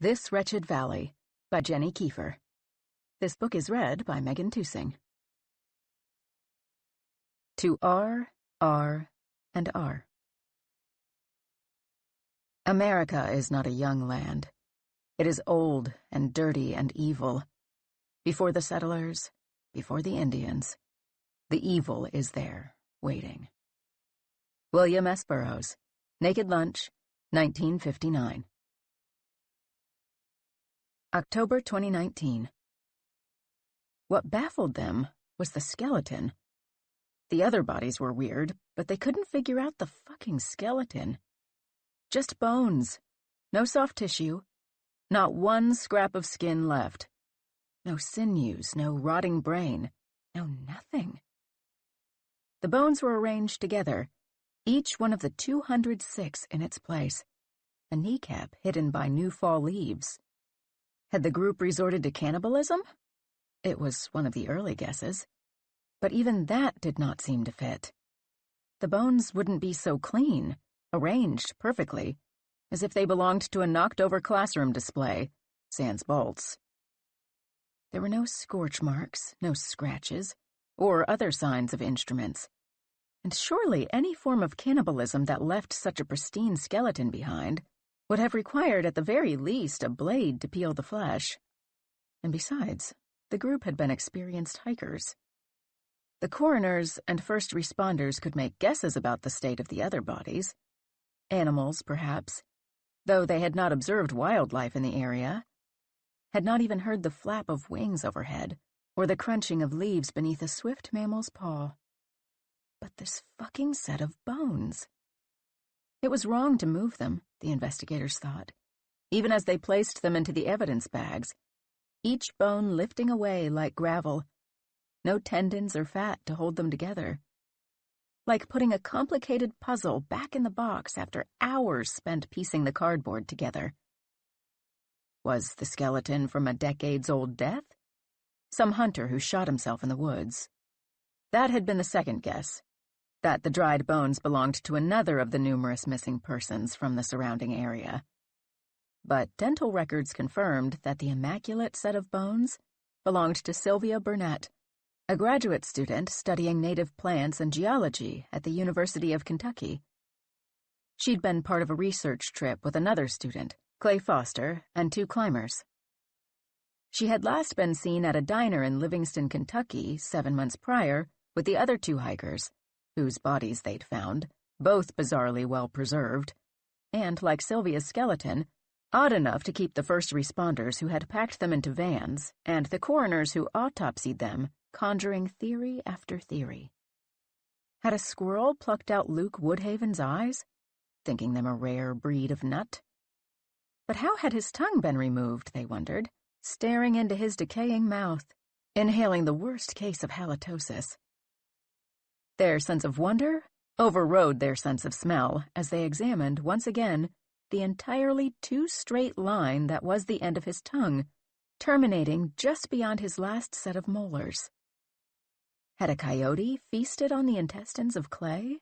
This Wretched Valley by Jenny Kiefer. This book is read by Megan Tusing. To R, and R. America is not a young land. It is old and dirty and evil. Before the settlers, before the Indians, the evil is there, waiting. William S. Burroughs, Naked Lunch, 1959. October 2019. What baffled them was the skeleton. The other bodies were weird, but they couldn't figure out the fucking skeleton. Just bones. No soft tissue. Not one scrap of skin left. No sinews, no rotting brain. No nothing. The bones were arranged together, each one of the 206 in its place, a kneecap hidden by new fall leaves. Had the group resorted to cannibalism? It was one of the early guesses. But even that did not seem to fit. The bones wouldn't be so clean, arranged perfectly, as if they belonged to a knocked-over classroom display, sans bolts. There were no scorch marks, no scratches, or other signs of instruments. And surely any form of cannibalism that left such a pristine skeleton behind would have required at the very least a blade to peel the flesh. And besides, the group had been experienced hikers. The coroners and first responders could make guesses about the state of the other bodies. Animals, perhaps, though they had not observed wildlife in the area, had not even heard the flap of wings overhead, or the crunching of leaves beneath a swift mammal's paw. But this fucking set of bones. It was wrong to move them, the investigators thought, even as they placed them into the evidence bags, each bone lifting away like gravel, no tendons or fat to hold them together. Like putting a complicated puzzle back in the box after hours spent piecing the cardboard together. Was the skeleton from a decades-old death? Some hunter who shot himself in the woods. That had been the second guess, that the dried bones belonged to another of the numerous missing persons from the surrounding area. But dental records confirmed that the immaculate set of bones belonged to Sylvia Burnett, a graduate student studying native plants and geology at the University of Kentucky. She'd been part of a research trip with another student, Clay Foster, and 2 climbers. She had last been seen at a diner in Livingston, Kentucky, 7 months prior, with the other 2 hikers, whose bodies they'd found, both bizarrely well preserved, and, like Sylvia's skeleton, odd enough to keep the first responders who had packed them into vans and the coroners who autopsied them conjuring theory after theory. Had a squirrel plucked out Luke Woodhaven's eyes, thinking them a rare breed of nut? But how had his tongue been removed, they wondered, staring into his decaying mouth, inhaling the worst case of halitosis. Their sense of wonder overrode their sense of smell as they examined, once again, the entirely too straight line that was the end of his tongue, terminating just beyond his last set of molars. Had a coyote feasted on the intestines of Clay?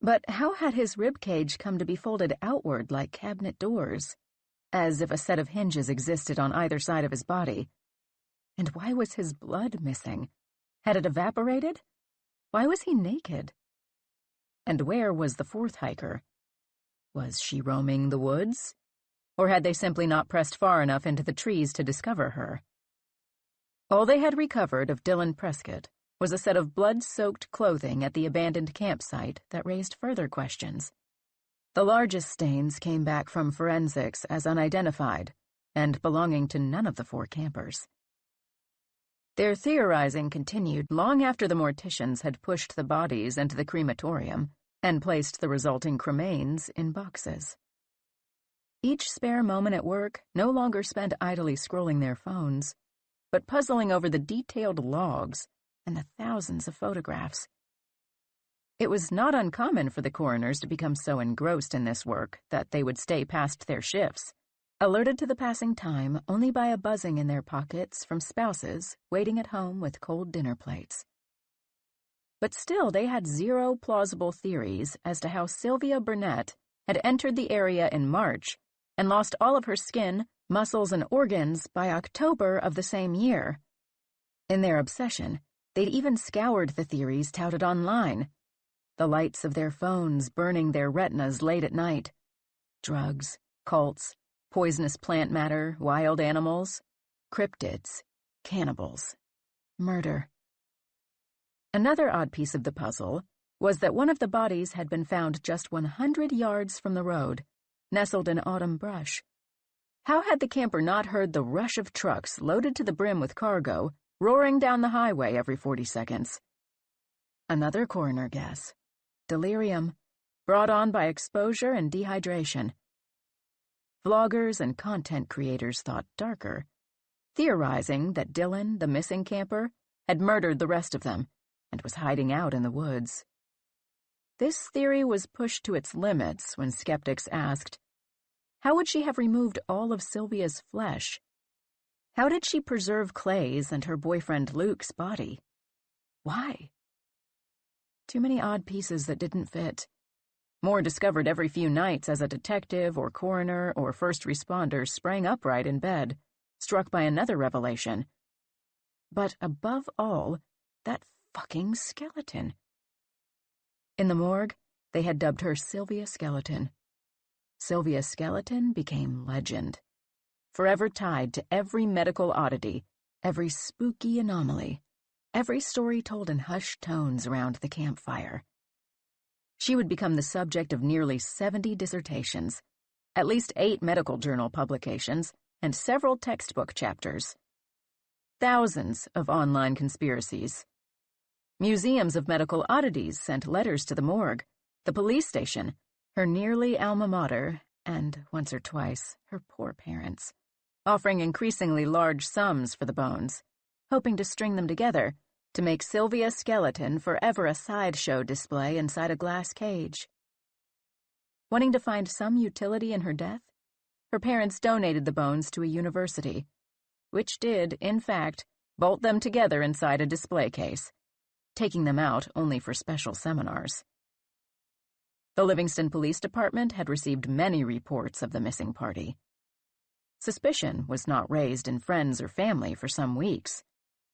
But how had his ribcage come to be folded outward like cabinet doors, as if a set of hinges existed on either side of his body? And why was his blood missing? Had it evaporated? Why was he naked? And where was the 4th hiker? Was she roaming the woods? Or had they simply not pressed far enough into the trees to discover her? All they had recovered of Dylan Prescott was a set of blood-soaked clothing at the abandoned campsite that raised further questions. The largest stains came back from forensics as unidentified and belonging to none of the 4 campers. Their theorizing continued long after the morticians had pushed the bodies into the crematorium and placed the resulting cremains in boxes. Each spare moment at work no longer spent idly scrolling their phones, but puzzling over the detailed logs and the thousands of photographs. It was not uncommon for the coroners to become so engrossed in this work that they would stay past their shifts, alerted to the passing time only by a buzzing in their pockets from spouses waiting at home with cold dinner plates. But still they had 0 plausible theories as to how Sylvia Burnett had entered the area in March and lost all of her skin, muscles, and organs by October of the same year. In their obsession, they'd even scoured the theories touted online. The lights of their phones burning their retinas late at night. Drugs, cults, poisonous plant matter, wild animals, cryptids, cannibals, murder. Another odd piece of the puzzle was that one of the bodies had been found just 100 yards from the road, nestled in autumn brush. How had the camper not heard the rush of trucks loaded to the brim with cargo roaring down the highway every 40 seconds? Another coroner guess. Delirium, brought on by exposure and dehydration. Vloggers and content creators thought darker, theorizing that Dylan, the missing camper, had murdered the rest of them and was hiding out in the woods. This theory was pushed to its limits when skeptics asked, how would she have removed all of Sylvia's flesh? How did she preserve Clay's and her boyfriend Luke's body? Why? Too many odd pieces that didn't fit. More discovered every few nights as a detective or coroner or first responder sprang upright in bed, struck by another revelation. But above all, that fucking skeleton. In the morgue, they had dubbed her Sylvia Skeleton. Sylvia Skeleton became legend, forever tied to every medical oddity, every spooky anomaly, every story told in hushed tones around the campfire. She would become the subject of nearly 70 dissertations, at least 8 medical journal publications, and several textbook chapters. Thousands of online conspiracies. Museums of medical oddities sent letters to the morgue, the police station, her nearly alma mater, and, once or twice, her poor parents, offering increasingly large sums for the bones, hoping to string them together to make Sylvia Skeleton forever a sideshow display inside a glass cage. Wanting to find some utility in her death, her parents donated the bones to a university, which did, in fact, bolt them together inside a display case, taking them out only for special seminars. The Livingston Police Department had received many reports of the missing party. Suspicion was not raised in friends or family for some weeks,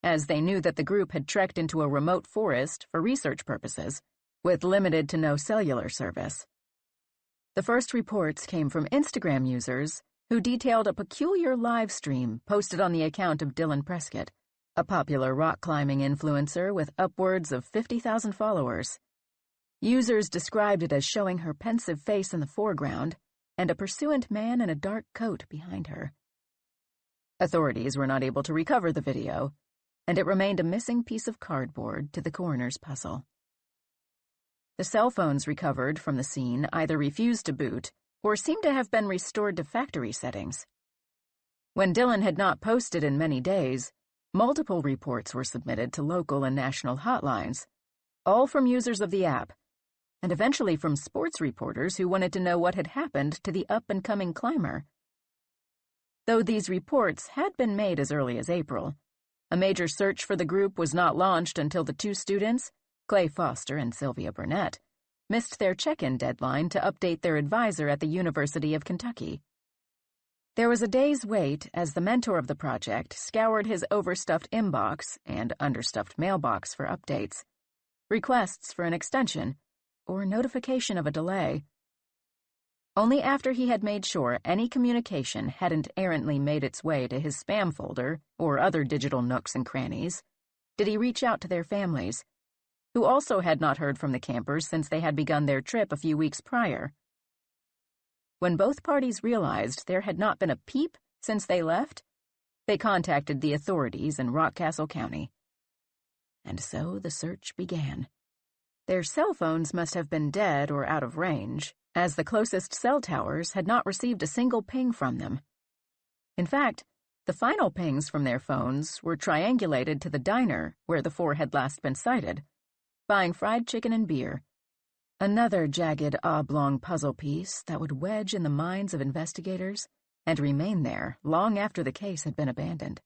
as they knew that the group had trekked into a remote forest for research purposes, with limited to no cellular service. The first reports came from Instagram users who detailed a peculiar live stream posted on the account of Dylan Prescott, a popular rock climbing influencer with upwards of 50,000 followers. Users described it as showing her pensive face in the foreground and a pursuant man in a dark coat behind her. Authorities were not able to recover the video, and it remained a missing piece of cardboard to the coroner's puzzle. The cell phones recovered from the scene either refused to boot or seemed to have been restored to factory settings. When Dylan had not posted in many days, multiple reports were submitted to local and national hotlines, all from users of the app, and eventually from sports reporters who wanted to know what had happened to the up-and-coming climber. Though these reports had been made as early as April, a major search for the group was not launched until the 2 students, Clay Foster and Sylvia Burnett, missed their check-in deadline to update their advisor at the University of Kentucky. There was a day's wait as the mentor of the project scoured his overstuffed inbox and understuffed mailbox for updates, requests for an extension, or notification of a delay. Only after he had made sure any communication hadn't errantly made its way to his spam folder or other digital nooks and crannies did he reach out to their families, who also had not heard from the campers since they had begun their trip a few weeks prior. When both parties realized there had not been a peep since they left, they contacted the authorities in Rockcastle County. And so the search began. Their cell phones must have been dead or out of range, as the closest cell towers had not received a single ping from them. In fact, the final pings from their phones were triangulated to the diner where the 4 had last been sighted, buying fried chicken and beer, another jagged oblong puzzle piece that would wedge in the minds of investigators and remain there long after the case had been abandoned.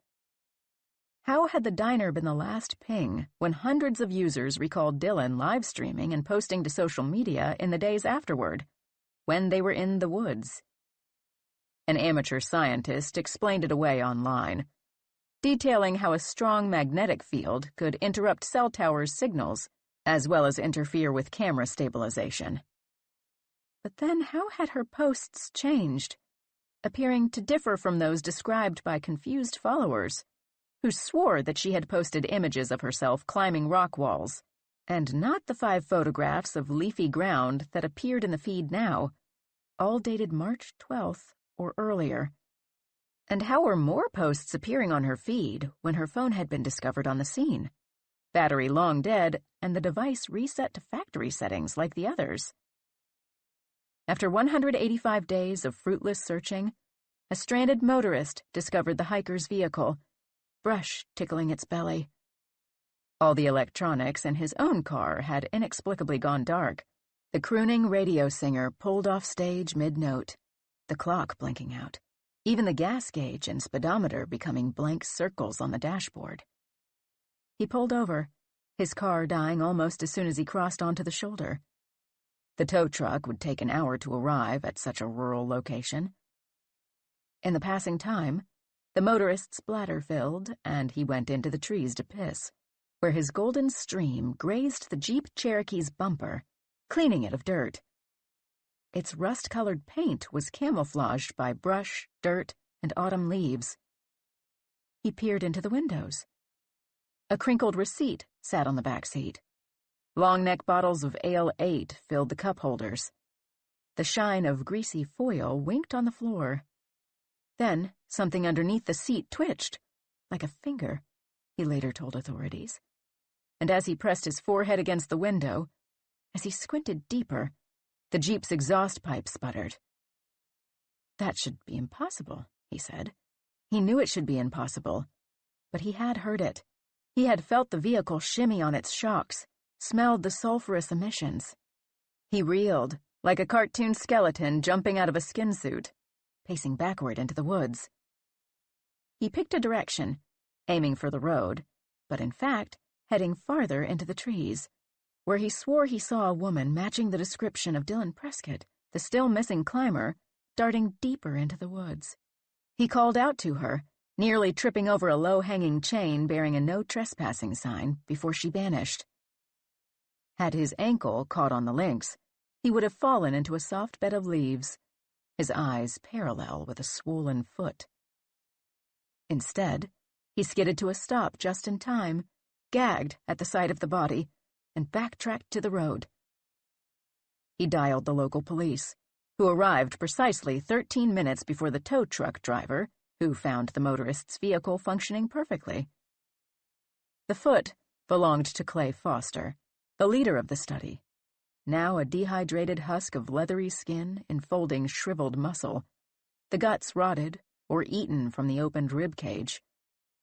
How had the diner been the last ping when hundreds of users recalled Dylan live streaming and posting to social media in the days afterward, when they were in the woods? An amateur scientist explained it away online, detailing how a strong magnetic field could interrupt cell towers' signals, as well as interfere with camera stabilization. But then how had her posts changed, appearing to differ from those described by confused followers, who swore that she had posted images of herself climbing rock walls, and not the 5 photographs of leafy ground that appeared in the feed now, all dated March 12th or earlier. And how were more posts appearing on her feed when her phone had been discovered on the scene? Battery long dead, and the device reset to factory settings like the others. After 185 days of fruitless searching, a stranded motorist discovered the hiker's vehicle, brush tickling its belly. All the electronics in his own car had inexplicably gone dark. The crooning radio singer pulled off stage mid-note, the clock blinking out, even the gas gauge and speedometer becoming blank circles on the dashboard. He pulled over, his car dying almost as soon as he crossed onto the shoulder. The tow truck would take an hour to arrive at such a rural location. In the passing time, the motorist's bladder filled, and he went into the trees to piss, where his golden stream grazed the Jeep Cherokee's bumper, cleaning it of dirt. Its rust-colored paint was camouflaged by brush, dirt, and autumn leaves. He peered into the windows. A crinkled receipt sat on the back seat. Long-neck bottles of Ale 8 filled the cup holders. The shine of greasy foil winked on the floor. Then something underneath the seat twitched, like a finger, he later told authorities. And as he pressed his forehead against the window, as he squinted deeper, the Jeep's exhaust pipe sputtered. That should be impossible, he said. He knew it should be impossible, but he had heard it. He had felt the vehicle shimmy on its shocks, smelled the sulfurous emissions. He reeled, like a cartoon skeleton jumping out of a skin suit, pacing backward into the woods. He picked a direction, aiming for the road, but in fact heading farther into the trees, where he swore he saw a woman matching the description of Dylan Prescott, the still-missing climber, darting deeper into the woods. He called out to her, nearly tripping over a low-hanging chain bearing a no trespassing sign before she vanished. Had his ankle caught on the links, he would have fallen into a soft bed of leaves, his eyes parallel with a swollen foot. Instead, he skidded to a stop just in time, gagged at the sight of the body, and backtracked to the road. He dialed the local police, who arrived precisely 13 minutes before the tow truck driver, who found the motorist's vehicle functioning perfectly. The foot belonged to Clay Foster, the leader of the study, now a dehydrated husk of leathery skin enfolding shriveled muscle, the guts rotted or eaten from the opened rib cage,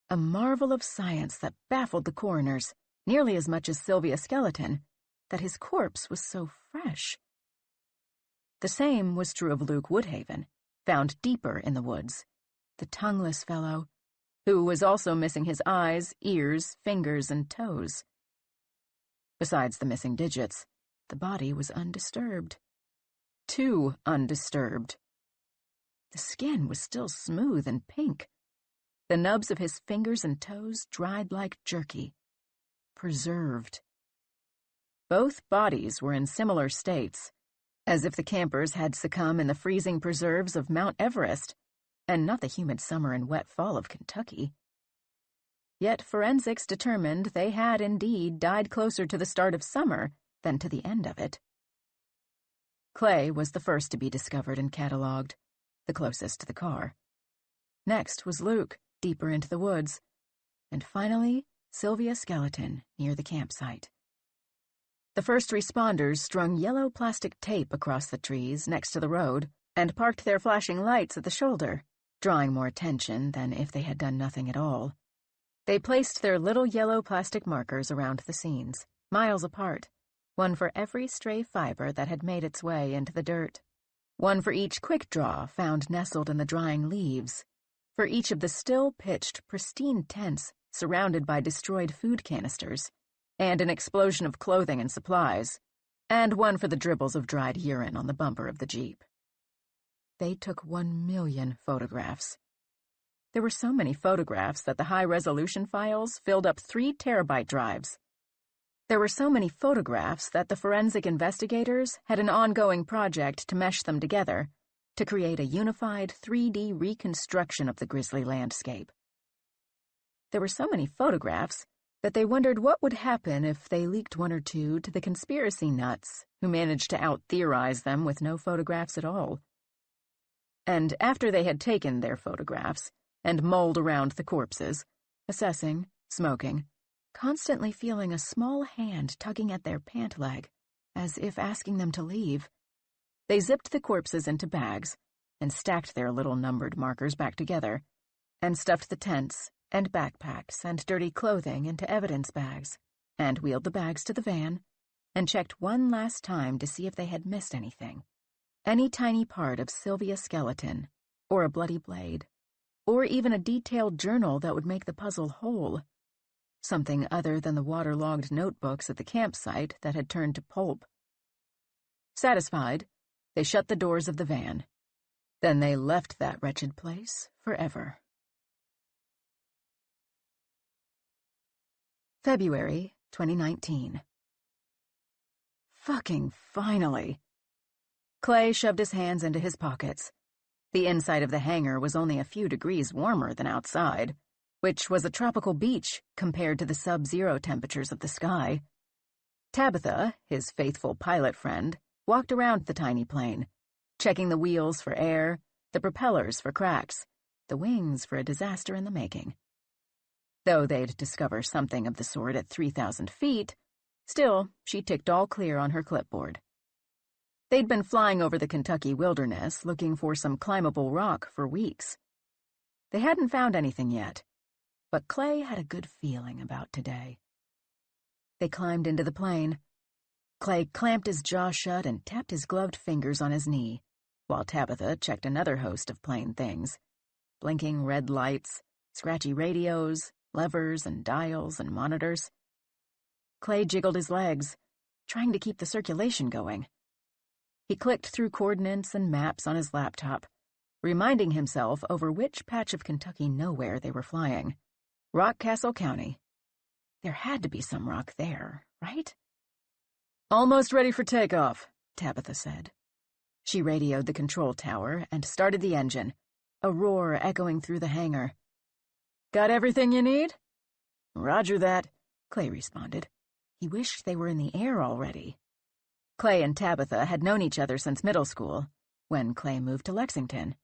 a marvel of science that baffled the coroners nearly as much as Sylvia's skeleton, that his corpse was so fresh. The same was true of Luke Woodhaven, found deeper in the woods, the tongueless fellow, who was also missing his eyes, ears, fingers, and toes. Besides the missing digits, the body was undisturbed. Too undisturbed. The skin was still smooth and pink. The nubs of his fingers and toes dried like jerky. Preserved. Both bodies were in similar states, as if the campers had succumbed in the freezing preserves of Mount Everest, and not the humid summer and wet fall of Kentucky. Yet forensics determined they had indeed died closer to the start of summer than to the end of it. Clay was the first to be discovered and catalogued, the closest to the car. Next was Luke, deeper into the woods, and finally Sylvia's skeleton near the campsite. The first responders strung yellow plastic tape across the trees next to the road and parked their flashing lights at the shoulder, drawing more attention than if they had done nothing at all. They placed their little yellow plastic markers around the scenes, miles apart, one for every stray fiber that had made its way into the dirt, one for each quick draw found nestled in the drying leaves, for each of the still-pitched, pristine tents surrounded by destroyed food canisters, and an explosion of clothing and supplies, and one for the dribbles of dried urine on the bumper of the Jeep. They took 1,000,000 photographs. There were so many photographs that the high-resolution files filled up 3 terabyte drives. There were so many photographs that the forensic investigators had an ongoing project to mesh them together to create a unified 3D reconstruction of the grisly landscape. There were so many photographs that they wondered what would happen if they leaked 1 or 2 to the conspiracy nuts who managed to out-theorize them with no photographs at all. And after they had taken their photographs and mulled around the corpses, assessing, smoking, constantly feeling a small hand tugging at their pant leg, as if asking them to leave, they zipped the corpses into bags and stacked their little numbered markers back together, and stuffed the tents and backpacks and dirty clothing into evidence bags, and wheeled the bags to the van, and checked one last time to see if they had missed anything. Any tiny part of Sylvia's skeleton, or a bloody blade, or even a detailed journal that would make the puzzle whole. Something other than the waterlogged notebooks at the campsite that had turned to pulp. Satisfied, they shut the doors of the van. Then they left that wretched place forever. February 2019. Fucking finally! Clay shoved his hands into his pockets. The inside of the hangar was only a few degrees warmer than outside, which was a tropical beach compared to the sub-zero temperatures of the sky. Tabitha, his faithful pilot friend, walked around the tiny plane, checking the wheels for air, the propellers for cracks, the wings for a disaster in the making. Though they'd discover something of the sort at 3,000 feet, still, she ticked all clear on her clipboard. They'd been flying over the Kentucky wilderness looking for some climbable rock for weeks. They hadn't found anything yet, but Clay had a good feeling about today. They climbed into the plane. Clay clamped his jaw shut and tapped his gloved fingers on his knee, while Tabitha checked another host of plain things. Blinking red lights, scratchy radios, levers and dials and monitors. Clay jiggled his legs, trying to keep the circulation going. He clicked through coordinates and maps on his laptop, reminding himself over which patch of Kentucky nowhere they were flying. Rockcastle County. There had to be some rock there, right? "Almost ready for takeoff," Tabitha said. She radioed the control tower and started the engine, a roar echoing through the hangar. "Got everything you need?" "Roger that," Clay responded. He wished they were in the air already. Clay and Tabitha had known each other since middle school, when Clay moved to Lexington.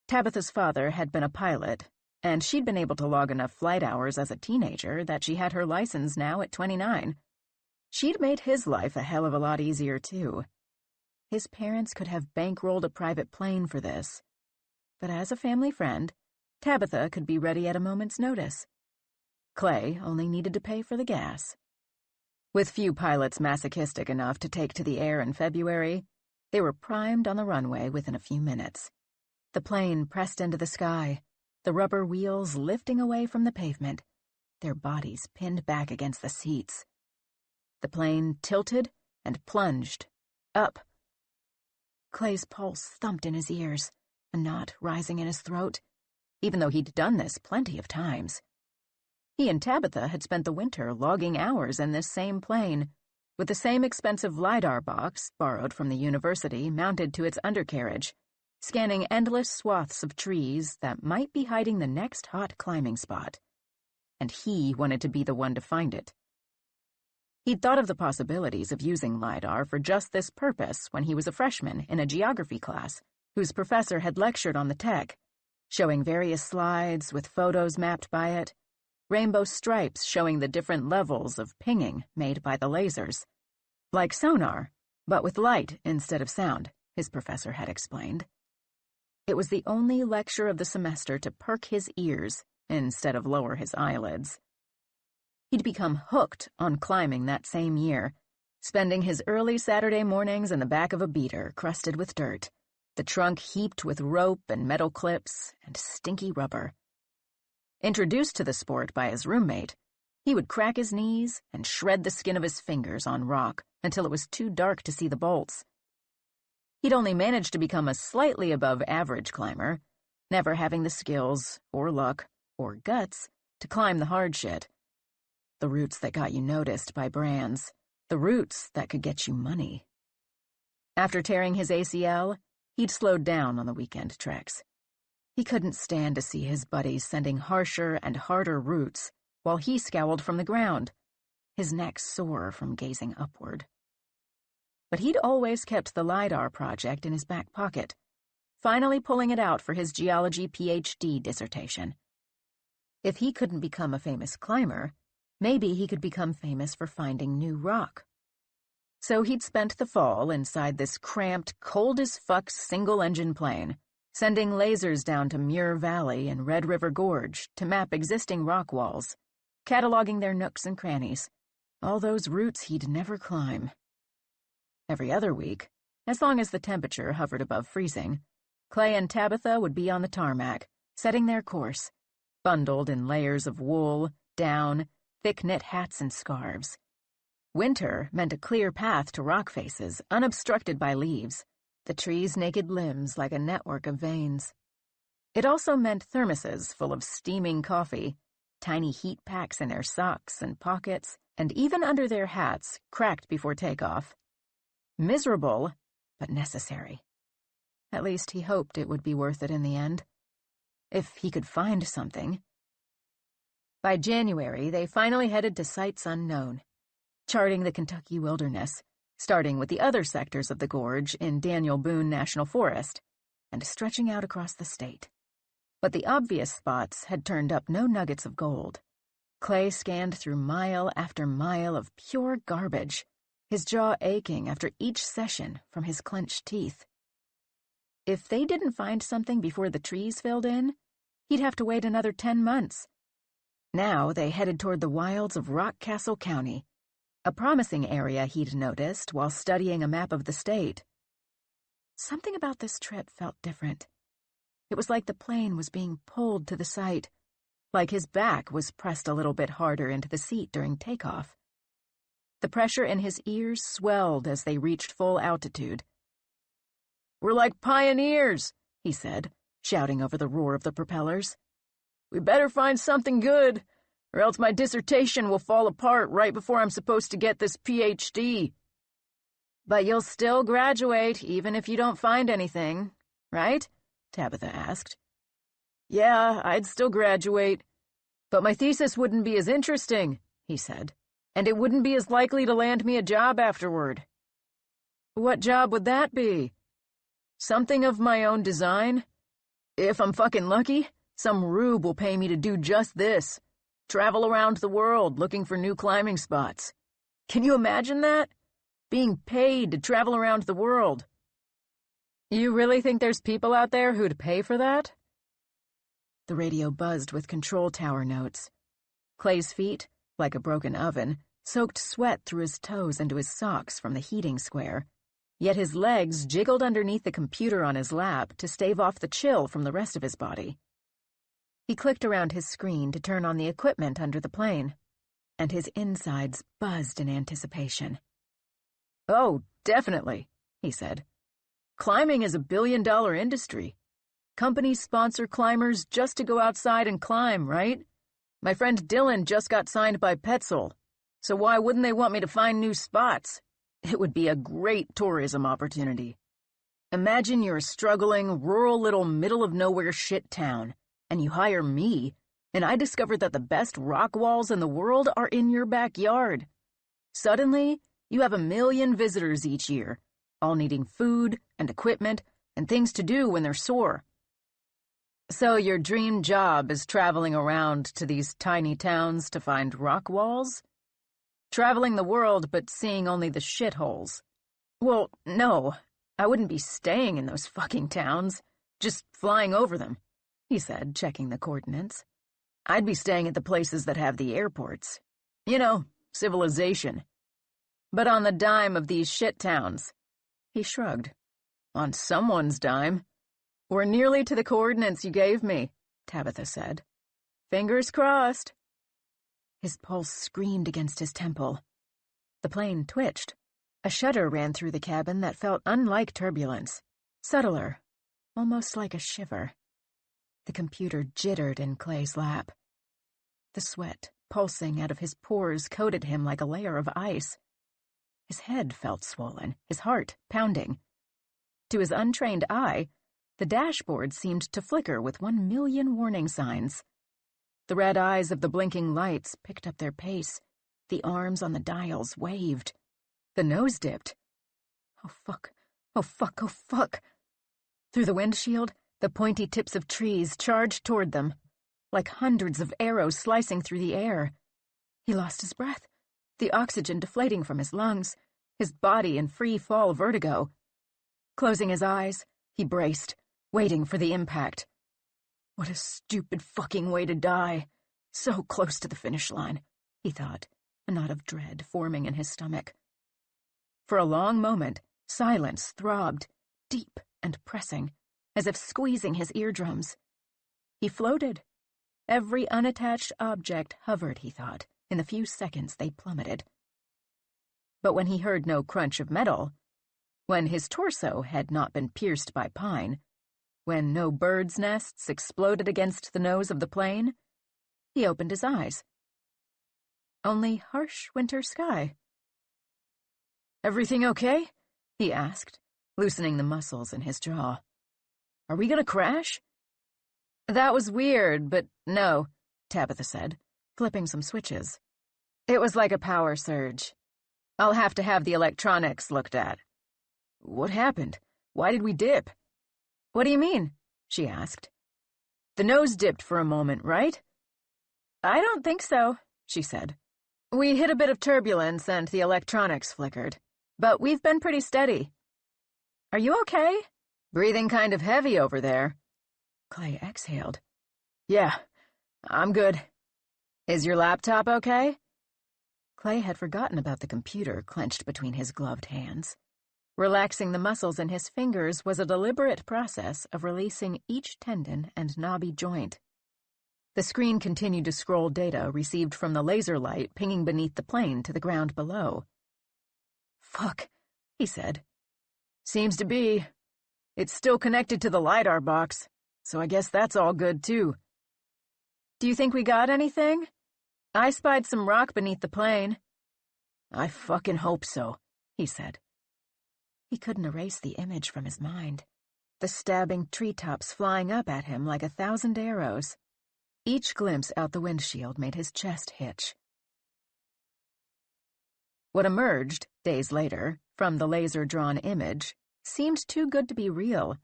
Tabitha's father had been a pilot, and she'd been able to log enough flight hours as a teenager that she had her license now at 29. She'd made his life a hell of a lot easier, too. His parents could have bankrolled a private plane for this. But as a family friend, Tabitha could be ready at a moment's notice. Clay only needed to pay for the gas. With few pilots masochistic enough to take to the air in February, they were primed on the runway within a few minutes. The plane pressed into the sky, the rubber wheels lifting away from the pavement, their bodies pinned back against the seats. The plane tilted and plunged, up. Clay's pulse thumped in his ears, a knot rising in his throat, even though he'd done this plenty of times. He and Tabitha had spent the winter logging hours in this same plane, with the same expensive LiDAR box borrowed from the university mounted to its undercarriage, scanning endless swaths of trees that might be hiding the next hot climbing spot. And he wanted to be the one to find it. He'd thought of the possibilities of using LiDAR for just this purpose when he was a freshman in a geography class, whose professor had lectured on the tech, showing various slides with photos mapped by it, rainbow stripes showing the different levels of pinging made by the lasers. Like sonar, but with light instead of sound, his professor had explained. It was the only lecture of the semester to perk his ears instead of lower his eyelids. He'd become hooked on climbing that same year, spending his early Saturday mornings in the back of a beater crusted with dirt, the trunk heaped with rope and metal clips and stinky rubber. Introduced to the sport by his roommate, he would crack his knees and shred the skin of his fingers on rock until it was too dark to see the bolts. He'd only managed to become a slightly above average climber, never having the skills, or luck, or guts to climb the hard shit. The routes that got you noticed by brands, the routes that could get you money. After tearing his ACL, he'd slowed down on the weekend treks. He couldn't stand to see his buddies sending harsher and harder routes while he scowled from the ground, his neck sore from gazing upward. But he'd always kept the LiDAR project in his back pocket, finally pulling it out for his geology PhD dissertation. If he couldn't become a famous climber, maybe he could become famous for finding new rock. So he'd spent the fall inside this cramped, cold-as-fuck single-engine plane, sending lasers down to Muir Valley and Red River Gorge to map existing rock walls, cataloging their nooks and crannies, all those routes he'd never climb. Every other week, as long as the temperature hovered above freezing, Clay and Tabitha would be on the tarmac, setting their course, bundled in layers of wool, down, thick-knit hats and scarves. Winter meant a clear path to rock faces, unobstructed by leaves, the trees' naked limbs like a network of veins. It also meant thermoses full of steaming coffee, tiny heat packs in their socks and pockets, and even under their hats, cracked before takeoff. Miserable, but necessary. At least he hoped it would be worth it in the end. If he could find something. By January, they finally headed to sites unknown, charting the Kentucky wilderness, starting with the other sectors of the gorge in Daniel Boone National Forest, and stretching out across the state. But the obvious spots had turned up no nuggets of gold. Clay scanned through mile after mile of pure garbage, his jaw aching after each session from his clenched teeth. If they didn't find something before the trees filled in, he'd have to wait another 10 months. Now they headed toward the wilds of Rockcastle County, a promising area he'd noticed while studying a map of the state. Something about this trip felt different. It was like the plane was being pulled to the site, like his back was pressed a little bit harder into the seat during takeoff. The pressure in his ears swelled as they reached full altitude. "We're like pioneers," he said, shouting over the roar of the propellers. "We better find something good, or else my dissertation will fall apart right before I'm supposed to get this PhD. But you'll still graduate, even if you don't find anything, right?" Tabitha asked. "Yeah, I'd still graduate, but my thesis wouldn't be as interesting," he said, "and it wouldn't be as likely to land me a job afterward." "What job would that be?" "Something of my own design. If I'm fucking lucky, some rube will pay me to do just this. Travel around the world looking for new climbing spots. Can you imagine that? Being paid to travel around the world." "You really think there's people out there who'd pay for that?" The radio buzzed with control tower notes. Clay's feet, like a broken oven, soaked sweat through his toes into his socks from the heating square, yet his legs jiggled underneath the computer on his lap to stave off the chill from the rest of his body. He clicked around his screen to turn on the equipment under the plane, and his insides buzzed in anticipation. "Oh, definitely," he said. "Climbing is a billion-dollar industry. Companies sponsor climbers just to go outside and climb, right? My friend Dylan just got signed by Petzl, so why wouldn't they want me to find new spots? It would be a great tourism opportunity. Imagine you're a struggling, rural little middle-of-nowhere shit town, and you hire me, and I discover that the best rock walls in the world are in your backyard. Suddenly, you have 1 million visitors each year, all needing food and equipment and things to do when they're sore. So your dream job is traveling around to these tiny towns to find rock walls? Traveling the world but seeing only the shitholes. Well, no, I wouldn't be staying in those fucking towns, just flying over them," he said, checking the coordinates. "I'd be staying at the places that have the airports. You know, civilization. But on the dime of these shit towns." He shrugged. "On someone's dime. We're nearly to the coordinates you gave me," Tabitha said. "Fingers crossed." His pulse screamed against his temple. The plane twitched, A shudder ran through the cabin that felt unlike turbulence, subtler, almost like a shiver. The computer jittered in Clay's lap. The sweat pulsing out of his pores coated him like a layer of ice. His head felt swollen, his heart pounding. To his untrained eye, the dashboard seemed to flicker with 1,000,000 warning signs. The red eyes of the blinking lights picked up their pace. The arms on the dials waved. The nose dipped. Oh, fuck. Oh, fuck. Oh, fuck. Through the windshield, the pointy tips of trees charged toward them, like hundreds of arrows slicing through the air. He lost his breath, the oxygen deflating from his lungs, his body in free-fall vertigo. Closing his eyes, he braced, waiting for the impact. What a stupid fucking way to die. So close to the finish line, he thought, a knot of dread forming in his stomach. For a long moment, silence throbbed, deep and pressing, as if squeezing his eardrums. He floated. Every unattached object hovered, he thought, in the few seconds they plummeted. But when he heard no crunch of metal, when his torso had not been pierced by pine, when no birds' nests exploded against the nose of the plane, he opened his eyes. Only harsh winter sky. "Everything okay?" he asked, loosening the muscles in his jaw. "Are we gonna crash?" "That was weird, but no," Tabitha said, flipping some switches. "It was like a power surge. I'll have to have the electronics looked at." "What happened? Why did we dip?" "What do you mean?" she asked. "The nose dipped for a moment, right?" "I don't think so," she said. "We hit a bit of turbulence and the electronics flickered, but we've been pretty steady." "Are you okay? Breathing kind of heavy over there." Clay exhaled. "Yeah, I'm good." "Is your laptop okay?" Clay had forgotten about the computer clenched between his gloved hands. Relaxing the muscles in his fingers was a deliberate process of releasing each tendon and knobby joint. The screen continued to scroll data received from the laser light pinging beneath the plane to the ground below. "Fuck," he said. "Seems to be. It's still connected to the LiDAR box, so I guess that's all good, too." "Do you think we got anything? I spied some rock beneath the plane." "I fucking hope so," he said. He couldn't erase the image from his mind. The stabbing treetops flying up at him like 1,000 arrows. Each glimpse out the windshield made his chest hitch. What emerged, days later, from the laser-drawn image seemed too good to be real.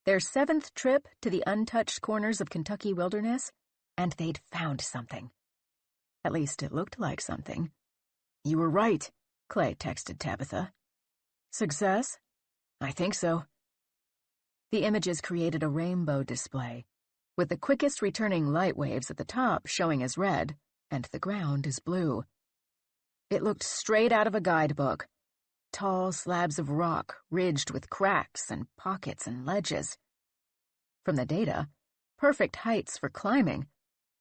Their 7th trip to the untouched corners of Kentucky wilderness, and they'd found something. At least it looked like something. "You were right," Clay texted Tabitha. "Success?" "I think so." The images created a rainbow display, with the quickest returning light waves at the top showing as red, and the ground as blue. It looked straight out of a guidebook. Tall slabs of rock ridged with cracks and pockets and ledges. From the data, perfect heights for climbing,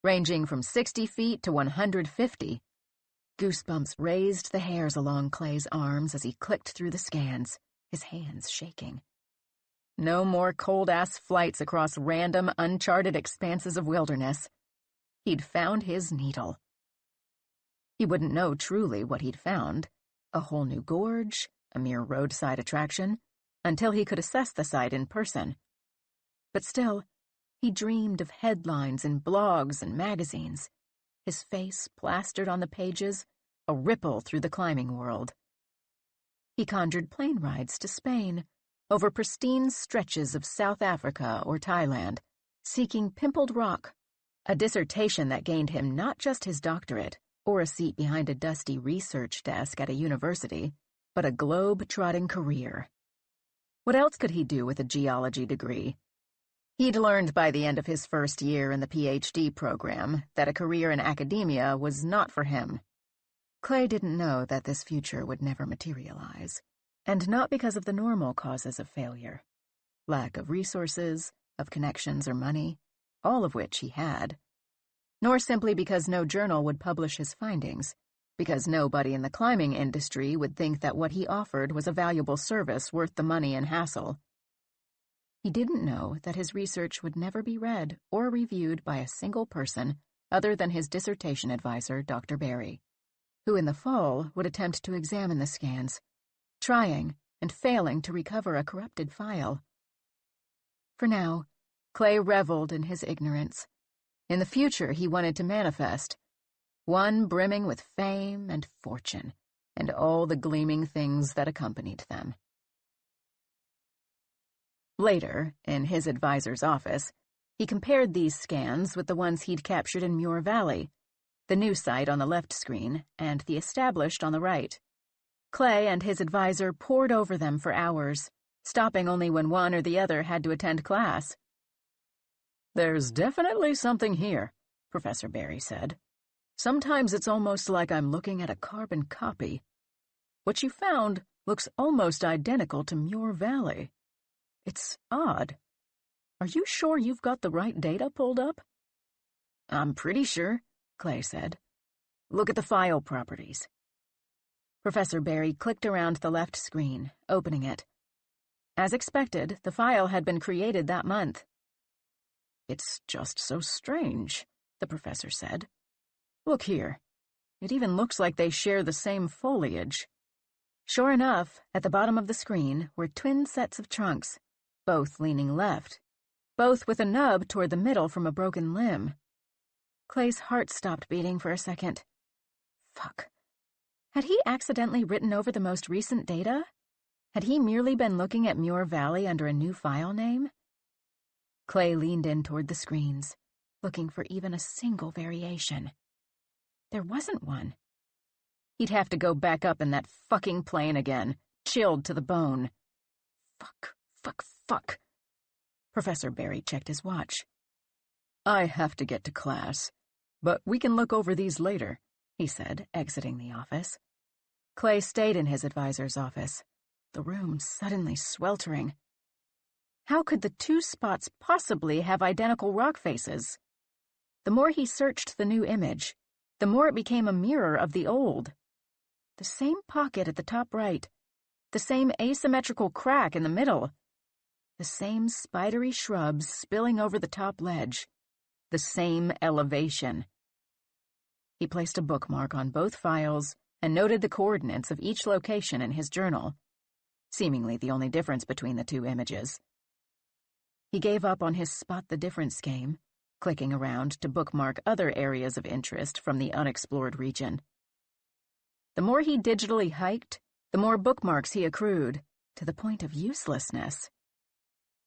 ranging from 60 feet to 150. Goosebumps raised the hairs along Clay's arms as he clicked through the scans, his hands shaking. No more cold-ass flights across random, uncharted expanses of wilderness. He'd found his needle. He wouldn't know truly what he'd found, a whole new gorge, a mere roadside attraction, until he could assess the site in person. But still, he dreamed of headlines in blogs and magazines, his face plastered on the pages, a ripple through the climbing world. He conjured plane rides to Spain, over pristine stretches of South Africa or Thailand, seeking pimpled rock, a dissertation that gained him not just his doctorate or a seat behind a dusty research desk at a university, but a globe-trotting career. What else could he do with a geology degree? He'd learned by the end of his first year in the PhD program that a career in academia was not for him. Clay didn't know that this future would never materialize, and not because of the normal causes of failure. Lack of resources, of connections or money, all of which he had. Nor simply because no journal would publish his findings, because nobody in the climbing industry would think that what he offered was a valuable service worth the money and hassle. He didn't know that his research would never be read or reviewed by a single person other than his dissertation advisor, Dr. Barry, who in the fall would attempt to examine the scans, trying and failing to recover a corrupted file. For now, Clay reveled in his ignorance. In the future, he wanted to manifest, one brimming with fame and fortune, and all the gleaming things that accompanied them. Later, in his advisor's office, he compared these scans with the ones he'd captured in Muir Valley, the new site on the left screen and the established on the right. Clay and his advisor pored over them for hours, stopping only when one or the other had to attend class. "There's definitely something here," Professor Barry said. "Sometimes it's almost like I'm looking at a carbon copy. What you found looks almost identical to Muir Valley. It's odd. Are you sure you've got the right data pulled up?" "I'm pretty sure," Clay said. "Look at the file properties." Professor Barry clicked around the left screen, opening it. As expected, the file had been created that month. "It's just so strange," the professor said. "Look here. It even looks like they share the same foliage." Sure enough, at the bottom of the screen were twin sets of trunks, both leaning left, both with a nub toward the middle from a broken limb. Clay's heart stopped beating for a second. Fuck. Had he accidentally written over the most recent data? Had he merely been looking at Muir Valley under a new file name? Clay leaned in toward the screens, looking for even a single variation. There wasn't one. He'd have to go back up in that fucking plane again, chilled to the bone. Fuck. Professor Barry checked his watch. "I have to get to class, but we can look over these later," he said, exiting the office. Clay stayed in his advisor's office, the room suddenly sweltering. How could the two spots possibly have identical rock faces? The more he searched the new image, the more it became a mirror of the old. The same pocket at the top right, the same asymmetrical crack in the middle, the same spidery shrubs spilling over the top ledge, the same elevation. He placed a bookmark on both files and noted the coordinates of each location in his journal, seemingly the only difference between the two images. He gave up on his spot the difference game, clicking around to bookmark other areas of interest from the unexplored region. The more he digitally hiked, the more bookmarks he accrued, to the point of uselessness.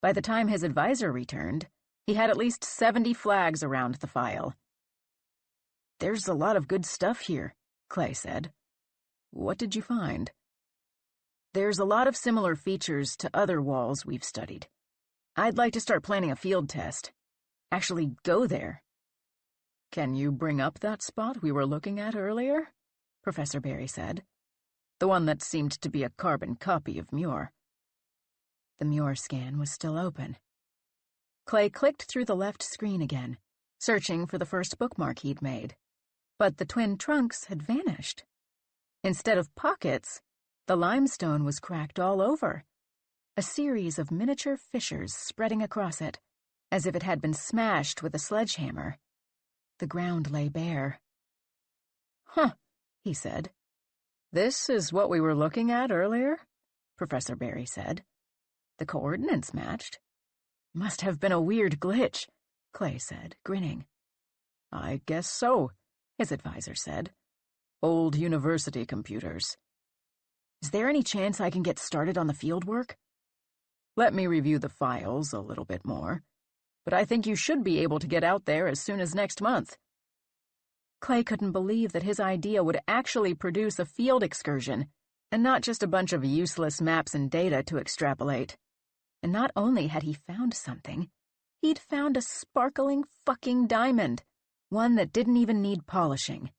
By the time his advisor returned, he had at least 70 flags around the file. "There's a lot of good stuff here," Clay said. "What did you find?" "There's a lot of similar features to other walls we've studied. I'd like to start planning a field test. Actually go there." "Can you bring up that spot we were looking at earlier?" Professor Barry said. "The one that seemed to be a carbon copy of Muir." The Muir scan was still open. Clay clicked through the left screen again, searching for the first bookmark he'd made. But the twin trunks had vanished. Instead of pockets, the limestone was cracked all over, a series of miniature fissures spreading across it, as if it had been smashed with a sledgehammer. The ground lay bare. "Huh," he said. "This is what we were looking at earlier?" Professor Barry said. The coordinates matched. "Must have been a weird glitch," Clay said, grinning. "I guess so," his advisor said. "Old university computers." "Is there any chance I can get started on the fieldwork?" "Let me review the files a little bit more, but I think you should be able to get out there as soon as next month." Clay couldn't believe that his idea would actually produce a field excursion, and not just a bunch of useless maps and data to extrapolate. And not only had he found something, he'd found a sparkling fucking diamond, one that didn't even need polishing.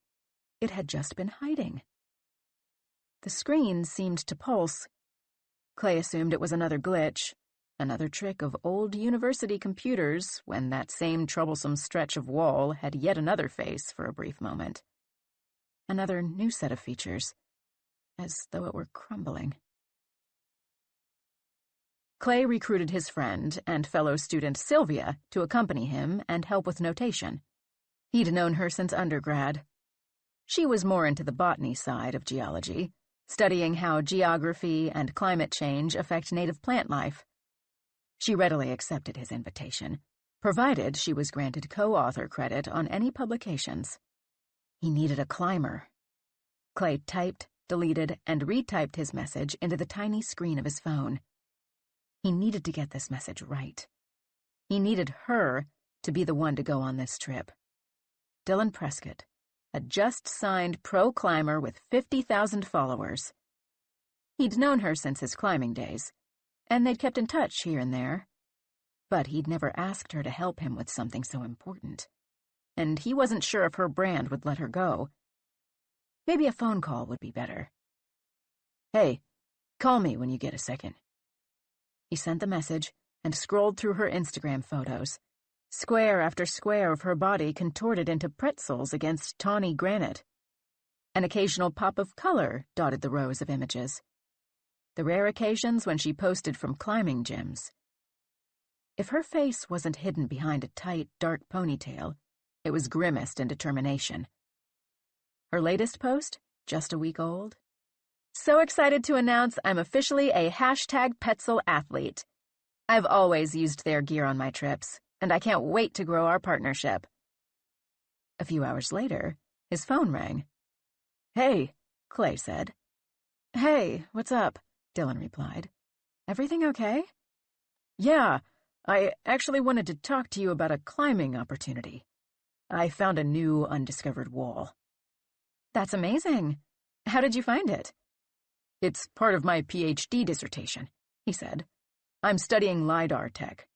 It had just been hiding. The screen seemed to pulse. Clay assumed it was another glitch, another trick of old university computers when that same troublesome stretch of wall had yet another face for a brief moment. another new set of features, as though it were crumbling. Clay recruited his friend and fellow student Sylvia to accompany him and help with notation. He'd known her since undergrad. She was more into the botany side of geology, studying how geography and climate change affect native plant life. She readily accepted his invitation, provided she was granted co-author credit on any publications. He needed a climber. Clay typed, deleted, and retyped his message into the tiny screen of his phone. He needed to get this message right. He needed her to be the one to go on this trip. Dylan Prescott, a just-signed pro-climber with 50,000 followers. He'd known her since his climbing days, and they'd kept in touch here and there. But he'd never asked her to help him with something so important, and he wasn't sure if her brand would let her go. Maybe a phone call would be better. "Hey, call me when you get a second." He sent the message and scrolled through her Instagram photos, square after square of her body contorted into pretzels against tawny granite. An occasional pop of color dotted the rows of images. The rare occasions when she posted from climbing gyms. If her face wasn't hidden behind a tight, dark ponytail, it was grimaced in determination. Her latest post, just a week old. "So excited to announce I'm officially a #Petzel athlete. I've always used their gear on my trips, and I can't wait to grow our partnership." A few hours later, his phone rang. "Hey," Clay said. "Hey, what's up?" Dylan replied. "Everything okay?" "Yeah, I actually wanted to talk to you about a climbing opportunity. I found a new undiscovered wall." "That's amazing. How did you find it?" "It's part of my PhD dissertation," he said. "I'm studying LiDAR tech.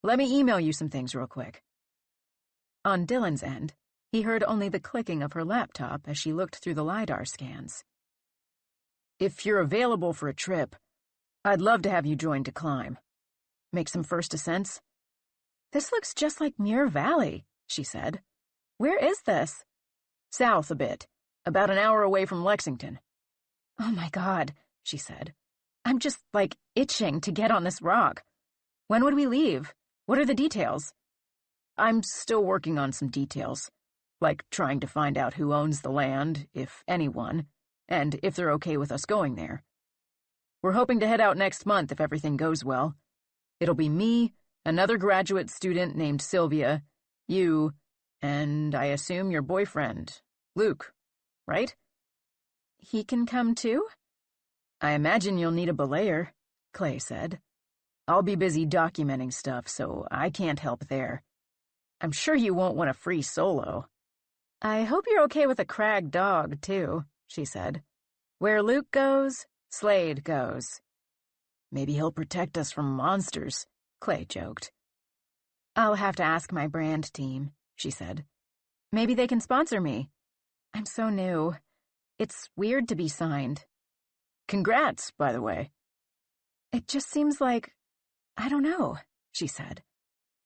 Let me email you some things real quick." On Dylan's end, he heard only the clicking of her laptop as she looked through the LiDAR scans. "If you're available for a trip, I'd love to have you join to climb. Make some first ascents." "This looks just like Muir Valley," she said. "Where is this?" "South a bit, about an hour away from Lexington." "Oh my God," she said. "I'm just, itching to get on this rock. When would we leave? What are the details?" "I'm still working on some details, like trying to find out who owns the land, if anyone, and if they're okay with us going there. We're hoping to head out next month if everything goes well. It'll be me, another graduate student named Sylvia, you, and I assume your boyfriend, Luke, right?" "He can come too?" "I imagine you'll need a belayer," Clay said. "I'll be busy documenting stuff, so I can't help there. I'm sure you won't want a free solo." "I hope you're okay with a crag dog, too," she said. "Where Luke goes, Slade goes." "Maybe he'll protect us from monsters," Clay joked. "I'll have to ask my brand team," she said. "Maybe they can sponsor me. I'm so new. It's weird to be signed." "Congrats, by the way." "It just seems like, I don't know," she said.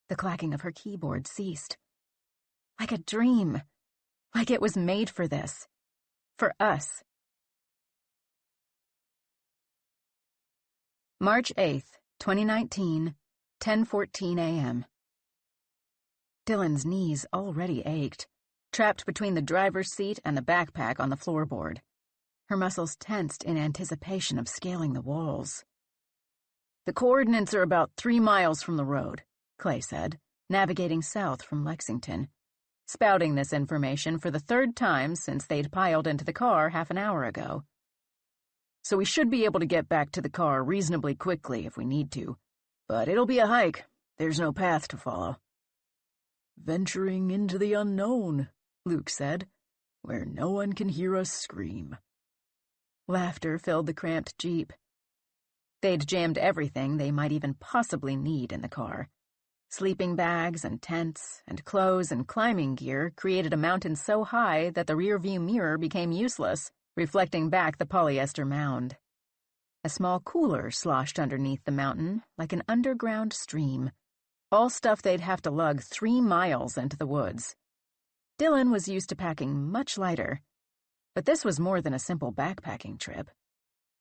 The clacking of her keyboard ceased. "Like a dream. Like it was made for this. For us." March 8th, 2019, 10:14 a.m. Dylan's knees already ached, trapped between the driver's seat and the backpack on the floorboard. Her muscles tensed in anticipation of scaling the walls. "The coordinates are about 3 miles from the road," Clay said, navigating south from Lexington, spouting this information for the third time since they'd piled into the car half an hour ago. "So we should be able to get back to the car reasonably quickly if we need to, but it'll be a hike. There's no path to follow." "Venturing into the unknown," Luke said, "where no one can hear us scream." Laughter filled the cramped Jeep. They'd jammed everything they might even possibly need in the car. Sleeping bags and tents and clothes and climbing gear created a mountain so high that the rearview mirror became useless, reflecting back the polyester mound. A small cooler sloshed underneath the mountain like an underground stream, all stuff they'd have to lug 3 miles into the woods. Dylan was used to packing much lighter. But this was more than a simple backpacking trip.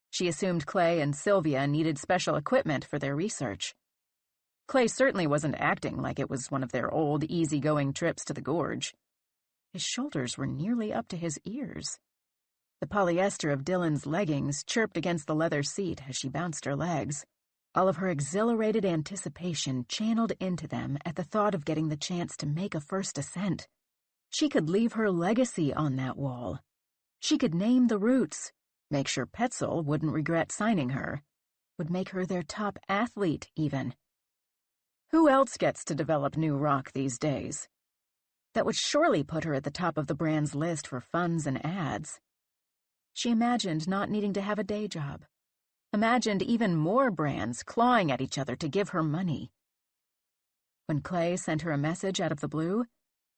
She assumed Clay and Sylvia needed special equipment for their research. Clay certainly wasn't acting like it was one of their old, easygoing trips to the gorge. His shoulders were nearly up to his ears. The polyester of Dylan's leggings chirped against the leather seat as she bounced her legs, all of her exhilarated anticipation channeled into them at the thought of getting the chance to make a first ascent. She could leave her legacy on that wall. She could name the routes, make sure Petzel wouldn't regret signing her, would make her their top athlete, even. Who else gets to develop new rock these days? That would surely put her at the top of the brand's list for funds and ads. She imagined not needing to have a day job. Imagined even more brands clawing at each other to give her money. When Clay sent her a message out of the blue,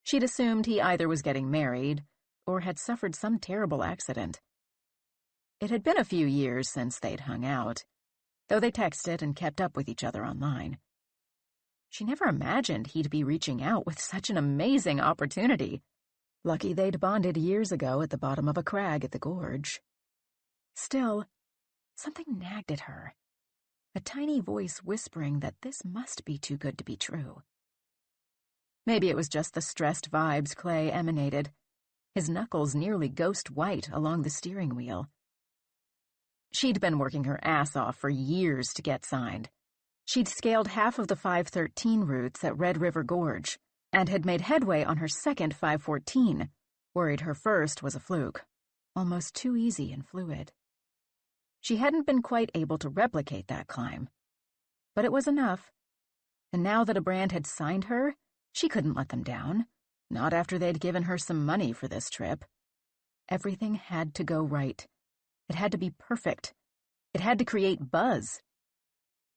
she'd assumed he either was getting married or had suffered some terrible accident. It had been a few years since they'd hung out, though they texted and kept up with each other online. She never imagined he'd be reaching out with such an amazing opportunity. Lucky they'd bonded years ago at the bottom of a crag at the gorge. Still, something nagged at her, a tiny voice whispering that this must be too good to be true. Maybe it was just the stressed vibes Clay emanated, his knuckles nearly ghost white along the steering wheel. She'd been working her ass off for years to get signed. She'd scaled half of the 513 routes at Red River Gorge, and had made headway on her second 514, worried her first was a fluke, almost too easy and fluid. She hadn't been quite able to replicate that climb, but it was enough, and now that a brand had signed her, she couldn't let them down, not after they'd given her some money for this trip. Everything had to go right. It had to be perfect. It had to create buzz.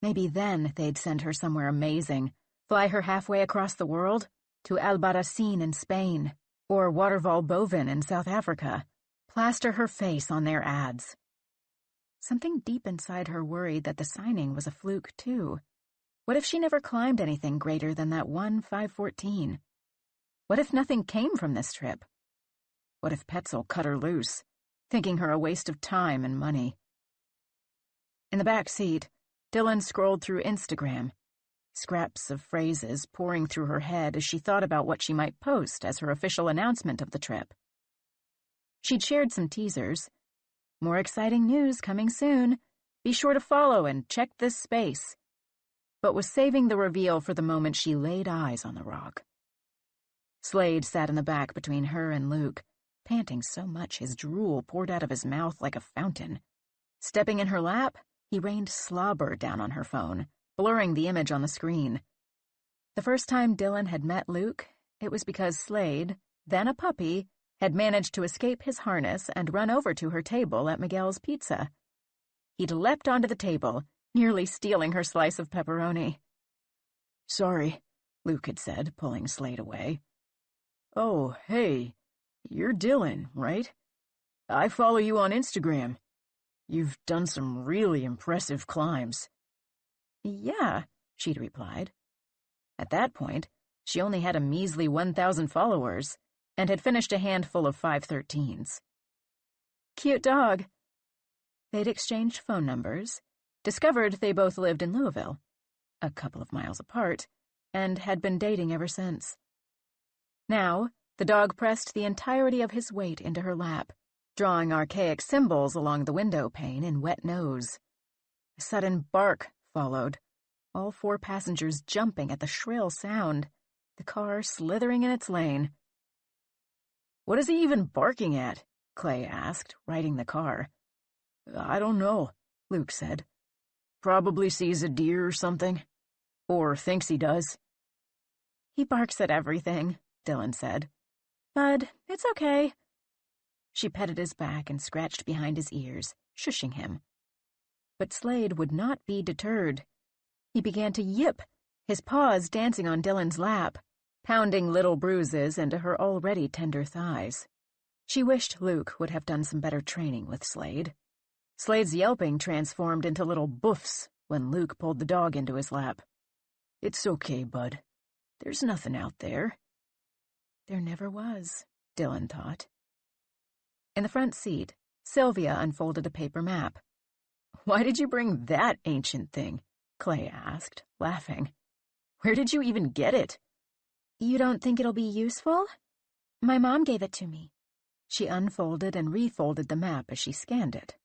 Maybe then they'd send her somewhere amazing, fly her halfway across the world, to Albarracin in Spain, or Waterval Bovin in South Africa, plaster her face on their ads. Something deep inside her worried that the signing was a fluke, too. What if she never climbed anything greater than that one 514? What if nothing came from this trip? What if Petzel cut her loose, thinking her a waste of time and money? In the back seat, Dylan scrolled through Instagram, scraps of phrases pouring through her head as she thought about what she might post as her official announcement of the trip. She'd shared some teasers. More exciting news coming soon. Be sure to follow and check this space. But was saving the reveal for the moment she laid eyes on the rock. Slade sat in the back between her and Luke, panting so much his drool poured out of his mouth like a fountain. Stepping in her lap, he rained slobber down on her phone, blurring the image on the screen. The first time Dylan had met Luke, it was because Slade, then a puppy, had managed to escape his harness and run over to her table at Miguel's Pizza. He'd leapt onto the table, nearly stealing her slice of pepperoni. "Sorry," Luke had said, pulling Slade away. "Oh, hey, you're Dylan, right? I follow you on Instagram. You've done some really impressive climbs." "Yeah," she'd replied. At that point, she only had a measly 1,000 followers and had finished a handful of 513s. "Cute dog." They'd exchanged phone numbers, discovered they both lived in Louisville, a couple of miles apart, and had been dating ever since. Now, the dog pressed the entirety of his weight into her lap, drawing archaic symbols along the window pane in wet nose. A sudden bark followed, all four passengers jumping at the shrill sound, the car slithering in its lane. "What is he even barking at?" Clay asked, righting the car. "I don't know," Luke said. "Probably sees a deer or something. Or thinks he does." "He barks at everything," Dylan said. "Bud, it's okay." She petted his back and scratched behind his ears, shushing him. But Slade would not be deterred. He began to yip, his paws dancing on Dylan's lap, pounding little bruises into her already tender thighs. She wished Luke would have done some better training with Slade. Slade's yelping transformed into little boofs when Luke pulled the dog into his lap. "It's okay, bud. There's nothing out there." There never was, Dylan thought. In the front seat, Sylvia unfolded a paper map. "Why did you bring that ancient thing?" Clay asked, laughing. "Where did you even get it?" "You don't think it'll be useful? My mom gave it to me." She unfolded and refolded the map as she scanned it,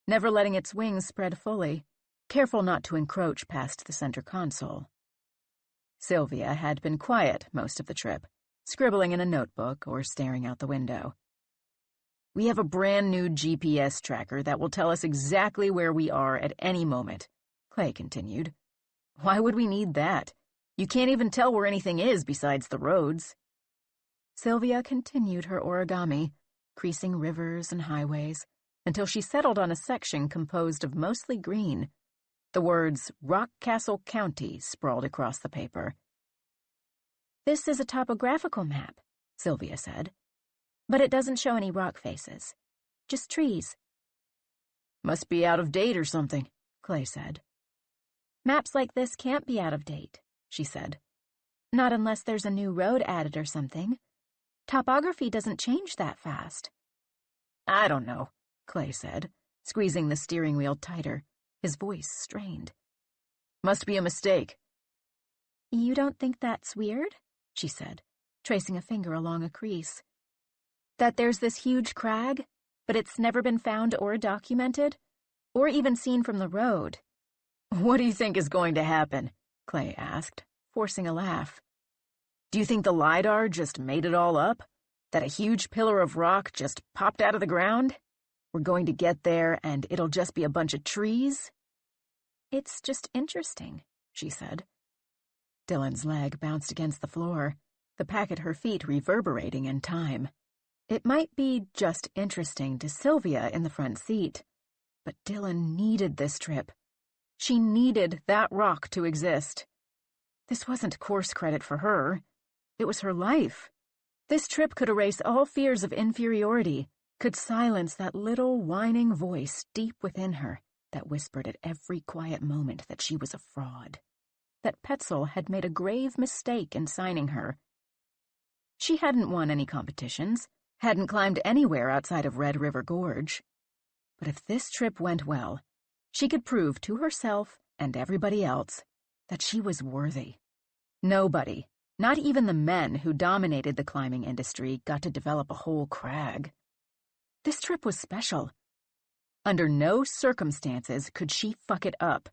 never letting its wings spread fully, careful not to encroach past the center console. Sylvia had been quiet most of the trip, scribbling in a notebook or staring out the window. "We have a brand new GPS tracker that will tell us exactly where we are at any moment," Clay continued. "Why would we need that? You can't even tell where anything is besides the roads." Sylvia continued her origami, creasing rivers and highways, until she settled on a section composed of mostly green. The words Rockcastle County sprawled across the paper. "This is a topographical map," Sylvia said. "But it doesn't show any rock faces. Just trees." "Must be out of date or something," Clay said. "Maps like this can't be out of date," she said. "Not unless there's a new road added or something. Topography doesn't change that fast." "I don't know," Clay said, squeezing the steering wheel tighter, his voice strained. "Must be a mistake." "You don't think that's weird?" she said, tracing a finger along a crease. "That there's this huge crag, but it's never been found or documented, or even seen from the road." "What do you think is going to happen?" Clay asked, forcing a laugh. "Do you think the LiDAR just made it all up? That a huge pillar of rock just popped out of the ground? We're going to get there and it'll just be a bunch of trees?" "It's just interesting," she said. Dylan's leg bounced against the floor, the pack at her feet reverberating in time. It might be just interesting to Sylvia in the front seat, but Dylan needed this trip. She needed that rock to exist. This wasn't course credit for her. It was her life. This trip could erase all fears of inferiority, could silence that little whining voice deep within her that whispered at every quiet moment that she was a fraud, that Petzel had made a grave mistake in signing her. She hadn't won any competitions, hadn't climbed anywhere outside of Red River Gorge. But if this trip went well, she could prove to herself and everybody else that she was worthy. Nobody, not even the men who dominated the climbing industry, got to develop a whole crag. This trip was special. Under no circumstances could she fuck it up.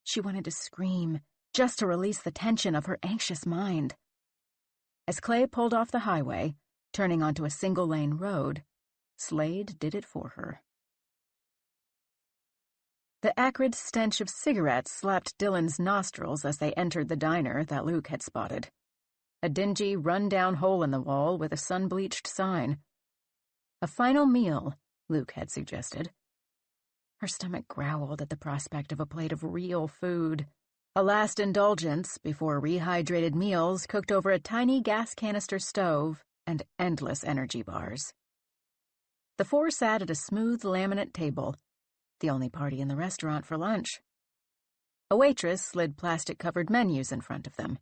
She wanted to scream, just to release the tension of her anxious mind. As Clay pulled off the highway, turning onto a single-lane road, Slade did it for her. The acrid stench of cigarettes slapped Dylan's nostrils as they entered the diner that Luke had spotted. A dingy, run-down hole in the wall with a sun-bleached sign. A final meal, Luke had suggested. Her stomach growled at the prospect of a plate of real food. A last indulgence before rehydrated meals cooked over a tiny gas canister stove and endless energy bars. The four sat at a smooth laminate table, the only party in the restaurant for lunch. A waitress slid plastic-covered menus in front of them.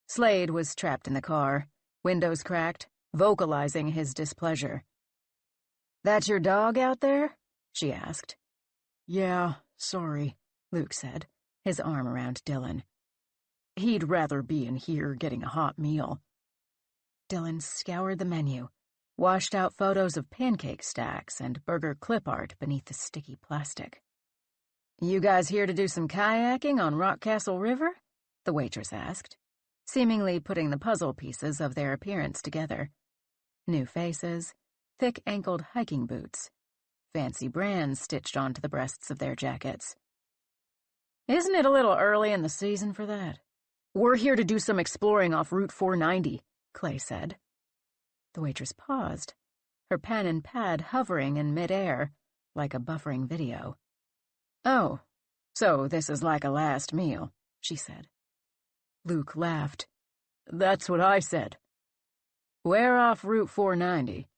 Slade was trapped in the car, windows cracked, vocalizing his displeasure. "That your dog out there?" she asked. "Yeah, sorry," Luke said, his arm around Dylan. "He'd rather be in here getting a hot meal." Dylan scoured the menu, washed out photos of pancake stacks and burger clip art beneath the sticky plastic. "You guys here to do some kayaking on Rockcastle River?" the waitress asked, seemingly putting the puzzle pieces of their appearance together. New faces, thick-ankled hiking boots, fancy brands stitched onto the breasts of their jackets. "Isn't it a little early in the season for that?" "We're here to do some exploring off Route 490, Clay said. The waitress paused, her pen and pad hovering in midair, like a buffering video. "Oh, so this is like a last meal," she said. Luke laughed. "That's what I said." "We're off Route 490.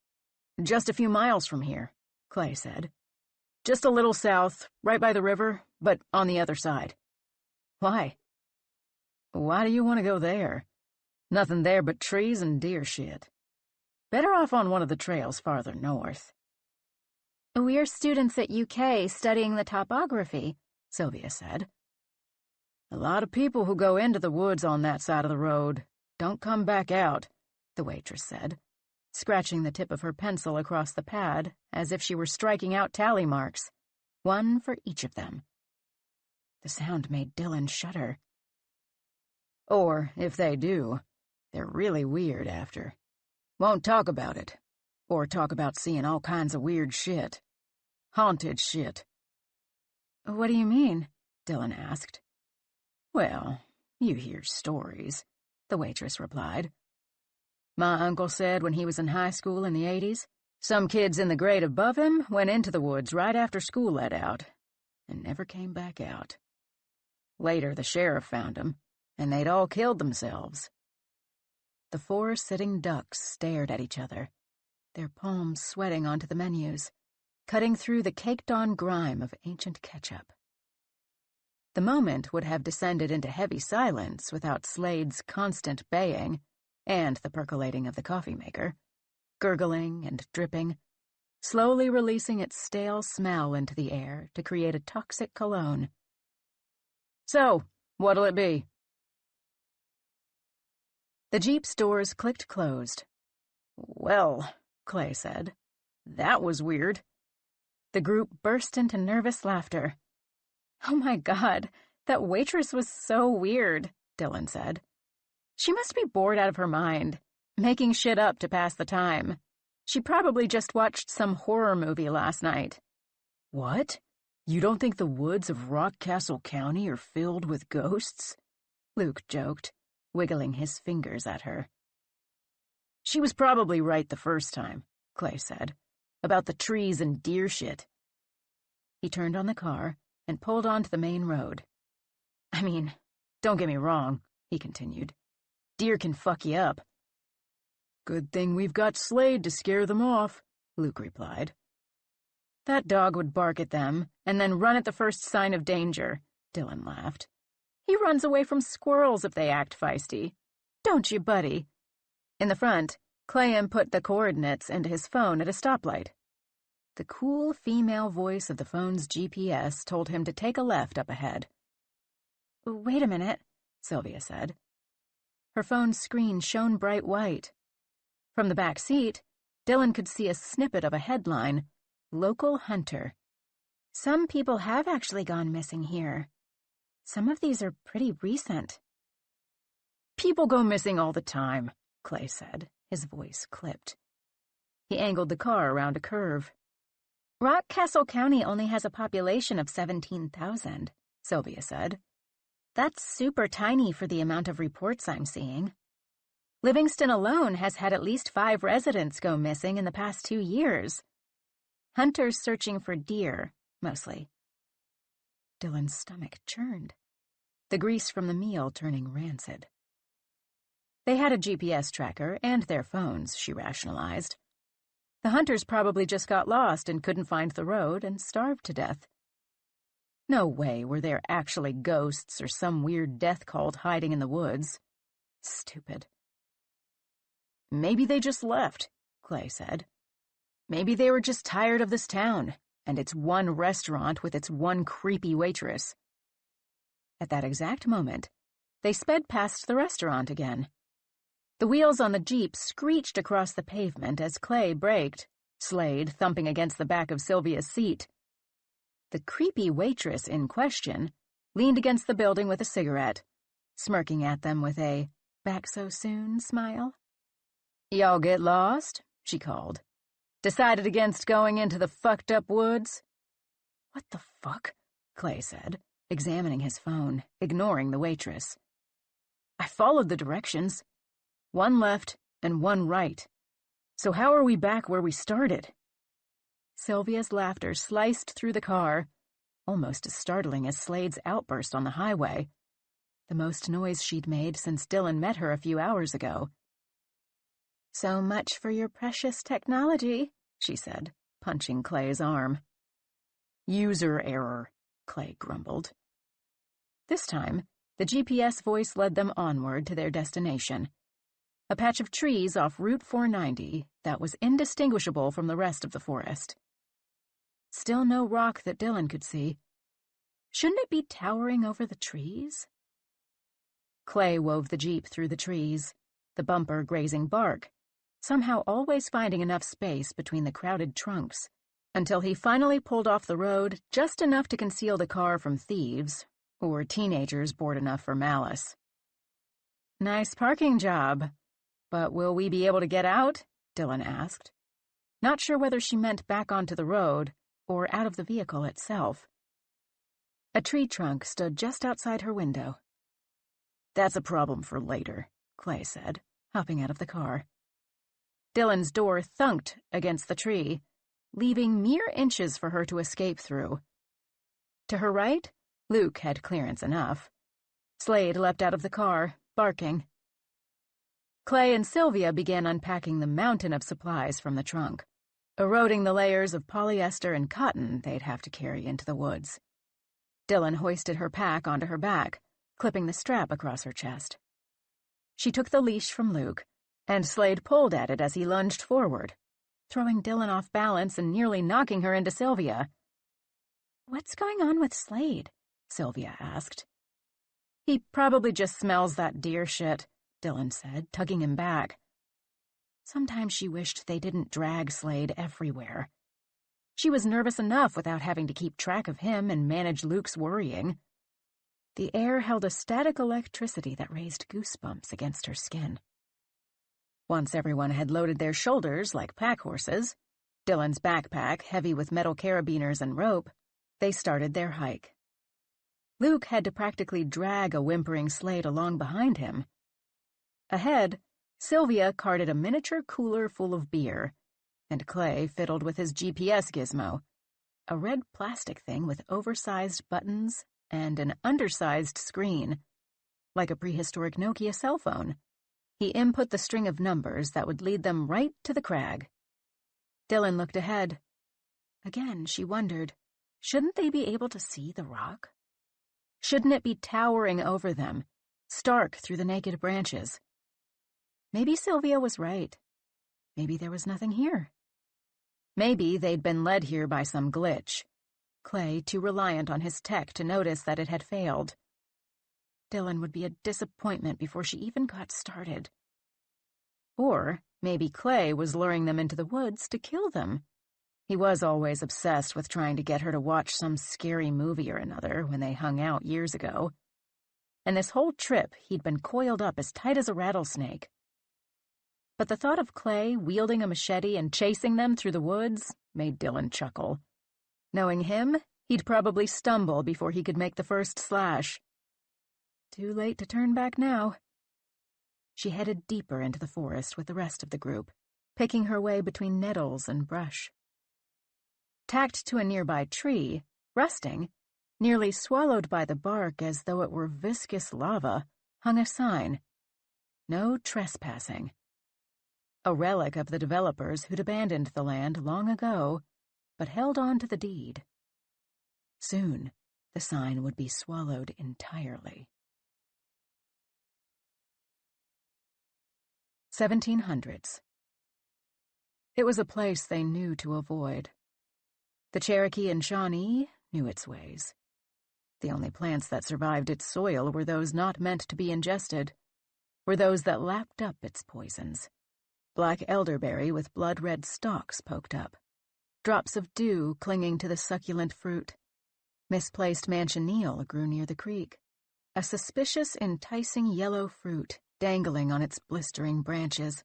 Just a few miles from here," Clay said. "Just a little south, right by the river, but on the other side." "Why?" "Why do you want to go there? Nothing there but trees and deer shit." Better off on one of the trails farther north. We're students at UK studying the topography, Sylvia said. A lot of people who go into the woods on that side of the road don't come back out, the waitress said, scratching the tip of her pencil across the pad as if she were striking out tally marks, one for each of them. The sound made Dylan shudder. Or, if they do, they're really weird after. Won't talk about it, or talk about seeing all kinds of weird shit. Haunted shit. What do you mean? Dylan asked. Well, you hear stories, the waitress replied. My uncle said when he was in high school in the 80s, some kids in the grade above him went into the woods right after school let out, and never came back out. Later, the sheriff found them, and they'd all killed themselves. The four sitting ducks stared at each other, their palms sweating onto the menus, cutting through the caked-on grime of ancient ketchup. The moment would have descended into heavy silence without Slade's constant baying and the percolating of the coffee maker, gurgling and dripping, slowly releasing its stale smell into the air to create a toxic cologne. So, what'll it be? The Jeep's doors clicked closed. Well, Clay said, that was weird. The group burst into nervous laughter. Oh my God, that waitress was so weird, Dylan said. She must be bored out of her mind, making shit up to pass the time. She probably just watched some horror movie last night. What? You don't think the woods of Rockcastle County are filled with ghosts? Luke joked, wiggling his fingers at her. She was probably right the first time, Clay said, about the trees and deer shit. He turned on the car and pulled onto the main road. I mean, don't get me wrong, he continued. Deer can fuck you up. Good thing we've got Slade to scare them off, Luke replied. That dog would bark at them and then run at the first sign of danger, Dylan laughed. He runs away from squirrels if they act feisty. Don't you, buddy? In the front, Clay input the coordinates into his phone at a stoplight. The cool female voice of the phone's GPS told him to take a left up ahead. Wait a minute, Sylvia said. Her phone's screen shone bright white. From the back seat, Dylan could see a snippet of a headline, Local Hunter. Some people have actually gone missing here. Some of these are pretty recent. People go missing all the time, Clay said, his voice clipped. He angled the car around a curve. Rockcastle County only has a population of 17,000, Sylvia said. That's super tiny for the amount of reports I'm seeing. Livingston alone has had at least 5 residents go missing in the past 2 years. Hunters searching for deer, mostly. Dylan's stomach churned, the grease from the meal turning rancid. They had a GPS tracker and their phones, she rationalized. The hunters probably just got lost and couldn't find the road and starved to death. No way were there actually ghosts or some weird death cult hiding in the woods. Stupid. Maybe they just left, Clay said. Maybe they were just tired of this town and its one restaurant with its one creepy waitress. At that exact moment, they sped past the restaurant again. The wheels on the Jeep screeched across the pavement as Clay braked, Slade thumping against the back of Sylvia's seat. The creepy waitress in question leaned against the building with a cigarette, smirking at them with a "back so soon" smile. "Y'all get lost?" she called. "Decided against going into the fucked-up woods?" "What the fuck?" Clay said, examining his phone, ignoring the waitress. "I followed the directions. 1 left and 1 right. So how are we back where we started?" Sylvia's laughter sliced through the car, almost as startling as Slade's outburst on the highway, the most noise she'd made since Dylan met her a few hours ago. "So much for your precious technology," she said, punching Clay's arm. "User error," Clay grumbled. This time, the GPS voice led them onward to their destination. a patch of trees off Route 490 that was indistinguishable from the rest of the forest. Still no rock that Dylan could see. Shouldn't it be towering over the trees? Clay wove the Jeep through the trees, the bumper grazing bark, somehow always finding enough space between the crowded trunks, until he finally pulled off the road just enough to conceal the car from thieves, or teenagers bored enough for malice. "Nice parking job, but will we be able to get out?" Dylan asked, not sure whether she meant back onto the road or out of the vehicle itself. A tree trunk stood just outside her window. "That's a problem for later," Clay said, hopping out of the car. Dylan's door thunked against the tree, leaving mere inches for her to escape through. To her right, Luke had clearance enough. Slade leapt out of the car, barking. Clay and Sylvia began unpacking the mountain of supplies from the trunk, eroding the layers of polyester and cotton they'd have to carry into the woods. Dylan hoisted her pack onto her back, clipping the strap across her chest. She took the leash from Luke, and Slade pulled at it as he lunged forward, throwing Dylan off balance and nearly knocking her into Sylvia. "What's going on with Slade?" Sylvia asked. "He probably just smells that deer shit," Dylan said, tugging him back. Sometimes she wished they didn't drag Slade everywhere. She was nervous enough without having to keep track of him and manage Luke's worrying. The air held a static electricity that raised goosebumps against her skin. Once everyone had loaded their shoulders like pack horses, Dylan's backpack heavy with metal carabiners and rope, they started their hike. Luke had to practically drag a whimpering Slade along behind him. Ahead, Sylvia carted a miniature cooler full of beer, and Clay fiddled with his GPS gizmo, a red plastic thing with oversized buttons and an undersized screen, like a prehistoric Nokia cell phone. He input the string of numbers that would lead them right to the crag. Dylan looked ahead. Again, she wondered, shouldn't they be able to see the rock? Shouldn't it be towering over them, stark through the naked branches? Maybe Sylvia was right. Maybe there was nothing here. Maybe they'd been led here by some glitch, Clay too reliant on his tech to notice that it had failed. Dylan would be a disappointment before she even got started. Or maybe Clay was luring them into the woods to kill them. He was always obsessed with trying to get her to watch some scary movie or another when they hung out years ago. And this whole trip he'd been coiled up as tight as a rattlesnake. But the thought of Clay wielding a machete and chasing them through the woods made Dylan chuckle. Knowing him, he'd probably stumble before he could make the first slash. Too late to turn back now. She headed deeper into the forest with the rest of the group, picking her way between nettles and brush. Tacked to a nearby tree, rusting, nearly swallowed by the bark as though it were viscous lava, hung a sign. No trespassing. A relic of the developers who'd abandoned the land long ago, but held on to the deed. Soon, the sign would be swallowed entirely. 1700s. It was a place they knew to avoid. The Cherokee and Shawnee knew its ways. The only plants that survived its soil were those not meant to be ingested, were those that lapped up its poisons. Black elderberry with blood-red stalks poked up, drops of dew clinging to the succulent fruit. Misplaced manchineel grew near the creek, a suspicious, enticing yellow fruit dangling on its blistering branches,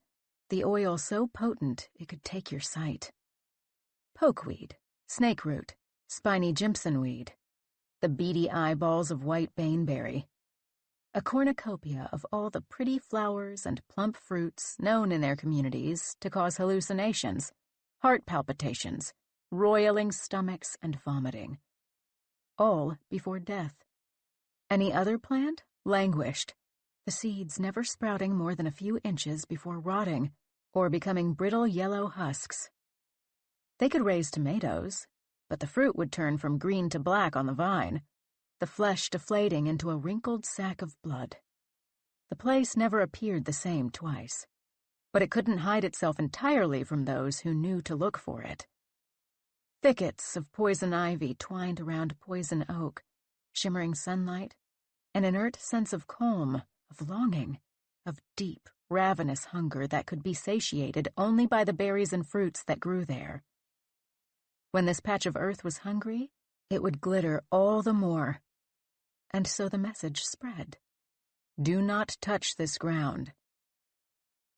the oil so potent it could take your sight. Pokeweed, snakeroot, spiny jimpsonweed, the beady eyeballs of white baneberry. A cornucopia of all the pretty flowers and plump fruits known in their communities to cause hallucinations, heart palpitations, roiling stomachs, and vomiting. All before death. Any other plant languished, the seeds never sprouting more than a few inches before rotting or becoming brittle yellow husks. They could raise tomatoes, but the fruit would turn from green to black on the vine, the flesh deflating into a wrinkled sack of blood. The place never appeared the same twice. but it couldn't hide itself entirely from those who knew to look for it. Thickets of poison ivy twined around poison oak, shimmering sunlight, an inert sense of calm, of longing, of deep, ravenous hunger that could be satiated only by the berries and fruits that grew there. When this patch of earth was hungry, it would glitter all the more. And so the message spread. Do not touch this ground.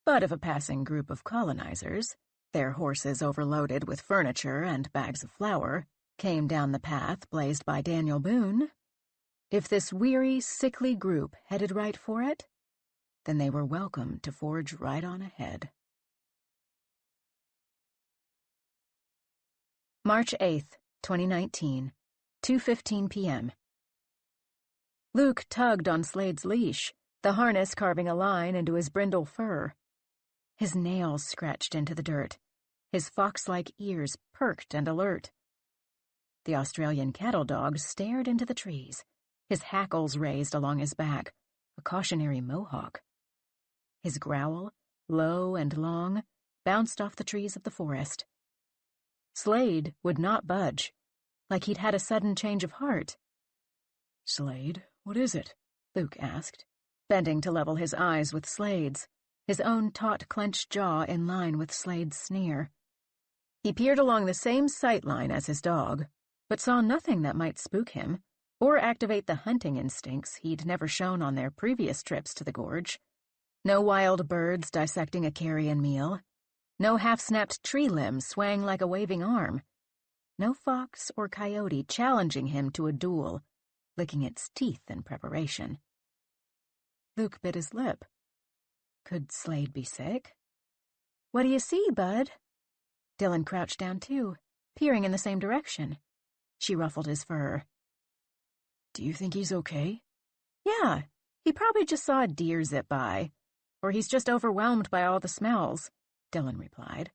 But if a passing group of colonizers, their horses overloaded with furniture and bags of flour, came down the path blazed by Daniel Boone, if this weary, sickly group headed right for it, then they were welcome to forge right on ahead. March 8th, 2019, 2:15 p.m. Luke tugged on Slade's leash, the harness carving a line into his brindle fur. His nails scratched into the dirt, his fox-like ears perked and alert. The Australian cattle dog stared into the trees, his hackles raised along his back, a cautionary mohawk. His growl, low and long, bounced off the trees of the forest. Slade would not budge, like he'd had a sudden change of heart. "Slade, what is it?" Luke asked, bending to level his eyes with Slade's, his own taut, clenched jaw in line with Slade's sneer. He peered along the same sight line as his dog, but saw nothing that might spook him or activate the hunting instincts he'd never shown on their previous trips to the gorge. No wild birds dissecting a carrion meal. No half-snapped tree limb swaying like a waving arm. No fox or coyote challenging him to a duel, licking its teeth in preparation. Luke bit his lip. Could Slade be sick? "What do you see, bud?" Dylan crouched down too, peering in the same direction. She ruffled his fur. "Do you think he's okay?" "Yeah, he probably just saw a deer zip by. Or he's just overwhelmed by all the smells," Dylan replied.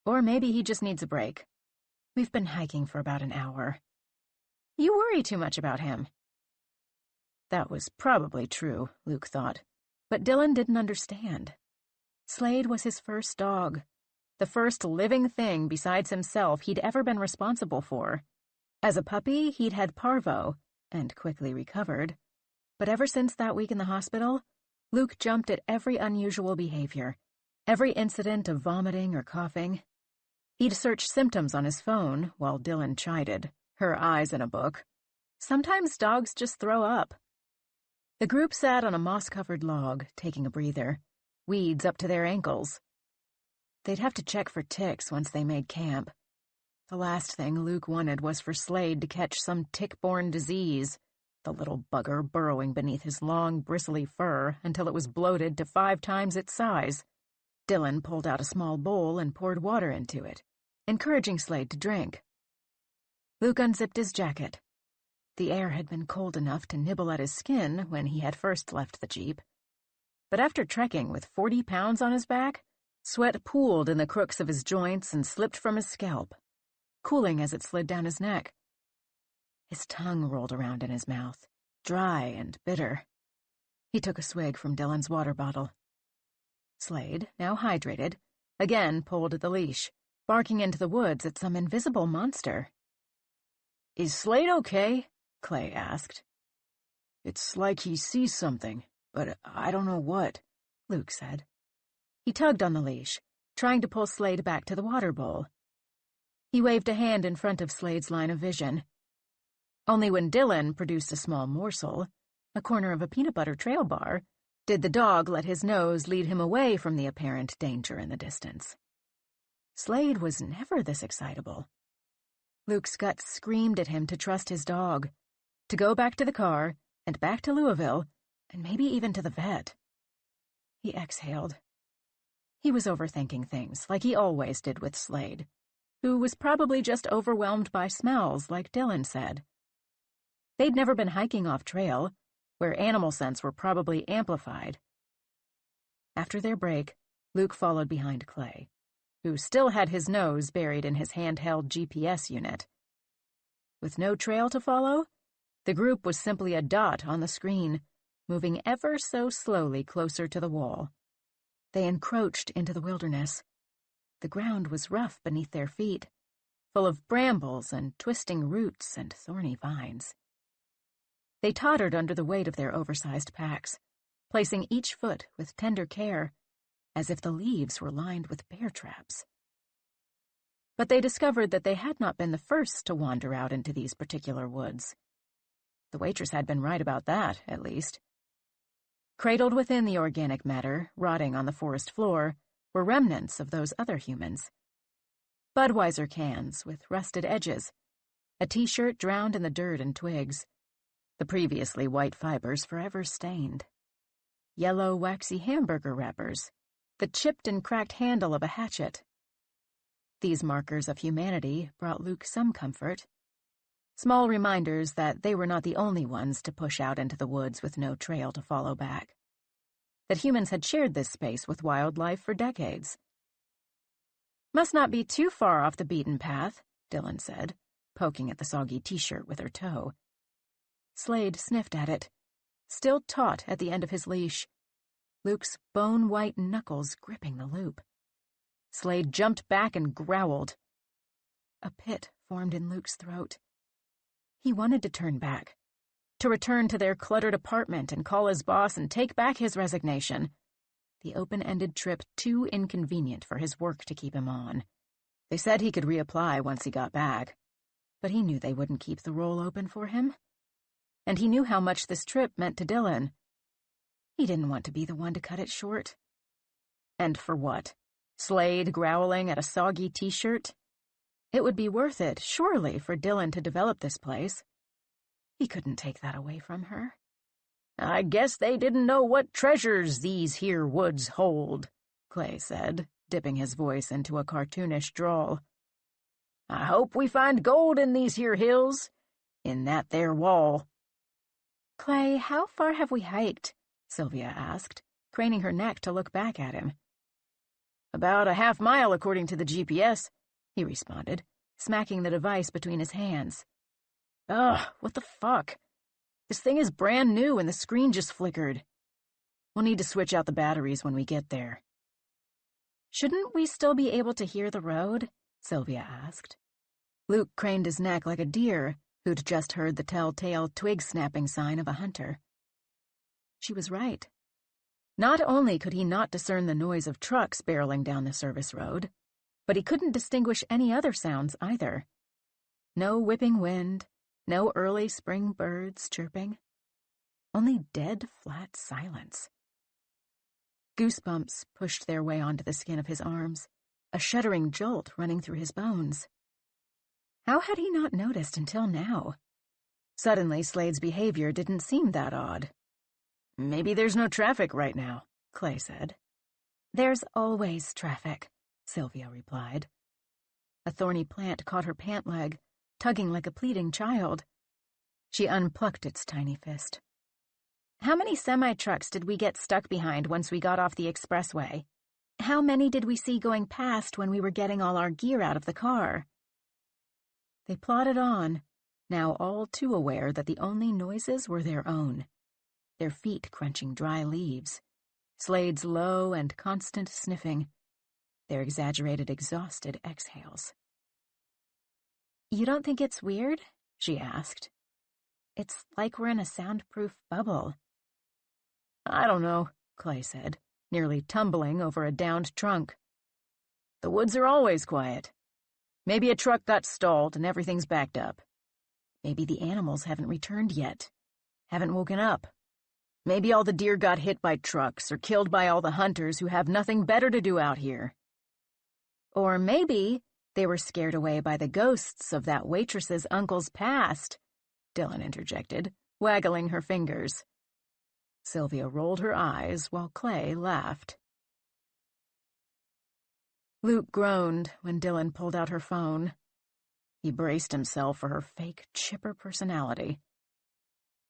"Or maybe he just needs a break. We've been hiking for about an hour. You worry too much about him." That was probably true, Luke thought, but Dylan didn't understand. Slade was his first dog, the first living thing besides himself he'd ever been responsible for. As a puppy, he'd had parvo, and quickly recovered, but ever since that week in the hospital, Luke jumped at every unusual behavior, every incident of vomiting or coughing. He'd search symptoms on his phone while Dylan chided, her eyes in a book. Sometimes dogs just throw up. The group sat on a moss-covered log, taking a breather, weeds up to their ankles. They'd have to check for ticks once they made camp. The last thing Luke wanted was for Slade to catch some tick-borne disease, the little bugger burrowing beneath his long, bristly fur until it was bloated to 5 times its size. Dylan pulled out a small bowl and poured water into it, encouraging Slade to drink. Luke unzipped his jacket. The air had been cold enough to nibble at his skin when he had first left the Jeep. But after trekking with 40 pounds on his back, sweat pooled in the crooks of his joints and slipped from his scalp, cooling as it slid down his neck. His tongue rolled around in his mouth, dry and bitter. He took a swig from Dylan's water bottle. Slade, now hydrated, again pulled at the leash, barking into the woods at some invisible monster. "Is Slade okay?" Clay asked. "It's like he sees something, but I don't know what," Luke said. He tugged on the leash, trying to pull Slade back to the water bowl. He waved a hand in front of Slade's line of vision. Only when Dylan produced a small morsel, a corner of a peanut butter trail bar, did the dog let his nose lead him away from the apparent danger in the distance. Slade was never this excitable. Luke's gut screamed at him to trust his dog, to go back to the car, and back to Louisville, and maybe even to the vet. He exhaled. He was overthinking things, like he always did with Slade, who was probably just overwhelmed by smells, like Dylan said. They'd never been hiking off-trail, where animal scents were probably amplified. After their break, Luke followed behind Clay, who still had his nose buried in his handheld GPS unit. With no trail to follow, the group was simply a dot on the screen, moving ever so slowly closer to the wall. They encroached into the wilderness. The ground was rough beneath their feet, full of brambles and twisting roots and thorny vines. They tottered under the weight of their oversized packs, placing each foot with tender care, as if the leaves were lined with bear traps. But they discovered that they had not been the first to wander out into these particular woods. The waitress had been right about that, at least. Cradled within the organic matter, rotting on the forest floor, were remnants of those other humans. Budweiser cans with rusted edges, a t-shirt drowned in the dirt and twigs, the previously white fibers forever stained. Yellow, waxy hamburger wrappers, the chipped and cracked handle of a hatchet. These markers of humanity brought Luke some comfort. Small reminders that they were not the only ones to push out into the woods with no trail to follow back. That humans had shared this space with wildlife for decades. "Must not be too far off the beaten path," Dylan said, poking at the soggy t-shirt with her toe. Slade sniffed at it, still taut at the end of his leash, Luke's bone-white knuckles gripping the loop. Slade jumped back and growled. A pit formed in Luke's throat. He wanted to turn back, to return to their cluttered apartment and call his boss and take back his resignation. The open-ended trip too inconvenient for his work to keep him on. They said he could reapply once he got back, but he knew they wouldn't keep the role open for him. And he knew how much this trip meant to Dylan. He didn't want to be the one to cut it short. And for what? Slade growling at a soggy t-shirt? It would be worth it, surely, for Dylan to develop this place. He couldn't take that away from her. "I guess they didn't know what treasures these here woods hold," Clay said, dipping his voice into a cartoonish drawl. "I hope we find gold in these here hills, in that there wall." "Clay, how far have we hiked?" Sylvia asked, craning her neck to look back at him. "About a half-mile according to the GPS," he responded, smacking the device between his hands. "Ugh, what the fuck? This thing is brand new and the screen just flickered. We'll need to switch out the batteries when we get there." "Shouldn't we still be able to hear the road?" Sylvia asked. Luke craned his neck like a deer who'd just heard the telltale twig-snapping sign of a hunter. She was right. Not only could he not discern the noise of trucks barreling down the service road, but he couldn't distinguish any other sounds either. No whipping wind, no early spring birds chirping. Only dead, flat silence. Goosebumps pushed their way onto the skin of his arms, a shuddering jolt running through his bones. How had he not noticed until now? Suddenly, Slade's behavior didn't seem that odd. "Maybe there's no traffic right now," Clay said. "There's always traffic," Sylvia replied. A thorny plant caught her pant leg, tugging like a pleading child. She unplucked its tiny fist. "How many semi-trucks did we get stuck behind once we got off the expressway? How many did we see going past when we were getting all our gear out of the car?" They plodded on, now all too aware that the only noises were their own, their feet crunching dry leaves, Slade's low and constant sniffing, their exaggerated, exhausted exhales. "You don't think it's weird?" she asked. "It's like we're in a soundproof bubble." "I don't know," Clay said, nearly tumbling over a downed trunk. "The woods are always quiet. Maybe a truck got stalled and everything's backed up. Maybe the animals haven't returned yet, haven't woken up. Maybe all the deer got hit by trucks or killed by all the hunters who have nothing better to do out here. Or maybe they were scared away by the ghosts of that waitress's uncle's past," Dylan interjected, waggling her fingers. Sylvia rolled her eyes while Clay laughed. Luke groaned when Dylan pulled out her phone. He braced himself for her fake, chipper personality.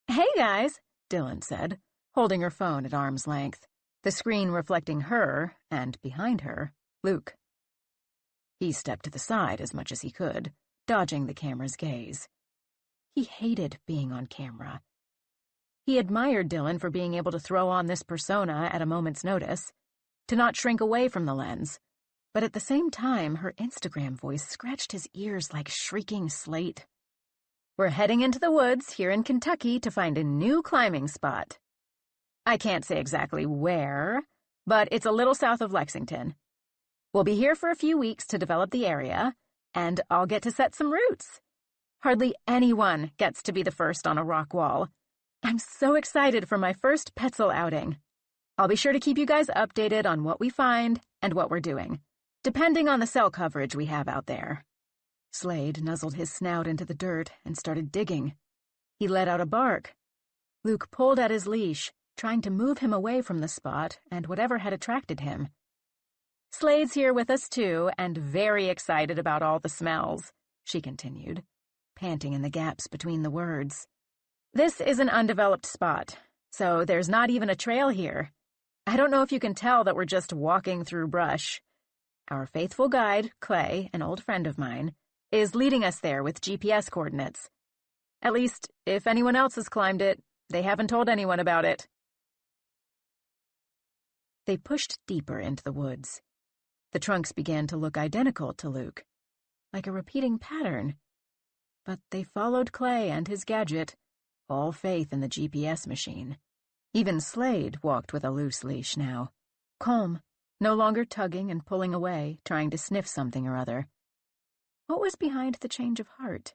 "Hey, guys," Dylan said, holding her phone at arm's length, the screen reflecting her, and behind her, Luke. He stepped to the side as much as he could, dodging the camera's gaze. He hated being on camera. He admired Dylan for being able to throw on this persona at a moment's notice, to not shrink away from the lens. But at the same time, her Instagram voice scratched his ears like shrieking slate. "We're heading into the woods here in Kentucky to find a new climbing spot. I can't say exactly where, but it's a little south of Lexington. We'll be here for a few weeks to develop the area, and I'll get to set some roots. Hardly anyone gets to be the first on a rock wall. I'm so excited for my first Petzl outing. I'll be sure to keep you guys updated on what we find and what we're doing, depending on the cell coverage we have out there." Slade nuzzled his snout into the dirt and started digging. He let out a bark. Luke pulled at his leash, trying to move him away from the spot and whatever had attracted him. "Slade's here with us, too, and very excited about all the smells," she continued, panting in the gaps between the words. "This is an undeveloped spot, so there's not even a trail here. I don't know if you can tell that we're just walking through brush. Our faithful guide, Clay, an old friend of mine, is leading us there with GPS coordinates. At least, if anyone else has climbed it, they haven't told anyone about it." They pushed deeper into the woods. The trunks began to look identical to Luke, like a repeating pattern. But they followed Clay and his gadget, all faith in the GPS machine. Even Slade walked with a loose leash now, calm, no longer tugging and pulling away, trying to sniff something or other. What was behind the change of heart?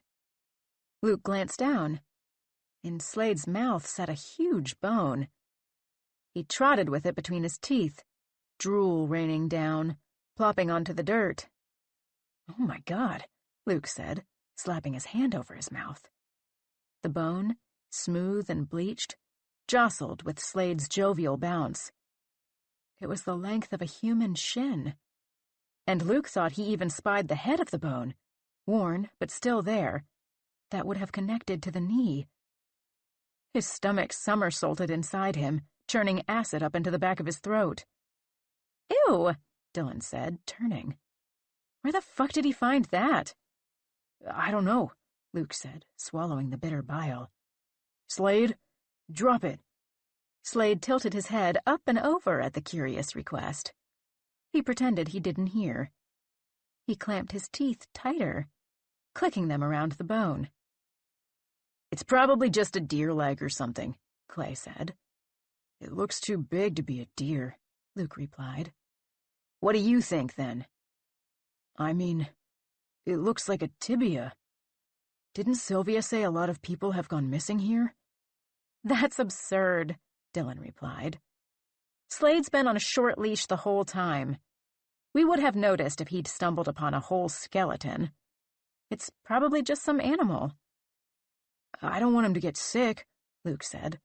Luke glanced down. In Slade's mouth sat a huge bone. He trotted with it between his teeth, drool raining down, plopping onto the dirt. "Oh my God," Luke said, slapping his hand over his mouth. The bone, smooth and bleached, jostled with Slade's jovial bounce. It was the length of a human shin. And Luke thought he even spied the head of the bone, worn but still there, that would have connected to the knee. His stomach somersaulted inside him, churning acid up into the back of his throat. "Ew," Dylan said, turning. "Where the fuck did he find that?" "I don't know," Luke said, swallowing the bitter bile. "Slade, drop it." Slade tilted his head up and over at the curious request. He pretended he didn't hear. He clamped his teeth tighter, clicking them around the bone. "It's probably just a deer leg or something," Clay said. "It looks too big to be a deer," Luke replied. "What do you think, then?" "I mean, it looks like a tibia. Didn't Sylvia say a lot of people have gone missing here?" "That's absurd," Dylan replied. "Slade's been on a short leash the whole time. We would have noticed if he'd stumbled upon a whole skeleton. It's probably just some animal." "I don't want him to get sick," Luke said.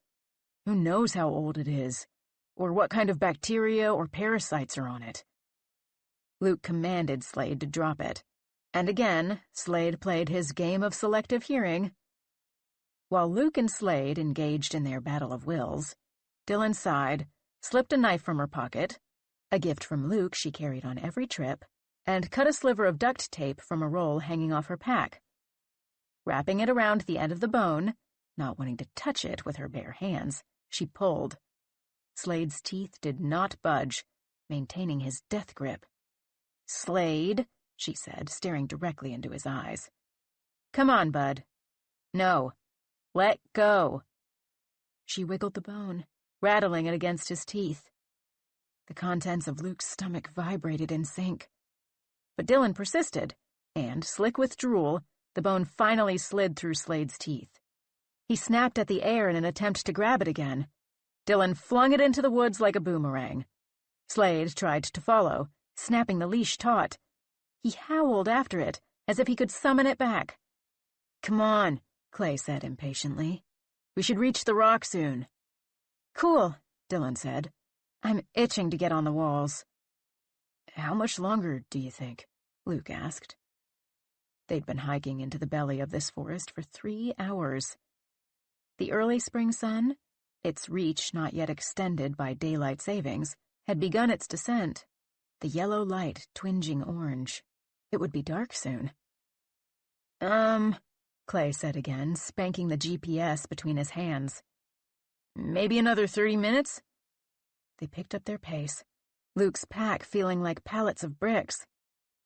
"Who knows how old it is, or what kind of bacteria or parasites are on it." Luke commanded Slade to drop it, and again Slade played his game of selective hearing. While Luke and Slade engaged in their battle of wills, Dylan sighed, slipped a knife from her pocket, a gift from Luke she carried on every trip, and cut a sliver of duct tape from a roll hanging off her pack. Wrapping it around the end of the bone, not wanting to touch it with her bare hands, she pulled. Slade's teeth did not budge, maintaining his death grip. "Slade," she said, staring directly into his eyes. "Come on, bud. No. Let go." She wiggled the bone, rattling it against his teeth. The contents of Luke's stomach vibrated in sync. But Dylan persisted, and, slick with drool, the bone finally slid through Slade's teeth. He snapped at the air in an attempt to grab it again. Dylan flung it into the woods like a boomerang. Slade tried to follow, snapping the leash taut. He howled after it, as if he could summon it back. "Come on," Clay said impatiently. "We should reach the rock soon." "Cool," Dylan said. "I'm itching to get on the walls." "How much longer, do you think?" Luke asked. They'd been hiking into the belly of this forest for 3 hours. The early spring sun, its reach not yet extended by daylight savings, had begun its descent, the yellow light twinging orange. It would be dark soon. Clay said again, spanking the GPS between his hands. "Maybe another 30 minutes?" They picked up their pace, Luke's pack feeling like pallets of bricks.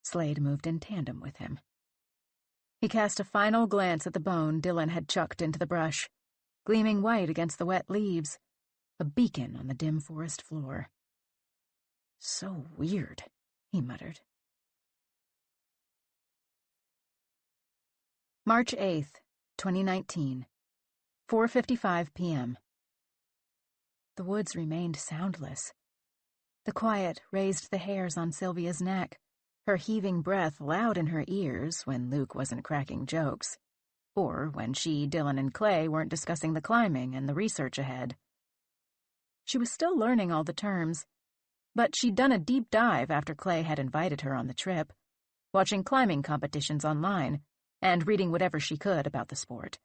Slade moved in tandem with him. He cast a final glance at the bone Dylan had chucked into the brush, gleaming white against the wet leaves, a beacon on the dim forest floor. So weird, he muttered. March 8th, 2019, 4:55 p.m. The woods remained soundless. The quiet raised the hairs on Sylvia's neck, her heaving breath loud in her ears when Luke wasn't cracking jokes, or when she, Dylan, and Clay weren't discussing the climbing and the research ahead. She was still learning all the terms, but she'd done a deep dive after Clay had invited her on the trip, watching climbing competitions online and reading whatever she could about the sport.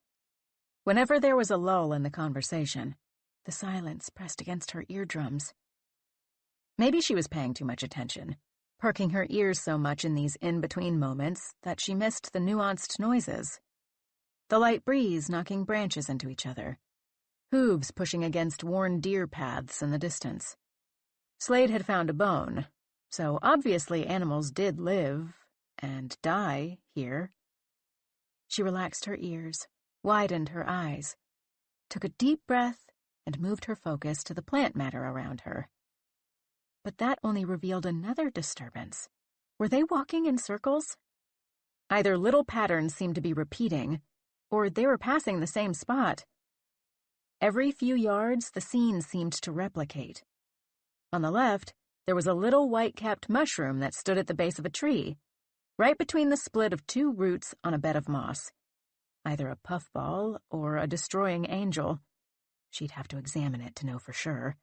Whenever there was a lull in the conversation, the silence pressed against her eardrums. Maybe she was paying too much attention, perking her ears so much in these in-between moments that she missed the nuanced noises. The light breeze knocking branches into each other, hooves pushing against worn deer paths in the distance. Slade had found a bone, so obviously animals did live and die here. She relaxed her ears, widened her eyes, took a deep breath, and moved her focus to the plant matter around her. But that only revealed another disturbance. Were they walking in circles? Either little patterns seemed to be repeating, or they were passing the same spot. Every few yards, the scene seemed to replicate. On the left, there was a little white-capped mushroom that stood at the base of a tree, right between the split of two roots on a bed of moss. Either a puffball or a destroying angel. She'd have to examine it to know for sure.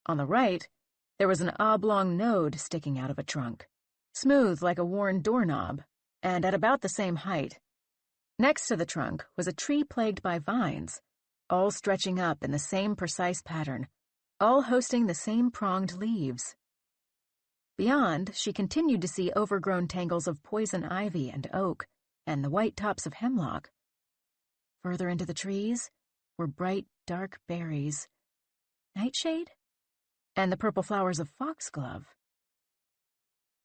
On the right, there was an oblong node sticking out of a trunk, smooth like a worn doorknob, and at about the same height. Next to the trunk was a tree plagued by vines, all stretching up in the same precise pattern, all hosting the same pronged leaves. Beyond, she continued to see overgrown tangles of poison ivy and oak, and the white tops of hemlock. Further into the trees were bright, dark berries. Nightshade? And the purple flowers of foxglove.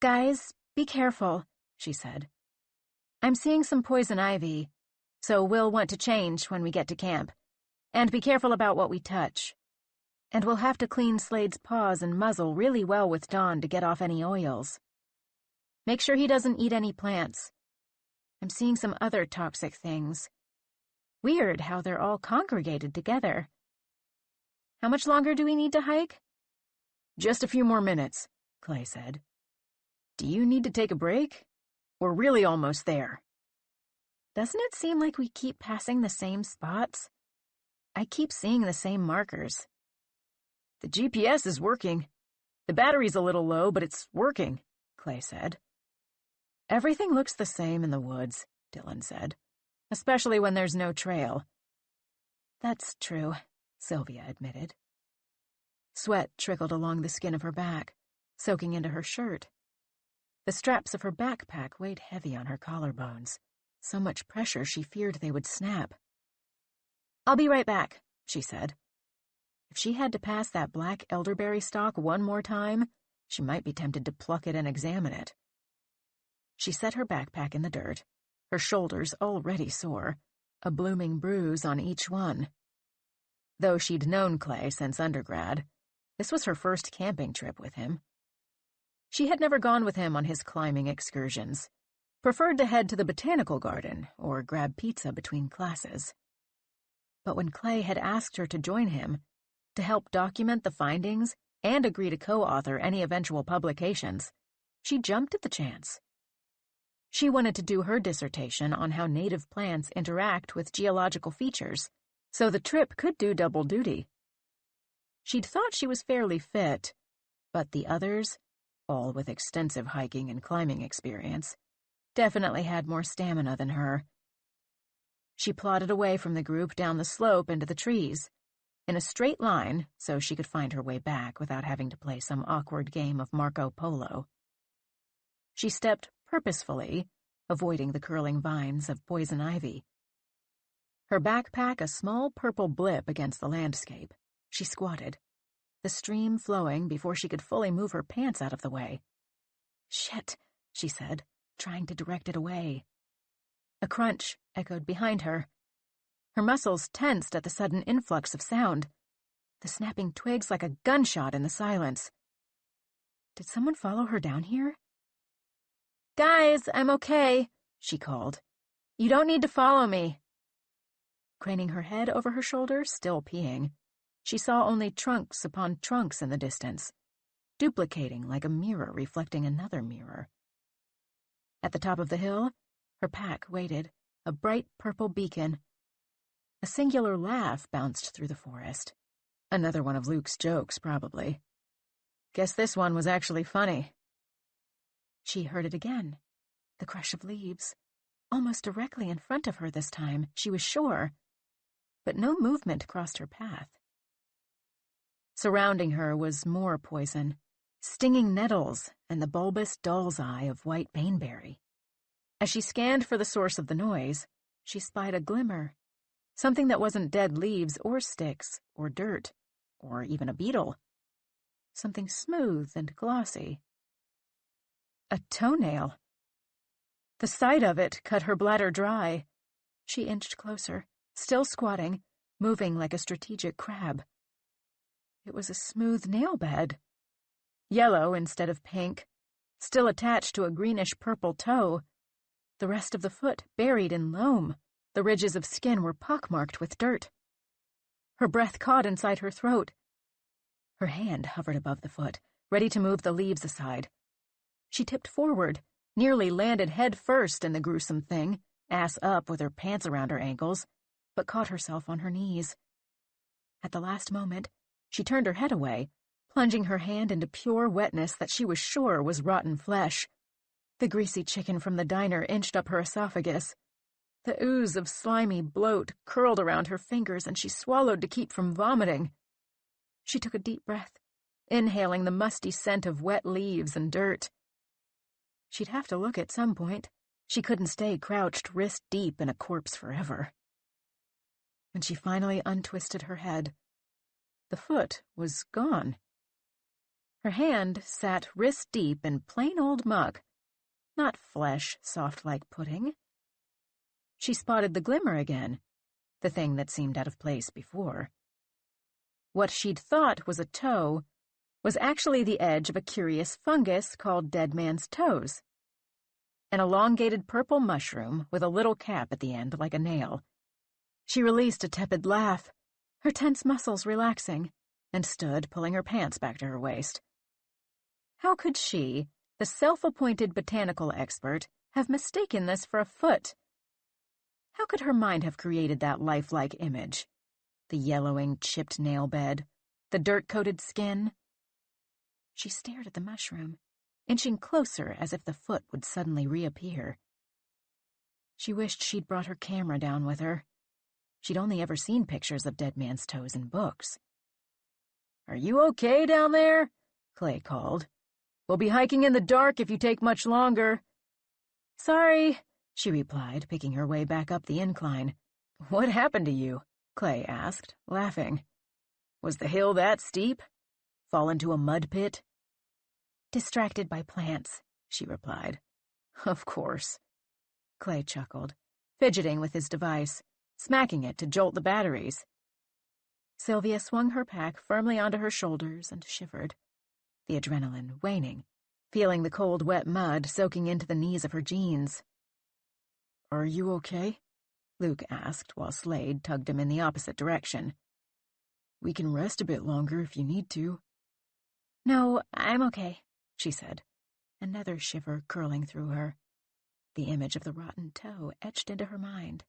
"Guys, be careful," she said. "I'm seeing some poison ivy, so we'll want to change when we get to camp. And be careful about what we touch. And we'll have to clean Slade's paws and muzzle really well with Dawn to get off any oils. Make sure he doesn't eat any plants. I'm seeing some other toxic things. Weird how they're all congregated together. How much longer do we need to hike?" "Just a few more minutes," Clay said. "Do you need to take a break? We're really almost there." "Doesn't it seem like we keep passing the same spots? I keep seeing the same markers." "The GPS is working. The battery's a little low, but it's working," Clay said. "Everything looks the same in the woods," Dylan said, "especially when there's no trail." "That's true," Sylvia admitted. Sweat trickled along the skin of her back, soaking into her shirt. The straps of her backpack weighed heavy on her collarbones, so much pressure she feared they would snap. "I'll be right back," she said. If she had to pass that black elderberry stalk one more time, she might be tempted to pluck it and examine it. She set her backpack in the dirt, her shoulders already sore, a blooming bruise on each one. Though she'd known Clay since undergrad, this was her first camping trip with him. She had never gone with him on his climbing excursions, preferred to head to the botanical garden or grab pizza between classes. But when Clay had asked her to join him, to help document the findings and agree to co-author any eventual publications, she jumped at the chance. She wanted to do her dissertation on how native plants interact with geological features, so the trip could do double duty. She'd thought she was fairly fit, but the others, all with extensive hiking and climbing experience, definitely had more stamina than her. She plodded away from the group down the slope into the trees, in a straight line so she could find her way back without having to play some awkward game of Marco Polo. She stepped purposefully, avoiding the curling vines of poison ivy. Her backpack a small purple blip against the landscape, she squatted, the stream flowing before she could fully move her pants out of the way. "Shit," she said, trying to direct it away. A crunch echoed behind her. Her muscles tensed at the sudden influx of sound, the snapping twigs like a gunshot in the silence. Did someone follow her down here? "Guys, I'm okay," she called. "You don't need to follow me." Craning her head over her shoulder, still peeing, she saw only trunks upon trunks in the distance, duplicating like a mirror reflecting another mirror. At the top of the hill, her pack waited, a bright purple beacon. A singular laugh bounced through the forest. Another one of Luke's jokes, probably. Guess this one was actually funny. She heard it again, the crush of leaves, almost directly in front of her this time, she was sure, but no movement crossed her path. Surrounding her was more poison, stinging nettles and the bulbous doll's eye of white baneberry. As she scanned for the source of the noise, she spied a glimmer, something that wasn't dead leaves or sticks or dirt or even a beetle. Something smooth and glossy. A toenail. The sight of it cut her bladder dry. She inched closer, still squatting, moving like a strategic crab. It was a smooth nail bed. Yellow instead of pink, still attached to a greenish-purple toe. The rest of the foot buried in loam. The ridges of skin were pockmarked with dirt. Her breath caught inside her throat. Her hand hovered above the foot, ready to move the leaves aside. She tipped forward, nearly landed head first in the gruesome thing, ass up with her pants around her ankles, but caught herself on her knees. At the last moment, she turned her head away, plunging her hand into pure wetness that she was sure was rotten flesh. The greasy chicken from the diner inched up her esophagus. The ooze of slimy bloat curled around her fingers, and she swallowed to keep from vomiting. She took a deep breath, inhaling the musty scent of wet leaves and dirt. She'd have to look at some point. She couldn't stay crouched wrist-deep in a corpse forever. When she finally untwisted her head, the foot was gone. Her hand sat wrist-deep in plain old muck, not flesh soft like pudding. She spotted the glimmer again, the thing that seemed out of place before. What she'd thought was a toe was actually the edge of a curious fungus called dead man's toes. An elongated purple mushroom with a little cap at the end like a nail. She released a tepid laugh, her tense muscles relaxing, and stood pulling her pants back to her waist. How could she, the self-appointed botanical expert, have mistaken this for a foot? How could her mind have created that lifelike image? The yellowing, chipped nail bed, the dirt-coated skin. She stared at the mushroom, inching closer as if the foot would suddenly reappear. She wished she'd brought her camera down with her. She'd only ever seen pictures of dead man's toes in books. "Are you okay down there?" Clay called. "We'll be hiking in the dark if you take much longer." "Sorry," she replied, picking her way back up the incline. "What happened to you?" Clay asked, laughing. "Was the hill that steep? Fall into a mud pit?" "Distracted by plants," she replied. "Of course." Clay chuckled, fidgeting with his device, smacking it to jolt the batteries. Sylvia swung her pack firmly onto her shoulders and shivered, the adrenaline waning, feeling the cold, wet mud soaking into the knees of her jeans. "Are you okay?" Luke asked while Slade tugged him in the opposite direction. "We can rest a bit longer if you need to." "No, I'm okay," she said, another shiver curling through her. The image of the rotten toe etched into her mind.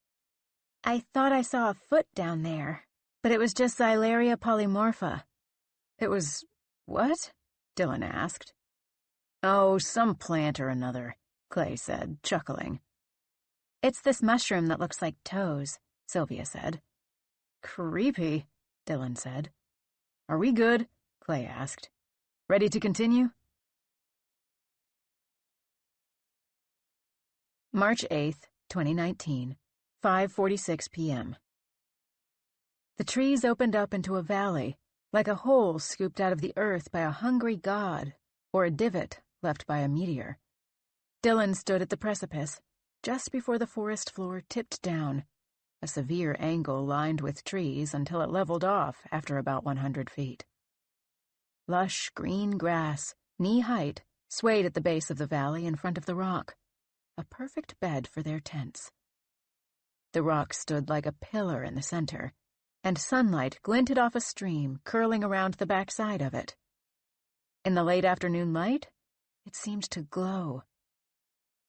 "I thought I saw a foot down there, but it was just Xylaria polymorpha." "It was what?" Dylan asked. "Oh, some plant or another," Clay said, chuckling. "It's this mushroom that looks like toes," Sylvia said. "Creepy," Dylan said. "Are we good?" Clay asked. "Ready to continue?" March 8th, 2019, 5:46 p.m. The trees opened up into a valley, like a hole scooped out of the earth by a hungry god, or a divot left by a meteor. Dylan stood at the precipice, just before the forest floor tipped down, a severe angle lined with trees until it leveled off after about 100 feet. Lush green grass, knee-height, swayed at the base of the valley in front of the rock, a perfect bed for their tents. The rock stood like a pillar in the center, and sunlight glinted off a stream curling around the backside of it. In the late afternoon light, it seemed to glow.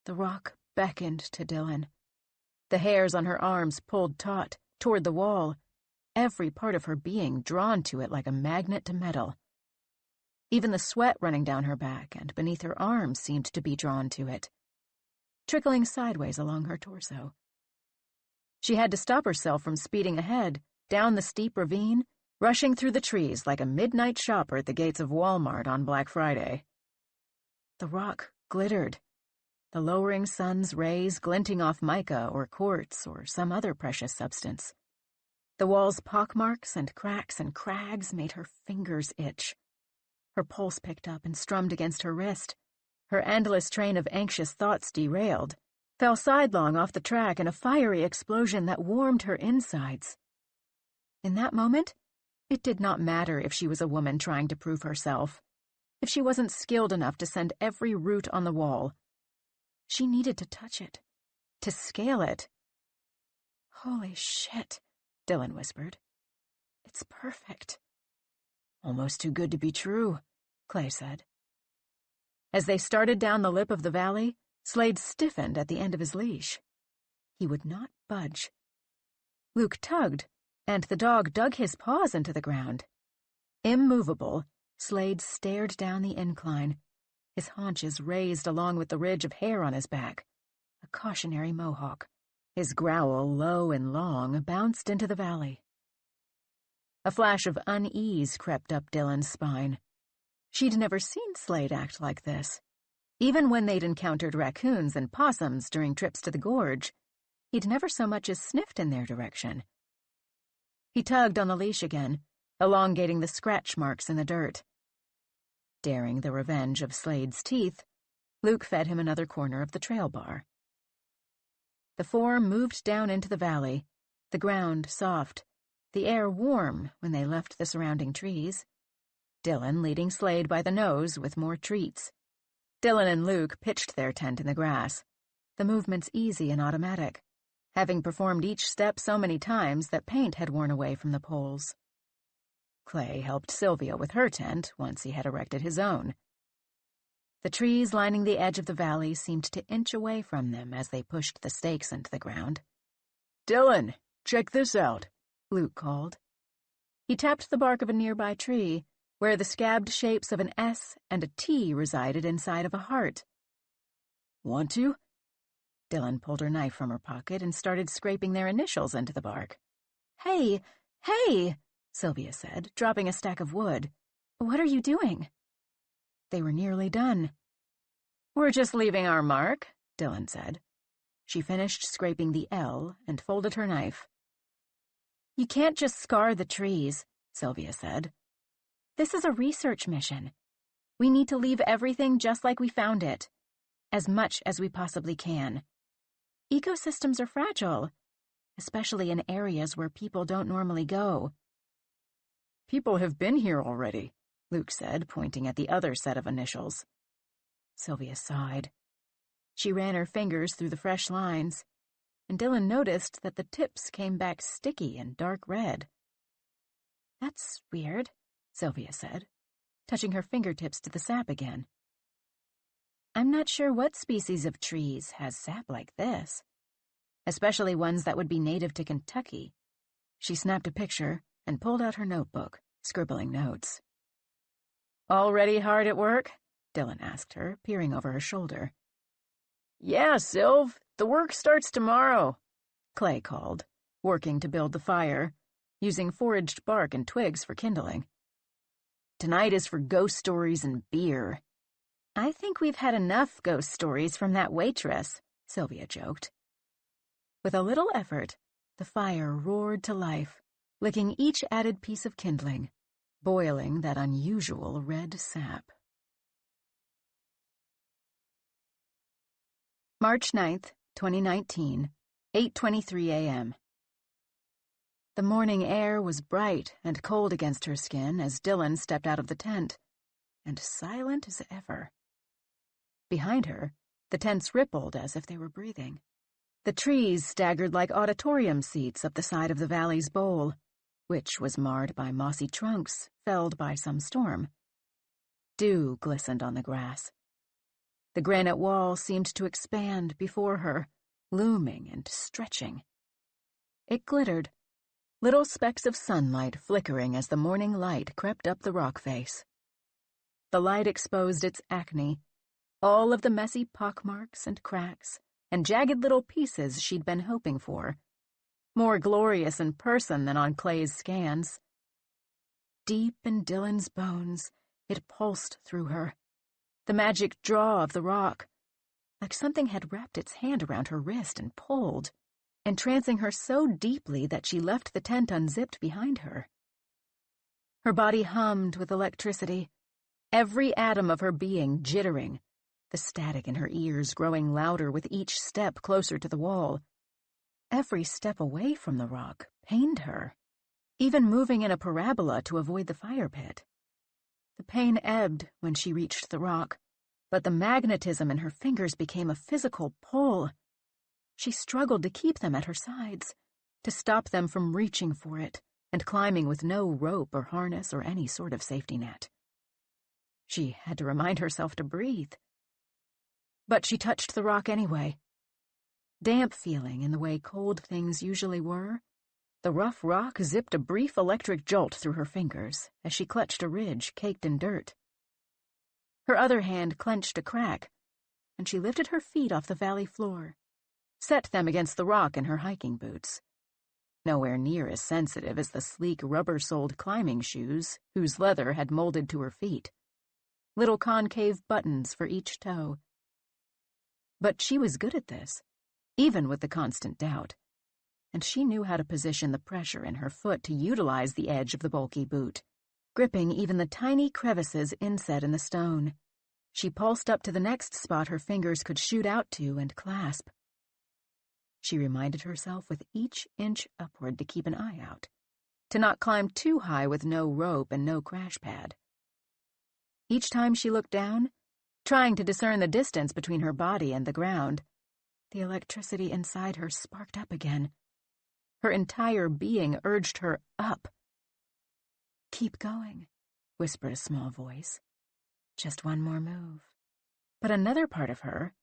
The rock beckoned to Dylan. The hairs on her arms pulled taut toward the wall, every part of her being drawn to it like a magnet to metal. Even the sweat running down her back and beneath her arms seemed to be drawn to it, trickling sideways along her torso. She had to stop herself from speeding ahead, down the steep ravine, rushing through the trees like a midnight shopper at the gates of Walmart on Black Friday. The rock glittered, the lowering sun's rays glinting off mica or quartz or some other precious substance. The wall's pockmarks and cracks and crags made her fingers itch. Her pulse picked up and strummed against her wrist. Her endless train of anxious thoughts derailed, fell sidelong off the track in a fiery explosion that warmed her insides. In that moment, it did not matter if she was a woman trying to prove herself, if she wasn't skilled enough to send every root on the wall. She needed to touch it, to scale it. "Holy shit," Dylan whispered. "It's perfect." "Almost too good to be true," Clay said. As they started down the lip of the valley, Slade stiffened at the end of his leash. He would not budge. Luke tugged, and the dog dug his paws into the ground. Immovable, Slade stared down the incline, his haunches raised along with the ridge of hair on his back, a cautionary mohawk. His growl, low and long, bounced into the valley. A flash of unease crept up Dylan's spine. She'd never seen Slade act like this. Even when they'd encountered raccoons and possums during trips to the gorge, he'd never so much as sniffed in their direction. He tugged on the leash again, elongating the scratch marks in the dirt. Daring the revenge of Slade's teeth, Luke fed him another corner of the trail bar. The four moved down into the valley, the ground soft, the air warm when they left the surrounding trees. Dylan leading Slade by the nose with more treats. Dylan and Luke pitched their tent in the grass, the movements easy and automatic, having performed each step so many times that paint had worn away from the poles. Clay helped Sylvia with her tent once he had erected his own. The trees lining the edge of the valley seemed to inch away from them as they pushed the stakes into the ground. "Dylan, check this out," Luke called. He tapped the bark of a nearby tree, where the scabbed shapes of an S and a T resided inside of a heart. "Want to?" Dylan pulled her knife from her pocket and started scraping their initials into the bark. Hey, Sylvia said, dropping a stack of wood. "What are you doing?" They were nearly done. "We're just leaving our mark," Dylan said. She finished scraping the L and folded her knife. "You can't just scar the trees," Sylvia said. "This is a research mission. We need to leave everything just like we found it, as much as we possibly can. Ecosystems are fragile, especially in areas where people don't normally go." "People have been here already," Luke said, pointing at the other set of initials. Sylvia sighed. She ran her fingers through the fresh lines, and Dylan noticed that the tips came back sticky and dark red. "That's weird," Sylvia said, touching her fingertips to the sap again. "I'm not sure what species of trees has sap like this, especially ones that would be native to Kentucky." She snapped a picture and pulled out her notebook, scribbling notes. "Already hard at work?" Dylan asked her, peering over her shoulder. "Yeah, Sylv, the work starts tomorrow," Clay called, working to build the fire, using foraged bark and twigs for kindling. "Tonight is for ghost stories and beer." "I think we've had enough ghost stories from that waitress," Sylvia joked. With a little effort, the fire roared to life, licking each added piece of kindling. boiling that unusual red sap. March 9th, 2019, 8:23 a.m. The morning air was bright and cold against her skin as Dylan stepped out of the tent, and silent as ever. Behind her, the tents rippled as if they were breathing. The trees staggered like auditorium seats up the side of the valley's bowl, which was marred by mossy trunks felled by some storm. Dew glistened on the grass. The granite wall seemed to expand before her, looming and stretching. It glittered, little specks of sunlight flickering as the morning light crept up the rock face. The light exposed its acne, all of the messy pockmarks and cracks and jagged little pieces she'd been hoping for, more glorious in person than on Clay's scans. Deep in Dylan's bones, it pulsed through her, the magic draw of the rock, like something had wrapped its hand around her wrist and pulled, entrancing her so deeply that she left the tent unzipped behind her. Her body hummed with electricity, every atom of her being jittering, the static in her ears growing louder with each step closer to the wall. Every step away from the rock pained her, even moving in a parabola to avoid the fire pit. The pain ebbed when she reached the rock, but the magnetism in her fingers became a physical pull. She struggled to keep them at her sides, to stop them from reaching for it and climbing with no rope or harness or any sort of safety net. She had to remind herself to breathe. But she touched the rock anyway. Damp feeling in the way cold things usually were, the rough rock zipped a brief electric jolt through her fingers as she clutched a ridge caked in dirt. Her other hand clenched a crack, and she lifted her feet off the valley floor, set them against the rock in her hiking boots, nowhere near as sensitive as the sleek rubber-soled climbing shoes whose leather had molded to her feet, little concave buttons for each toe. But she was good at this, even with the constant doubt, and she knew how to position the pressure in her foot to utilize the edge of the bulky boot, gripping even the tiny crevices inset in the stone. She pulsed up to the next spot her fingers could shoot out to and clasp. She reminded herself with each inch upward to keep an eye out, to not climb too high with no rope and no crash pad. Each time she looked down, trying to discern the distance between her body and the ground, the electricity inside her sparked up again. Her entire being urged her up. "Keep going," whispered a small voice. "Just one more move." But another part of her,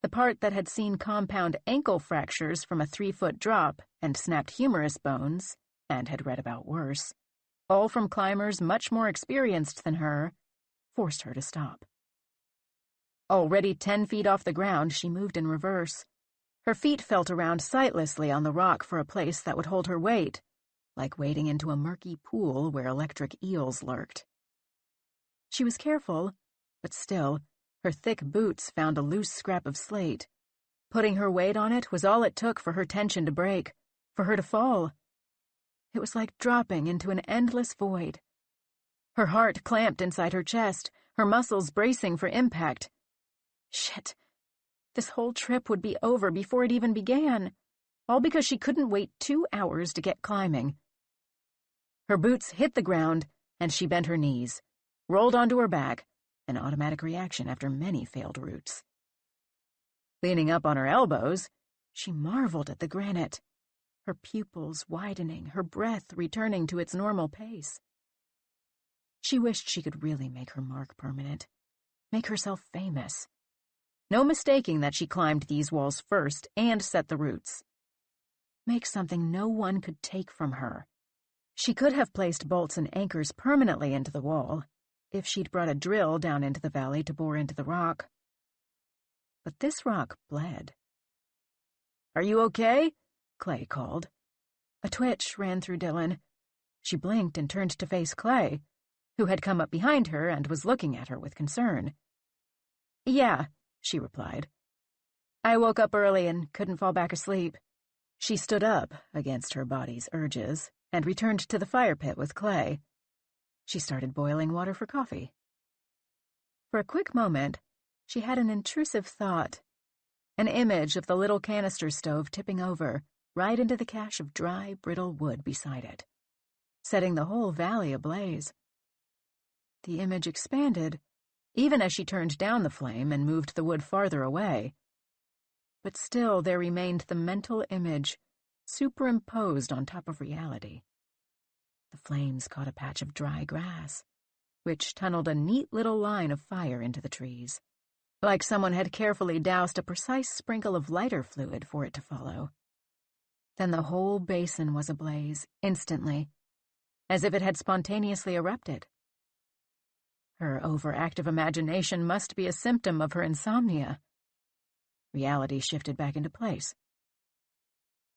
the part that had seen compound ankle fractures from a 3-foot drop and snapped humerus bones, and had read about worse, all from climbers much more experienced than her, forced her to stop. Already 10 feet off the ground, she moved in reverse. Her feet felt around sightlessly on the rock for a place that would hold her weight, like wading into a murky pool where electric eels lurked. She was careful, but still, her thick boots found a loose scrap of slate. Putting her weight on it was all it took for her tension to break, for her to fall. It was like dropping into an endless void. Her heart clamped inside her chest, her muscles bracing for impact. Shit. This whole trip would be over before it even began, all because she couldn't wait 2 hours to get climbing. Her boots hit the ground, and she bent her knees, rolled onto her back, an automatic reaction after many failed routes. Leaning up on her elbows, she marveled at the granite, her pupils widening, her breath returning to its normal pace. She wished she could really make her mark permanent, make herself famous. No mistaking that she climbed these walls first and set the roots. Make something no one could take from her. She could have placed bolts and anchors permanently into the wall, if she'd brought a drill down into the valley to bore into the rock. But this rock bled. "Are you okay?" Clay called. A twitch ran through Dylan. She blinked and turned to face Clay, who had come up behind her and was looking at her with concern. "Yeah," she replied. "I woke up early and couldn't fall back asleep." She stood up against her body's urges and returned to the fire pit with Clay. She started boiling water for coffee. For a quick moment, she had an intrusive thought, an image of the little canister stove tipping over right into the cache of dry, brittle wood beside it, setting the whole valley ablaze. The image expanded, even as she turned down the flame and moved the wood farther away. But still there remained the mental image, superimposed on top of reality. The flames caught a patch of dry grass, which tunneled a neat little line of fire into the trees, like someone had carefully doused a precise sprinkle of lighter fluid for it to follow. Then the whole basin was ablaze, instantly, as if it had spontaneously erupted. Her overactive imagination must be a symptom of her insomnia. Reality shifted back into place.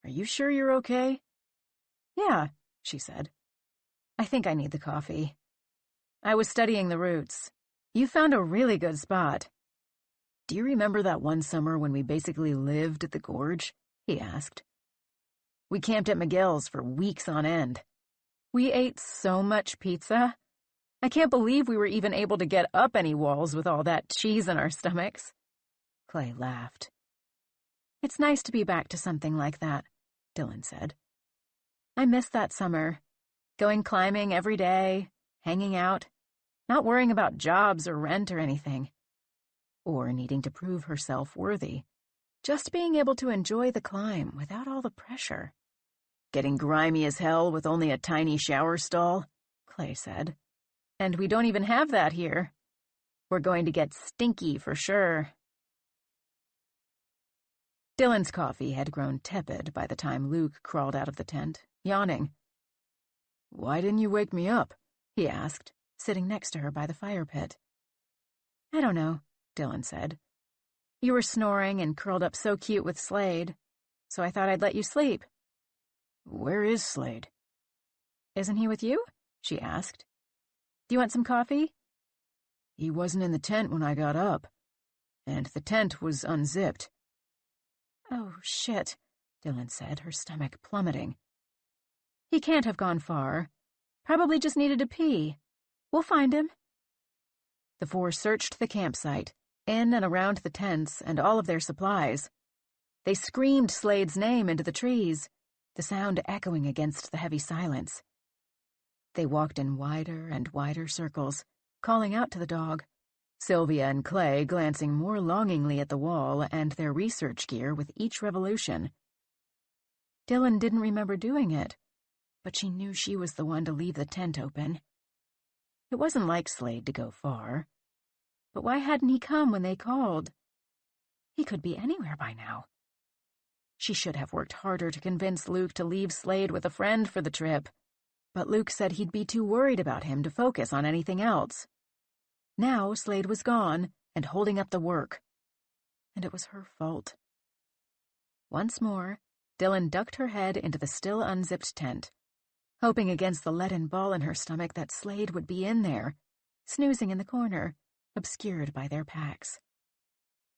"Are you sure you're okay?" "Yeah," she said. "I think I need the coffee. I was studying the roots. You found a really good spot." "Do you remember that one summer when we basically lived at the gorge?" he asked. "We camped at McGill's for weeks on end. We ate so much pizza. I can't believe we were even able to get up any walls with all that cheese in our stomachs." Clay laughed. "It's nice to be back to something like that," Dylan said. "I miss that summer, going climbing every day, hanging out, not worrying about jobs or rent or anything, or needing to prove herself worthy, just being able to enjoy the climb without all the pressure." "Getting grimy as hell with only a tiny shower stall," Clay said. "And we don't even have that here. We're going to get stinky for sure." Dylan's coffee had grown tepid by the time Luke crawled out of the tent, yawning. "Why didn't you wake me up?" he asked, sitting next to her by the fire pit. "I don't know," Dylan said. "You were snoring and curled up so cute with Slade, so I thought I'd let you sleep." "Where is Slade?" "Isn't he with you?" she asked. "Do you want some coffee?" "He wasn't in the tent when I got up, and the tent was unzipped." "Oh, shit," Dylan said, her stomach plummeting. "He can't have gone far. Probably just needed to pee. We'll find him." The four searched the campsite, in and around the tents and all of their supplies. They screamed Slade's name into the trees, the sound echoing against the heavy silence. They walked in wider and wider circles, calling out to the dog, Sylvia and Clay glancing more longingly at the wall and their research gear with each revolution. Dylan didn't remember doing it, but she knew she was the one to leave the tent open. It wasn't like Slade to go far. But why hadn't he come when they called? He could be anywhere by now. She should have worked harder to convince Luke to leave Slade with a friend for the trip, but Luke said he'd be too worried about him to focus on anything else. Now Slade was gone and holding up the work, and it was her fault. Once more, Dylan ducked her head into the still unzipped tent, hoping against the leaden ball in her stomach that Slade would be in there, snoozing in the corner, obscured by their packs.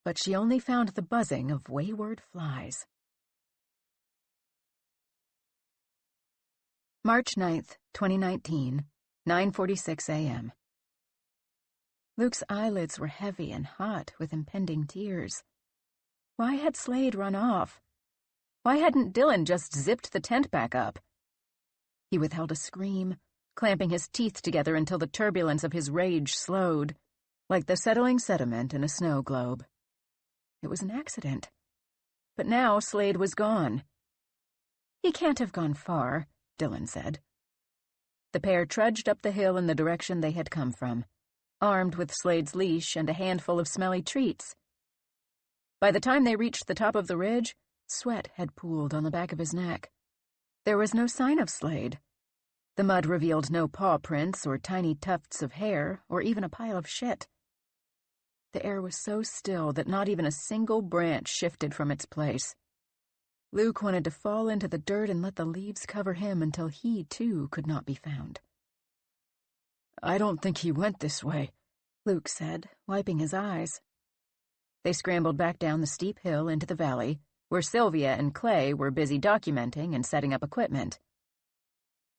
But she only found the buzzing of wayward flies. March 9th, 2019, 9:46 a.m. Luke's eyelids were heavy and hot with impending tears. Why had Slade run off? Why hadn't Dylan just zipped the tent back up? He withheld a scream, clamping his teeth together until the turbulence of his rage slowed, like the settling sediment in a snow globe. It was an accident. But now Slade was gone. "He can't have gone far," Dylan said. The pair trudged up the hill in the direction they had come from, armed with Slade's leash and a handful of smelly treats. By the time they reached the top of the ridge, sweat had pooled on the back of his neck. There was no sign of Slade. The mud revealed no paw prints or tiny tufts of hair or even a pile of shit. The air was so still that not even a single branch shifted from its place. Luke wanted to fall into the dirt and let the leaves cover him until he, too, could not be found. "I don't think he went this way," Luke said, wiping his eyes. They scrambled back down the steep hill into the valley, where Sylvia and Clay were busy documenting and setting up equipment.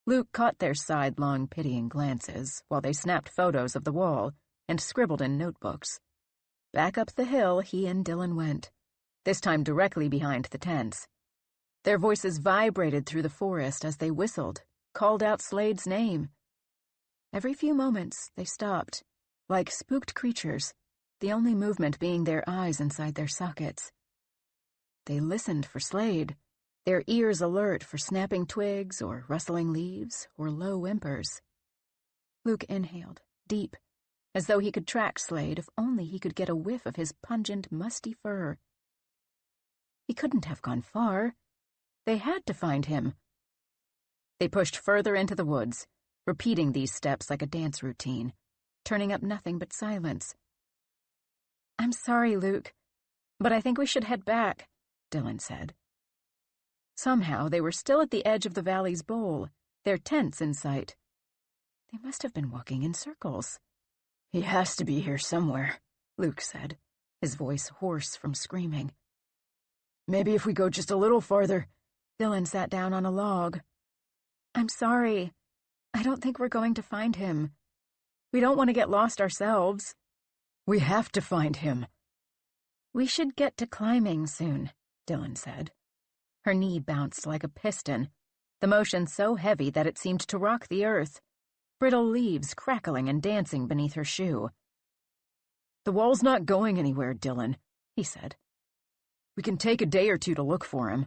Luke caught their sidelong, pitying glances while they snapped photos of the wall and scribbled in notebooks. Back up the hill he and Dylan went, this time directly behind the tents. Their voices vibrated through the forest as they whistled, called out Slade's name. Every few moments they stopped, like spooked creatures, the only movement being their eyes inside their sockets. They listened for Slade, their ears alert for snapping twigs or rustling leaves or low whimpers. Luke inhaled, deep, as though he could track Slade if only he could get a whiff of his pungent, musty fur. He couldn't have gone far. They had to find him. They pushed further into the woods, repeating these steps like a dance routine, turning up nothing but silence. "I'm sorry, Luke, but I think we should head back," Dylan said. Somehow they were still at the edge of the valley's bowl, their tents in sight. They must have been walking in circles. "He has to be here somewhere," Luke said, his voice hoarse from screaming. "Maybe if we go just a little farther." Dylan sat down on a log. "I'm sorry. I don't think we're going to find him. We don't want to get lost ourselves." "We have to find him." "We should get to climbing soon," Dylan said. Her knee bounced like a piston, the motion so heavy that it seemed to rock the earth, brittle leaves crackling and dancing beneath her shoe. "The wall's not going anywhere, Dylan," he said. "We can take a day or two to look for him."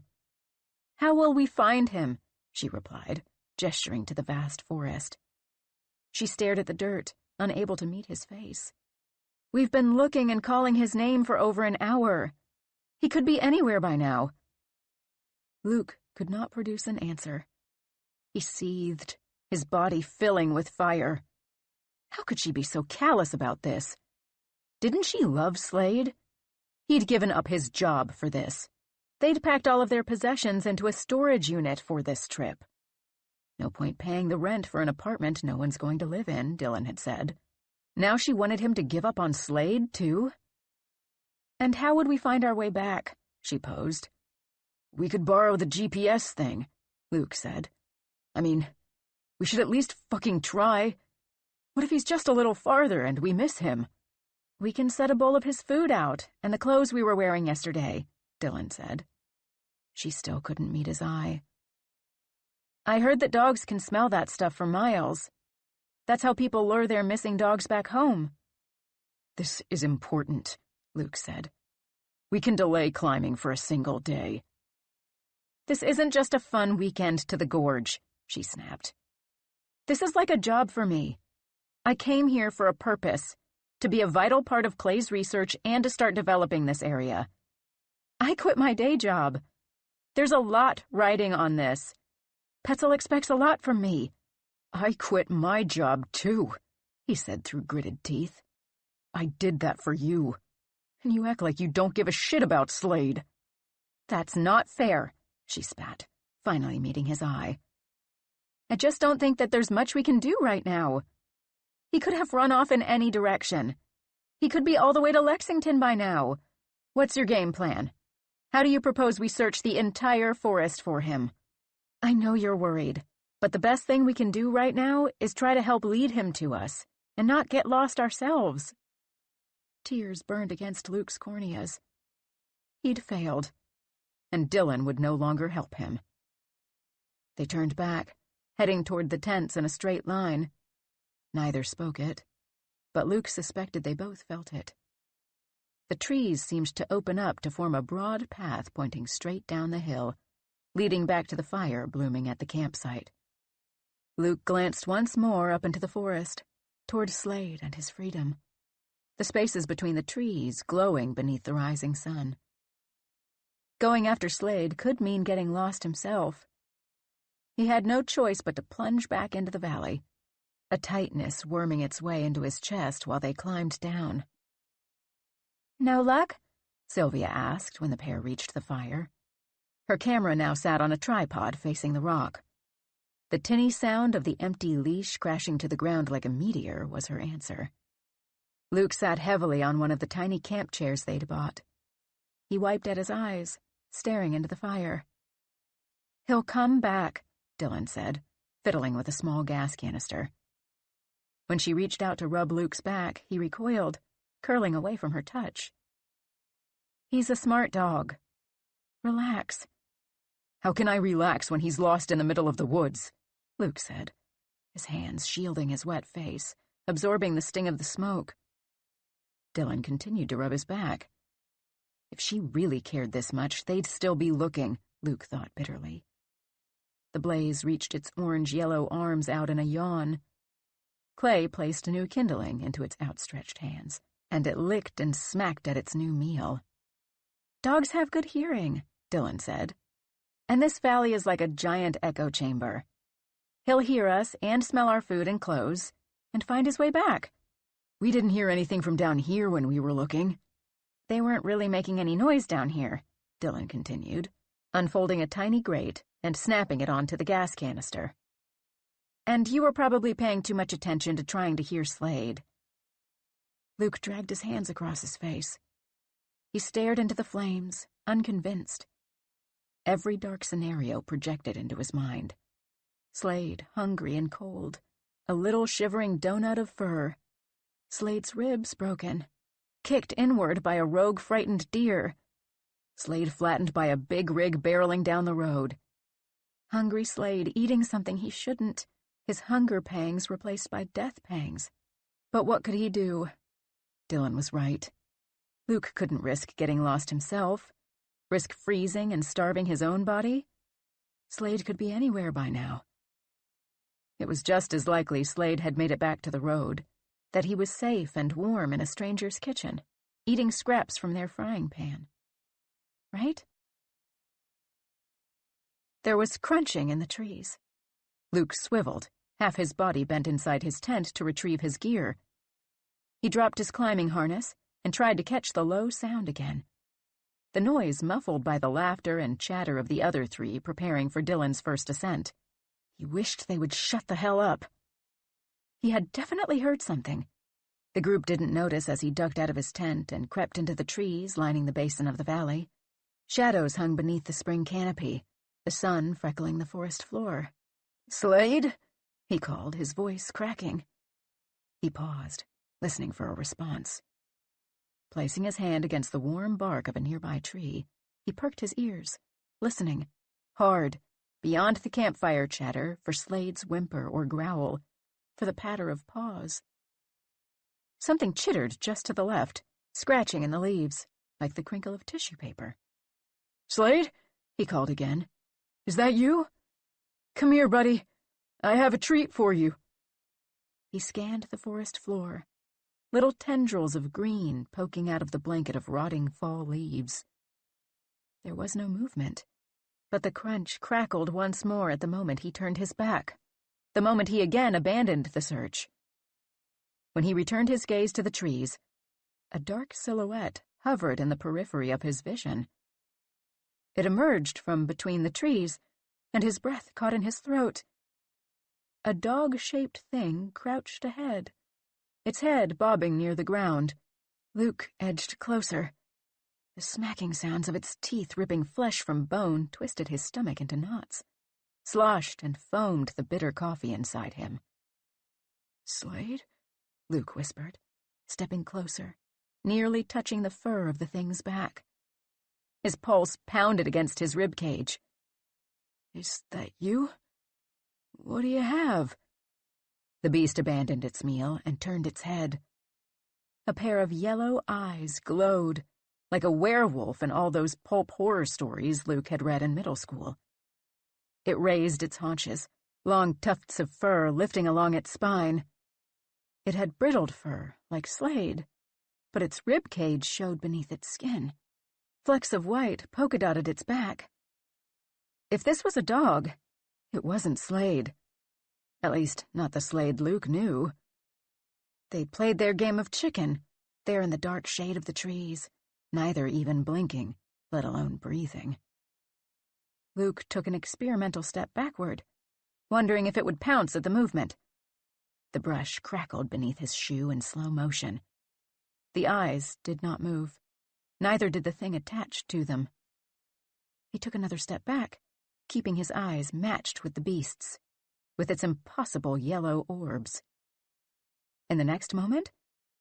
"How will we find him?" she replied, gesturing to the vast forest. She stared at the dirt, unable to meet his face. "We've been looking and calling his name for over an hour. He could be anywhere by now." Luke could not produce an answer. He seethed, his body filling with fire. How could she be so callous about this? Didn't she love Slade? He'd given up his job for this. They'd packed all of their possessions into a storage unit for this trip. No point paying the rent for an apartment no one's going to live in, Dylan had said. Now she wanted him to give up on Slade, too? "And how would we find our way back?" she posed. "We could borrow the GPS thing," Luke said. "I mean, we should at least fucking try. What if he's just a little farther and we miss him?" "We can set a bowl of his food out and the clothes we were wearing yesterday," Dylan said. She still couldn't meet his eye. "I heard that dogs can smell that stuff for miles. That's how people lure their missing dogs back home." "This is important," Luke said. "We can delay climbing for a single day." "This isn't just a fun weekend to the gorge," she snapped. "This is like a job for me. I came here for a purpose, to be a vital part of Clay's research and to start developing this area. I quit my day job. There's a lot riding on this. Petzel expects a lot from me." "I quit my job, too," he said through gritted teeth. "I did that for you. And you act like you don't give a shit about Slade." "That's not fair," she spat, finally meeting his eye. "I just don't think that there's much we can do right now. He could have run off in any direction. He could be all the way to Lexington by now. What's your game plan? How do you propose we search the entire forest for him? I know you're worried, but the best thing we can do right now is try to help lead him to us, and not get lost ourselves." Tears burned against Luke's corneas. He'd failed, and Dylan would no longer help him. They turned back, heading toward the tents in a straight line. Neither spoke it, but Luke suspected they both felt it. The trees seemed to open up to form a broad path pointing straight down the hill, leading back to the fire blooming at the campsite. Luke glanced once more up into the forest, toward Slade and his freedom, the spaces between the trees glowing beneath the rising sun. Going after Slade could mean getting lost himself. He had no choice but to plunge back into the valley, a tightness worming its way into his chest while they climbed down. "No luck?" Sylvia asked when the pair reached the fire. Her camera now sat on a tripod facing the rock. The tinny sound of the empty leash crashing to the ground like a meteor was her answer. Luke sat heavily on one of the tiny camp chairs they'd bought. He wiped at his eyes, staring into the fire. "He'll come back," Dylan said, fiddling with a small gas canister. When she reached out to rub Luke's back, he recoiled, curling away from her touch. "He's a smart dog. Relax." "How can I relax when he's lost in the middle of the woods?" Luke said, his hands shielding his wet face, absorbing the sting of the smoke. Dylan continued to rub his back. If she really cared this much, they'd still be looking, Luke thought bitterly. The blaze reached its orange-yellow arms out in a yawn. Clay placed a new kindling into its outstretched hands, and it licked and smacked at its new meal. "Dogs have good hearing," Dylan said. "And this valley is like a giant echo chamber. He'll hear us and smell our food and clothes, and find his way back." "We didn't hear anything from down here when we were looking." "They weren't really making any noise down here," Dylan continued, unfolding a tiny grate and snapping it onto the gas canister. "And you were probably paying too much attention to trying to hear Slade." Luke dragged his hands across his face. He stared into the flames, unconvinced. Every dark scenario projected into his mind. Slade, hungry and cold, a little shivering donut of fur. Slade's ribs broken, kicked inward by a rogue frightened deer. Slade flattened by a big rig barreling down the road. Hungry Slade eating something he shouldn't, his hunger pangs replaced by death pangs. But what could he do? Dylan was right. Luke couldn't risk getting lost himself, risk freezing and starving his own body. Slade could be anywhere by now. It was just as likely Slade had made it back to the road, that he was safe and warm in a stranger's kitchen, eating scraps from their frying pan. Right? There was crunching in the trees. Luke swiveled, half his body bent inside his tent to retrieve his gear. He dropped his climbing harness and tried to catch the low sound again. The noise muffled by the laughter and chatter of the other three preparing for Dylan's first ascent. He wished they would shut the hell up. He had definitely heard something. The group didn't notice as he ducked out of his tent and crept into the trees lining the basin of the valley. Shadows hung beneath the spring canopy, the sun freckling the forest floor. "Slade?" he called, his voice cracking. He paused, listening for a response. Placing his hand against the warm bark of a nearby tree, he perked his ears, listening, hard, beyond the campfire chatter, for Slade's whimper or growl, for the patter of paws. Something chittered just to the left, scratching in the leaves, like the crinkle of tissue paper. "Slade?" he called again. "Is that you? Come here, buddy. I have a treat for you." He scanned the forest floor, little tendrils of green poking out of the blanket of rotting fall leaves. There was no movement, but the crunch crackled once more at the moment he turned his back, the moment he again abandoned the search. When he returned his gaze to the trees, a dark silhouette hovered in the periphery of his vision. It emerged from between the trees, and his breath caught in his throat. A dog-shaped thing crouched ahead, its head bobbing near the ground. Luke edged closer. The smacking sounds of its teeth ripping flesh from bone twisted his stomach into knots, sloshed and foamed the bitter coffee inside him. "Slade?" Luke whispered, stepping closer, nearly touching the fur of the thing's back. His pulse pounded against his rib cage. "Is that you? What do you have?" The beast abandoned its meal and turned its head. A pair of yellow eyes glowed, like a werewolf in all those pulp horror stories Luke had read in middle school. It raised its haunches, long tufts of fur lifting along its spine. It had brittled fur, like Slade, but its rib cage showed beneath its skin. Flecks of white polka-dotted its back. If this was a dog, it wasn't Slade. At least, not the Slade Luke knew. They played their game of chicken, there in the dark shade of the trees, neither even blinking, let alone breathing. Luke took an experimental step backward, wondering if it would pounce at the movement. The brush crackled beneath his shoe in slow motion. The eyes did not move. Neither did the thing attached to them. He took another step back, keeping his eyes matched with the beast's. with its impossible yellow orbs. In the next moment,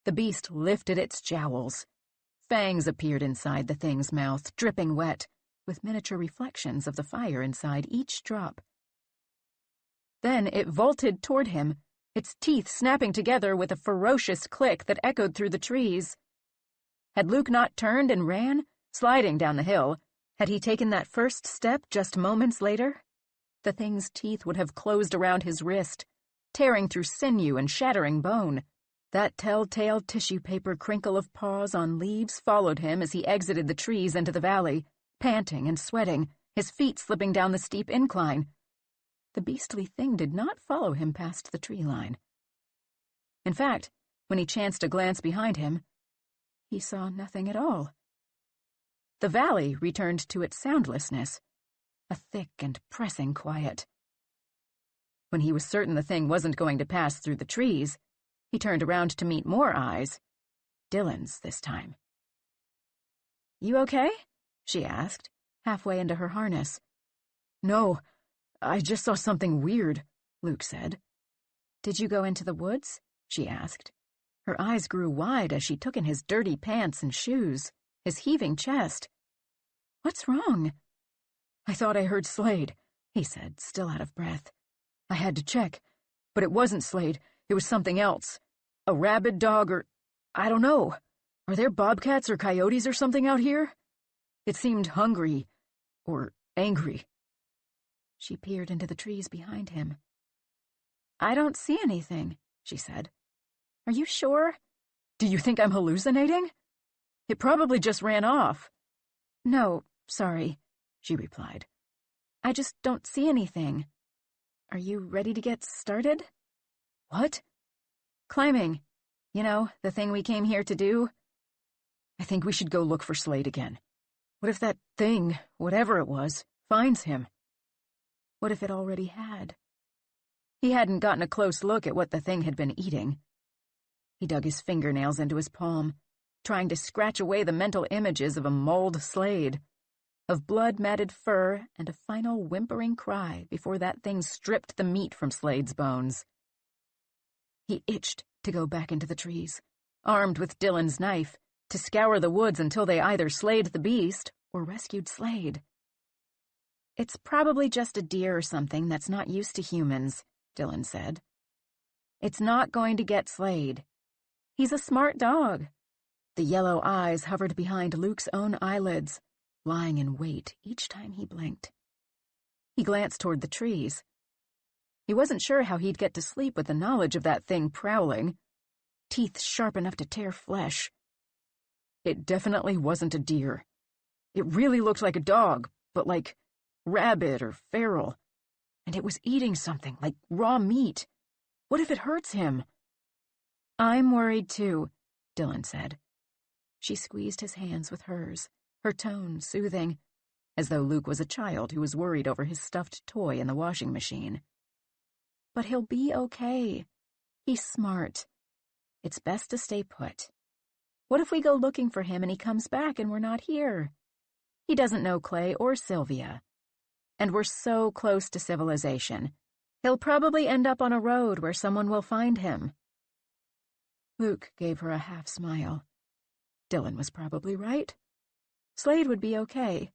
the beast lifted its jowls. Fangs appeared inside the thing's mouth, dripping wet, with miniature reflections of the fire inside each drop. Then it vaulted toward him, its teeth snapping together with a ferocious click that echoed through the trees. Had Luke not turned and ran, sliding down the hill, had he taken that first step just moments later, the thing's teeth would have closed around his wrist, tearing through sinew and shattering bone. That telltale tissue paper crinkle of paws on leaves followed him as he exited the trees into the valley, panting and sweating, his feet slipping down the steep incline. The beastly thing did not follow him past the tree line. In fact, when he chanced to glance behind him, he saw nothing at all. The valley returned to its soundlessness, a thick and pressing quiet. When he was certain the thing wasn't going to pass through the trees, he turned around to meet more eyes, Dylan's this time. "You okay?" she asked, halfway into her harness. "No, I just saw something weird," Luke said. "Did you go into the woods?" she asked. Her eyes grew wide as she took in his dirty pants and shoes, his heaving chest. "What's wrong?" "I thought I heard Slade," he said, still out of breath. "I had to check, but it wasn't Slade. It was something else. A rabid dog or... I don't know. Are there bobcats or coyotes or something out here? It seemed hungry or angry." She peered into the trees behind him. "I don't see anything," she said. "Are you sure?" "Do you think I'm hallucinating? It probably just ran off." "No, sorry," she replied. "I just don't see anything. Are you ready to get started?" "What?" "Climbing. You know, the thing we came here to do." "I think we should go look for Slade again. What if that thing, whatever it was, finds him?" What if it already had? He hadn't gotten a close look at what the thing had been eating. He dug his fingernails into his palm, trying to scratch away the mental images of a mauled Slade, of blood-matted fur and a final whimpering cry before that thing stripped the meat from Slade's bones. He itched to go back into the trees, armed with Dylan's knife, to scour the woods until they either slayed the beast or rescued Slade. "It's probably just a deer or something that's not used to humans," Dylan said. "It's not going to get Slade. He's a smart dog." The yellow eyes hovered behind Luke's own eyelids, lying in wait each time he blinked. He glanced toward the trees. He wasn't sure how he'd get to sleep with the knowledge of that thing prowling, teeth sharp enough to tear flesh. It definitely wasn't a deer. It really looked like a dog, but like rabid or feral. And it was eating something, like raw meat. What if it hurts him? "I'm worried too," Dylan said. She squeezed his hands with hers, her tone soothing, as though Luke was a child who was worried over his stuffed toy in the washing machine. "But he'll be okay. He's smart. It's best to stay put. What if we go looking for him and he comes back and we're not here? He doesn't know Clay or Sylvia. And we're so close to civilization. He'll probably end up on a road where someone will find him." Luke gave her a half-smile. Dylan was probably right. Slade would be okay.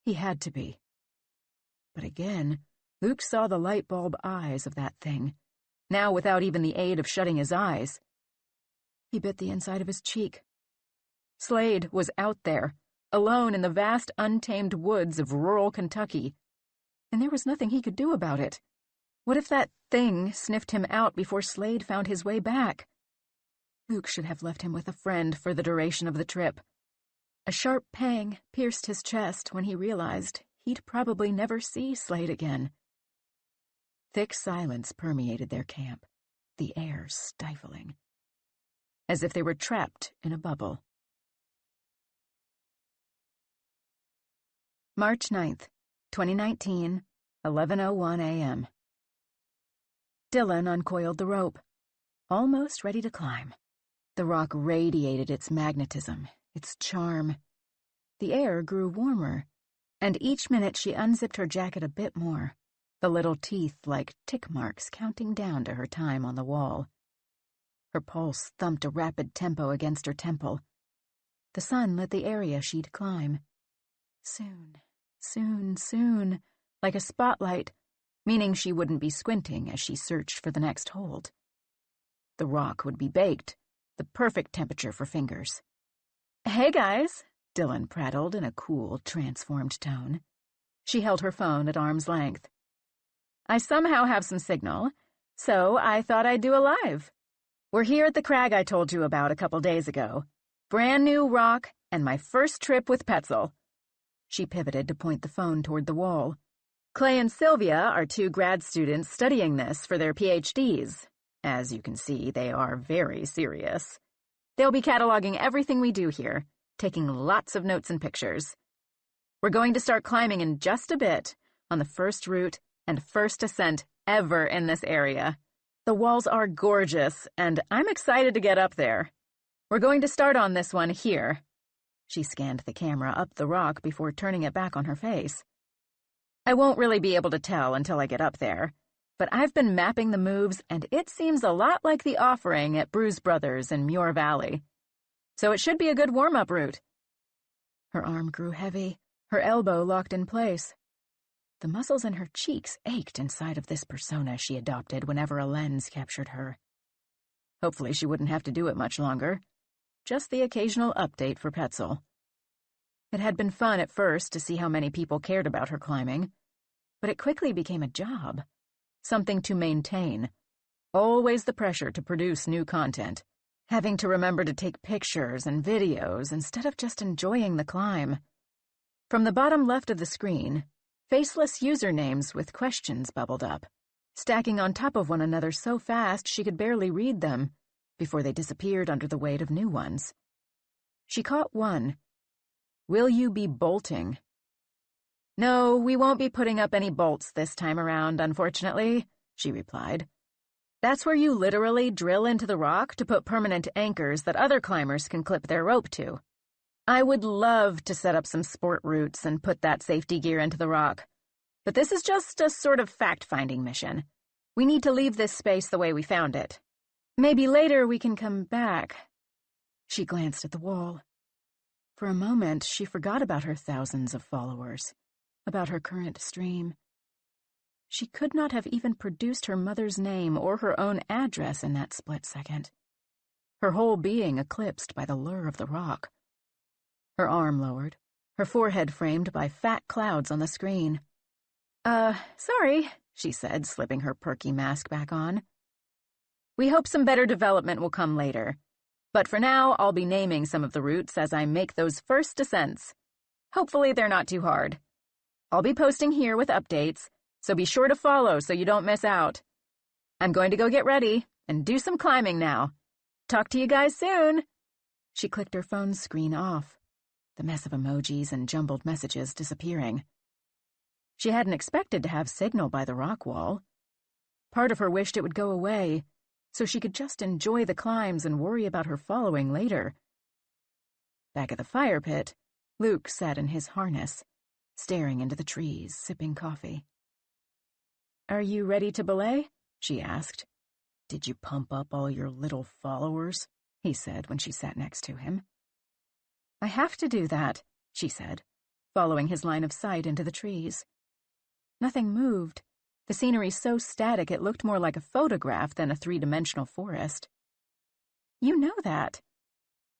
He had to be. But again, Luke saw the light bulb eyes of that thing, now without even the aid of shutting his eyes. He bit the inside of his cheek. Slade was out there, alone in the vast, untamed woods of rural Kentucky, and there was nothing he could do about it. What if that thing sniffed him out before Slade found his way back? Luke should have left him with a friend for the duration of the trip. A sharp pang pierced his chest when he realized he'd probably never see Slade again. Thick silence permeated their camp, the air stifling, as if they were trapped in a bubble. March 9th, 2019, 11:01 a.m. Dylan uncoiled the rope, almost ready to climb. The rock radiated its magnetism, its charm. The air grew warmer, and each minute she unzipped her jacket a bit more, the little teeth like tick marks counting down to her time on the wall. Her pulse thumped a rapid tempo against her temple. The sun lit the area she'd climb. Soon, soon, soon, like a spotlight, meaning she wouldn't be squinting as she searched for the next hold. The rock would be baked, the perfect temperature for fingers. "Hey, guys," Dylan prattled in a cool, transformed tone. She held her phone at arm's length. "I somehow have some signal, so I thought I'd do a live. We're here at the crag I told you about a couple days ago. Brand new rock and my first trip with Petzel." She pivoted to point the phone toward the wall. "Clay and Sylvia are 2 grad students studying this for their PhDs. As you can see, they are very serious. They'll be cataloging everything we do here, taking lots of notes and pictures. We're going to start climbing in just a bit on the first route and first ascent ever in this area. The walls are gorgeous, and I'm excited to get up there. We're going to start on this one here." She scanned the camera up the rock before turning it back on her face. "I won't really be able to tell until I get up there, but I've been mapping the moves, and it seems a lot like the offering at Bruise Brothers in Muir Valley. So it should be a good warm-up route." Her arm grew heavy, her elbow locked in place. The muscles in her cheeks ached inside of this persona she adopted whenever a lens captured her. Hopefully she wouldn't have to do it much longer. Just the occasional update for Petzel. It had been fun at first to see how many people cared about her climbing, but it quickly became a job. Something to maintain. Always the pressure to produce new content. Having to remember to take pictures and videos instead of just enjoying the climb. From the bottom left of the screen, faceless usernames with questions bubbled up, stacking on top of one another so fast she could barely read them, before they disappeared under the weight of new ones. She caught one. "Will you be bolting?" "No, we won't be putting up any bolts this time around, unfortunately," she replied. "That's where you literally drill into the rock to put permanent anchors that other climbers can clip their rope to. I would love to set up some sport routes and put that safety gear into the rock, but this is just a sort of fact-finding mission. We need to leave this space the way we found it. Maybe later we can come back." She glanced at the wall. For a moment, she forgot about her thousands of followers, about her current stream. She could not have even produced her mother's name or her own address in that split second. Her whole being eclipsed by the lure of the rock. Her arm lowered, her forehead framed by fat clouds on the screen. Sorry," she said, slipping her perky mask back on. "We hope some better development will come later. But for now, I'll be naming some of the routes as I make those first descents. Hopefully they're not too hard. I'll be posting here with updates, so be sure to follow so you don't miss out. I'm going to go get ready and do some climbing now. Talk to you guys soon." She clicked her phone screen off, the mess of emojis and jumbled messages disappearing. She hadn't expected to have signal by the rock wall. Part of her wished it would go away, so she could just enjoy the climbs and worry about her following later. Back at the fire pit, Luke sat in his harness, staring into the trees, sipping coffee. "Are you ready to belay?" she asked. "Did you pump up all your little followers?" he said when she sat next to him. "I have to do that," she said, following his line of sight into the trees. Nothing moved, the scenery so static it looked more like a photograph than a 3-dimensional forest. "You know that.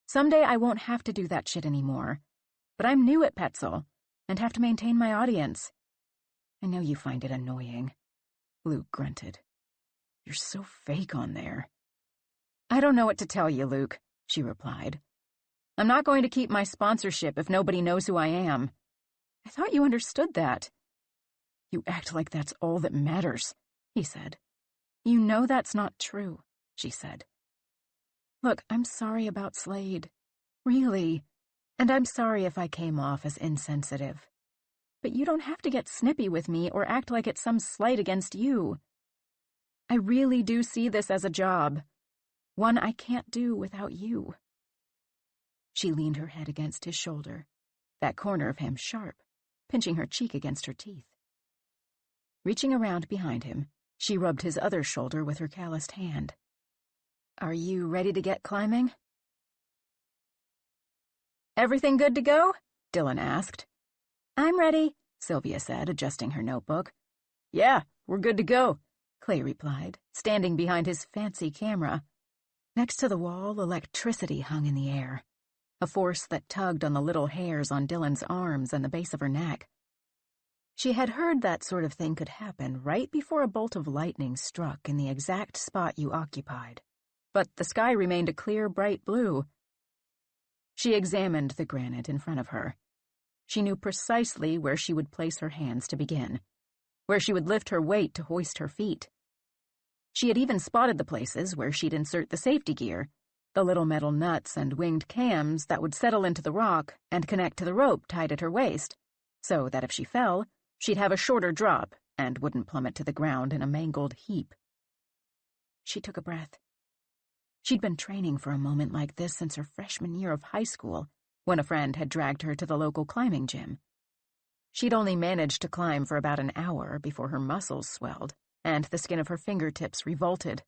Someday I won't have to do that shit anymore, but I'm new at Petzel and have to maintain my audience. I know you find it annoying." Luke grunted. "You're so fake on there." "I don't know what to tell you, Luke," she replied. "I'm not going to keep my sponsorship if nobody knows who I am. I thought you understood that." "You act like that's all that matters," he said. "You know that's not true," she said. "Look, I'm sorry about Slade. Really. And I'm sorry if I came off as insensitive. But you don't have to get snippy with me or act like it's some slight against you. I really do see this as a job. One I can't do without you." She leaned her head against his shoulder, that corner of him sharp, pinching her cheek against her teeth. Reaching around behind him, she rubbed his other shoulder with her calloused hand. "Are you ready to get climbing?" "Everything good to go?" Dylan asked. "I'm ready," Sylvia said, adjusting her notebook. "Yeah, we're good to go," Clay replied, standing behind his fancy camera. Next to the wall, electricity hung in the air, a force that tugged on the little hairs on Dylan's arms and the base of her neck. She had heard that sort of thing could happen right before a bolt of lightning struck in the exact spot you occupied, but the sky remained a clear, bright blue. She examined the granite in front of her. She knew precisely where she would place her hands to begin, where she would lift her weight to hoist her feet. She had even spotted the places where she'd insert the safety gear, the little metal nuts and winged cams that would settle into the rock and connect to the rope tied at her waist, so that if she fell, she'd have a shorter drop and wouldn't plummet to the ground in a mangled heap. She took a breath. She'd been training for a moment like this since her freshman year of high school, when a friend had dragged her to the local climbing gym. She'd only managed to climb for about an hour before her muscles swelled, and the skin of her fingertips revolted,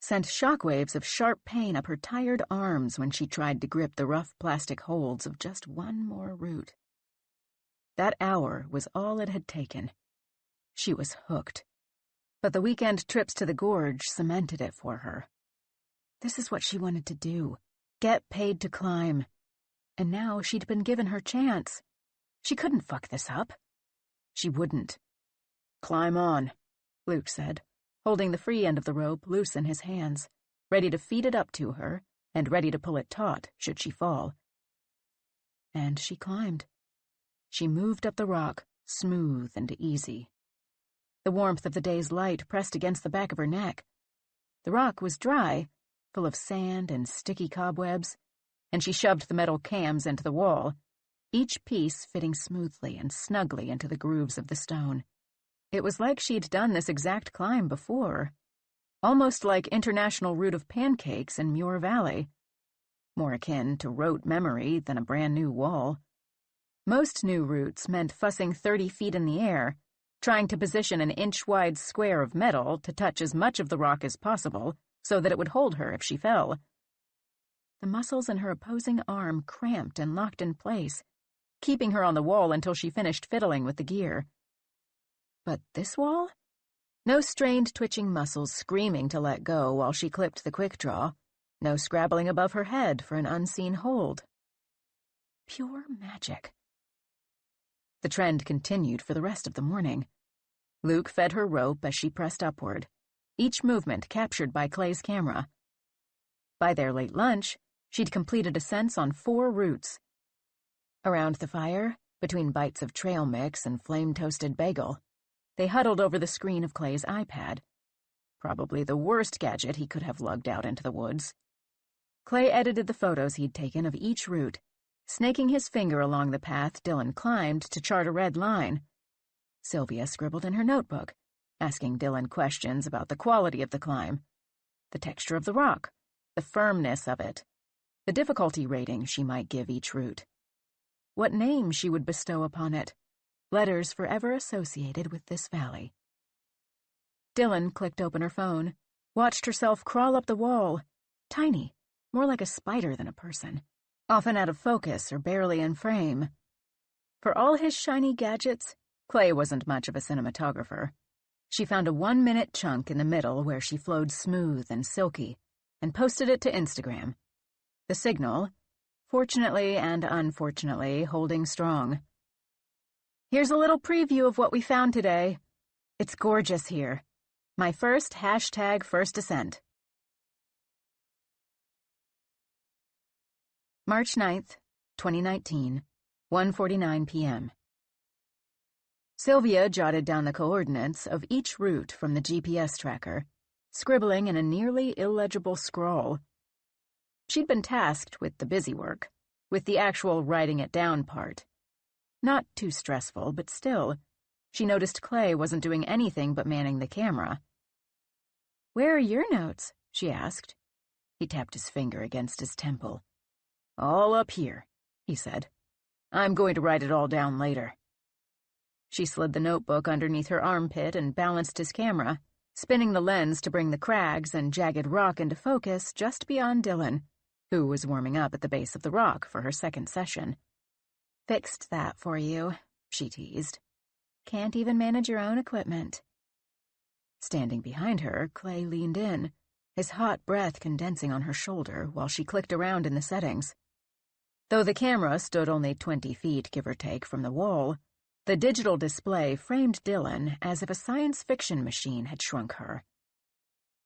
sent shockwaves of sharp pain up her tired arms when she tried to grip the rough plastic holds of just one more root. That hour was all it had taken. She was hooked. But the weekend trips to the gorge cemented it for her. This is what she wanted to do, get paid to climb. And now she'd been given her chance. She couldn't fuck this up. She wouldn't. "Climb on," Luke said, holding the free end of the rope loose in his hands, ready to feed it up to her and ready to pull it taut should she fall. And she climbed. She moved up the rock, smooth and easy. The warmth of the day's light pressed against the back of her neck. The rock was dry, full of sand and sticky cobwebs, and she shoved the metal cams into the wall, each piece fitting smoothly and snugly into the grooves of the stone. It was like she'd done this exact climb before, almost like International Route of Pancakes in Muir Valley, more akin to rote memory than a brand-new wall. Most new routes meant fussing 30 feet in the air, trying to position an inch-wide square of metal to touch as much of the rock as possible so that it would hold her if she fell. The muscles in her opposing arm cramped and locked in place, keeping her on the wall until she finished fiddling with the gear. But this wall? No strained twitching muscles screaming to let go while she clipped the quick draw, no scrabbling above her head for an unseen hold. Pure magic. The trend continued for the rest of the morning. Luke fed her rope as she pressed upward, each movement captured by Clay's camera. By their late lunch, she'd completed ascents on 4 routes. Around the fire, between bites of trail mix and flame-toasted bagel, they huddled over the screen of Clay's iPad, probably the worst gadget he could have lugged out into the woods. Clay edited the photos he'd taken of each route, snaking his finger along the path Dylan climbed to chart a red line. Sylvia scribbled in her notebook, asking Dylan questions about the quality of the climb, the texture of the rock, the firmness of it, the difficulty rating she might give each route, what name she would bestow upon it, letters forever associated with this valley. Dylan clicked open her phone, watched herself crawl up the wall, tiny, more like a spider than a person, often out of focus or barely in frame. For all his shiny gadgets, Clay wasn't much of a cinematographer. She found a 1-minute chunk in the middle where she flowed smooth and silky, and posted it to Instagram. The signal, fortunately and unfortunately, holding strong. "Here's a little preview of what we found today. It's gorgeous here. My first #first ascent." March 9th, 2019, 1:49 p.m. Sylvia jotted down the coordinates of each route from the GPS tracker, scribbling in a nearly illegible scrawl. She'd been tasked with the busy work, with the actual writing it down part. Not too stressful, but still, she noticed Clay wasn't doing anything but manning the camera. "Where are your notes?" she asked. He tapped his finger against his temple. "All up here," he said. "I'm going to write it all down later." She slid the notebook underneath her armpit and balanced his camera, spinning the lens to bring the crags and jagged rock into focus just beyond Dylan, who was warming up at the base of the rock for her second session. "Fixed that for you," she teased. "Can't even manage your own equipment." Standing behind her, Clay leaned in, his hot breath condensing on her shoulder while she clicked around in the settings. Though the camera stood only 20 feet, give or take, from the wall, the digital display framed Dylan as if a science fiction machine had shrunk her.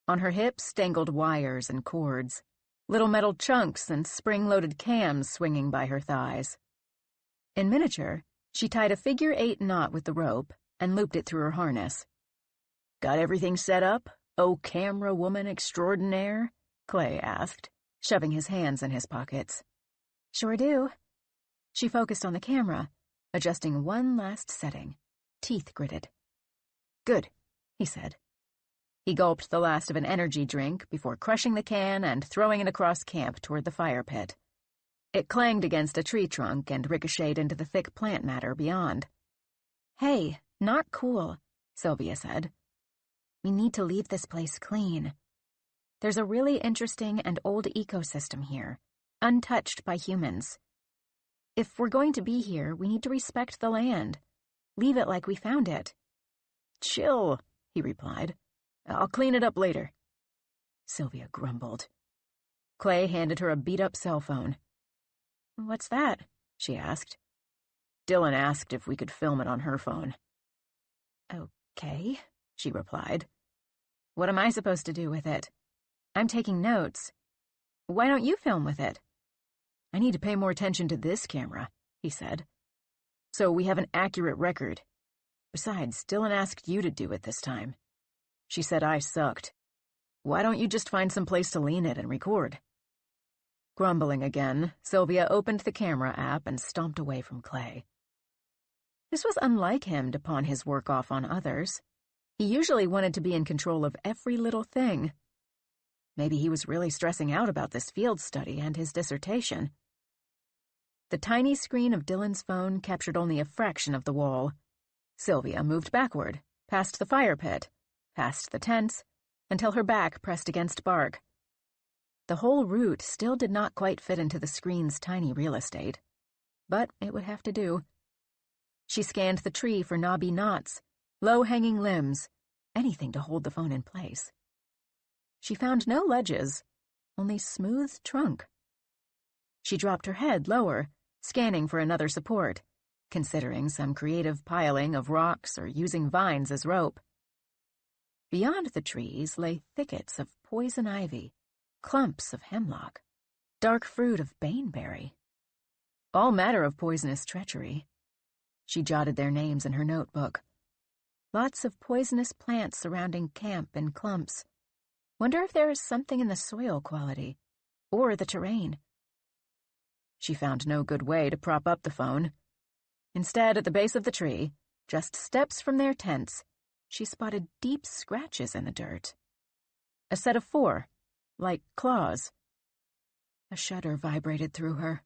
On her hips dangled wires and cords, little metal chunks and spring-loaded cams swinging by her thighs. In miniature, she tied a figure-8 knot with the rope and looped it through her harness. "Got everything set up, oh camera woman extraordinaire?" Clay asked, shoving his hands in his pockets. "Sure do." She focused on the camera, adjusting one last setting, teeth gritted. "Good," he said. He gulped the last of an energy drink before crushing the can and throwing it across camp toward the fire pit. It clanged against a tree trunk and ricocheted into the thick plant matter beyond. "Hey, not cool," Sylvia said. "We need to leave this place clean. There's a really interesting and old ecosystem here, untouched by humans. If we're going to be here, we need to respect the land. Leave it like we found it." "Chill," he replied. "I'll clean it up later." Sylvia grumbled. Clay handed her a beat-up cell phone. "What's that?" she asked. Dylan asked if we could film it on her phone. "Okay," she replied. "What am I supposed to do with it? I'm taking notes. Why don't you film with it?" "I need to pay more attention to this camera," he said. "So we have an accurate record. Besides, Dylan asked you to do it this time. She said I sucked. Why don't you just find some place to lean it and record?" Grumbling again, Sylvia opened the camera app and stomped away from Clay. This was unlike him to pawn his work off on others. He usually wanted to be in control of every little thing. Maybe he was really stressing out about this field study and his dissertation. The tiny screen of Dylan's phone captured only a fraction of the wall. Sylvia moved backward, past the fire pit, past the tents, until her back pressed against bark. The whole route still did not quite fit into the screen's tiny real estate, but it would have to do. She scanned the tree for knobby knots, low-hanging limbs, anything to hold the phone in place. She found no ledges, only smooth trunk. She dropped her head lower, scanning for another support, considering some creative piling of rocks or using vines as rope. Beyond the trees lay thickets of poison ivy, clumps of hemlock, dark fruit of baneberry. All matter of poisonous treachery. She jotted their names in her notebook. Lots of poisonous plants surrounding camp in clumps. Wonder if there is something in the soil quality, or the terrain. She found no good way to prop up the phone. Instead, at the base of the tree, just steps from their tents, she spotted deep scratches in the dirt. A set of 4, like claws. A shudder vibrated through her.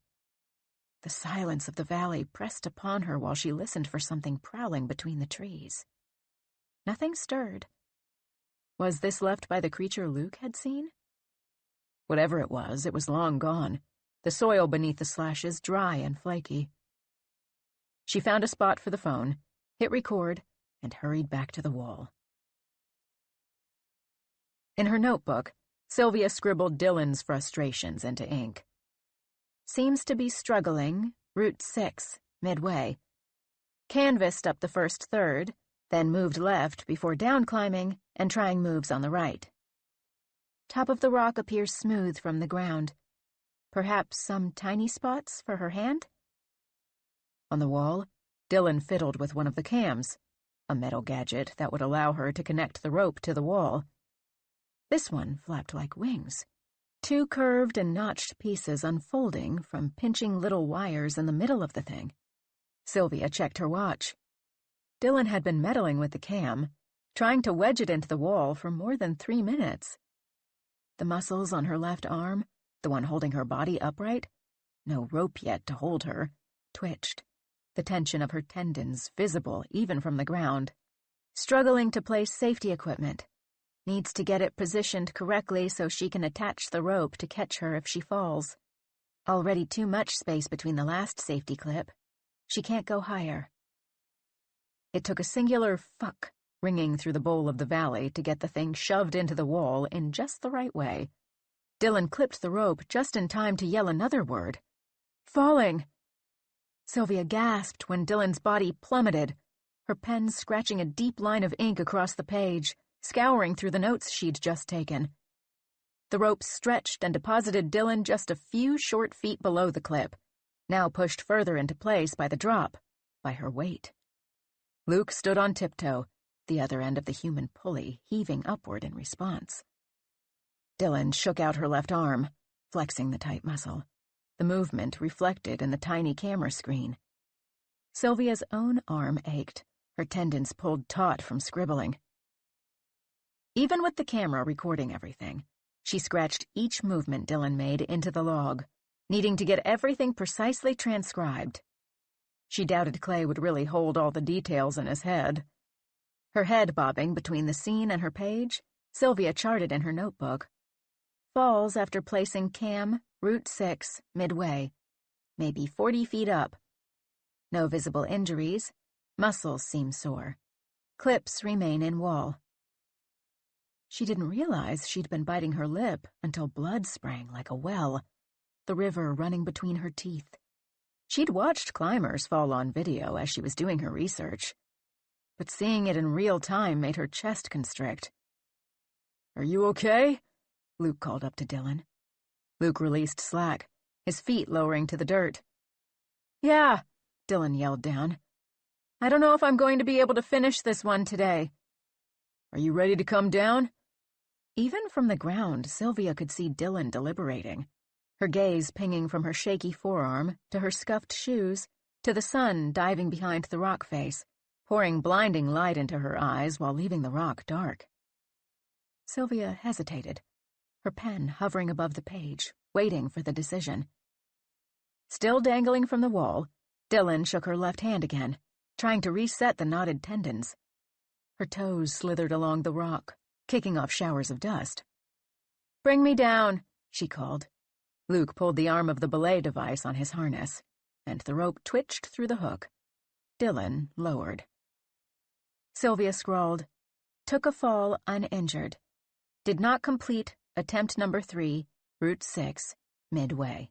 The silence of the valley pressed upon her while she listened for something prowling between the trees. Nothing stirred. Was this left by the creature Luke had seen? Whatever it was long gone, the soil beneath the slashes dry and flaky. She found a spot for the phone, hit record, and hurried back to the wall. In her notebook, Sylvia scribbled Dylan's frustrations into ink. Seems to be struggling, Route 6, midway. Canvassed up the first third, then moved left before down-climbing and trying moves on the right. Top of the rock appears smooth from the ground. Perhaps some tiny spots for her hand? On the wall, Dylan fiddled with one of the cams, a metal gadget that would allow her to connect the rope to the wall. This one flapped like wings, 2 curved and notched pieces unfolding from pinching little wires in the middle of the thing. Sylvia checked her watch. Dylan had been meddling with the cam, trying to wedge it into the wall for more than 3 minutes. The muscles on her left arm, the one holding her body upright, no rope yet to hold her, twitched. the tension of her tendons visible even from the ground. Struggling to place safety equipment. Needs to get it positioned correctly so she can attach the rope to catch her if she falls. Already too much space between the last safety clip. She can't go higher. It took a singular fuck ringing through the bowl of the valley to get the thing shoved into the wall in just the right way. Dylan clipped the rope just in time to yell another word. Falling! Sylvia gasped when Dylan's body plummeted, her pen scratching a deep line of ink across the page, scouring through the notes she'd just taken. The rope stretched and deposited Dylan just a few short feet below the clip, now pushed further into place by the drop, by her weight. Luke stood on tiptoe, the other end of the human pulley heaving upward in response. Dylan shook out her left arm, flexing the tight muscle, the movement reflected in the tiny camera screen. Sylvia's own arm ached, her tendons pulled taut from scribbling. Even with the camera recording everything, she scratched each movement Dylan made into the log, needing to get everything precisely transcribed. She doubted Clay would really hold all the details in his head. Her head bobbing between the scene and her page, Sylvia charted in her notebook. Falls after placing cam, route 6, midway, maybe 40 feet up. No visible injuries, muscles seem sore. Clips remain in wall. She didn't realize she'd been biting her lip until blood sprang like a well, the river running between her teeth. She'd watched climbers fall on video as she was doing her research, but seeing it in real time made her chest constrict. "Are you okay?" Luke called up to Dylan. Luke released slack, his feet lowering to the dirt. "Yeah," Dylan yelled down. "I don't know if I'm going to be able to finish this one today." "Are you ready to come down?" Even from the ground, Sylvia could see Dylan deliberating, her gaze pinging from her shaky forearm to her scuffed shoes to the sun diving behind the rock face, pouring blinding light into her eyes while leaving the rock dark. Sylvia hesitated, her pen hovering above the page, waiting for the decision. Still dangling from the wall, Dylan shook her left hand again, trying to reset the knotted tendons. Her toes slithered along the rock, kicking off showers of dust. "Bring me down," she called. Luke pulled the arm of the belay device on his harness, and the rope twitched through the hook. Dylan lowered. Sylvia scrawled, "Took a fall uninjured. Did not complete attempt number 3, route 6, midway."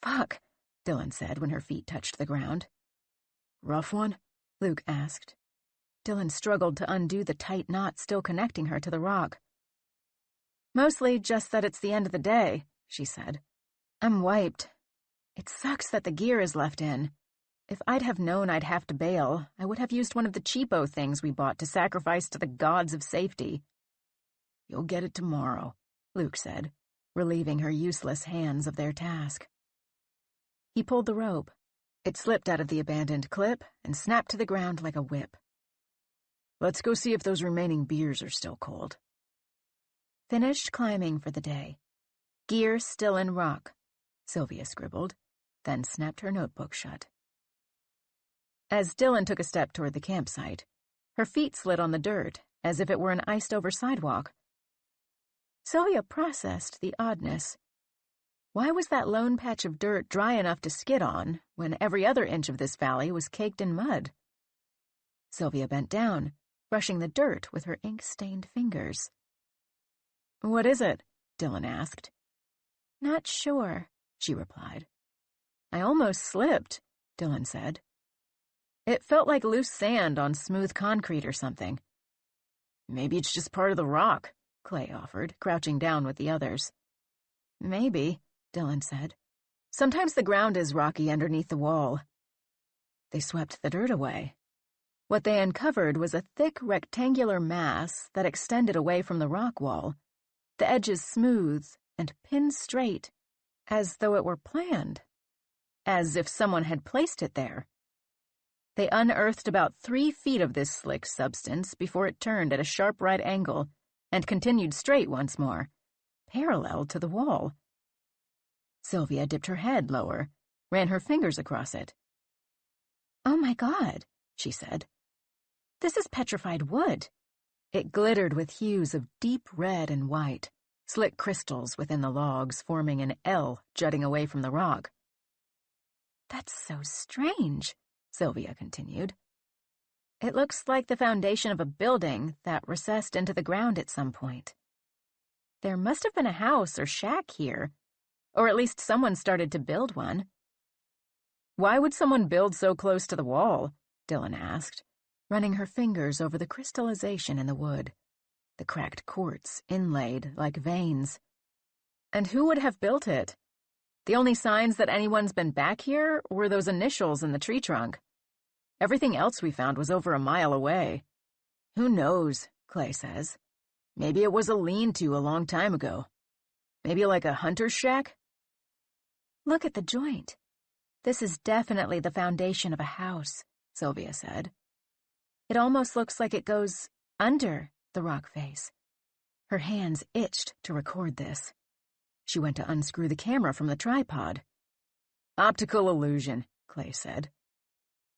"Fuck," Dylan said when her feet touched the ground. "Rough one?" Luke asked. Dylan struggled to undo the tight knot still connecting her to the rock. "Mostly just that it's the end of the day," she said. "I'm wiped. It sucks that the gear is left in. If I'd have known I'd have to bail, I would have used one of the cheapo things we bought to sacrifice to the gods of safety." "You'll get it tomorrow," Luke said, relieving her useless hands of their task. He pulled the rope. It slipped out of the abandoned clip and snapped to the ground like a whip. "Let's go see if those remaining beers are still cold." Finished climbing for the day. Gear still in rock, Sylvia scribbled, then snapped her notebook shut. As Dylan took a step toward the campsite, her feet slid on the dirt as if it were an iced-over sidewalk. Sylvia processed the oddness. Why was that lone patch of dirt dry enough to skid on when every other inch of this valley was caked in mud? Sylvia bent down, brushing the dirt with her ink-stained fingers. "What is it?" Dylan asked. "Not sure," she replied. "I almost slipped," Dylan said. "It felt like loose sand on smooth concrete or something." "Maybe it's just part of the rock," Clay offered, crouching down with the others. "Maybe," Dylan said. "Sometimes the ground is rocky underneath the wall." They swept the dirt away. What they uncovered was a thick rectangular mass that extended away from the rock wall, the edges smooth and pinned straight, as though it were planned, as if someone had placed it there. They unearthed about 3 feet of this slick substance before it turned at a sharp right angle and continued straight once more, parallel to the wall. Sylvia dipped her head lower, ran her fingers across it. "Oh my God," she said. "This is petrified wood." It glittered with hues of deep red and white, slick crystals within the logs forming an L jutting away from the rock. "That's so strange," Sylvia continued. "It looks like the foundation of a building that recessed into the ground at some point. There must have been a house or shack here, or at least someone started to build one." "Why would someone build so close to the wall?" Dylan asked, running her fingers over the crystallization in the wood, the cracked quartz inlaid like veins. "And who would have built it? The only signs that anyone's been back here were those initials in the tree trunk. Everything else we found was over a mile away." "Who knows," Clay says. "Maybe it was a lean-to a long time ago. Maybe like a hunter's shack?" "Look at the joint. This is definitely the foundation of a house," Sylvia said. "It almost looks like it goes under the rock face." Her hands itched to record this. She went to unscrew the camera from the tripod. "Optical illusion," Clay said.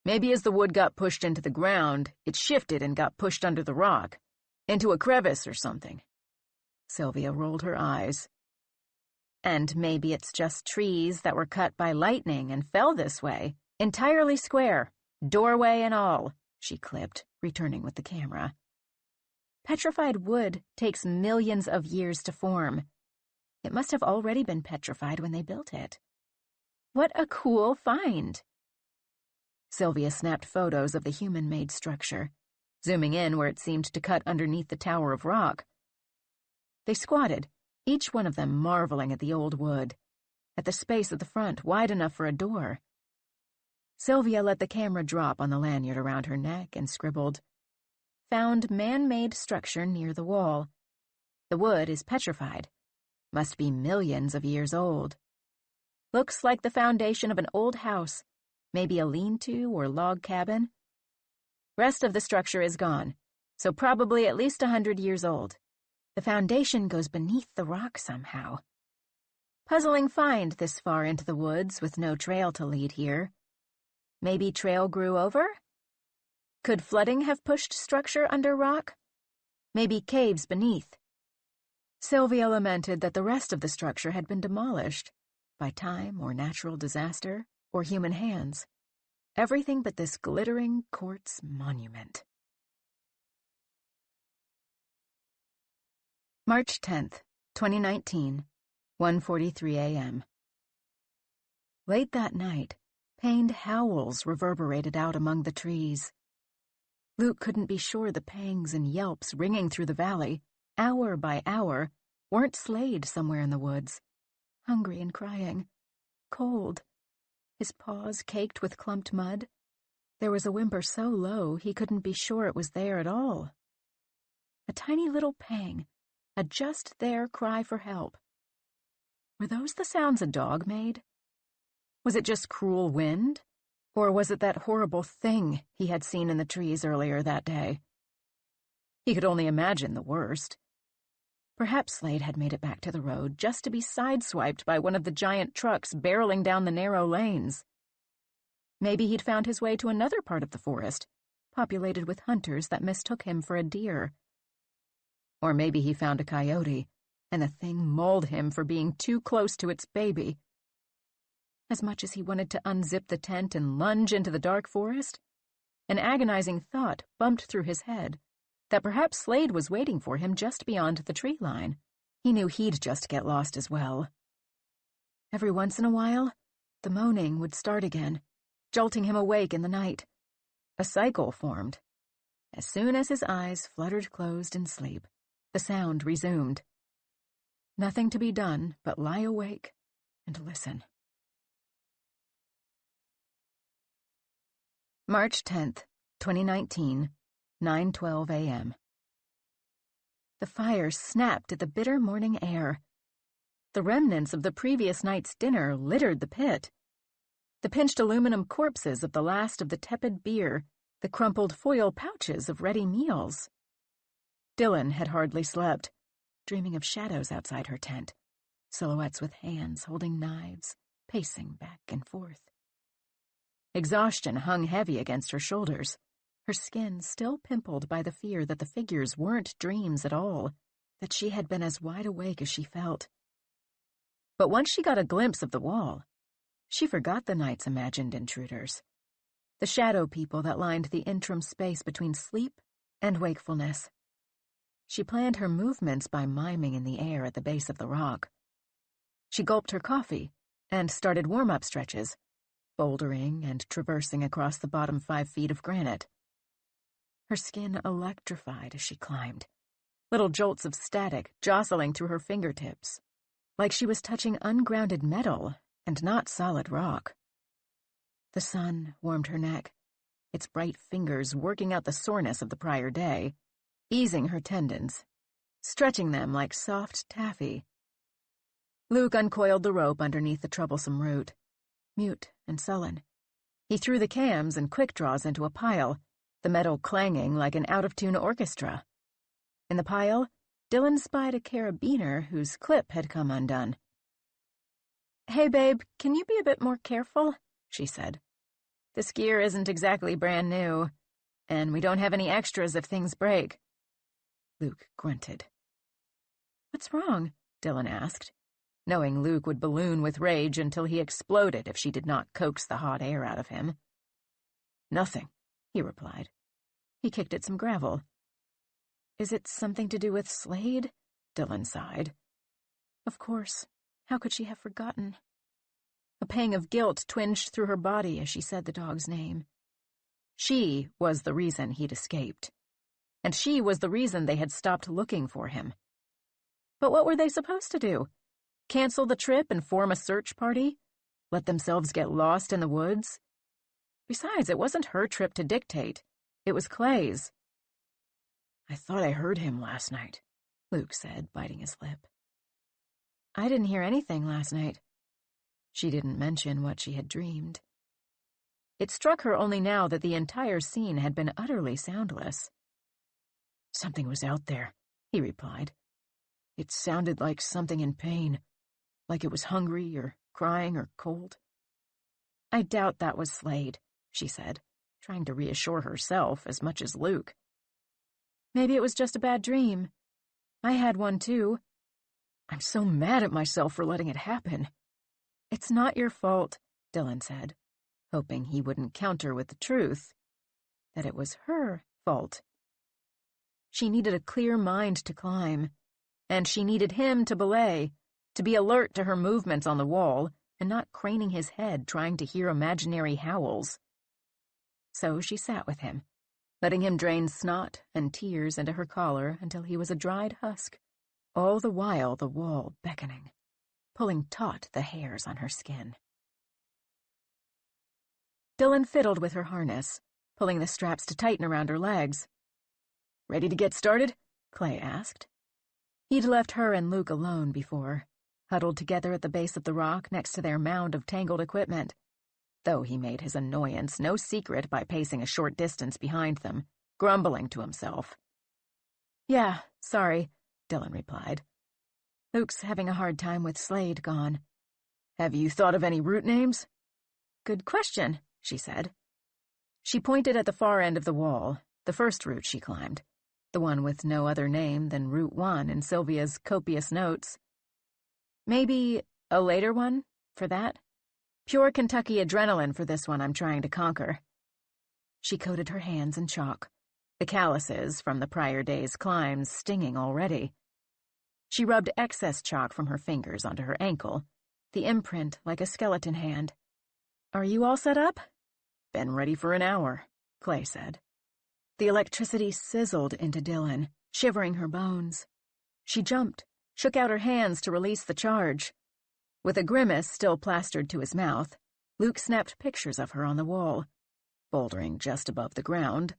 "Maybe as the wood got pushed into the ground, it shifted and got pushed under the rock, into a crevice or something." Sylvia rolled her eyes. "And maybe it's just trees that were cut by lightning and fell this way, entirely square, doorway and all," she clipped, returning with the camera. "Petrified wood takes millions of years to form. It must have already been petrified when they built it. What a cool find." Sylvia snapped photos of the human-made structure, zooming in where it seemed to cut underneath the tower of rock. They squatted, each one of them marveling at the old wood, at the space at the front wide enough for a door. Sylvia let the camera drop on the lanyard around her neck and scribbled, "Found man-made structure near the wall. The wood is petrified. Must be millions of years old. Looks like the foundation of an old house, maybe a lean-to or log cabin. Rest of the structure is gone, so probably at least 100 years old. The foundation goes beneath the rock somehow. Puzzling find this far into the woods with no trail to lead here. Maybe trail grew over? Could flooding have pushed structure under rock? Maybe caves beneath." Sylvia lamented that the rest of the structure had been demolished by time or natural disaster or human hands. Everything but this glittering quartz monument. March 10th, 2019, 1:43 a.m. Late that night, pained howls reverberated out among the trees. Luke couldn't be sure the pangs and yelps ringing through the valley, hour by hour, weren't Slade somewhere in the woods, hungry and crying, cold, his paws caked with clumped mud. There was a whimper so low he couldn't be sure it was there at all. A tiny little pang, a just-there cry for help. Were those the sounds a dog made? Was it just cruel wind? Or was it that horrible thing he had seen in the trees earlier that day? He could only imagine the worst. Perhaps Slade had made it back to the road just to be sideswiped by one of the giant trucks barreling down the narrow lanes. Maybe he'd found his way to another part of the forest, populated with hunters that mistook him for a deer. Or maybe he found a coyote, and the thing mauled him for being too close to its baby. As much as he wanted to unzip the tent and lunge into the dark forest, an agonizing thought bumped through his head that perhaps Slade was waiting for him just beyond the tree line. He knew he'd just get lost as well. Every once in a while, the moaning would start again, jolting him awake in the night. A cycle formed. As soon as his eyes fluttered closed in sleep, the sound resumed. Nothing to be done but lie awake and listen. March 10th, 2019, 9:12 a.m. The fire snapped at the bitter morning air. The remnants of the previous night's dinner littered the pit. The pinched aluminum corpses of the last of the tepid beer, the crumpled foil pouches of ready meals. Dylan had hardly slept, dreaming of shadows outside her tent, silhouettes with hands holding knives, pacing back and forth. Exhaustion hung heavy against her shoulders, her skin still pimpled by the fear that the figures weren't dreams at all, that she had been as wide awake as she felt. But once she got a glimpse of the wall, she forgot the night's imagined intruders, the shadow people that lined the interim space between sleep and wakefulness. She planned her movements by miming in the air at the base of the rock. She gulped her coffee and started warm-up stretches, bouldering and traversing across the bottom 5 feet of granite. Her skin electrified as she climbed, little jolts of static jostling through her fingertips, like she was touching ungrounded metal and not solid rock. The sun warmed her neck, its bright fingers working out the soreness of the prior day, easing her tendons, stretching them like soft taffy. Luke uncoiled the rope underneath the troublesome root, mute and sullen. He threw the cams and quick draws into a pile, the metal clanging like an out-of-tune orchestra. In the pile, Dylan spied a carabiner whose clip had come undone. "Hey, babe, can you be a bit more careful?" she said. "This gear isn't exactly brand new, and we don't have any extras if things break." Luke grunted. "What's wrong?" Dylan asked, knowing Luke would balloon with rage until he exploded if she did not coax the hot air out of him. "Nothing," he replied. He kicked at some gravel. "Is it something to do with Slade?" Dylan sighed. Of course. How could she have forgotten? A pang of guilt twinged through her body as she said the dog's name. She was the reason he'd escaped, and she was the reason they had stopped looking for him. But what were they supposed to do? Cancel the trip and form a search party? Let themselves get lost in the woods? Besides, it wasn't her trip to dictate. It was Clay's. "I thought I heard him last night," Luke said, biting his lip. "I didn't hear anything last night." She didn't mention what she had dreamed. It struck her only now that the entire scene had been utterly soundless. "Something was out there," he replied. "It sounded like something in pain, like it was hungry or crying or cold." "I doubt that was Slade," she said, trying to reassure herself as much as Luke. "Maybe it was just a bad dream. I had one too. I'm so mad at myself for letting it happen." "It's not your fault," Dylan said, hoping he wouldn't counter with the truth, that it was her fault. She needed a clear mind to climb, and she needed him to belay, to be alert to her movements on the wall and not craning his head trying to hear imaginary howls. So she sat with him, letting him drain snot and tears into her collar until he was a dried husk, all the while the wall beckoning, pulling taut the hairs on her skin. Dylan fiddled with her harness, pulling the straps to tighten around her legs. "Ready to get started?" Clay asked. He'd left her and Luke alone before, huddled together at the base of the rock next to their mound of tangled equipment, though he made his annoyance no secret by pacing a short distance behind them, grumbling to himself. "Yeah, sorry," Dylan replied. "Luke's having a hard time with Slade gone." "Have you thought of any route names?" "Good question," she said. She pointed at the far end of the wall, the first route she climbed, the one with no other name than Route 1 in Sylvia's copious notes. "Maybe a later one, for that? Pure Kentucky adrenaline for this one I'm trying to conquer." She coated her hands in chalk, the calluses from the prior day's climbs stinging already. She rubbed excess chalk from her fingers onto her ankle, the imprint like a skeleton hand. "Are you all set up?" "Been ready for an hour," Clay said. The electricity sizzled into Dylan, shivering her bones. She jumped, shook out her hands to release the charge. With a grimace still plastered to his mouth, Luke snapped pictures of her on the wall, bouldering just above the ground,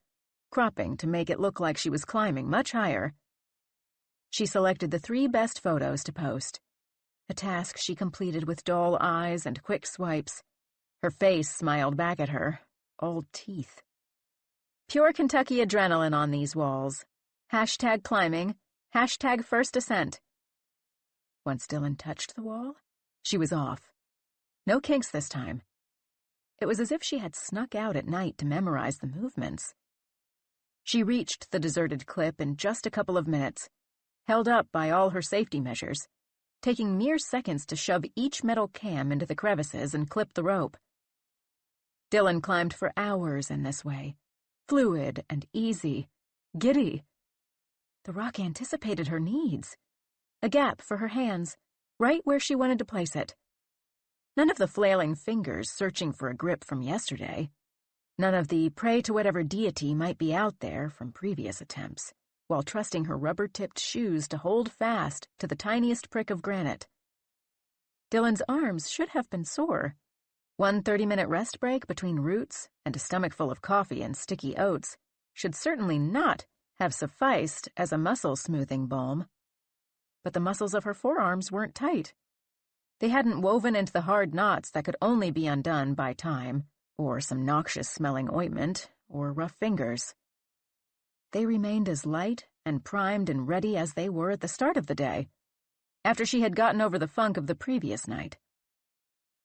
cropping to make it look like she was climbing much higher. She selected the 3 best photos to post, a task she completed with dull eyes and quick swipes. Her face smiled back at her, all teeth. "Pure Kentucky adrenaline on these walls. Hashtag climbing. Hashtag first ascent." Once Dylan touched the wall, she was off. No kinks this time. It was as if she had snuck out at night to memorize the movements. She reached the deserted clip in just a couple of minutes, held up by all her safety measures, taking mere seconds to shove each metal cam into the crevices and clip the rope. Dylan climbed for hours in this way, fluid and easy, giddy. The rock anticipated her needs. A gap for her hands, right where she wanted to place it. None of the flailing fingers searching for a grip from yesterday. None of the pray to whatever deity might be out there from previous attempts, while trusting her rubber-tipped shoes to hold fast to the tiniest prick of granite. Dylan's arms should have been sore. One 30-minute rest break between roots and a stomach full of coffee and sticky oats should certainly not have sufficed as a muscle-smoothing balm. But the muscles of her forearms weren't tight. They hadn't woven into the hard knots that could only be undone by time, or some noxious-smelling ointment, or rough fingers. They remained as light and primed and ready as they were at the start of the day, after she had gotten over the funk of the previous night.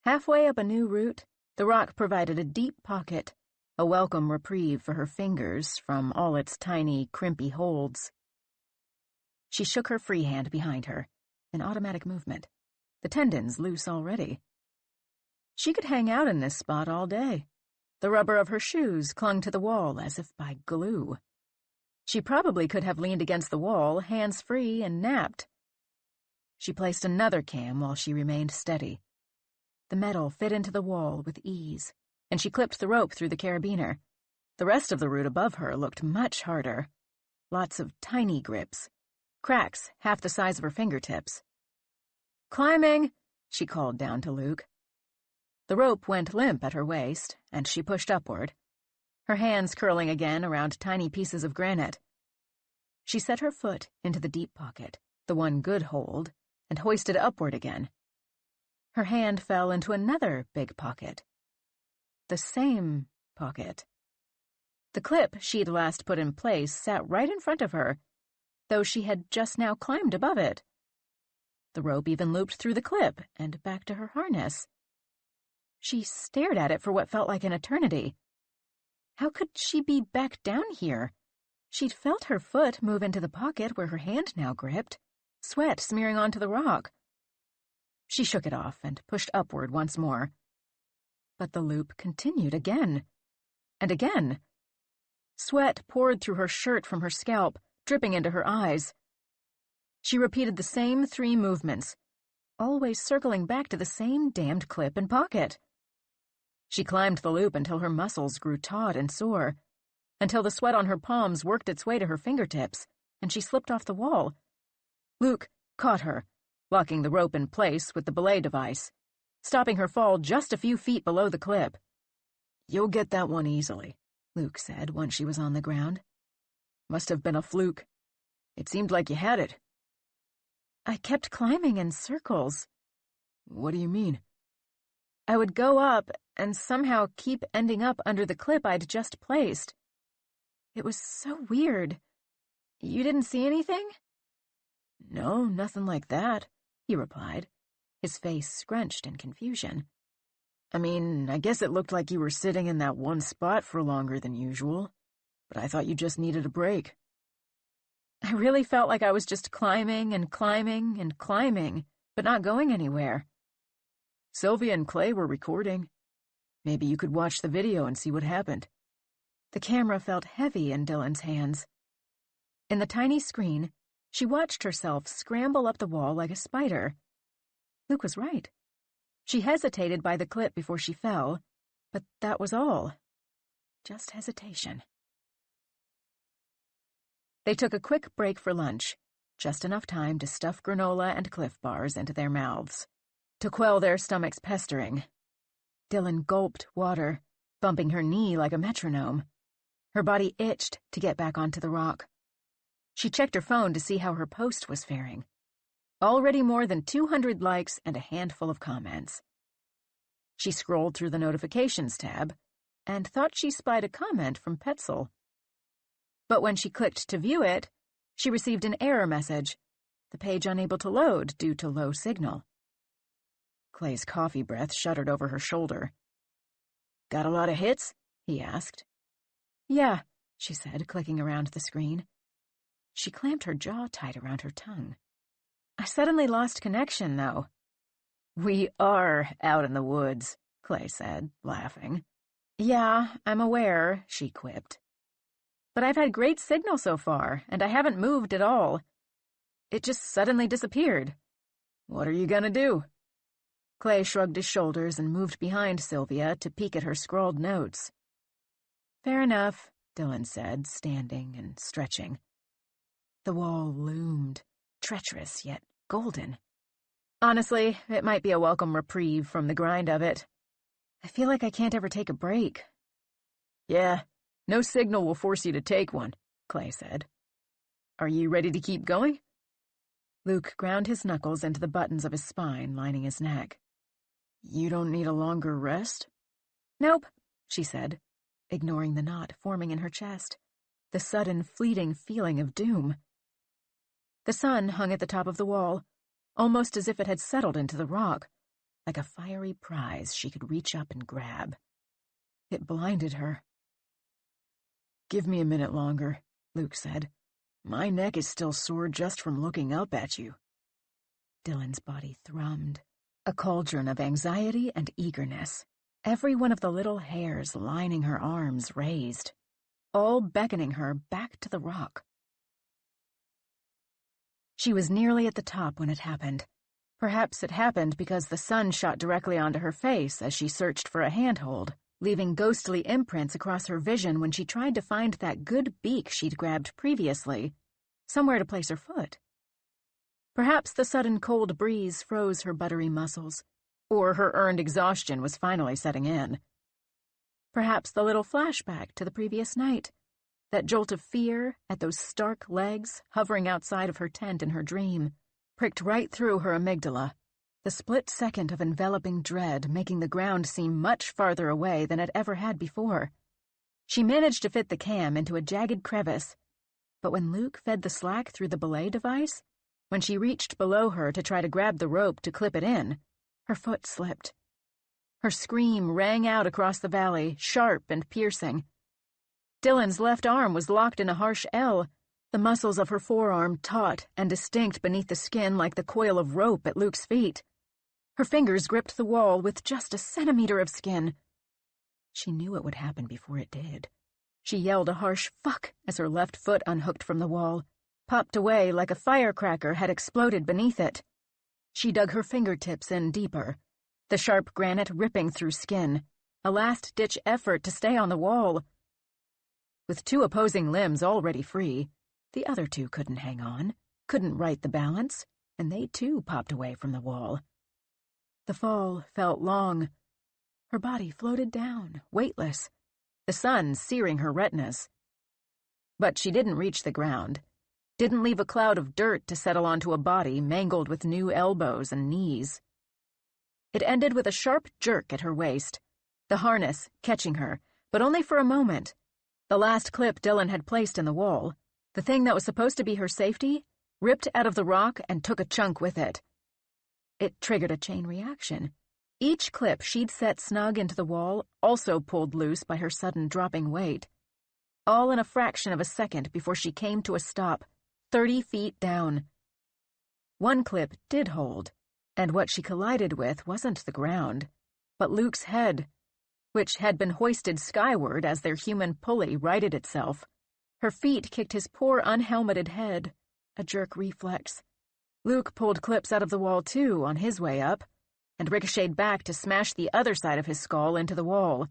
Halfway up a new route, the rock provided a deep pocket, a welcome reprieve for her fingers from all its tiny, crimpy holds. She shook her free hand behind her, an automatic movement, the tendons loose already. She could hang out in this spot all day. The rubber of her shoes clung to the wall as if by glue. She probably could have leaned against the wall, hands free, and napped. She placed another cam while she remained steady. The metal fit into the wall with ease, and she clipped the rope through the carabiner. The rest of the route above her looked much harder. Lots of tiny grips, cracks half the size of her fingertips. "Climbing," she called down to Luke. The rope went limp at her waist, and she pushed upward, her hands curling again around tiny pieces of granite. She set her foot into the deep pocket, the one good hold, and hoisted upward again. Her hand fell into another big pocket. The same pocket. The clip she'd last put in place sat right in front of her, though she had just now climbed above it. The rope even looped through the clip and back to her harness. She stared at it for what felt like an eternity. How could she be back down here? She'd felt her foot move into the pocket where her hand now gripped, sweat smearing onto the rock. She shook it off and pushed upward once more. But the loop continued again, and again. Sweat poured through her shirt from her scalp, dripping into her eyes. She repeated the same 3 movements, always circling back to the same damned clip and pocket. She climbed the loop until her muscles grew taut and sore, until the sweat on her palms worked its way to her fingertips, and she slipped off the wall. Luke caught her, locking the rope in place with the belay device, stopping her fall just a few feet below the clip. "You'll get that one easily," Luke said once she was on the ground. "Must have been a fluke. It seemed like you had it." "I kept climbing in circles." "What do you mean?" "I would go up and somehow keep ending up under the clip I'd just placed. It was so weird. You didn't see anything?" "No, nothing like that," he replied, his face scrunched in confusion. "I mean, I guess it looked like you were sitting in that one spot for longer than usual, but I thought you just needed a break." "I really felt like I was just climbing and climbing and climbing, but not going anywhere." "Sylvia and Clay were recording. Maybe you could watch the video and see what happened." The camera felt heavy in Dylan's hands. In the tiny screen, she watched herself scramble up the wall like a spider. Luke was right. She hesitated by the clip before she fell, but that was all. Just hesitation. They took a quick break for lunch, just enough time to stuff granola and Cliff Bars into their mouths, to quell their stomachs' pestering. Dylan gulped water, bumping her knee like a metronome. Her body itched to get back onto the rock. She checked her phone to see how her post was faring. Already more than 200 likes and a handful of comments. She scrolled through the notifications tab and thought she spied a comment from Petzel. But when she clicked to view it, she received an error message, the page unable to load due to low signal. Clay's coffee breath shuddered over her shoulder. Got a lot of hits? He asked. Yeah, she said, clicking around the screen. She clamped her jaw tight around her tongue. I suddenly lost connection, though. We are out in the woods, Clay said, laughing. Yeah, I'm aware, she quipped. But I've had great signal so far, and I haven't moved at all. It just suddenly disappeared. What are you gonna do? Clay shrugged his shoulders and moved behind Sylvia to peek at her scrawled notes. Fair enough, Dylan said, standing and stretching. The wall loomed, treacherous yet golden. Honestly, it might be a welcome reprieve from the grind of it. I feel like I can't ever take a break. Yeah, no signal will force you to take one, Clay said. Are you ready to keep going? Luke ground his knuckles into the buttons of his spine, lining his neck. You don't need a longer rest? Nope, she said, ignoring the knot forming in her chest, the sudden, fleeting feeling of doom. The sun hung at the top of the wall, almost as if it had settled into the rock, like a fiery prize she could reach up and grab. It blinded her. Give me a minute longer, Luke said. My neck is still sore just from looking up at you. Dylan's body thrummed, a cauldron of anxiety and eagerness, every one of the little hairs lining her arms raised, all beckoning her back to the rock. She was nearly at the top when it happened. Perhaps it happened because the sun shot directly onto her face as she searched for a handhold, leaving ghostly imprints across her vision when she tried to find that good beak she'd grabbed previously, somewhere to place her foot. Perhaps the sudden cold breeze froze her buttery muscles, or her earned exhaustion was finally setting in. Perhaps the little flashback to the previous night, that jolt of fear at those stark legs hovering outside of her tent in her dream, pricked right through her amygdala, the split second of enveloping dread making the ground seem much farther away than it ever had before. She managed to fit the cam into a jagged crevice, but when Luke fed the slack through the belay device, when she reached below her to try to grab the rope to clip it in, her foot slipped. Her scream rang out across the valley, sharp and piercing. Dylan's left arm was locked in a harsh L, the muscles of her forearm taut and distinct beneath the skin like the coil of rope at Luke's feet. Her fingers gripped the wall with just a centimeter of skin. She knew it would happen before it did. She yelled a harsh fuck as her left foot unhooked from the wall, popped away like a firecracker had exploded beneath it. She dug her fingertips in deeper, the sharp granite ripping through skin, a last-ditch effort to stay on the wall. With two opposing limbs already free, the other two couldn't hang on, couldn't right the balance, and they too popped away from the wall. The fall felt long. Her body floated down, weightless, the sun searing her retinas. But she didn't reach the ground, didn't leave a cloud of dirt to settle onto a body mangled with new elbows and knees. It ended with a sharp jerk at her waist, the harness catching her, but only for a moment. The last clip Dylan had placed in the wall, the thing that was supposed to be her safety, ripped out of the rock and took a chunk with it. It triggered a chain reaction. Each clip she'd set snug into the wall also pulled loose by her sudden dropping weight. All in a fraction of a second before she came to a stop, 30 feet down. One clip did hold, and what she collided with wasn't the ground, but Luke's head, which had been hoisted skyward as their human pulley righted itself. Her feet kicked his poor unhelmeted head, a jerk reflex. Luke pulled clips out of the wall too on his way up, and ricocheted back to smash the other side of his skull into the wall.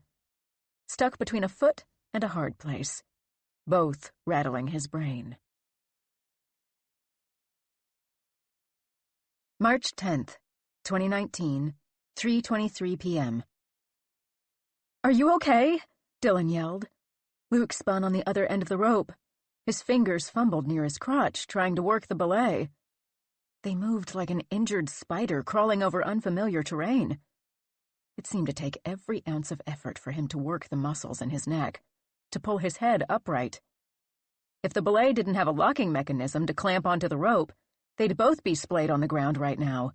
Stuck between a foot and a hard place, both rattling his brain. March 10th, 2019, 3:23 p.m. "Are you okay?" Dylan yelled. Luke spun on the other end of the rope. His fingers fumbled near his crotch, trying to work the belay. They moved like an injured spider crawling over unfamiliar terrain. It seemed to take every ounce of effort for him to work the muscles in his neck, to pull his head upright. If the belay didn't have a locking mechanism to clamp onto the rope, they'd both be splayed on the ground right now.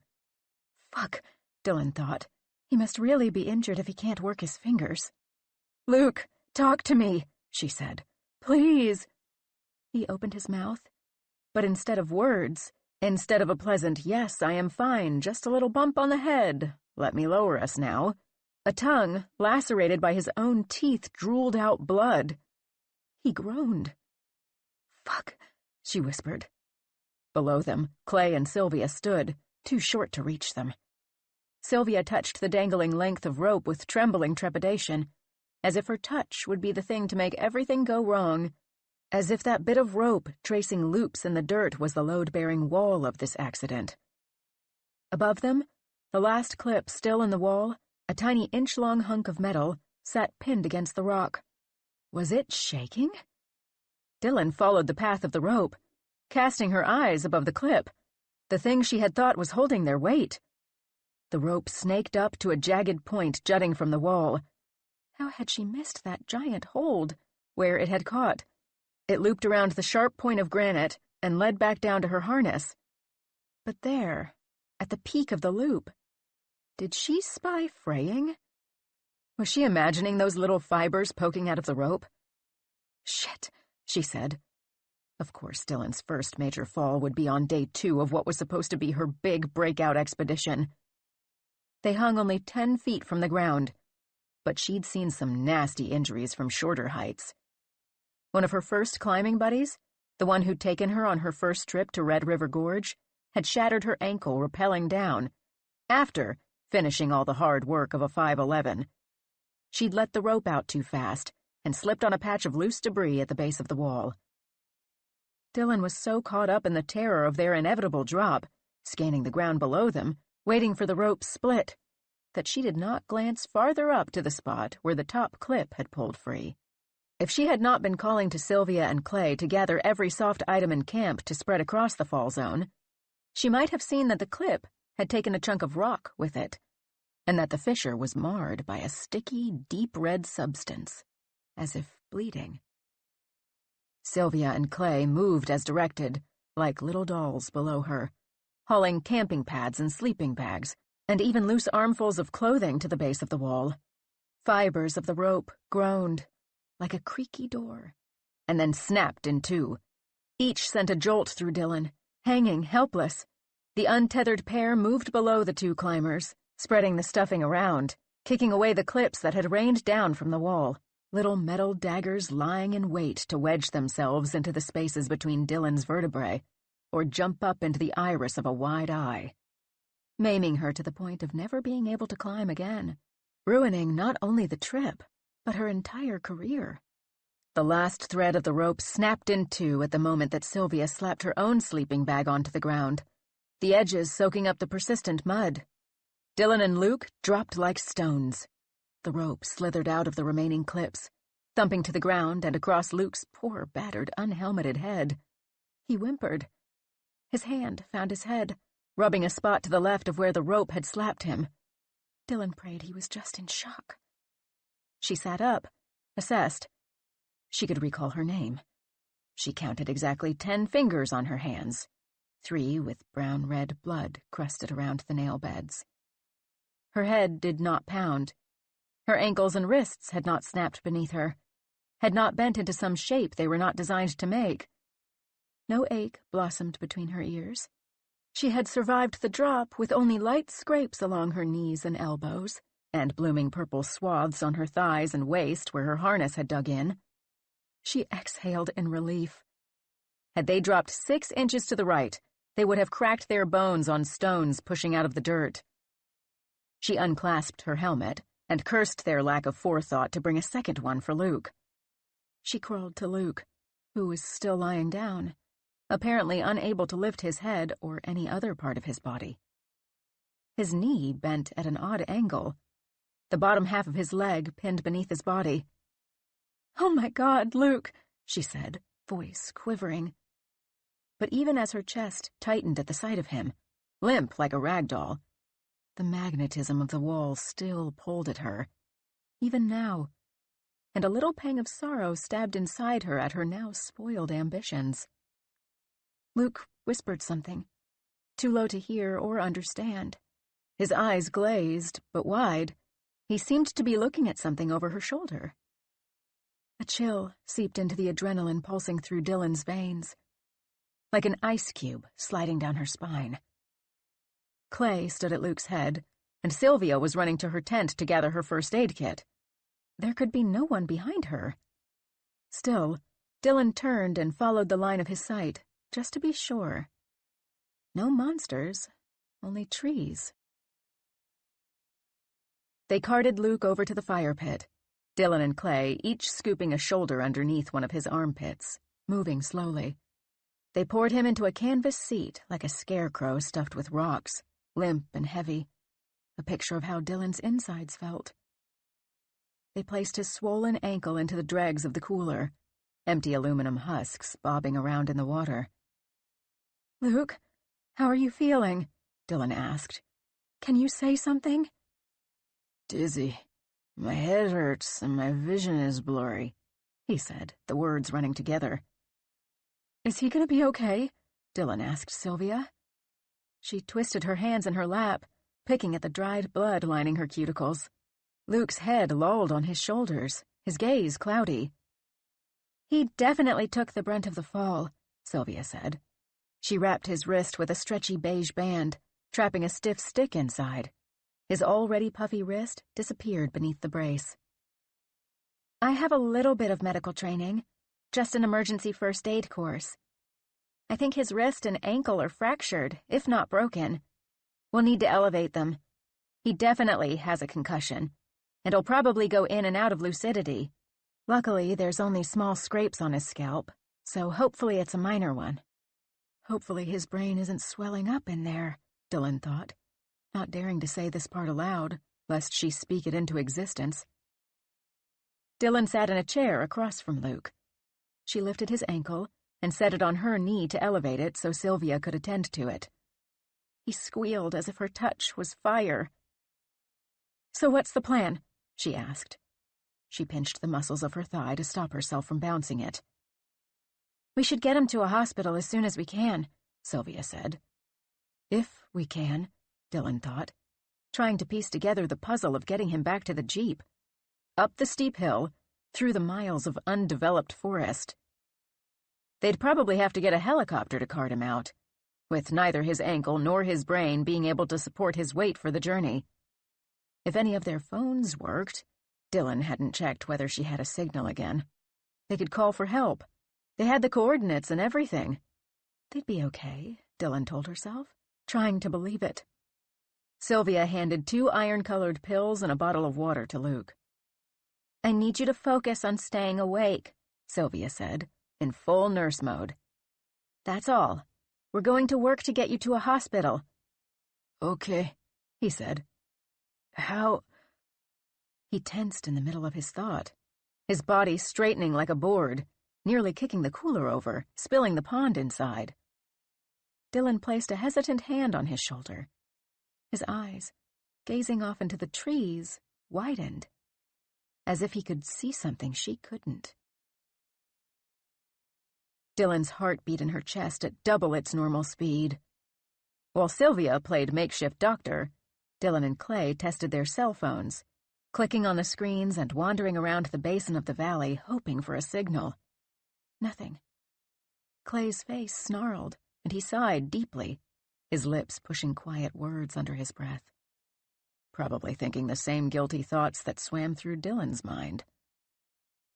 Fuck, Dylan thought. He must really be injured if he can't work his fingers. "Luke, talk to me," she said. "Please." He opened his mouth, but instead of words, instead of a pleasant, "Yes, I am fine, just a little bump on the head, let me lower us now," a tongue, lacerated by his own teeth, drooled out blood. He groaned. "Fuck," she whispered. Below them, Clay and Sylvia stood, too short to reach them. Sylvia touched the dangling length of rope with trembling trepidation, as if her touch would be the thing to make everything go wrong, as if that bit of rope tracing loops in the dirt was the load-bearing wall of this accident. Above them, the last clip still in the wall, a tiny inch-long hunk of metal, sat pinned against the rock. Was it shaking? Dylan followed the path of the rope, casting her eyes above the clip, the thing she had thought was holding their weight. The rope snaked up to a jagged point jutting from the wall. How had she missed that giant hold, where it had caught? It looped around the sharp point of granite and led back down to her harness. But there, at the peak of the loop, did she spy fraying? Was she imagining those little fibers poking out of the rope? "Shit," she said. Of course, Dylan's first major fall would be on day 2 of what was supposed to be her big breakout expedition. They hung only 10 feet from the ground, but she'd seen some nasty injuries from shorter heights. One of her first climbing buddies, the one who'd taken her on her first trip to Red River Gorge, had shattered her ankle rappelling down, after finishing all the hard work of a 5'11". She'd let the rope out too fast and slipped on a patch of loose debris at the base of the wall. Dylan was so caught up in the terror of their inevitable drop, scanning the ground below them, waiting for the rope's split, that she did not glance farther up to the spot where the top clip had pulled free. If she had not been calling to Sylvia and Clay to gather every soft item in camp to spread across the fall zone, she might have seen that the clip had taken a chunk of rock with it, and that the fissure was marred by a sticky, deep red substance, as if bleeding. Sylvia and Clay moved as directed, like little dolls below her, hauling camping pads and sleeping bags, and even loose armfuls of clothing to the base of the wall. Fibers of the rope groaned, like a creaky door, and then snapped in two. Each sent a jolt through Dylan, hanging helpless. The untethered pair moved below the 2 climbers, spreading the stuffing around, kicking away the clips that had rained down from the wall, little metal daggers lying in wait to wedge themselves into the spaces between Dylan's vertebrae, or jump up into the iris of a wide eye, maiming her to the point of never being able to climb again, ruining not only the trip, but her entire career. The last thread of the rope snapped in two at the moment that Sylvia slapped her own sleeping bag onto the ground, the edges soaking up the persistent mud. Dylan and Luke dropped like stones. The rope slithered out of the remaining clips, thumping to the ground and across Luke's poor, battered, unhelmeted head. He whimpered. His hand found his head, rubbing a spot to the left of where the rope had slapped him. Dylan prayed he was just in shock. She sat up, assessed. She could recall her name. She counted exactly 10 fingers on her hands, 3 with brown-red blood crusted around the nail beds. Her head did not pound. Her ankles and wrists had not snapped beneath her, had not bent into some shape they were not designed to make. No ache blossomed between her ears. She had survived the drop with only light scrapes along her knees and elbows, and blooming purple swaths on her thighs and waist where her harness had dug in. She exhaled in relief. Had they dropped 6 inches to the right, they would have cracked their bones on stones pushing out of the dirt. She unclasped her helmet and cursed their lack of forethought to bring a second one for Luke. She crawled to Luke, who was still lying down, apparently unable to lift his head or any other part of his body. His knee bent at an odd angle, the bottom half of his leg pinned beneath his body. "Oh my God, Luke," she said, voice quivering. But even as her chest tightened at the sight of him, limp like a rag doll, the magnetism of the wall still pulled at her, even now, and a little pang of sorrow stabbed inside her at her now spoiled ambitions. Luke whispered something, too low to hear or understand. His eyes glazed, but wide. He seemed to be looking at something over her shoulder, A chill seeped into the adrenaline pulsing through Dylan's veins, like an ice cube sliding down her spine. Clay stood at Luke's head, and Sylvia was running to her tent to gather her first aid kit. There could be no one behind her. Still, Dylan turned and followed the line of his sight, just to be sure. No monsters, only trees. They carted Luke over to the fire pit, Dylan and Clay each scooping a shoulder underneath one of his armpits, moving slowly. They poured him into a canvas seat like a scarecrow stuffed with rocks, limp and heavy, a picture of how Dylan's insides felt. They placed his swollen ankle into the dregs of the cooler, empty aluminum husks bobbing around in the water. "Luke, how are you feeling?" Dylan asked. "Can you say something?" "Dizzy. My head hurts and my vision is blurry," he said, the words running together. "Is he gonna be okay?" Dylan asked Sylvia. She twisted her hands in her lap, picking at the dried blood lining her cuticles. Luke's head lolled on his shoulders, his gaze cloudy. "He definitely took the brunt of the fall," Sylvia said. She wrapped his wrist with a stretchy beige band, trapping a stiff stick inside. His already puffy wrist disappeared beneath the brace. "I have a little bit of medical training, just an emergency first aid course. I think his wrist and ankle are fractured, if not broken. We'll need to elevate them. He definitely has a concussion, and he'll probably go in and out of lucidity. Luckily, there's only small scrapes on his scalp, so hopefully it's a minor one." Hopefully his brain isn't swelling up in there, Dylan thought, not daring to say this part aloud, lest she speak it into existence. Dylan sat in a chair across from Luke. She lifted his ankle and set it on her knee to elevate it so Sylvia could attend to it. He squealed as if her touch was fire. "So what's the plan?" she asked. She pinched the muscles of her thigh to stop herself from bouncing it. "We should get him to a hospital as soon as we can," Sylvia said. If we can, Dylan thought, trying to piece together the puzzle of getting him back to the Jeep. Up the steep hill, through the miles of undeveloped forest. They'd probably have to get a helicopter to cart him out, with neither his ankle nor his brain being able to support his weight for the journey. If any of their phones worked, Dylan hadn't checked whether she had a signal again. They could call for help. They had the coordinates and everything. They'd be okay, Dylan told herself, trying to believe it. Sylvia handed 2 iron-colored pills and a bottle of water to Luke. "I need you to focus on staying awake," Sylvia said, in full nurse mode. "That's all. We're going to work to get you to a hospital." "Okay," he said. "How—" He tensed in the middle of his thought, his body straightening like a board, nearly kicking the cooler over, spilling the pond inside. Dylan placed a hesitant hand on his shoulder. His eyes, gazing off into the trees, widened, as if he could see something she couldn't. Dylan's heart beat in her chest at double its normal speed. While Sylvia played makeshift doctor, Dylan and Clay tested their cell phones, clicking on the screens and wandering around the basin of the valley, hoping for a signal. Nothing. Clay's face snarled, and he sighed deeply, his lips pushing quiet words under his breath. Probably thinking the same guilty thoughts that swam through Dylan's mind.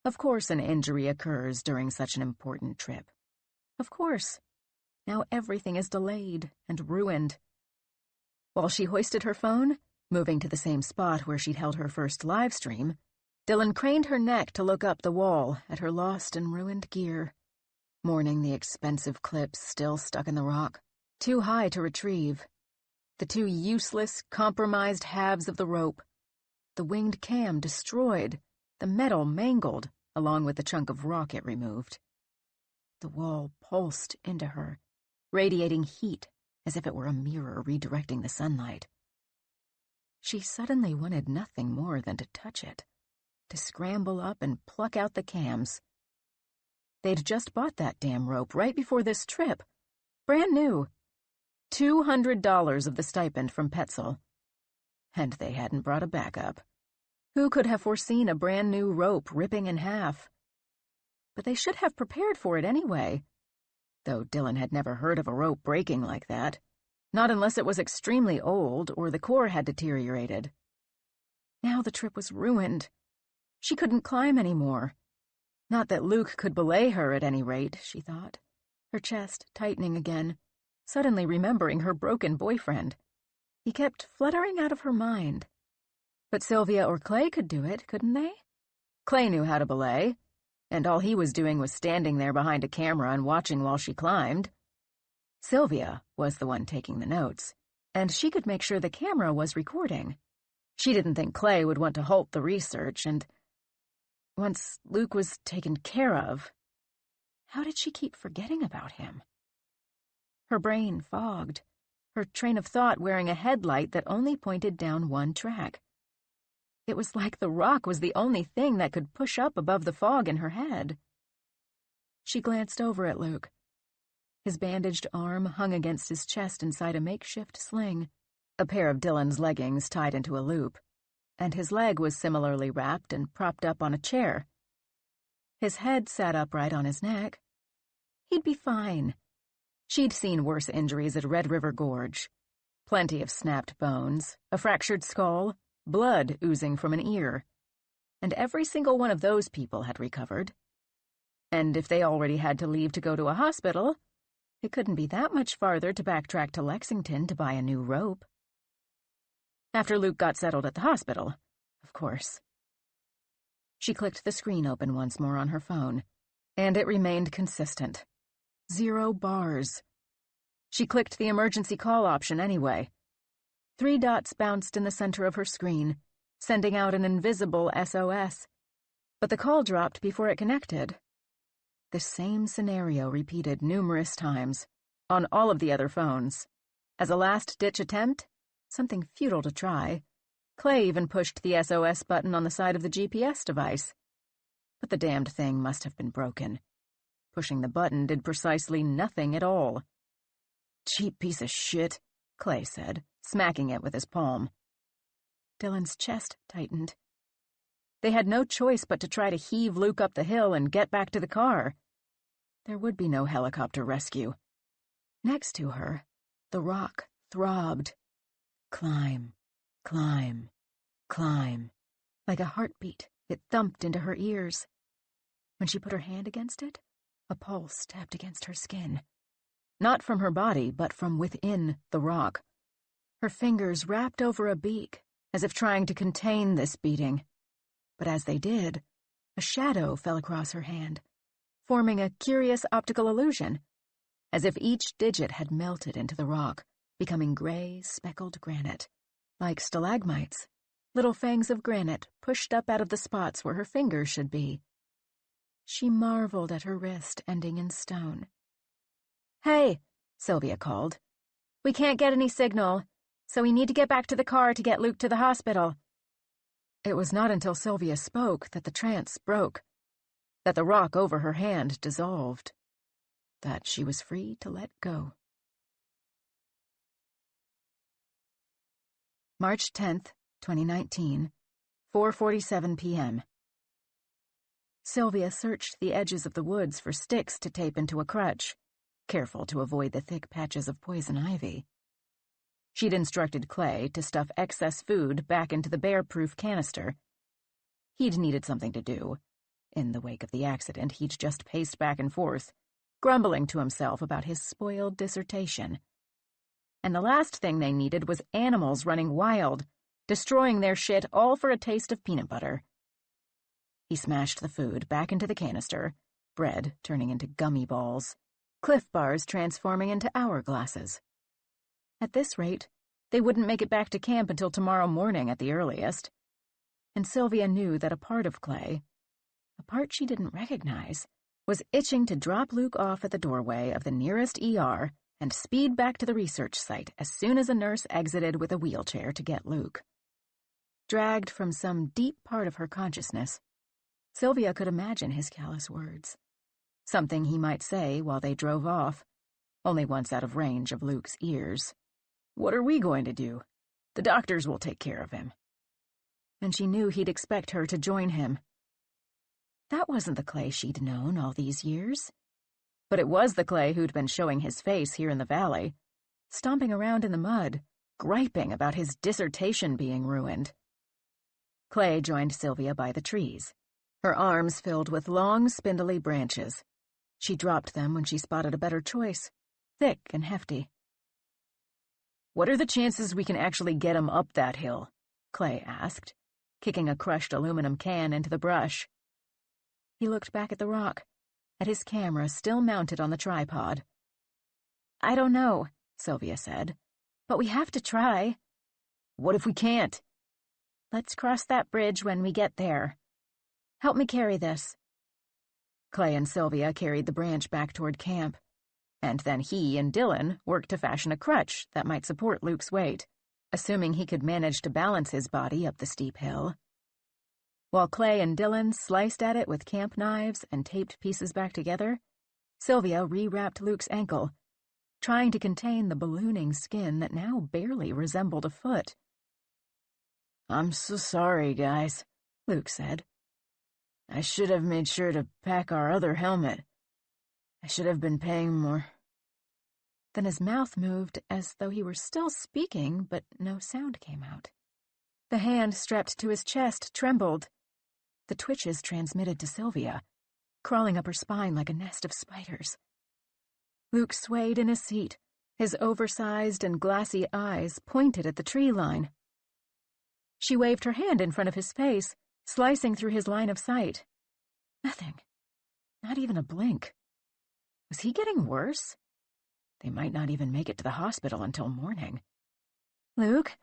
Of course an injury occurs during such an important trip. Of course. Now everything is delayed and ruined. While she hoisted her phone, moving to the same spot where she'd held her first live stream, Dylan craned her neck to look up the wall at her lost and ruined gear, mourning the expensive clips still stuck in the rock, too high to retrieve, the 2 useless, compromised halves of the rope, the winged cam destroyed, the metal mangled, along with the chunk of rock it removed. The wall pulsed into her, radiating heat as if it were a mirror redirecting the sunlight. She suddenly wanted nothing more than to touch it, to scramble up and pluck out the cams. They'd just bought that damn rope right before this trip. Brand new. $200 of the stipend from Petzl. And they hadn't brought a backup. Who could have foreseen a brand new rope ripping in half, but they should have prepared for it anyway. Though Dylan had never heard of a rope breaking like that. Not unless it was extremely old or the core had deteriorated. Now the trip was ruined. She couldn't climb anymore. Not that Luke could belay her at any rate, she thought, her chest tightening again, suddenly remembering her broken boyfriend. He kept fluttering out of her mind. But Sylvia or Clay could do it, couldn't they? Clay knew how to belay, and all he was doing was standing there behind a camera and watching while she climbed. Sylvia was the one taking the notes, and she could make sure the camera was recording. She didn't think Clay would want to halt the research, and once Luke was taken care of, how did she keep forgetting about him? Her brain fogged, her train of thought wearing a headlight that only pointed down one track. It was like the rock was the only thing that could push up above the fog in her head. She glanced over at Luke. His bandaged arm hung against his chest inside a makeshift sling, a pair of Dylan's leggings tied into a loop, and his leg was similarly wrapped and propped up on a chair. His head sat upright on his neck. He'd be fine. She'd seen worse injuries at Red River Gorge. Plenty of snapped bones, a fractured skull, blood oozing from an ear. And every single one of those people had recovered. And if they already had to leave to go to a hospital, it couldn't be that much farther to backtrack to Lexington to buy a new rope. After Luke got settled at the hospital, of course. She clicked the screen open once more on her phone, and it remained consistent. 0 bars. She clicked the emergency call option anyway. 3 dots bounced in the center of her screen, sending out an invisible SOS. But the call dropped before it connected. The same scenario repeated numerous times, on all of the other phones. As a last-ditch attempt, something futile to try, Clay even pushed the SOS button on the side of the GPS device. But the damned thing must have been broken. Pushing the button did precisely nothing at all. "Cheap piece of shit," Clay said, smacking it with his palm. Dylan's chest tightened. They had no choice but to try to heave Luke up the hill and get back to the car. There would be no helicopter rescue. Next to her, the rock throbbed. Climb, climb, climb. Like a heartbeat, it thumped into her ears. When she put her hand against it, a pulse tapped against her skin. Not from her body, but from within the rock. Her fingers wrapped over a beak, as if trying to contain this beating. But as they did, a shadow fell across her hand, forming a curious optical illusion, as if each digit had melted into the rock, becoming gray, speckled granite, like stalagmites, little fangs of granite pushed up out of the spots where her fingers should be. She marveled at her wrist ending in stone. "Hey," Sylvia called. "We can't get any signal, so we need to get back to the car to get Luke to the hospital." It was not until Sylvia spoke that the trance broke, that the rock over her hand dissolved, that she was free to let go. March 10th, 2019, 4:47 p.m. Sylvia searched the edges of the woods for sticks to tape into a crutch, careful to avoid the thick patches of poison ivy. She'd instructed Clay to stuff excess food back into the bear-proof canister. He'd needed something to do. In the wake of the accident, he'd just paced back and forth, grumbling to himself about his spoiled dissertation. And the last thing they needed was animals running wild, destroying their shit all for a taste of peanut butter. He smashed the food back into the canister, bread turning into gummy balls, Cliff Bars transforming into hourglasses. At this rate, they wouldn't make it back to camp until tomorrow morning at the earliest. And Sylvia knew that a part of Clay, a part she didn't recognize, was itching to drop Luke off at the doorway of the nearest ER and speed back to the research site as soon as a nurse exited with a wheelchair to get Luke. Dragged from some deep part of her consciousness, Sylvia could imagine his callous words. Something he might say while they drove off, only once out of range of Luke's ears. "What are we going to do? The doctors will take care of him." And she knew he'd expect her to join him. That wasn't the Clay she'd known all these years. But it was the Clay who'd been showing his face here in the valley, stomping around in the mud, griping about his dissertation being ruined. Clay joined Sylvia by the trees, her arms filled with long, spindly branches. She dropped them when she spotted a better choice, thick and hefty. "What are the chances we can actually get him up that hill?" Clay asked, kicking a crushed aluminum can into the brush. He looked back at the rock, at his camera still mounted on the tripod. "I don't know," Sylvia said, "but we have to try." "What if we can't?" "Let's cross that bridge when we get there. Help me carry this." Clay and Sylvia carried the branch back toward camp, and then he and Dylan worked to fashion a crutch that might support Luke's weight, assuming he could manage to balance his body up the steep hill. While Clay and Dylan sliced at it with camp knives and taped pieces back together, Sylvia rewrapped Luke's ankle, trying to contain the ballooning skin that now barely resembled a foot. "I'm so sorry, guys," Luke said. "I should have made sure to pack our other helmet. I should have been paying more." Then his mouth moved as though he were still speaking, but no sound came out. The hand strapped to his chest trembled. The twitches transmitted to Sylvia, crawling up her spine like a nest of spiders. Luke swayed in his seat, his oversized and glassy eyes pointed at the tree line. She waved her hand in front of his face, slicing through his line of sight. Nothing. Not even a blink. Was he getting worse? They might not even make it to the hospital until morning. "Luke,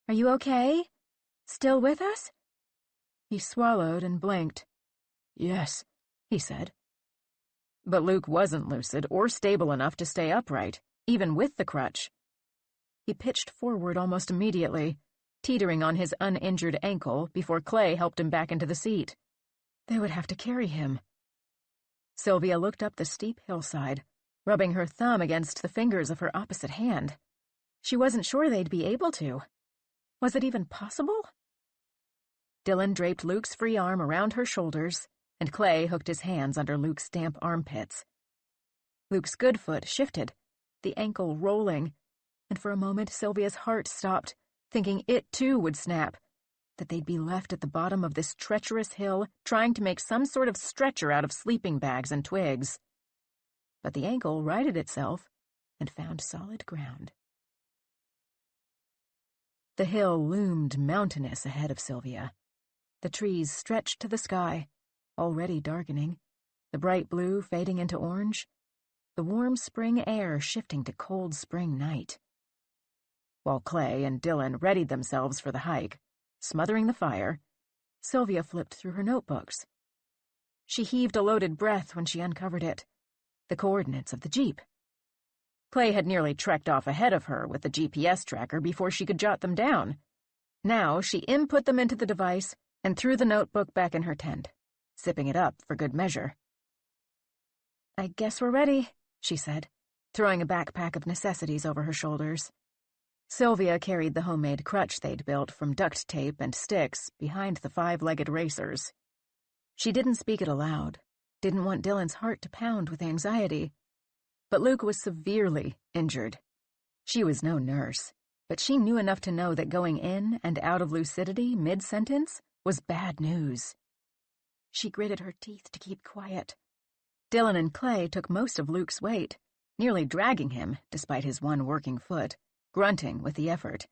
are you okay? Still with us?" He swallowed and blinked. "Yes," he said. But Luke wasn't lucid or stable enough to stay upright, even with the crutch. He pitched forward almost immediately, teetering on his uninjured ankle before Clay helped him back into the seat. They would have to carry him. Sylvia looked up the steep hillside, rubbing her thumb against the fingers of her opposite hand. She wasn't sure they'd be able to. Was it even possible? Dylan draped Luke's free arm around her shoulders, and Clay hooked his hands under Luke's damp armpits. Luke's good foot shifted, the ankle rolling, and for a moment Sylvia's heart stopped, thinking it too would snap, that they'd be left at the bottom of this treacherous hill trying to make some sort of stretcher out of sleeping bags and twigs. But the ankle righted itself and found solid ground. The hill loomed mountainous ahead of Sylvia. The trees stretched to the sky, already darkening, the bright blue fading into orange, the warm spring air shifting to cold spring night. While Clay and Dylan readied themselves for the hike, smothering the fire, Sylvia flipped through her notebooks. She heaved a loaded breath when she uncovered it. The coordinates of the Jeep. Clay had nearly trekked off ahead of her with the GPS tracker before she could jot them down. Now she input them into the device and threw the notebook back in her tent, zipping it up for good measure. "I guess we're ready," she said, throwing a backpack of necessities over her shoulders. Sylvia carried the homemade crutch they'd built from duct tape and sticks behind the five-legged racers. She didn't speak it aloud, didn't want Dylan's heart to pound with anxiety. But Luke was severely injured. She was no nurse, but she knew enough to know that going in and out of lucidity mid-sentence was bad news. She gritted her teeth to keep quiet. Dylan and Clay took most of Luke's weight, nearly dragging him despite his one working foot, grunting with the effort.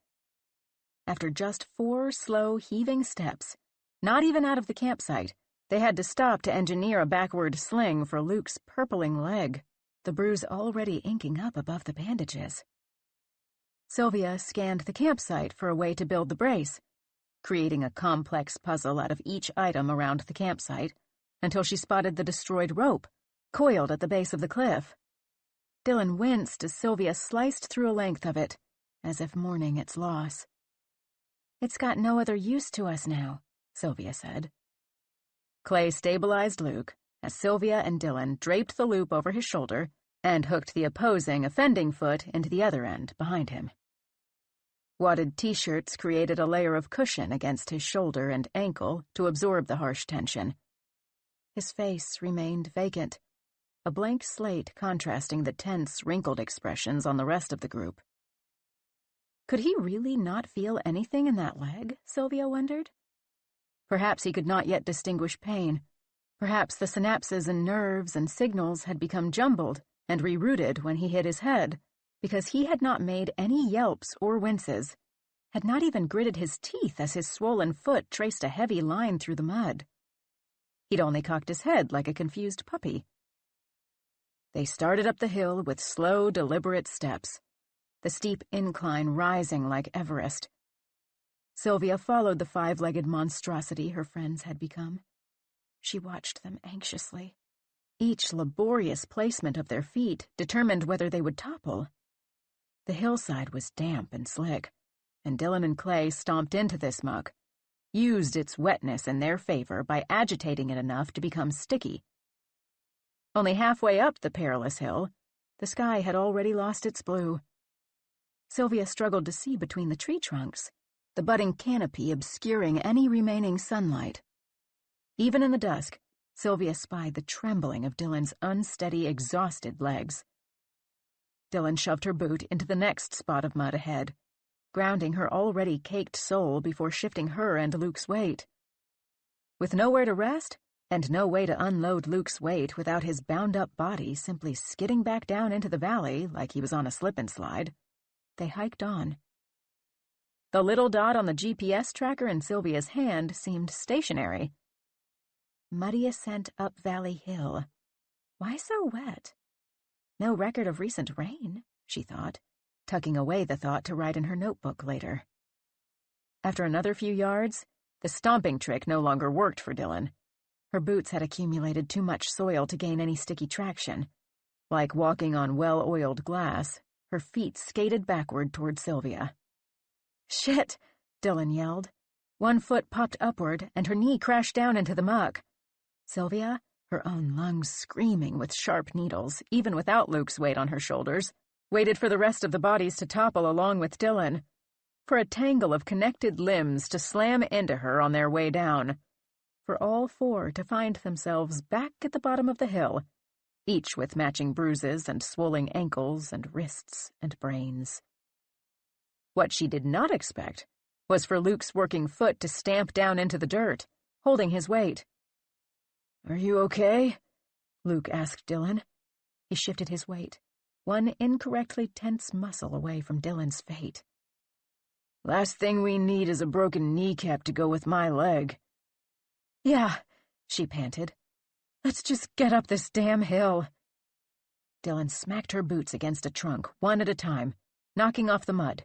After just 4 slow, heaving steps, not even out of the campsite, they had to stop to engineer a backward sling for Luke's purpling leg, the bruise already inking up above the bandages. Sylvia scanned the campsite for a way to build the brace, creating a complex puzzle out of each item around the campsite until she spotted the destroyed rope, coiled at the base of the cliff. Dylan winced as Sylvia sliced through a length of it, as if mourning its loss. "It's got no other use to us now," Sylvia said. Clay stabilized Luke as Sylvia and Dylan draped the loop over his shoulder and hooked the opposing offending foot into the other end behind him. Wadded t-shirts created a layer of cushion against his shoulder and ankle to absorb the harsh tension. His face remained vacant, a blank slate contrasting the tense, wrinkled expressions on the rest of the group. Could he really not feel anything in that leg, Sylvia wondered? Perhaps he could not yet distinguish pain. Perhaps the synapses and nerves and signals had become jumbled and rerouted when he hit his head, because he had not made any yelps or winces, had not even gritted his teeth as his swollen foot traced a heavy line through the mud. He'd only cocked his head like a confused puppy. They started up the hill with slow, deliberate steps, the steep incline rising like Everest. Sylvia followed the five-legged monstrosity her friends had become. She watched them anxiously. Each laborious placement of their feet determined whether they would topple. The hillside was damp and slick, and Dylan and Clay stomped into this muck, used its wetness in their favor by agitating it enough to become sticky. Only halfway up the perilous hill, the sky had already lost its blue. Sylvia struggled to see between the tree trunks, the budding canopy obscuring any remaining sunlight. Even in the dusk, Sylvia spied the trembling of Dylan's unsteady, exhausted legs. Dylan shoved her boot into the next spot of mud ahead, grounding her already caked sole before shifting her and Luke's weight. With nowhere to rest, and no way to unload Luke's weight without his bound-up body simply skidding back down into the valley like he was on a slip-and-slide, they hiked on. The little dot on the GPS tracker in Sylvia's hand seemed stationary. Muddy ascent up Valley Hill. Why so wet? No record of recent rain, she thought, tucking away the thought to write in her notebook later. After another few yards, the stomping trick no longer worked for Dylan. Her boots had accumulated too much soil to gain any sticky traction. Like walking on well-oiled glass, her feet skated backward toward Sylvia. "Shit!" Dylan yelled. One foot popped upward, and her knee crashed down into the muck. Sylvia, her own lungs screaming with sharp needles, even without Luke's weight on her shoulders, waited for the rest of the bodies to topple along with Dylan, for a tangle of connected limbs to slam into her on their way down, for all four to find themselves back at the bottom of the hill, each with matching bruises and swollen ankles and wrists and brains. What she did not expect was for Luke's working foot to stamp down into the dirt, holding his weight. "Are you okay?" Luke asked Dylan. He shifted his weight, one incorrectly tense muscle away from Dylan's fate. "Last thing we need is a broken kneecap to go with my leg." "Yeah," she panted. "Let's just get up this damn hill." Dylan smacked her boots against a trunk, one at a time, knocking off the mud.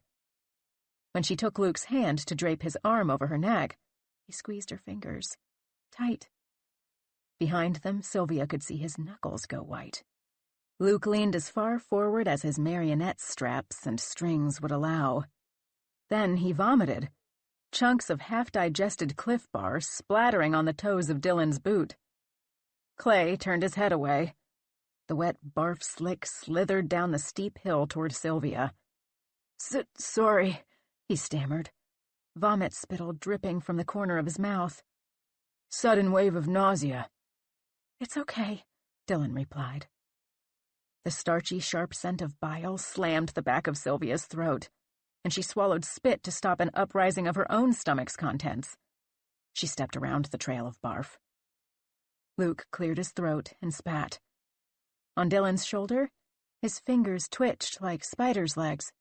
When she took Luke's hand to drape his arm over her neck, he squeezed her fingers, tight. Behind them, Sylvia could see his knuckles go white. Luke leaned as far forward as his marionette straps and strings would allow. Then he vomited, chunks of half-digested Cliff Bar splattering on the toes of Dylan's boot. Clay turned his head away. The wet barf slick slithered down the steep hill toward Sylvia. Sorry," he stammered, vomit spittle dripping from the corner of his mouth. "Sudden wave of nausea." "It's okay," Dylan replied. The starchy, sharp scent of bile slammed the back of Sylvia's throat, and she swallowed spit to stop an uprising of her own stomach's contents. She stepped around the trail of barf. Luke cleared his throat and spat. On Dylan's shoulder, his fingers twitched like spider's legs,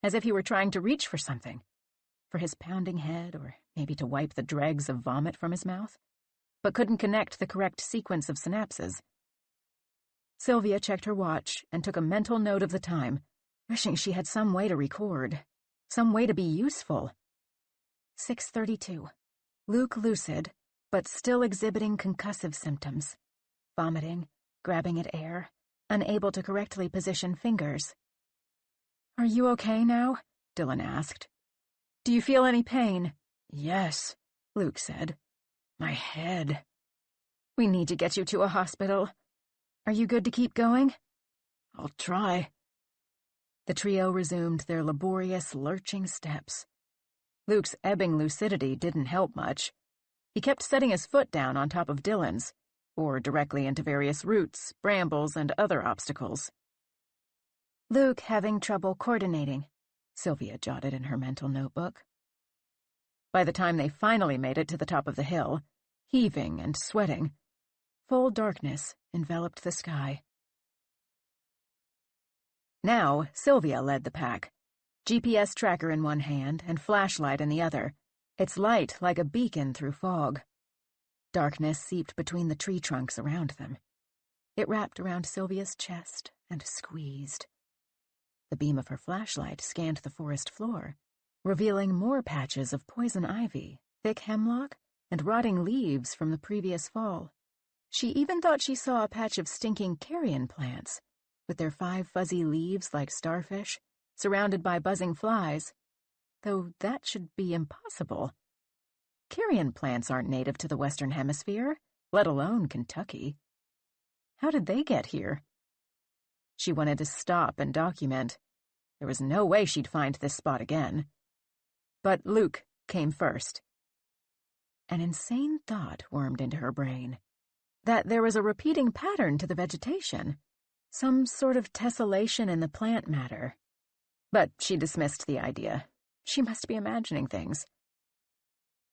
as if he were trying to reach for something, for his pounding head or maybe to wipe the dregs of vomit from his mouth, but couldn't connect the correct sequence of synapses. Sylvia checked her watch and took a mental note of the time, wishing she had some way to record, some way to be useful. 6:32. Luke lucid, but still exhibiting concussive symptoms. Vomiting, grabbing at air, unable to correctly position fingers. "Are you okay now?" Dylan asked. "Do you feel any pain?" "Yes," Luke said. "My head." "We need to get you to a hospital. Are you good to keep going?" "I'll try." The trio resumed their laborious, lurching steps. Luke's ebbing lucidity didn't help much. He kept setting his foot down on top of Dylan's, or directly into various roots, brambles, and other obstacles. Luke having trouble coordinating, Sylvia jotted in her mental notebook. By the time they finally made it to the top of the hill, heaving and sweating, full darkness enveloped the sky. Now, Sylvia led the pack, GPS tracker in one hand and flashlight in the other, its light like a beacon through fog. Darkness seeped between the tree trunks around them. It wrapped around Sylvia's chest and squeezed. The beam of her flashlight scanned the forest floor, revealing more patches of poison ivy, thick hemlock, and rotting leaves from the previous fall. She even thought she saw a patch of stinking carrion plants, with their 5 fuzzy leaves like starfish, surrounded by buzzing flies, though that should be impossible. Carrion plants aren't native to the Western Hemisphere, let alone Kentucky. How did they get here? She wanted to stop and document. There was no way she'd find this spot again. But Luke came first. An insane thought wormed into her brain. That there was a repeating pattern to the vegetation. Some sort of tessellation in the plant matter. But she dismissed the idea. She must be imagining things.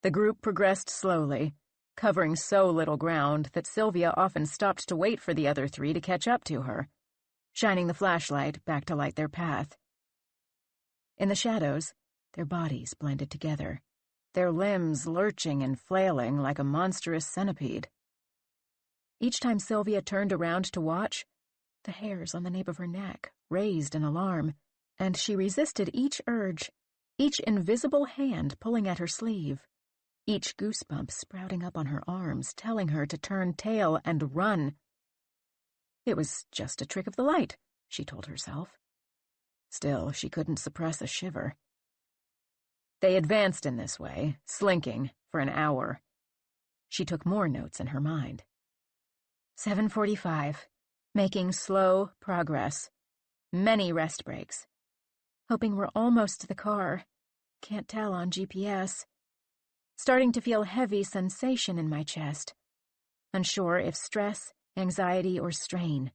The group progressed slowly, covering so little ground that Sylvia often stopped to wait for the other 3 to catch up to her, shining the flashlight back to light their path. In the shadows, their bodies blended together, their limbs lurching and flailing like a monstrous centipede. Each time Sylvia turned around to watch, the hairs on the nape of her neck raised in alarm, and she resisted each urge, each invisible hand pulling at her sleeve, each goosebump sprouting up on her arms, telling her to turn tail and run. It was just a trick of the light, she told herself. Still, she couldn't suppress a shiver. They advanced in this way, slinking, for an hour. She took more notes in her mind. 7:45. Making slow progress. Many rest breaks. Hoping we're almost to the car. Can't tell on GPS. Starting to feel heavy sensation in my chest. Unsure if stress, anxiety, or strain.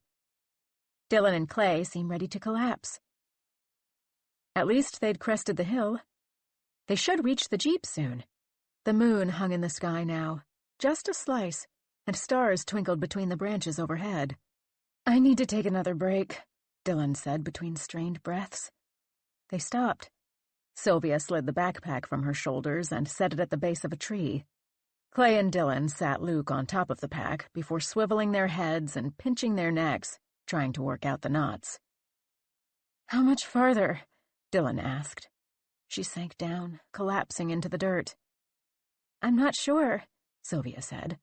Dylan and Clay seem ready to collapse. At least they'd crested the hill. They should reach the Jeep soon. The moon hung in the sky now, just a slice, and stars twinkled between the branches overhead. I need to take another break, Dylan said between strained breaths. They stopped. Sylvia slid the backpack from her shoulders and set it at the base of a tree. Clay and Dylan sat Luke on top of the pack before swiveling their heads and pinching their necks, trying to work out the knots. How much farther? Dylan asked. She sank down, collapsing into the dirt. I'm not sure, Sylvia said.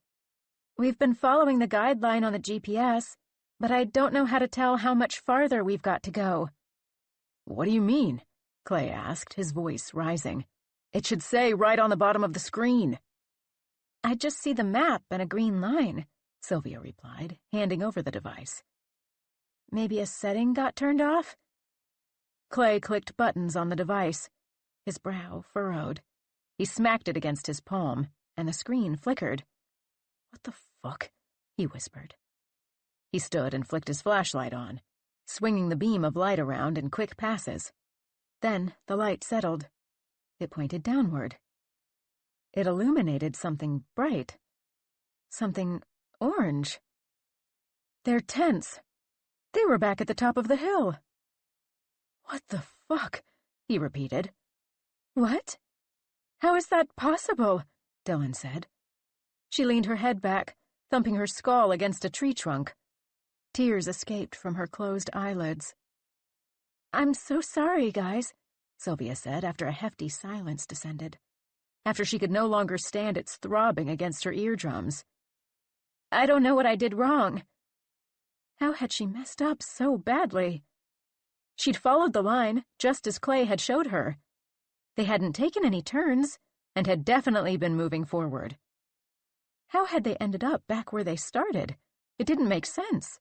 We've been following the guideline on the GPS, but I don't know how to tell how much farther we've got to go. What do you mean? Clay asked, his voice rising. It should say right on the bottom of the screen. I just see the map and a green line, Sylvia replied, handing over the device. Maybe a setting got turned off? Clay clicked buttons on the device. His brow furrowed. He smacked it against his palm, and the screen flickered. What the fuck? He whispered. He stood and flicked his flashlight on, swinging the beam of light around in quick passes. Then the light settled. It pointed downward. It illuminated something bright. Something orange. Their tents. They were back at the top of the hill. What the fuck? He repeated. What? How is that possible? Dylan said. She leaned her head back, thumping her skull against a tree trunk. Tears escaped from her closed eyelids. I'm so sorry, guys, Sylvia said after a hefty silence descended, after she could no longer stand its throbbing against her eardrums. I don't know what I did wrong. How had she messed up so badly? She'd followed the line, just as Clay had showed her. They hadn't taken any turns, and had definitely been moving forward. How had they ended up back where they started? It didn't make sense.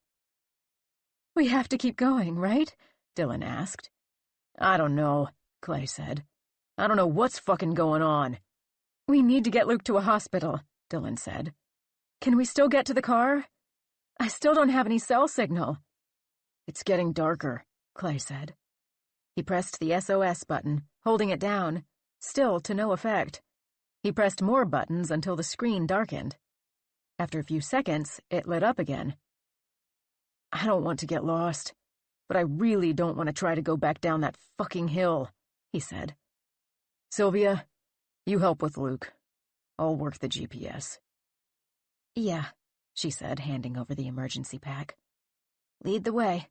We have to keep going, right? Dylan asked. I don't know, Clay said. I don't know what's fucking going on. We need to get Luke to a hospital, Dylan said. Can we still get to the car? I still don't have any cell signal. It's getting darker, Clay said. He pressed the SOS button, holding it down, still to no effect. He pressed more buttons until the screen darkened. After a few seconds, it lit up again. I don't want to get lost, but I really don't want to try to go back down that fucking hill, he said. Sylvia, you help with Luke. I'll work the GPS. Yeah, she said, handing over the emergency pack. Lead the way.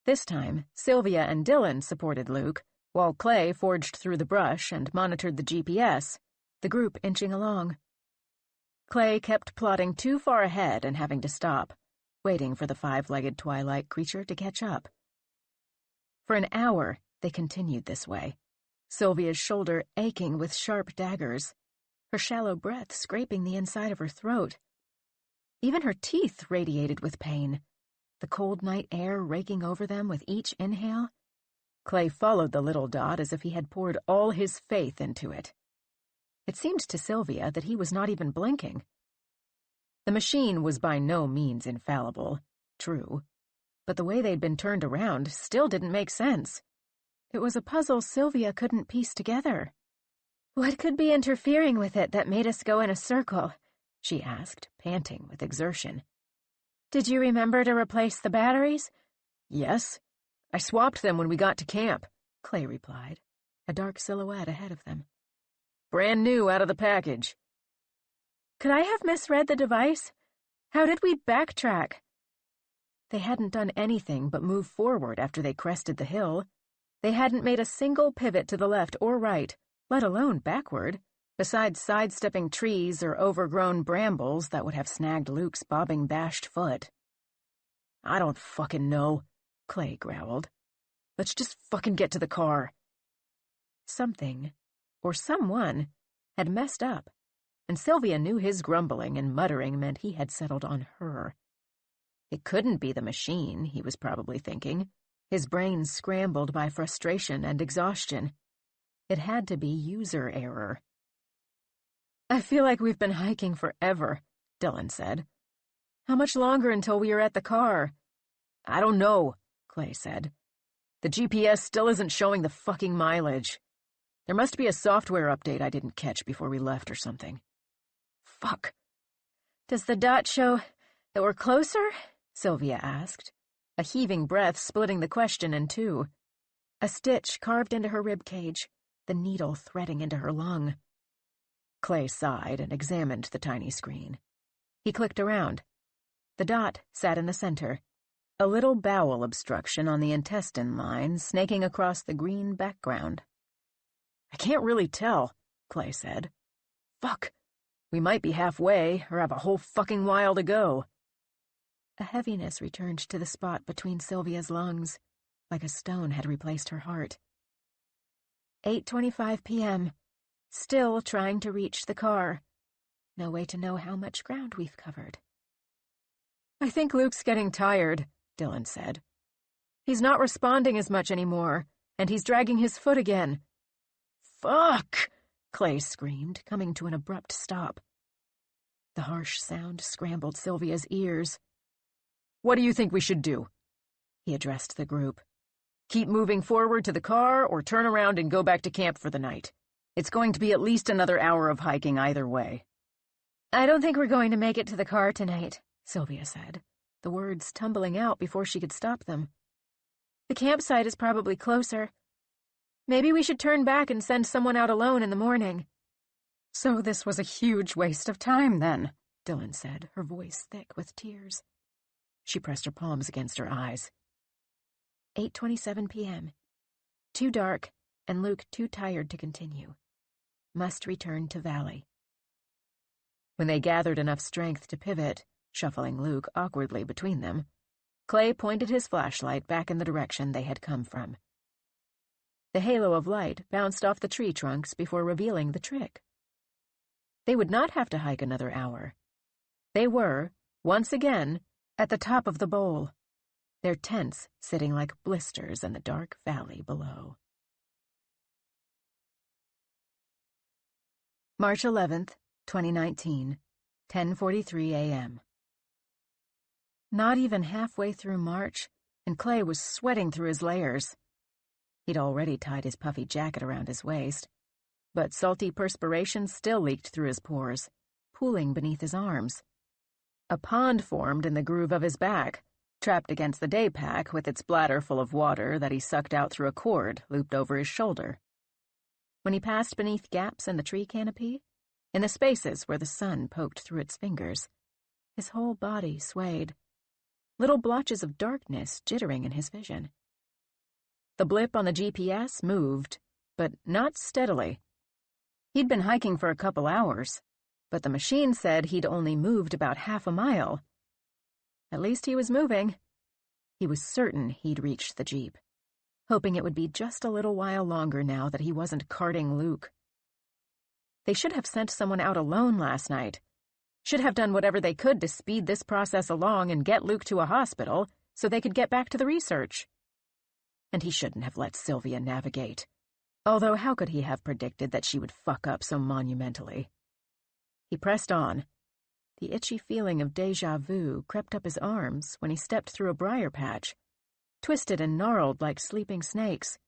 This time, Sylvia and Dylan supported Luke, while Clay forged through the brush and monitored the GPS, the group inching along. Clay kept plodding too far ahead and having to stop, waiting for the five-legged twilight creature to catch up. For an hour, they continued this way, Sylvia's shoulder aching with sharp daggers, her shallow breath scraping the inside of her throat. Even her teeth radiated with pain, the cold night air raking over them with each inhale. Clay followed the little dot as if he had poured all his faith into it. It seemed to Sylvia that he was not even blinking. The machine was by no means infallible, true, but the way they'd been turned around still didn't make sense. It was a puzzle Sylvia couldn't piece together. What could be interfering with it that made us go in a circle? She asked, panting with exertion. Did you remember to replace the batteries? Yes. I swapped them when we got to camp, Clay replied, a dark silhouette ahead of them. Brand new out of the package. Could I have misread the device? How did we backtrack? They hadn't done anything but move forward after they crested the hill. They hadn't made a single pivot to the left or right, let alone backward, besides sidestepping trees or overgrown brambles that would have snagged Luke's bobbing bashed foot. I don't fucking know, Clay growled. Let's just fucking get to the car. Something, or someone, had messed up, and Sylvia knew his grumbling and muttering meant he had settled on her. It couldn't be the machine, he was probably thinking, his brain scrambled by frustration and exhaustion. It had to be user error. I feel like we've been hiking forever, Dylan said. How much longer until we are at the car? I don't know, Clay said. The GPS still isn't showing the fucking mileage. There must be a software update I didn't catch before we left or something. Fuck. Does the dot show that we're closer? Sylvia asked, a heaving breath splitting the question in two. A stitch carved into her ribcage, the needle threading into her lung. Clay sighed and examined the tiny screen. He clicked around. The dot sat in the center, a little bowel obstruction on the intestine line snaking across the green background. I can't really tell, Clay said. Fuck. We might be halfway, or have a whole fucking while to go. A heaviness returned to the spot between Sylvia's lungs, like a stone had replaced her heart. 8:25 p.m. Still trying to reach the car. No way to know how much ground we've covered. I think Luke's getting tired, Dylan said. He's not responding as much anymore, and he's dragging his foot again. Fuck! Clay screamed, coming to an abrupt stop. The harsh sound scrambled Sylvia's ears. What do you think we should do? He addressed the group. Keep moving forward to the car or turn around and go back to camp for the night. It's going to be at least another hour of hiking either way. I don't think we're going to make it to the car tonight, Sylvia said, the words tumbling out before she could stop them. The campsite is probably closer. Maybe we should turn back and send someone out alone in the morning. So this was a huge waste of time, then, Dylan said, her voice thick with tears. She pressed her palms against her eyes. 8:27 p.m. Too dark, and Luke too tired to continue. Must return to Valley. When they gathered enough strength to pivot, shuffling Luke awkwardly between them, Clay pointed his flashlight back in the direction they had come from. The halo of light bounced off the tree trunks before revealing the trick. They would not have to hike another hour. They were, once again, at the top of the bowl, their tents sitting like blisters in the dark valley below. March 11th, 2019, 10:43 a.m. Not even halfway through March, and Clay was sweating through his layers. He'd already tied his puffy jacket around his waist, but salty perspiration still leaked through his pores, pooling beneath his arms. A pond formed in the groove of his back, trapped against the day pack with its bladder full of water that he sucked out through a cord looped over his shoulder. When he passed beneath gaps in the tree canopy, in the spaces where the sun poked through its fingers, his whole body swayed, little blotches of darkness jittering in his vision. The blip on the GPS moved, but not steadily. He'd been hiking for a couple hours, but the machine said he'd only moved about half a mile. At least he was moving. He was certain he'd reached the Jeep, hoping it would be just a little while longer now that he wasn't carting Luke. They should have sent someone out alone last night. Should have done whatever they could to speed this process along and get Luke to a hospital so they could get back to the research. And he shouldn't have let Sylvia navigate. Although how could he have predicted that she would fuck up so monumentally? He pressed on. The itchy feeling of déjà vu crept up his arms when he stepped through a briar patch, twisted and gnarled like sleeping snakes,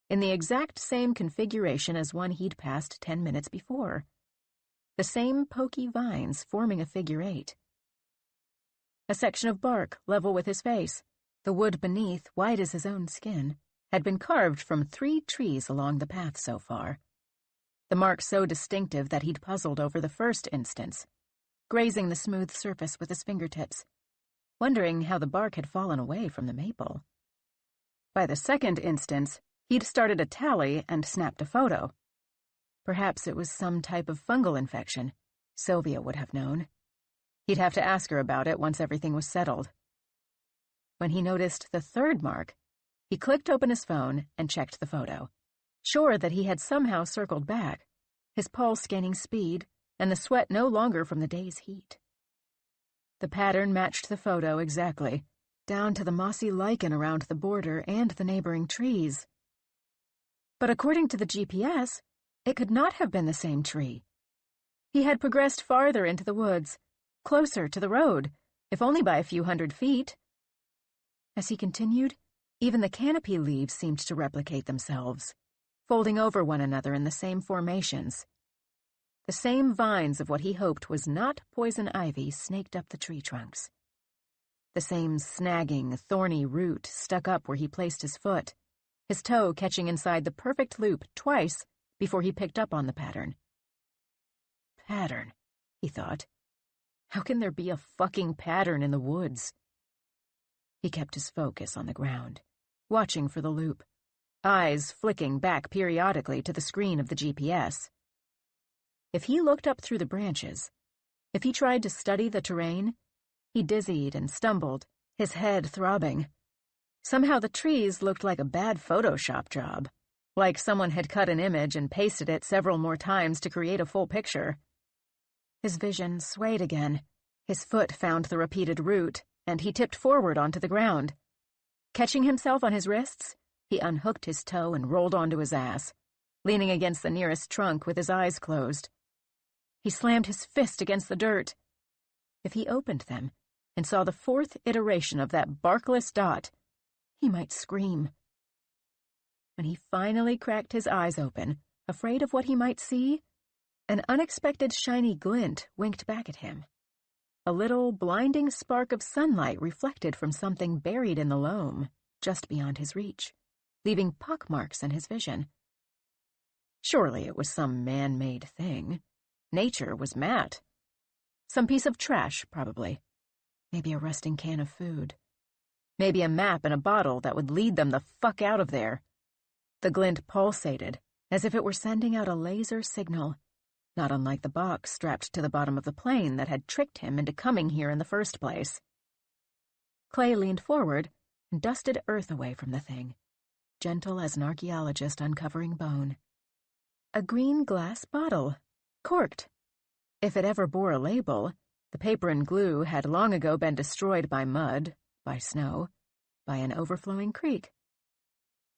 in the exact same configuration as one he'd passed 10 minutes before. The same poky vines forming a figure 8. A section of bark level with his face, the wood beneath white as his own skin, had been carved from 3 trees along the path so far. The mark so distinctive that he'd puzzled over the first instance, grazing the smooth surface with his fingertips, wondering how the bark had fallen away from the maple. By the second instance, he'd started a tally and snapped a photo. Perhaps it was some type of fungal infection. Sylvia would have known. He'd have to ask her about it once everything was settled. When he noticed the third mark, he clicked open his phone and checked the photo, sure that he had somehow circled back, his pulse gaining speed and the sweat no longer from the day's heat. The pattern matched the photo exactly, down to the mossy lichen around the border and the neighboring trees. But according to the GPS, it could not have been the same tree. He had progressed farther into the woods, closer to the road, if only by a few hundred feet. As he continued, even the canopy leaves seemed to replicate themselves, folding over one another in the same formations. The same vines of what he hoped was not poison ivy snaked up the tree trunks. The same snagging, thorny root stuck up where he placed his foot, his toe catching inside the perfect loop twice before he picked up on the pattern. Pattern, he thought. How can there be a fucking pattern in the woods? He kept his focus on the ground, watching for the loop, eyes flicking back periodically to the screen of the GPS. If he looked up through the branches, if he tried to study the terrain, he dizzied and stumbled, his head throbbing. Somehow the trees looked like a bad Photoshop job, like someone had cut an image and pasted it several more times to create a full picture. His vision swayed again. His foot found the repeated root, and he tipped forward onto the ground. Catching himself on his wrists, he unhooked his toe and rolled onto his ass, leaning against the nearest trunk with his eyes closed. He slammed his fist against the dirt. If he opened them and saw the fourth iteration of that barkless dot, he might scream. When he finally cracked his eyes open, afraid of what he might see, an unexpected shiny glint winked back at him. A little blinding spark of sunlight reflected from something buried in the loam, just beyond his reach, leaving pockmarks in his vision. Surely it was some man-made thing. Nature was matte. Some piece of trash, probably. Maybe a rusting can of food. Maybe a map in a bottle that would lead them the fuck out of there. The glint pulsated, as if it were sending out a laser signal, not unlike the box strapped to the bottom of the plane that had tricked him into coming here in the first place. Clay leaned forward and dusted earth away from the thing, gentle as an archaeologist uncovering bone. A green glass bottle, corked. If it ever bore a label, the paper and glue had long ago been destroyed by mud, by snow, by an overflowing creek.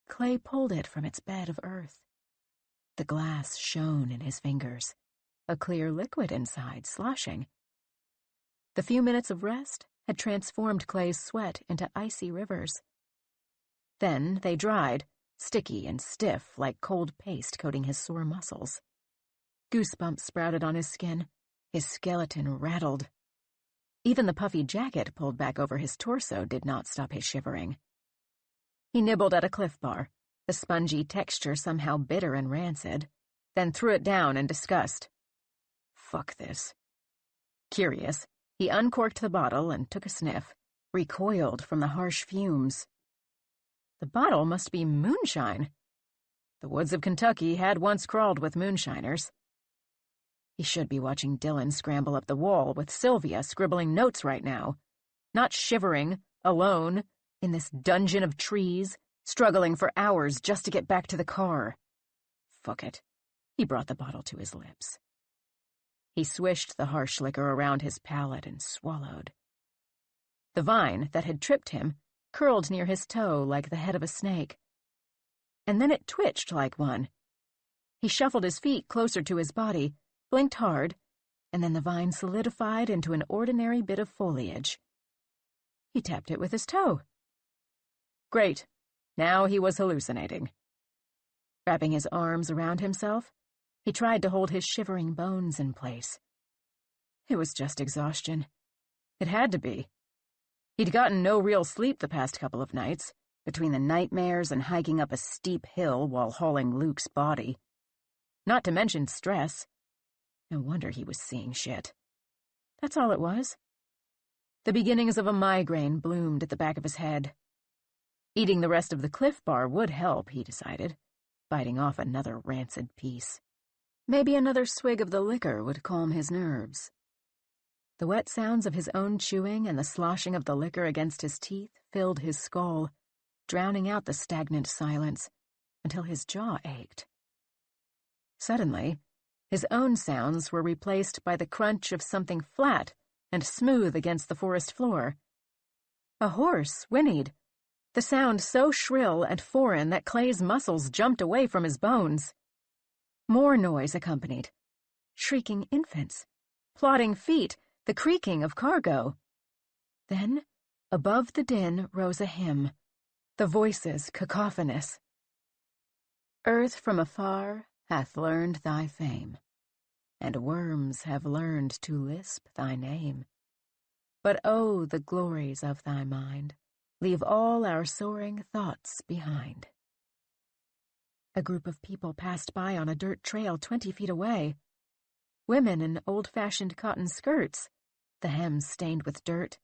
Clay pulled it from its bed of earth. The glass shone in his fingers, a clear liquid inside, sloshing. The few minutes of rest had transformed Clay's sweat into icy rivers. Then they dried, sticky and stiff like cold paste coating his sore muscles. Goosebumps sprouted on his skin. His skeleton rattled. Even the puffy jacket pulled back over his torso did not stop his shivering. He nibbled at a Cliff Bar, the spongy texture somehow bitter and rancid, then threw it down in disgust. Fuck this. Curious, he uncorked the bottle and took a sniff, recoiled from the harsh fumes. The bottle must be moonshine. The woods of Kentucky had once crawled with moonshiners. He should be watching Dylan scramble up the wall with Sylvia scribbling notes right now, not shivering, alone, in this dungeon of trees, struggling for hours just to get back to the car. Fuck it. He brought the bottle to his lips. He swished the harsh liquor around his palate and swallowed. The vine that had tripped him curled near his toe like the head of a snake. And then it twitched like one. He shuffled his feet closer to his body, blinked hard, and then the vine solidified into an ordinary bit of foliage. He tapped it with his toe. Great. Now he was hallucinating. Wrapping his arms around himself, he tried to hold his shivering bones in place. It was just exhaustion. It had to be. He'd gotten no real sleep the past couple of nights, between the nightmares and hiking up a steep hill while hauling Luke's body. Not to mention stress. No wonder he was seeing shit. That's all it was. The beginnings of a migraine bloomed at the back of his head. Eating the rest of the Cliff Bar would help, he decided, biting off another rancid piece. Maybe another swig of the liquor would calm his nerves. The wet sounds of his own chewing and the sloshing of the liquor against his teeth filled his skull, drowning out the stagnant silence, until his jaw ached. Suddenly, his own sounds were replaced by the crunch of something flat and smooth against the forest floor. A horse whinnied, the sound so shrill and foreign that Clay's muscles jumped away from his bones. More noise accompanied. Shrieking infants, plodding feet, the creaking of cargo. Then, above the din rose a hymn, the voices cacophonous. Earth from afar hath learned thy fame, and worms have learned to lisp thy name. But oh, the glories of thy mind, leave all our soaring thoughts behind. A group of people passed by on a dirt trail 20 feet away. Women in old-fashioned cotton skirts, the hems stained with dirt,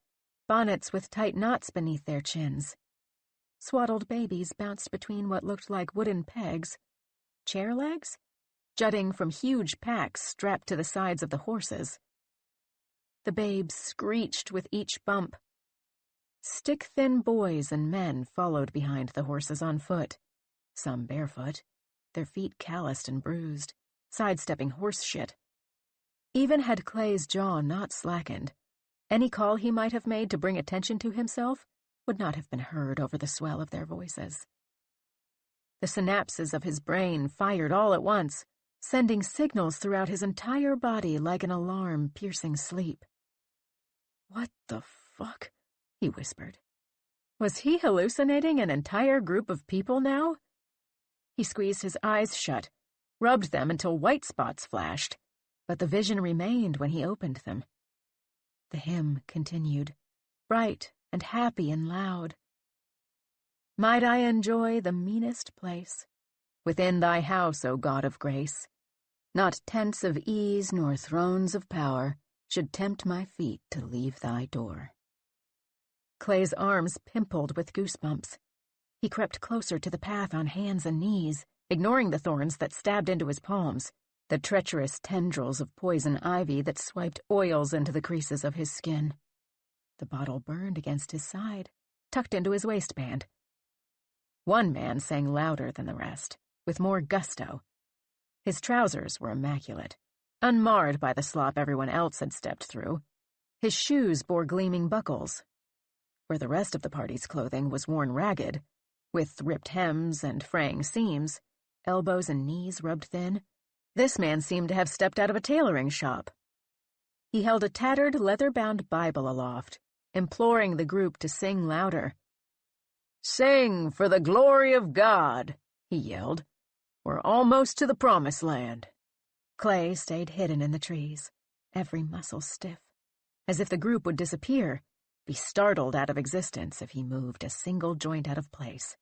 bonnets with tight knots beneath their chins. Swaddled babies bounced between what looked like wooden pegs, chair legs, jutting from huge packs strapped to the sides of the horses. The babes screeched with each bump. Stick-thin boys and men followed behind the horses on foot, some barefoot, their feet calloused and bruised, sidestepping horse shit. Even had Clay's jaw not slackened, any call he might have made to bring attention to himself would not have been heard over the swell of their voices. The synapses of his brain fired all at once, sending signals throughout his entire body like an alarm piercing sleep. What the fuck? He whispered. Was he hallucinating an entire group of people now? He squeezed his eyes shut, rubbed them until white spots flashed, but the vision remained when he opened them. The hymn continued, bright and happy and loud. Might I enjoy the meanest place within thy house, O God of grace. Not tents of ease nor thrones of power should tempt my feet to leave thy door. Clay's arms pimpled with goosebumps. He crept closer to the path on hands and knees, ignoring the thorns that stabbed into his palms, the treacherous tendrils of poison ivy that swiped oils into the creases of his skin. The bottle burned against his side, tucked into his waistband. One man sang louder than the rest, with more gusto. His trousers were immaculate, unmarred by the slop everyone else had stepped through. His shoes bore gleaming buckles, where the rest of the party's clothing was worn ragged, with ripped hems and fraying seams, elbows and knees rubbed thin. This man seemed to have stepped out of a tailoring shop. He held a tattered, leather-bound Bible aloft, imploring the group to sing louder. "Sing for the glory of God," he yelled. "We're almost to the promised land." Clay stayed hidden in the trees, every muscle stiff, as if the group would disappear, be startled out of existence if he moved a single joint out of place.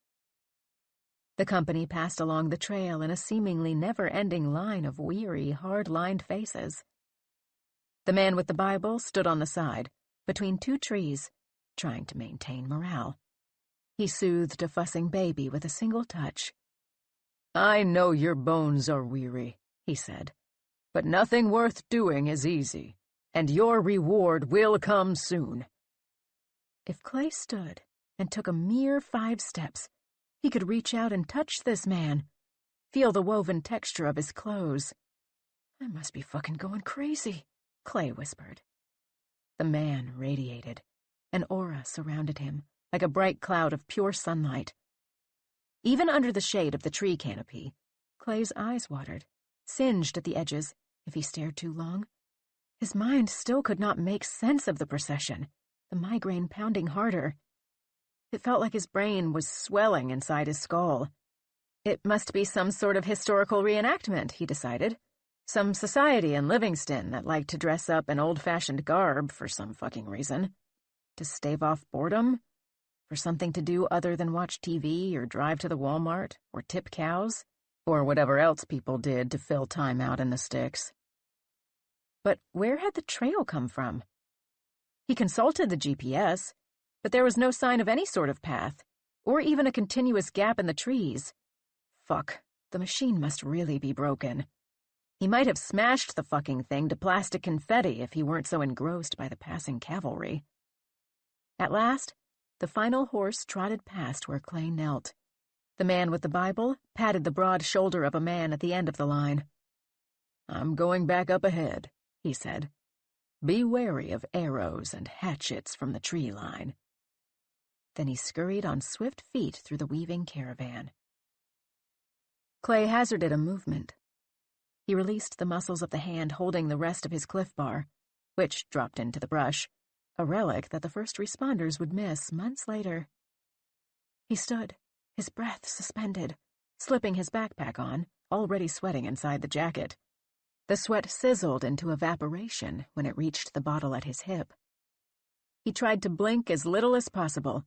The company passed along the trail in a seemingly never-ending line of weary, hard-lined faces. The man with the Bible stood on the side, between two trees, trying to maintain morale. He soothed a fussing baby with a single touch. "I know your bones are weary," he said, "but nothing worth doing is easy, and your reward will come soon." If Clay stood and took a mere 5 steps, he could reach out and touch this man, feel the woven texture of his clothes. "I must be fucking going crazy," Clay whispered. The man radiated. An aura surrounded him, like a bright cloud of pure sunlight. Even under the shade of the tree canopy, Clay's eyes watered, singed at the edges if he stared too long. His mind still could not make sense of the procession, the migraine pounding harder. It felt like his brain was swelling inside his skull. It must be some sort of historical reenactment, he decided. Some society in Livingston that liked to dress up in old-fashioned garb for some fucking reason. To stave off boredom? For something to do other than watch TV or drive to the Walmart or tip cows? Or whatever else people did to fill time out in the sticks. But where had the trail come from? He consulted the GPS, but there was no sign of any sort of path, or even a continuous gap in the trees. Fuck, the machine must really be broken. He might have smashed the fucking thing to plastic confetti if he weren't so engrossed by the passing cavalry. At last, the final horse trotted past where Clay knelt. The man with the Bible patted the broad shoulder of a man at the end of the line. "I'm going back up ahead," he said. "Be wary of arrows and hatchets from the tree line." Then he scurried on swift feet through the weaving caravan. Clay hazarded a movement. He released the muscles of the hand holding the rest of his Cliff Bar, which dropped into the brush, a relic that the first responders would miss months later. He stood, his breath suspended, slipping his backpack on, already sweating inside the jacket. The sweat sizzled into evaporation when it reached the bottle at his hip. He tried to blink as little as possible,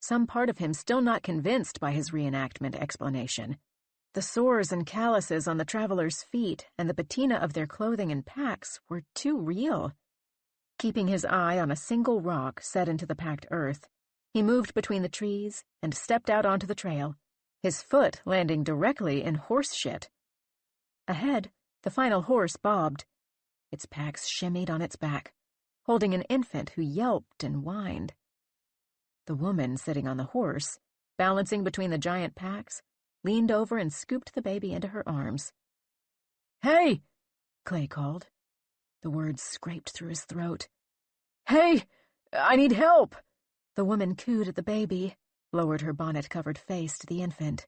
some part of him still not convinced by his reenactment explanation. The sores and calluses on the travelers' feet and the patina of their clothing and packs were too real. Keeping his eye on a single rock set into the packed earth, he moved between the trees and stepped out onto the trail, his foot landing directly in horse shit. Ahead, the final horse bobbed. Its packs shimmied on its back, holding an infant who yelped and whined. The woman sitting on the horse, balancing between the giant packs, leaned over and scooped the baby into her arms. "Hey!" Clay called. The words scraped through his throat. "Hey! I need help!" The woman cooed at the baby, lowered her bonnet-covered face to the infant.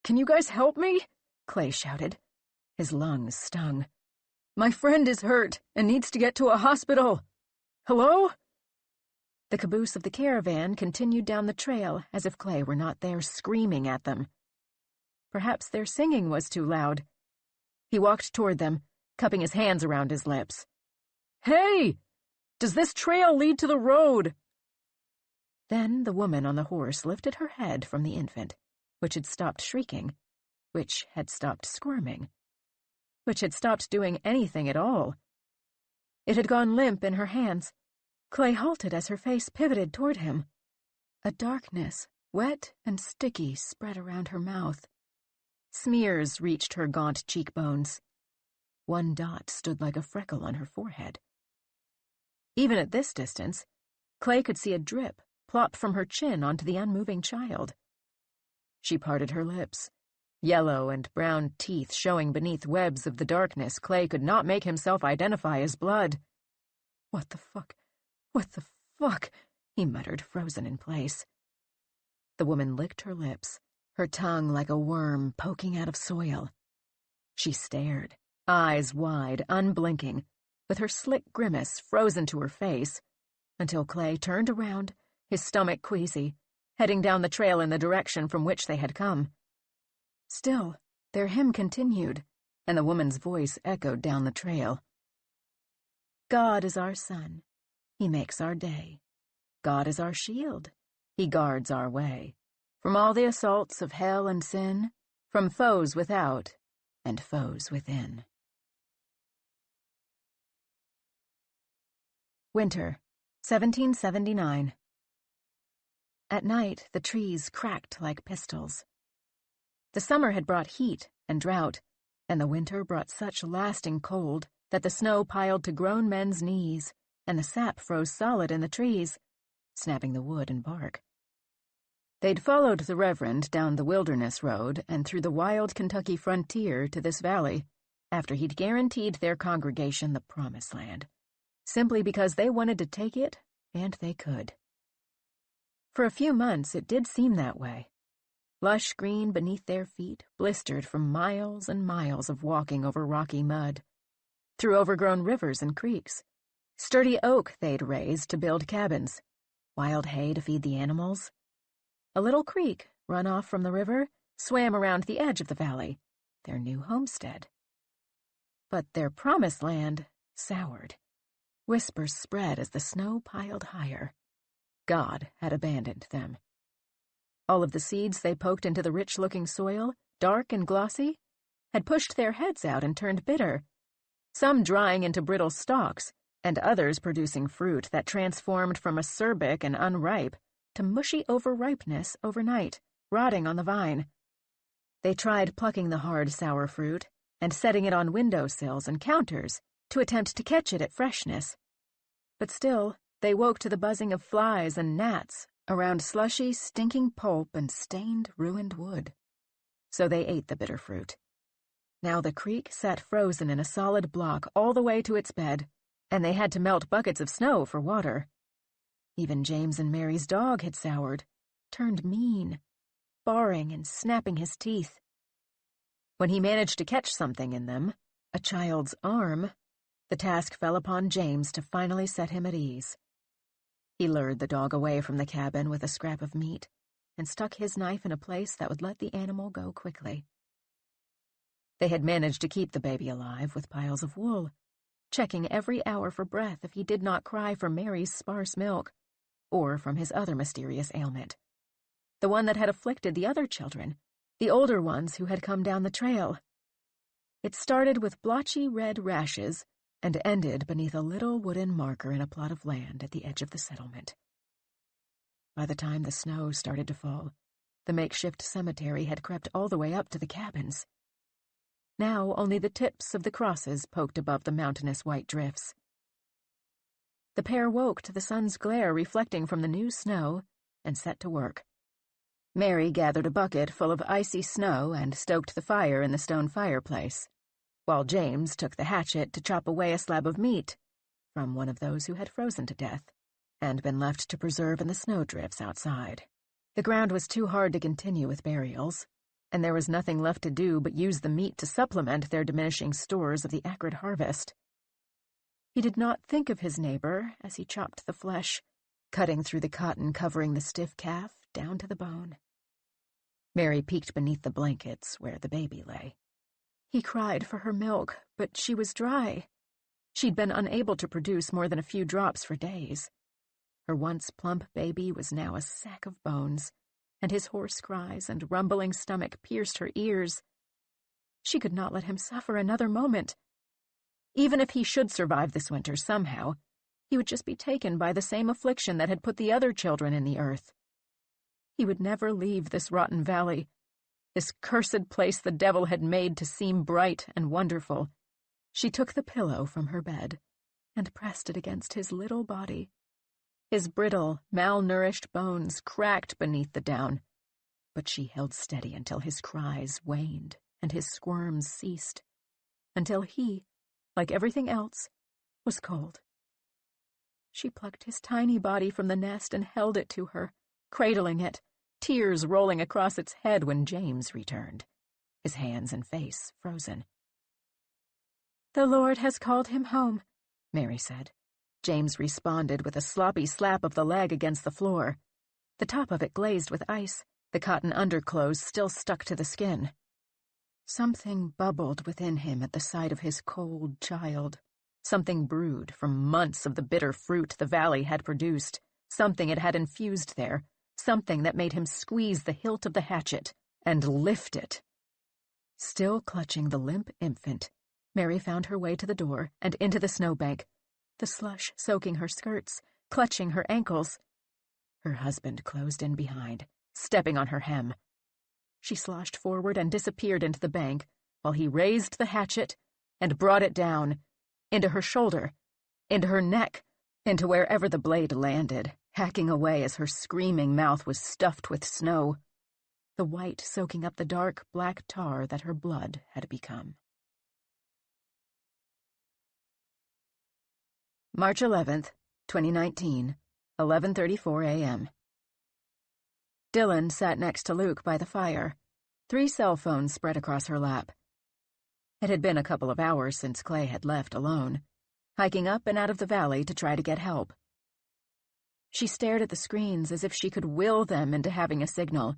"Can you guys help me?" Clay shouted. His lungs stung. "My friend is hurt and needs to get to a hospital. Hello?" The caboose of the caravan continued down the trail as if Clay were not there screaming at them. Perhaps their singing was too loud. He walked toward them, cupping his hands around his lips. "Hey! Does this trail lead to the road?" Then the woman on the horse lifted her head from the infant, which had stopped shrieking, which had stopped squirming, which had stopped doing anything at all. It had gone limp in her hands. Clay halted as her face pivoted toward him. A darkness, wet and sticky, spread around her mouth. Smears reached her gaunt cheekbones. One dot stood like a freckle on her forehead. Even at this distance, Clay could see a drip plop from her chin onto the unmoving child. She parted her lips, yellow and brown teeth showing beneath webs of the darkness Clay could not make himself identify as blood. "What the fuck? What the fuck?" he muttered, frozen in place. The woman licked her lips, her tongue like a worm poking out of soil. She stared, eyes wide, unblinking, with her slick grimace frozen to her face, until Clay turned around, his stomach queasy, heading down the trail in the direction from which they had come. Still, their hymn continued, and the woman's voice echoed down the trail. God is our sun. He makes our day. God is our shield. He guards our way. From all the assaults of hell and sin, from foes without and foes within. Winter, 1779. At night, the trees cracked like pistols. The summer had brought heat and drought, and the winter brought such lasting cold that the snow piled to grown men's knees, and the sap froze solid in the trees, snapping the wood and bark. They'd followed the Reverend down the wilderness road and through the wild Kentucky frontier to this valley, after he'd guaranteed their congregation the promised land, simply because they wanted to take it, and they could. For a few months it did seem that way. Lush green beneath their feet, blistered from miles and miles of walking over rocky mud, through overgrown rivers and creeks, sturdy oak they'd raised to build cabins, wild hay to feed the animals. A little creek, run off from the river, swam around the edge of the valley, their new homestead. But their promised land soured. Whispers spread as the snow piled higher. God had abandoned them. All of the seeds they poked into the rich-looking soil, dark and glossy, had pushed their heads out and turned bitter, some drying into brittle stalks, and others producing fruit that transformed from acerbic and unripe to mushy overripeness overnight, rotting on the vine. They tried plucking the hard, sour fruit and setting it on windowsills and counters to attempt to catch it at freshness. But still, they woke to the buzzing of flies and gnats around slushy, stinking pulp and stained, ruined wood. So they ate the bitter fruit. Now the creek sat frozen in a solid block all the way to its bed, and they had to melt buckets of snow for water. Even James and Mary's dog had soured, turned mean, barring and snapping his teeth. When he managed to catch something in them, a child's arm, the task fell upon James to finally set him at ease. He lured the dog away from the cabin with a scrap of meat and stuck his knife in a place that would let the animal go quickly. They had managed to keep the baby alive with piles of wool, checking every hour for breath if he did not cry for Mary's sparse milk, or from his other mysterious ailment, the one that had afflicted the other children, the older ones who had come down the trail. It started with blotchy red rashes and ended beneath a little wooden marker in a plot of land at the edge of the settlement. By the time the snow started to fall, the makeshift cemetery had crept all the way up to the cabins. Now only the tips of the crosses poked above the mountainous white drifts. The pair woke to the sun's glare reflecting from the new snow and set to work. Mary gathered a bucket full of icy snow and stoked the fire in the stone fireplace, while James took the hatchet to chop away a slab of meat from one of those who had frozen to death and been left to preserve in the snowdrifts outside. The ground was too hard to continue with burials, and there was nothing left to do but use the meat to supplement their diminishing stores of the acrid harvest. He did not think of his neighbor as he chopped the flesh, cutting through the cotton covering the stiff calf down to the bone. Mary peeked beneath the blankets where the baby lay. He cried for her milk, but she was dry. She'd been unable to produce more than a few drops for days. Her once plump baby was now a sack of bones, and his hoarse cries and rumbling stomach pierced her ears. She could not let him suffer another moment. Even if he should survive this winter somehow, he would just be taken by the same affliction that had put the other children in the earth. He would never leave this rotten valley, this cursed place the devil had made to seem bright and wonderful. She took the pillow from her bed and pressed it against his little body. His brittle, malnourished bones cracked beneath the down, but she held steady until his cries waned and his squirms ceased, until he, like everything else, was cold. She plucked his tiny body from the nest and held it to her, cradling it, tears rolling across its head when James returned, his hands and face frozen, "The Lord has called him home," Mary said. James responded with a sloppy slap of the leg against the floor. The top of it glazed with ice, the cotton underclothes still stuck to the skin. Something bubbled within him at the sight of his cold child. Something brewed from months of the bitter fruit the valley had produced. Something it had infused there. Something that made him squeeze the hilt of the hatchet and lift it. Still clutching the limp infant, Mary found her way to the door and into the snowbank, the slush soaking her skirts, clutching her ankles. Her husband closed in behind, stepping on her hem. She sloshed forward and disappeared into the bank, while he raised the hatchet and brought it down, into her shoulder, into her neck, into wherever the blade landed, hacking away as her screaming mouth was stuffed with snow, the white soaking up the dark black tar that her blood had become. March 11th, 2019, 11:34 a.m. Dylan sat next to Luke by the fire, 3 cell phones spread across her lap. It had been a couple of hours since Clay had left alone, hiking up and out of the valley to try to get help. She stared at the screens as if she could will them into having a signal,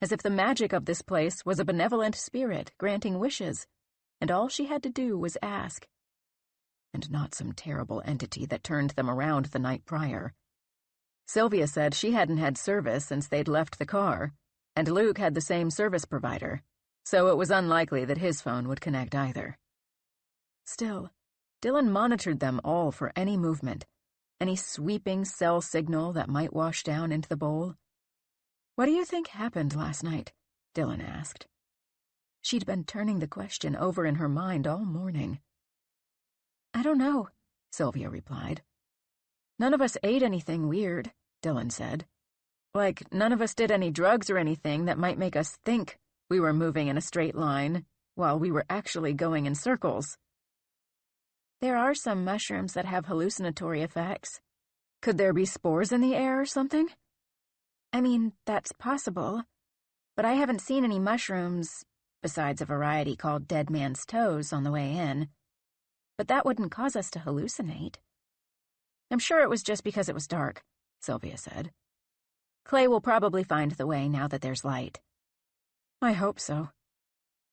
as if the magic of this place was a benevolent spirit granting wishes, and all she had to do was ask. And not some terrible entity that turned them around the night prior. Sylvia said she hadn't had service since they'd left the car, and Luke had the same service provider, so it was unlikely that his phone would connect either. Still, Dylan monitored them all for any movement, any sweeping cell signal that might wash down into the bowl. "What do you think happened last night?" Dylan asked. She'd been turning the question over in her mind all morning. "I don't know," Sylvia replied. "None of us ate anything weird," Dylan said. "Like, none of us did any drugs or anything that might make us think we were moving in a straight line, while we were actually going in circles." "There are some mushrooms that have hallucinatory effects. Could there be spores in the air or something?" "I mean, that's possible. But I haven't seen any mushrooms, besides a variety called Dead Man's Toes, on the way in. But that wouldn't cause us to hallucinate." "I'm sure it was just because it was dark," Sylvia said. "Clay will probably find the way now that there's light." "I hope so."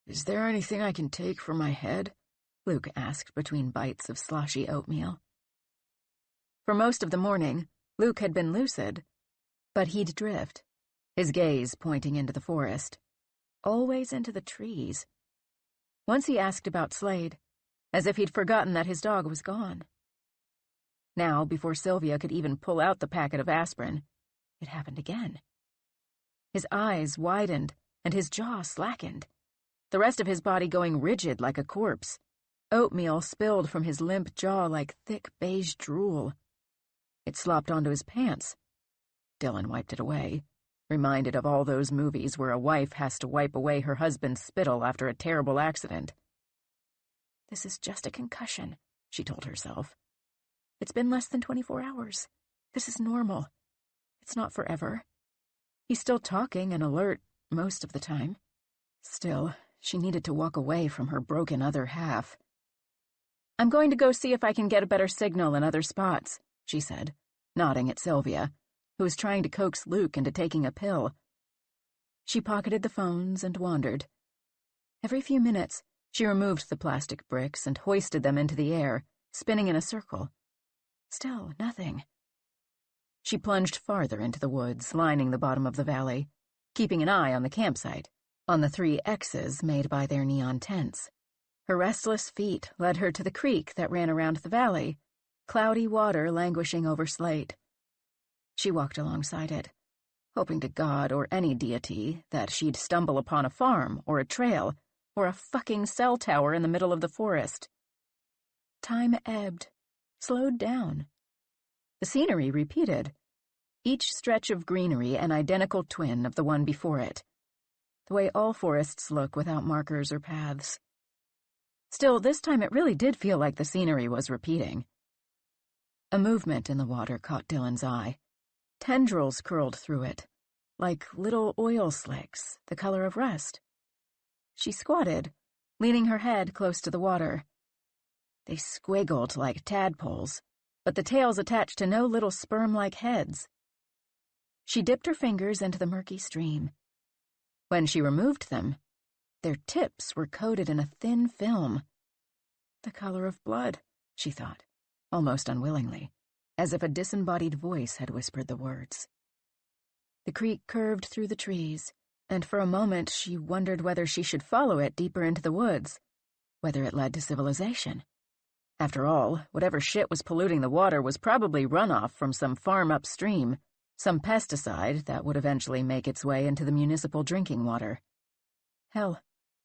"Is there anything I can take for my head?" Luke asked between bites of sloshy oatmeal. For most of the morning, Luke had been lucid, but he'd drift, his gaze pointing into the forest, always into the trees. Once he asked about Slade, as if he'd forgotten that his dog was gone. Now, before Sylvia could even pull out the packet of aspirin, it happened again. His eyes widened and his jaw slackened, the rest of his body going rigid like a corpse. Oatmeal spilled from his limp jaw like thick beige drool. It slopped onto his pants. Dylan wiped it away, reminded of all those movies where a wife has to wipe away her husband's spittle after a terrible accident. "This is just a concussion," she told herself. "It's been less than 24 hours. This is normal. It's not forever. He's still talking and alert most of the time." Still, she needed to walk away from her broken other half. "I'm going to go see if I can get a better signal in other spots," she said, nodding at Sylvia, who was trying to coax Luke into taking a pill. She pocketed the phones and wandered. Every few minutes, she removed the plastic bricks and hoisted them into the air, spinning in a circle. Still nothing. She plunged farther into the woods, lining the bottom of the valley, keeping an eye on the campsite, on the 3 X's made by their neon tents. Her restless feet led her to the creek that ran around the valley, cloudy water languishing over slate. She walked alongside it, hoping to God or any deity that she'd stumble upon a farm or a trail or a fucking cell tower in the middle of the forest. Time ebbed, slowed down. The scenery repeated, each stretch of greenery an identical twin of the one before it, the way all forests look without markers or paths. Still, this time it really did feel like the scenery was repeating. A movement in the water caught Dylan's eye. Tendrils curled through it, like little oil slicks, the color of rust. She squatted, leaning her head close to the water. They squiggled like tadpoles, but the tails attached to no little sperm-like heads. She dipped her fingers into the murky stream. When she removed them, their tips were coated in a thin film. The color of blood, she thought, almost unwillingly, as if a disembodied voice had whispered the words. The creek curved through the trees, and for a moment she wondered whether she should follow it deeper into the woods, whether it led to civilization. After all, whatever shit was polluting the water was probably runoff from some farm upstream, some pesticide that would eventually make its way into the municipal drinking water. Hell,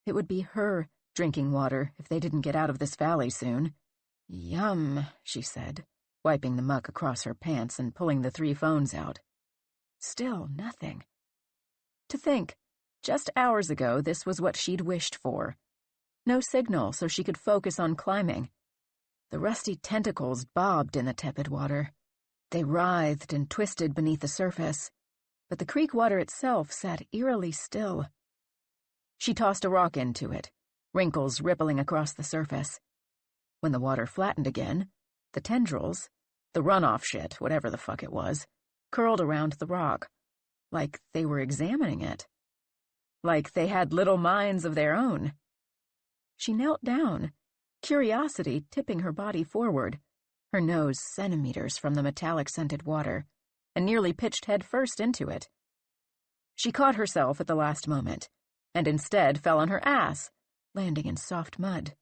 it would be her drinking water if they didn't get out of this valley soon. Yum, she said, wiping the muck across her pants and pulling the 3 phones out. Still nothing. To think, just hours ago this was what she'd wished for. No signal so she could focus on climbing. The rusty tentacles bobbed in the tepid water. They writhed and twisted beneath the surface, but the creek water itself sat eerily still. She tossed a rock into it, wrinkles rippling across the surface. When the water flattened again, the tendrils, the runoff shit, whatever the fuck it was, curled around the rock, like they were examining it. Like they had little minds of their own. She knelt down, curiosity tipping her body forward, her nose centimeters from the metallic-scented water, and nearly pitched head-first into it. She caught herself at the last moment, and instead fell on her ass, landing in soft mud.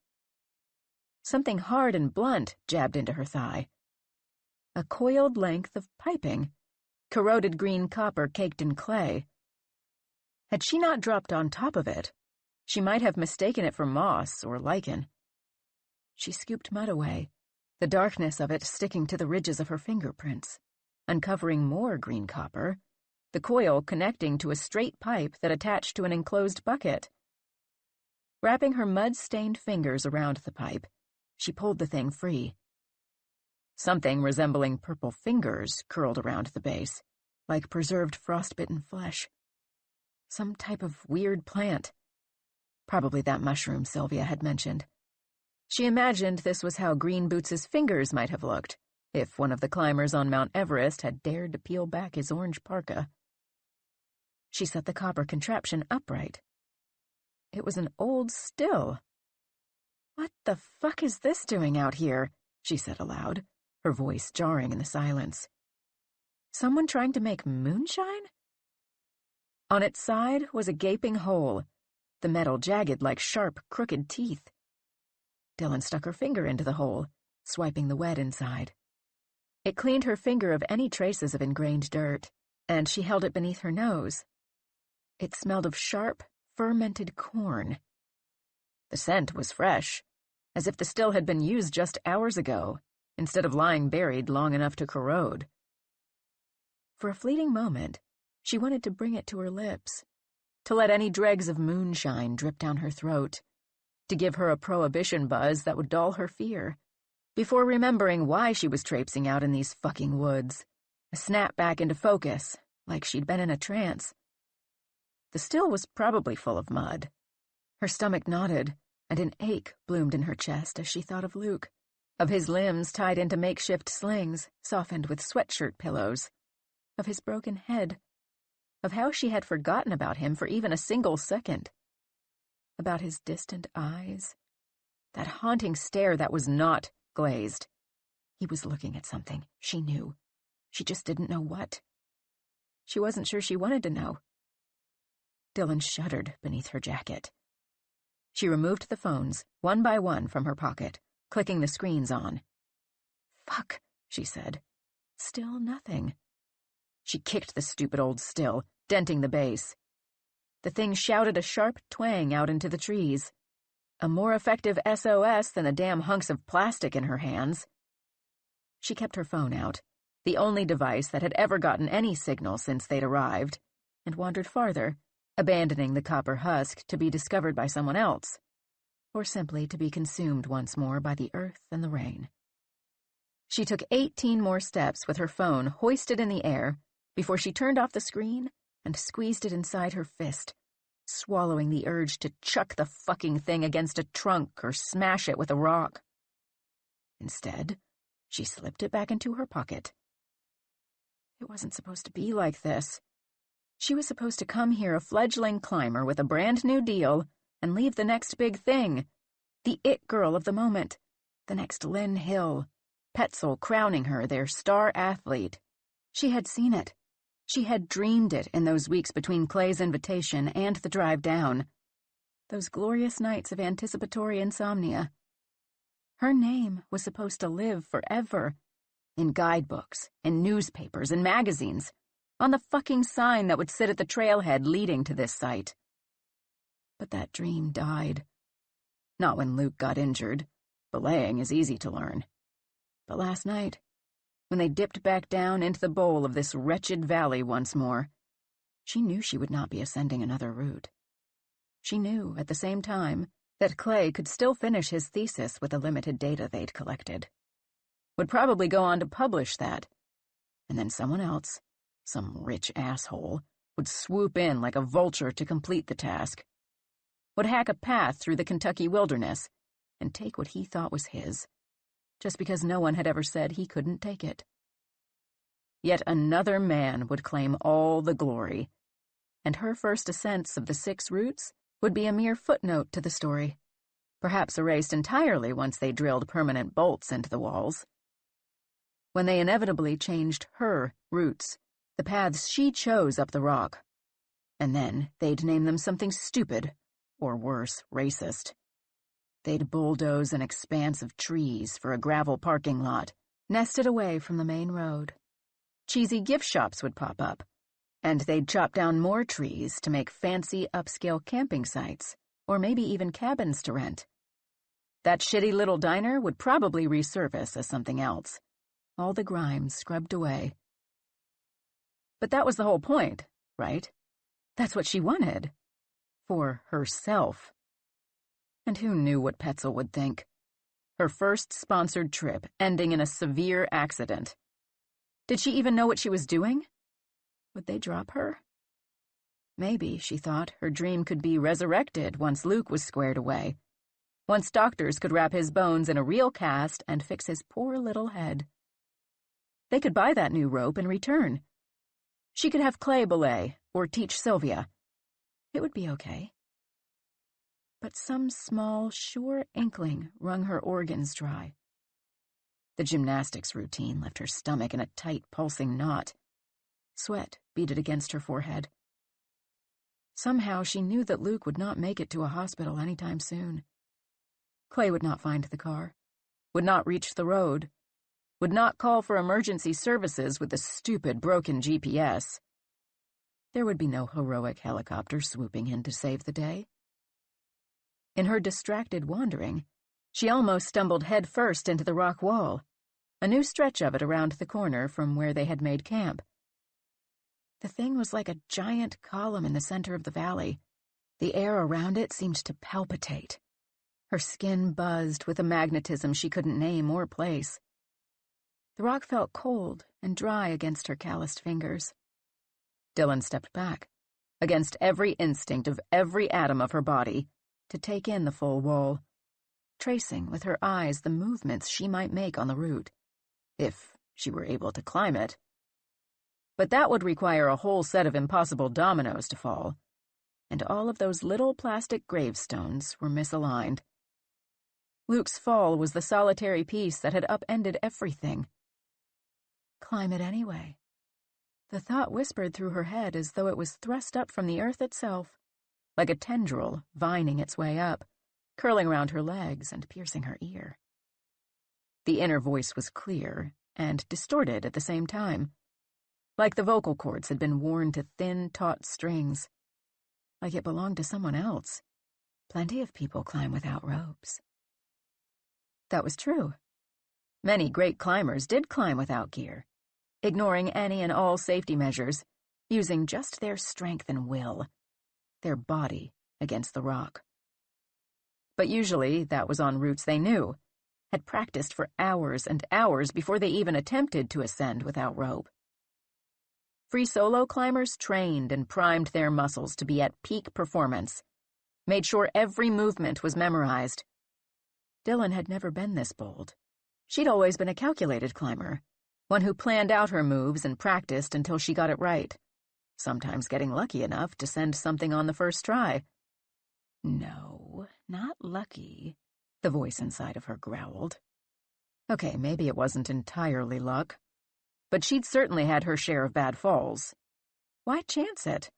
Something hard and blunt jabbed into her thigh. A coiled length of piping, corroded green copper caked in clay. Had she not dropped on top of it, she might have mistaken it for moss or lichen. She scooped mud away, the darkness of it sticking to the ridges of her fingerprints, uncovering more green copper, the coil connecting to a straight pipe that attached to an enclosed bucket. Wrapping her mud-stained fingers around the pipe, she pulled the thing free. Something resembling purple fingers curled around the base, like preserved frostbitten flesh. Some type of weird plant. Probably that mushroom Sylvia had mentioned. She imagined this was how Green Boots' fingers might have looked, if one of the climbers on Mount Everest had dared to peel back his orange parka. She set the copper contraption upright. It was an old still. "What the fuck is this doing out here?" she said aloud, her voice jarring in the silence. "Someone trying to make moonshine?" On its side was a gaping hole, the metal jagged like sharp, crooked teeth. Dylan stuck her finger into the hole, swiping the wet inside. It cleaned her finger of any traces of ingrained dirt, and she held it beneath her nose. It smelled of sharp, fermented corn. The scent was fresh, as if the still had been used just hours ago, instead of lying buried long enough to corrode. For a fleeting moment, she wanted to bring it to her lips, to let any dregs of moonshine drip down her throat, to give her a prohibition buzz that would dull her fear, before remembering why she was traipsing out in these fucking woods, a snap back into focus, like she'd been in a trance. The still was probably full of mud. Her stomach knotted, and an ache bloomed in her chest as she thought of Luke, of his limbs tied into makeshift slings, softened with sweatshirt pillows, of his broken head, of how she had forgotten about him for even a single second, about his distant eyes, that haunting stare that was not glazed. He was looking at something, she knew. She just didn't know what. She wasn't sure she wanted to know. Dylan shuddered beneath her jacket. She removed the phones, one by one, from her pocket, clicking the screens on. "Fuck," she said. Still nothing. She kicked the stupid old still, denting the base. The thing shouted a sharp twang out into the trees. A more effective SOS than the damn hunks of plastic in her hands. She kept her phone out, the only device that had ever gotten any signal since they'd arrived, and wandered farther, abandoning the copper husk to be discovered by someone else, or simply to be consumed once more by the earth and the rain. She took 18 more steps with her phone hoisted in the air before she turned off the screen and squeezed it inside her fist, swallowing the urge to chuck the fucking thing against a trunk or smash it with a rock. Instead, she slipped it back into her pocket. It wasn't supposed to be like this. She was supposed to come here a fledgling climber with a brand new deal and leave the next big thing, the it girl of the moment, the next Lynn Hill, Petzel crowning her their star athlete. She had seen it. She had dreamed it in those weeks between Clay's invitation and the drive down. Those glorious nights of anticipatory insomnia. Her name was supposed to live forever. In guidebooks, in newspapers, in magazines, on the fucking sign that would sit at the trailhead leading to this site. But that dream died. Not when Luke got injured. Belaying is easy to learn. But last night, when they dipped back down into the bowl of this wretched valley once more, she knew she would not be ascending another route. She knew, at the same time, that Clay could still finish his thesis with the limited data they'd collected. Would probably go on to publish that, and then someone else, some rich asshole, would swoop in like a vulture to complete the task. Would hack a path through the Kentucky wilderness and take what he thought was his, just because no one had ever said he couldn't take it. Yet another man would claim all the glory, and her first ascents of the 6 routes would be a mere footnote to the story, perhaps erased entirely once they drilled permanent bolts into the walls. When they inevitably changed her routes, the paths she chose up the rock, and then they'd name them something stupid, or worse, racist. They'd bulldoze an expanse of trees for a gravel parking lot, nested away from the main road. Cheesy gift shops would pop up, and they'd chop down more trees to make fancy upscale camping sites, or maybe even cabins to rent. That shitty little diner would probably resurface as something else, all the grime scrubbed away. But that was the whole point, right? That's what she wanted. For herself. And who knew what Petzel would think? Her first sponsored trip ending in a severe accident. Did she even know what she was doing? Would they drop her? Maybe, she thought, her dream could be resurrected once Luke was squared away. Once doctors could wrap his bones in a real cast and fix his poor little head. They could buy that new rope in return. She could have Clay belay, or teach Sylvia. It would be okay. But some small, sure inkling wrung her organs dry. The gymnastics routine left her stomach in a tight, pulsing knot. Sweat beaded against her forehead. Somehow she knew that Luke would not make it to a hospital anytime soon. Clay would not find the car, would not reach the road, would not call for emergency services with the stupid broken GPS. There would be no heroic helicopter swooping in to save the day. In her distracted wandering, she almost stumbled headfirst into the rock wall, a new stretch of it around the corner from where they had made camp. The thing was like a giant column in the center of the valley. The air around it seemed to palpitate. Her skin buzzed with a magnetism she couldn't name or place. The rock felt cold and dry against her calloused fingers. Dylan stepped back, against every instinct of every atom of her body, to take in the full wall, tracing with her eyes the movements she might make on the route, if she were able to climb it. But that would require a whole set of impossible dominoes to fall, and all of those little plastic gravestones were misaligned. Luke's fall was the solitary piece that had upended everything. Climb it anyway. The thought whispered through her head as though it was thrust up from the earth itself, like a tendril vining its way up, curling around her legs and piercing her ear. The inner voice was clear and distorted at the same time, like the vocal cords had been worn to thin, taut strings, like it belonged to someone else. Plenty of people climb without ropes. That was true. Many great climbers did climb without gear, ignoring any and all safety measures, using just their strength and will, their body against the rock. But usually that was on routes they knew, had practiced for hours and hours before they even attempted to ascend without rope. Free solo climbers trained and primed their muscles to be at peak performance, made sure every movement was memorized. Dylan had never been this bold. She'd always been a calculated climber, one who planned out her moves and practiced until she got it right, sometimes getting lucky enough to send something on the first try. No, not lucky, the voice inside of her growled. Okay, maybe it wasn't entirely luck, but she'd certainly had her share of bad falls. Why chance it?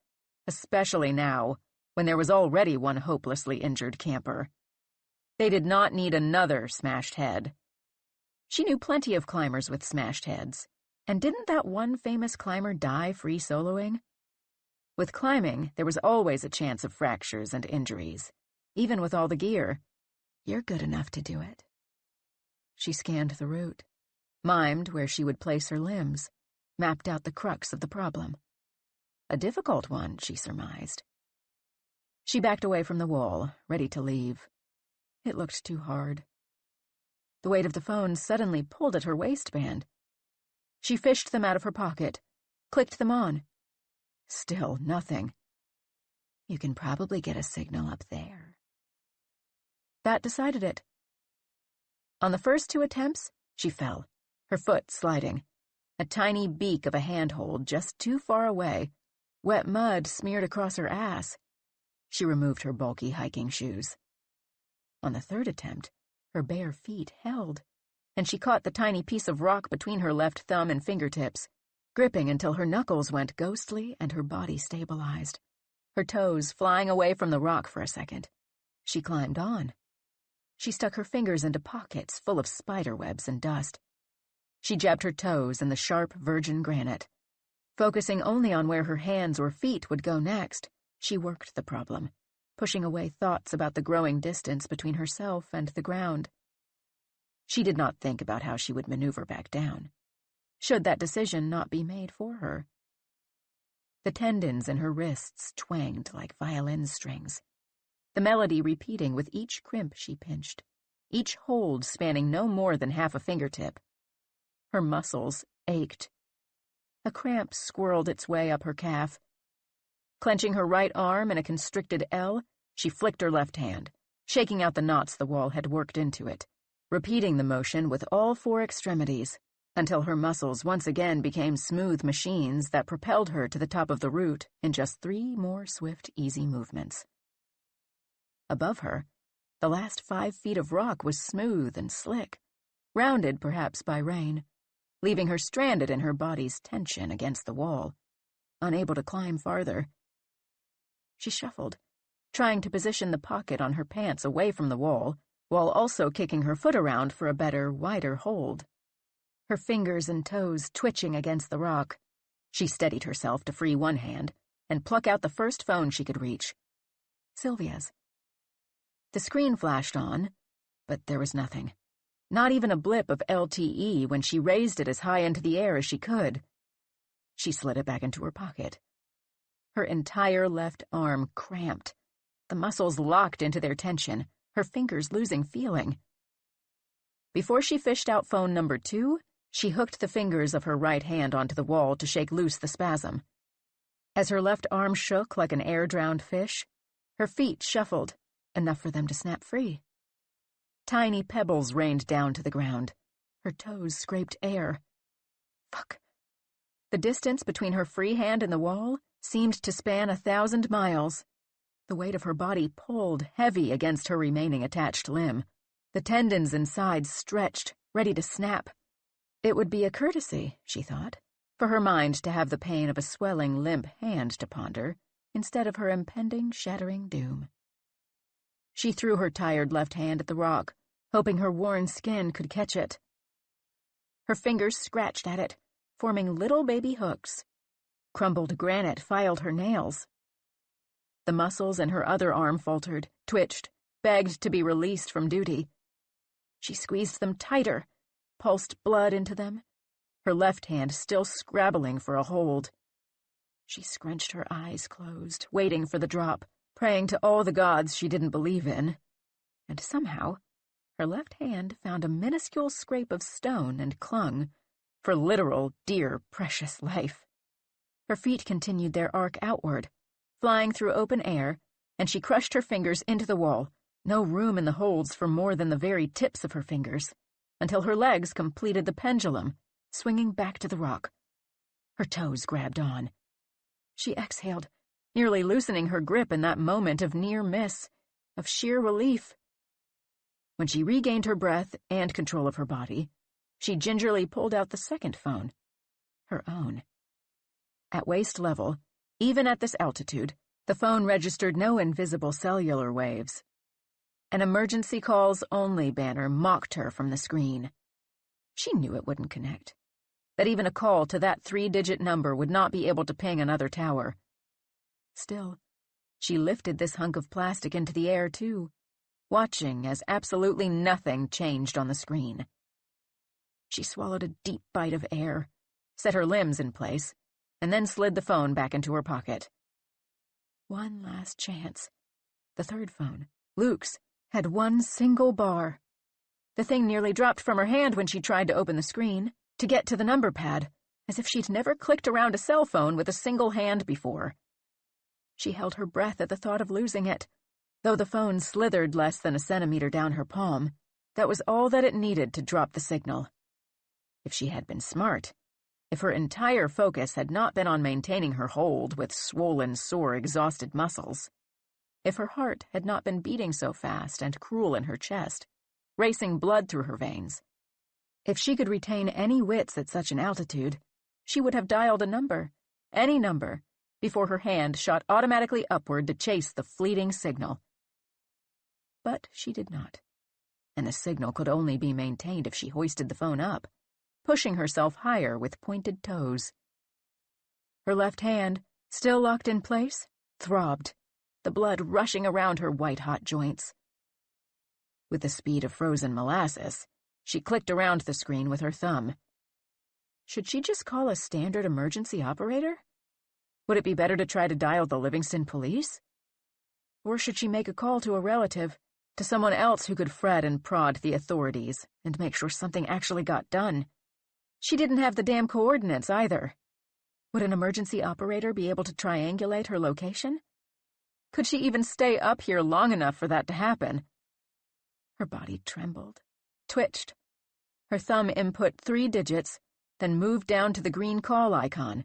Especially now, when there was already one hopelessly injured camper. They did not need another smashed head. She knew plenty of climbers with smashed heads, and didn't that one famous climber die free soloing? With climbing, there was always a chance of fractures and injuries, even with all the gear. You're good enough to do it. She scanned the route, mimed where she would place her limbs, mapped out the crux of the problem. A difficult one, she surmised. She backed away from the wall, ready to leave. It looked too hard. The weight of the phone suddenly pulled at her waistband. She fished them out of her pocket, clicked them on. Still nothing. You can probably get a signal up there. That decided it. On the first 2 attempts, she fell, her foot sliding. A tiny beak of a handhold just too far away, wet mud smeared across her ass. She removed her bulky hiking shoes. On the 3rd attempt, her bare feet held, and she caught the tiny piece of rock between her left thumb and fingertips, gripping until her knuckles went ghostly and her body stabilized, her toes flying away from the rock for a second. She climbed on. She stuck her fingers into pockets full of spider webs and dust. She jabbed her toes in the sharp virgin granite. Focusing only on where her hands or feet would go next, she worked the problem, pushing away thoughts about the growing distance between herself and the ground. She did not think about how she would maneuver back down, should that decision not be made for her. The tendons in her wrists twanged like violin strings, the melody repeating with each crimp she pinched, each hold spanning no more than half a fingertip. Her muscles ached. A cramp swirled its way up her calf. Clenching her right arm in a constricted L, she flicked her left hand, shaking out the knots the wall had worked into it, repeating the motion with all 4 extremities, until her muscles once again became smooth machines that propelled her to the top of the route in just 3 more swift, easy movements. Above her, the last 5 feet of rock was smooth and slick, rounded perhaps by rain, leaving her stranded in her body's tension against the wall, unable to climb farther. She shuffled, trying to position the pocket on her pants away from the wall, while also kicking her foot around for a better, wider hold. Her fingers and toes twitching against the rock, she steadied herself to free one hand and pluck out the first phone she could reach. Sylvia's. The screen flashed on, but there was nothing. Not even a blip of LTE when she raised it as high into the air as she could. She slid it back into her pocket. Her entire left arm cramped, the muscles locked into their tension, her fingers losing feeling. Before she fished out phone number 2, she hooked the fingers of her right hand onto the wall to shake loose the spasm. As her left arm shook like an air-drowned fish, her feet shuffled, enough for them to snap free. Tiny pebbles rained down to the ground. Her toes scraped air. Fuck. The distance between her free hand and the wall seemed to span 1,000 miles. The weight of her body pulled heavy against her remaining attached limb. The tendons inside stretched, ready to snap. It would be a courtesy, she thought, for her mind to have the pain of a swelling, limp hand to ponder, instead of her impending, shattering doom. She threw her tired left hand at the rock, hoping her worn skin could catch it. Her fingers scratched at it, forming little baby hooks. Crumbled granite filed her nails. The muscles in her other arm faltered, twitched, begged to be released from duty. She squeezed them tighter, pulsed blood into them, her left hand still scrabbling for a hold. She scrunched her eyes closed, waiting for the drop, praying to all the gods she didn't believe in. And somehow, her left hand found a minuscule scrape of stone and clung, for literal, dear, precious life. Her feet continued their arc outward, flying through open air, and she crushed her fingers into the wall, no room in the holds for more than the very tips of her fingers, until her legs completed the pendulum, swinging back to the rock. Her toes grabbed on. She exhaled, nearly loosening her grip in that moment of near miss, of sheer relief. When she regained her breath and control of her body, she gingerly pulled out the second phone, her own. At waist level, even at this altitude, the phone registered no invisible cellular waves. An emergency calls only banner mocked her from the screen. She knew it wouldn't connect, that even a call to that 3-digit number would not be able to ping another tower. Still, she lifted this hunk of plastic into the air too, watching as absolutely nothing changed on the screen. She swallowed a deep bite of air, set her limbs in place, and then slid the phone back into her pocket. One last chance. The third phone, Luke's, had one single bar. The thing nearly dropped from her hand when she tried to open the screen, to get to the number pad, as if she'd never clicked around a cell phone with a single hand before. She held her breath at the thought of losing it. Though the phone slithered less than a centimeter down her palm, that was all that it needed to drop the signal. If she had been smart, if her entire focus had not been on maintaining her hold with swollen, sore, exhausted muscles, if her heart had not been beating so fast and cruel in her chest, racing blood through her veins, if she could retain any wits at such an altitude, she would have dialed a number, any number, before her hand shot automatically upward to chase the fleeting signal. But she did not, and the signal could only be maintained if she hoisted the phone up, pushing herself higher with pointed toes. Her left hand, still locked in place, throbbed, the blood rushing around her white-hot joints. With the speed of frozen molasses, she clicked around the screen with her thumb. Should she just call a standard emergency operator? Would it be better to try to dial the Livingston police? Or should she make a call to a relative, to someone else who could fret and prod the authorities and make sure something actually got done? She didn't have the damn coordinates either. Would an emergency operator be able to triangulate her location? Could she even stay up here long enough for that to happen? Her body trembled, twitched. Her thumb input 3 digits, then moved down to the green call icon,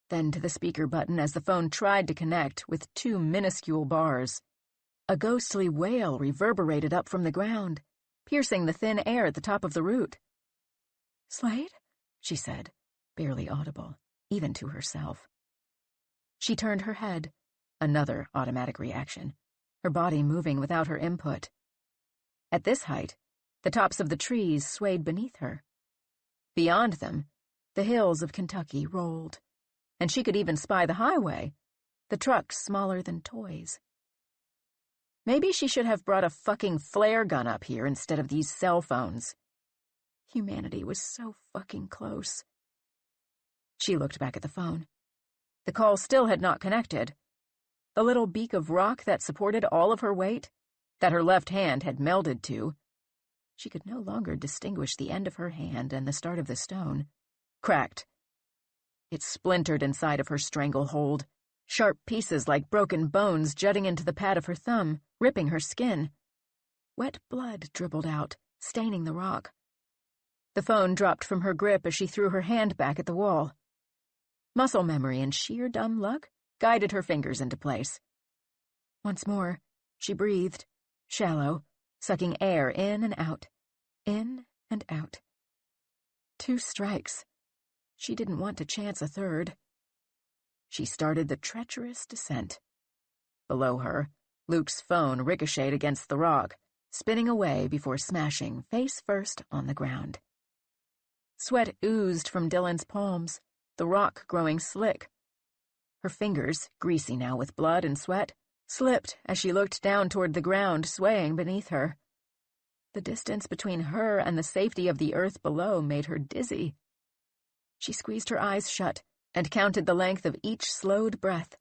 then to the speaker button as the phone tried to connect with 2 minuscule bars. A ghostly wail reverberated up from the ground, piercing the thin air at the top of the route. "Slade?" she said, barely audible, even to herself. She turned her head, another automatic reaction, her body moving without her input. At this height, the tops of the trees swayed beneath her. Beyond them, the hills of Kentucky rolled, and she could even spy the highway, the trucks smaller than toys. Maybe she should have brought a fucking flare gun up here instead of these cell phones. Humanity was so fucking close. She looked back at the phone. The call still had not connected. The little beak of rock that supported all of her weight, that her left hand had melded to, she could no longer distinguish the end of her hand and the start of the stone, cracked. It splintered inside of her stranglehold, sharp pieces like broken bones jutting into the pad of her thumb, ripping her skin. Wet blood dribbled out, staining the rock. The phone dropped from her grip as she threw her hand back at the wall. Muscle memory and sheer dumb luck guided her fingers into place. Once more, she breathed, shallow, sucking air in and out, in and out. 2 strikes. She didn't want to chance a third. She started the treacherous descent. Below her, Luke's phone ricocheted against the rock, spinning away before smashing face first on the ground. Sweat oozed from Dylan's palms, the rock growing slick. Her fingers, greasy now with blood and sweat, slipped as she looked down toward the ground swaying beneath her. The distance between her and the safety of the earth below made her dizzy. She squeezed her eyes shut and counted the length of each slowed breath,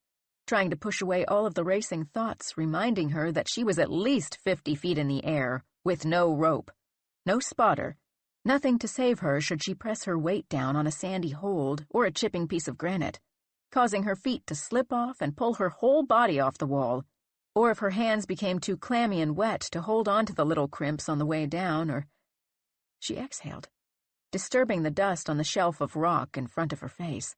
trying to push away all of the racing thoughts, reminding her that she was at least 50 feet in the air, with no rope, no spotter, nothing to save her should she press her weight down on a sandy hold or a chipping piece of granite, causing her feet to slip off and pull her whole body off the wall, or if her hands became too clammy and wet to hold on to the little crimps on the way down, or... She exhaled, disturbing the dust on the shelf of rock in front of her face.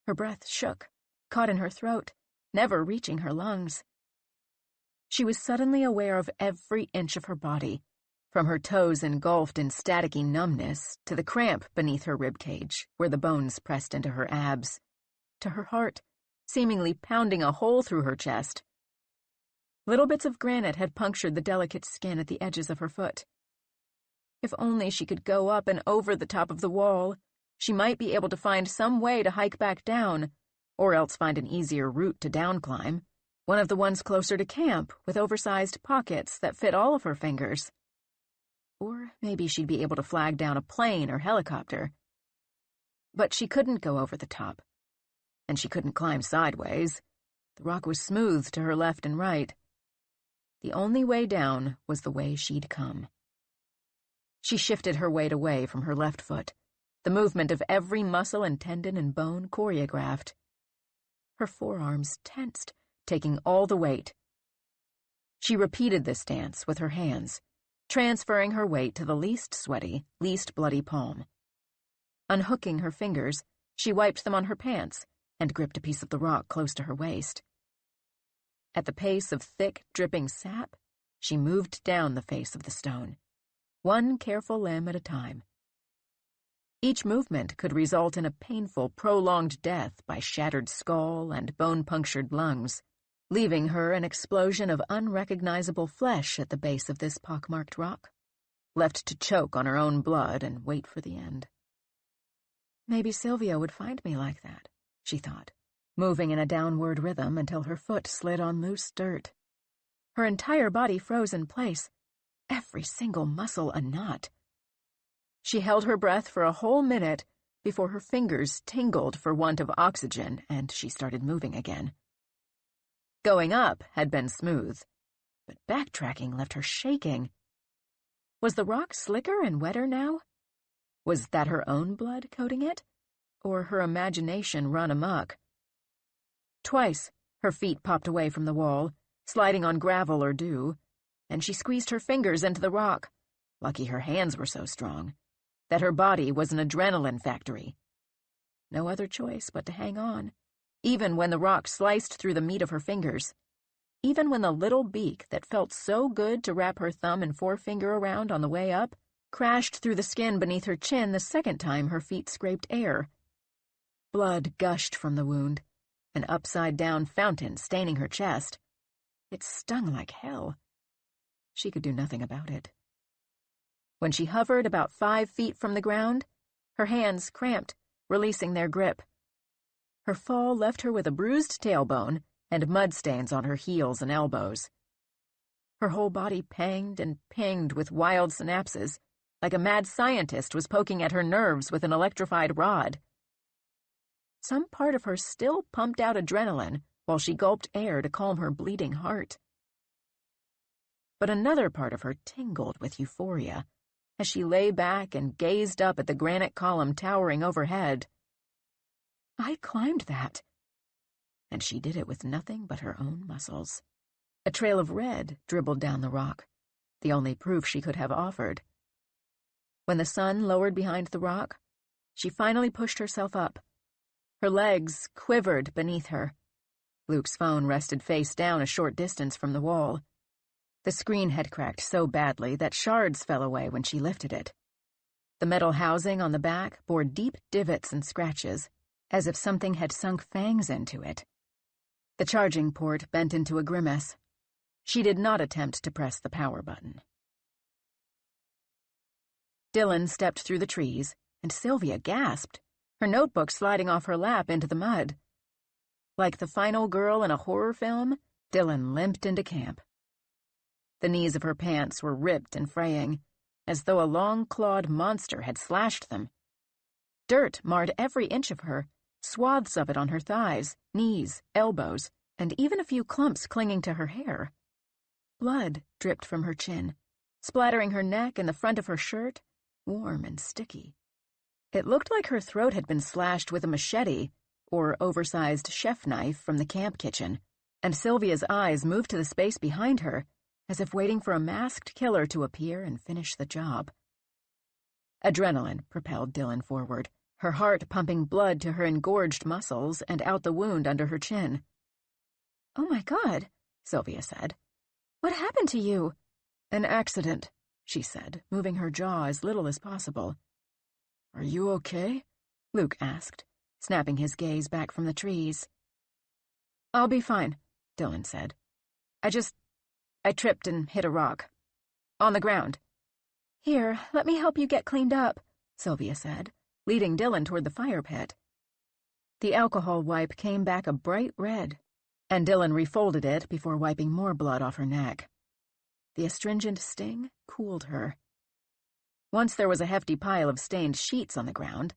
Her breath shook, caught in her throat, never reaching her lungs. She was suddenly aware of every inch of her body, from her toes engulfed in staticky numbness to the cramp beneath her ribcage where the bones pressed into her abs, to her heart, seemingly pounding a hole through her chest. Little bits of granite had punctured the delicate skin at the edges of her foot. If only she could go up and over the top of the wall, she might be able to find some way to hike back down, or else find an easier route to downclimb, one of the ones closer to camp with oversized pockets that fit all of her fingers. Or maybe she'd be able to flag down a plane or helicopter. But she couldn't go over the top, and she couldn't climb sideways. The rock was smooth to her left and right. The only way down was the way she'd come. She shifted her weight away from her left foot, the movement of every muscle and tendon and bone choreographed. Her forearms tensed, taking all the weight. She repeated this dance with her hands, transferring her weight to the least sweaty, least bloody palm. Unhooking her fingers, she wiped them on her pants and gripped a piece of the rock close to her waist. At the pace of thick, dripping sap, she moved down the face of the stone, one careful limb at a time. Each movement could result in a painful, prolonged death by shattered skull and bone-punctured lungs, leaving her an explosion of unrecognizable flesh at the base of this pockmarked rock, left to choke on her own blood and wait for the end. Maybe Sylvia would find me like that, she thought, moving in a downward rhythm until her foot slid on loose dirt. Her entire body froze in place, every single muscle a knot. She held her breath for a whole minute before her fingers tingled for want of oxygen and she started moving again. Going up had been smooth, but backtracking left her shaking. Was the rock slicker and wetter now? Was that her own blood coating it? Or her imagination run amok? Twice, her feet popped away from the wall, sliding on gravel or dew, and she squeezed her fingers into the rock. Lucky her hands were so strong, that her body was an adrenaline factory. No other choice but to hang on, even when the rock sliced through the meat of her fingers, even when the little beak that felt so good to wrap her thumb and forefinger around on the way up crashed through the skin beneath her chin the second time her feet scraped air. Blood gushed from the wound, an upside-down fountain staining her chest. It stung like hell. She could do nothing about it. When she hovered about 5 feet from the ground, her hands cramped, releasing their grip. Her fall left her with a bruised tailbone and mud stains on her heels and elbows. Her whole body panged and pinged with wild synapses, like a mad scientist was poking at her nerves with an electrified rod. Some part of her still pumped out adrenaline while she gulped air to calm her bleeding heart. But another part of her tingled with euphoria as she lay back and gazed up at the granite column towering overhead. I climbed that. And she did it with nothing but her own muscles. A trail of red dribbled down the rock, the only proof she could have offered. When the sun lowered behind the rock, she finally pushed herself up. Her legs quivered beneath her. Luke's phone rested face down a short distance from the wall. The screen had cracked so badly that shards fell away when she lifted it. The metal housing on the back bore deep divots and scratches, as if something had sunk fangs into it. The charging port bent into a grimace. She did not attempt to press the power button. Dylan stepped through the trees, and Sylvia gasped, her notebook sliding off her lap into the mud. Like the final girl in a horror film, Dylan limped into camp. The knees of her pants were ripped and fraying, as though a long-clawed monster had slashed them. Dirt marred every inch of her, swaths of it on her thighs, knees, elbows, and even a few clumps clinging to her hair. Blood dripped from her chin, splattering her neck and the front of her shirt, warm and sticky. It looked like her throat had been slashed with a machete or oversized chef knife from the camp kitchen, and Sylvia's eyes moved to the space behind her, as if waiting for a masked killer to appear and finish the job. Adrenaline propelled Dylan forward, her heart pumping blood to her engorged muscles and out the wound under her chin. "Oh my God," Sylvia said. "What happened to you?" "An accident," she said, moving her jaw as little as possible. "Are you okay?" Luke asked, snapping his gaze back from the trees. "I'll be fine," Dylan said. I tripped and hit a rock. On the ground." "Here, let me help you get cleaned up," Sylvia said, leading Dylan toward the fire pit. The alcohol wipe came back a bright red, and Dylan refolded it before wiping more blood off her neck. The astringent sting cooled her. Once there was a hefty pile of stained sheets on the ground,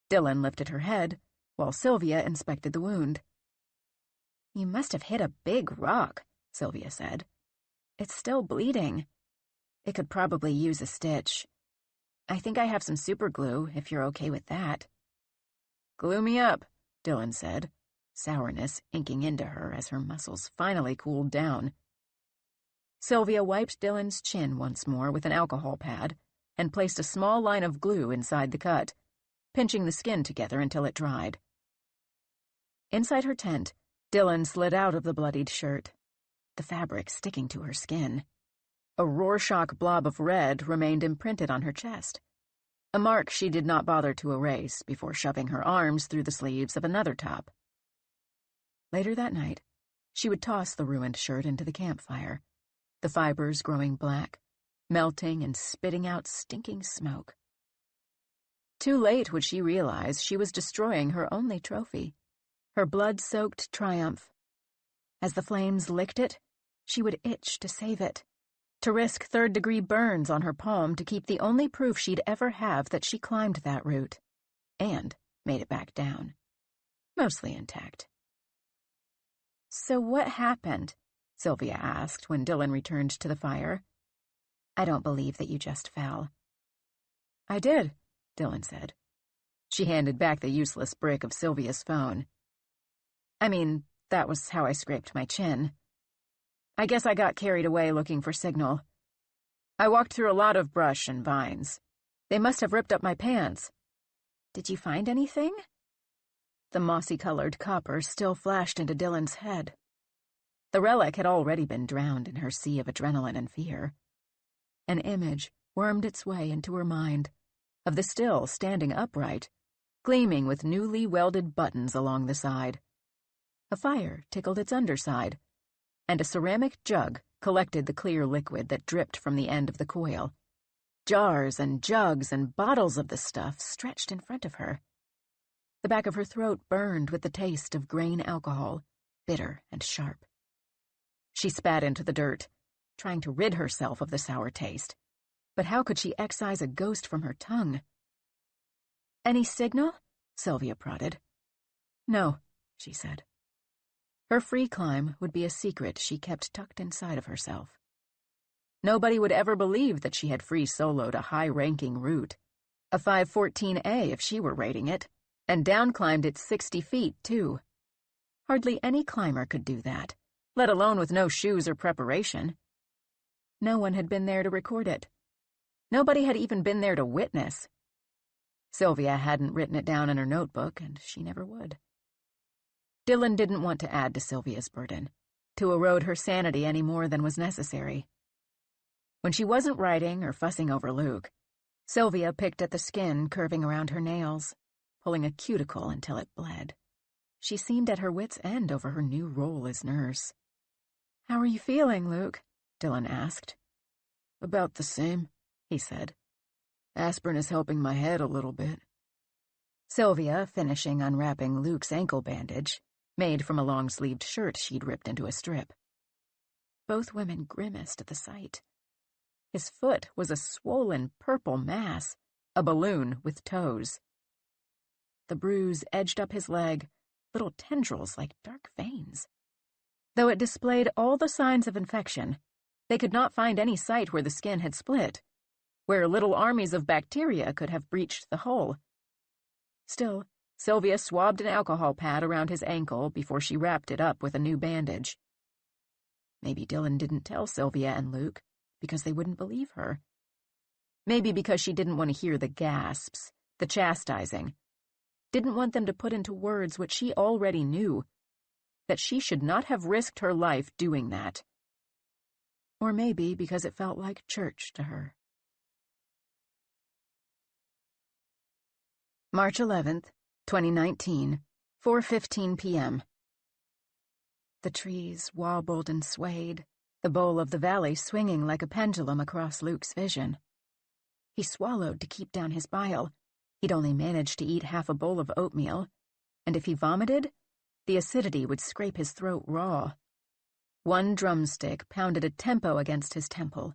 Dylan lifted her head, while Sylvia inspected the wound. "You must have hit a big rock," Sylvia said. "It's still bleeding. It could probably use a stitch. I think I have some super glue, if you're okay with that." "Glue me up," Dylan said, sourness inking into her as her muscles finally cooled down. Sylvia wiped Dylan's chin once more with an alcohol pad and placed a small line of glue inside the cut, pinching the skin together until it dried. Inside her tent, Dylan slid out of the bloodied shirt, the fabric sticking to her skin. A Rorschach blob of red remained imprinted on her chest, a mark she did not bother to erase before shoving her arms through the sleeves of another top. Later that night, she would toss the ruined shirt into the campfire, the fibers growing black, melting and spitting out stinking smoke. Too late would she realize she was destroying her only trophy, her blood-soaked triumph. As the flames licked it, she would itch to save it, to risk third-degree burns on her palm to keep the only proof she'd ever have that she climbed that route, and made it back down, mostly intact. "So what happened?" Sylvia asked when Dylan returned to the fire. "I don't believe that you just fell." "I did," Dylan said. She handed back the useless brick of Sylvia's phone. "I mean, that was how I scraped my chin. I guess I got carried away looking for signal. I walked through a lot of brush and vines. They must have ripped up my pants." "Did you find anything?" The mossy-colored copper still flashed into Dylan's head. The relic had already been drowned in her sea of adrenaline and fear. An image wormed its way into her mind, of the still standing upright, gleaming with newly welded buttons along the side. A fire tickled its underside, and a ceramic jug collected the clear liquid that dripped from the end of the coil. Jars and jugs and bottles of the stuff stretched in front of her. The back of her throat burned with the taste of grain alcohol, bitter and sharp. She spat into the dirt, trying to rid herself of the sour taste. But how could she excise a ghost from her tongue? "Any signal?" Sylvia prodded. "No," she said. Her free climb would be a secret she kept tucked inside of herself. Nobody would ever believe that she had free soloed a high-ranking route, a 514A if she were rating it, and down-climbed it 60 feet, too. Hardly any climber could do that, let alone with no shoes or preparation. No one had been there to record it. Nobody had even been there to witness. Sylvia hadn't written it down in her notebook, and she never would. Dylan didn't want to add to Sylvia's burden, to erode her sanity any more than was necessary. When she wasn't writing or fussing over Luke, Sylvia picked at the skin curving around her nails, pulling a cuticle until it bled. She seemed at her wit's end over her new role as nurse. "How are you feeling, Luke?" Dylan asked. "About the same," he said. "Aspirin is helping my head a little bit." Sylvia, finishing unwrapping Luke's ankle bandage, made from a long-sleeved shirt she'd ripped into a strip. Both women grimaced at the sight. His foot was a swollen purple mass, a balloon with toes. The bruise edged up his leg, little tendrils like dark veins. Though it displayed all the signs of infection, they could not find any site where the skin had split, where little armies of bacteria could have breached the hole. Still, Sylvia swabbed an alcohol pad around his ankle before she wrapped it up with a new bandage. Maybe Dylan didn't tell Sylvia and Luke because they wouldn't believe her. Maybe because she didn't want to hear the gasps, the chastising. Didn't want them to put into words what she already knew, that she should not have risked her life doing that. Or maybe because it felt like church to her. March 11th, 2019, 4:15 p.m. The trees wobbled and swayed, the bowl of the valley swinging like a pendulum across Luke's vision. He swallowed to keep down his bile. He'd only managed to eat half a bowl of oatmeal, and if he vomited, the acidity would scrape his throat raw. One drumstick pounded a tempo against his temple,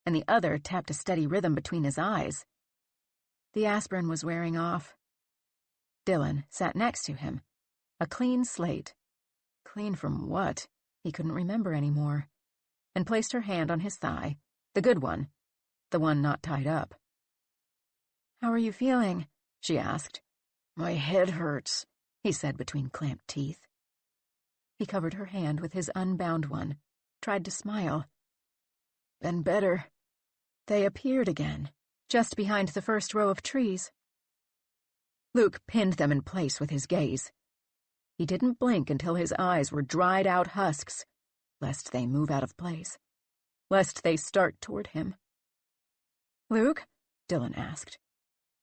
and the other tapped a steady rhythm between his eyes. The aspirin was wearing off. Dylan sat next to him, a clean slate. Clean from what? He couldn't remember anymore, and placed her hand on his thigh, the good one, the one not tied up. "How are you feeling?" she asked. "My head hurts," he said between clamped teeth. He covered her hand with his unbound one, tried to smile. "Been better." They appeared again, just behind the first row of trees. Luke pinned them in place with his gaze. He didn't blink until his eyes were dried-out husks, lest they move out of place, lest they start toward him. "Luke?" Dylan asked.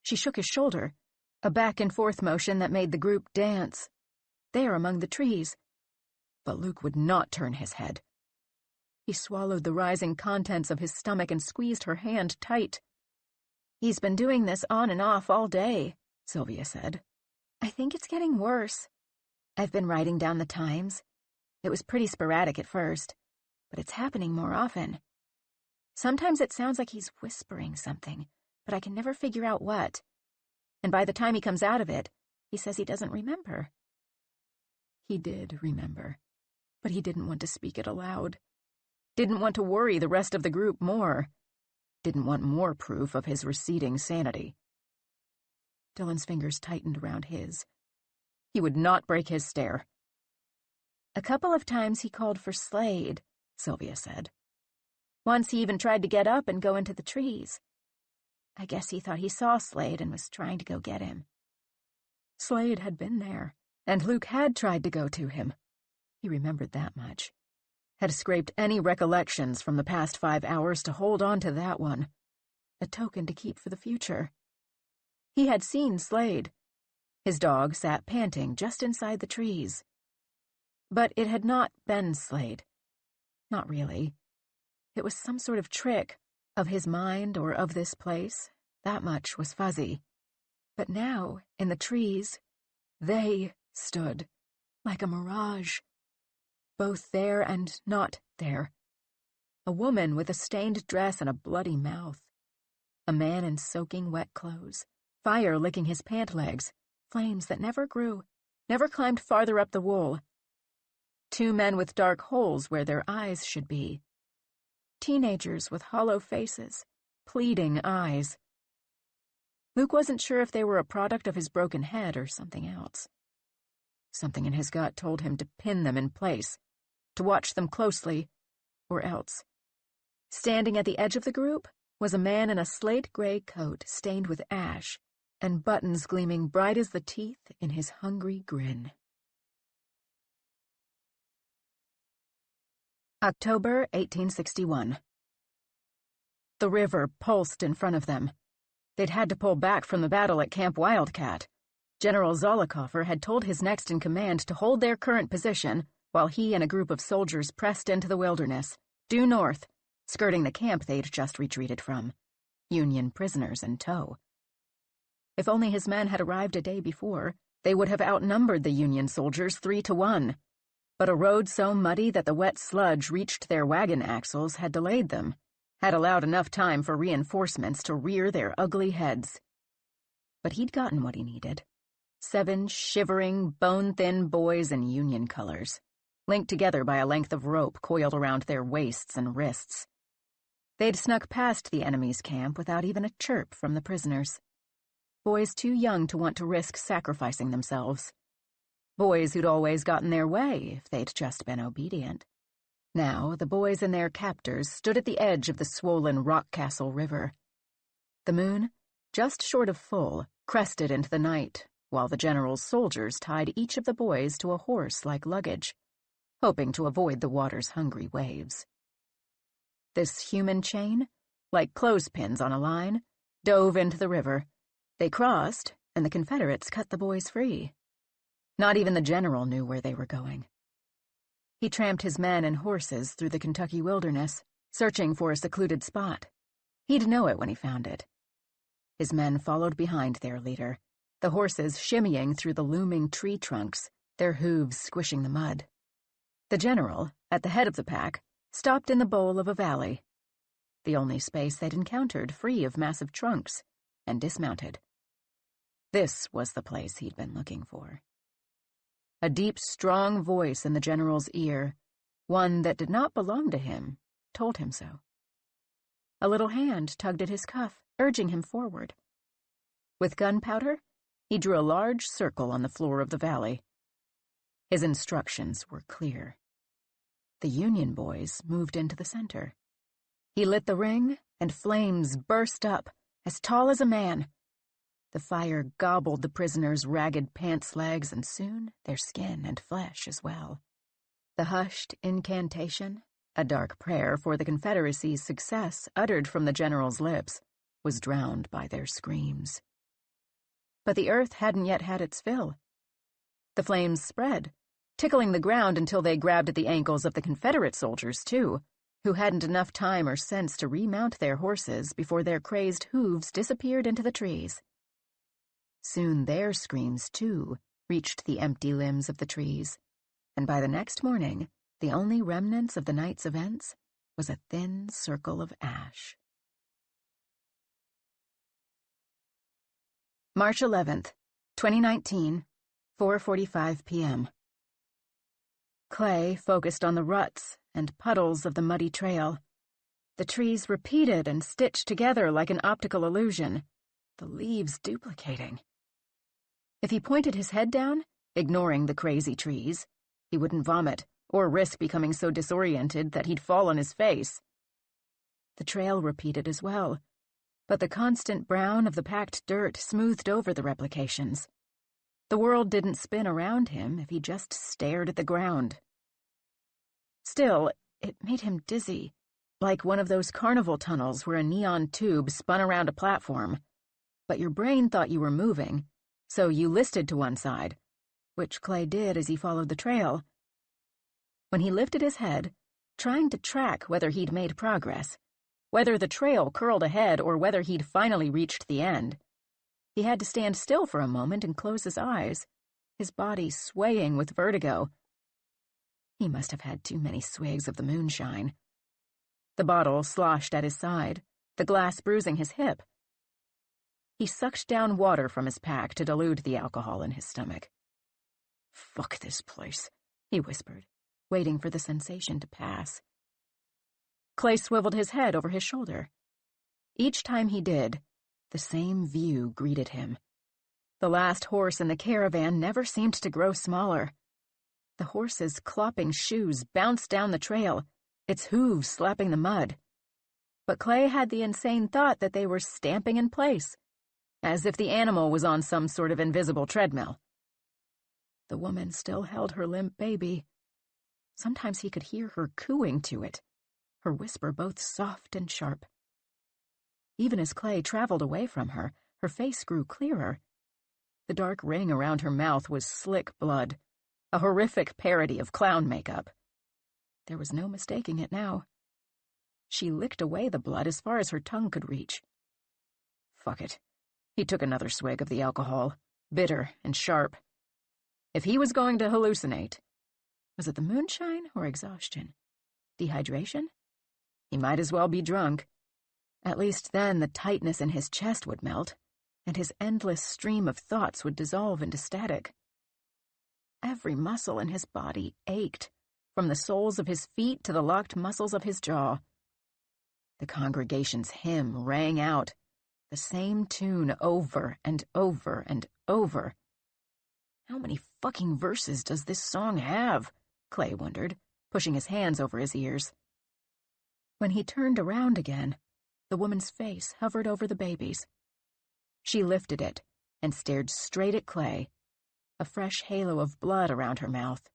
She shook his shoulder, a back-and-forth motion that made the group dance. There among the trees. But Luke would not turn his head. He swallowed the rising contents of his stomach and squeezed her hand tight. "He's been doing this on and off all day," Sylvia said. "I think it's getting worse. I've been writing down the times. It was pretty sporadic at first, but it's happening more often. Sometimes it sounds like he's whispering something, but I can never figure out what. And by the time he comes out of it, he says he doesn't remember." He did remember, but he didn't want to speak it aloud. Didn't want to worry the rest of the group more. Didn't want more proof of his receding sanity. Dylan's fingers tightened around his. He would not break his stare. "A couple of times he called for Slade," Sylvia said. "Once he even tried to get up and go into the trees. I guess he thought he saw Slade and was trying to go get him." Slade had been there, and Luke had tried to go to him. He remembered that much. Had scraped any recollections from the past 5 hours to hold on to that one, a token to keep for the future. He had seen Slade. His dog sat panting just inside the trees. But it had not been Slade. Not really. It was some sort of trick, of his mind or of this place. That much was fuzzy. But now, in the trees, they stood, like a mirage. Both there and not there. A woman with a stained dress and a bloody mouth. A man in soaking wet clothes, fire licking his pant legs, flames that never grew, never climbed farther up the wool. 2 men with dark holes where their eyes should be. Teenagers with hollow faces, pleading eyes. Luke wasn't sure if they were a product of his broken head or something else. Something in his gut told him to pin them in place, to watch them closely, or else. Standing at the edge of the group was a man in a slate-gray coat stained with ash, and buttons gleaming bright as the teeth in his hungry grin. October 1861. The river pulsed in front of them. They'd had to pull back from the battle at Camp Wildcat. General Zollicoffer had told his next-in-command to hold their current position while he and a group of soldiers pressed into the wilderness, due north, skirting the camp they'd just retreated from, Union prisoners in tow. If only his men had arrived a day before, they would have outnumbered the Union soldiers 3-1. But a road so muddy that the wet sludge reached their wagon axles had delayed them, had allowed enough time for reinforcements to rear their ugly heads. But he'd gotten what he needed. 7 shivering, bone-thin boys in Union colors, linked together by a length of rope coiled around their waists and wrists. They'd snuck past the enemy's camp without even a chirp from the prisoners. Boys too young to want to risk sacrificing themselves. Boys who'd always gotten their way if they'd just been obedient. Now the boys and their captors stood at the edge of the swollen Rock Castle River. The moon, just short of full, crested into the night, while the general's soldiers tied each of the boys to a horse like luggage, hoping to avoid the water's hungry waves. This human chain, like clothespins on a line, dove into the river. They crossed, and the Confederates cut the boys free. Not even the general knew where they were going. He tramped his men and horses through the Kentucky wilderness, searching for a secluded spot. He'd know it when he found it. His men followed behind their leader, the horses shimmying through the looming tree trunks, their hooves squishing the mud. The general, at the head of the pack, stopped in the bowl of a valley, the only space they'd encountered free of massive trunks, and dismounted. This was the place he'd been looking for. A deep, strong voice in the general's ear, one that did not belong to him, told him so. A little hand tugged at his cuff, urging him forward. With gunpowder, he drew a large circle on the floor of the valley. His instructions were clear. The Union boys moved into the center. He lit the ring, and flames burst up, as tall as a man. The fire gobbled the prisoners' ragged pants legs, and soon their skin and flesh as well. The hushed incantation, a dark prayer for the Confederacy's success uttered from the general's lips, was drowned by their screams. But the earth hadn't yet had its fill. The flames spread, tickling the ground until they grabbed at the ankles of the Confederate soldiers, too, who hadn't enough time or sense to remount their horses before their crazed hooves disappeared into the trees. Soon their screams, too, reached the empty limbs of the trees, and by the next morning, the only remnants of the night's events was a thin circle of ash. March 11th, 2019, 4:45 p.m. Clay focused on the ruts and puddles of the muddy trail. The trees repeated and stitched together like an optical illusion, the leaves duplicating. If he pointed his head down, ignoring the crazy trees, he wouldn't vomit or risk becoming so disoriented that he'd fall on his face. The trail repeated as well, but the constant brown of the packed dirt smoothed over the replications. The world didn't spin around him if he just stared at the ground. Still, it made him dizzy, like one of those carnival tunnels where a neon tube spun around a platform, but your brain thought you were moving, so you listed to one side, which Clay did as he followed the trail. When he lifted his head, trying to track whether he'd made progress, whether the trail curled ahead or whether he'd finally reached the end, he had to stand still for a moment and close his eyes, his body swaying with vertigo. He must have had too many swigs of the moonshine. The bottle sloshed at his side, the glass bruising his hip. He sucked down water from his pack to dilute the alcohol in his stomach. "Fuck this place," he whispered, waiting for the sensation to pass. Clay swiveled his head over his shoulder. Each time he did, the same view greeted him. The last horse in the caravan never seemed to grow smaller. The horse's clopping shoes bounced down the trail, its hooves slapping the mud. But Clay had the insane thought that they were stamping in place, as if the animal was on some sort of invisible treadmill. The woman still held her limp baby. Sometimes he could hear her cooing to it, her whisper both soft and sharp. Even as Clay traveled away from her, her face grew clearer. The dark ring around her mouth was slick blood, a horrific parody of clown makeup. There was no mistaking it now. She licked away the blood as far as her tongue could reach. Fuck it. He took another swig of the alcohol, bitter and sharp. If he was going to hallucinate, was it the moonshine or exhaustion? Dehydration? He might as well be drunk. At least then the tightness in his chest would melt, and his endless stream of thoughts would dissolve into static. Every muscle in his body ached, from the soles of his feet to the locked muscles of his jaw. The congregation's hymn rang out, the same tune over and over and over. How many fucking verses does this song have? Clay wondered, pushing his hands over his ears. When he turned around again, the woman's face hovered over the baby's. She lifted it and stared straight at Clay, a fresh halo of blood around her mouth.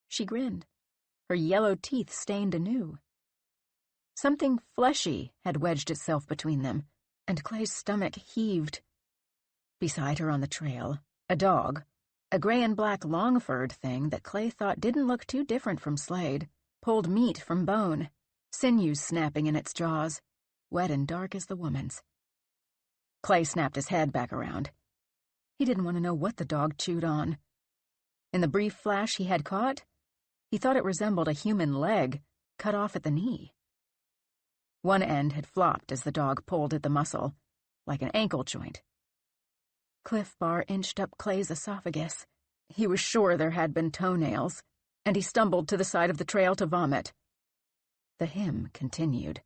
She grinned, her yellow teeth stained anew. Something fleshy had wedged itself between them, and Clay's stomach heaved. Beside her on the trail, a dog, a gray and black long-furred thing that Clay thought didn't look too different from Slade, pulled meat from bone, sinews snapping in its jaws, wet and dark as the woman's. Clay snapped his head back around. He didn't want to know what the dog chewed on. In the brief flash he had caught, he thought it resembled a human leg, cut off at the knee. One end had flopped as the dog pulled at the muscle, like an ankle joint. Cliff Bar inched up Clay's esophagus. He was sure there had been toenails, and he stumbled to the side of the trail to vomit. The hymn continued,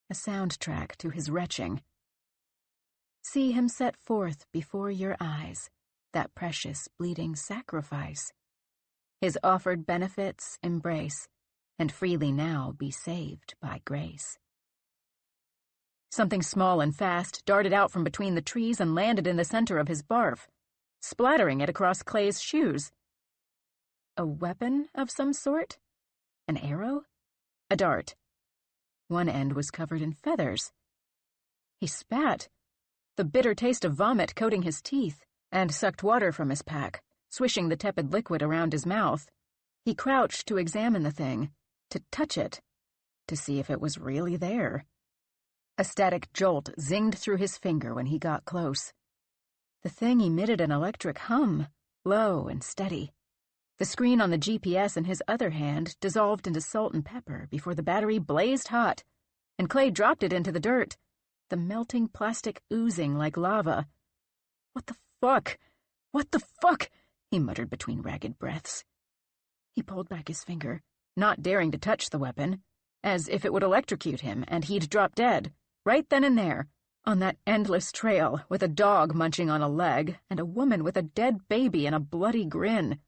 a soundtrack to his retching. See him set forth before your eyes, that precious bleeding sacrifice. His offered benefits embrace, and freely now be saved by grace. Something small and fast darted out from between the trees and landed in the center of his barf, splattering it across Clay's shoes. A weapon of some sort? An arrow? A dart. One end was covered in feathers. He spat, the bitter taste of vomit coating his teeth, and sucked water from his pack, swishing the tepid liquid around his mouth. He crouched to examine the thing, to touch it, to see if it was really there. A static jolt zinged through his finger when he got close. The thing emitted an electric hum, low and steady. The screen on the GPS in his other hand dissolved into salt and pepper before the battery blazed hot, and Clay dropped it into the dirt, the melting plastic oozing like lava. "What the fuck? What the fuck?" he muttered between ragged breaths. He pulled back his finger, not daring to touch the weapon, as if it would electrocute him and he'd drop dead, right then and there, on that endless trail with a dog munching on a leg and a woman with a dead baby and a bloody grin.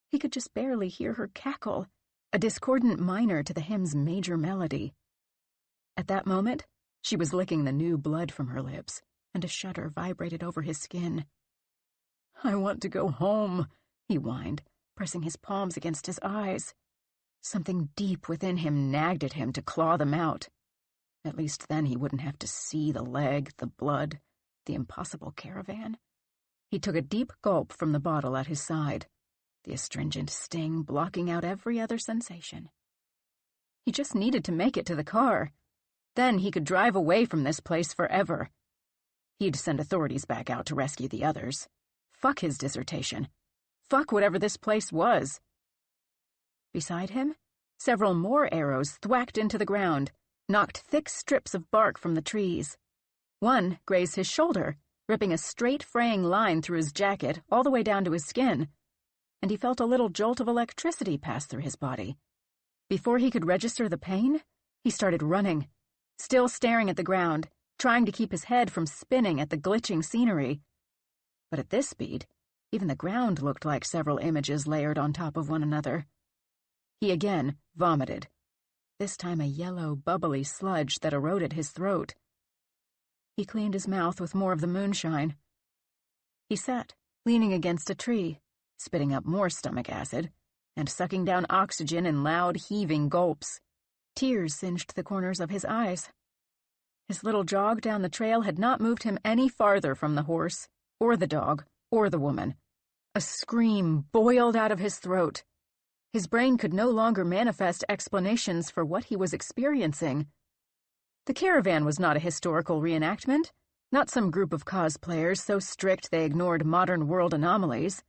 He could just barely hear her cackle, a discordant minor to the hymn's major melody. At that moment, she was licking the new blood from her lips, and a shudder vibrated over his skin. "I want to go home," he whined, pressing his palms against his eyes. Something deep within him nagged at him to claw them out. At least then he wouldn't have to see the leg, the blood, the impossible caravan. He took a deep gulp from the bottle at his side, the astringent sting blocking out every other sensation. He just needed to make it to the car. Then he could drive away from this place forever. He'd send authorities back out to rescue the others. Fuck his dissertation. Fuck whatever this place was. Beside him, several more arrows thwacked into the ground, knocked thick strips of bark from the trees. One grazed his shoulder, ripping a straight fraying line through his jacket all the way down to his skin, and he felt a little jolt of electricity pass through his body. Before he could register the pain, he started running, still staring at the ground, trying to keep his head from spinning at the glitching scenery. But at this speed, even the ground looked like several images layered on top of one another. He again vomited, this time a yellow, bubbly sludge that eroded his throat. He cleaned his mouth with more of the moonshine. He sat, leaning against a tree, spitting up more stomach acid, and sucking down oxygen in loud, heaving gulps. Tears singed the corners of his eyes. His little jog down the trail had not moved him any farther from the horse, or the dog, or the woman. A scream boiled out of his throat. His brain could no longer manifest explanations for what he was experiencing. The caravan was not a historical reenactment, not some group of cosplayers so strict they ignored modern world anomalies.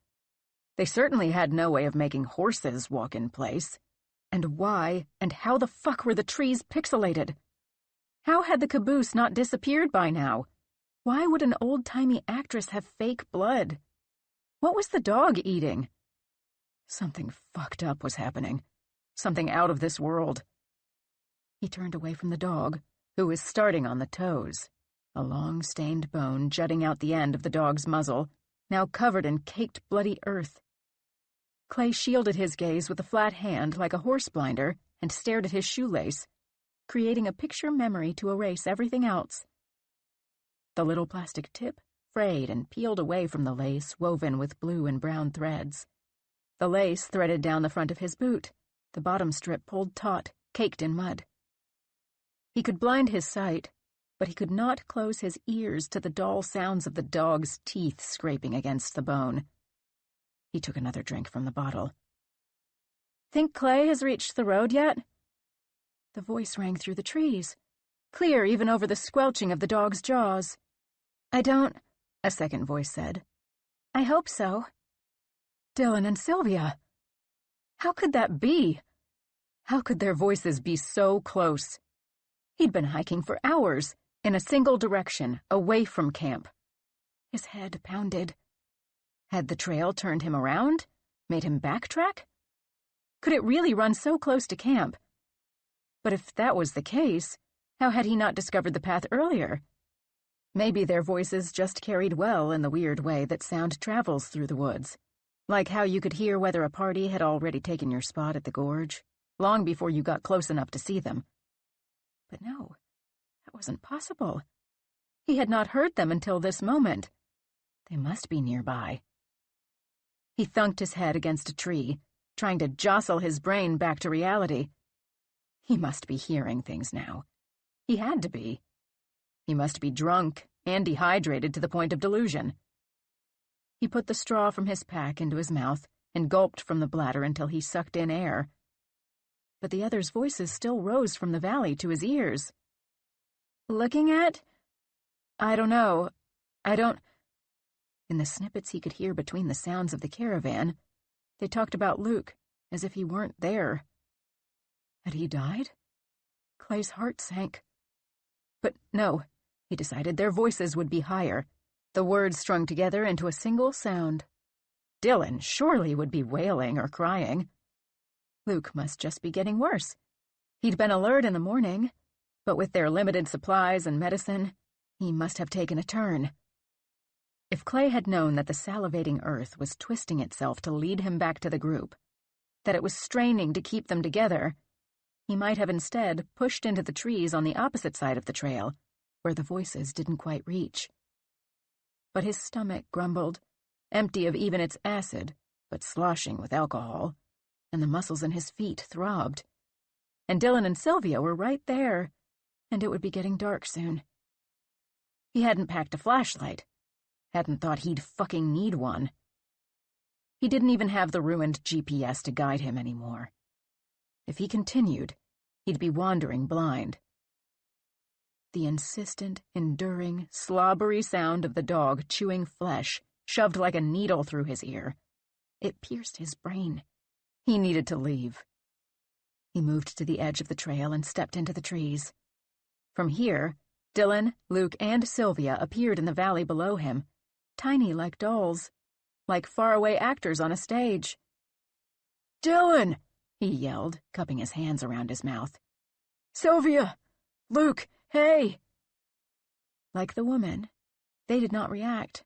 They certainly had no way of making horses walk in place. And why and how the fuck were the trees pixelated? How had the caboose not disappeared by now? Why would an old-timey actress have fake blood? What was the dog eating? Something fucked up was happening. Something out of this world. He turned away from the dog, who was starting on the toes, a long stained bone jutting out the end of the dog's muzzle, now covered in caked bloody earth. Clay shielded his gaze with a flat hand like a horse blinder and stared at his shoelace. creating a picture memory to erase everything else. The little plastic tip frayed and peeled away from the lace woven with blue and brown threads. The lace threaded down the front of his boot, the bottom strip pulled taut, caked in mud. He could blind his sight, but he could not close his ears to the dull sounds of the dog's teeth scraping against the bone. He took another drink from the bottle. "Think Clay has reached the road yet?" The voice rang through the trees, clear even over the squelching of the dog's jaws. "I don't," a second voice said. "I hope so." Dylan and Sylvia! How could that be? How could their voices be so close? He'd been hiking for hours, in a single direction, away from camp. His head pounded. Had the trail turned him around? Made him backtrack? Could it really run so close to camp? But if that was the case, how had he not discovered the path earlier? Maybe their voices just carried well in the weird way that sound travels through the woods, like how you could hear whether a party had already taken your spot at the gorge, long before you got close enough to see them. But no, that wasn't possible. He had not heard them until this moment. They must be nearby. He thunked his head against a tree, trying to jostle his brain back to reality. He must be hearing things now. He had to be. He must be drunk and dehydrated to the point of delusion. He put the straw from his pack into his mouth and gulped from the bladder until he sucked in air. But the others' voices still rose from the valley to his ears. "Looking at? I don't know. I don't—" In the snippets he could hear between the sounds of the caravan, they talked about Luke, as if he weren't there. Had he died? Clay's heart sank. But no, he decided their voices would be higher, the words strung together into a single sound. Dylan surely would be wailing or crying. Luke must just be getting worse. He'd been alert in the morning, but with their limited supplies and medicine, he must have taken a turn. If Clay had known that the salivating earth was twisting itself to lead him back to the group, that it was straining to keep them together, he might have instead pushed into the trees on the opposite side of the trail, where the voices didn't quite reach. But his stomach grumbled, empty of even its acid, but sloshing with alcohol, and the muscles in his feet throbbed. And Dylan and Sylvia were right there, and it would be getting dark soon. He hadn't packed a flashlight, hadn't thought he'd fucking need one. He didn't even have the ruined GPS to guide him anymore. If he continued, he'd be wandering blind. The insistent, enduring, slobbery sound of the dog chewing flesh shoved like a needle through his ear. It pierced his brain. He needed to leave. He moved to the edge of the trail and stepped into the trees. From here, Dylan, Luke, and Sylvia appeared in the valley below him, tiny like dolls, like faraway actors on a stage. "Dylan!" he yelled, cupping his hands around his mouth. "Sylvia! Luke! Hey!" Like the woman, they did not react.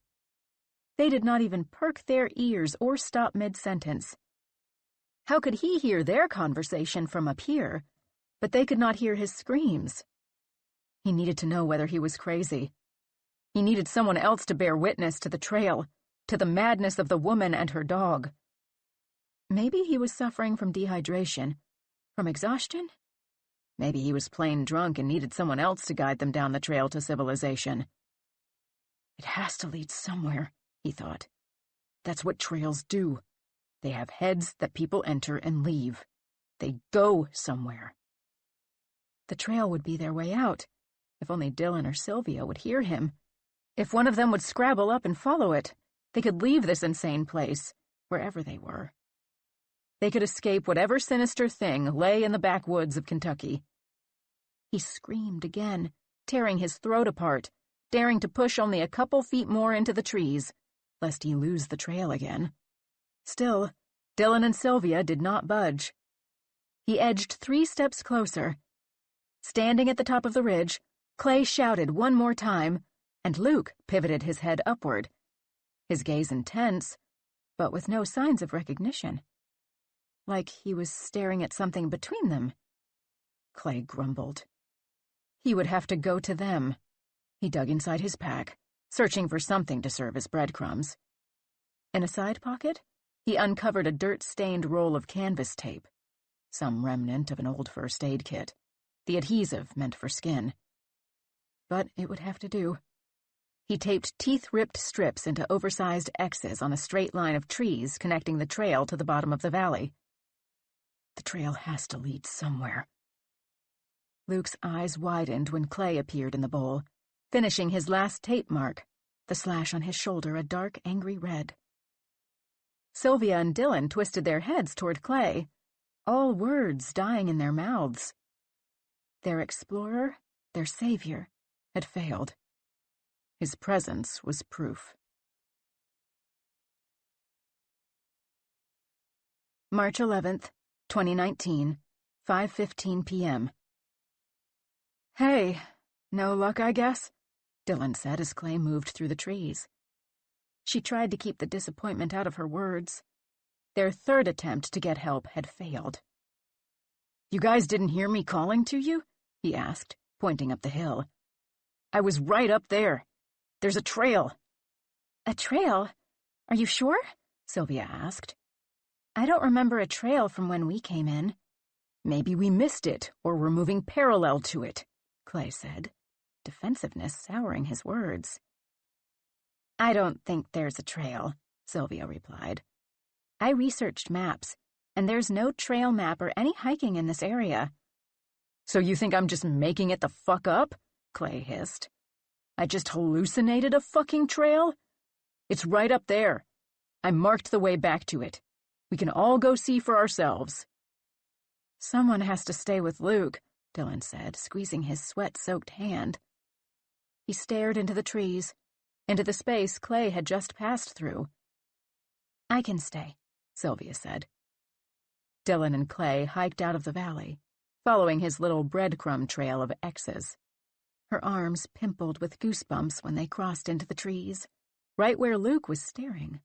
They did not even perk their ears or stop mid-sentence. How could he hear their conversation from up here, but they could not hear his screams? He needed to know whether he was crazy. He needed someone else to bear witness to the trail, to the madness of the woman and her dog. Maybe he was suffering from dehydration, from exhaustion? Maybe he was plain drunk and needed someone else to guide them down the trail to civilization. It has to lead somewhere, he thought. That's what trails do. They have heads that people enter and leave. They go somewhere. The trail would be their way out, if only Dylan or Sylvia would hear him. If one of them would scrabble up and follow it, they could leave this insane place, wherever they were. They could escape whatever sinister thing lay in the backwoods of Kentucky. He screamed again, tearing his throat apart, daring to push only a couple feet more into the trees, lest he lose the trail again. Still, Dylan and Sylvia did not budge. He edged 3 steps closer. Standing at the top of the ridge, Clay shouted one more time, and Luke pivoted his head upward, his gaze intense, but with no signs of recognition. Like he was staring at something between them. Clay grumbled. He would have to go to them. He dug inside his pack, searching for something to serve as breadcrumbs. In a side pocket, he uncovered a dirt-stained roll of canvas tape, some remnant of an old first aid kit, the adhesive meant for skin. But it would have to do. He taped teeth-ripped strips into oversized X's on a straight line of trees connecting the trail to the bottom of the valley. The trail has to lead somewhere. Luke's eyes widened when Clay appeared in the bowl, finishing his last tape mark, the slash on his shoulder a dark, angry red. Sylvia and Dylan twisted their heads toward Clay, all words dying in their mouths. Their explorer, their savior, had failed. His presence was proof. March 11th, 2019, 5:15 p.m. "Hey, no luck, I guess?" Dylan said as Clay moved through the trees. She tried to keep the disappointment out of her words. Their third attempt to get help had failed. "You guys didn't hear me calling to you?" he asked, pointing up the hill. "I was right up there. There's a trail." "A trail? Are you sure?" Sylvia asked. "I don't remember a trail from when we came in." "Maybe we missed it, or we're moving parallel to it," Clay said, defensiveness souring his words. "I don't think there's a trail," Sylvia replied. "I researched maps, and there's no trail map or any hiking in this area." "So you think I'm just making it the fuck up?" Clay hissed. "I just hallucinated a fucking trail? It's right up there. I marked the way back to it. We can all go see for ourselves." "Someone has to stay with Luke," Dylan said, squeezing his sweat-soaked hand. He stared into the trees, into the space Clay had just passed through. "I can stay," Sylvia said. Dylan and Clay hiked out of the valley, following his little breadcrumb trail of X's. Her arms pimpled with goosebumps when they crossed into the trees, right where Luke was staring.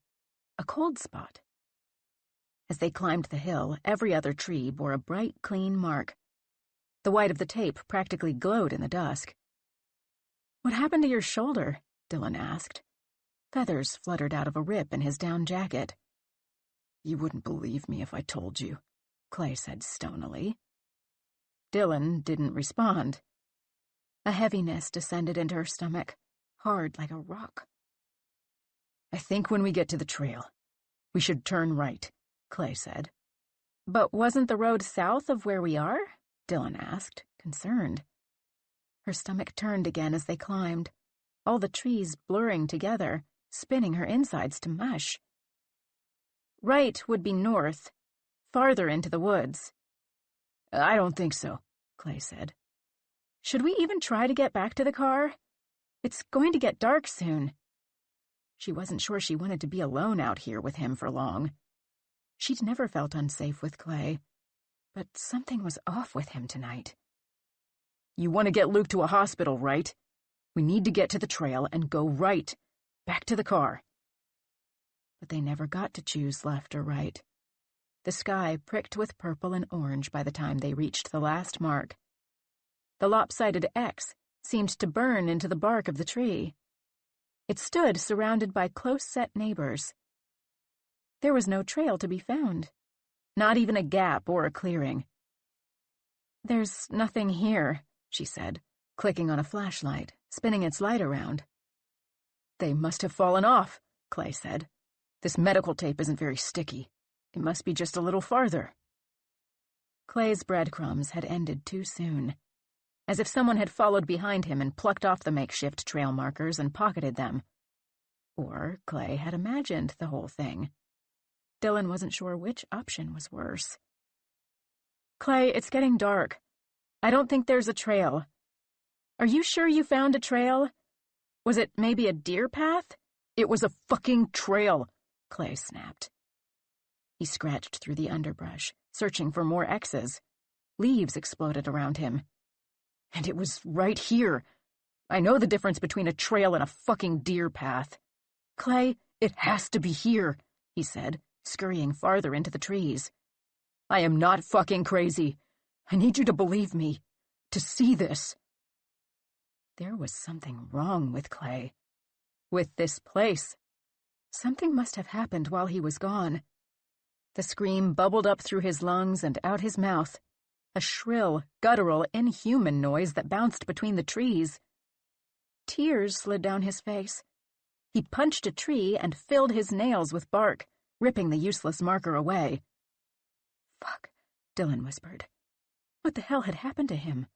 A cold spot. As they climbed the hill, every other tree bore a bright, clean mark. The white of the tape practically glowed in the dusk. "What happened to your shoulder?" Dylan asked. Feathers fluttered out of a rip in his down jacket. "You wouldn't believe me if I told you," Clay said stonily. Dylan didn't respond. A heaviness descended into her stomach, hard like a rock. "I think when we get to the trail, we should turn right," Clay said. "But wasn't the road south of where we are?" Dylan asked, concerned. Her stomach turned again as they climbed, all the trees blurring together, spinning her insides to mush. "Right would be north, farther into the woods." "I don't think so," Clay said. "Should we even try to get back to the car? It's going to get dark soon." She wasn't sure she wanted to be alone out here with him for long. She'd never felt unsafe with Clay, but something was off with him tonight. "You want to get Luke to a hospital, right? We need to get to the trail and go right, back to the car." But they never got to choose left or right. The sky pricked with purple and orange by the time they reached the last mark. The lopsided X seemed to burn into the bark of the tree. It stood surrounded by close-set neighbors. There was no trail to be found, not even a gap or a clearing. "There's nothing here," she said, clicking on a flashlight, spinning its light around. "They must have fallen off," Clay said. "This medical tape isn't very sticky. It must be just a little farther." Clay's breadcrumbs had ended too soon, as if someone had followed behind him and plucked off the makeshift trail markers and pocketed them. Or Clay had imagined the whole thing. Dylan wasn't sure which option was worse. "Clay, it's getting dark. I don't think there's a trail. Are you sure you found a trail? Was it maybe a deer path?" "It was a fucking trail," Clay snapped. He scratched through the underbrush, searching for more X's. Leaves exploded around him. "And it was right here. I know the difference between a trail and a fucking deer path." "Clay, it has to be here," he said, scurrying farther into the trees. "I am not fucking crazy. I need you to believe me, to see this." There was something wrong with Clay. With this place. Something must have happened while he was gone. The scream bubbled up through his lungs and out his mouth, a shrill, guttural, inhuman noise that bounced between the trees. Tears slid down his face. He punched a tree and filled his nails with bark, ripping the useless marker away. "Fuck," Dylan whispered. What the hell had happened to him?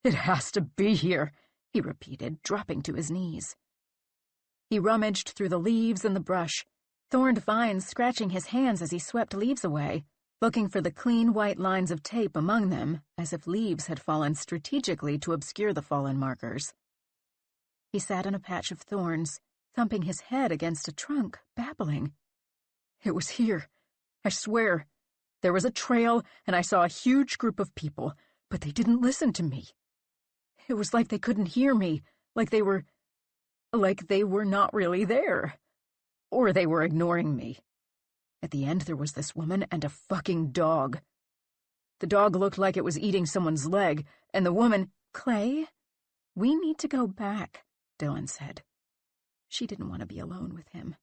"It has to be here," he repeated, dropping to his knees. He rummaged through the leaves and the brush, thorned vines scratching his hands as he swept leaves away, looking for the clean white lines of tape among them, as if leaves had fallen strategically to obscure the fallen markers. He sat in a patch of thorns, thumping his head against a trunk, babbling. "It was here. I swear. There was a trail, and I saw a huge group of people, but they didn't listen to me. It was like they couldn't hear me, like they were not really there. Or they were ignoring me. At the end, there was this woman and a fucking dog. The dog looked like it was eating someone's leg, and the woman—" "Clay, we need to go back," Dylan said. She didn't want to be alone with him.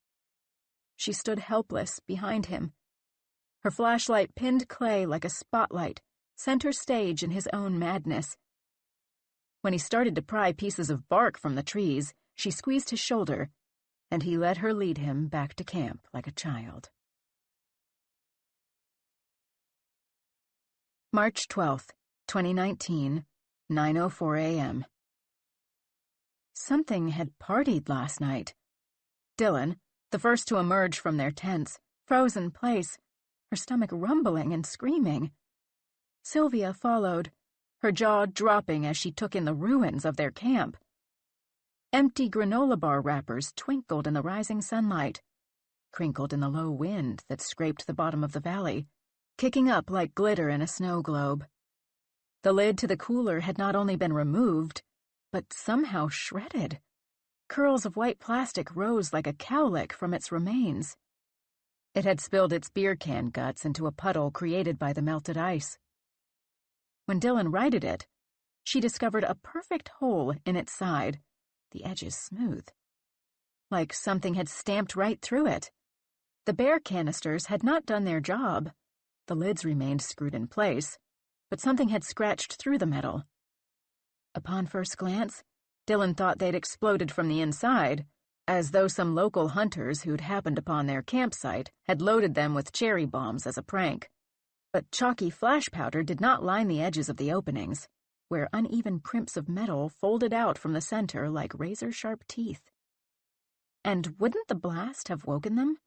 She stood helpless behind him. Her flashlight pinned Clay like a spotlight, center stage in his own madness. When he started to pry pieces of bark from the trees, she squeezed his shoulder, and he let her lead him back to camp like a child. March 12th, 2019, 9:04 a.m. Something had partied last night. Dylan, the first to emerge from their tents, froze in place, her stomach rumbling and screaming. Sylvia followed, her jaw dropping as she took in the ruins of their camp. Empty granola bar wrappers twinkled in the rising sunlight, crinkled in the low wind that scraped the bottom of the valley, kicking up like glitter in a snow globe. The lid to the cooler had not only been removed, but somehow shredded. Curls of white plastic rose like a cowlick from its remains. It had spilled its beer can guts into a puddle created by the melted ice. When Dylan righted it, she discovered a perfect hole in its side, the edges smooth. Like something had stamped right through it. The beer canisters had not done their job. The lids remained screwed in place, but something had scratched through the metal. Upon first glance, Dylan thought they'd exploded from the inside, as though some local hunters who'd happened upon their campsite had loaded them with cherry bombs as a prank. But chalky flash powder did not line the edges of the openings, where uneven crimps of metal folded out from the center like razor-sharp teeth. And wouldn't the blast have woken them?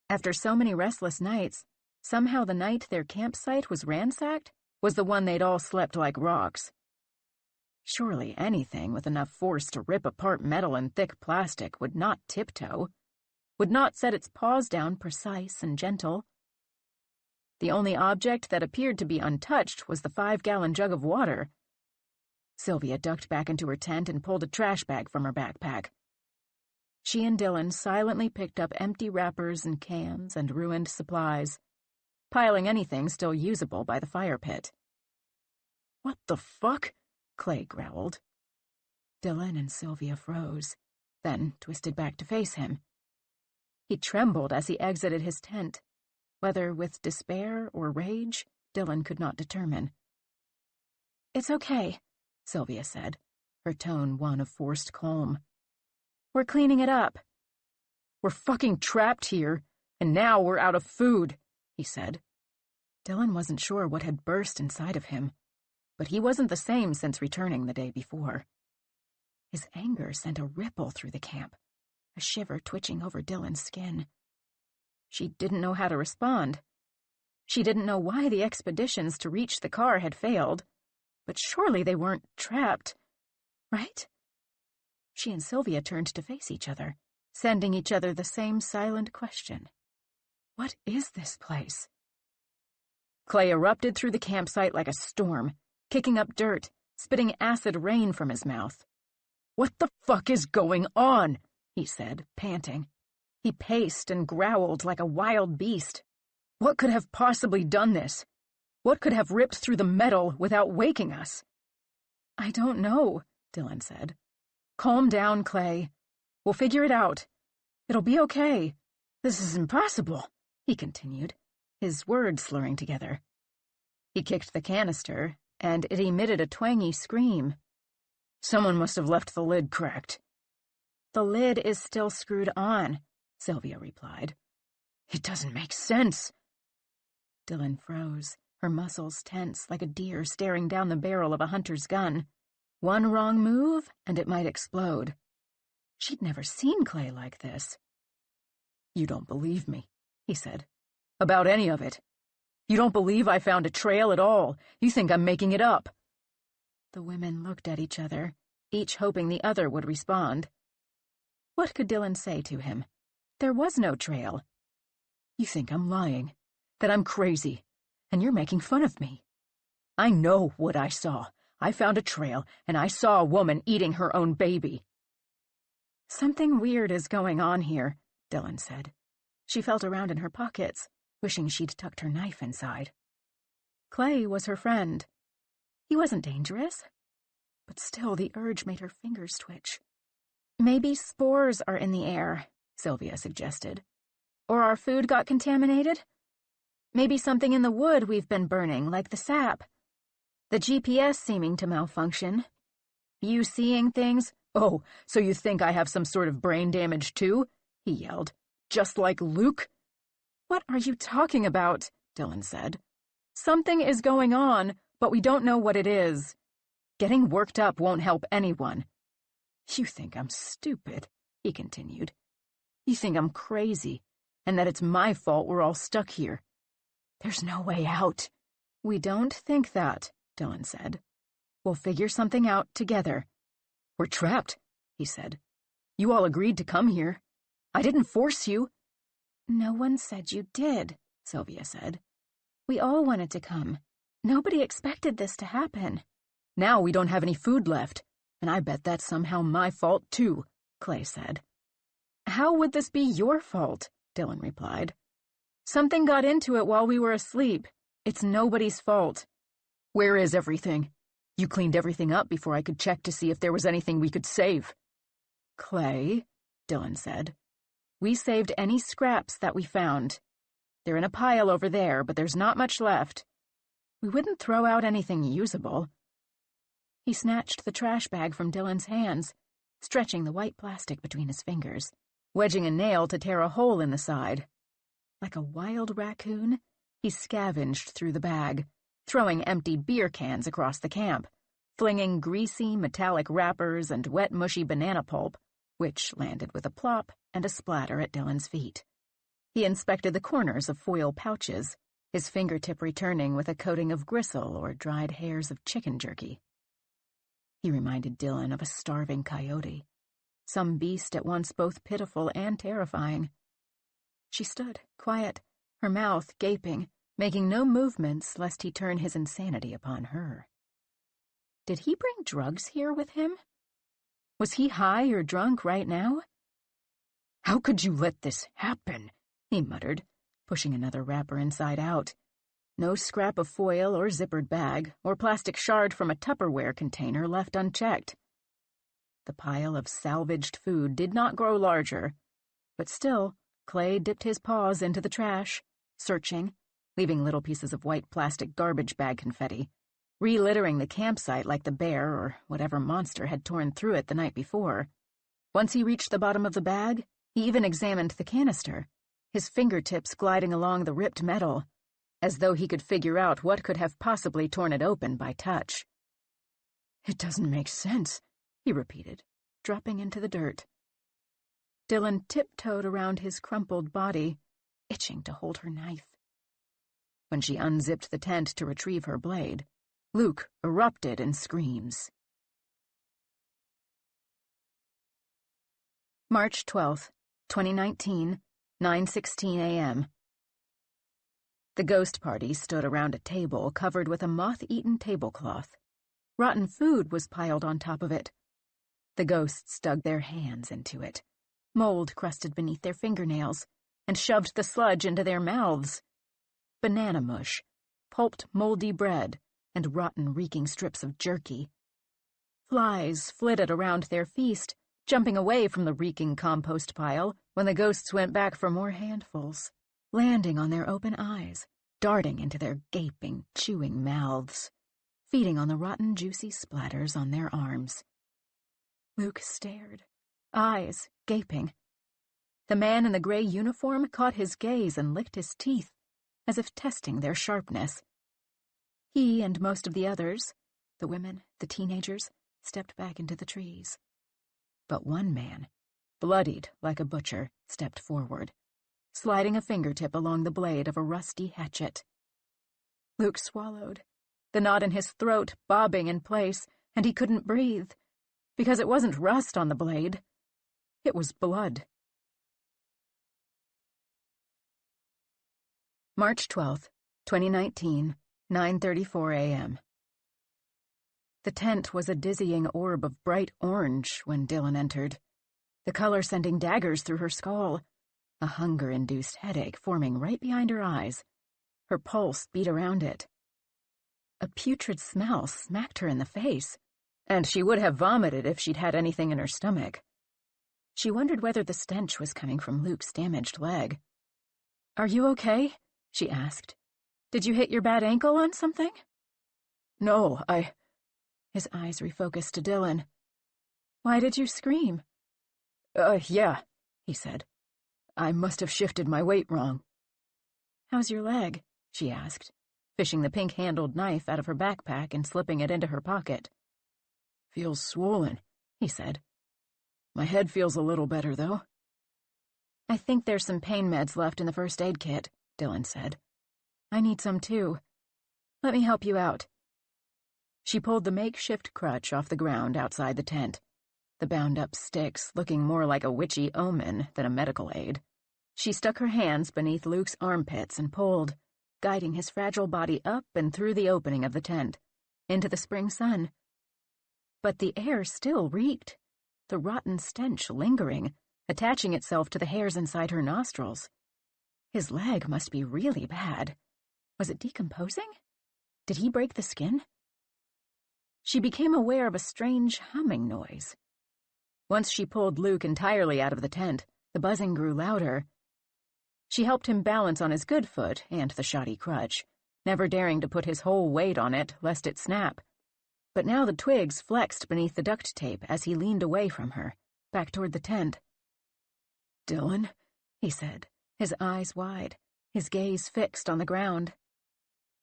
After so many restless nights, somehow the night their campsite was ransacked was the one they'd all slept like rocks. Surely anything with enough force to rip apart metal and thick plastic would not tiptoe, would not set its paws down precise and gentle. The only object that appeared to be untouched was the 5-gallon jug of water. Sylvia ducked back into her tent and pulled a trash bag from her backpack. She and Dylan silently picked up empty wrappers and cans and ruined supplies, piling anything still usable by the fire pit. "What the fuck?" Clay growled. Dylan and Sylvia froze, then twisted back to face him. He trembled as he exited his tent, whether with despair or rage, Dylan could not determine. "It's okay," Sylvia said, her tone one of forced calm. "We're cleaning it up." "We're fucking trapped here, and now we're out of food," he said. Dylan wasn't sure what had burst inside of him, but he wasn't the same since returning the day before. His anger sent a ripple through the camp, a shiver twitching over Dylan's skin. She didn't know how to respond. She didn't know why the expeditions to reach the car had failed, but surely they weren't trapped, right? She and Sylvia turned to face each other, sending each other the same silent question. What is this place? Clay erupted through the campsite like a storm, kicking up dirt, spitting acid rain from his mouth. "What the fuck is going on?" he said, panting. He paced and growled like a wild beast. What could have possibly done this? What could have ripped through the metal without waking us? "I don't know," Dylan said. "Calm down, Clay. We'll figure it out. It'll be okay. This is impossible," he continued, his words slurring together. He kicked the canister, and it emitted a twangy scream. "Someone must have left the lid cracked." "The lid is still screwed on," Sylvia replied. "It doesn't make sense." Dylan froze, her muscles tense like a deer staring down the barrel of a hunter's gun. One wrong move, and it might explode. She'd never seen Clay like this. "You don't believe me," he said. "About any of it. You don't believe I found a trail at all. You think I'm making it up." The women looked at each other, each hoping the other would respond. What could Dylan say to him? There was no trail. "You think I'm lying, that I'm crazy, and you're making fun of me. I know what I saw. I found a trail, and I saw a woman eating her own baby." "Something weird is going on here," Dylan said. She felt around in her pockets, wishing she'd tucked her knife inside. Clay was her friend. He wasn't dangerous, but still the urge made her fingers twitch. "Maybe spores are in the air," Sylvia suggested. "Or our food got contaminated? Maybe something in the wood we've been burning, like the sap. The GPS seeming to malfunction. You seeing things?" "Oh, so you think I have some sort of brain damage too?" he yelled. "Just like Luke?" "What are you talking about?" Dylan said. "Something is going on, but we don't know what it is. Getting worked up won't help anyone. You think I'm stupid," he continued. "You think I'm crazy, and that it's my fault we're all stuck here. There's no way out." "We don't think that," Dylan said. "We'll figure something out together." "We're trapped," he said. "You all agreed to come here. I didn't force you." "No one said you did," Sylvia said. "We all wanted to come. Nobody expected this to happen." "Now we don't have any food left, and I bet that's somehow my fault too," Clay said. "How would this be your fault?" Dylan replied. "Something got into it while we were asleep. It's nobody's fault." "Where is everything? You cleaned everything up before I could check to see if there was anything we could save." "Clay," Dylan said, "we saved any scraps that we found. They're in a pile over there, but there's not much left. We wouldn't throw out anything usable." He snatched the trash bag from Dylan's hands, stretching the white plastic between his fingers, wedging a nail to tear a hole in the side. Like a wild raccoon, he scavenged through the bag, throwing empty beer cans across the camp, flinging greasy, metallic wrappers and wet, mushy banana pulp, which landed with a plop and a splatter at Dylan's feet. He inspected the corners of foil pouches, his fingertip returning with a coating of gristle or dried hairs of chicken jerky. He reminded Dylan of a starving coyote, some beast at once both pitiful and terrifying. She stood, quiet, her mouth gaping, making no movements lest he turn his insanity upon her. Did he bring drugs here with him? Was he high or drunk right now? "How could you let this happen?" he muttered, pushing another wrapper inside out. No scrap of foil or zippered bag or plastic shard from a Tupperware container left unchecked. The pile of salvaged food did not grow larger, but still, Clay dipped his paws into the trash, searching, leaving little pieces of white plastic garbage bag confetti, relittering the campsite like the bear or whatever monster had torn through it the night before. Once he reached the bottom of the bag, he even examined the canister, his fingertips gliding along the ripped metal, as though he could figure out what could have possibly torn it open by touch. "It doesn't make sense," he repeated, dropping into the dirt. Dylan tiptoed around his crumpled body, itching to hold her knife. When she unzipped the tent to retrieve her blade, Luke erupted in screams. March 12th, 2019, 9:16 a.m. The ghost party stood around a table covered with a moth-eaten tablecloth. Rotten food was piled on top of it. The ghosts dug their hands into it, mold crusted beneath their fingernails, and shoved the sludge into their mouths. Banana mush, pulped moldy bread, and rotten reeking strips of jerky. Flies flitted around their feast, jumping away from the reeking compost pile when the ghosts went back for more handfuls, landing on their open eyes, darting into their gaping, chewing mouths, feeding on the rotten, juicy splatters on their arms. Luke stared, eyes gaping. The man in the gray uniform caught his gaze and licked his teeth, as if testing their sharpness. He and most of the others, the women, the teenagers, stepped back into the trees. But one man, bloodied like a butcher, stepped forward, sliding a fingertip along the blade of a rusty hatchet. Luke swallowed, the knot in his throat bobbing in place, and he couldn't breathe, because it wasn't rust on the blade. It was blood. March 12th, 2019, 9:34 a.m. The tent was a dizzying orb of bright orange when Dylan entered, the color sending daggers through her skull, a hunger-induced headache forming right behind her eyes. Her pulse beat around it. A putrid smell smacked her in the face, and she would have vomited if she'd had anything in her stomach. She wondered whether the stench was coming from Luke's damaged leg. "Are you okay?" she asked. "Did you hit your bad ankle on something?" "No, His eyes refocused to Dylan. "Why did you scream?" Yeah," he said. "I must have shifted my weight wrong." "How's your leg?" she asked, fishing the pink-handled knife out of her backpack and slipping it into her pocket. "Feels swollen," he said. "My head feels a little better, though." "I think there's some pain meds left in the first aid kit," Dylan said. "I need some, too. Let me help you out." She pulled the makeshift crutch off the ground outside the tent, the bound-up sticks looking more like a witchy omen than a medical aid. She stuck her hands beneath Luke's armpits and pulled, guiding his fragile body up and through the opening of the tent, into the spring sun. But the air still reeked, the rotten stench lingering, attaching itself to the hairs inside her nostrils. His leg must be really bad. Was it decomposing? Did he break the skin? She became aware of a strange humming noise. Once she pulled Luke entirely out of the tent, the buzzing grew louder. She helped him balance on his good foot and the shoddy crutch, never daring to put his whole weight on it lest it snap. But now the twigs flexed beneath the duct tape as he leaned away from her, back toward the tent. "Dylan," he said, his eyes wide, his gaze fixed on the ground.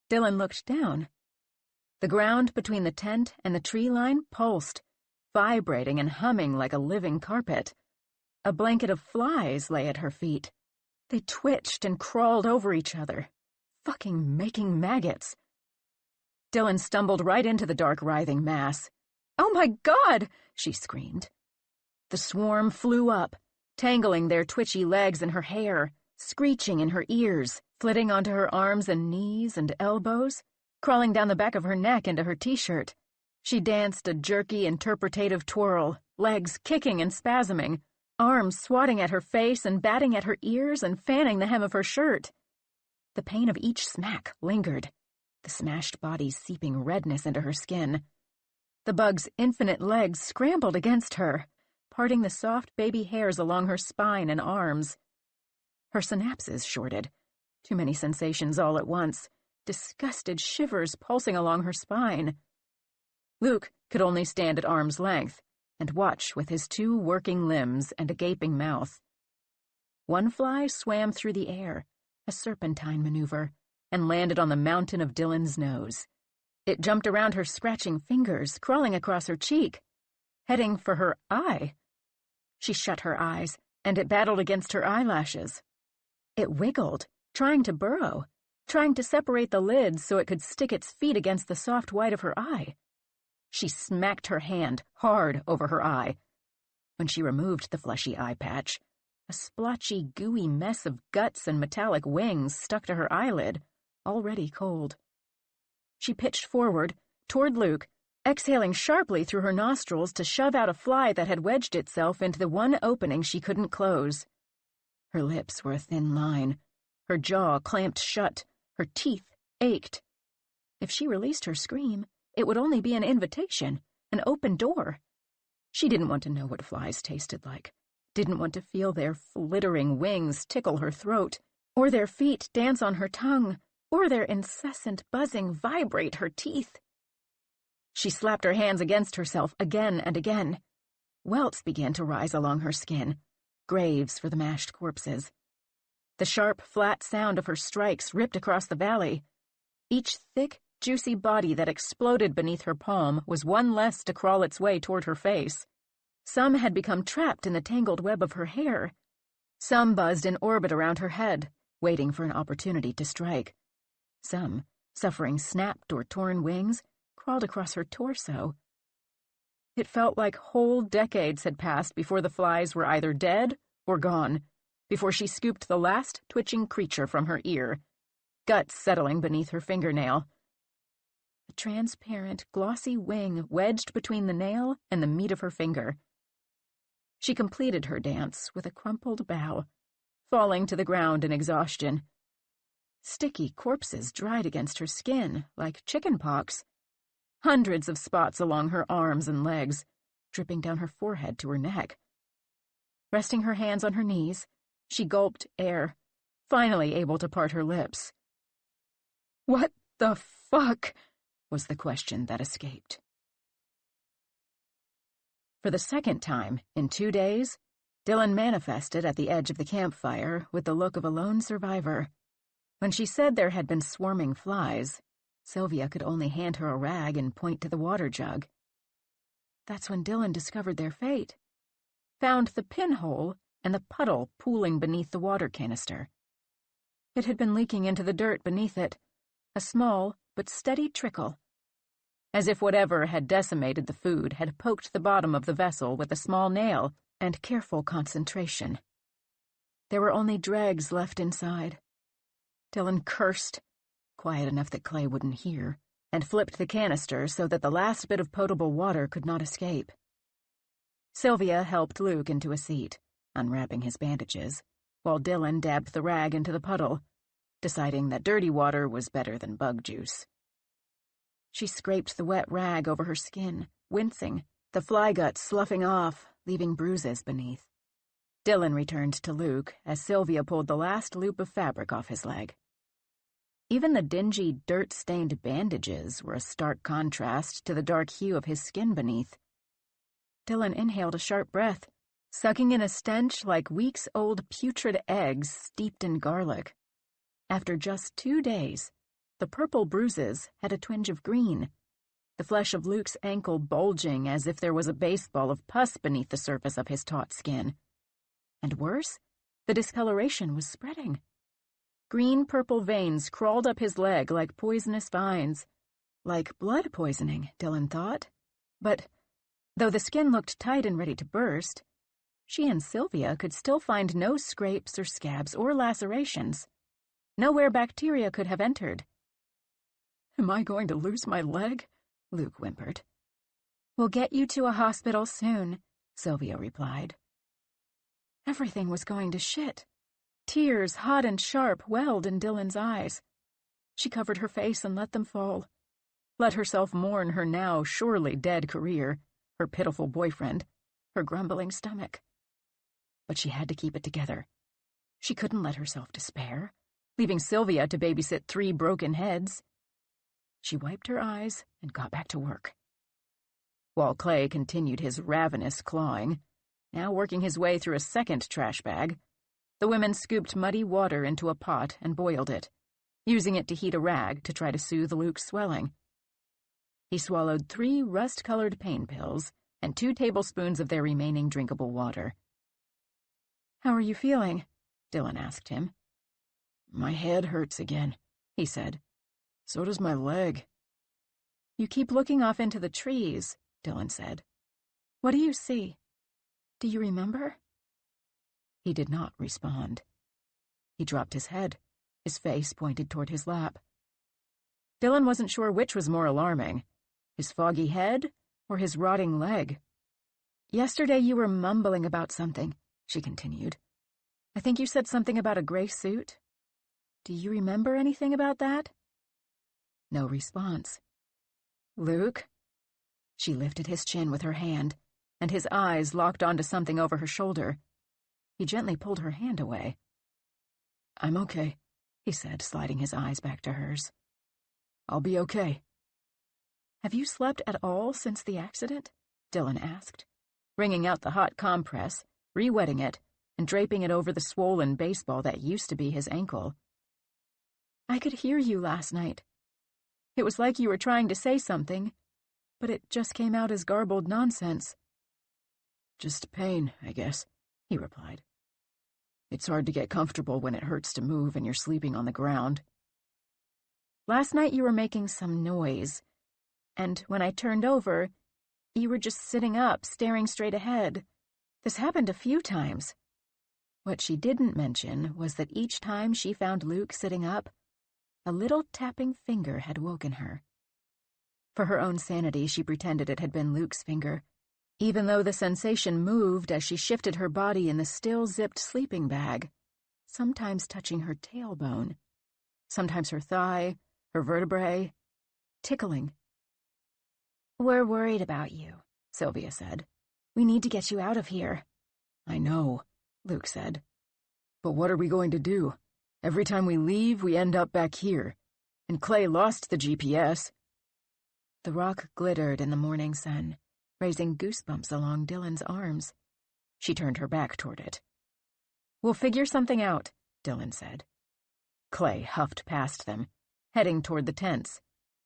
Dylan looked down. The ground between the tent and the tree line pulsed, vibrating and humming like a living carpet. A blanket of flies lay at her feet. They twitched and crawled over each other, fucking making maggots. Dylan stumbled right into the dark, writhing mass. "Oh my God!" she screamed. The swarm flew up, tangling their twitchy legs in her hair, screeching in her ears, flitting onto her arms and knees and elbows, crawling down the back of her neck into her t-shirt. She danced a jerky, interpretative twirl, legs kicking and spasming, arms swatting at her face and batting at her ears and fanning the hem of her shirt. The pain of each smack lingered, the smashed body seeping redness into her skin. The bug's infinite legs scrambled against her, parting the soft baby hairs along her spine and arms. Her synapses shorted, too many sensations all at once, disgusted shivers pulsing along her spine. Luke could only stand at arm's length and watch with his two working limbs and a gaping mouth. One fly swam through the air, a serpentine maneuver, and landed on the mountain of Dylan's nose. It jumped around her scratching fingers, crawling across her cheek, heading for her eye. She shut her eyes, and it battled against her eyelashes. It wiggled, trying to burrow, trying to separate the lids so it could stick its feet against the soft white of her eye. She smacked her hand hard over her eye. When she removed the fleshy eye patch, a splotchy, gooey mess of guts and metallic wings stuck to her eyelid, already cold. She pitched forward, toward Luke, exhaling sharply through her nostrils to shove out a fly that had wedged itself into the one opening she couldn't close. Her lips were a thin line, her jaw clamped shut, her teeth ached. If she released her scream, it would only be an invitation, an open door. She didn't want to know what flies tasted like, didn't want to feel their flittering wings tickle her throat, or their feet dance on her tongue, or their incessant buzzing vibrate her teeth. She slapped her hands against herself again and again. Welts began to rise along her skin, graves for the mashed corpses. The sharp, flat sound of her strikes ripped across the valley. Each thick, juicy body that exploded beneath her palm was one less to crawl its way toward her face. Some had become trapped in the tangled web of her hair. Some buzzed in orbit around her head, waiting for an opportunity to strike. Some, suffering snapped or torn wings, crawled across her torso. It felt like whole decades had passed before the flies were either dead or gone, before she scooped the last twitching creature from her ear, guts settling beneath her fingernail. A transparent, glossy wing wedged between the nail and the meat of her finger. She completed her dance with a crumpled bow, falling to the ground in exhaustion. Sticky corpses dried against her skin like chicken pox. Hundreds of spots along her arms and legs, dripping down her forehead to her neck. Resting her hands on her knees, she gulped air, finally able to part her lips. "What the fuck?" was the question that escaped. For the second time in 2 days, Dylan manifested at the edge of the campfire with the look of a lone survivor. When she said there had been swarming flies, Sylvia could only hand her a rag and point to the water jug. That's when Dylan discovered their fate. Found the pinhole and the puddle pooling beneath the water canister. It had been leaking into the dirt beneath it, a small but steady trickle, as if whatever had decimated the food had poked the bottom of the vessel with a small nail and careful concentration. There were only dregs left inside. Dylan cursed, quiet enough that Clay wouldn't hear, and flipped the canister so that the last bit of potable water could not escape. Sylvia helped Luke into a seat, unwrapping his bandages, while Dylan dabbed the rag into the puddle, deciding that dirty water was better than bug juice. She scraped the wet rag over her skin, wincing, the fly guts sloughing off, leaving bruises beneath. Dylan returned to Luke as Sylvia pulled the last loop of fabric off his leg. Even the dingy, dirt-stained bandages were a stark contrast to the dark hue of his skin beneath. Dylan inhaled a sharp breath, sucking in a stench like weeks-old putrid eggs steeped in garlic. After just 2 days, the purple bruises had a twinge of green, the flesh of Luke's ankle bulging as if there was a baseball of pus beneath the surface of his taut skin. And worse, the discoloration was spreading. Green-purple veins crawled up his leg like poisonous vines. Like blood poisoning, Dylan thought. But, though the skin looked tight and ready to burst, she and Sylvia could still find no scrapes or scabs or lacerations. Nowhere bacteria could have entered. "Am I going to lose my leg?" Luke whimpered. "We'll get you to a hospital soon," Sylvia replied. Everything was going to shit. Tears, hot and sharp, welled in Dylan's eyes. She covered her face and let them fall. Let herself mourn her now surely dead career, her pitiful boyfriend, her grumbling stomach. But she had to keep it together. She couldn't let herself despair, leaving Sylvia to babysit 3 broken heads. She wiped her eyes and got back to work. While Clay continued his ravenous clawing, now working his way through a second trash bag, the women scooped muddy water into a pot and boiled it, using it to heat a rag to try to soothe Luke's swelling. He swallowed 3 rust-colored pain pills and 2 tablespoons of their remaining drinkable water. "How are you feeling?" Dylan asked him. "My head hurts again," he said. "So does my leg." "You keep looking off into the trees," Dylan said. "What do you see? Do you remember?" He did not respond. He dropped his head, his face pointed toward his lap. Dylan wasn't sure which was more alarming, his foggy head or his rotting leg. "Yesterday you were mumbling about something," she continued. "I think you said something about a gray suit. Do you remember anything about that?" No response. "Luke?" She lifted his chin with her hand, and his eyes locked onto something over her shoulder. He gently pulled her hand away. "I'm okay," he said, sliding his eyes back to hers. "I'll be okay." "Have you slept at all since the accident?" Dylan asked, wringing out the hot compress, re-wetting it, and draping it over the swollen baseball that used to be his ankle. "I could hear you last night. It was like you were trying to say something, but it just came out as garbled nonsense." "Just pain, I guess," he replied. "It's hard to get comfortable when it hurts to move and you're sleeping on the ground." "Last night you were making some noise, and when I turned over, you were just sitting up, staring straight ahead. This happened a few times." What she didn't mention was that each time she found Luke sitting up, a little tapping finger had woken her. For her own sanity, she pretended it had been Luke's finger, even though the sensation moved as she shifted her body in the still-zipped sleeping bag, sometimes touching her tailbone, sometimes her thigh, her vertebrae, tickling. "We're worried about you," Sylvia said. "We need to get you out of here." "I know," Luke said. "But what are we going to do? Every time we leave, we end up back here. And Clay lost the GPS." The rock glittered in the morning sun, raising goosebumps along Dylan's arms. She turned her back toward it. "We'll figure something out," Dylan said. Clay huffed past them, heading toward the tents.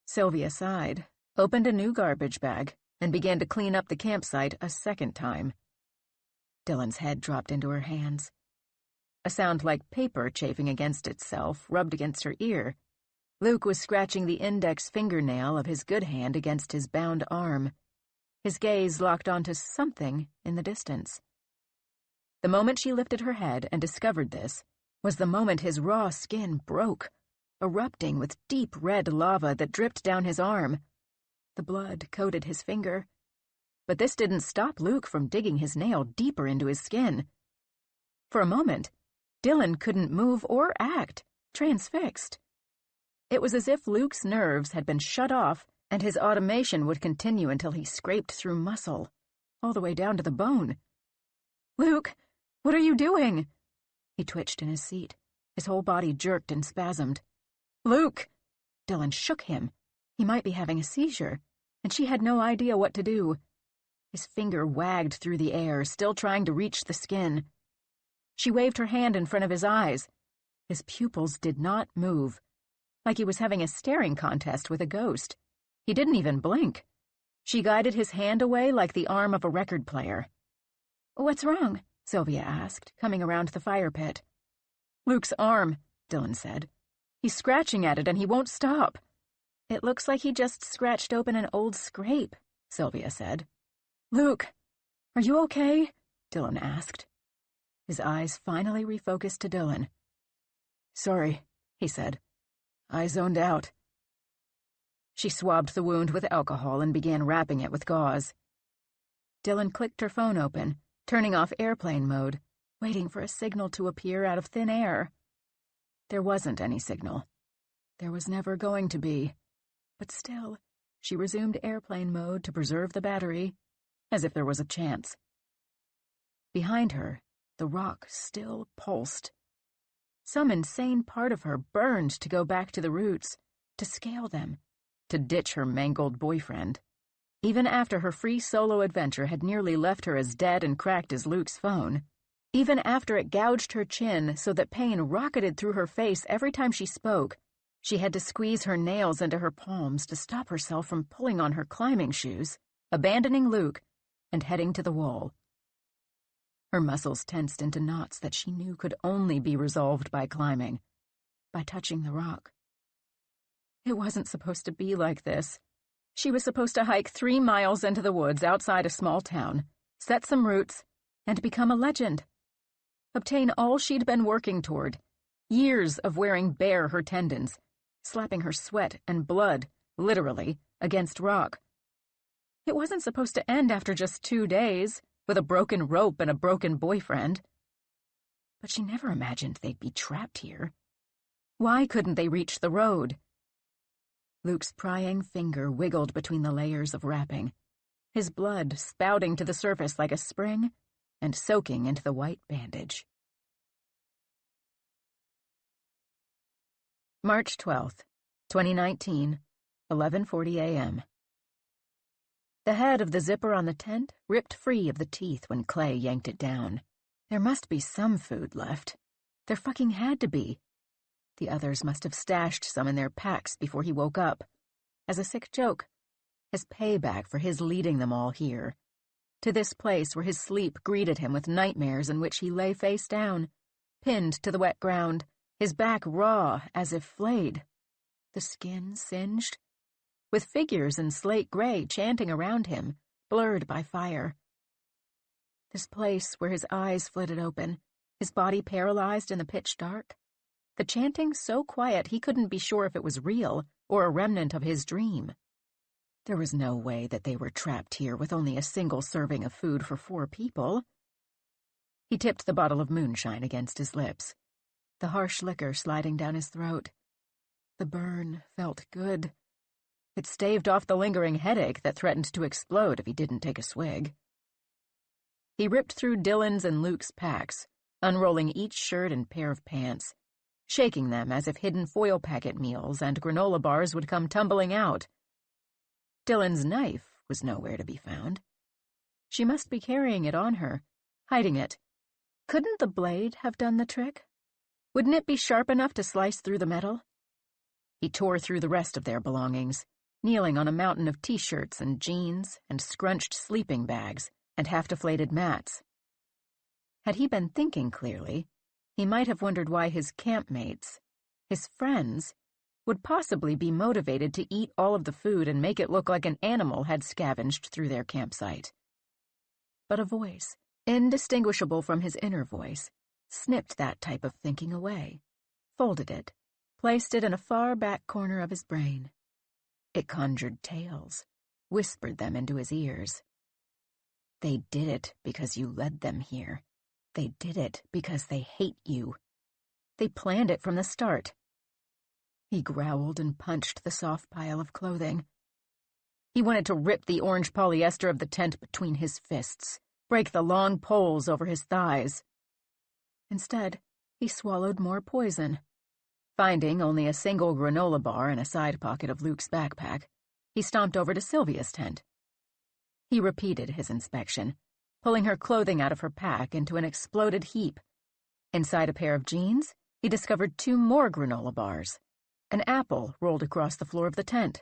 Sylvia sighed, opened a new garbage bag, and began to clean up the campsite a second time. Dylan's head dropped into her hands. A sound like paper chafing against itself rubbed against her ear. Luke was scratching the index fingernail of his good hand against his bound arm. His gaze locked onto something in the distance. The moment she lifted her head and discovered this was the moment his raw skin broke, erupting with deep red lava that dripped down his arm. The blood coated his finger. But this didn't stop Luke from digging his nail deeper into his skin. For a moment, Dylan couldn't move or act, transfixed. It was as if Luke's nerves had been shut off and his automation would continue until he scraped through muscle, all the way down to the bone. "Luke, what are you doing?" He twitched in his seat. His whole body jerked and spasmed. "Luke!" Dylan shook him. He might be having a seizure, and she had no idea what to do. His finger wagged through the air, still trying to reach the skin. She waved her hand in front of his eyes. His pupils did not move, like he was having a staring contest with a ghost. He didn't even blink. She guided his hand away like the arm of a record player. "What's wrong?" Sylvia asked, coming around the fire pit. "Luke's arm," Dylan said. "He's scratching at it and he won't stop." "It looks like he just scratched open an old scrape," Sylvia said. "Luke, are you okay?" Dylan asked. His eyes finally refocused to Dylan. "Sorry," he said. "I zoned out." She swabbed the wound with alcohol and began wrapping it with gauze. Dylan clicked her phone open, turning off airplane mode, waiting for a signal to appear out of thin air. There wasn't any signal. There was never going to be. But still, she resumed airplane mode to preserve the battery, as if there was a chance. Behind her, the rock still pulsed. Some insane part of her burned to go back to the roots, to scale them, to ditch her mangled boyfriend. Even after her free solo adventure had nearly left her as dead and cracked as Luke's phone, even after it gouged her chin so that pain rocketed through her face every time she spoke, she had to squeeze her nails into her palms to stop herself from pulling on her climbing shoes, abandoning Luke, and heading to the wall. Her muscles tensed into knots that she knew could only be resolved by climbing, by touching the rock. It wasn't supposed to be like this. She was supposed to hike 3 miles into the woods outside a small town, set some roots, and become a legend. Obtain all she'd been working toward, years of wearing bare her tendons, slapping her sweat and blood, literally, against rock. It wasn't supposed to end after just 2 days, with a broken rope and a broken boyfriend. But she never imagined they'd be trapped here. Why couldn't they reach the road? Luke's prying finger wiggled between the layers of wrapping, his blood spouting to the surface like a spring and soaking into the white bandage. March 12th, 2019, 11:40 a.m. The head of the zipper on the tent ripped free of the teeth when Clay yanked it down. There must be some food left. There fucking had to be. The others must have stashed some in their packs before he woke up. As a sick joke, as payback for his leading them all here. To this place where his sleep greeted him with nightmares in which he lay face down, pinned to the wet ground, his back raw as if flayed, the skin singed, with figures in slate gray chanting around him, blurred by fire. This place where his eyes flitted open, his body paralyzed in the pitch dark, the chanting so quiet he couldn't be sure if it was real or a remnant of his dream. There was no way that they were trapped here with only a single serving of food for 4 people. He tipped the bottle of moonshine against his lips, the harsh liquor sliding down his throat. The burn felt good. It staved off the lingering headache that threatened to explode if he didn't take a swig. He ripped through Dylan's and Luke's packs, unrolling each shirt and pair of pants, shaking them as if hidden foil packet meals and granola bars would come tumbling out. Dylan's knife was nowhere to be found. She must be carrying it on her, hiding it. Couldn't the blade have done the trick? Wouldn't it be sharp enough to slice through the metal? He tore through the rest of their belongings, kneeling on a mountain of t-shirts and jeans and scrunched sleeping bags and half-deflated mats. Had he been thinking clearly, he might have wondered why his campmates, his friends, would possibly be motivated to eat all of the food and make it look like an animal had scavenged through their campsite. But a voice, indistinguishable from his inner voice, snipped that type of thinking away, folded it, placed it in a far back corner of his brain. It conjured tales, whispered them into his ears. They did it because you led them here. They did it because they hate you. They planned it from the start. He growled and punched the soft pile of clothing. He wanted to rip the orange polyester of the tent between his fists, break the long poles over his thighs. Instead, he swallowed more poison. Finding only a single granola bar in a side pocket of Luke's backpack, he stomped over to Sylvia's tent. He repeated his inspection, pulling her clothing out of her pack into an exploded heap. Inside a pair of jeans, he discovered 2 more granola bars. An apple rolled across the floor of the tent.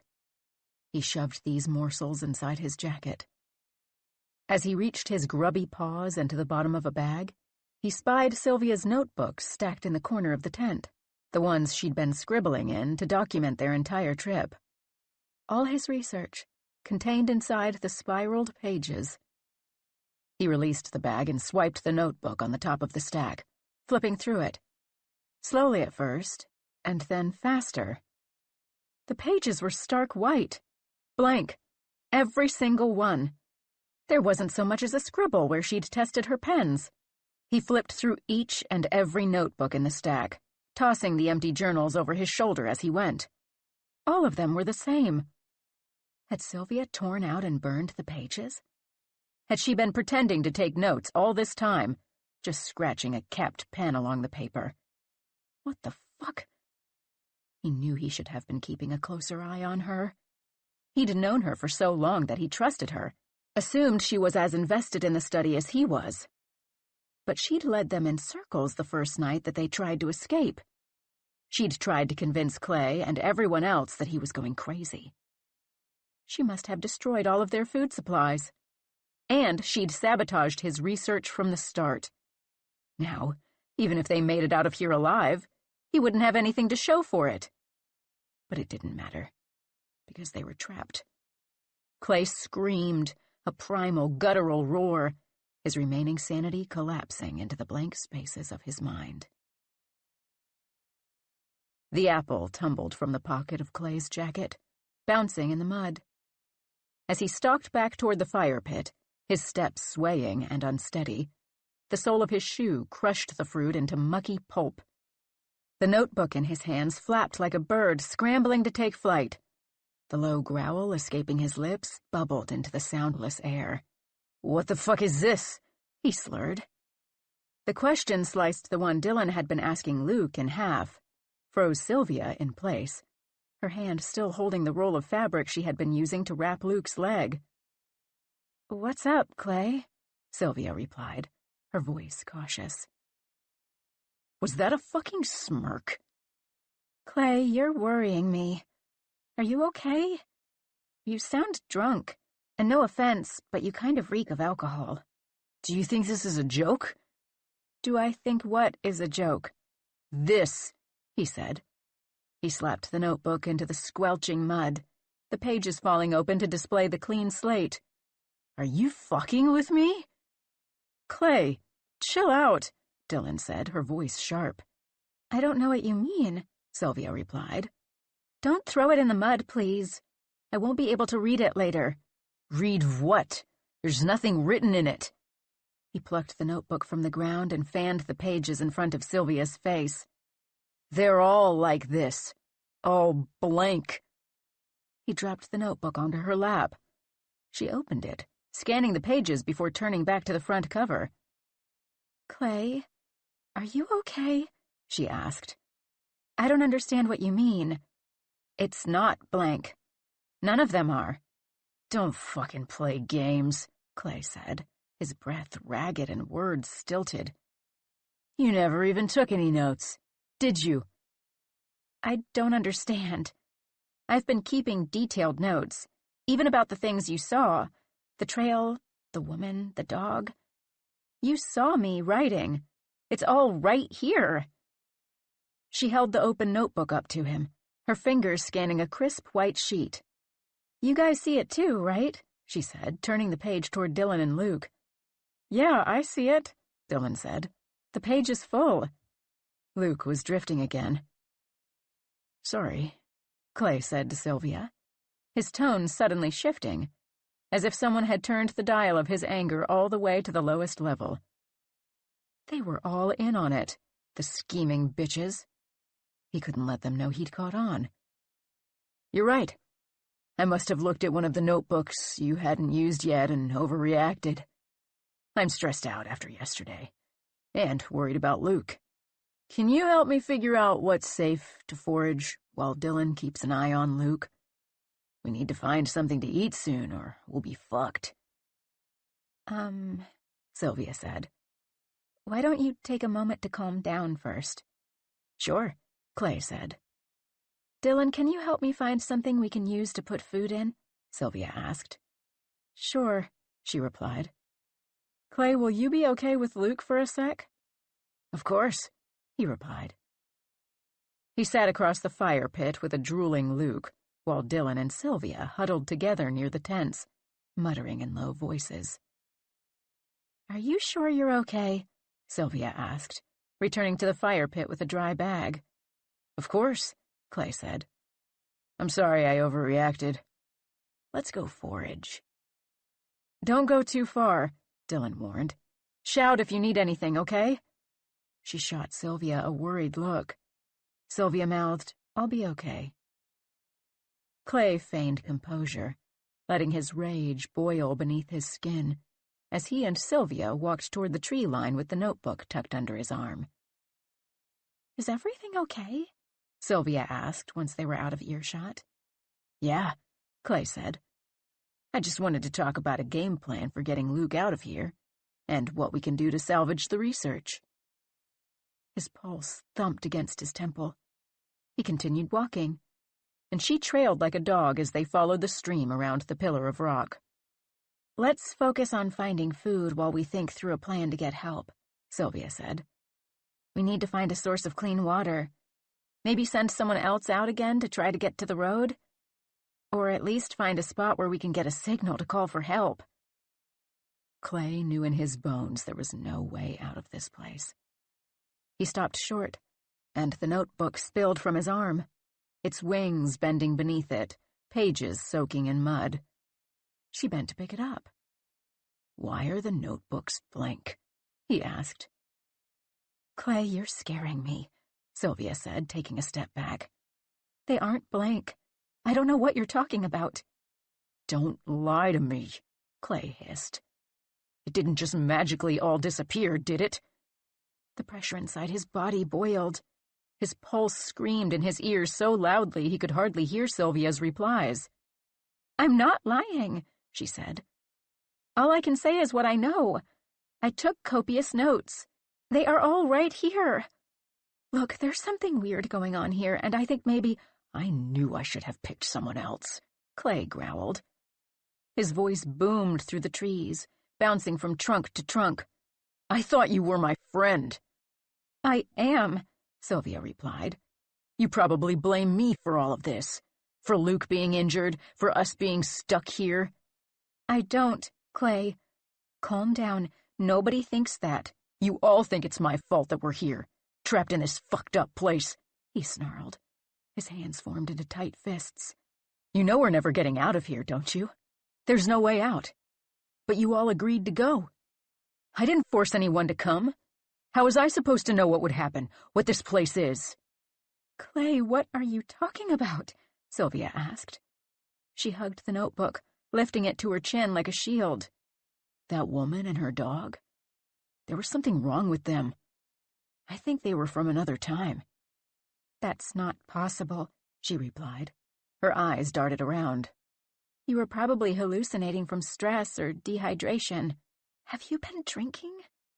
He shoved these morsels inside his jacket. As he reached his grubby paws into the bottom of a bag, he spied Sylvia's notebooks stacked in the corner of the tent, the ones she'd been scribbling in to document their entire trip. All his research, contained inside the spiraled pages. He released the bag and swiped the notebook on the top of the stack, flipping through it. Slowly at first, and then faster. The pages were stark white, blank, every single one. There wasn't so much as a scribble where she'd tested her pens. He flipped through each and every notebook in the stack, tossing the empty journals over his shoulder as he went. All of them were the same. Had Sylvia torn out and burned the pages? Had she been pretending to take notes all this time, just scratching a capped pen along the paper? What the fuck? He knew he should have been keeping a closer eye on her. He'd known her for so long that he trusted her, assumed she was as invested in the study as he was. But she'd led them in circles the first night that they tried to escape. She'd tried to convince Clay and everyone else that he was going crazy. She must have destroyed all of their food supplies. And she'd sabotaged his research from the start. Now, even if they made it out of here alive, he wouldn't have anything to show for it. But it didn't matter, because they were trapped. Clay screamed, a primal, guttural roar, his remaining sanity collapsing into the blank spaces of his mind. The apple tumbled from the pocket of Clay's jacket, bouncing in the mud. As he stalked back toward the fire pit, his steps swaying and unsteady, the sole of his shoe crushed the fruit into mucky pulp. The notebook in his hands flapped like a bird scrambling to take flight. The low growl escaping his lips bubbled into the soundless air. "What the fuck is this?" he slurred. The question sliced the one Dylan had been asking Luke in half, froze Sylvia in place, her hand still holding the roll of fabric she had been using to wrap Luke's leg. "What's up, Clay?" Sylvia replied, her voice cautious. Was that a fucking smirk? "Clay, you're worrying me. Are you okay? You sound drunk, and no offense, but you kind of reek of alcohol." "Do you think this is a joke?" "Do I think what is a joke?" "This," he said. He slapped the notebook into the squelching mud, the pages falling open to display the clean slate. "Are you fucking with me?" "Clay, chill out," Dylan said, her voice sharp. "I don't know what you mean," Sylvia replied. "Don't throw it in the mud, please. I won't be able to read it later." "Read what? There's nothing written in it." He plucked the notebook from the ground and fanned the pages in front of Sylvia's face. "They're all like this. All blank." He dropped the notebook onto her lap. She opened it, scanning the pages before turning back to the front cover. "Clay, are you okay?" she asked. "I don't understand what you mean." "It's not blank. None of them are." "Don't fucking play games," Clay said, his breath ragged and words stilted. "You never even took any notes, did you?" "I don't understand. I've been keeping detailed notes, even about the things you saw. The trail, the woman, the dog. You saw me writing. It's all right here." She held the open notebook up to him, her fingers scanning a crisp white sheet. "You guys see it too, right?" she said, turning the page toward Dylan and Luke. "Yeah, I see it," Dylan said. "The page is full." Luke was drifting again. "Sorry," Clay said to Sylvia, his tone suddenly shifting, as if someone had turned the dial of his anger all the way to the lowest level. They were all in on it, the scheming bitches. He couldn't let them know he'd caught on. "You're right. I must have looked at one of the notebooks you hadn't used yet and overreacted. I'm stressed out after yesterday, and worried about Luke. Can you help me figure out what's safe to forage while Dylan keeps an eye on Luke? We need to find something to eat soon, or we'll be fucked." Sylvia said. "Why don't you take a moment to calm down first?" "Sure," Clay said. "Dylan, can you help me find something we can use to put food in?" Sylvia asked. "Sure," she replied. "Clay, will you be okay with Luke for a sec?" "Of course," he replied. He sat across the fire pit with a drooling Luke, while Dylan and Sylvia huddled together near the tents, muttering in low voices. "Are you sure you're okay?" Sylvia asked, returning to the fire pit with a dry bag. "Of course," Clay said. "I'm sorry I overreacted. Let's go forage." "Don't go too far," Dylan warned. "Shout if you need anything, okay?" She shot Sylvia a worried look. Sylvia mouthed, "I'll be okay." Clay feigned composure, letting his rage boil beneath his skin, as he and Sylvia walked toward the tree line with the notebook tucked under his arm. "Is everything okay?" Sylvia asked once they were out of earshot. "Yeah," Clay said. "I just wanted to talk about a game plan for getting Luke out of here, and what we can do to salvage the research." His pulse thumped against his temple. He continued walking, and she trailed like a dog as they followed the stream around the pillar of rock. "Let's focus on finding food while we think through a plan to get help," Sylvia said. "We need to find a source of clean water. Maybe send someone else out again to try to get to the road. Or at least find a spot where we can get a signal to call for help." Clay knew in his bones there was no way out of this place. He stopped short, and the notebook spilled from his arm, its wings bending beneath it, pages soaking in mud. She bent to pick it up. "Why are the notebooks blank?" he asked. "Clay, you're scaring me," Sylvia said, taking a step back. "They aren't blank. I don't know what you're talking about. Don't lie to me, Clay hissed. It didn't just magically all disappear, did it? The pressure inside his body boiled. His pulse screamed in his ears so loudly he could hardly hear Sylvia's replies. I'm not lying, she said. All I can say is what I know. I took copious notes. They are all right here. Look, there's something weird going on here, and I think maybe— I knew I should have picked someone else, Clay growled. His voice boomed through the trees, bouncing from trunk to trunk. I thought you were my friend. I am, Sylvia replied. You probably blame me for all of this. For Luke being injured, for us being stuck here. I don't, Clay. Calm down. Nobody thinks that. You all think it's my fault that we're here, trapped in this fucked up place, he snarled. His hands formed into tight fists. You know we're never getting out of here, don't you? There's no way out. But you all agreed to go. I didn't force anyone to come. How was I supposed to know what would happen, what this place is? Clay, what are you talking about? Sylvia asked. She hugged the notebook, lifting it to her chin like a shield. That woman and her dog? There was something wrong with them. I think they were from another time. That's not possible, she replied. Her eyes darted around. You were probably hallucinating from stress or dehydration. Have you been drinking?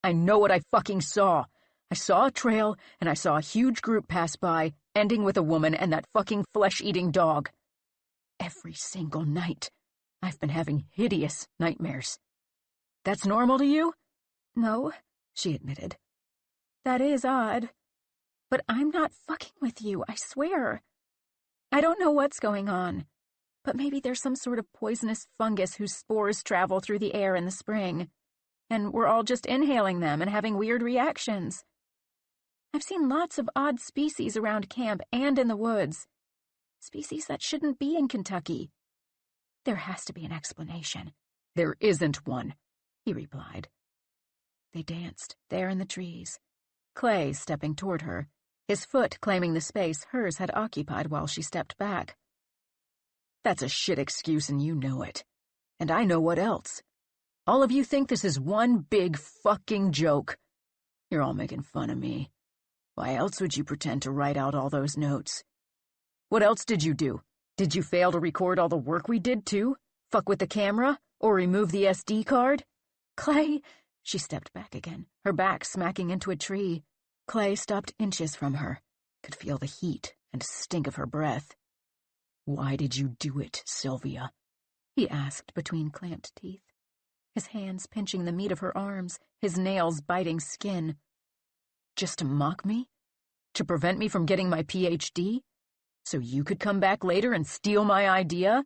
I know what I fucking saw. I saw a trail, and I saw a huge group pass by, ending with a woman and that fucking flesh-eating dog. Every single night, I've been having hideous nightmares. That's normal to you? No, she admitted. That is odd. But I'm not fucking with you, I swear. I don't know what's going on, but maybe there's some sort of poisonous fungus whose spores travel through the air in the spring, and we're all just inhaling them and having weird reactions. I've seen lots of odd species around camp and in the woods. Species that shouldn't be in Kentucky. There has to be an explanation. There isn't one, he replied. They danced, there in the trees. Clay stepping toward her, his foot claiming the space hers had occupied while she stepped back. That's a shit excuse and you know it. And I know what else. All of you think this is one big fucking joke. You're all making fun of me. Why else would you pretend to write out all those notes? What else did you do? Did you fail to record all the work we did, too? Fuck with the camera? Or remove the SD card? Clay, she stepped back again, her back smacking into a tree. Clay stopped inches from her, could feel the heat and stink of her breath. Why did you do it, Sylvia? He asked between clamped teeth, his hands pinching the meat of her arms, his nails biting skin. Just to mock me? To prevent me from getting my PhD? So you could come back later and steal my idea?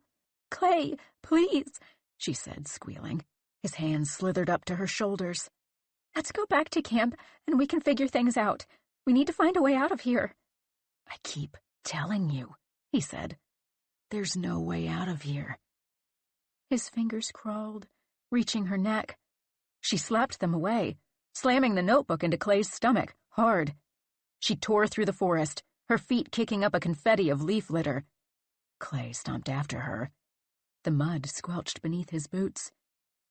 Clay, please, she said, squealing. His hands slithered up to her shoulders. Let's go back to camp, and we can figure things out. We need to find a way out of here. I keep telling you, he said. There's no way out of here. His fingers crawled, reaching her neck. She slapped them away, slamming the notebook into Clay's stomach, hard. She tore through the forest, her feet kicking up a confetti of leaf litter. Clay stomped after her. The mud squelched beneath his boots.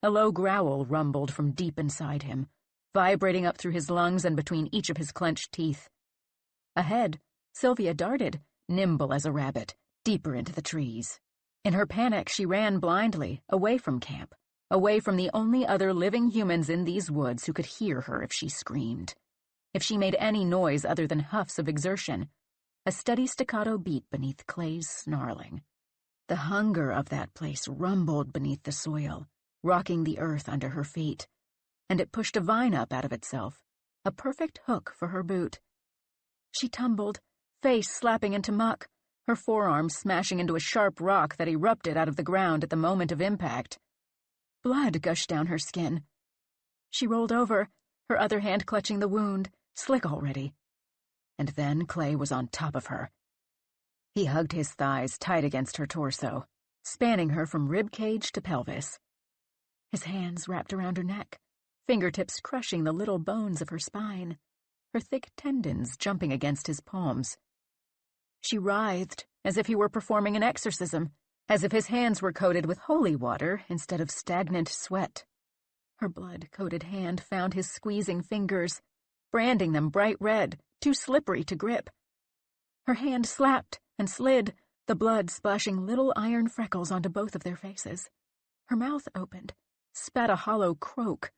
A low growl rumbled from deep inside him, vibrating up through his lungs and between each of his clenched teeth. Ahead, Sylvia darted, nimble as a rabbit, deeper into the trees. In her panic, she ran blindly, away from camp, away from the only other living humans in these woods who could hear her if she screamed. If she made any noise other than huffs of exertion, a steady staccato beat beneath Clay's snarling. The hunger of that place rumbled beneath the soil, rocking the earth under her feet, and it pushed a vine up out of itself, a perfect hook for her boot. She tumbled, face slapping into muck, her forearm smashing into a sharp rock that erupted out of the ground at the moment of impact. Blood gushed down her skin. She rolled over, her other hand clutching the wound, slick already. And then Clay was on top of her. He hugged his thighs tight against her torso, spanning her from rib cage to pelvis. His hands wrapped around her neck, fingertips crushing the little bones of her spine, her thick tendons jumping against his palms. She writhed, as if he were performing an exorcism, as if his hands were coated with holy water instead of stagnant sweat. Her blood-coated hand found his squeezing fingers, branding them bright red, too slippery to grip. Her hand slapped and slid, the blood splashing little iron freckles onto both of their faces. Her mouth opened, spat a hollow croak.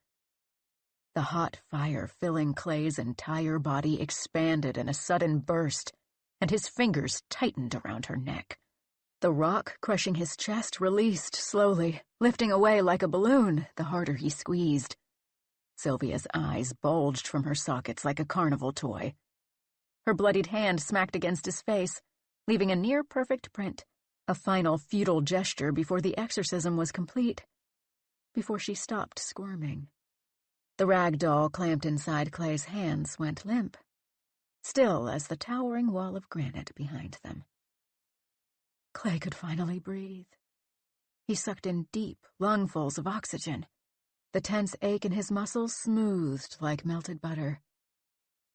The hot fire filling Clay's entire body expanded in a sudden burst, and his fingers tightened around her neck. The rock crushing his chest released slowly, lifting away like a balloon the harder he squeezed. Sylvia's eyes bulged from her sockets like a carnival toy. Her bloodied hand smacked against his face, leaving a near-perfect print, a final futile gesture before the exorcism was complete, before she stopped squirming. The rag doll clamped inside Clay's hands went limp, still as the towering wall of granite behind them. Clay could finally breathe. He sucked in deep lungfuls of oxygen. The tense ache in his muscles smoothed like melted butter.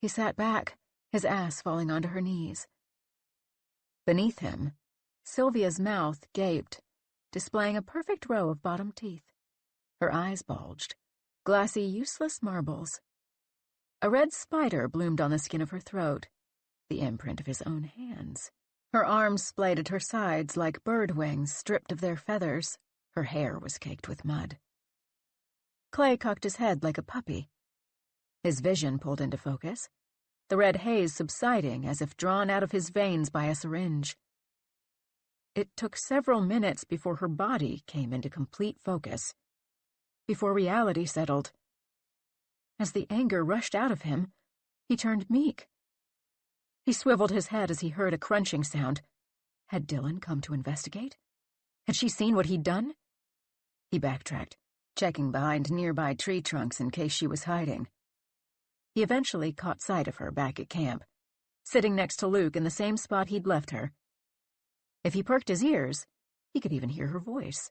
He sat back, his ass falling onto her knees. Beneath him, Sylvia's mouth gaped, displaying a perfect row of bottom teeth. Her eyes bulged, glassy, useless marbles. A red spider bloomed on the skin of her throat, the imprint of his own hands. Her arms splayed at her sides like bird wings stripped of their feathers. Her hair was caked with mud. Clay cocked his head like a puppy. His vision pulled into focus, the red haze subsiding as if drawn out of his veins by a syringe. It took several minutes before her body came into complete focus, before reality settled. As the anger rushed out of him, he turned meek. He swiveled his head as he heard a crunching sound. Had Dylan come to investigate? Had she seen what he'd done? He backtracked, checking behind nearby tree trunks in case she was hiding. He eventually caught sight of her back at camp, sitting next to Luke in the same spot he'd left her. If he perked his ears, he could even hear her voice.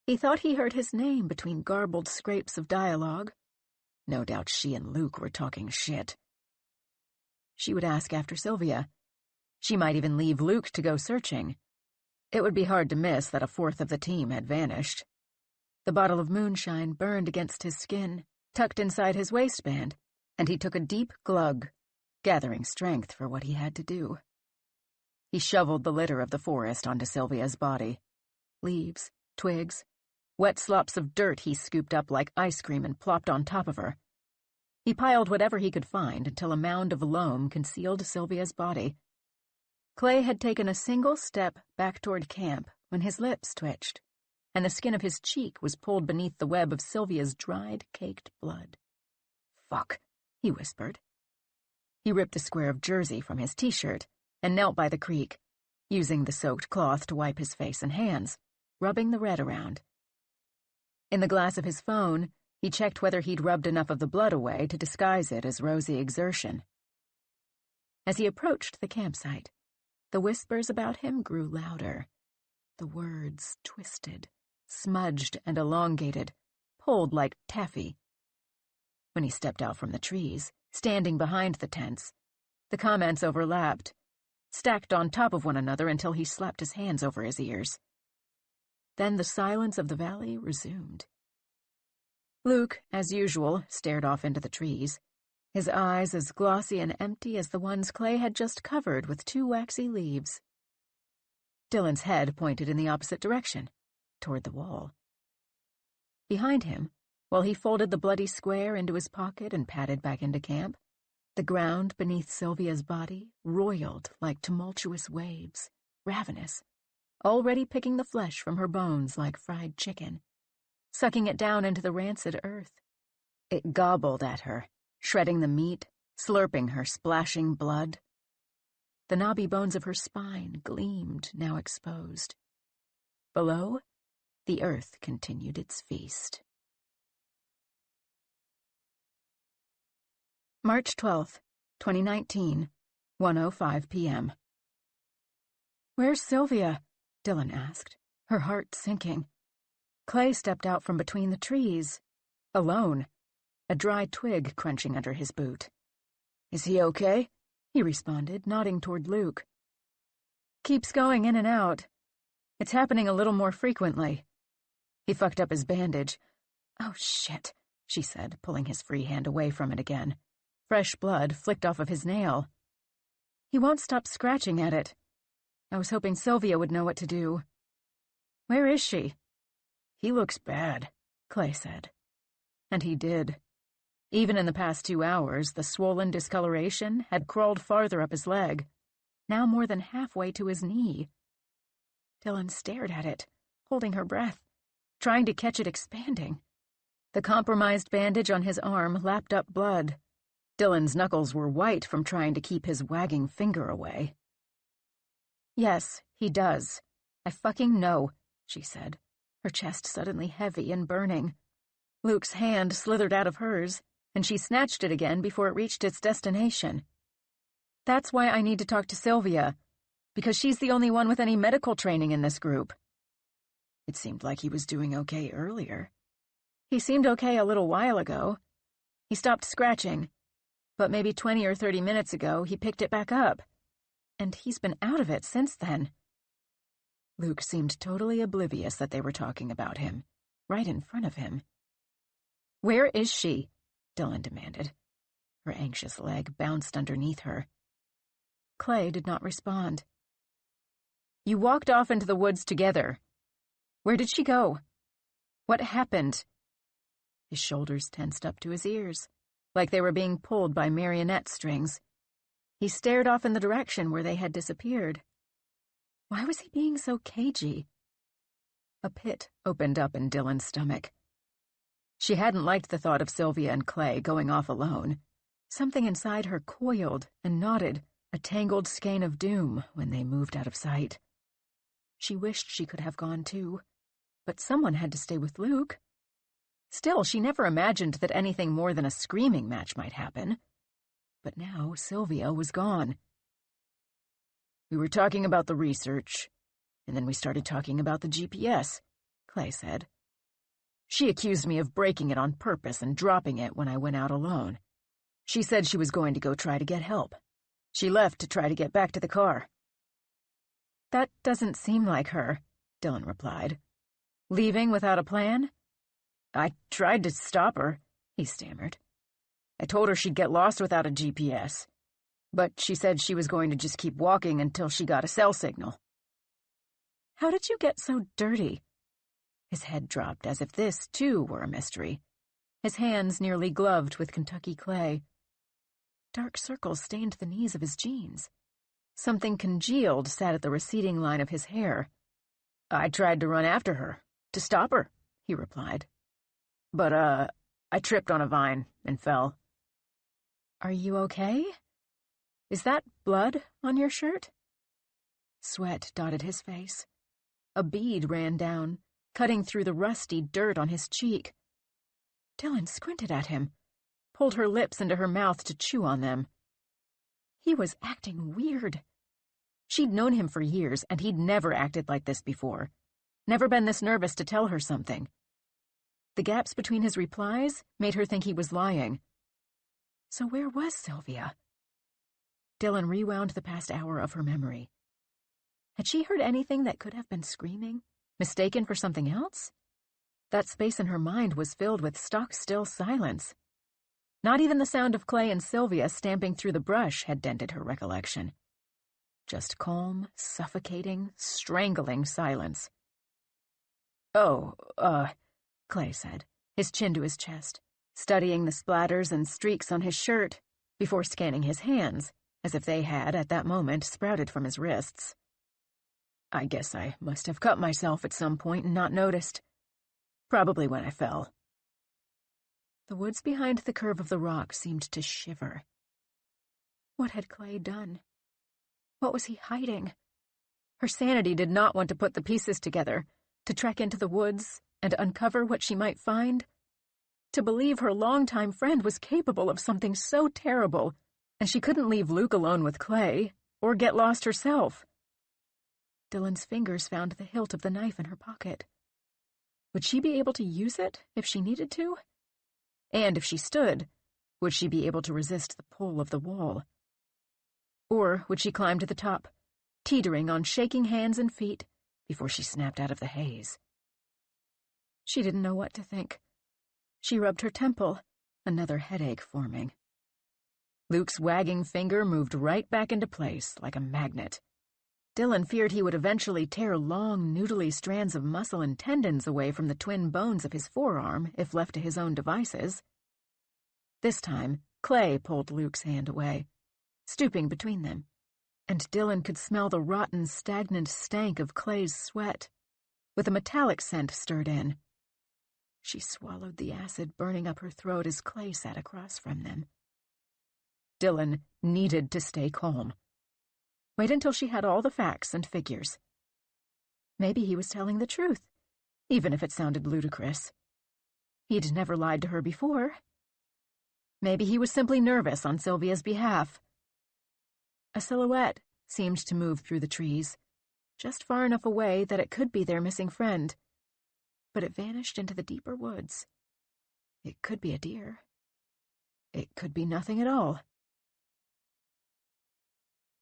He thought he heard his name between garbled scrapes of dialogue. No doubt she and Luke were talking shit. She would ask after Sylvia. She might even leave Luke to go searching. It would be hard to miss that a fourth of the team had vanished. The bottle of moonshine burned against his skin, tucked inside his waistband, and he took a deep glug, gathering strength for what he had to do. He shoveled the litter of the forest onto Sylvia's body. Leaves, twigs, wet slops of dirt he scooped up like ice cream and plopped on top of her. He piled whatever he could find until a mound of loam concealed Sylvia's body. Clay had taken a single step back toward camp when his lips twitched, and the skin of his cheek was pulled beneath the web of Sylvia's dried, caked blood. "Fuck," he whispered. He ripped a square of jersey from his t-shirt and knelt by the creek, using the soaked cloth to wipe his face and hands, rubbing the red around. In the glass of his phone, he checked whether he'd rubbed enough of the blood away to disguise it as rosy exertion. As he approached the campsite, the whispers about him grew louder. The words twisted, smudged and elongated, pulled like taffy. When he stepped out from the trees, standing behind the tents, the comments overlapped, stacked on top of one another until he slapped his hands over his ears. Then the silence of the valley resumed. Luke, as usual, stared off into the trees, his eyes as glossy and empty as the ones Clay had just covered with 2 waxy leaves. Dylan's head pointed in the opposite direction, toward the wall. Behind him, while he folded the bloody square into his pocket and padded back into camp, the ground beneath Sylvia's body roiled like tumultuous waves, ravenous, already picking the flesh from her bones like fried chicken, sucking it down into the rancid earth. It gobbled at her, shredding the meat, slurping her splashing blood. The knobby bones of her spine gleamed, now exposed. Below, the earth continued its feast. March 12th, 2019, 1:05 p.m. "Where's Sylvia?" Dylan asked, her heart sinking. Clay stepped out from between the trees, alone, a dry twig crunching under his boot. "Is he okay?" he responded, nodding toward Luke. Keeps going in and out. It's happening a little more frequently. He fucked up his bandage. Oh, shit, she said, pulling his free hand away from it again. Fresh blood flicked off of his nail. He won't stop scratching at it. I was hoping Sylvia would know what to do. Where is she? He looks bad, Clay said. And he did. Even in the past 2 hours, the swollen discoloration had crawled farther up his leg, now more than halfway to his knee. Dylan stared at it, holding her breath, trying to catch it expanding. The compromised bandage on his arm lapped up blood. Dylan's knuckles were white from trying to keep his wagging finger away. Yes, he does. I fucking know, she said, her chest suddenly heavy and burning. Luke's hand slithered out of hers, and she snatched it again before it reached its destination. That's why I need to talk to Sylvia, because she's the only one with any medical training in this group. It seemed like he was doing okay earlier. He seemed okay a little while ago. He stopped scratching, but maybe 20 or 30 minutes ago he picked it back up, and he's been out of it since then. Luke seemed totally oblivious that they were talking about him, right in front of him. Where is she? Dylan demanded. Her anxious leg bounced underneath her. Clay did not respond. You walked off into the woods together. Where did she go? What happened? His shoulders tensed up to his ears, like they were being pulled by marionette strings. He stared off in the direction where they had disappeared. Why was he being so cagey? A pit opened up in Dylan's stomach. She hadn't liked the thought of Sylvia and Clay going off alone. Something inside her coiled and knotted, a tangled skein of doom when they moved out of sight. She wished she could have gone too, but someone had to stay with Luke. Still, she never imagined that anything more than a screaming match might happen. But now Sylvia was gone. We were talking about the research, and then we started talking about the GPS, Clay said. She accused me of breaking it on purpose and dropping it when I went out alone. She said she was going to go try to get help. She left to try to get back to the car. That doesn't seem like her, Dylan replied. Leaving without a plan? I tried to stop her, he stammered. I told her she'd get lost without a GPS, but she said she was going to just keep walking until she got a cell signal. How did you get so dirty? His head dropped as if this, too, were a mystery. His hands nearly gloved with Kentucky clay. Dark circles stained the knees of his jeans. Something congealed sat at the receding line of his hair. I tried to run after her, to stop her, he replied. But, I tripped on a vine and fell. Are you okay? Is that blood on your shirt? Sweat dotted his face. A bead ran down, cutting through the rusty dirt on his cheek. Dylan squinted at him, pulled her lips into her mouth to chew on them. He was acting weird. She'd known him for years, and he'd never acted like this before. Never been this nervous to tell her something. The gaps between his replies made her think he was lying. So where was Sylvia? Dylan rewound the past hour of her memory. Had she heard anything that could have been screaming, mistaken for something else? That space in her mind was filled with stock-still silence. Not even the sound of Clay and Sylvia stamping through the brush had dented her recollection. Just calm, suffocating, strangling silence. Oh, Clay said, his chin to his chest, studying the splatters and streaks on his shirt, before scanning his hands, as if they had, at that moment, sprouted from his wrists. I guess I must have cut myself at some point and not noticed. Probably when I fell. The woods behind the curve of the rock seemed to shiver. What had Clay done? What was he hiding? Her sanity did not want to put the pieces together, to trek into the woods and uncover what she might find. To believe her longtime friend was capable of something so terrible, and she couldn't leave Luke alone with Clay, or get lost herself. Dylan's fingers found the hilt of the knife in her pocket. Would she be able to use it if she needed to? And if she stood, would she be able to resist the pull of the wall? Or would she climb to the top, teetering on shaking hands and feet before she snapped out of the haze. She didn't know what to think. She rubbed her temple, another headache forming. Luke's wagging finger moved right back into place like a magnet. Dylan feared he would eventually tear long, noodly strands of muscle and tendons away from the twin bones of his forearm if left to his own devices. This time, Clay pulled Luke's hand away, stooping between them, and Dylan could smell the rotten, stagnant stank of Clay's sweat, with a metallic scent stirred in. She swallowed the acid burning up her throat as Clay sat across from them. Dylan needed to stay calm. Wait until she had all the facts and figures. Maybe he was telling the truth, even if it sounded ludicrous. He'd never lied to her before. Maybe he was simply nervous on Sylvia's behalf. A silhouette seemed to move through the trees, just far enough away that it could be their missing friend. But it vanished into the deeper woods. It could be a deer. It could be nothing at all.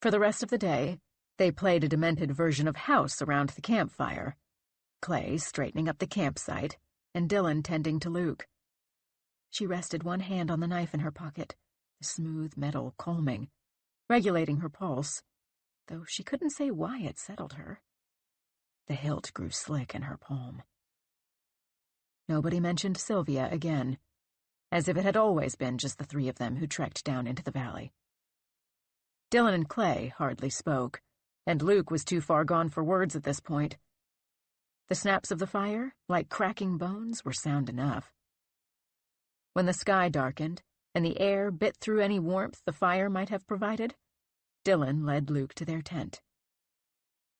For the rest of the day, they played a demented version of house around the campfire, Clay straightening up the campsite and Dylan tending to Luke. She rested one hand on the knife in her pocket, the smooth metal calming, regulating her pulse, though she couldn't say why it settled her. The hilt grew slick in her palm. Nobody mentioned Sylvia again, as if it had always been just the three of them who trekked down into the valley. Dylan and Clay hardly spoke, and Luke was too far gone for words at this point. The snaps of the fire, like cracking bones, were sound enough. When the sky darkened, and the air bit through any warmth the fire might have provided, Dylan led Luke to their tent.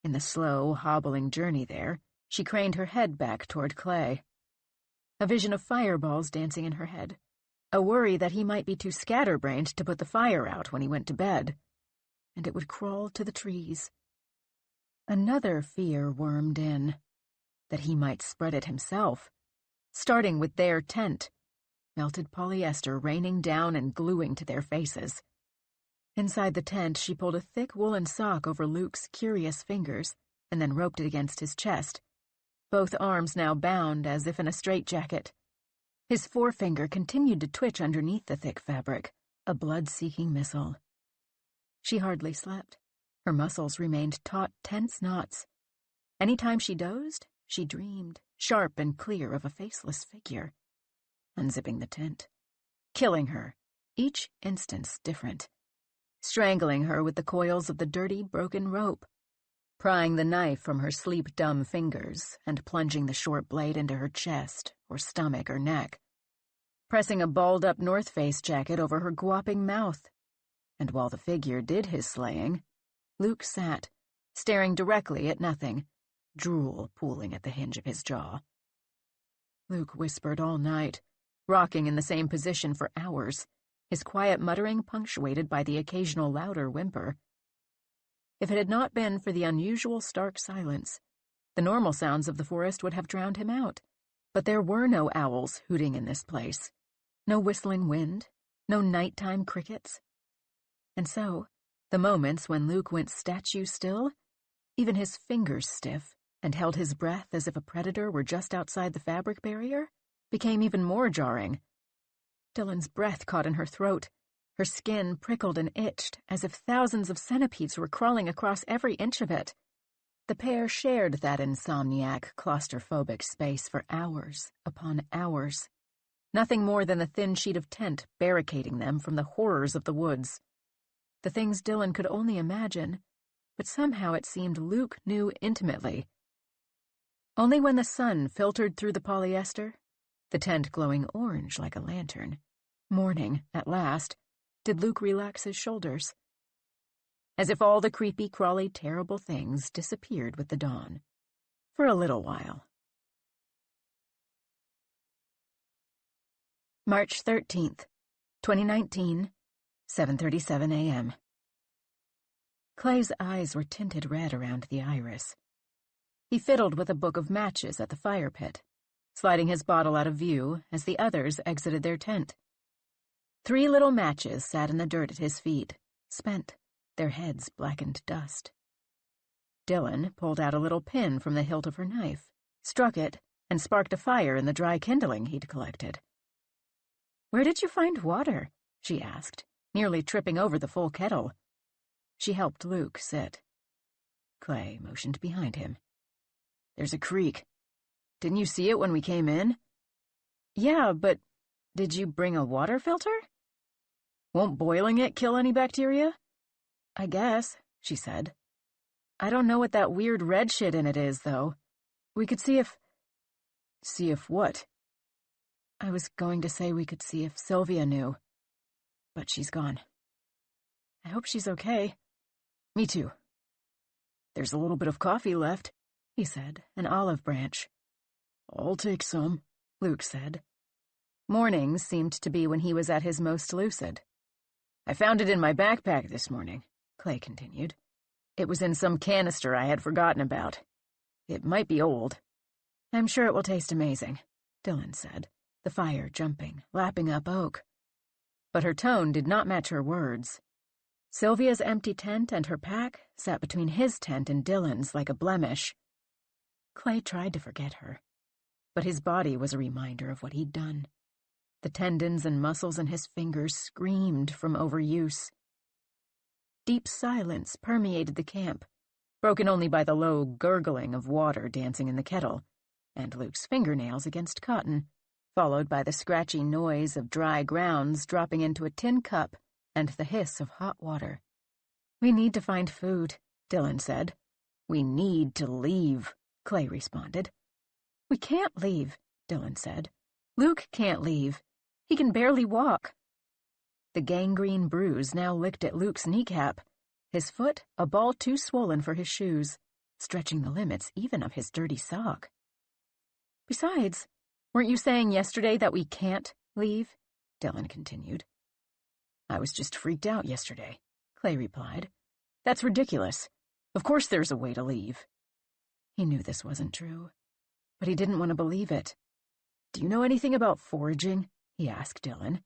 In the slow, hobbling journey there, she craned her head back toward Clay. A vision of fireballs dancing in her head, a worry that he might be too scatterbrained to put the fire out when he went to bed, and it would crawl to the trees. Another fear wormed in, that he might spread it himself, starting with their tent, melted polyester raining down and gluing to their faces. Inside the tent, she pulled a thick woolen sock over Luke's curious fingers and then roped it against his chest, both arms now bound as if in a straitjacket. His forefinger continued to twitch underneath the thick fabric, a blood-seeking missile. She hardly slept. Her muscles remained taut, tense knots. Any time she dozed, she dreamed, sharp and clear, of a faceless figure, unzipping the tent, killing her, each instance different, strangling her with the coils of the dirty, broken rope, prying the knife from her sleep-dumb fingers and plunging the short blade into her chest or stomach or neck, pressing a balled-up North Face jacket over her gawping mouth. And while the figure did his slaying, Luke sat, staring directly at nothing, drool pooling at the hinge of his jaw. Luke whispered all night, rocking in the same position for hours, his quiet muttering punctuated by the occasional louder whimper. If it had not been for the unusual stark silence, the normal sounds of the forest would have drowned him out. But there were no owls hooting in this place, no whistling wind, no nighttime crickets. And so, the moments when Luke went statue still, even his fingers stiff, and held his breath as if a predator were just outside the fabric barrier, became even more jarring. Dylan's breath caught in her throat. Her skin prickled and itched, as if thousands of centipedes were crawling across every inch of it. The pair shared that insomniac, claustrophobic space for hours upon hours. Nothing more than the thin sheet of tent barricading them from the horrors of the woods. The things Dylan could only imagine, but somehow it seemed Luke knew intimately. Only when the sun filtered through the polyester, the tent glowing orange like a lantern, morning, at last, did Luke relax his shoulders. As if all the creepy, crawly, terrible things disappeared with the dawn. For a little while. March 13th, 2019, 7:37 a.m. Clay's eyes were tinted red around the iris. He fiddled with a book of matches at the fire pit, sliding his bottle out of view as the others exited their tent. 3 little matches sat in the dirt at his feet, spent, their heads blackened dust. Dylan pulled out a little pin from the hilt of her knife, struck it, and sparked a fire in the dry kindling he'd collected. "Where did you find water?" she asked, nearly tripping over the full kettle. She helped Luke sit. Clay motioned behind him. "There's a creek. Didn't you see it when we came in?" "Yeah, but did you bring a water filter?" "Won't boiling it kill any bacteria?" "I guess," she said. "I don't know what that weird red shit in it is, though. We could see if—" "See if what?" "I was going to say we could see if Sylvia knew. But she's gone. I hope she's okay." "Me too." "There's a little bit of coffee left," he said, an olive branch. "I'll take some," Luke said. Mornings seemed to be when he was at his most lucid. "I found it in my backpack this morning," Clay continued. "It was in some canister I had forgotten about. It might be old." "I'm sure it will taste amazing," Dylan said, the fire jumping, lapping up oak. But her tone did not match her words. Sylvia's empty tent and her pack sat between his tent and Dylan's like a blemish. Clay tried to forget her, but his body was a reminder of what he'd done. The tendons and muscles in his fingers screamed from overuse. Deep silence permeated the camp, broken only by the low gurgling of water dancing in the kettle, and Luke's fingernails against cotton, followed by the scratchy noise of dry grounds dropping into a tin cup and the hiss of hot water. "We need to find food," Dylan said. "We need to leave," Clay responded. "We can't leave," Dylan said. "Luke can't leave. He can barely walk." The gangrene bruise now licked at Luke's kneecap, his foot a ball too swollen for his shoes, stretching the limits even of his dirty sock. "Besides, weren't you saying yesterday that we can't leave?" Dylan continued. "I was just freaked out yesterday," Clay replied. "That's ridiculous. Of course there's a way to leave." He knew this wasn't true, but he didn't want to believe it. "Do you know anything about foraging?" he asked Dylan.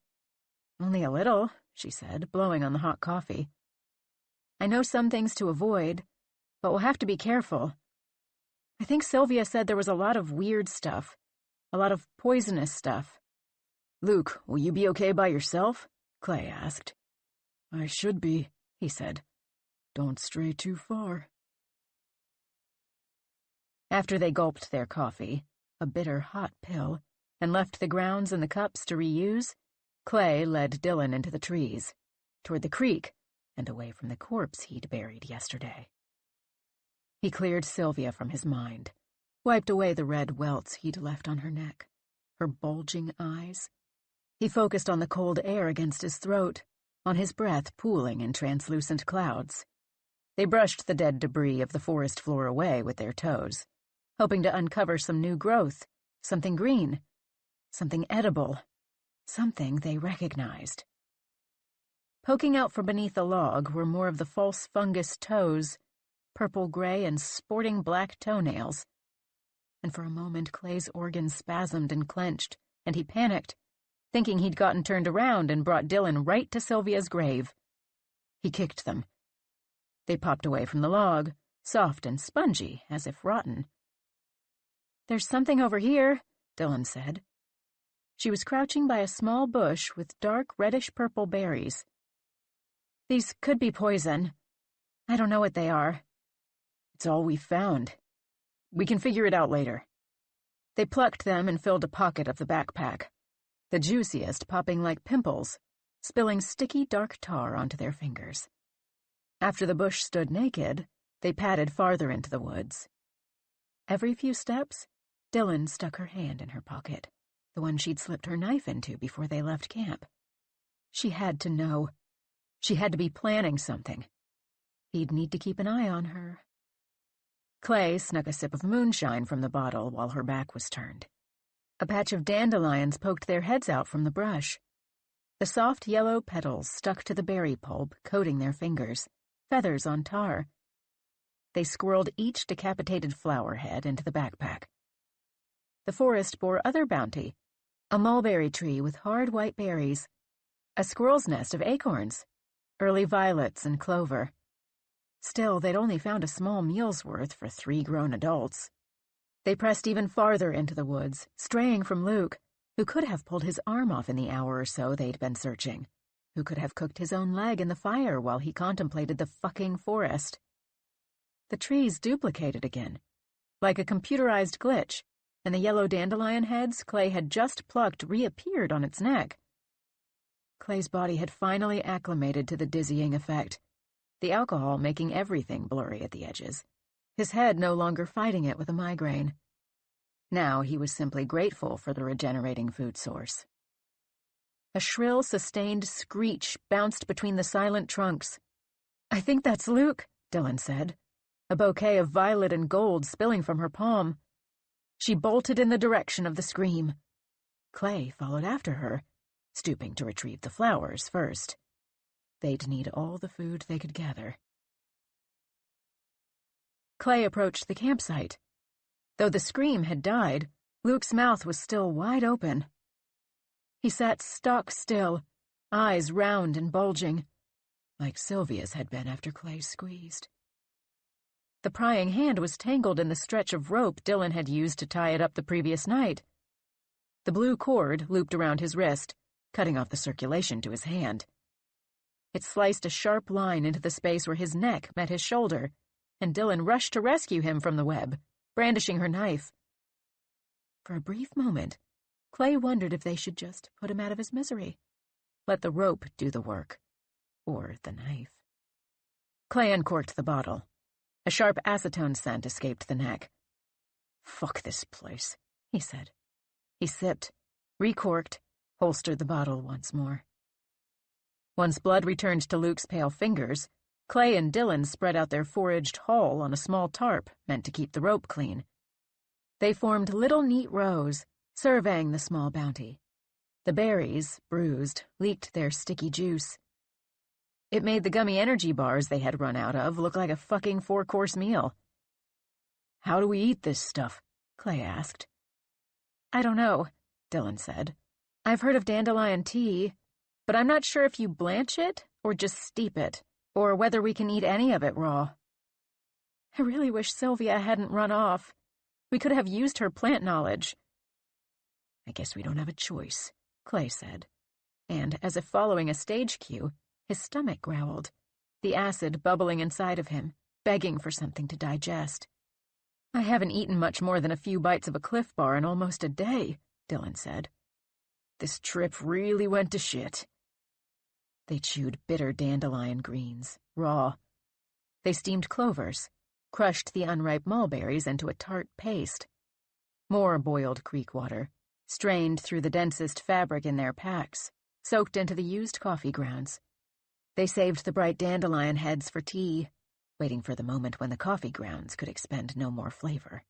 "Only a little," she said, blowing on the hot coffee. "I know some things to avoid, but we'll have to be careful. I think Sylvia said there was a lot of weird stuff, a lot of poisonous stuff." "Luke, will you be okay by yourself?" Clay asked. "I should be," he said. "Don't stray too far." After they gulped their coffee, a bitter hot pill, and left the grounds and the cups to reuse, Clay led Dylan into the trees, toward the creek, and away from the corpse he'd buried yesterday. He cleared Sylvia from his mind, wiped away the red welts he'd left on her neck, her bulging eyes. He focused on the cold air against his throat, on his breath pooling in translucent clouds. They brushed the dead debris of the forest floor away with their toes, hoping to uncover some new growth, something green, something edible, something they recognized. Poking out from beneath a log were more of the false fungus toes, purple-gray and sporting black toenails. And for a moment Clay's organs spasmed and clenched, and he panicked, thinking he'd gotten turned around and brought Dylan right to Sylvia's grave. He kicked them. They popped away from the log, soft and spongy, as if rotten. "There's something over here," Dylan said. She was crouching by a small bush with dark reddish-purple berries. "These could be poison. I don't know what they are." "It's all we found. We can figure it out later." They plucked them and filled a pocket of the backpack, the juiciest popping like pimples, spilling sticky dark tar onto their fingers. After the bush stood naked, they padded farther into the woods. Every few steps, Dylan stuck her hand in her pocket, the one she'd slipped her knife into before they left camp. She had to know. She had to be planning something. He'd need to keep an eye on her. Clay snuck a sip of moonshine from the bottle while her back was turned. A patch of dandelions poked their heads out from the brush. The soft yellow petals stuck to the berry pulp, coating their fingers, feathers on tar. They squirreled each decapitated flower head into the backpack. The forest bore other bounty, a mulberry tree with hard white berries, a squirrel's nest of acorns, early violets and clover. Still, they'd only found a small meal's worth for 3 grown adults. They pressed even farther into the woods, straying from Luke, who could have pulled his arm off in the hour or so they'd been searching, who could have cooked his own leg in the fire while he contemplated the fucking forest. The trees duplicated again, like a computerized glitch, and the yellow dandelion heads Clay had just plucked reappeared on its neck. Clay's body had finally acclimated to the dizzying effect, the alcohol making everything blurry at the edges, his head no longer fighting it with a migraine. Now he was simply grateful for the regenerating food source. A shrill, sustained screech bounced between the silent trunks. "I think that's Luke," Dylan said, a bouquet of violet and gold spilling from her palm. She bolted in the direction of the scream. Clay followed after her, stooping to retrieve the flowers first. They'd need all the food they could gather. Clay approached the campsite. Though the scream had died, Luke's mouth was still wide open. He sat stock still, eyes round and bulging, like Sylvia's had been after Clay squeezed. The prying hand was tangled in the stretch of rope Dylan had used to tie it up the previous night. The blue cord looped around his wrist, cutting off the circulation to his hand. It sliced a sharp line into the space where his neck met his shoulder, and Dylan rushed to rescue him from the web, brandishing her knife. For a brief moment, Clay wondered if they should just put him out of his misery, let the rope do the work, or the knife. Clay uncorked the bottle. A sharp acetone scent escaped the neck. "Fuck this place," he said. He sipped, recorked, holstered the bottle once more. Once blood returned to Luke's pale fingers, Clay and Dylan spread out their foraged haul on a small tarp meant to keep the rope clean. They formed little neat rows, surveying the small bounty. The berries, bruised, leaked their sticky juice. It made the gummy energy bars they had run out of look like a fucking 4-course meal. "How do we eat this stuff?" Clay asked. "I don't know," Dylan said. "I've heard of dandelion tea, but I'm not sure if you blanch it or just steep it, or whether we can eat any of it raw. I really wish Sylvia hadn't run off. We could have used her plant knowledge." "I guess we don't have a choice," Clay said, and, as if following a stage cue, his stomach growled, the acid bubbling inside of him, begging for something to digest. "I haven't eaten much more than a few bites of a Cliff Bar in almost a day," Dylan said. "This trip really went to shit." They chewed bitter dandelion greens, raw. They steamed clovers, crushed the unripe mulberries into a tart paste. More boiled creek water, strained through the densest fabric in their packs, soaked into the used coffee grounds. They saved the bright dandelion heads for tea, waiting for the moment when the coffee grounds could expend no more flavor.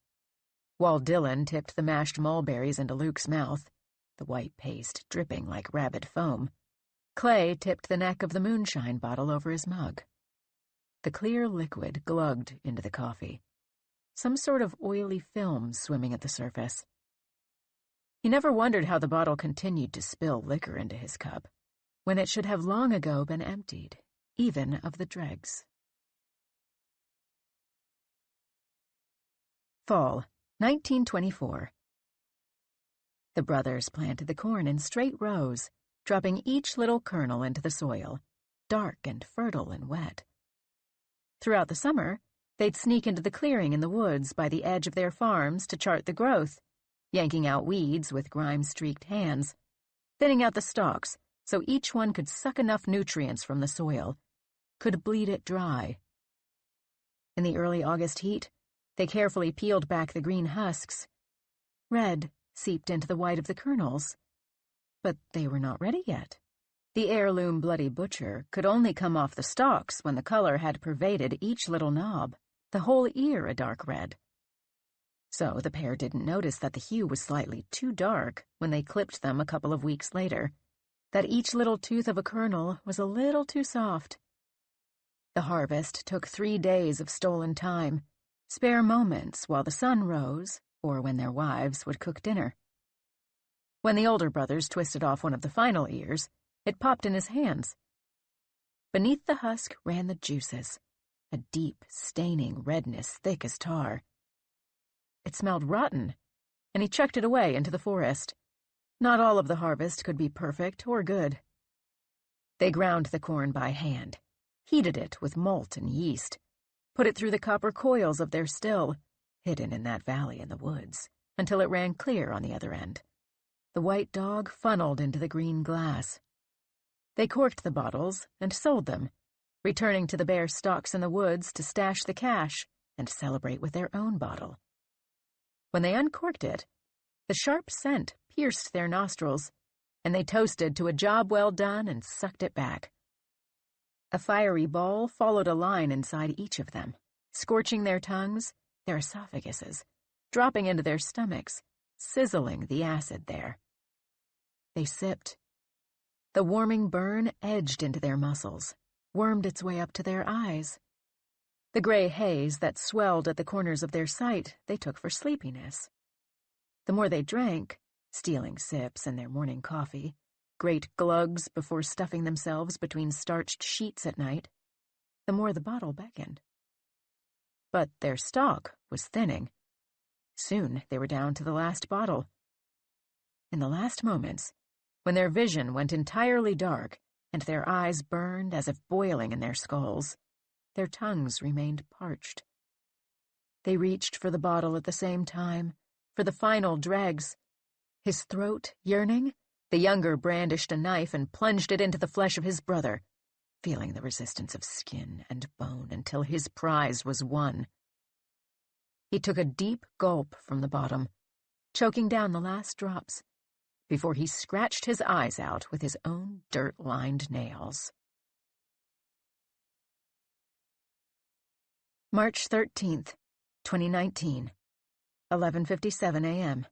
While Dylan tipped the mashed mulberries into Luke's mouth, the white paste dripping like rabid foam, Clay tipped the neck of the moonshine bottle over his mug. The clear liquid glugged into the coffee, some sort of oily film swimming at the surface. He never wondered how the bottle continued to spill liquor into his cup, when it should have long ago been emptied, even of the dregs. Fall, 1924. The brothers planted the corn in straight rows, dropping each little kernel into the soil, dark and fertile and wet. Throughout the summer, they'd sneak into the clearing in the woods by the edge of their farms to chart the growth, yanking out weeds with grime-streaked hands, thinning out the stalks so each one could suck enough nutrients from the soil, could bleed it dry. In the early August heat, they carefully peeled back the green husks. Red seeped into the white of the kernels. But they were not ready yet. The heirloom Bloody Butcher could only come off the stalks when the color had pervaded each little knob, the whole ear a dark red. So the pair didn't notice that the hue was slightly too dark when they clipped them a couple of weeks later, that each little tooth of a kernel was a little too soft. The harvest took 3 days of stolen time, spare moments while the sun rose, or when their wives would cook dinner. When the older brothers twisted off one of the final ears, it popped in his hands. Beneath the husk ran the juices, a deep, staining redness thick as tar. It smelled rotten, and he chucked it away into the forest. Not all of the harvest could be perfect or good. They ground the corn by hand, heated it with malt and yeast, put it through the copper coils of their still, hidden in that valley in the woods, until it ran clear on the other end. The white dog funneled into the green glass. They corked the bottles and sold them, returning to the bare stalks in the woods to stash the cash and celebrate with their own bottle. When they uncorked it, the sharp scent pierced their nostrils, and they toasted to a job well done and sucked it back. A fiery ball followed a line inside each of them, scorching their tongues, their esophaguses, dropping into their stomachs, sizzling the acid there. They sipped. The warming burn edged into their muscles, wormed its way up to their eyes. The gray haze that swelled at the corners of their sight they took for sleepiness. The more they drank, stealing sips in their morning coffee, great glugs before stuffing themselves between starched sheets at night, the more the bottle beckoned. But their stock was thinning. Soon they were down to the last bottle. In the last moments, when their vision went entirely dark and their eyes burned as if boiling in their skulls, their tongues remained parched. They reached for the bottle at the same time, for the final dregs. His throat yearning, the younger brandished a knife and plunged it into the flesh of his brother, feeling the resistance of skin and bone until his prize was won. He took a deep gulp from the bottom, choking down the last drops, before he scratched his eyes out with his own dirt-lined nails. March 13th, 2019, 11:57 a.m.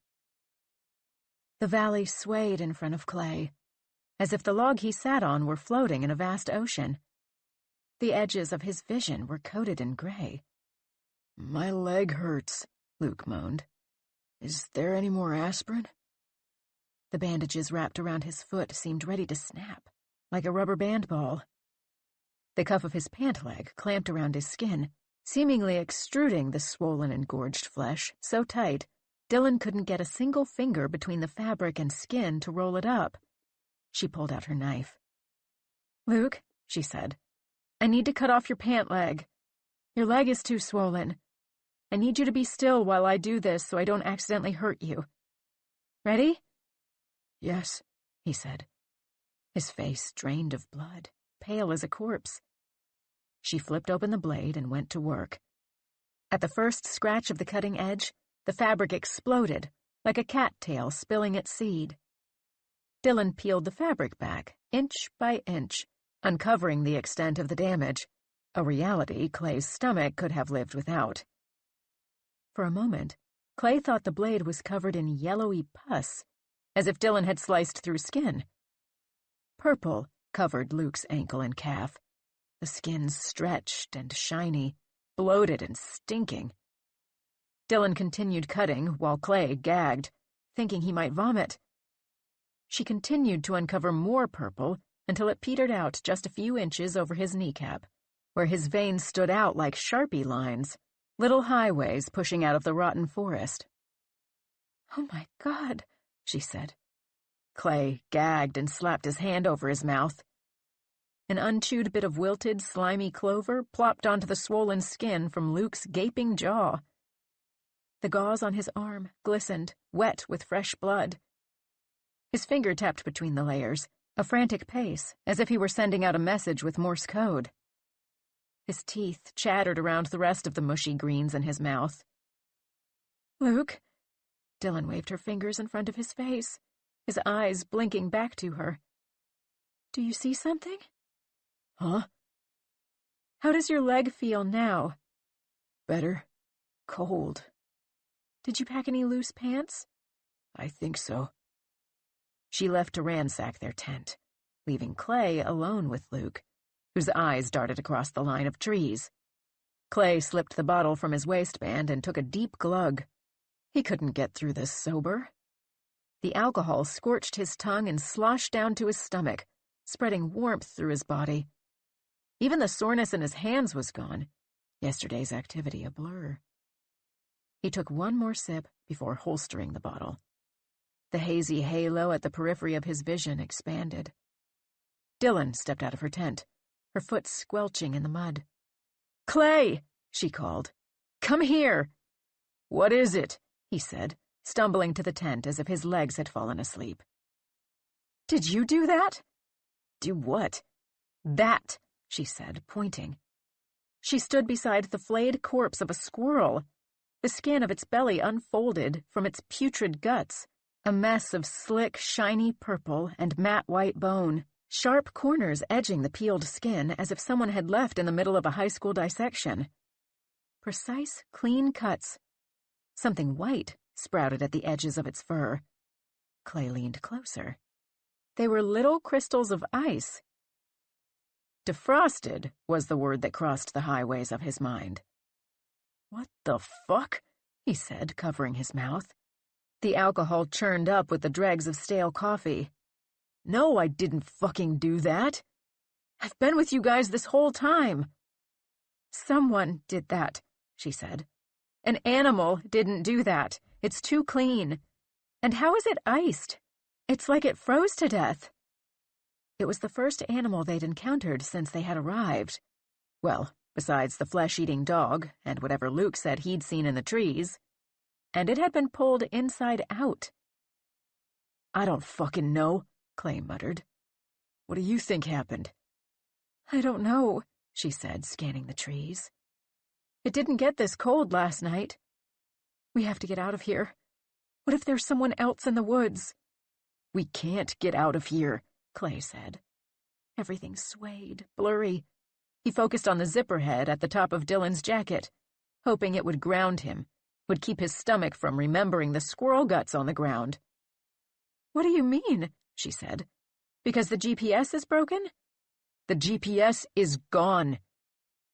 The valley swayed in front of Clay, as if the log he sat on were floating in a vast ocean. The edges of his vision were coated in gray. "My leg hurts," Luke moaned. "Is there any more aspirin?" The bandages wrapped around his foot seemed ready to snap, like a rubber band ball. The cuff of his pant leg clamped around his skin, seemingly extruding the swollen and gorged flesh so tight Dylan couldn't get a single finger between the fabric and skin to roll it up. She pulled out her knife. "Luke," she said, "I need to cut off your pant leg. Your leg is too swollen. I need you to be still while I do this so I don't accidentally hurt you. Ready?" "Yes," he said. His face drained of blood, pale as a corpse. She flipped open the blade and went to work. At the first scratch of the cutting edge, the fabric exploded, like a cattail spilling its seed. Dylan peeled the fabric back, inch by inch, uncovering the extent of the damage, a reality Clay's stomach could have lived without. For a moment, Clay thought the blade was covered in yellowy pus, as if Dylan had sliced through skin. Purple covered Luke's ankle and calf, the skin stretched and shiny, bloated and stinking. Dylan continued cutting while Clay gagged, thinking he might vomit. She continued to uncover more purple until it petered out just a few inches over his kneecap, where his veins stood out like Sharpie lines, little highways pushing out of the rotten forest. "Oh my God," she said. Clay gagged and slapped his hand over his mouth. An unchewed bit of wilted, slimy clover plopped onto the swollen skin from Luke's gaping jaw. The gauze on his arm glistened, wet with fresh blood. His finger tapped between the layers, a frantic pace, as if he were sending out a message with Morse code. His teeth chattered around the rest of the mushy greens in his mouth. "Luke," Dylan waved her fingers in front of his face, his eyes blinking back to her. "Do you see something?" "Huh?" "How does your leg feel now?" "Better. Cold." "Did you pack any loose pants?" "I think so." She left to ransack their tent, leaving Clay alone with Luke, whose eyes darted across the line of trees. Clay slipped the bottle from his waistband and took a deep glug. He couldn't get through this sober. The alcohol scorched his tongue and sloshed down to his stomach, spreading warmth through his body. Even the soreness in his hands was gone, yesterday's activity a blur. He took one more sip before holstering the bottle. The hazy halo at the periphery of his vision expanded. Dylan stepped out of her tent, her foot squelching in the mud. "Clay!" she called. "Come here!" "What is it?" he said, stumbling to the tent as if his legs had fallen asleep. "Did you do that?" "Do what?" "That," she said, pointing. She stood beside the flayed corpse of a squirrel, the skin of its belly unfolded from its putrid guts, a mess of slick, shiny purple and matte white bone, sharp corners edging the peeled skin as if someone had left in the middle of a high school dissection. Precise, clean cuts. Something white sprouted at the edges of its fur. Clay leaned closer. They were little crystals of ice. Defrosted was the word that crossed the highways of his mind. "What the fuck?" he said, covering his mouth. The alcohol churned up with the dregs of stale coffee. "No, I didn't fucking do that. I've been with you guys this whole time." "Someone did that," she said. "An animal didn't do that. It's too clean. And how is it iced? It's like it froze to death." It was the first animal they'd encountered since they had arrived. Well, besides the flesh-eating dog and whatever Luke said he'd seen in the trees. And it had been pulled inside out. "I don't fucking know," Clay muttered. "What do you think happened?" "I don't know," she said, scanning the trees. "It didn't get this cold last night. We have to get out of here. What if there's someone else in the woods?" "We can't get out of here," Clay said. Everything swayed, blurry. He focused on the zipper head at the top of Dylan's jacket, hoping it would ground him, would keep his stomach from remembering the squirrel guts on the ground. "What do you mean?" she said. "Because the GPS is broken?" "The GPS is gone.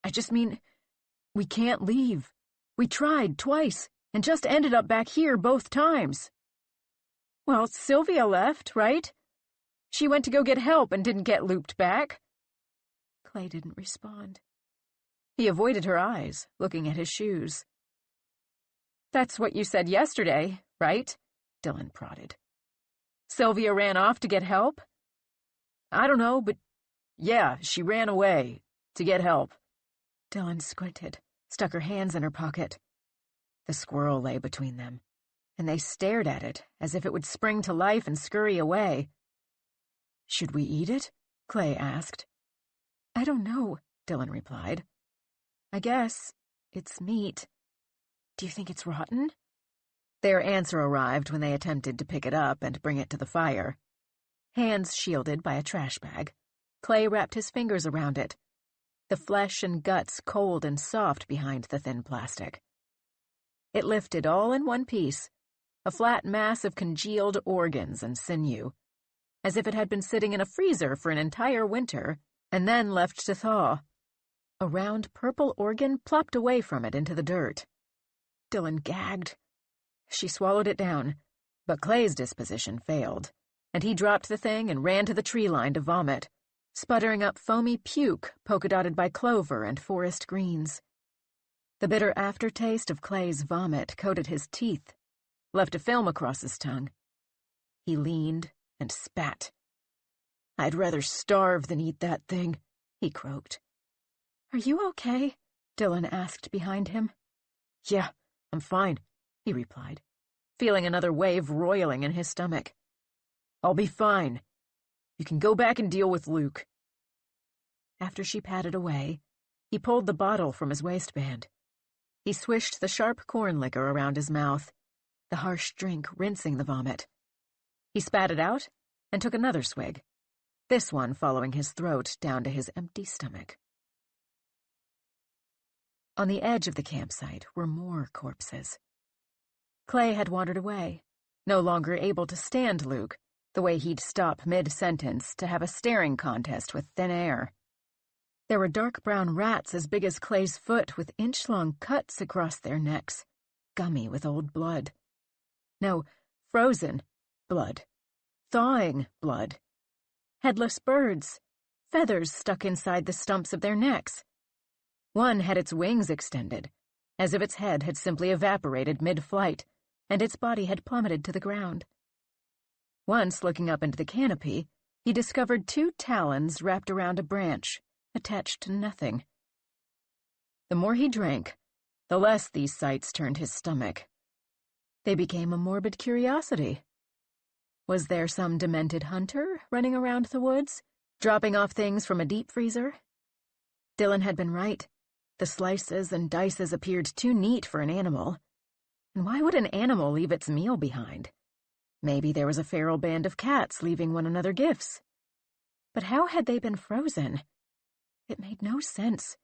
I just mean, we can't leave. We tried twice, and just ended up back here both times." "Well, Sylvia left, right? She went to go get help and didn't get looped back." Clay didn't respond. He avoided her eyes, looking at his shoes. "That's what you said yesterday, right?" Dylan prodded. "Sylvia ran off to get help?" "I don't know, but yeah, she ran away to get help." Dylan squinted, stuck her hands in her pocket. The squirrel lay between them, and they stared at it as if it would spring to life and scurry away. "Should we eat it?" Clay asked. "I don't know," Dylan replied. "I guess it's meat. Do you think it's rotten?" Their answer arrived when they attempted to pick it up and bring it to the fire. Hands shielded by a trash bag, Clay wrapped his fingers around it, the flesh and guts cold and soft behind the thin plastic. It lifted all in one piece, a flat mass of congealed organs and sinew, as if it had been sitting in a freezer for an entire winter and then left to thaw. A round purple organ plopped away from it into the dirt. Dylan gagged. She swallowed it down, but Clay's disposition failed, and he dropped the thing and ran to the tree line to vomit, sputtering up foamy puke polka-dotted by clover and forest greens. The bitter aftertaste of Clay's vomit coated his teeth, left a film across his tongue. He leaned and spat. "I'd rather starve than eat that thing," he croaked. "Are you okay?" Dylan asked behind him. "Yeah, I'm fine," he replied, feeling another wave roiling in his stomach. "I'll be fine. You can go back and deal with Luke." After she patted away, he pulled the bottle from his waistband. He swished the sharp corn liquor around his mouth, the harsh drink rinsing the vomit. He spat it out and took another swig, this one following his throat down to his empty stomach. On the edge of the campsite were more corpses. Clay had wandered away, no longer able to stand Luke, the way he'd stop mid-sentence to have a staring contest with thin air. There were dark brown rats as big as Clay's foot with inch-long cuts across their necks, gummy with old blood. No, frozen blood. Thawing blood. Headless birds, feathers stuck inside the stumps of their necks. One had its wings extended, as if its head had simply evaporated mid-flight, and its body had plummeted to the ground. Once, looking up into the canopy, he discovered 2 talons wrapped around a branch, attached to nothing. The more he drank, the less these sights turned his stomach. They became a morbid curiosity. Was there some demented hunter running around the woods, dropping off things from a deep freezer? Dylan had been right. The slices and dices appeared too neat for an animal. And why would an animal leave its meal behind? Maybe there was a feral band of cats leaving one another gifts. But how had they been frozen? It made no sense.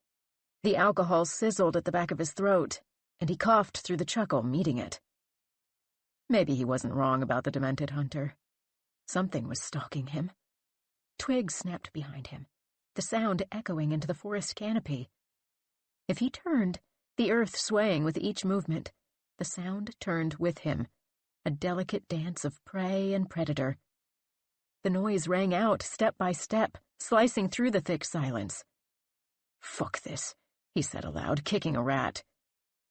The alcohol sizzled at the back of his throat, and he coughed through the chuckle, meeting it. Maybe he wasn't wrong about the demented hunter. Something was stalking him. Twigs snapped behind him, the sound echoing into the forest canopy. If he turned, the earth swaying with each movement, the sound turned with him, a delicate dance of prey and predator. The noise rang out step by step, slicing through the thick silence. "Fuck this," he said aloud, kicking a rat.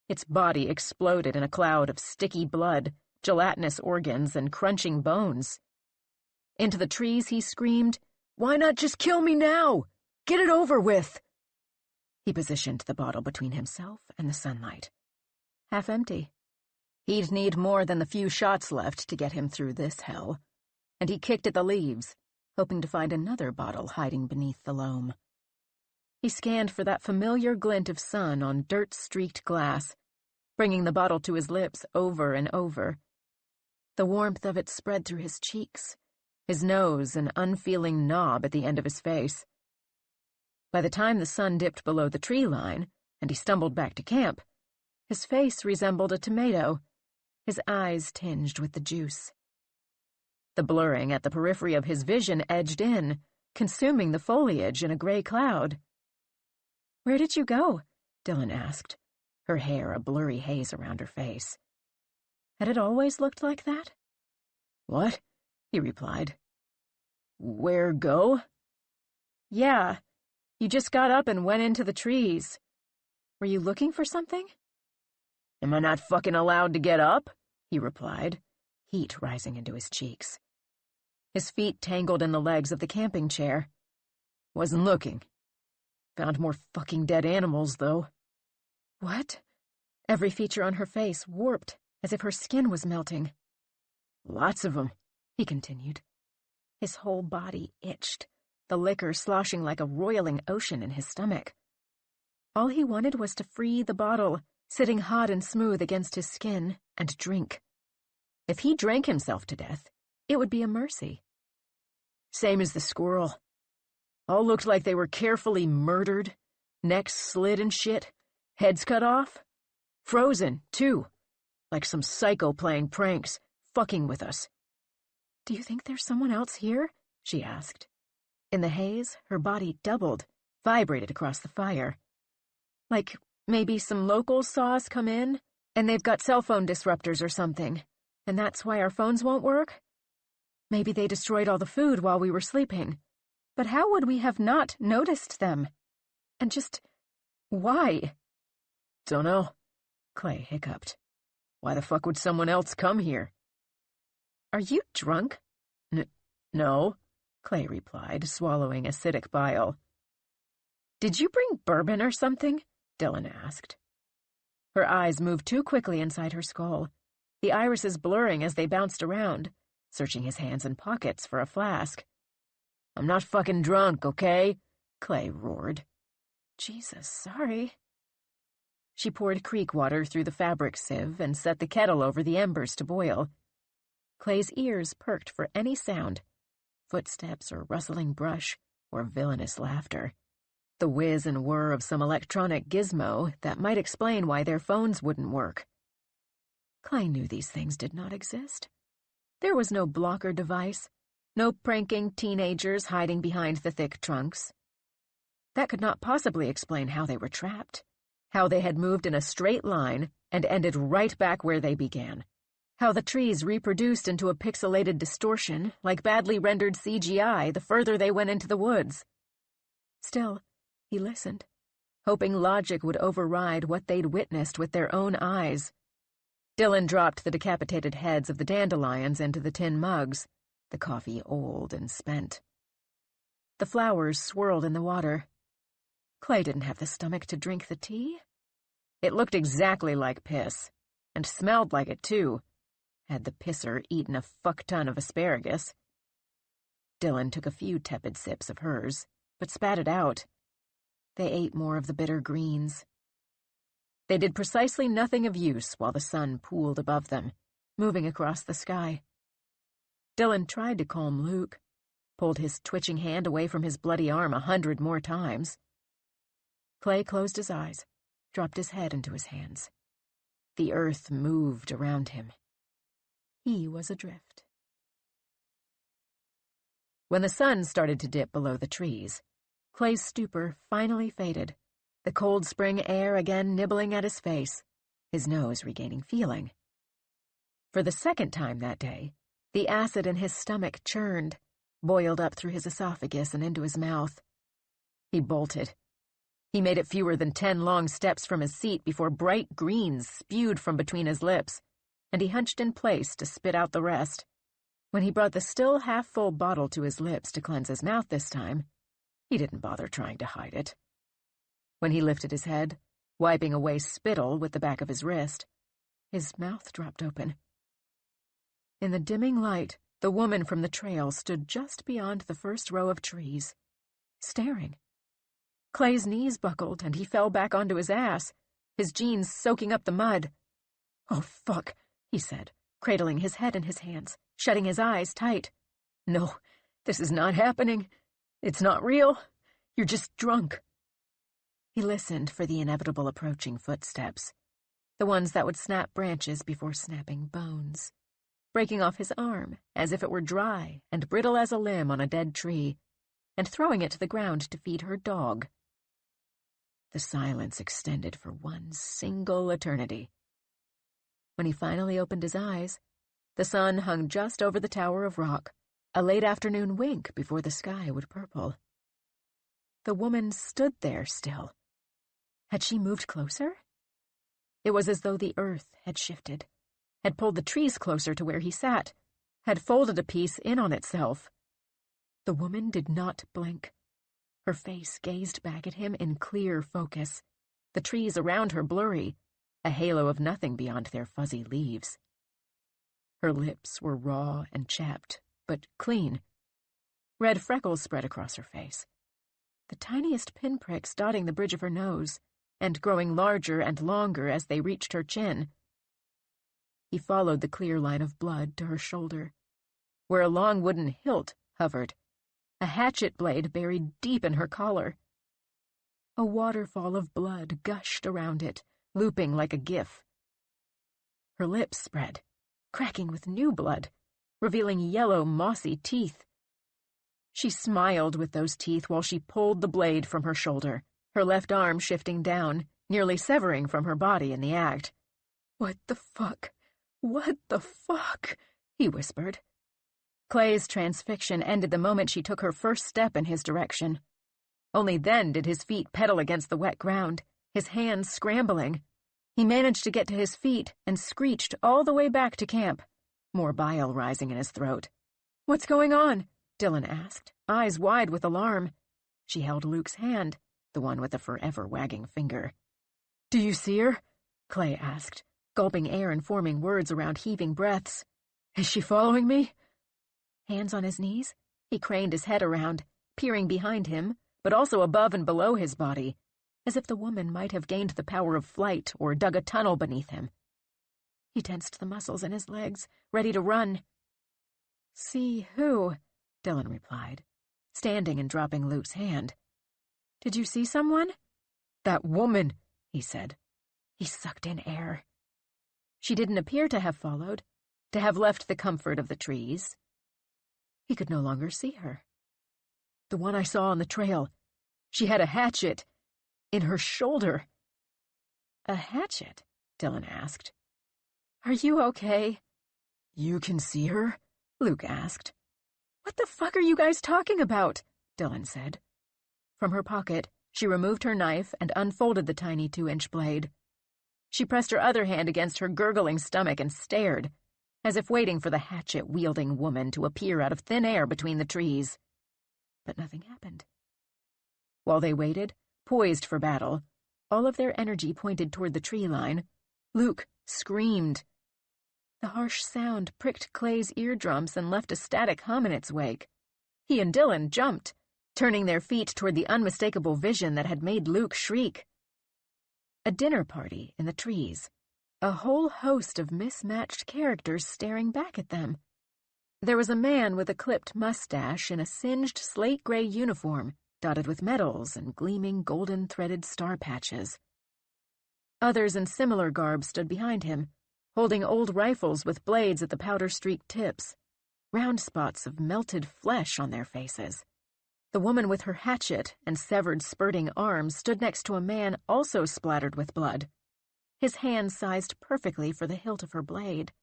Its body exploded in a cloud of sticky blood, gelatinous organs, and crunching bones. Into the trees he screamed, "Why not just kill me now? Get it over with!" He positioned the bottle between himself and the sunlight. Half empty. He'd need more than the few shots left to get him through this hell, and he kicked at the leaves, hoping to find another bottle hiding beneath the loam. He scanned for that familiar glint of sun on dirt-streaked glass, bringing the bottle to his lips over and over. The warmth of it spread through his cheeks, his nose an unfeeling knob at the end of his face. By the time the sun dipped below the tree line, and he stumbled back to camp, his face resembled a tomato, his eyes tinged with the juice. The blurring at the periphery of his vision edged in, consuming the foliage in a gray cloud. "Where did you go?" Dylan asked, her hair a blurry haze around her face. Had it always looked like that? "What?" he replied. "Where go?" "Yeah, you just got up and went into the trees. Were you looking for something?" "Am I not fucking allowed to get up?" he replied, heat rising into his cheeks. His feet tangled in the legs of the camping chair. "Wasn't looking. Found more fucking dead animals, though." "What?" Every feature on her face warped, as if her skin was melting. "Lots of them," he continued. His whole body itched, the liquor sloshing like a roiling ocean in his stomach. All he wanted was to free the bottle, sitting hot and smooth against his skin, and drink. If he drank himself to death, it would be a mercy. "Same as the squirrel. All looked like they were carefully murdered, necks slit and shit, heads cut off. Frozen, too. Like some psycho playing pranks, fucking with us." "Do you think there's someone else here?" she asked. In the haze, her body doubled, vibrated across the fire. "Like maybe some locals saw us come in, and they've got cell phone disruptors or something, and that's why our phones won't work? Maybe they destroyed all the food while we were sleeping. But how would we have not noticed them? And just, why?" "Dunno," Clay hiccuped. "Why the fuck would someone else come here?" "Are you drunk?" No," Clay replied, swallowing acidic bile. "Did you bring bourbon or something?" Dylan asked. Her eyes moved too quickly inside her skull, the irises blurring as they bounced around, searching his hands and pockets for a flask. "I'm not fucking drunk, okay?" Clay roared. "Jesus, sorry." She poured creek water through the fabric sieve and set the kettle over the embers to boil. Clay's ears perked for any sound, footsteps or rustling brush or villainous laughter, the whiz and whir of some electronic gizmo that might explain why their phones wouldn't work. Clay knew these things did not exist. There was no blocker device, no pranking teenagers hiding behind the thick trunks. That could not possibly explain how they were trapped, how they had moved in a straight line and ended right back where they began, how the trees reproduced into a pixelated distortion like badly rendered CGI the further they went into the woods. Still, he listened, hoping logic would override what they'd witnessed with their own eyes. Dylan dropped the decapitated heads of the dandelions into the tin mugs, the coffee old and spent. The flowers swirled in the water. Clay didn't have the stomach to drink the tea. It looked exactly like piss, and smelled like it, too, had the pisser eaten a fuck-ton of asparagus. Dylan took a few tepid sips of hers, but spat it out. They ate more of the bitter greens. They did precisely nothing of use while the sun pooled above them, moving across the sky. Dylan tried to calm Luke, pulled his twitching hand away from his bloody arm 100 more times. Clay closed his eyes, dropped his head into his hands. The earth moved around him. He was adrift. When the sun started to dip below the trees, Clay's stupor finally faded, the cold spring air again nibbling at his face, his nose regaining feeling. For the second time that day, the acid in his stomach churned, boiled up through his esophagus and into his mouth. He bolted. He made it fewer than 10 long steps from his seat before bright greens spewed from between his lips, and he hunched in place to spit out the rest. When he brought the still half-full bottle to his lips to cleanse his mouth this time, he didn't bother trying to hide it. When he lifted his head, wiping away spittle with the back of his wrist, his mouth dropped open. In the dimming light, the woman from the trail stood just beyond the first row of trees, staring. Clay's knees buckled, and he fell back onto his ass, his jeans soaking up the mud. "Oh, fuck," he said, cradling his head in his hands, shutting his eyes tight. "No, this is not happening. It's not real. You're just drunk." He listened for the inevitable approaching footsteps, the ones that would snap branches before snapping bones, breaking off his arm as if it were dry and brittle as a limb on a dead tree, and throwing it to the ground to feed her dog. The silence extended for one single eternity. When he finally opened his eyes, the sun hung just over the tower of rock, a late afternoon wink before the sky would purple. The woman stood there still. Had she moved closer? It was as though the earth had shifted, had pulled the trees closer to where he sat, had folded a piece in on itself. The woman did not blink. Her face gazed back at him in clear focus, the trees around her blurry, a halo of nothing beyond their fuzzy leaves. Her lips were raw and chapped, but clean. Red freckles spread across her face, the tiniest pinpricks dotting the bridge of her nose, and growing larger and longer as they reached her chin. He followed the clear line of blood to her shoulder, where a long wooden hilt hovered, a hatchet blade buried deep in her collar. A waterfall of blood gushed around it, looping like a gif. Her lips spread, cracking with new blood, revealing yellow, mossy teeth. She smiled with those teeth while she pulled the blade from her shoulder, her left arm shifting down, nearly severing from her body in the act. "What the fuck? What the fuck?" he whispered. Clay's transfixion ended the moment she took her first step in his direction. Only then did his feet pedal against the wet ground, his hands scrambling. He managed to get to his feet and screeched all the way back to camp, more bile rising in his throat. "What's going on?" Dylan asked, eyes wide with alarm. She held Luke's hand, the one with the forever wagging finger. "Do you see her?" Clay asked, gulping air and forming words around heaving breaths. "Is she following me?" Hands on his knees, he craned his head around, peering behind him, but also above and below his body, as if the woman might have gained the power of flight or dug a tunnel beneath him. He tensed the muscles in his legs, ready to run. "See who?" Dylan replied, standing and dropping Luke's hand. "Did you see someone?" "That woman," he said. He sucked in air. She didn't appear to have followed, to have left the comfort of the trees. He could no longer see her. "The one I saw on the trail. She had a hatchet in her shoulder." "A hatchet?" Dylan asked. "Are you okay?" "You can see her?" Luke asked. "What the fuck are you guys talking about?" Dylan said. From her pocket, She removed her knife and unfolded the tiny 2-inch blade. She pressed her other hand against her gurgling stomach and stared, as if waiting for the hatchet-wielding woman to appear out of thin air between the trees. But nothing happened. While they waited, poised for battle, all of their energy pointed toward the tree line, Luke screamed. The harsh sound pricked Clay's eardrums and left a static hum in its wake. He and Dylan jumped, turning their feet toward the unmistakable vision that had made Luke shriek. A dinner party in the trees. A whole host of mismatched characters staring back at them. There was a man with a clipped mustache in a singed slate-gray uniform, dotted with medals and gleaming golden-threaded star patches. Others in similar garb stood behind him, holding old rifles with blades at the powder-streaked tips, round spots of melted flesh on their faces. The woman with her hatchet and severed spurting arms stood next to a man also splattered with blood, his hand sized perfectly for the hilt of her blade.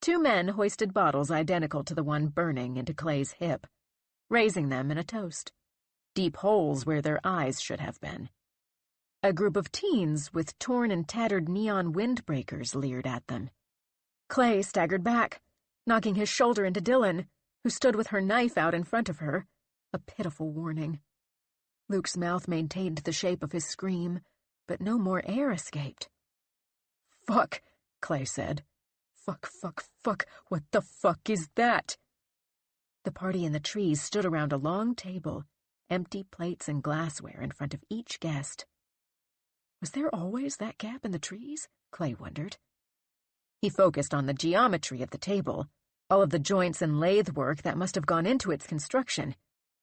2 men hoisted bottles identical to the one burning into Clay's hip, raising them in a toast, deep holes where their eyes should have been. A group of teens with torn and tattered neon windbreakers leered at them. Clay staggered back, knocking his shoulder into Dylan, who stood with her knife out in front of her, a pitiful warning. Luke's mouth maintained the shape of his scream, but no more air escaped. "Fuck," Clay said. Fuck, what the fuck is that?" The party in the trees stood around a long table, empty plates and glassware in front of each guest. Was there always that gap in the trees? Clay wondered. He focused on the geometry of the table, all of the joints and lathe work that must have gone into its construction,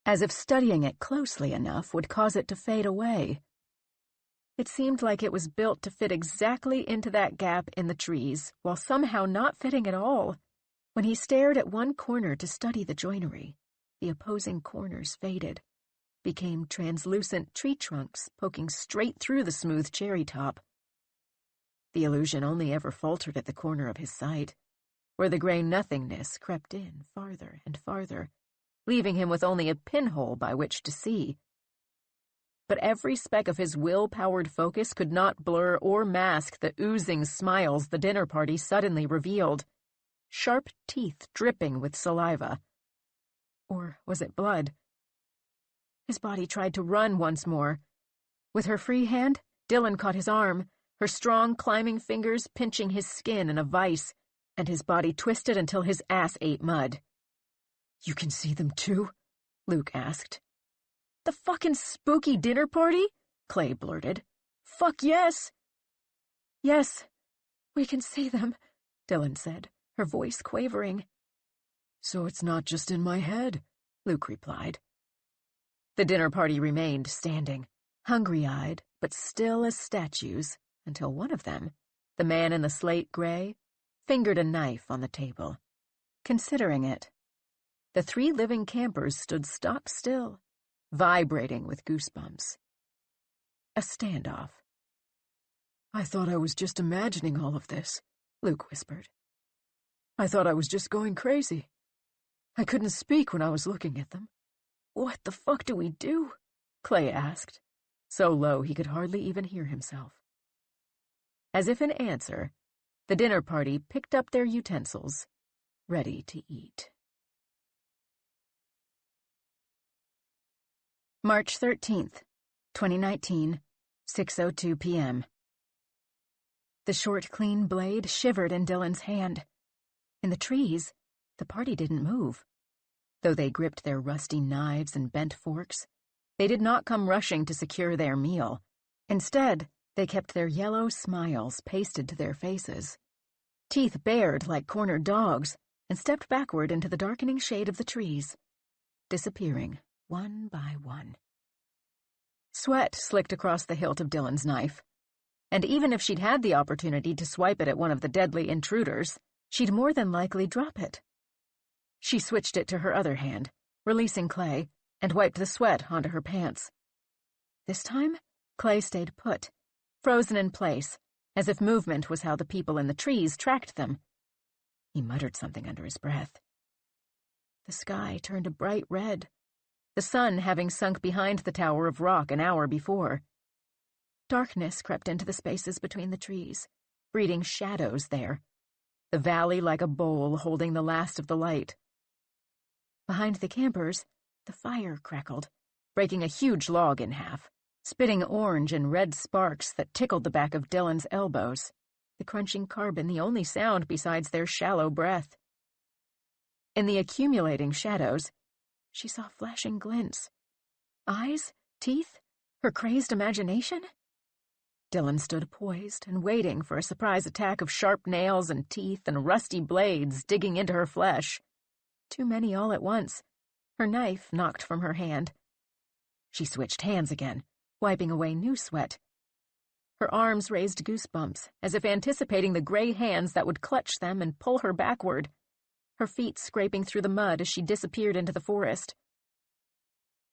as if studying it closely enough would cause it to fade away. It seemed like it was built to fit exactly into that gap in the trees, while somehow not fitting at all. When he stared at one corner to study the joinery, the opposing corners faded, became translucent tree trunks poking straight through the smooth cherry top. The illusion only ever faltered at the corner of his sight, where the gray nothingness crept in farther and farther, leaving him with only a pinhole by which to see. But every speck of his will-powered focus could not blur or mask the oozing smiles the dinner party suddenly revealed, sharp teeth dripping with saliva. Or was it blood? His body tried to run once more. With her free hand, Dylan caught his arm, her strong, climbing fingers pinching his skin in a vice, and his body twisted until his ass ate mud. "You can see them too?" Luke asked. "The fucking spooky dinner party?" Clay blurted. "Fuck yes!" "Yes, we can see them," Dylan said, her voice quavering. "So it's not just in my head," Luke replied. The dinner party remained standing, hungry-eyed, but still as statues, until one of them, the man in the slate gray, fingered a knife on the table. Considering it, the 3 living campers stood stock still, vibrating with goosebumps. A standoff. "I thought I was just imagining all of this," Luke whispered. "I thought I was just going crazy. I couldn't speak when I was looking at them." "What the fuck do we do?" Clay asked, so low he could hardly even hear himself. As if in answer, the dinner party picked up their utensils, ready to eat. March 13th, 2019, 6:02 p.m. The short, clean blade shivered in Dylan's hand. In the trees, the party didn't move. Though they gripped their rusty knives and bent forks, they did not come rushing to secure their meal. Instead, they kept their yellow smiles pasted to their faces, teeth bared like cornered dogs, and stepped backward into the darkening shade of the trees, disappearing one by one. Sweat slicked across the hilt of Dylan's knife, and even if she'd had the opportunity to swipe it at one of the deadly intruders, she'd more than likely drop it. She switched it to her other hand, releasing Clay, and wiped the sweat onto her pants. This time, Clay stayed put, frozen in place, as if movement was how the people in the trees tracked them. He muttered something under his breath. The sky turned a bright red, the sun having sunk behind the tower of rock an hour before. Darkness crept into the spaces between the trees, breeding shadows there, the valley like a bowl holding the last of the light. Behind the campers, the fire crackled, breaking a huge log in half, spitting orange and red sparks that tickled the back of Dylan's elbows, the crunching carbon the only sound besides their shallow breath. In the accumulating shadows, she saw flashing glints. Eyes? Teeth? Her crazed imagination? Dylan stood poised and waiting for a surprise attack of sharp nails and teeth and rusty blades digging into her flesh. Too many all at once. Her knife knocked from her hand. She switched hands again, wiping away new sweat. Her arms raised goosebumps, as if anticipating the gray hands that would clutch them and pull her backward, her feet scraping through the mud as she disappeared into the forest.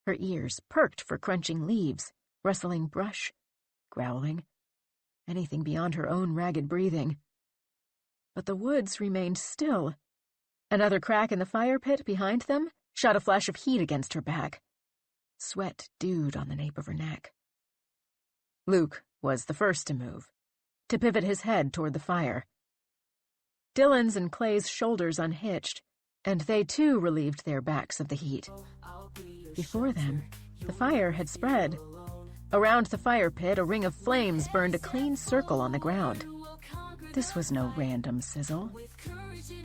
Her ears perked for crunching leaves, rustling brush, growling, anything beyond her own ragged breathing. But the woods remained still. Another crack in the fire pit behind them shot a flash of heat against her back. Sweat dewed on the nape of her neck. Luke was the first to move, to pivot his head toward the fire. Dylan's and Clay's shoulders unhitched, and they too relieved their backs of the heat. Before them, the fire had spread. Around the fire pit, a ring of flames burned a clean circle on the ground. This was no random sizzle.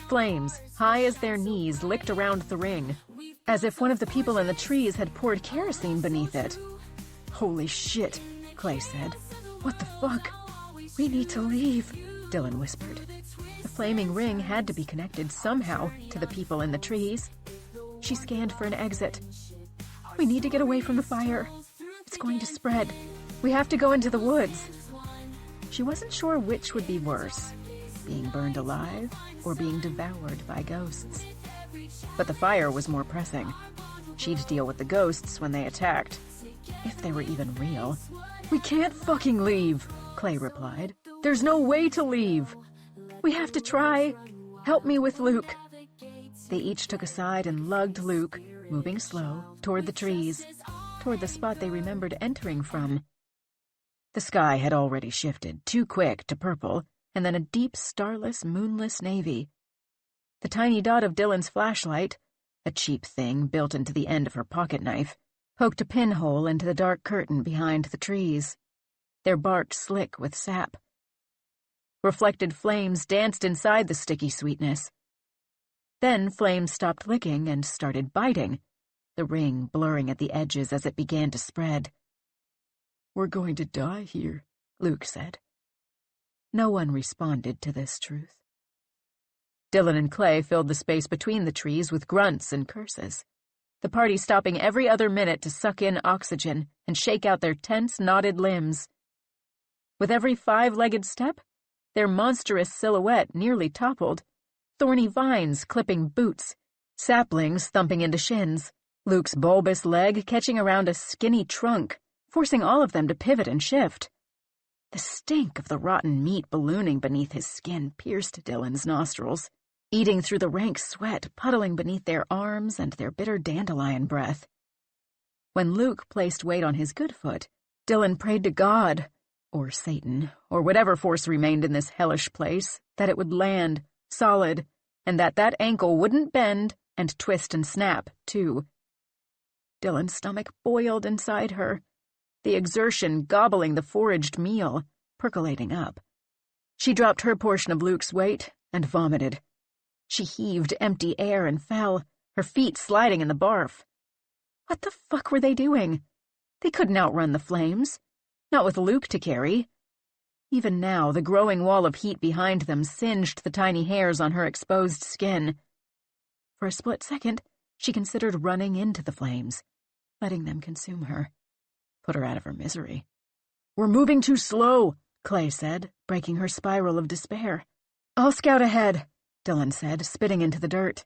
Flames, high as their knees, licked around the ring, as if one of the people in the trees had poured kerosene beneath it. "Holy shit," Clay said. "What the fuck?" "We need to leave," Dylan whispered. The flaming ring had to be connected somehow to the people in the trees. She scanned for an exit. "We need to get away from the fire. It's going to spread. We have to go into the woods." She wasn't sure which would be worse, being burned alive or being devoured by ghosts. But the fire was more pressing. She'd deal with the ghosts when they attacked, if they were even real. "We can't fucking leave," Clay replied. "There's no way to leave. We have to try. Help me with Luke." They each took a side and lugged Luke, moving slow, toward the trees, toward the spot they remembered entering from. The sky had already shifted, too quick, to purple, and then a deep, starless, moonless navy. The tiny dot of Dylan's flashlight, a cheap thing built into the end of her pocket knife, poked a pinhole into the dark curtain behind the trees, their bark slick with sap. Reflected flames danced inside the sticky sweetness. Then flames stopped licking and started biting, the ring blurring at the edges as it began to spread. "We're going to die here," Luke said. No one responded to this truth. Dylan and Clay filled the space between the trees with grunts and curses, the party stopping every other minute to suck in oxygen and shake out their tense, knotted limbs. With every 5-legged step, their monstrous silhouette nearly toppled, thorny vines clipping boots, saplings thumping into shins, Luke's bulbous leg catching around a skinny trunk, forcing all of them to pivot and shift. The stink of the rotten meat ballooning beneath his skin pierced Dylan's nostrils, eating through the rank sweat puddling beneath their arms and their bitter dandelion breath. When Luke placed weight on his good foot, Dylan prayed to God, or Satan, or whatever force remained in this hellish place, that it would land, solid, and that ankle wouldn't bend and twist and snap, too. Dylan's stomach boiled inside her, the exertion gobbling the foraged meal, percolating up. She dropped her portion of Luke's weight and vomited. She heaved empty air and fell, her feet sliding in the barf. What the fuck were they doing? They couldn't outrun the flames. Not with Luke to carry. Even now, the growing wall of heat behind them singed the tiny hairs on her exposed skin. For a split second, she considered running into the flames, letting them consume her, put her out of her misery. "We're moving too slow," Clay said, breaking her spiral of despair. "I'll scout ahead," Dylan said, spitting into the dirt.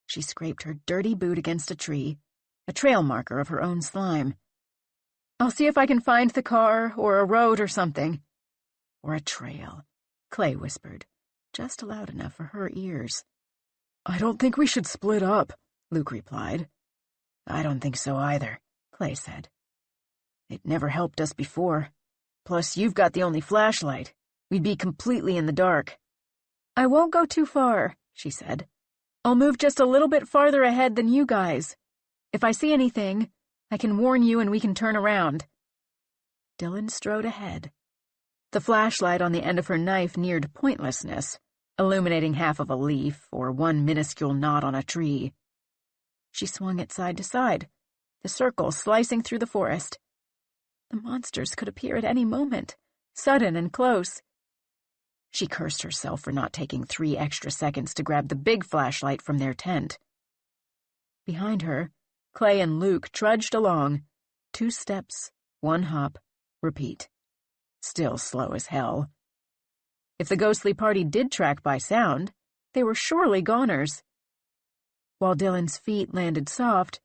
She scraped her dirty boot against a tree, a trail marker of her own slime. "I'll see if I can find the car, or a road or something." "Or a trail," Clay whispered, just loud enough for her ears. "I don't think we should split up," Luke replied. I don't think so either, Clay said. It never helped us before. Plus, you've got the only flashlight. We'd be completely in the dark. I won't go too far, she said. I'll move just a little bit farther ahead than you guys. If I see anything, I can warn you and we can turn around. Dylan strode ahead. The flashlight on the end of her knife neared pointlessness, illuminating half of a leaf or one minuscule knot on a tree. She swung it side to side, the circle slicing through the forest. The monsters could appear at any moment, sudden and close. She cursed herself for not taking 3 extra seconds to grab the big flashlight from their tent. Behind her, Clay and Luke trudged along, 2 steps, 1 hop, repeat. Still slow as hell. If the ghostly party did track by sound, they were surely goners. While Dylan's feet landed soft,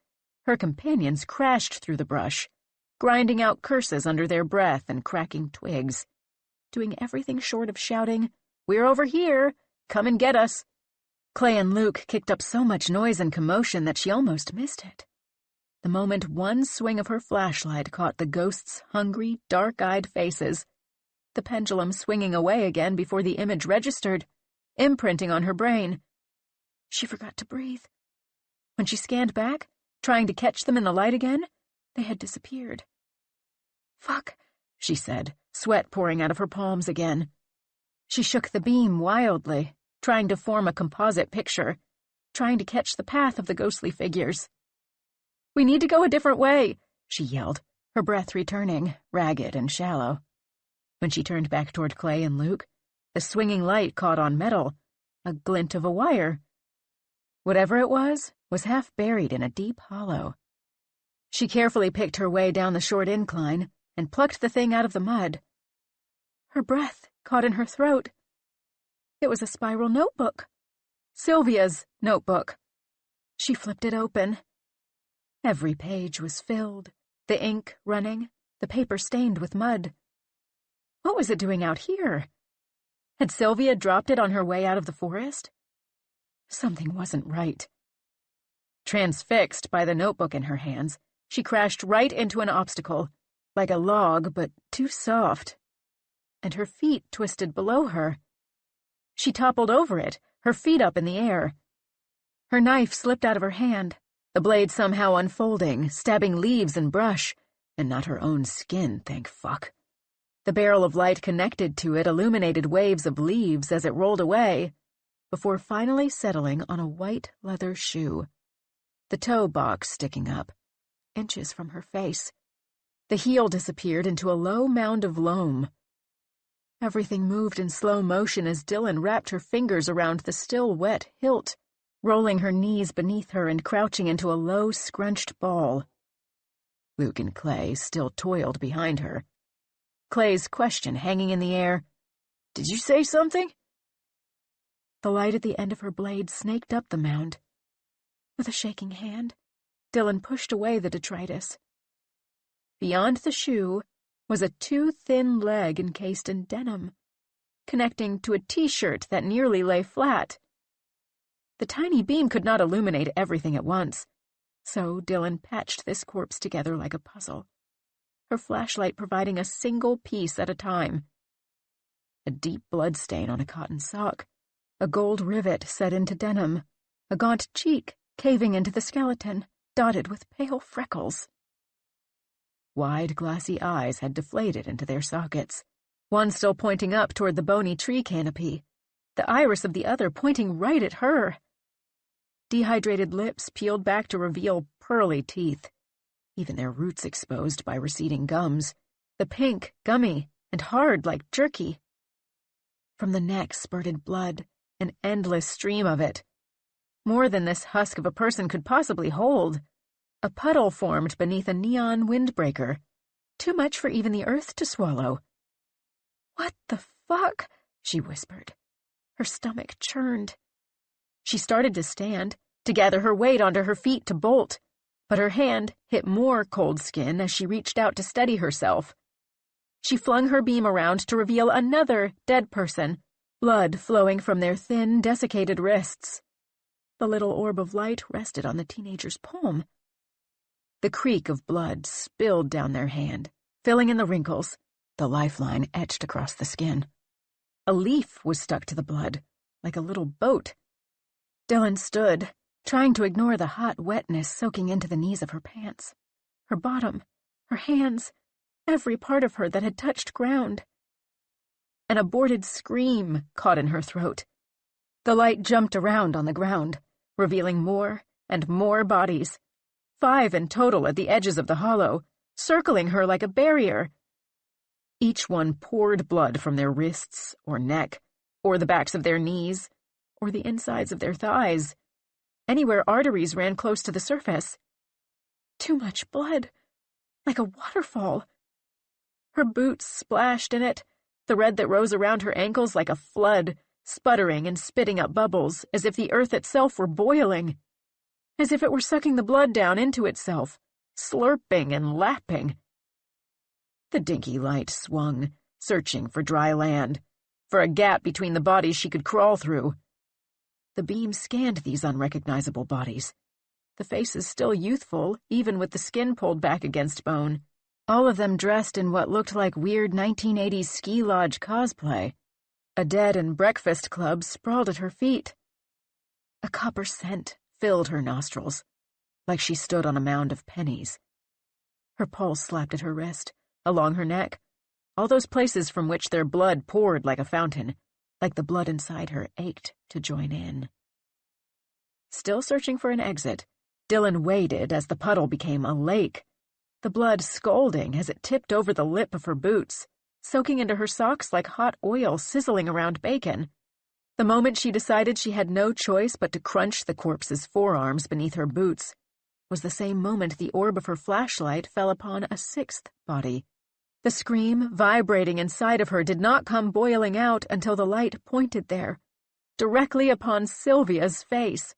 her companions crashed through the brush, grinding out curses under their breath and cracking twigs, doing everything short of shouting, "We're over here! Come and get us!" Clay and Luke kicked up so much noise and commotion that she almost missed it. The moment one swing of her flashlight caught the ghosts' hungry, dark-eyed faces, the pendulum swinging away again before the image registered, imprinting on her brain. She forgot to breathe. When she scanned back, trying to catch them in the light again, they had disappeared. "Fuck," she said, sweat pouring out of her palms again. She shook the beam wildly, trying to form a composite picture, trying to catch the path of the ghostly figures. "We need to go a different way," she yelled, her breath returning, ragged and shallow. When she turned back toward Clay and Luke, the swinging light caught on metal, a glint of a wire. Whatever it was half buried in a deep hollow. She carefully picked her way down the short incline and plucked the thing out of the mud. Her breath caught in her throat. It was a spiral notebook. Sylvia's notebook. She flipped it open. Every page was filled, the ink running, the paper stained with mud. What was it doing out here? Had Sylvia dropped it on her way out of the forest? Something wasn't right. Transfixed by the notebook in her hands, she crashed right into an obstacle, like a log, but too soft, and her feet twisted below her. She toppled over it, her feet up in the air. Her knife slipped out of her hand, the blade somehow unfolding, stabbing leaves and brush, and not her own skin, thank fuck. The barrel of light connected to it illuminated waves of leaves as it rolled away, before finally settling on a white leather shoe, the toe box sticking up, inches from her face. The heel disappeared into a low mound of loam. Everything moved in slow motion as Dylan wrapped her fingers around the still wet hilt, rolling her knees beneath her and crouching into a low, scrunched ball. Luke and Clay still toiled behind her. Clay's question hanging in the air, "Did you say something?" The light at the end of her blade snaked up the mound. With a shaking hand, Dylan pushed away the detritus. Beyond the shoe was a too-thin leg encased in denim, connecting to a T-shirt that nearly lay flat. The tiny beam could not illuminate everything at once, so Dylan patched this corpse together like a puzzle, her flashlight providing a single piece at a time. A deep bloodstain on a cotton sock, a gold rivet set into denim, a gaunt cheek caving into the skeleton, dotted with pale freckles. Wide, glassy eyes had deflated into their sockets, one still pointing up toward the bony tree canopy, the iris of the other pointing right at her. Dehydrated lips peeled back to reveal pearly teeth, even their roots exposed by receding gums, the pink, gummy, and hard like jerky. From the neck spurted blood, an endless stream of it. More than this husk of a person could possibly hold. A puddle formed beneath a neon windbreaker, too much for even the earth to swallow. "What the fuck?" she whispered. Her stomach churned. She started to stand, to gather her weight onto her feet to bolt, but her hand hit more cold skin as she reached out to steady herself. She flung her beam around to reveal another dead person, blood flowing from their thin, desiccated wrists. The little orb of light rested on the teenager's palm. The creek of blood spilled down their hand, filling in the wrinkles, the lifeline etched across the skin. A leaf was stuck to the blood, like a little boat. Dylan stood, trying to ignore the hot wetness soaking into the knees of her pants. Her bottom, her hands, every part of her that had touched ground. An aborted scream caught in her throat. The light jumped around on the ground, revealing more and more bodies, 5 in total at the edges of the hollow, circling her like a barrier. Each one poured blood from their wrists or neck, or the backs of their knees, or the insides of their thighs, anywhere arteries ran close to the surface. Too much blood, like a waterfall. Her boots splashed in it, the red that rose around her ankles like a flood, sputtering and spitting up bubbles as if the earth itself were boiling, as if it were sucking the blood down into itself, slurping and lapping. The dinky light swung, searching for dry land, for a gap between the bodies she could crawl through. The beam scanned these unrecognizable bodies, the faces still youthful, even with the skin pulled back against bone, all of them dressed in what looked like weird 1980s ski lodge cosplay. A dead and breakfast club sprawled at her feet. A copper scent filled her nostrils, like she stood on a mound of pennies. Her pulse slapped at her wrist, along her neck, all those places from which their blood poured like a fountain, like the blood inside her ached to join in. Still searching for an exit, Dylan waded as the puddle became a lake, the blood scalding as it tipped over the lip of her boots, soaking into her socks like hot oil sizzling around bacon. The moment she decided she had no choice but to crunch the corpse's forearms beneath her boots was the same moment the orb of her flashlight fell upon a 6th body. The scream vibrating inside of her did not come boiling out until the light pointed there, directly upon Sylvia's face.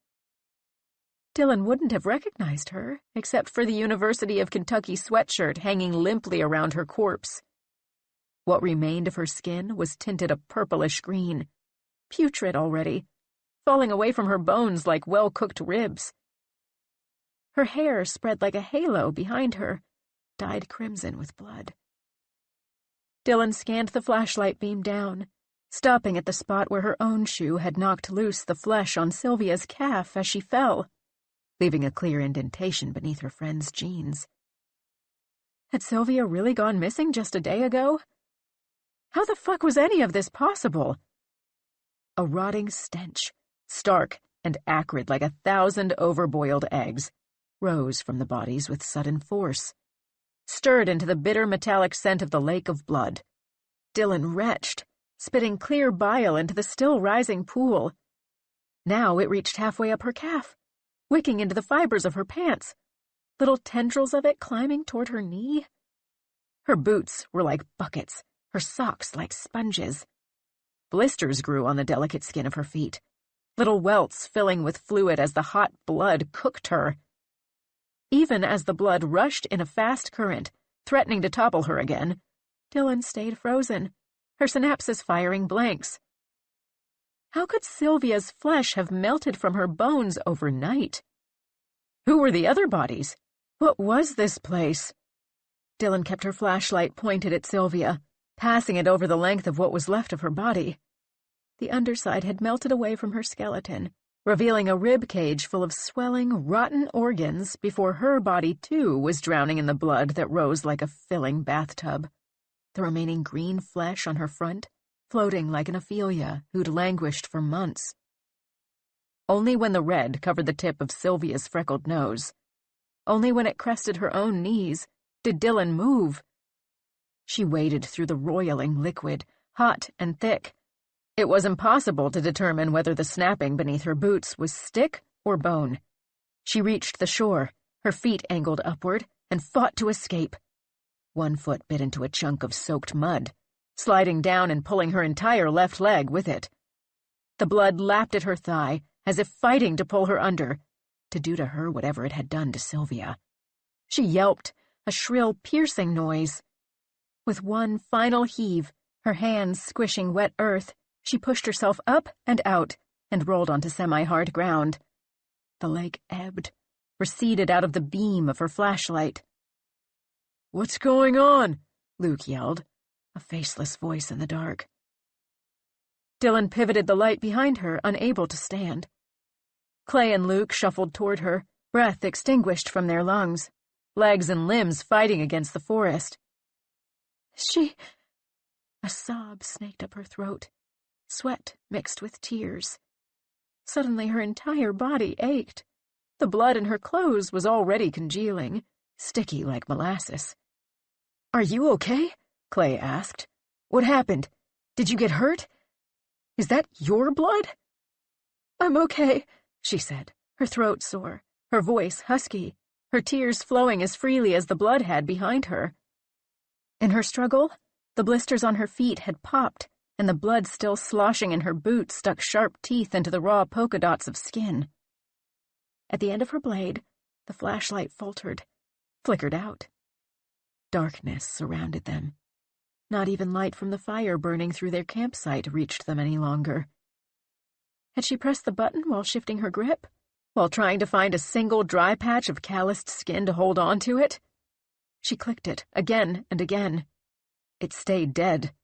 Dylan wouldn't have recognized her, except for the University of Kentucky sweatshirt hanging limply around her corpse. What remained of her skin was tinted a purplish green, putrid already, falling away from her bones like well-cooked ribs. Her hair spread like a halo behind her, dyed crimson with blood. Dylan scanned the flashlight beam down, stopping at the spot where her own shoe had knocked loose the flesh on Sylvia's calf as she fell, leaving a clear indentation beneath her friend's jeans. Had Sylvia really gone missing just a day ago? How the fuck was any of this possible? A rotting stench, stark and acrid like 1,000 overboiled eggs, rose from the bodies with sudden force, stirred into the bitter metallic scent of the lake of blood. Dylan retched, spitting clear bile into the still-rising pool. Now it reached halfway up her calf, wicking into the fibers of her pants, little tendrils of it climbing toward her knee. Her boots were like buckets, her socks like sponges. Blisters grew on the delicate skin of her feet, little welts filling with fluid as the hot blood cooked her. Even as the blood rushed in a fast current, threatening to topple her again, Dylan stayed frozen, her synapses firing blanks. How could Sylvia's flesh have melted from her bones overnight? Who were the other bodies? What was this place? Dylan kept her flashlight pointed at Sylvia, passing it over the length of what was left of her body. The underside had melted away from her skeleton, revealing a rib cage full of swelling, rotten organs before her body, too, was drowning in the blood that rose like a filling bathtub. The remaining green flesh on her front, floating like an Ophelia who'd languished for months. Only when the red covered the tip of Sylvia's freckled nose, only when it crested her own knees, did Dylan move. She waded through the roiling liquid, hot and thick. It was impossible to determine whether the snapping beneath her boots was stick or bone. She reached the shore, her feet angled upward, and fought to escape. One foot bit into a chunk of soaked mud, sliding down and pulling her entire left leg with it. The blood lapped at her thigh, as if fighting to pull her under, to do to her whatever it had done to Sylvia. She yelped, a shrill, piercing noise. With one final heave, her hands squishing wet earth, she pushed herself up and out and rolled onto semi-hard ground. The lake ebbed, receded out of the beam of her flashlight. "What's going on?" Luke yelled, a faceless voice in the dark. Dylan pivoted the light behind her, unable to stand. Clay and Luke shuffled toward her, breath extinguished from their lungs, legs and limbs fighting against the forest. A sob snaked up her throat, sweat mixed with tears. Suddenly her entire body ached. The blood in her clothes was already congealing, sticky like molasses. "Are you okay?" Clay asked. "What happened? Did you get hurt? Is that your blood?" "I'm okay," she said, her throat sore, her voice husky, her tears flowing as freely as the blood had behind her. In her struggle, the blisters on her feet had popped, and the blood still sloshing in her boot stuck sharp teeth into the raw polka dots of skin. At the end of her blade, the flashlight faltered, flickered out. Darkness surrounded them. Not even light from the fire burning through their campsite reached them any longer. Had she pressed the button while shifting her grip, while trying to find a single dry patch of calloused skin to hold on to it? She clicked it again and again. It stayed dead.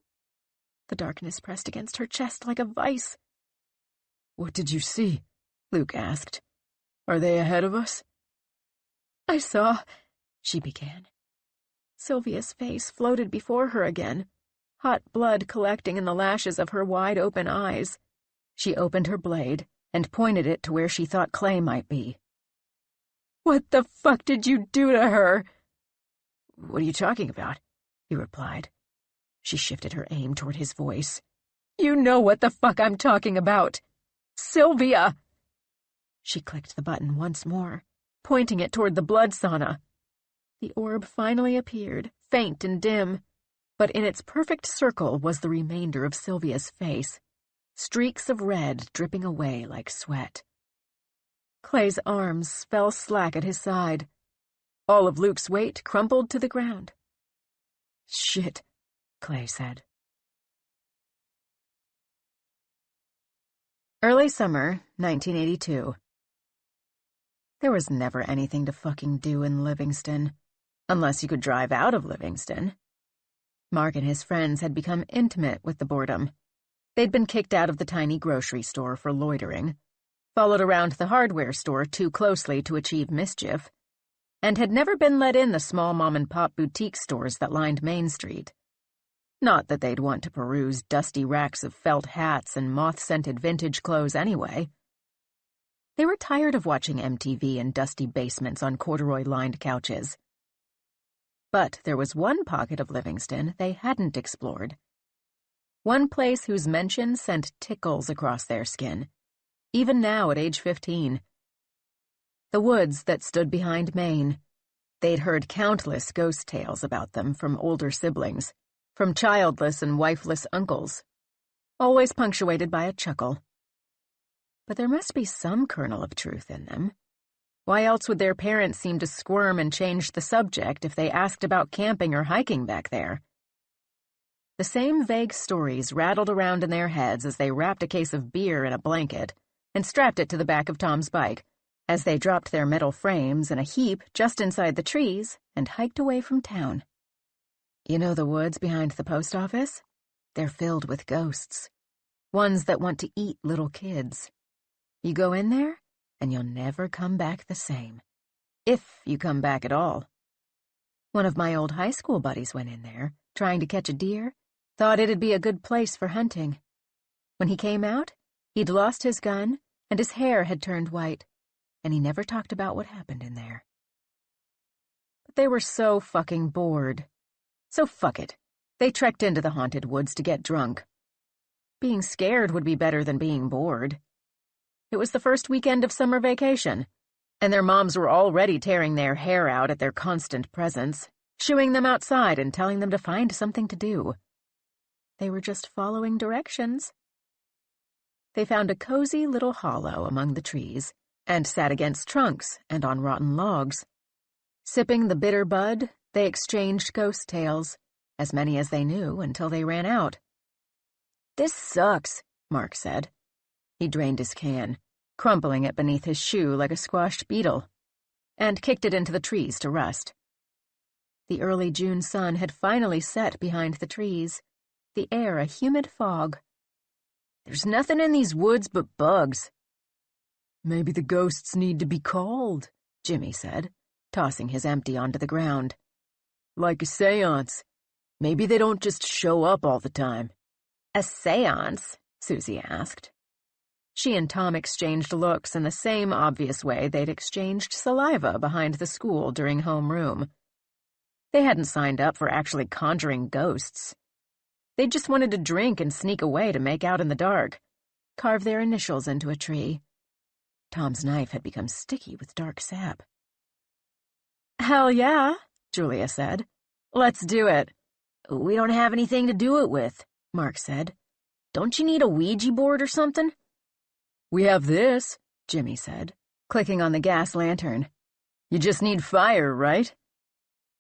The darkness pressed against her chest like a vice. "What did you see?" Luke asked. "Are they ahead of us?" "I saw," she began. Sylvia's face floated before her again, hot blood collecting in the lashes of her wide-open eyes. She opened her blade and pointed it to where she thought Clay might be. "What the fuck did you do to her?" "What are you talking about?" he replied. She shifted her aim toward his voice. "You know what the fuck I'm talking about! Sylvia!" She clicked the button once more, pointing it toward the blood sauna. The orb finally appeared, faint and dim, but in its perfect circle was the remainder of Sylvia's face, streaks of red dripping away like sweat. Clay's arms fell slack at his side. All of Luke's weight crumpled to the ground. "Shit," Clay said. Early summer, 1982. There was never anything to fucking do in Livingston, unless you could drive out of Livingston. Mark and his friends had become intimate with the boredom. They'd been kicked out of the tiny grocery store for loitering, followed around the hardware store too closely to achieve mischief, and had never been let in the small mom-and-pop boutique stores that lined Main Street. Not that they'd want to peruse dusty racks of felt hats and moth-scented vintage clothes anyway. They were tired of watching MTV in dusty basements on corduroy-lined couches. But there was one pocket of Livingston they hadn't explored. One place whose mention sent tickles across their skin, even now at age 15. The woods that stood behind Maine. They'd heard countless ghost tales about them from older siblings, from childless and wifeless uncles, always punctuated by a chuckle. But there must be some kernel of truth in them. Why else would their parents seem to squirm and change the subject if they asked about camping or hiking back there? The same vague stories rattled around in their heads as they wrapped a case of beer in a blanket and strapped it to the back of Tom's bike, as they dropped their metal frames in a heap just inside the trees and hiked away from town. You know the woods behind the post office? They're filled with ghosts. Ones that want to eat little kids. You go in there, and you'll never come back the same. If you come back at all. One of my old high school buddies went in there, trying to catch a deer, thought it'd be a good place for hunting. When he came out, he'd lost his gun, and his hair had turned white, and he never talked about what happened in there. But they were so fucking bored. So fuck it. They trekked into the haunted woods to get drunk. Being scared would be better than being bored. It was the first weekend of summer vacation, and their moms were already tearing their hair out at their constant presence, shooing them outside and telling them to find something to do. They were just following directions. They found a cozy little hollow among the trees and sat against trunks and on rotten logs. Sipping the bitter bud, they exchanged ghost tales, as many as they knew until they ran out. "This sucks," Mark said. He drained his can, crumpling it beneath his shoe like a squashed beetle. and kicked it into the trees to rust. The early June sun had finally set behind the trees, the air a humid fog. "There's nothing in these woods but bugs." "Maybe the ghosts need to be called," Jimmy said, tossing his empty onto the ground. "Like a seance. Maybe they don't just show up all the time." "A seance?" Susie asked. She and Tom exchanged looks in the same obvious way they'd exchanged saliva behind the school during homeroom. They hadn't signed up for actually conjuring ghosts. They just wanted to drink and sneak away to make out in the dark, carve their initials into a tree. Tom's knife had become sticky with dark sap. "Hell yeah," Julia said. "Let's do it." "We don't have anything to do it with," Mark said. "Don't you need a Ouija board or something?" "We have this," Jimmy said, clicking on the gas lantern. "You just need fire, right?"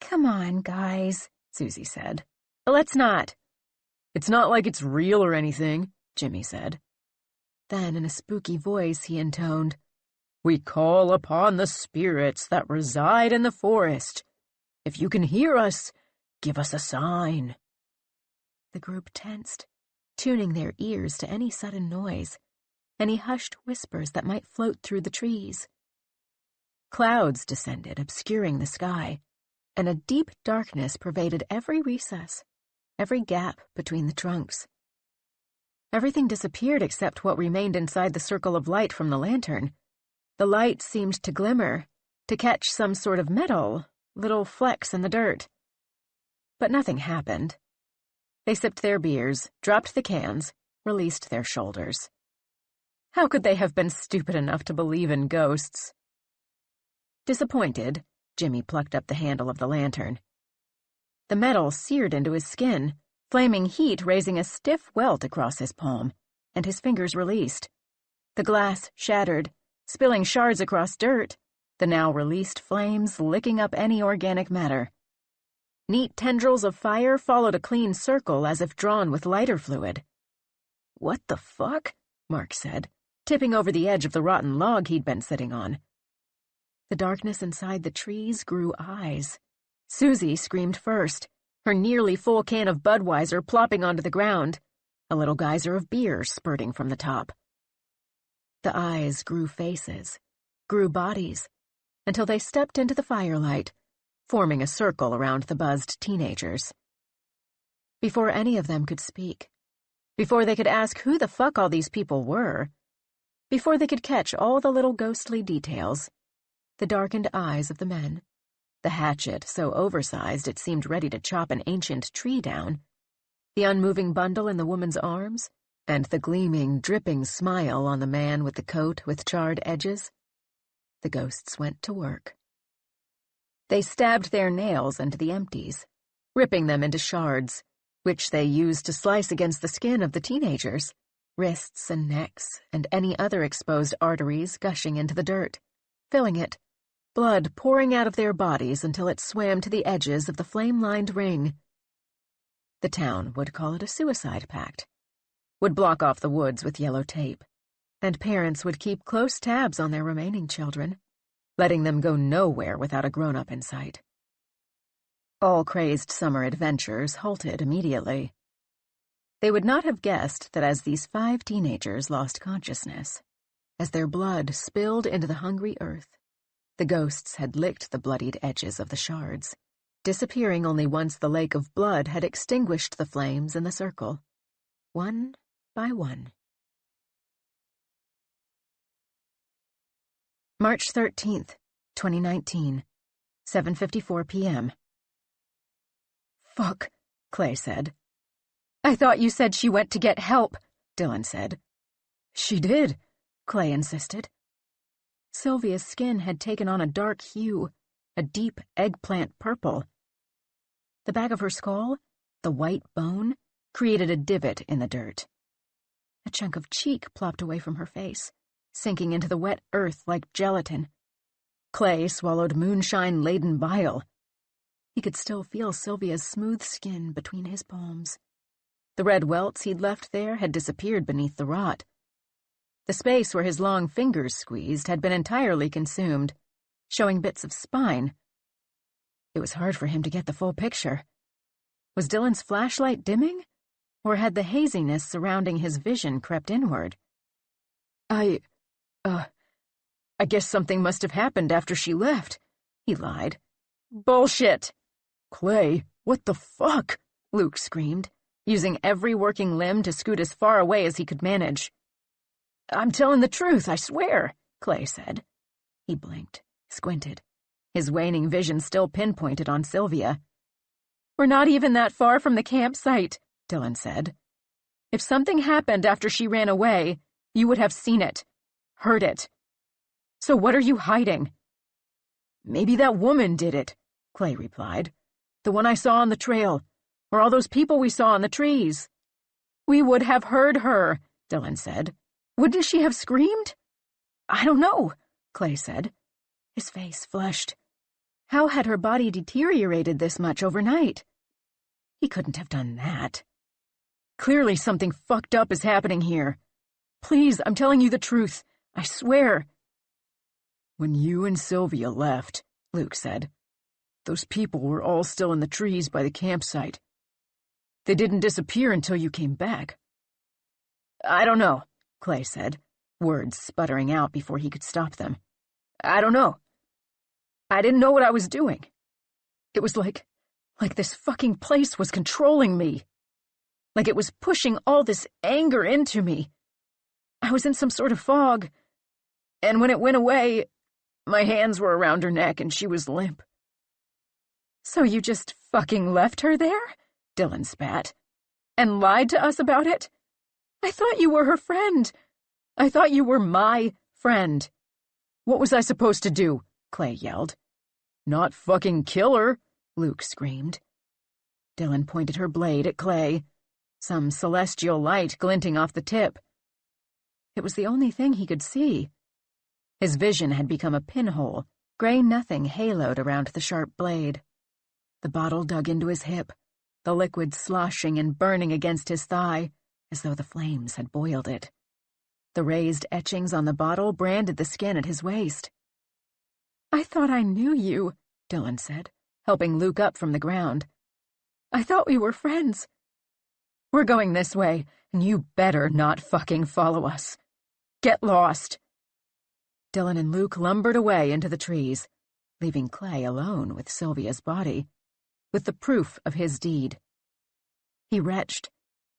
"Come on, guys," Susie said. "Let's not." "It's not like it's real or anything," Jimmy said. Then, in a spooky voice, he intoned, "We call upon the spirits that reside in the forest. If you can hear us, give us a sign." The group tensed, tuning their ears to any sudden noise, any hushed whispers that might float through the trees. Clouds descended, obscuring the sky, and a deep darkness pervaded every recess, every gap between the trunks. Everything disappeared except what remained inside the circle of light from the lantern. The light seemed to glimmer, to catch some sort of metal, little flecks in the dirt. But nothing happened. They sipped their beers, dropped the cans, released their shoulders. How could they have been stupid enough to believe in ghosts? Disappointed, Jimmy plucked up the handle of the lantern. The metal seared into his skin, flaming heat raising a stiff welt across his palm, and his fingers released. The glass shattered, spilling shards across dirt, the now released flames licking up any organic matter. Neat tendrils of fire followed a clean circle as if drawn with lighter fluid. "What the fuck?" Mark said, tipping over the edge of the rotten log he'd been sitting on. The darkness inside the trees grew eyes. Susie screamed first, her nearly full can of Budweiser plopping onto the ground, a little geyser of beer spurting from the top. The eyes grew faces, grew bodies, until they stepped into the firelight, forming a circle around the buzzed teenagers. Before any of them could speak, before they could ask who the fuck all these people were, before they could catch all the little ghostly details, the darkened eyes of the men, the hatchet so oversized it seemed ready to chop an ancient tree down, the unmoving bundle in the woman's arms, and the gleaming, dripping smile on the man with the coat with charred edges. The ghosts went to work. They stabbed their nails into the empties, ripping them into shards, which they used to slice against the skin of the teenagers, wrists and necks, and any other exposed arteries gushing into the dirt, filling it, blood pouring out of their bodies until it swam to the edges of the flame-lined ring. The town would call it a suicide pact, would block off the woods with yellow tape, and parents would keep close tabs on their remaining children, letting them go nowhere without a grown-up in sight. All crazed summer adventures halted immediately. They would not have guessed that as these 5 teenagers lost consciousness, as their blood spilled into the hungry earth, the ghosts had licked the bloodied edges of the shards, disappearing only once the lake of blood had extinguished the flames in the circle, one by one. March 13th, 2019, 7:54 p.m. "Fuck," Clay said. "I thought you said she went to get help," Dylan said. "She did," Clay insisted. Sylvia's skin had taken on a dark hue, a deep eggplant purple. The back of her skull, the white bone, created a divot in the dirt. A chunk of cheek plopped away from her face, sinking into the wet earth like gelatin. Clay swallowed moonshine-laden bile. He could still feel Sylvia's smooth skin between his palms. The red welts he'd left there had disappeared beneath the rot. The space where his long fingers squeezed had been entirely consumed, showing bits of spine. It was hard for him to get the full picture. Was Dylan's flashlight dimming? Or had the haziness surrounding his vision crept inward? I guess something must have happened after she left, he lied. Bullshit! Clay, what the fuck? Luke screamed, using every working limb to scoot as far away as he could manage. I'm telling the truth, I swear, Clay said. He blinked, squinted, his waning vision still pinpointed on Sylvia. We're not even that far from the campsite, Dylan said. If something happened after she ran away, you would have seen it, heard it. So what are you hiding? Maybe that woman did it, Clay replied. The one I saw on the trail, or all those people we saw in the trees. We would have heard her, Dylan said. Wouldn't she have screamed? I don't know, Clay said. His face flushed. How had her body deteriorated this much overnight? He couldn't have done that. Clearly something fucked up is happening here. Please, I'm telling you the truth. I swear. When you and Sylvia left, Luke said, those people were all still in the trees by the campsite. They didn't disappear until you came back. I don't know, Clay said, words sputtering out before he could stop them. I don't know. I didn't know what I was doing. It was like this fucking place was controlling me. Like it was pushing all this anger into me. I was in some sort of fog, and when it went away, my hands were around her neck and she was limp. So you just fucking left her there? Dylan spat. And lied to us about it? I thought you were her friend. I thought you were my friend. What was I supposed to do? Clay yelled. Not fucking kill her, Luke screamed. Dylan pointed her blade at Clay, some celestial light glinting off the tip. It was the only thing he could see. His vision had become a pinhole, gray nothing haloed around the sharp blade. The bottle dug into his hip, the liquid sloshing and burning against his thigh, as though the flames had boiled it. The raised etchings on the bottle branded the skin at his waist. I thought I knew you, Dylan said, helping Luke up from the ground. I thought we were friends. We're going this way, and you better not fucking follow us. Get lost. Dylan and Luke lumbered away into the trees, leaving Clay alone with Sylvia's body, with the proof of his deed. He retched,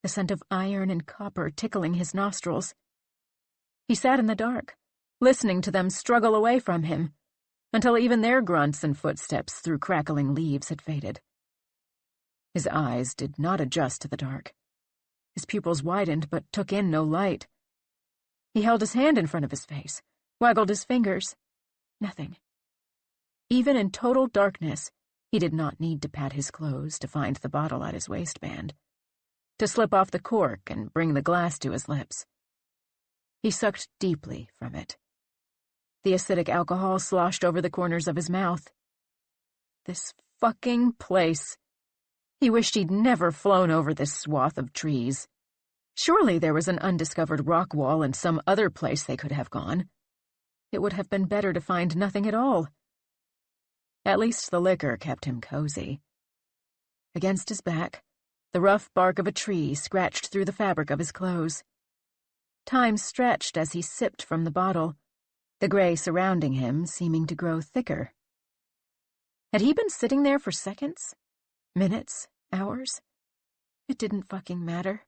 the scent of iron and copper tickling his nostrils. He sat in the dark, listening to them struggle away from him, until even their grunts and footsteps through crackling leaves had faded. His eyes did not adjust to the dark. His pupils widened but took in no light. He held his hand in front of his face, waggled his fingers. Nothing. Even in total darkness, he did not need to pat his clothes to find the bottle at his waistband, to slip off the cork and bring the glass to his lips. He sucked deeply from it. The acidic alcohol sloshed over the corners of his mouth. This fucking place. He wished he'd never flown over this swath of trees. Surely there was an undiscovered rock wall in some other place they could have gone. It would have been better to find nothing at all. At least the liquor kept him cozy. Against his back, the rough bark of a tree scratched through the fabric of his clothes. Time stretched as he sipped from the bottle, the gray surrounding him seeming to grow thicker. Had he been sitting there for seconds? Minutes? Hours? It didn't fucking matter.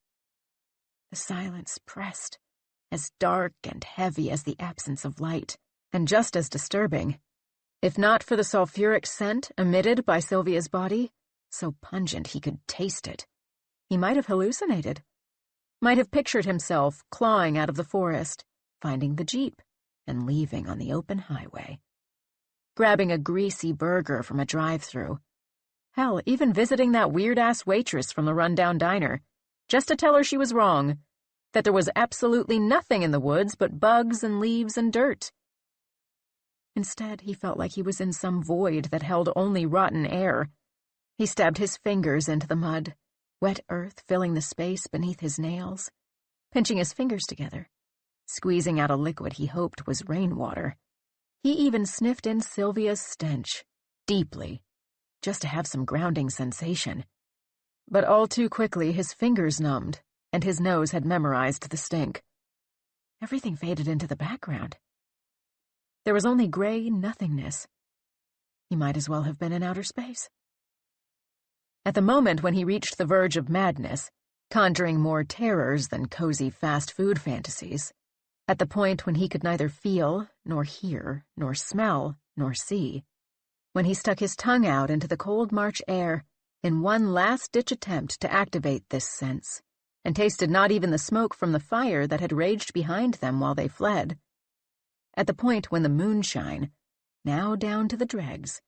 The silence pressed, as dark and heavy as the absence of light, and just as disturbing. If not for the sulfuric scent emitted by Sylvia's body, so pungent he could taste it, he might have hallucinated. Might have pictured himself clawing out of the forest, finding the jeep, and leaving on the open highway. Grabbing a greasy burger from a drive-thru. Hell, even visiting that weird-ass waitress from the rundown diner, just to tell her she was wrong, that there was absolutely nothing in the woods but bugs and leaves and dirt. Instead, he felt like he was in some void that held only rotten air. He stabbed his fingers into the mud, wet earth filling the space beneath his nails, pinching his fingers together, squeezing out a liquid he hoped was rainwater. He even sniffed in Sylvia's stench, deeply, just to have some grounding sensation. But all too quickly his fingers numbed, and his nose had memorized the stink. Everything faded into the background. There was only gray nothingness. He might as well have been in outer space. At the moment when he reached the verge of madness, conjuring more terrors than cozy fast food fantasies, at the point when he could neither feel, nor hear, nor smell, nor see, when he stuck his tongue out into the cold March air in one last-ditch attempt to activate this sense, and tasted not even the smoke from the fire that had raged behind them while they fled, at the point when the moonshine, now down to the dregs,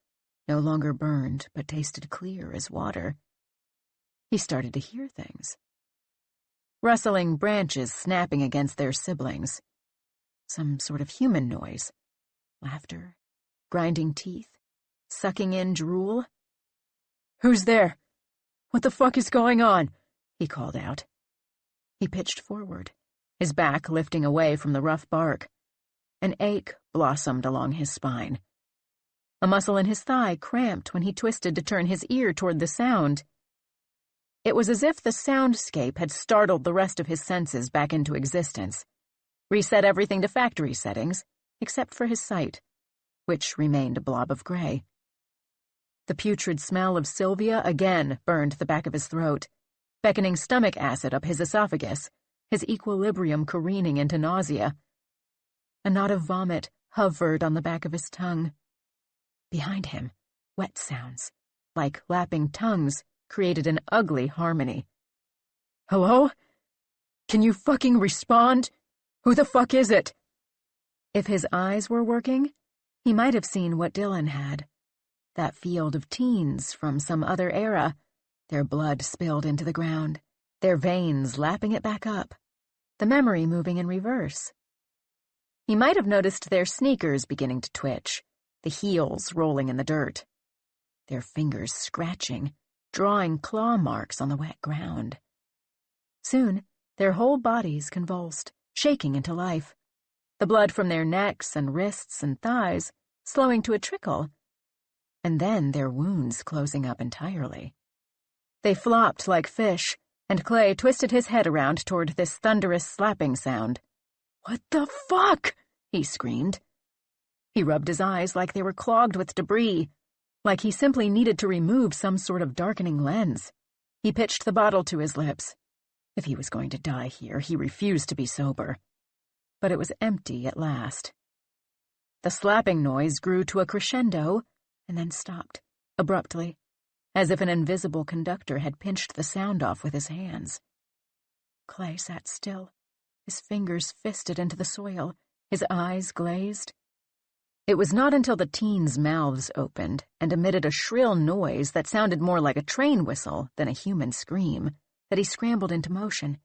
no longer burned but tasted clear as water, he started to hear things. Rustling branches snapping against their siblings. Some sort of human noise. Laughter. Grinding teeth. Sucking in drool. "Who's there? What the fuck is going on?" he called out. He pitched forward, his back lifting away from the rough bark. An ache blossomed along his spine. A muscle in his thigh cramped when he twisted to turn his ear toward the sound. It was as if the soundscape had startled the rest of his senses back into existence, reset everything to factory settings, except for his sight, which remained a blob of gray. The putrid smell of Sylvia again burned the back of his throat, beckoning stomach acid up his esophagus, his equilibrium careening into nausea. A knot of vomit hovered on the back of his tongue. Behind him, wet sounds, like lapping tongues, created an ugly harmony. "Hello? Can you fucking respond? Who the fuck is it?" If his eyes were working, he might have seen what Dylan had. That field of teens from some other era, their blood spilled into the ground, their veins lapping it back up, the memory moving in reverse. He might have noticed their sneakers beginning to twitch, the heels rolling in the dirt, their fingers scratching, drawing claw marks on the wet ground. Soon, their whole bodies convulsed, shaking into life, the blood from their necks and wrists and thighs slowing to a trickle, and then their wounds closing up entirely. They flopped like fish, and Clay twisted his head around toward this thunderous slapping sound. "What the fuck?" he screamed. He rubbed his eyes like they were clogged with debris, like he simply needed to remove some sort of darkening lens. He pitched the bottle to his lips. If he was going to die here, he refused to be sober. But it was empty at last. The slapping noise grew to a crescendo and then stopped, abruptly, as if an invisible conductor had pinched the sound off with his hands. Clay sat still, his fingers fisted into the soil, his eyes glazed. It was not until the teens' mouths opened and emitted a shrill noise that sounded more like a train whistle than a human scream that he scrambled into motion.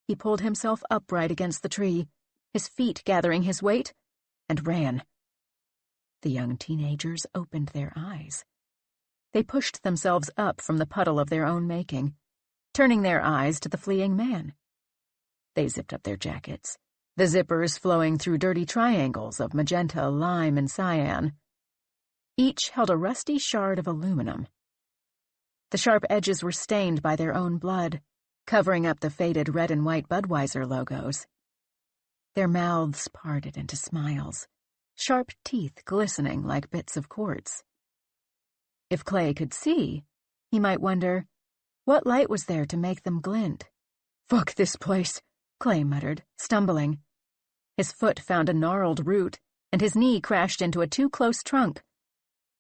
He pulled himself upright against the tree, his feet gathering his weight, and ran. The young teenagers opened their eyes. They pushed themselves up from the puddle of their own making, turning their eyes to the fleeing man. They zipped up their jackets, the zippers flowing through dirty triangles of magenta, lime, and cyan. Each held a rusty shard of aluminum. The sharp edges were stained by their own blood, covering up the faded red and white Budweiser logos. Their mouths parted into smiles, sharp teeth glistening like bits of quartz. If Clay could see, he might wonder, what light was there to make them glint? "Fuck this place," Clay muttered, stumbling. His foot found a gnarled root, and his knee crashed into a too-close trunk.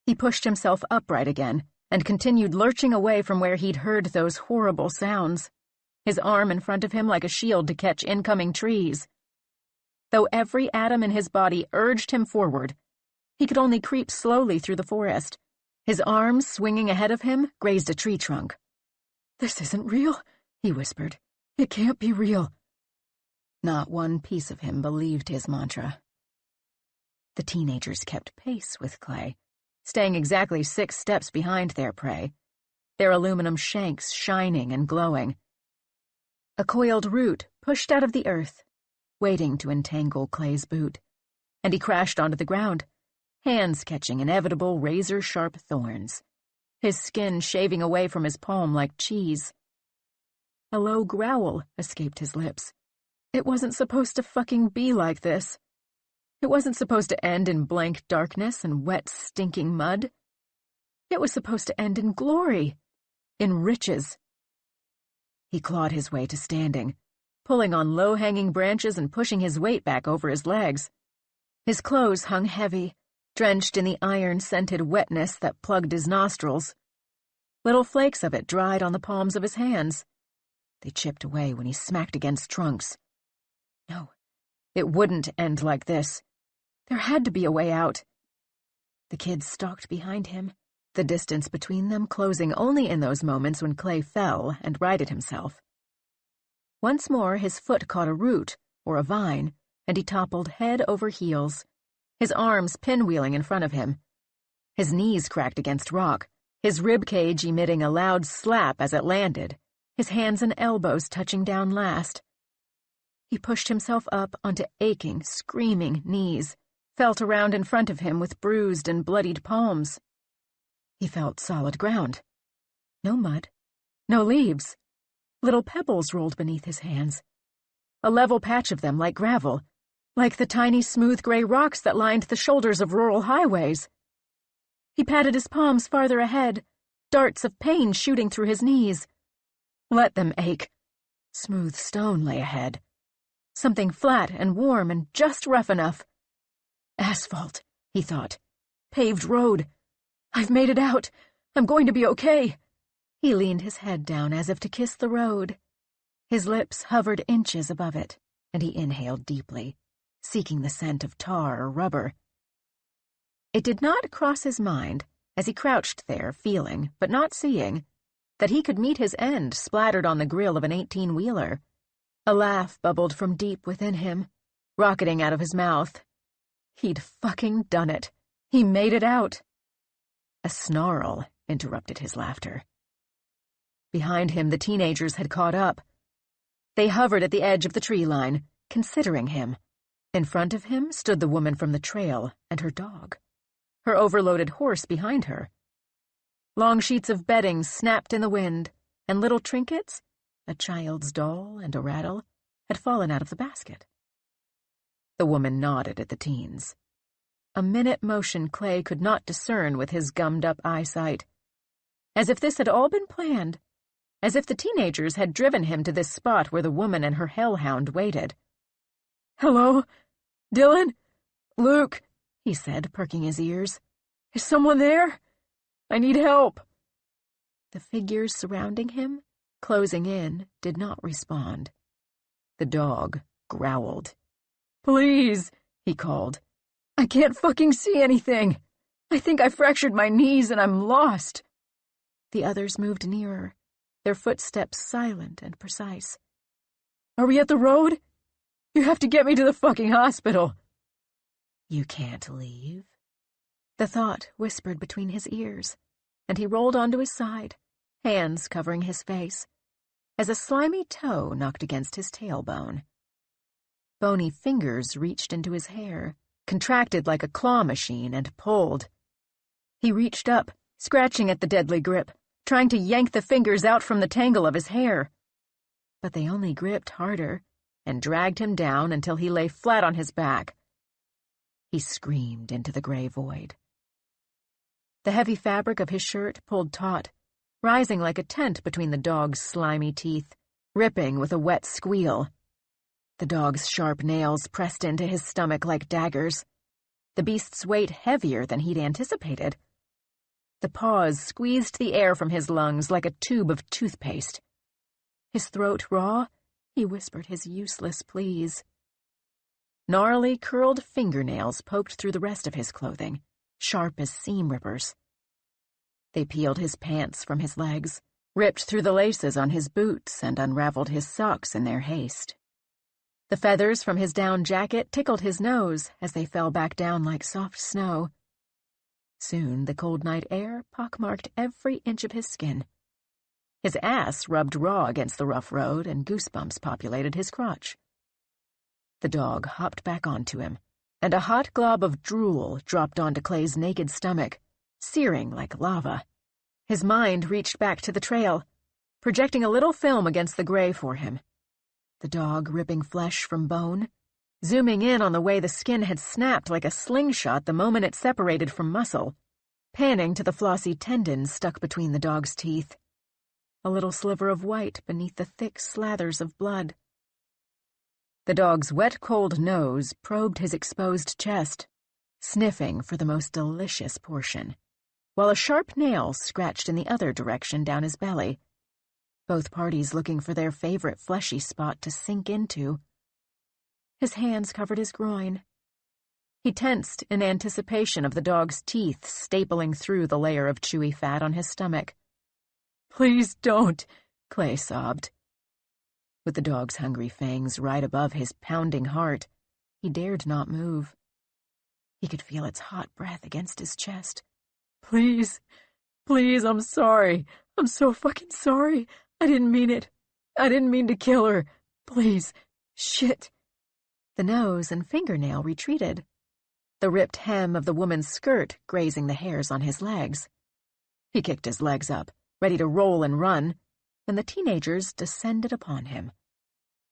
He pushed himself upright again and continued lurching away from where he'd heard those horrible sounds, his arm in front of him like a shield to catch incoming trees. Though every atom in his body urged him forward, he could only creep slowly through the forest. His arms, swinging ahead of him, grazed a tree trunk. "This isn't real," he whispered. "It can't be real." Not one piece of him believed his mantra. The teenagers kept pace with Clay, staying exactly 6 steps behind their prey, their aluminum shanks shining and glowing. A coiled root pushed out of the earth, waiting to entangle Clay's boot, and he crashed onto the ground, hands catching inevitable razor-sharp thorns, his skin shaving away from his palm like cheese. A low growl escaped his lips. It wasn't supposed to fucking be like this. It wasn't supposed to end in blank darkness and wet, stinking mud. It was supposed to end in glory, in riches. He clawed his way to standing, pulling on low-hanging branches and pushing his weight back over his legs. His clothes hung heavy, drenched in the iron-scented wetness that plugged his nostrils. Little flakes of it dried on the palms of his hands. They chipped away when he smacked against trunks. No, it wouldn't end like this. There had to be a way out. The kids stalked behind him, the distance between them closing only in those moments when Clay fell and righted himself. Once more his foot caught a root or a vine, and he toppled head over heels, his arms pinwheeling in front of him. His knees cracked against rock, his rib cage emitting a loud slap as it landed, his hands and elbows touching down last. He pushed himself up onto aching, screaming knees, felt around in front of him with bruised and bloodied palms. He felt solid ground. No mud, no leaves. Little pebbles rolled beneath his hands. A level patch of them like gravel, like the tiny smooth gray rocks that lined the shoulders of rural highways. He patted his palms farther ahead, darts of pain shooting through his knees. Let them ache. Smooth stone lay ahead. Something flat and warm and just rough enough. Asphalt, he thought. Paved road. I've made it out. I'm going to be okay. He leaned his head down as if to kiss the road. His lips hovered inches above it, and he inhaled deeply, seeking the scent of tar or rubber. It did not cross his mind, as he crouched there, feeling, but not seeing, that he could meet his end splattered on the grill of an 18-wheeler. A laugh bubbled from deep within him, rocketing out of his mouth. He'd fucking done it. He made it out. A snarl interrupted his laughter. Behind him, the teenagers had caught up. They hovered at the edge of the tree line, considering him. In front of him stood the woman from the trail and her dog, her overloaded horse behind her. Long sheets of bedding snapped in the wind, and little trinkets, a child's doll and a rattle, had fallen out of the basket. The woman nodded at the teens. A minute motion Clay could not discern with his gummed-up eyesight. As if this had all been planned. As if the teenagers had driven him to this spot where the woman and her hellhound waited. "Hello? Dylan? Luke," he said, perking his ears. "Is someone there? I need help." The figures surrounding him, closing in, did not respond. The dog growled. "Please," he called. "I can't fucking see anything. I think I fractured my knees and I'm lost." The others moved nearer, their footsteps silent and precise. "Are we at the road? You have to get me to the fucking hospital." "You can't leave." The thought whispered between his ears, and he rolled onto his side, hands covering his face, as a slimy toe knocked against his tailbone. Bony fingers reached into his hair, contracted like a claw machine, and pulled. He reached up, scratching at the deadly grip, trying to yank the fingers out from the tangle of his hair. But they only gripped harder and dragged him down until he lay flat on his back. He screamed into the gray void. The heavy fabric of his shirt pulled taut, rising like a tent between the dog's slimy teeth, ripping with a wet squeal. The dog's sharp nails pressed into his stomach like daggers, the beast's weight heavier than he'd anticipated. The paws squeezed the air from his lungs like a tube of toothpaste. His throat raw, he whispered his useless pleas. Gnarly, curled fingernails poked through the rest of his clothing, sharp as seam rippers. They peeled his pants from his legs, ripped through the laces on his boots, and unraveled his socks in their haste. The feathers from his down jacket tickled his nose as they fell back down like soft snow. Soon the cold night air pockmarked every inch of his skin. His ass rubbed raw against the rough road, and goosebumps populated his crotch. The dog hopped back onto him, and a hot glob of drool dropped onto Clay's naked stomach, searing like lava. His mind reached back to the trail, projecting a little film against the gray for him. The dog ripping flesh from bone, zooming in on the way the skin had snapped like a slingshot the moment it separated from muscle, panning to the flossy tendons stuck between the dog's teeth. A little sliver of white beneath the thick slathers of blood. The dog's wet, cold nose probed his exposed chest, sniffing for the most delicious portion, while a sharp nail scratched in the other direction down his belly, both parties looking for their favorite fleshy spot to sink into. His hands covered his groin. He tensed in anticipation of the dog's teeth stapling through the layer of chewy fat on his stomach. "Please don't," Clay sobbed. With the dog's hungry fangs right above his pounding heart, he dared not move. He could feel its hot breath against his chest. "Please, please, I'm sorry. I'm so fucking sorry. I didn't mean it. I didn't mean to kill her. Please. Shit." The nose and fingernail retreated, the ripped hem of the woman's skirt grazing the hairs on his legs. He kicked his legs up, ready to roll and run, when the teenagers descended upon him.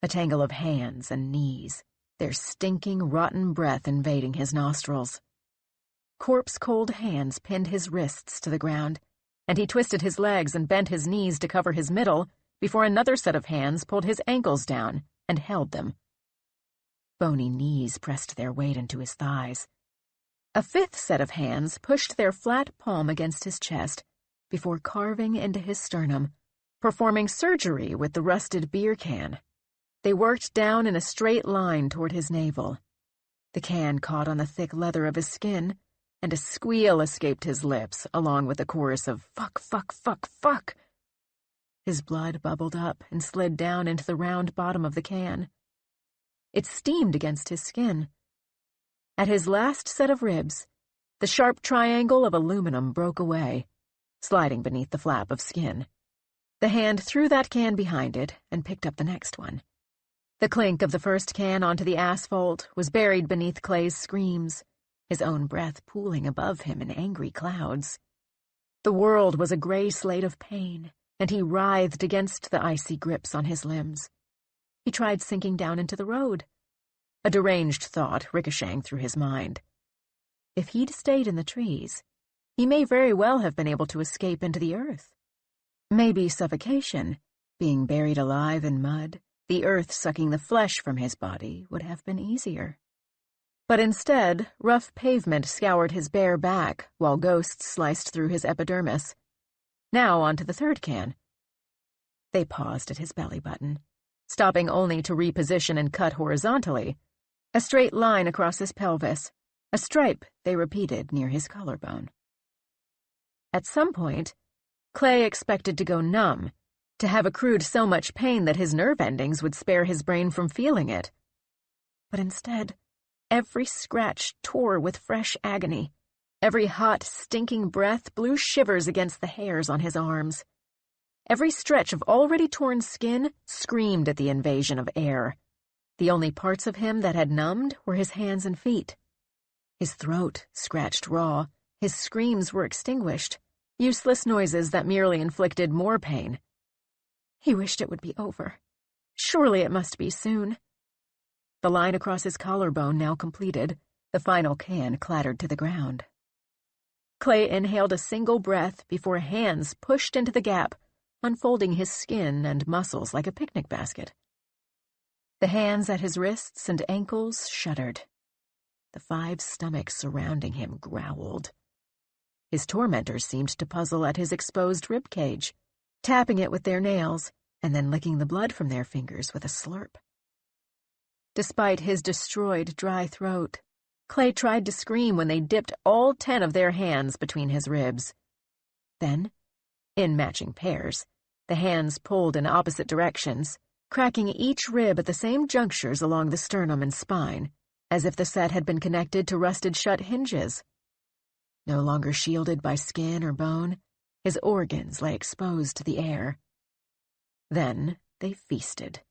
A tangle of hands and knees, their stinking, rotten breath invading his nostrils. Corpse-cold hands pinned his wrists to the ground, and he twisted his legs and bent his knees to cover his middle before another set of hands pulled his ankles down and held them. Bony knees pressed their weight into his thighs. A fifth set of hands pushed their flat palm against his chest before carving into his sternum, performing surgery with the rusted beer can. They worked down in a straight line toward his navel. The can caught on the thick leather of his skin, and a squeal escaped his lips, along with a chorus of "fuck, fuck, fuck, fuck." His blood bubbled up and slid down into the round bottom of the can. It steamed against his skin. At his last set of ribs, the sharp triangle of aluminum broke away, sliding beneath the flap of skin. The hand threw that can behind it and picked up the next one. The clink of the first can onto the asphalt was buried beneath Clay's screams, his own breath pooling above him in angry clouds. The world was a gray slate of pain, and he writhed against the icy grips on his limbs. He tried sinking down into the road, a deranged thought ricocheting through his mind. If he'd stayed in the trees, he may very well have been able to escape into the earth. Maybe suffocation, being buried alive in mud, the earth sucking the flesh from his body, would have been easier. But instead, rough pavement scoured his bare back while ghosts sliced through his epidermis. Now onto the third can. They paused at his belly button, stopping only to reposition and cut horizontally, a straight line across his pelvis, a stripe they repeated near his collarbone. At some point, Clay expected to go numb, to have accrued so much pain that his nerve endings would spare his brain from feeling it. But instead, every scratch tore with fresh agony. Every hot, stinking breath blew shivers against the hairs on his arms. Every stretch of already torn skin screamed at the invasion of air. The only parts of him that had numbed were his hands and feet. His throat scratched raw, his screams were extinguished, useless noises that merely inflicted more pain. He wished it would be over. Surely it must be soon. The line across his collarbone now completed, the final can clattered to the ground. Clay inhaled a single breath before hands pushed into the gap, unfolding his skin and muscles like a picnic basket. The hands at his wrists and ankles shuddered. The 5 stomachs surrounding him growled. His tormentors seemed to puzzle at his exposed rib cage, tapping it with their nails and then licking the blood from their fingers with a slurp. Despite his destroyed, dry throat, Clay tried to scream when they dipped all 10 of their hands between his ribs. Then, in matching pairs, the hands pulled in opposite directions, cracking each rib at the same junctures along the sternum and spine, as if the set had been connected to rusted-shut hinges. No longer shielded by skin or bone, his organs lay exposed to the air. Then they feasted.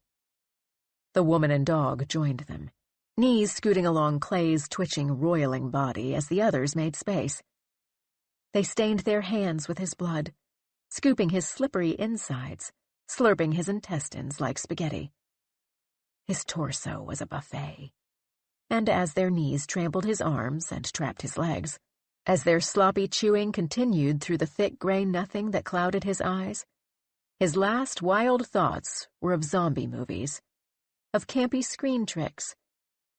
The woman and dog joined them, knees scooting along Clay's twitching, roiling body as the others made space. They stained their hands with his blood, scooping his slippery insides, slurping his intestines like spaghetti. His torso was a buffet, and as their knees trampled his arms and trapped his legs, as their sloppy chewing continued through the thick gray nothing that clouded his eyes, his last wild thoughts were of zombie movies, of campy screen tricks,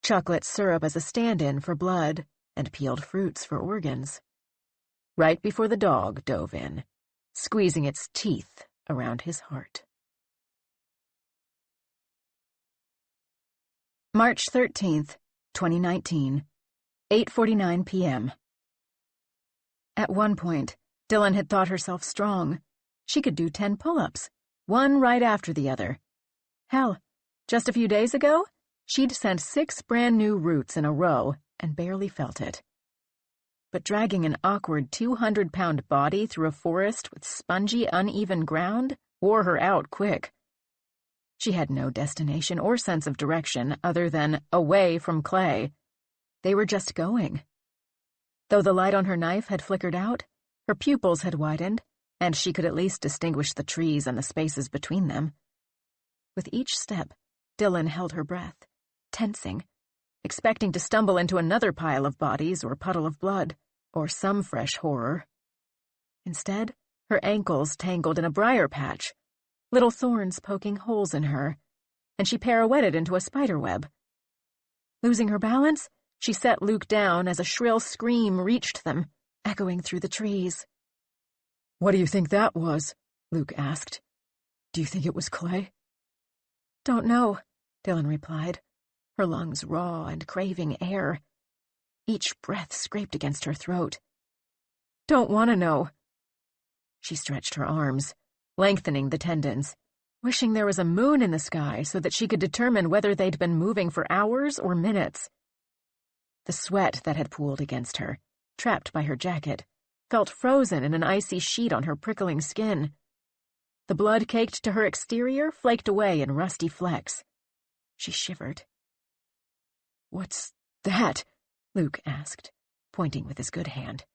chocolate syrup as a stand-in for blood, and peeled fruits for organs. Right before the dog dove in, squeezing its teeth around his heart. March 13th, 2019, 8:49 p.m. At one point, Dylan had thought herself strong. She could do 10 pull-ups, one right after the other. Hell, just a few days ago, she'd sent 6 brand-new routes in a row and barely felt it. But dragging an awkward 200-pound body through a forest with spongy, uneven ground wore her out quick. She had no destination or sense of direction other than away from Clay. They were just going. Though the light on her knife had flickered out, her pupils had widened, and she could at least distinguish the trees and the spaces between them. With each step, Dylan held her breath, tensing, expecting to stumble into another pile of bodies or puddle of blood, or some fresh horror. Instead, her ankles tangled in a briar patch, little thorns poking holes in her, and she pirouetted into a spiderweb. Losing her balance, she set Luke down as a shrill scream reached them, echoing through the trees. "What do you think that was?" Luke asked. "Do you think it was Clay?" "Don't know," Dylan replied, her lungs raw and craving air. Each breath scraped against her throat. "Don't want to know." She stretched her arms, lengthening the tendons, wishing there was a moon in the sky so that she could determine whether they'd been moving for hours or minutes. The sweat that had pooled against her, trapped by her jacket, felt frozen in an icy sheet on her prickling skin. The blood caked to her exterior flaked away in rusty flecks. She shivered. "What's that?" Luke asked, pointing with his good hand.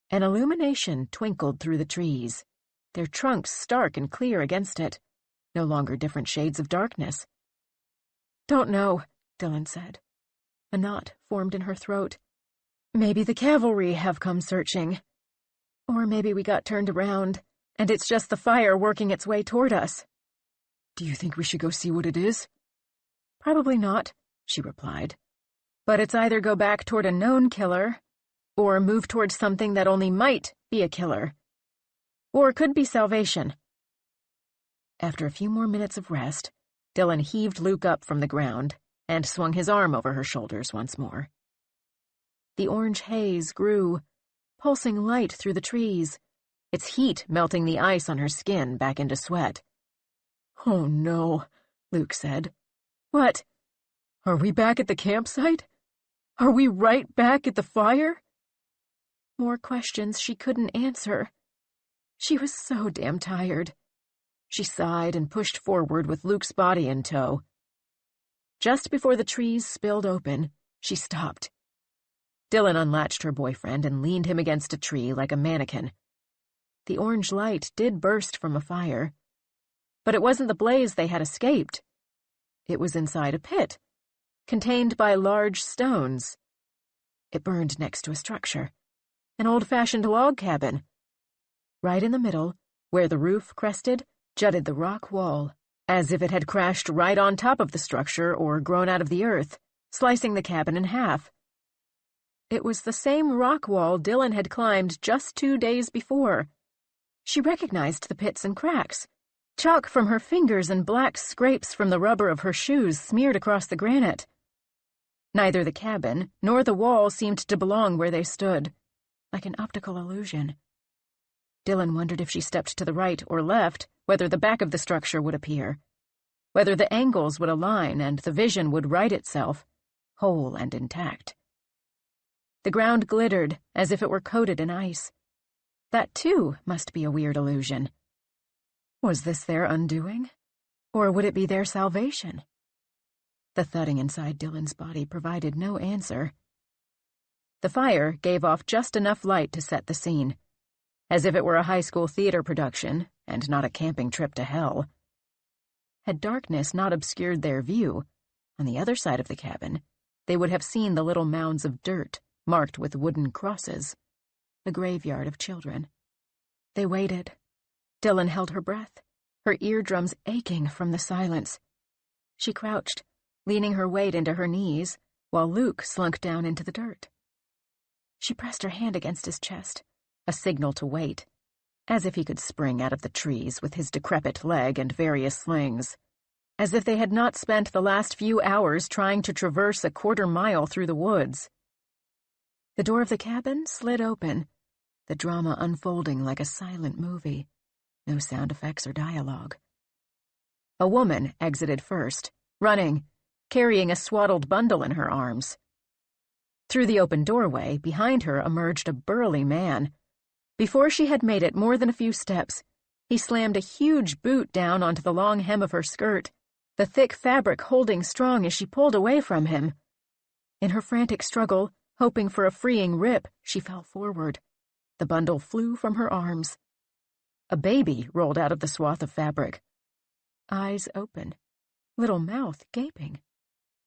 An illumination twinkled through the trees, their trunks stark and clear against it, no longer different shades of darkness. "Don't know," Dylan said. A knot formed in her throat. "Maybe the cavalry have come searching. Or maybe we got turned around, and it's just the fire working its way toward us." "Do you think we should go see what it is?" "Probably not," she replied. "But it's either go back toward a known killer, or move towards something that only might be a killer. Or could be salvation." After a few more minutes of rest, Dylan heaved Luke up from the ground and swung his arm over her shoulders once more. The orange haze grew, pulsing light through the trees, its heat melting the ice on her skin back into sweat. "Oh no," Luke said. "What? "Are we back at the campsite? Are we right back at the fire?" More questions she couldn't answer. She was so damn tired. She sighed and pushed forward with Luke's body in tow. Just before the trees spilled open, she stopped. Dylan unlatched her boyfriend and leaned him against a tree like a mannequin. The orange light did burst from a fire, but it wasn't the blaze they had escaped. It was inside a pit, contained by large stones. It burned next to a structure, an old-fashioned log cabin. Right in the middle, where the roof crested, jutted the rock wall, as if it had crashed right on top of the structure or grown out of the earth, slicing the cabin in half. It was the same rock wall Dylan had climbed just 2 days before. She recognized the pits and cracks, chalk from her fingers and black scrapes from the rubber of her shoes smeared across the granite. Neither the cabin nor the wall seemed to belong where they stood, like an optical illusion. Dylan wondered if she stepped to the right or left, whether the back of the structure would appear, whether the angles would align and the vision would right itself, whole and intact. The ground glittered as if it were coated in ice. That, too, must be a weird illusion. Was this their undoing? Or would it be their salvation? The thudding inside Dylan's body provided no answer. The fire gave off just enough light to set the scene, as if it were a high school theater production and not a camping trip to hell. Had darkness not obscured their view, on the other side of the cabin, they would have seen the little mounds of dirt marked with wooden crosses, the graveyard of children. They waited. Dylan held her breath, her eardrums aching from the silence. She crouched, leaning her weight into her knees, while Luke slunk down into the dirt. She pressed her hand against his chest, a signal to wait, as if he could spring out of the trees with his decrepit leg and various slings, as if they had not spent the last few hours trying to traverse a quarter-mile through the woods. The door of the cabin slid open, the drama unfolding like a silent movie, no sound effects or dialogue. A woman exited first, running, carrying a swaddled bundle in her arms. Through the open doorway, behind her emerged a burly man. Before she had made it more than a few steps, he slammed a huge boot down onto the long hem of her skirt, the thick fabric holding strong as she pulled away from him. In her frantic struggle, hoping for a freeing rip, she fell forward. The bundle flew from her arms. A baby rolled out of the swath of fabric. Eyes open, little mouth gaping,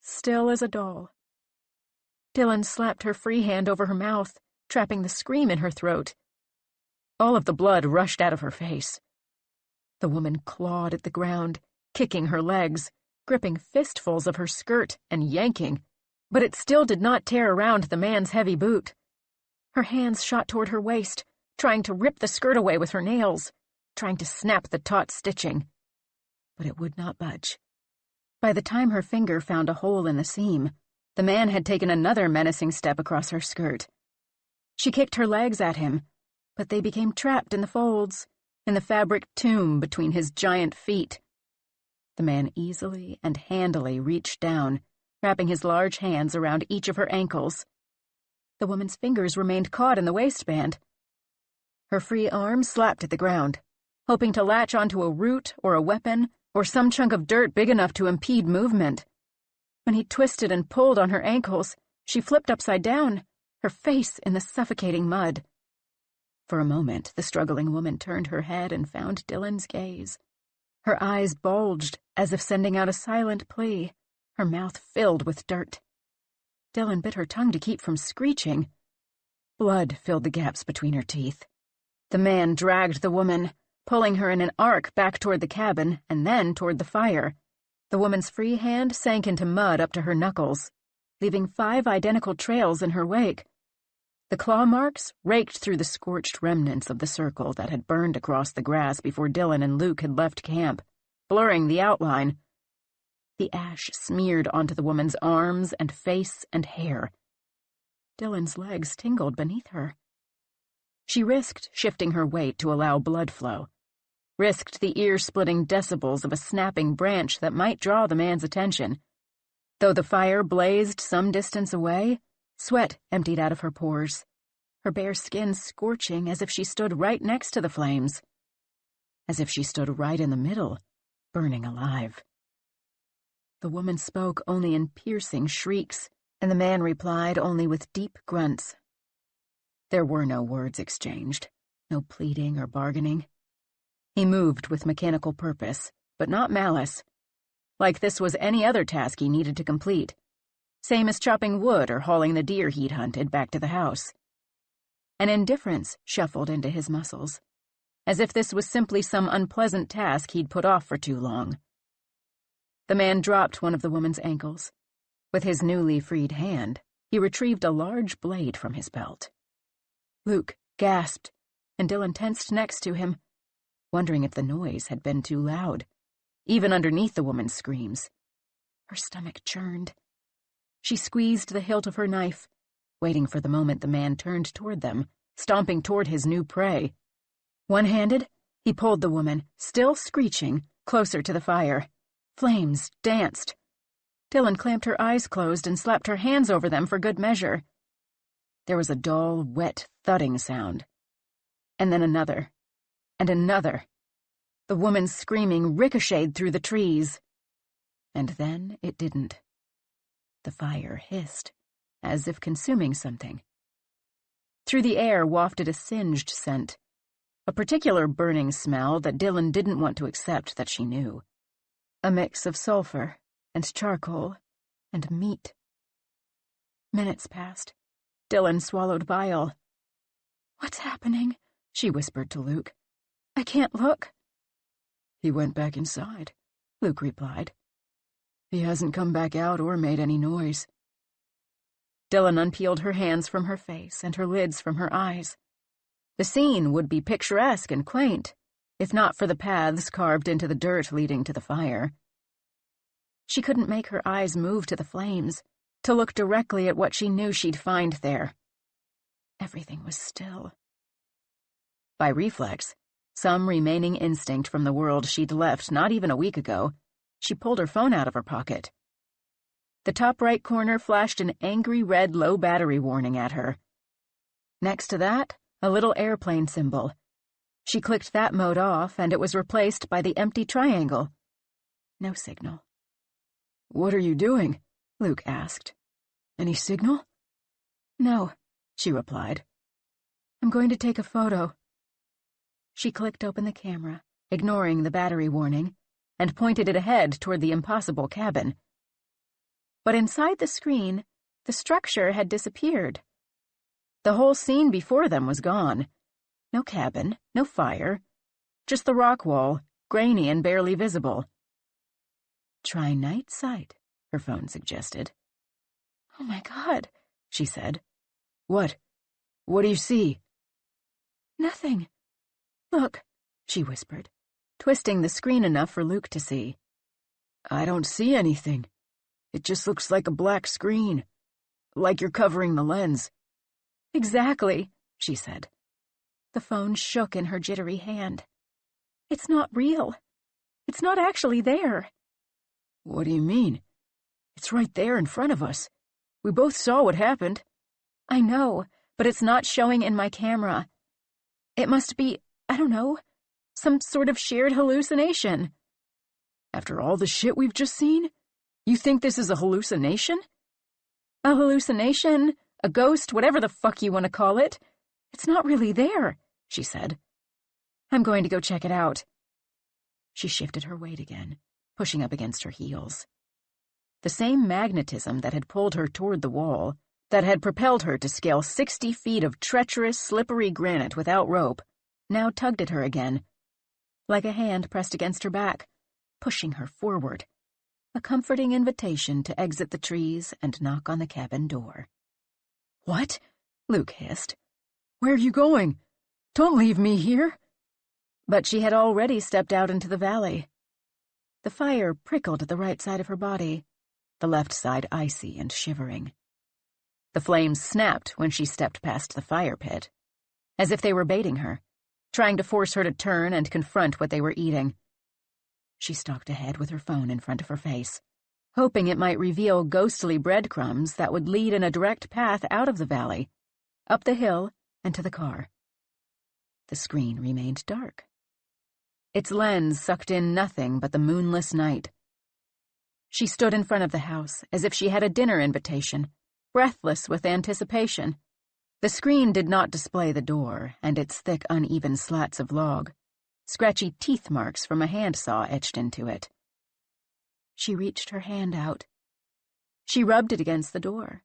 still as a doll. Dylan slapped her free hand over her mouth, trapping the scream in her throat. All of the blood rushed out of her face. The woman clawed at the ground, kicking her legs, gripping fistfuls of her skirt and yanking, but it still did not tear around the man's heavy boot. Her hands shot toward her waist, trying to rip the skirt away with her nails, trying to snap the taut stitching. But it would not budge. By the time her finger found a hole in the seam, the man had taken another menacing step across her skirt. She kicked her legs at him, but they became trapped in the folds, in the fabric tomb between his giant feet. The man easily and handily reached down, wrapping his large hands around each of her ankles. The woman's fingers remained caught in the waistband. Her free arm slapped at the ground, hoping to latch onto a root or a weapon or some chunk of dirt big enough to impede movement. When he twisted and pulled on her ankles, she flipped upside down, her face in the suffocating mud. For a moment, the struggling woman turned her head and found Dylan's gaze. Her eyes bulged, as if sending out a silent plea, her mouth filled with dirt. Dylan bit her tongue to keep from screeching. Blood filled the gaps between her teeth. The man dragged the woman, pulling her in an arc back toward the cabin and then toward the fire. The woman's free hand sank into mud up to her knuckles, leaving 5 identical trails in her wake. The claw marks raked through the scorched remnants of the circle that had burned across the grass before Dylan and Luke had left camp, blurring the outline. The ash smeared onto the woman's arms and face and hair. Dylan's legs tingled beneath her. She risked shifting her weight to allow blood flow, risked the ear-splitting decibels of a snapping branch that might draw the man's attention. Though the fire blazed some distance away, sweat emptied out of her pores, her bare skin scorching as if she stood right next to the flames, as if she stood right in the middle, burning alive. The woman spoke only in piercing shrieks, and the man replied only with deep grunts. There were no words exchanged, no pleading or bargaining. He moved with mechanical purpose, but not malice, like this was any other task he needed to complete, same as chopping wood or hauling the deer he'd hunted back to the house. An indifference shuffled into his muscles, as if this was simply some unpleasant task he'd put off for too long. The man dropped one of the woman's ankles. With his newly freed hand, he retrieved a large blade from his belt. Luke gasped, and Dylan tensed next to him, wondering if the noise had been too loud, even underneath the woman's screams. Her stomach churned. She squeezed the hilt of her knife, waiting for the moment the man turned toward them, stomping toward his new prey. One-handed, he pulled the woman, still screeching, closer to the fire. Flames danced. Dylan clamped her eyes closed and slapped her hands over them for good measure. There was a dull, wet, thudding sound. And then another. And another. The woman's screaming ricocheted through the trees. And then it didn't. The fire hissed, as if consuming something. Through the air wafted a singed scent, a particular burning smell that Dylan didn't want to accept that she knew. A mix of sulfur and charcoal and meat. Minutes passed. Dylan swallowed bile. "What's happening?" she whispered to Luke. "I can't look." "He went back inside," Luke replied. "He hasn't come back out or made any noise." Dylan unpeeled her hands from her face and her lids from her eyes. The scene would be picturesque and quaint, if not for the paths carved into the dirt leading to the fire. She couldn't make her eyes move to the flames, to look directly at what she knew she'd find there. Everything was still. By reflex, some remaining instinct from the world she'd left not even a week ago, she pulled her phone out of her pocket. The top right corner flashed an angry red low battery warning at her. Next to that, a little airplane symbol. She clicked that mode off, and it was replaced by the empty triangle. No signal. "What are you doing?" Luke asked. "Any signal?" "No," she replied. "I'm going to take a photo." She clicked open the camera, ignoring the battery warning, and pointed it ahead toward the impossible cabin. But inside the screen, the structure had disappeared. The whole scene before them was gone. No cabin, no fire, just the rock wall, grainy and barely visible. "Try night sight," her phone suggested. "Oh my God," she said. "What? What do you see?" "Nothing. Look," she whispered, twisting the screen enough for Luke to see. "I don't see anything. It just looks like a black screen. Like you're covering the lens." "Exactly," she said. The phone shook in her jittery hand. "It's not real. It's not actually there." "What do you mean? It's right there in front of us. We both saw what happened." "I know, but it's not showing in my camera. It must be, I don't know, some sort of shared hallucination." "After all the shit we've just seen? You think this is a hallucination?" "A hallucination, a ghost, whatever the fuck you want to call it. It's not really there," she said. "I'm going to go check it out." She shifted her weight again, pushing up against her heels. The same magnetism that had pulled her toward the wall, that had propelled her to scale 60 feet of treacherous, slippery granite without rope, now tugged at her again, like a hand pressed against her back, pushing her forward, a comforting invitation to exit the trees and knock on the cabin door. "What?" Luke hissed. "Where are you going? Don't leave me here." But she had already stepped out into the valley. The fire prickled at the right side of her body, the left side icy and shivering. The flames snapped when she stepped past the fire pit, as if they were baiting her, trying to force her to turn and confront what they were eating. She stalked ahead with her phone in front of her face, hoping it might reveal ghostly breadcrumbs that would lead in a direct path out of the valley, up the hill, and to the car. The screen remained dark. Its lens sucked in nothing but the moonless night. She stood in front of the house as if she had a dinner invitation, breathless with anticipation. The screen did not display the door and its thick, uneven slats of log, scratchy teeth marks from a handsaw etched into it. She reached her hand out. She rubbed it against the door,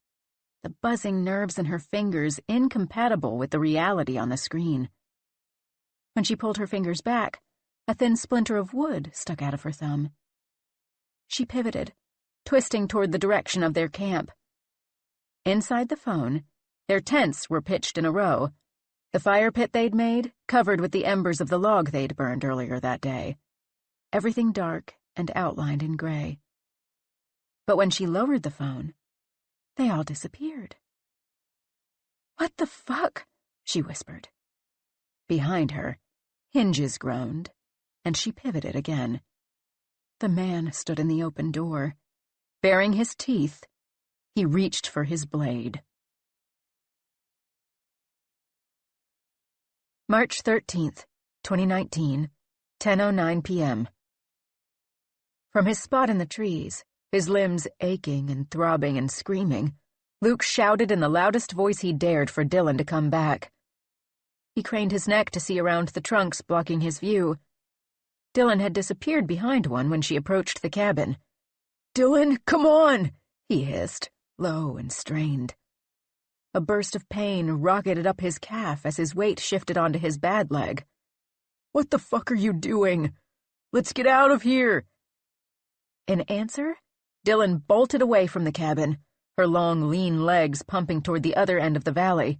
the buzzing nerves in her fingers incompatible with the reality on the screen. When she pulled her fingers back, a thin splinter of wood stuck out of her thumb. She pivoted, twisting toward the direction of their camp. Inside the phone, their tents were pitched in a row, the fire pit they'd made covered with the embers of the log they'd burned earlier that day, everything dark and outlined in gray. But when she lowered the phone, they all disappeared. "What the fuck?" she whispered. Behind her, hinges groaned, and she pivoted again. The man stood in the open door. Baring his teeth, he reached for his blade. March 13th, 2019, 10:09 p.m. From his spot in the trees, His limbs aching and throbbing and screaming, Luke shouted in the loudest voice he dared for Dylan to come back. He craned his neck to see around the trunks blocking his view. Dylan had disappeared behind one when she approached the cabin. "Dylan, come on!" he hissed, low and strained. A burst of pain rocketed up his calf as his weight shifted onto his bad leg. "What the fuck are you doing? Let's get out of here!" In answer, Dylan bolted away from the cabin, her long, lean legs pumping toward the other end of the valley.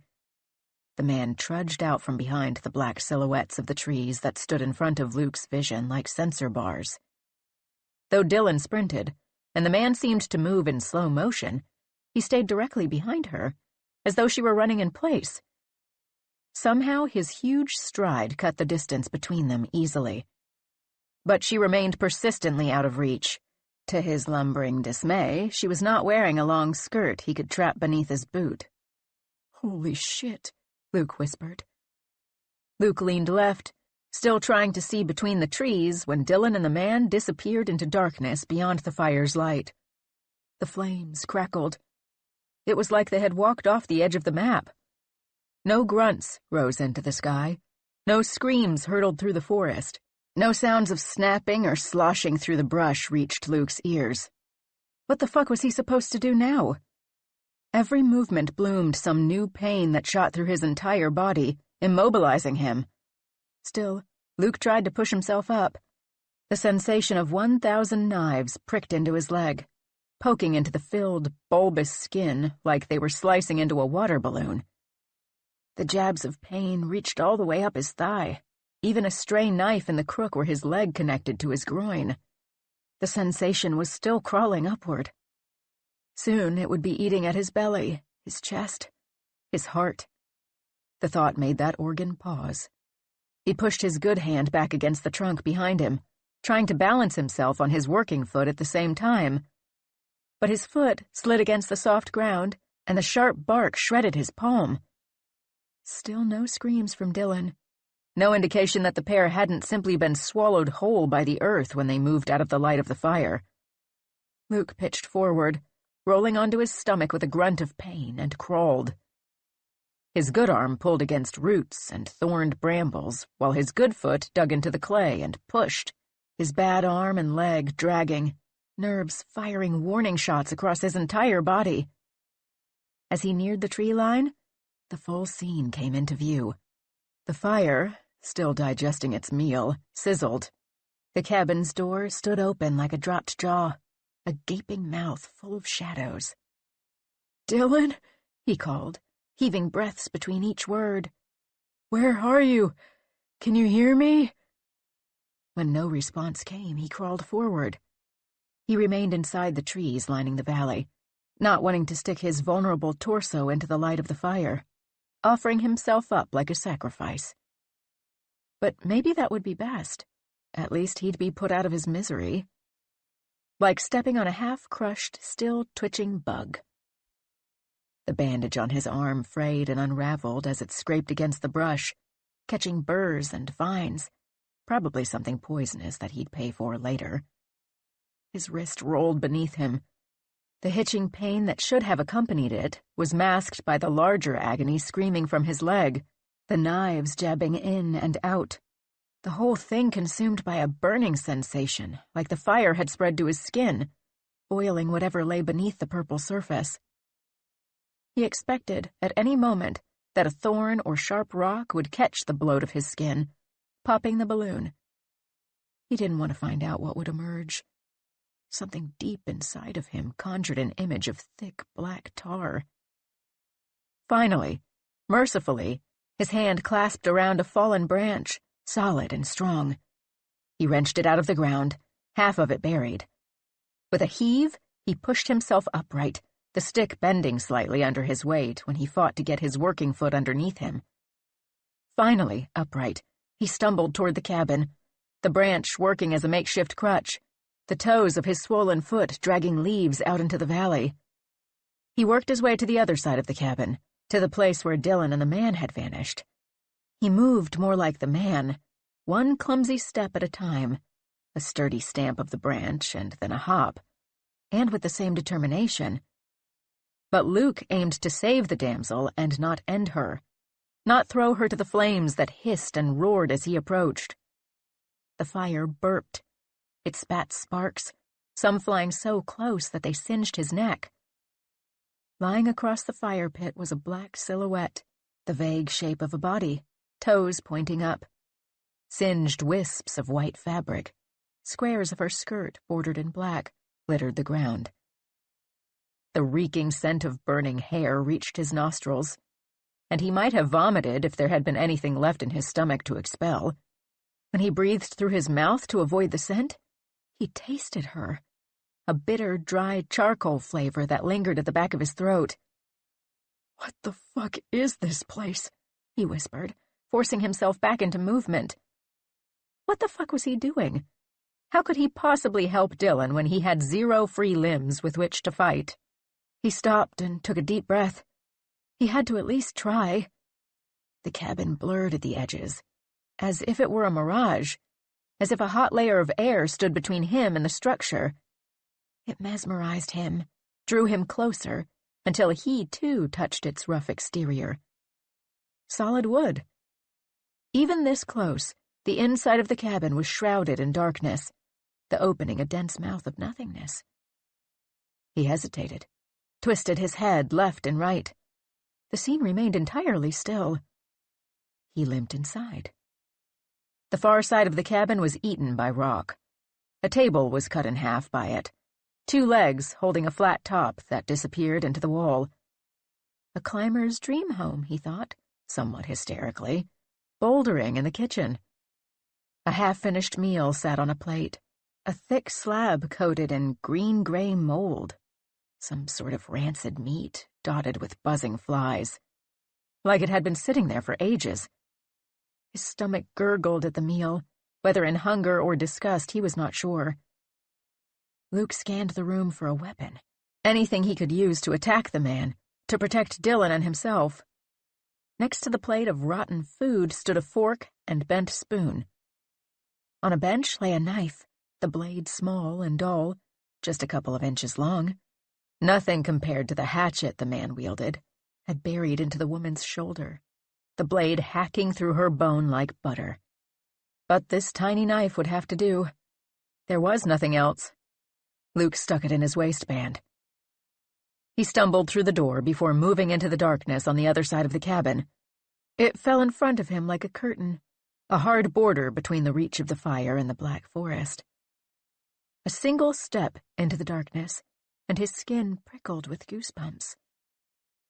The man trudged out from behind the black silhouettes of the trees that stood in front of Luke's vision like sensor bars. Though Dylan sprinted, and the man seemed to move in slow motion, he stayed directly behind her, as though she were running in place. Somehow his huge stride cut the distance between them easily. But she remained persistently out of reach. To his lumbering dismay, she was not wearing a long skirt he could trap beneath his boot. "Holy shit," Luke whispered. Luke leaned left, still trying to see between the trees when Dylan and the man disappeared into darkness beyond the fire's light. The flames crackled. It was like they had walked off the edge of the map. No grunts rose into the sky. No screams hurtled through the forest. No sounds of snapping or sloshing through the brush reached Luke's ears. What the fuck was he supposed to do now? Every movement bloomed some new pain that shot through his entire body, immobilizing him. Still, Luke tried to push himself up. The sensation of 1,000 knives pricked into his leg, poking into the filled, bulbous skin like they were slicing into a water balloon. The jabs of pain reached all the way up his thigh, even a stray knife in the crook where his leg connected to his groin. The sensation was still crawling upward. Soon it would be eating at his belly, his chest, his heart. The thought made that organ pause. He pushed his good hand back against the trunk behind him, trying to balance himself on his working foot at the same time. But his foot slid against the soft ground, and the sharp bark shredded his palm. Still no screams from Dylan. No indication that the pair hadn't simply been swallowed whole by the earth when they moved out of the light of the fire. Luke pitched forward, rolling onto his stomach with a grunt of pain, and crawled. His good arm pulled against roots and thorned brambles, while his good foot dug into the clay and pushed, his bad arm and leg dragging, nerves firing warning shots across his entire body. As he neared the tree line, the full scene came into view. The fire, still digesting its meal, sizzled. The cabin's door stood open like a dropped jaw, a gaping mouth full of shadows. "Dylan," he called, heaving breaths between each word. "Where are you? Can you hear me?" When no response came, he crawled forward. He remained inside the trees lining the valley, not wanting to stick his vulnerable torso into the light of the fire, offering himself up like a sacrifice. But maybe that would be best. At least he'd be put out of his misery. Like stepping on a half-crushed, still-twitching bug. The bandage on his arm frayed and unraveled as it scraped against the brush, catching burrs and vines, probably something poisonous that he'd pay for later. His wrist rolled beneath him. The hitching pain that should have accompanied it was masked by the larger agony screaming from his leg, the knives jabbing in and out. The whole thing consumed by a burning sensation, like the fire had spread to his skin, oiling whatever lay beneath the purple surface. He expected, at any moment, that a thorn or sharp rock would catch the bloat of his skin, popping the balloon. He didn't want to find out what would emerge. Something deep inside of him conjured an image of thick black tar. Finally, mercifully, his hand clasped around a fallen branch, solid and strong. He wrenched it out of the ground, half of it buried. With a heave, he pushed himself upright, the stick bending slightly under his weight when he fought to get his working foot underneath him. Finally, upright, he stumbled toward the cabin, the branch working as a makeshift crutch, the toes of his swollen foot dragging leaves out into the valley. He worked his way to the other side of the cabin, to the place where Dylan and the man had vanished. He moved more like the man, one clumsy step at a time, a sturdy stamp of the branch and then a hop. and with the same determination. But Luke aimed to save the damsel and not end her, not throw her to the flames that hissed and roared as he approached. The fire burped. It spat sparks, some flying so close that they singed his neck. Lying across the fire pit was a black silhouette, the vague shape of a body, toes pointing up. Singed wisps of white fabric, squares of her skirt bordered in black, littered the ground. The reeking scent of burning hair reached his nostrils, and he might have vomited if there had been anything left in his stomach to expel. When he breathed through his mouth to avoid the scent, he tasted her, a bitter, dry charcoal flavor that lingered at the back of his throat. "What the fuck is this place?" he whispered, forcing himself back into movement. What the fuck was he doing? How could he possibly help Dylan when he had 0 free limbs with which to fight? He stopped and took a deep breath. He had to at least try. The cabin blurred at the edges, as if it were a mirage, as if a hot layer of air stood between him and the structure. It mesmerized him, drew him closer, until he, too, touched its rough exterior. Solid wood. Even this close, the inside of the cabin was shrouded in darkness, the opening a dense mouth of nothingness. He hesitated, twisted his head left and right. The scene remained entirely still. He limped inside. The far side of the cabin was eaten by rock. A table was cut in half by it, 2 legs holding a flat top that disappeared into the wall. A climber's dream home, he thought, somewhat hysterically, bouldering in the kitchen. A half-finished meal sat on a plate, a thick slab coated in green-gray mold, some sort of rancid meat dotted with buzzing flies, like it had been sitting there for ages. His stomach gurgled at the meal, whether in hunger or disgust he was not sure. Luke scanned the room for a weapon, anything he could use to attack the man, to protect Dylan and himself. Next to the plate of rotten food stood a fork and bent spoon. On a bench lay a knife, the blade small and dull, just a couple of inches long. Nothing compared to the hatchet the man wielded, had buried into the woman's shoulder, the blade hacking through her bone like butter. But this tiny knife would have to do. There was nothing else. Luke stuck it in his waistband. He stumbled through the door before moving into the darkness on the other side of the cabin. It fell in front of him like a curtain, a hard border between the reach of the fire and the black forest. A single step into the darkness, and his skin prickled with goosebumps.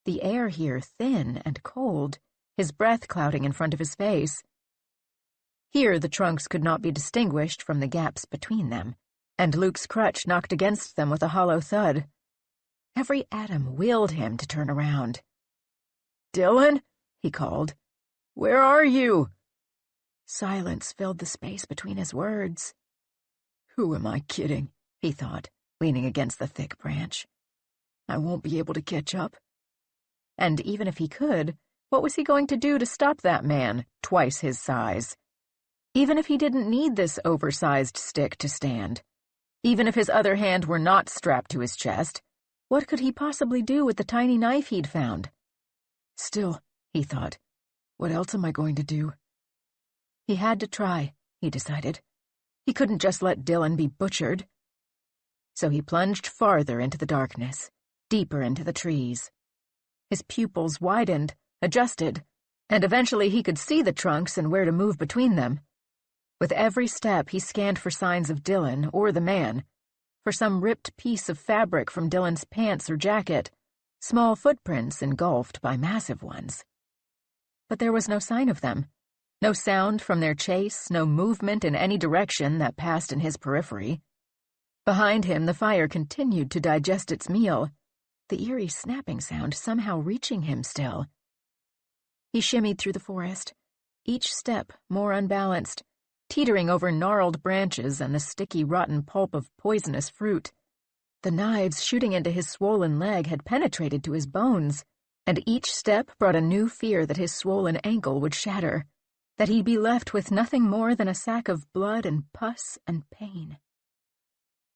The air here thin and cold, his breath clouding in front of his face. Here the trunks could not be distinguished from the gaps between them, and Luke's crutch knocked against them with a hollow thud. Every atom willed him to turn around. "Dylan?" he called. "Where are you?" Silence filled the space between his words. "Who am I kidding?" he thought, leaning against the thick branch. "I won't be able to catch up." And even if he could, what was he going to do to stop that man, twice his size? Even if he didn't need this oversized stick to stand, even if his other hand were not strapped to his chest, what could he possibly do with the tiny knife he'd found? Still, he thought, what else am I going to do? He had to try, he decided. He couldn't just let Dylan be butchered. So he plunged farther into the darkness, deeper into the trees. His pupils widened, adjusted, and eventually he could see the trunks and where to move between them. With every step he scanned for signs of Dylan or the man, for some ripped piece of fabric from Dylan's pants or jacket, small footprints engulfed by massive ones. But there was no sign of them, no sound from their chase, no movement in any direction that passed in his periphery. Behind him the fire continued to digest its meal, the eerie snapping sound somehow reaching him still. He shimmied through the forest, each step more unbalanced, teetering over gnarled branches and the sticky, rotten pulp of poisonous fruit. The knives shooting into his swollen leg had penetrated to his bones, and each step brought a new fear that his swollen ankle would shatter, that he'd be left with nothing more than a sack of blood and pus and pain.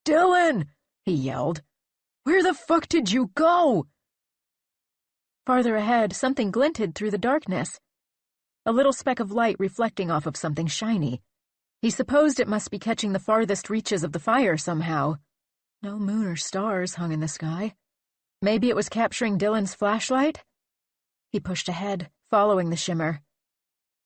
"Dylan!" he yelled, Where the fuck did you go? Farther ahead, something glinted through the darkness. A little speck of light reflecting off of something shiny. He supposed it must be catching the farthest reaches of the fire somehow. No moon or stars hung in the sky. Maybe it was capturing Dylan's flashlight? He pushed ahead, following the shimmer.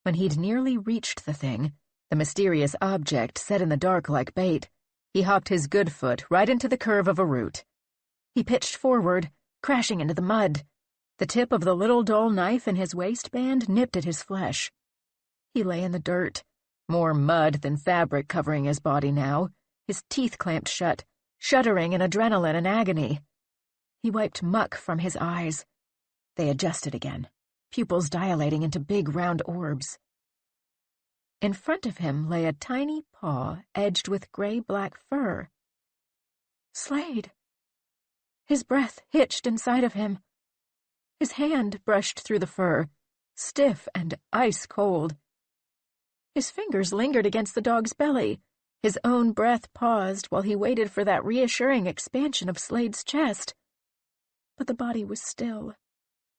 When he'd nearly reached the thing, the mysterious object set in the dark like bait, he hopped his good foot right into the curve of a root. He pitched forward, crashing into the mud. The tip of the little dull knife in his waistband nipped at his flesh. He lay in the dirt, more mud than fabric covering his body now, his teeth clamped shut, shuddering in adrenaline and agony. He wiped muck from his eyes. They adjusted again, pupils dilating into big round orbs. In front of him lay a tiny paw edged with gray-black fur. Slade. His breath hitched inside of him. His hand brushed through the fur, stiff and ice-cold. His fingers lingered against the dog's belly. His own breath paused while he waited for that reassuring expansion of Slade's chest. But the body was still,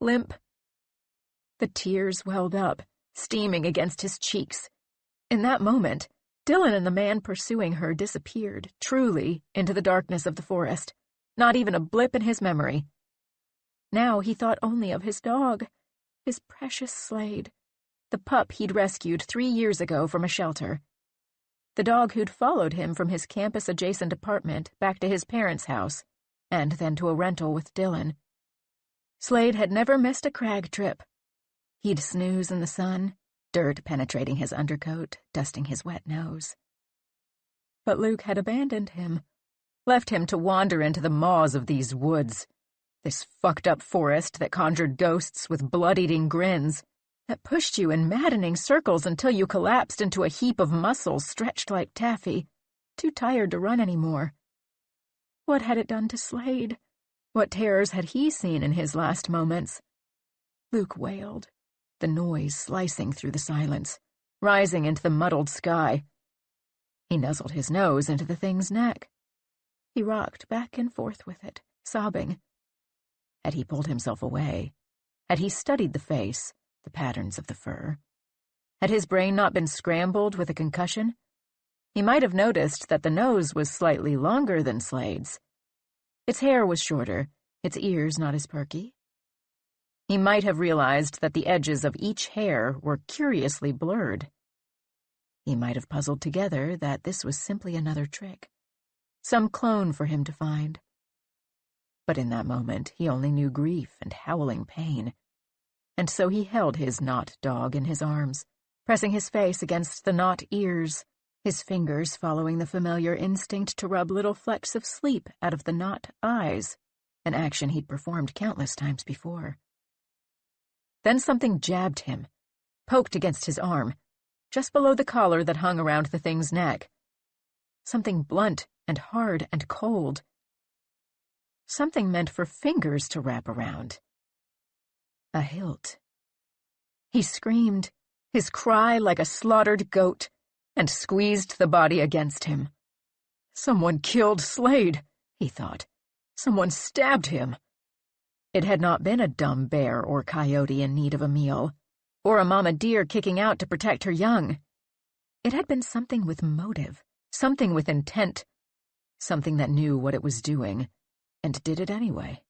limp. The tears welled up, steaming against his cheeks. In that moment, Dylan and the man pursuing her disappeared, truly, into the darkness of the forest. Not even a blip in his memory. Now he thought only of his dog, his precious Slade, the pup he'd rescued 3 years ago from a shelter. The dog who'd followed him from his campus-adjacent apartment back to his parents' house, and then to a rental with Dylan. Slade had never missed a crag trip. He'd snooze in the sun, dirt penetrating his undercoat, dusting his wet nose. But Luke had abandoned him, left him to wander into the maws of these woods, this fucked-up forest that conjured ghosts with blood-eating grins, that pushed you in maddening circles until you collapsed into a heap of muscles stretched like taffy, too tired to run anymore. What had it done to Slade? What terrors had he seen in his last moments? Luke wailed, the noise slicing through the silence, rising into the muddled sky. He nuzzled his nose into the thing's neck. He rocked back and forth with it, sobbing. Had he pulled himself away? Had he studied the face, the patterns of the fur? Had his brain not been scrambled with a concussion? He might have noticed that the nose was slightly longer than Slade's. Its hair was shorter, its ears not as perky. He might have realized that the edges of each hair were curiously blurred. He might have puzzled together that this was simply another trick, some clone for him to find. But in that moment, he only knew grief and howling pain. And so he held his not dog in his arms, pressing his face against the not ears, his fingers following the familiar instinct to rub little flecks of sleep out of the not eyes, an action he'd performed countless times before. Then something jabbed him, poked against his arm, just below the collar that hung around the thing's neck. Something blunt and hard and cold. Something meant for fingers to wrap around. A hilt. He screamed, his cry like a slaughtered goat, and squeezed the body against him. Someone killed Slade, he thought. Someone stabbed him. It had not been a dumb bear or coyote in need of a meal, or a mama deer kicking out to protect her young. It had been something with motive, something with intent, something that knew what it was doing, and did it anyway.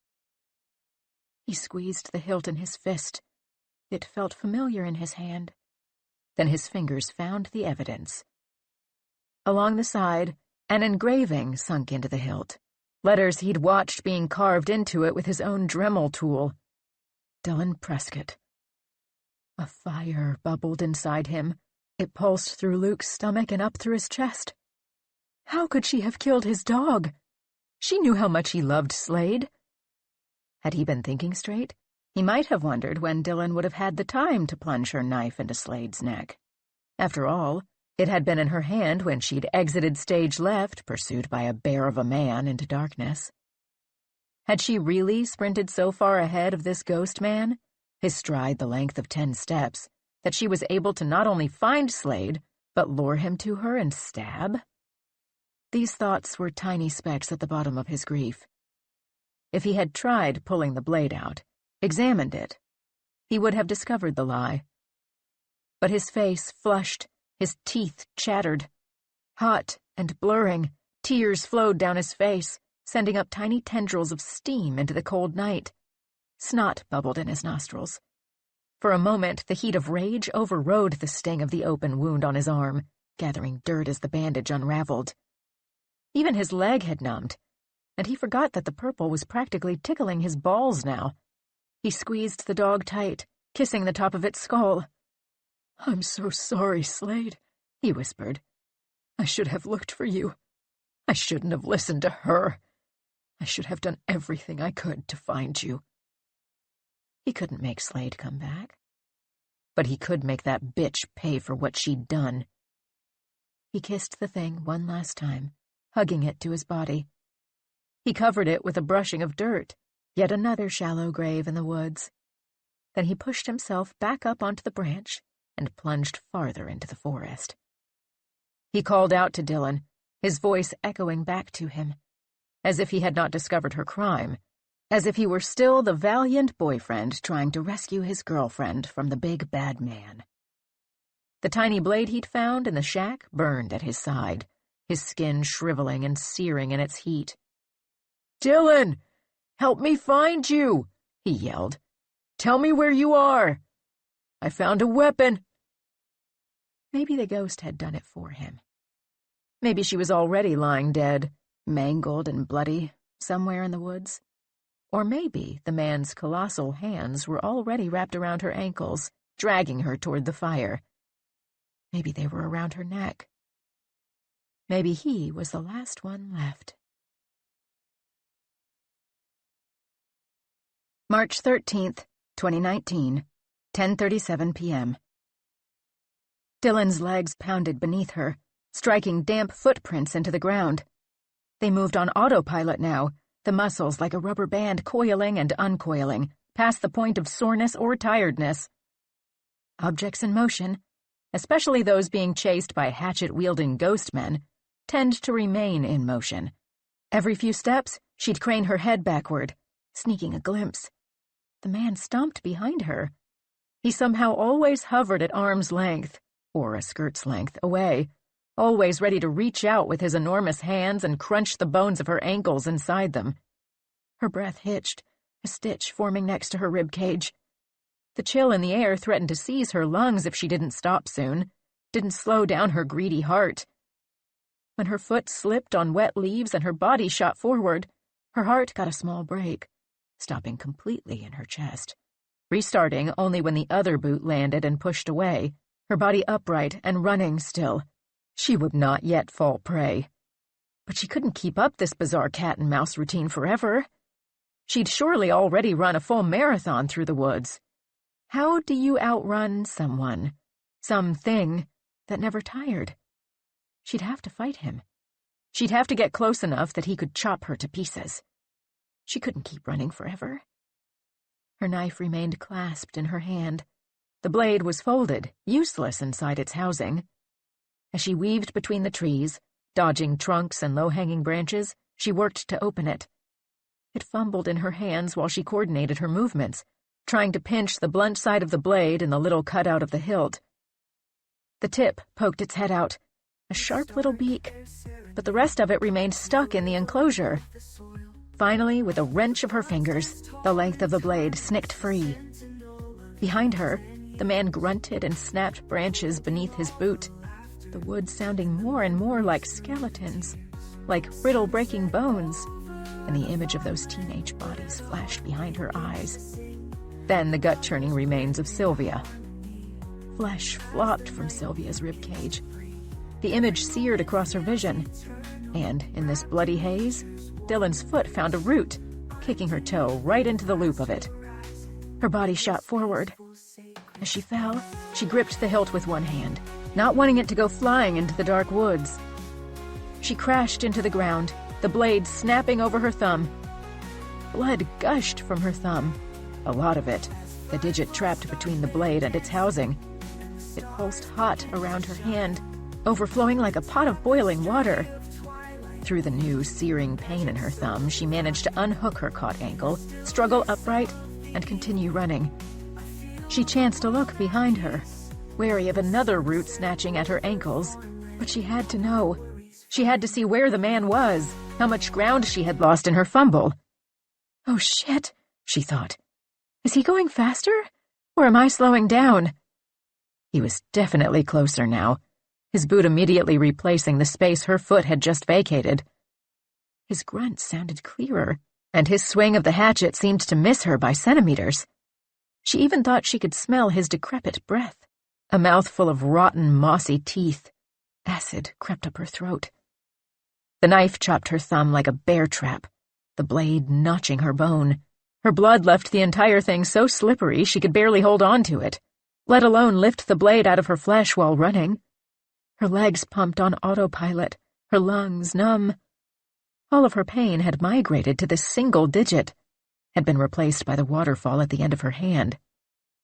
He squeezed the hilt in his fist. It felt familiar in his hand. Then his fingers found the evidence. Along the side, an engraving sunk into the hilt. Letters he'd watched being carved into it with his own Dremel tool. Dylan Prescott. A fire bubbled inside him. It pulsed through Luke's stomach and up through his chest. How could she have killed his dog? She knew how much he loved Slade. Had he been thinking straight? He might have wondered when Dylan would have had the time to plunge her knife into Slade's neck. After all, it had been in her hand when she'd exited stage left, pursued by a bear of a man into darkness. Had she really sprinted so far ahead of this ghost man, his stride the length of 10 steps, that she was able to not only find Slade, but lure him to her and stab? These thoughts were tiny specks at the bottom of his grief. If he had tried pulling the blade out, examined it, he would have discovered the lie. But his face flushed, his teeth chattered. Hot and blurring, tears flowed down his face, sending up tiny tendrils of steam into the cold night. Snot bubbled in his nostrils. For a moment, the heat of rage overrode the sting of the open wound on his arm, gathering dirt as the bandage unraveled. Even his leg had numbed, and he forgot that the purple was practically tickling his balls now. He squeezed the dog tight, kissing the top of its skull. "I'm so sorry, Slade," he whispered. "I should have looked for you. I shouldn't have listened to her. I should have done everything I could to find you." He couldn't make Slade come back, but he could make that bitch pay for what she'd done. He kissed the thing one last time, hugging it to his body. He covered it with a brushing of dirt, yet another shallow grave in the woods. Then he pushed himself back up onto the branch and plunged farther into the forest. He called out to Dylan, his voice echoing back to him, as if he had not discovered her crime, as if he were still the valiant boyfriend trying to rescue his girlfriend from the big bad man. The tiny blade he'd found in the shack burned at his side, his skin shriveling and searing in its heat. "Dylan! Help me find you!" he yelled. "Tell me where you are! I found a weapon!" Maybe the ghost had done it for him. Maybe she was already lying dead, mangled and bloody, somewhere in the woods. Or maybe the man's colossal hands were already wrapped around her ankles, dragging her toward the fire. Maybe they were around her neck. Maybe he was the last one left. March 13th, 2019, 10:37 p.m. Dylan's legs pounded beneath her, striking damp footprints into the ground. They moved on autopilot now, the muscles like a rubber band coiling and uncoiling, past the point of soreness or tiredness. Objects in motion, especially those being chased by hatchet-wielding ghost men, tend to remain in motion. Every few steps, she'd crane her head backward, sneaking a glimpse. The man stomped behind her. He somehow always hovered at arm's length, or a skirt's length, away, always ready to reach out with his enormous hands and crunch the bones of her ankles inside them. Her breath hitched, a stitch forming next to her rib cage. The chill in the air threatened to seize her lungs if she didn't stop soon, didn't slow down her greedy heart. When her foot slipped on wet leaves and her body shot forward, her heart got a small break, stopping completely in her chest, restarting only when the other boot landed and pushed away, her body upright and running still. She would not yet fall prey. But she couldn't keep up this bizarre cat-and-mouse routine forever. She'd surely already run a full marathon through the woods. How do you outrun someone, something, that never tired? She'd have to fight him. She'd have to get close enough that he could chop her to pieces. She couldn't keep running forever. Her knife remained clasped in her hand. The blade was folded, useless inside its housing. As she weaved between the trees, dodging trunks and low-hanging branches, she worked to open it. It fumbled in her hands while she coordinated her movements, trying to pinch the blunt side of the blade in the little cutout of the hilt. The tip poked its head out, a sharp little beak, but the rest of it remained stuck in the enclosure. Finally, with a wrench of her fingers, the length of the blade snicked free. Behind her, the man grunted and snapped branches beneath his boot, the wood sounding more and more like skeletons, like brittle-breaking bones, and the image of those teenage bodies flashed behind her eyes. Then the gut-churning remains of Sylvia. Flesh flopped from Sylvia's ribcage. The image seared across her vision, and in this bloody haze, Dylan's foot found a root, kicking her toe right into the loop of it. Her body shot forward. As she fell, she gripped the hilt with one hand, not wanting it to go flying into the dark woods. She crashed into the ground, the blade snapping over her thumb. Blood gushed from her thumb, a lot of it, the digit trapped between the blade and its housing. It pulsed hot around her hand, overflowing like a pot of boiling water. Through the new, searing pain in her thumb, she managed to unhook her caught ankle, struggle upright, and continue running. She chanced to look behind her, wary of another root snatching at her ankles, but she had to know. She had to see where the man was, how much ground she had lost in her fumble. "Oh shit," she thought. "Is he going faster? Or am I slowing down?" He was definitely closer now, his boot immediately replacing the space her foot had just vacated. His grunt sounded clearer, and his swing of the hatchet seemed to miss her by centimeters. She even thought she could smell his decrepit breath, a mouthful of rotten, mossy teeth. Acid crept up her throat. The knife chopped her thumb like a bear trap, the blade notching her bone. Her blood left the entire thing so slippery she could barely hold on to it, let alone lift the blade out of her flesh while running. Her legs pumped on autopilot, her lungs numb. All of her pain had migrated to this single digit, had been replaced by the waterfall at the end of her hand.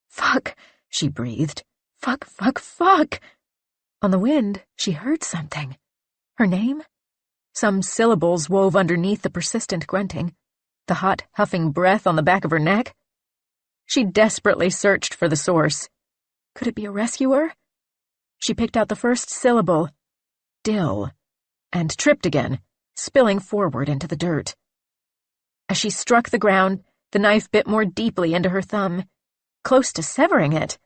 "Fuck," she breathed. "Fuck, fuck, fuck." On the wind, she heard something. Her name? Some syllables wove underneath the persistent grunting, the hot, huffing breath on the back of her neck. She desperately searched for the source. Could it be a rescuer? She picked out the first syllable, "Dill," and tripped again, spilling forward into the dirt. As she struck the ground, the knife bit more deeply into her thumb, close to severing it.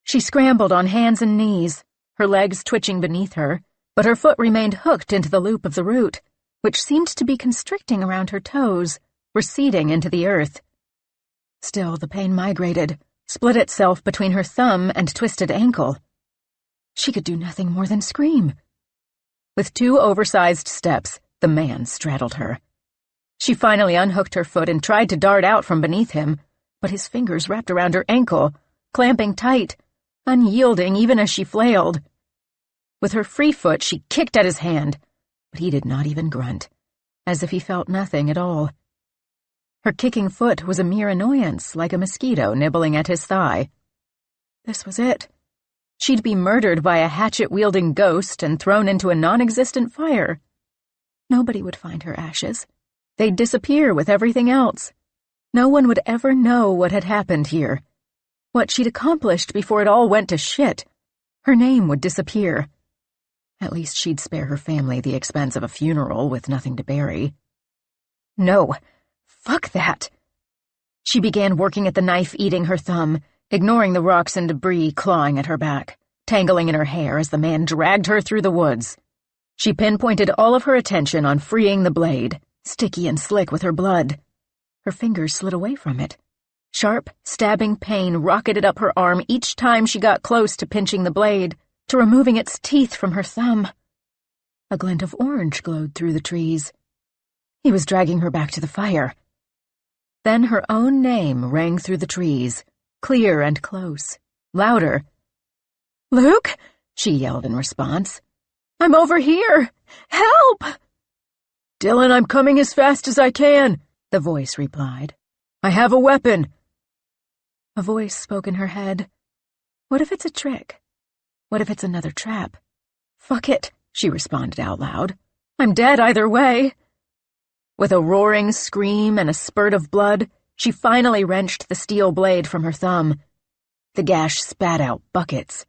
She scrambled on hands and knees, her legs twitching beneath her, but her foot remained hooked into the loop of the root, which seemed to be constricting around her toes, receding into the earth. Still, the pain migrated, split itself between her thumb and twisted ankle. She could do nothing more than scream. With 2 oversized steps, the man straddled her. She finally unhooked her foot and tried to dart out from beneath him, but his fingers wrapped around her ankle, clamping tight, unyielding even as she flailed. With her free foot, she kicked at his hand, but he did not even grunt, as if he felt nothing at all. Her kicking foot was a mere annoyance, like a mosquito nibbling at his thigh. This was it. She'd be murdered by a hatchet-wielding ghost and thrown into a non-existent fire. Nobody would find her ashes. They'd disappear with everything else. No one would ever know what had happened here, what she'd accomplished before it all went to shit. Her name would disappear. At least she'd spare her family the expense of a funeral with nothing to bury. No, fuck that. She began working at the knife eating her thumb, ignoring the rocks and debris clawing at her back, tangling in her hair as the man dragged her through the woods. She pinpointed all of her attention on freeing the blade, sticky and slick with her blood. Her fingers slid away from it. Sharp, stabbing pain rocketed up her arm each time she got close to pinching the blade, to removing its teeth from her thumb. A glint of orange glowed through the trees. He was dragging her back to the fire. Then her own name rang through the trees, clear and close, louder. "Luke?" she yelled in response. "I'm over here! Help!" "Dylan, I'm coming as fast as I can," the voice replied. "I have a weapon." A voice spoke in her head. What if it's a trick? What if it's another trap? "Fuck it," she responded out loud. "I'm dead either way." With a roaring scream and a spurt of blood, she finally wrenched the steel blade from her thumb. The gash spat out buckets.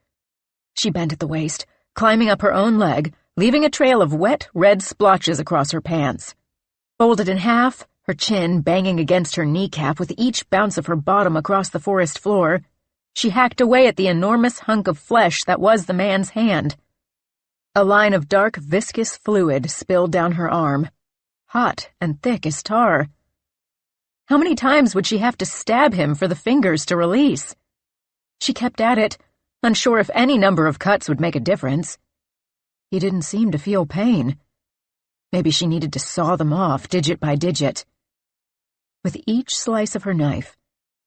She bent at the waist, climbing up her own leg, leaving a trail of wet, red splotches across her pants. Folded in half, her chin banging against her kneecap with each bounce of her bottom across the forest floor, she hacked away at the enormous hunk of flesh that was the man's hand. A line of dark, viscous fluid spilled down her arm, hot and thick as tar. How many times would she have to stab him for the fingers to release? She kept at it, unsure if any number of cuts would make a difference. He didn't seem to feel pain. Maybe she needed to saw them off, digit by digit. With each slice of her knife,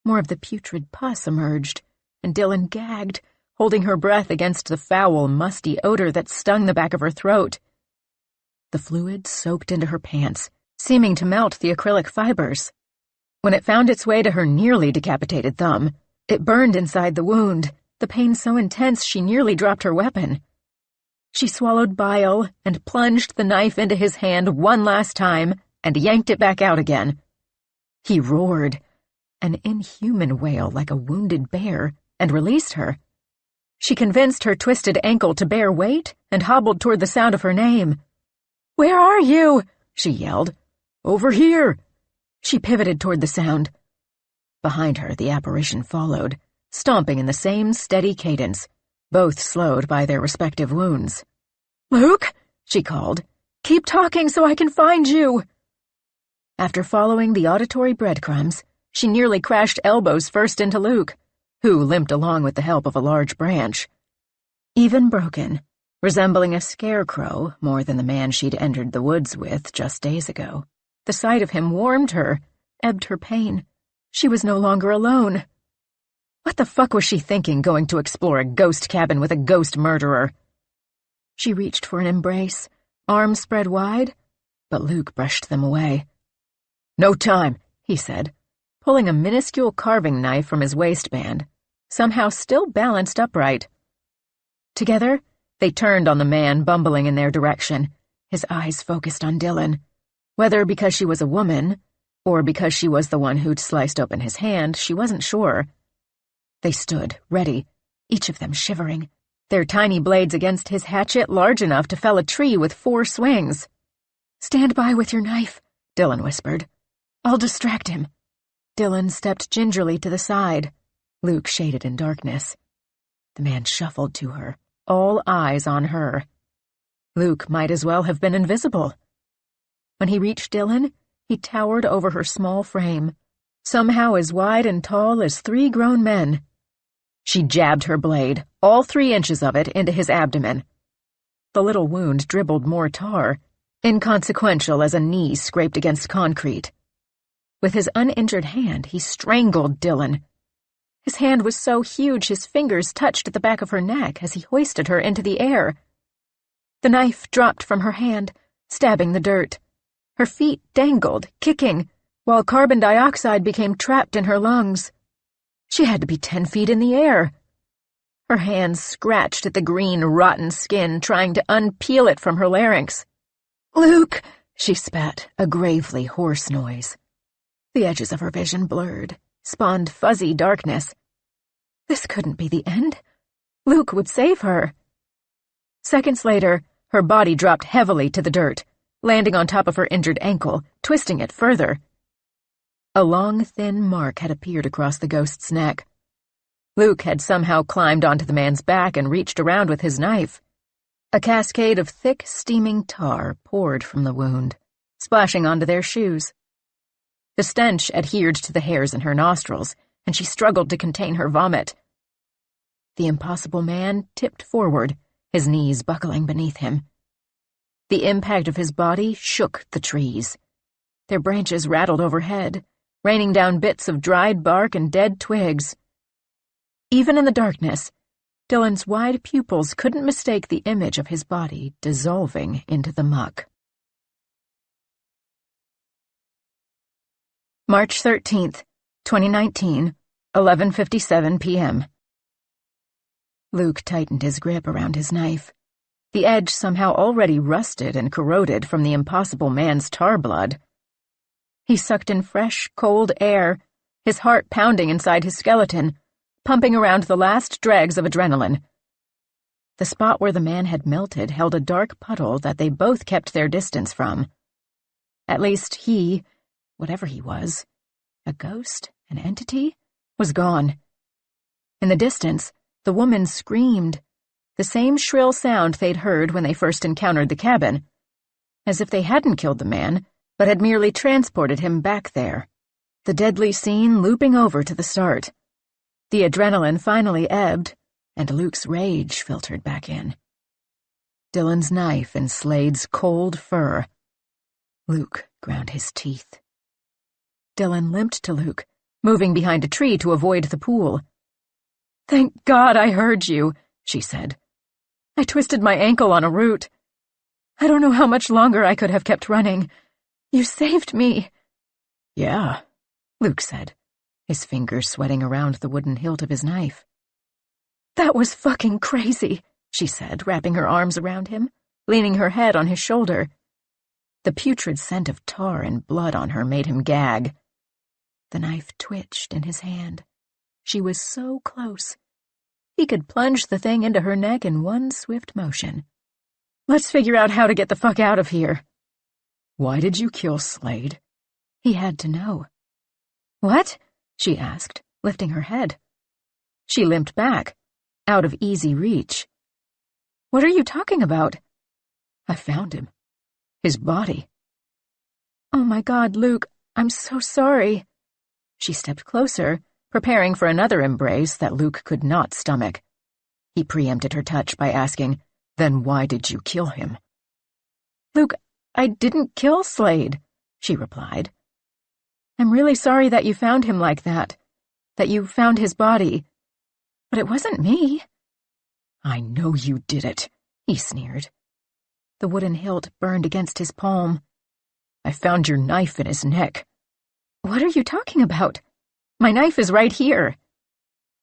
more of the putrid pus emerged, and Dylan gagged, holding her breath against the foul, musty odor that stung the back of her throat. The fluid soaked into her pants, seeming to melt the acrylic fibers. When it found its way to her nearly decapitated thumb, it burned inside the wound, the pain so intense she nearly dropped her weapon. She swallowed bile and plunged the knife into his hand one last time and yanked it back out again. He roared, an inhuman wail like a wounded bear, and released her. She convinced her twisted ankle to bear weight and hobbled toward the sound of her name. "Where are you?" she yelled. "Over here." She pivoted toward the sound. Behind her, the apparition followed, stomping in the same steady cadence, both slowed by their respective wounds. "Luke," she called, "keep talking so I can find you." After following the auditory breadcrumbs, she nearly crashed elbows first into Luke, who limped along with the help of a large branch. Even broken, resembling a scarecrow more than the man she'd entered the woods with just days ago, the sight of him warmed her, ebbed her pain. She was no longer alone. What the fuck was she thinking, going to explore a ghost cabin with a ghost murderer? She reached for an embrace, arms spread wide, but Luke brushed them away. "No time," he said, pulling a minuscule carving knife from his waistband, somehow still balanced upright. Together, they turned on the man bumbling in their direction, his eyes focused on Dylan, whether because she was a woman, or because she was the one who'd sliced open his hand, she wasn't sure. They stood, ready, each of them shivering, their tiny blades against his hatchet large enough to fell a tree with 4 swings. "Stand by with your knife," Dylan whispered. "I'll distract him." Dylan stepped gingerly to the side. Luke shaded in darkness. The man shuffled to her, all eyes on her. Luke might as well have been invisible. When he reached Dylan, he towered over her small frame, somehow as wide and tall as 3 grown men. She jabbed her blade, all 3 inches of it, into his abdomen. The little wound dribbled more tar, inconsequential as a knee scraped against concrete. With his uninjured hand, he strangled Dylan. His hand was so huge his fingers touched at the back of her neck as he hoisted her into the air. The knife dropped from her hand, stabbing the dirt. Her feet dangled, kicking, while carbon dioxide became trapped in her lungs. She had to be 10 feet in the air. Her hands scratched at the green, rotten skin, trying to unpeel it from her larynx. "Luke!" she spat, a gravely hoarse noise. The edges of her vision blurred, spawned fuzzy darkness. This couldn't be the end. Luke would save her. Seconds later, her body dropped heavily to the dirt, landing on top of her injured ankle, twisting it further. A long, thin mark had appeared across the ghost's neck. Luke had somehow climbed onto the man's back and reached around with his knife. A cascade of thick, steaming tar poured from the wound, splashing onto their shoes. The stench adhered to the hairs in her nostrils, and she struggled to contain her vomit. The impossible man tipped forward, his knees buckling beneath him. The impact of his body shook the trees. Their branches rattled overhead, raining down bits of dried bark and dead twigs. Even in the darkness, Dylan's wide pupils couldn't mistake the image of his body dissolving into the muck. March 13th, 2019, 11:57 p.m. Luke tightened his grip around his knife. The edge somehow already rusted and corroded from the impossible man's tar blood. He sucked in fresh, cold air, his heart pounding inside his skeleton, pumping around the last dregs of adrenaline. The spot where the man had melted held a dark puddle that they both kept their distance from. At least he, whatever he was, a ghost, an entity, was gone. In the distance, the woman screamed, the same shrill sound they'd heard when they first encountered the cabin, as if they hadn't killed the man, but had merely transported him back there. The deadly scene looping over to the start. The adrenaline finally ebbed, and Luke's rage filtered back in. Dylan's knife in Slade's cold fur. Luke ground his teeth. Dylan limped to Luke, moving behind a tree to avoid the pool. "Thank God I heard you," she said. "I twisted my ankle on a root. I don't know how much longer I could have kept running. You saved me." "Yeah," Luke said, his fingers sweating around the wooden hilt of his knife. "That was fucking crazy," she said, wrapping her arms around him, leaning her head on his shoulder. The putrid scent of tar and blood on her made him gag. The knife twitched in his hand. She was so close. He could plunge the thing into her neck in one swift motion. Let's figure out how to get the fuck out of here. Why did you kill Slade? He had to know. What? She asked, lifting her head. She limped back, out of easy reach. What are you talking about? I found him. His body. Oh my God, Luke, I'm so sorry. She stepped closer, preparing for another embrace that Luke could not stomach. He preempted her touch by asking, Then why did you kill him? Luke, I didn't kill Slade, she replied. I'm really sorry that you found him like that you found his body. But it wasn't me. I know you did it, he sneered. The wooden hilt burned against his palm. I found your knife in his neck. What are you talking about? My knife is right here.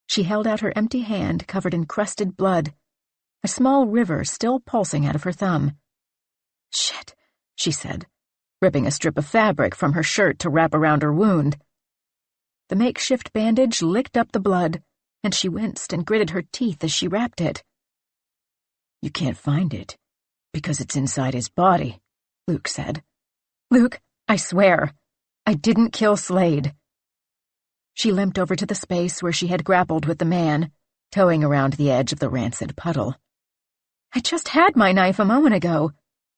She held out her empty hand covered in crusted blood, a small river still pulsing out of her thumb. Shit, she said, ripping a strip of fabric from her shirt to wrap around her wound. The makeshift bandage licked up the blood, and she winced and gritted her teeth as she wrapped it. You can't find it, because it's inside his body, Luke said. Luke, I swear, I didn't kill Slade. She limped over to the space where she had grappled with the man, towing around the edge of the rancid puddle. I just had my knife a moment ago.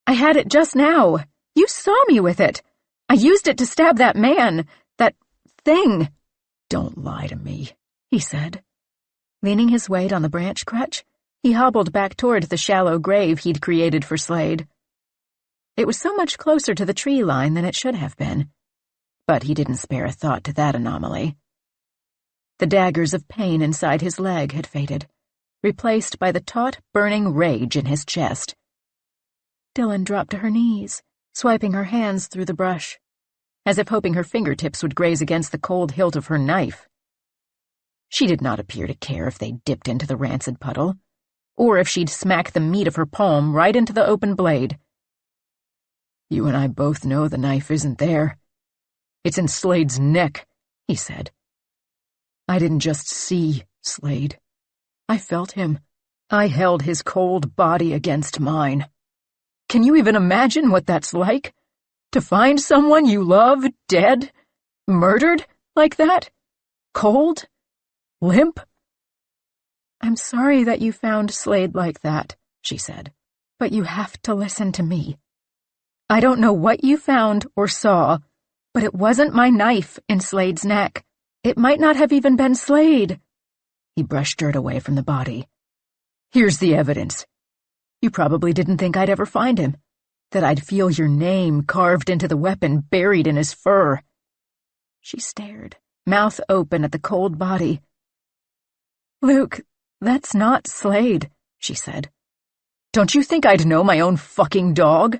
I had it just now. You saw me with it. I used it to stab that man, that thing. Don't lie to me, he said. Leaning his weight on the branch crutch, he hobbled back toward the shallow grave he'd created for Slade. It was so much closer to the tree line than it should have been, but he didn't spare a thought to that anomaly. The daggers of pain inside his leg had faded, replaced by the taut, burning rage in his chest. Dylan dropped to her knees, swiping her hands through the brush, as if hoping her fingertips would graze against the cold hilt of her knife. She did not appear to care if they dipped into the rancid puddle, or if she'd smack the meat of her palm right into the open blade. You and I both know the knife isn't there. It's in Slade's neck, he said. I didn't just see Slade. I felt him. I held his cold body against mine. Can you even imagine what that's like? To find someone you love dead, murdered like that? Cold? Limp? I'm sorry that you found Slade like that, she said, but you have to listen to me. I don't know what you found or saw, but it wasn't my knife in Slade's neck. It might not have even been Slade. He brushed dirt away from the body. Here's the evidence. You probably didn't think I'd ever find him, that I'd feel your name carved into the weapon buried in his fur. She stared, mouth open at the cold body. Luke, that's not Slade, she said. Don't you think I'd know my own fucking dog?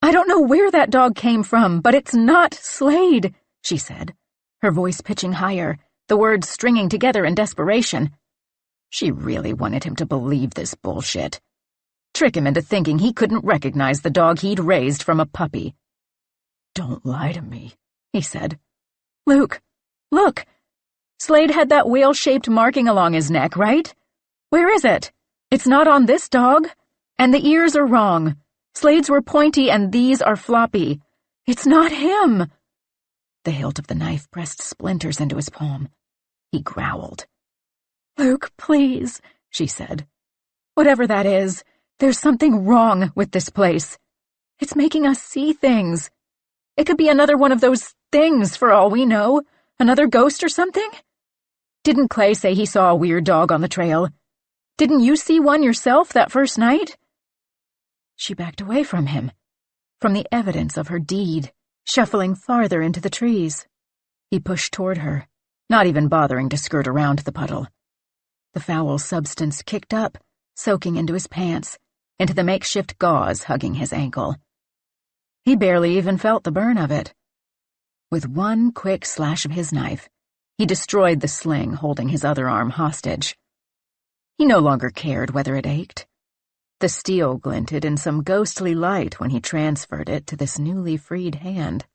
I don't know where that dog came from, but it's not Slade, she said, her voice pitching higher, the words stringing together in desperation. She really wanted him to believe this bullshit. Trick him into thinking he couldn't recognize the dog he'd raised from a puppy. Don't lie to me, he said. Luke, look. Slade had that whale-shaped marking along his neck, right? Where is it? It's not on this dog. And the ears are wrong. Slade's were pointy and these are floppy. It's not him. The hilt of the knife pressed splinters into his palm. He growled. Luke, please, she said. Whatever that is, there's something wrong with this place. It's making us see things. It could be another one of those things for all we know. Another ghost or something? Didn't Clay say he saw a weird dog on the trail? Didn't you see one yourself that first night? She backed away from him, from the evidence of her deed, shuffling farther into the trees. He pushed toward her, not even bothering to skirt around the puddle. The foul substance kicked up, soaking into his pants, into the makeshift gauze hugging his ankle. He barely even felt the burn of it. With one quick slash of his knife, he destroyed the sling holding his other arm hostage. He no longer cared whether it ached, The steel glinted in some ghostly light when he transferred it to this newly freed hand.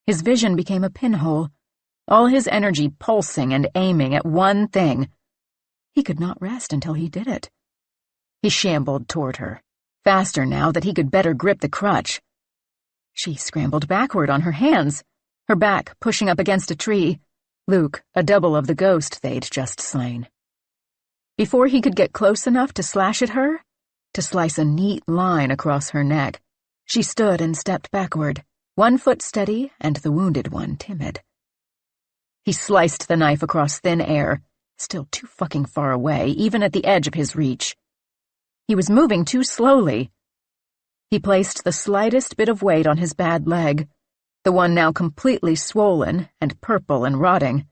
His vision became a pinhole, all his energy pulsing and aiming at one thing. He could not rest until he did it. He shambled toward her, faster now that he could better grip the crutch. She scrambled backward on her hands, her back pushing up against a tree, Luke a double of the ghost they'd just slain. Before he could get close enough to slash at her, to slice a neat line across her neck, she stood and stepped backward, one foot steady and the wounded one timid. He sliced the knife across thin air, still too fucking far away, even at the edge of his reach. He was moving too slowly. He placed the slightest bit of weight on his bad leg, the one now completely swollen and purple and rotting,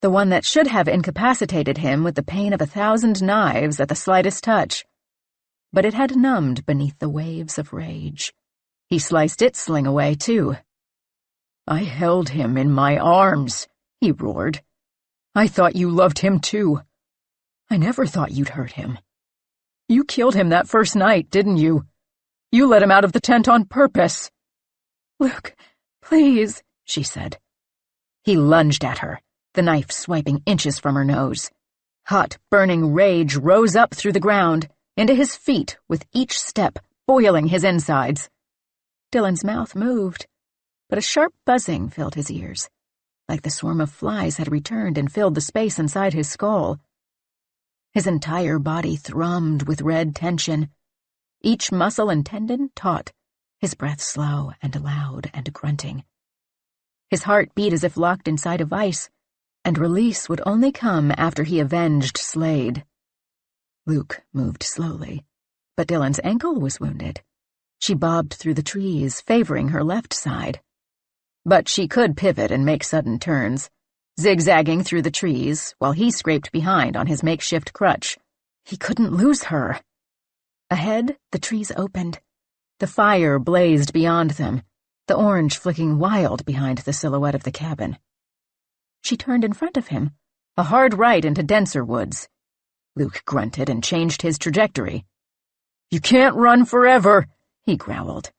the one that should have incapacitated him with the pain of 1,000 knives at the slightest touch. But it had numbed beneath the waves of rage. He sliced its sling away, too. "I held him in my arms," he roared. "I thought you loved him, too. I never thought you'd hurt him. You killed him that first night, didn't you? You let him out of the tent on purpose." "Luke, please," she said. He lunged at her, the knife swiping inches from her nose. Hot, burning rage rose up through the ground, into his feet with each step, boiling his insides. Dylan's mouth moved, but a sharp buzzing filled his ears, like the swarm of flies had returned and filled the space inside his skull. His entire body thrummed with red tension, each muscle and tendon taut, his breath slow and loud and grunting. His heart beat as if locked inside a vice, and release would only come after he avenged Slade. Luke moved slowly, but Dylan's ankle was wounded. She bobbed through the trees, favoring her left side. But she could pivot and make sudden turns, zigzagging through the trees while he scraped behind on his makeshift crutch. He couldn't lose her. Ahead, the trees opened. The fire blazed beyond them, the orange flicking wild behind the silhouette of the cabin. She turned in front of him, a hard right into denser woods. Luke grunted and changed his trajectory. "You can't run forever," he growled.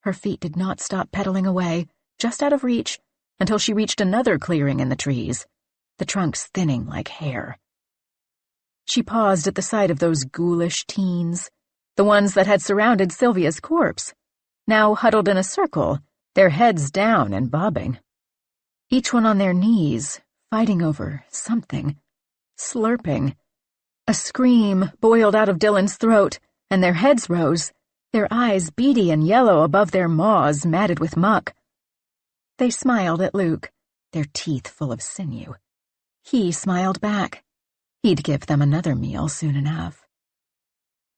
Her feet did not stop pedaling away, just out of reach, until she reached another clearing in the trees, the trunks thinning like hair. She paused at the sight of those ghoulish teens, the ones that had surrounded Sylvia's corpse, now huddled in a circle, their heads down and bobbing. Each one on their knees, fighting over something, slurping. A scream boiled out of Dylan's throat, and their heads rose, their eyes beady and yellow above their maws matted with muck. They smiled at Luke, their teeth full of sinew. He smiled back. He'd give them another meal soon enough.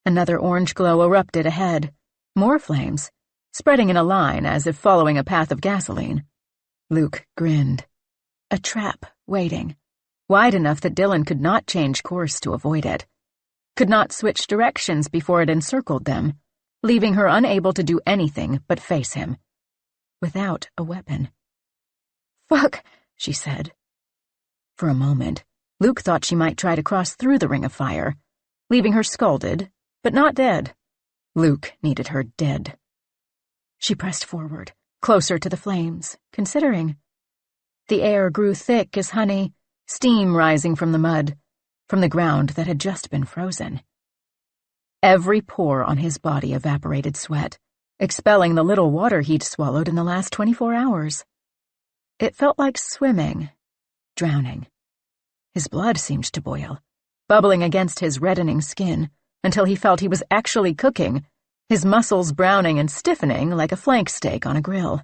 Another orange glow erupted ahead, more flames, spreading in a line as if following a path of gasoline. Luke grinned. A trap waiting, wide enough that Dylan could not change course to avoid it, could not switch directions before it encircled them, leaving her unable to do anything but face him, without a weapon. "Fuck," she said. For a moment, Luke thought she might try to cross through the ring of fire, leaving her scalded, but not dead. Luke needed her dead. She pressed forward, closer to the flames, considering. The air grew thick as honey, steam rising from the mud, from the ground that had just been frozen. Every pore on his body evaporated sweat, expelling the little water he'd swallowed in the last 24 hours. It felt like swimming, drowning. His blood seemed to boil, bubbling against his reddening skin, until he felt he was actually cooking, his muscles browning and stiffening like a flank steak on a grill.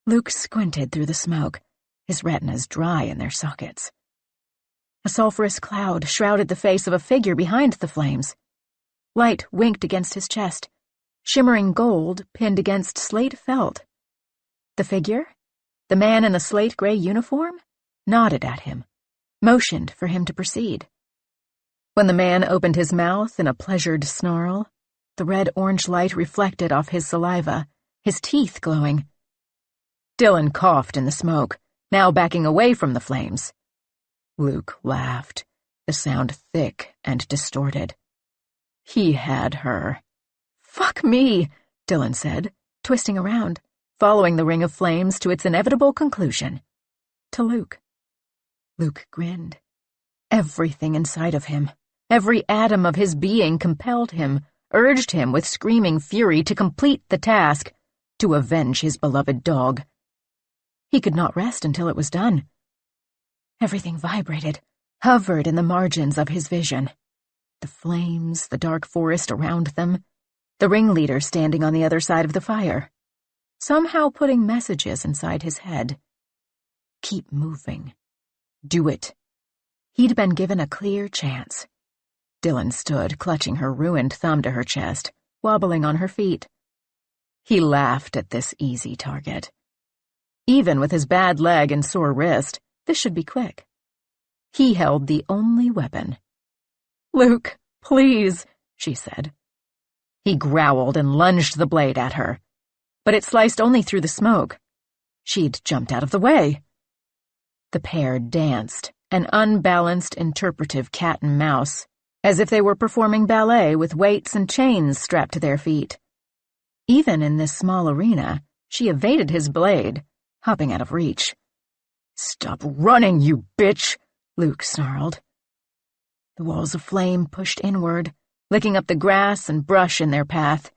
Luke squinted through the smoke, his retinas dry in their sockets. A sulphurous cloud shrouded the face of a figure behind the flames. Light winked against his chest, shimmering gold pinned against slate felt. The figure, the man in the slate-gray uniform, nodded at him, motioned for him to proceed. When the man opened his mouth in a pleasured snarl, the red-orange light reflected off his saliva, his teeth glowing. Dylan coughed in the smoke, now backing away from the flames. Luke laughed, the sound thick and distorted. He had her. "Fuck me," Dylan said, twisting around, following the ring of flames to its inevitable conclusion. To Luke. Luke grinned. Everything inside of him, every atom of his being compelled him, urged him with screaming fury to complete the task, to avenge his beloved dog. He could not rest until it was done. Everything vibrated, hovered in the margins of his vision. The flames, the dark forest around them, the ringleader standing on the other side of the fire, somehow putting messages inside his head. Keep moving. Do it. He'd been given a clear chance. Dylan stood, clutching her ruined thumb to her chest, wobbling on her feet. He laughed at this easy target. Even with his bad leg and sore wrist, this should be quick. He held the only weapon. "Luke, please," she said. He growled and lunged the blade at her, but it sliced only through the smoke. She'd jumped out of the way. The pair danced, an unbalanced interpretive cat and mouse, as if they were performing ballet with weights and chains strapped to their feet. Even in this small arena, she evaded his blade, hopping out of reach. "Stop running, you bitch!" Luke snarled. The walls of flame pushed inward, licking up the grass and brush in their path.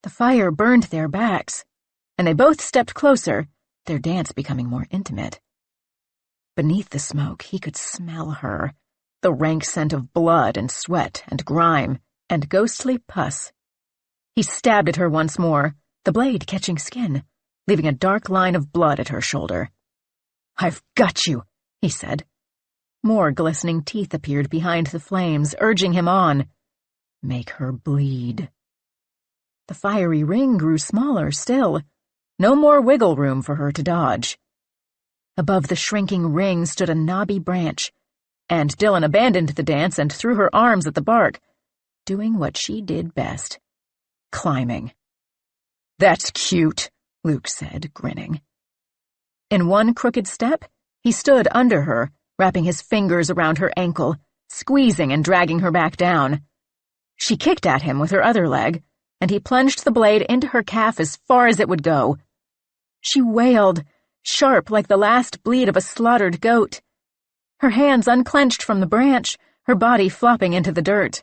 The fire burned their backs, and they both stepped closer, their dance becoming more intimate. Beneath the smoke, he could smell her, the rank scent of blood and sweat and grime and ghostly pus. He stabbed at her once more, the blade catching skin, leaving a dark line of blood at her shoulder. "I've got you," he said. More glistening teeth appeared behind the flames, urging him on. Make her bleed. The fiery ring grew smaller still. No more wiggle room for her to dodge. Above the shrinking ring stood a knobby branch, and Dylan abandoned the dance and threw her arms at the bark, doing what she did best, climbing. "That's cute," Luke said, grinning. In one crooked step, he stood under her, wrapping his fingers around her ankle, squeezing and dragging her back down. She kicked at him with her other leg, and he plunged the blade into her calf as far as it would go. She wailed, sharp like the last bleat of a slaughtered goat. Her hands unclenched from the branch, her body flopping into the dirt.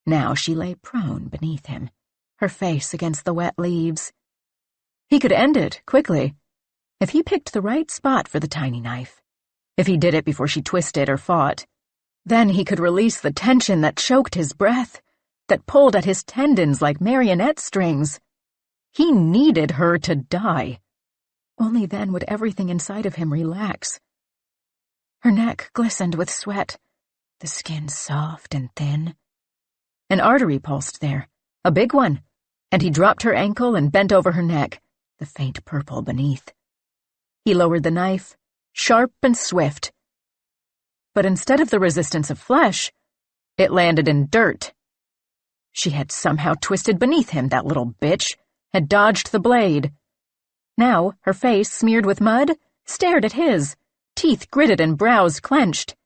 Now she lay prone beneath him, her face against the wet leaves. He could end it quickly, if he picked the right spot for the tiny knife. If he did it before she twisted or fought, then he could release the tension that choked his breath, that pulled at his tendons like marionette strings. He needed her to die. Only then would everything inside of him relax. Her neck glistened with sweat, the skin soft and thin. An artery pulsed there, a big one, and he dropped her ankle and bent over her neck, the faint purple beneath. He lowered the knife, sharp and swift. But instead of the resistance of flesh, it landed in dirt. She had somehow twisted beneath him, that little bitch, had dodged the blade. Now, her face, smeared with mud, stared at his, teeth gritted and brows clenched.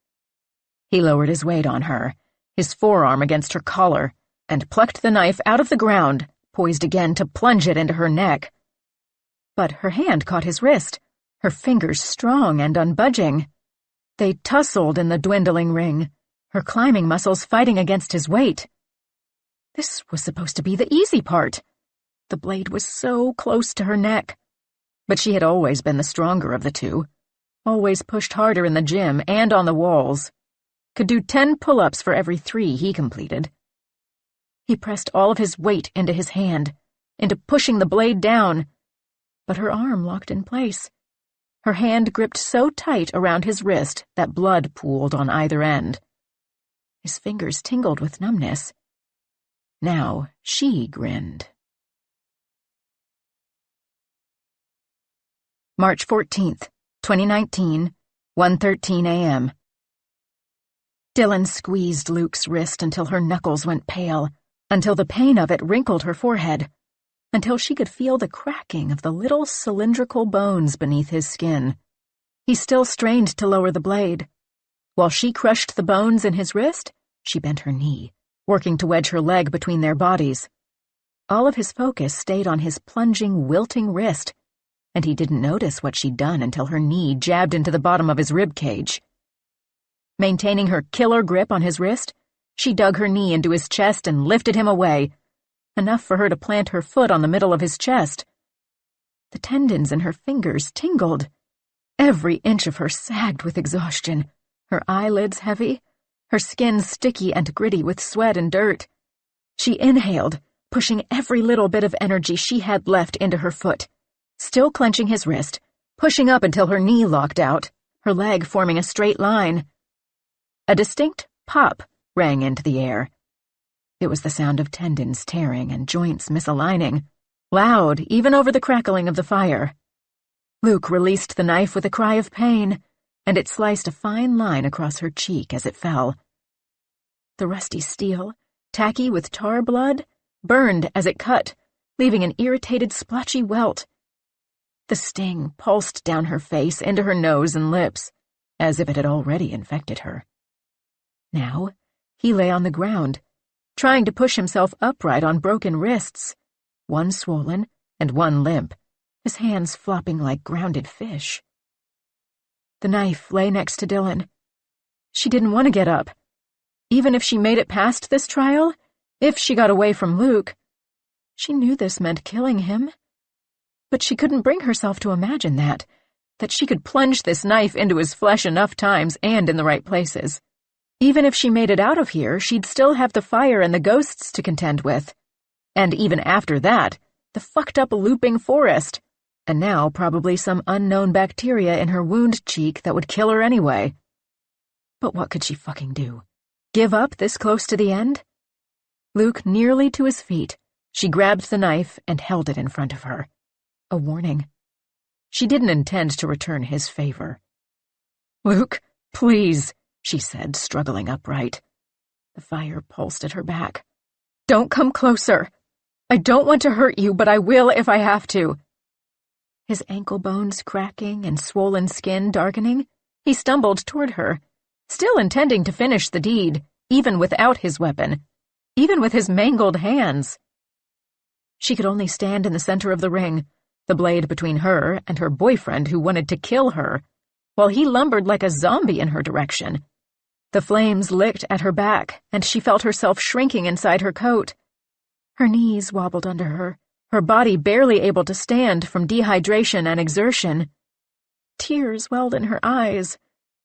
He lowered his weight on her, his forearm against her collar, and plucked the knife out of the ground, poised again to plunge it into her neck. But her hand caught his wrist, her fingers strong and unbudging. They tussled in the dwindling ring, her climbing muscles fighting against his weight. This was supposed to be the easy part. The blade was so close to her neck. But she had always been the stronger of the two, always pushed harder in the gym and on the walls. Could do 10 pull-ups for every 3 he completed. He pressed all of his weight into his hand, into pushing the blade down, but her arm locked in place. Her hand gripped so tight around his wrist that blood pooled on either end. His fingers tingled with numbness. Now she grinned. March 14th, 2019, 1:13 a.m. Dylan squeezed Luke's wrist until her knuckles went pale, until the pain of it wrinkled her forehead, until she could feel the cracking of the little cylindrical bones beneath his skin. He still strained to lower the blade. While she crushed the bones in his wrist, she bent her knee, working to wedge her leg between their bodies. All of his focus stayed on his plunging, wilting wrist, and he didn't notice what she'd done until her knee jabbed into the bottom of his rib cage. Maintaining her killer grip on his wrist, she dug her knee into his chest and lifted him away, enough for her to plant her foot on the middle of his chest. The tendons in her fingers tingled. Every inch of her sagged with exhaustion, her eyelids heavy, her skin sticky and gritty with sweat and dirt. She inhaled, pushing every little bit of energy she had left into her foot, still clenching his wrist, pushing up until her knee locked out, her leg forming a straight line. A distinct pop rang into the air. It was the sound of tendons tearing and joints misaligning, loud even over the crackling of the fire. Luke released the knife with a cry of pain, and it sliced a fine line across her cheek as it fell. The rusty steel, tacky with tar blood, burned as it cut, leaving an irritated splotchy welt. The sting pulsed down her face into her nose and lips, as if it had already infected her. Now, he lay on the ground, trying to push himself upright on broken wrists, one swollen and one limp, his hands flopping like grounded fish. The knife lay next to Dylan. She didn't want to get up. Even if she made it past this trial, if she got away from Luke, she knew this meant killing him. But she couldn't bring herself to imagine that she could plunge this knife into his flesh enough times and in the right places. Even if she made it out of here, she'd still have the fire and the ghosts to contend with. And even after that, the fucked-up looping forest, and now probably some unknown bacteria in her wound cheek that would kill her anyway. But what could she fucking do? Give up this close to the end? Luke nearly to his feet, she grabbed the knife and held it in front of her. A warning. She didn't intend to return his favor. "Luke, please," she said, struggling upright. The fire pulsed at her back. "Don't come closer. I don't want to hurt you, but I will if I have to." His ankle bones cracking and swollen skin darkening, he stumbled toward her, still intending to finish the deed, even without his weapon, even with his mangled hands. She could only stand in the center of the ring, the blade between her and her boyfriend who wanted to kill her, while he lumbered like a zombie in her direction. The flames licked at her back, and she felt herself shrinking inside her coat. Her knees wobbled under her body barely able to stand from dehydration and exertion. Tears welled in her eyes,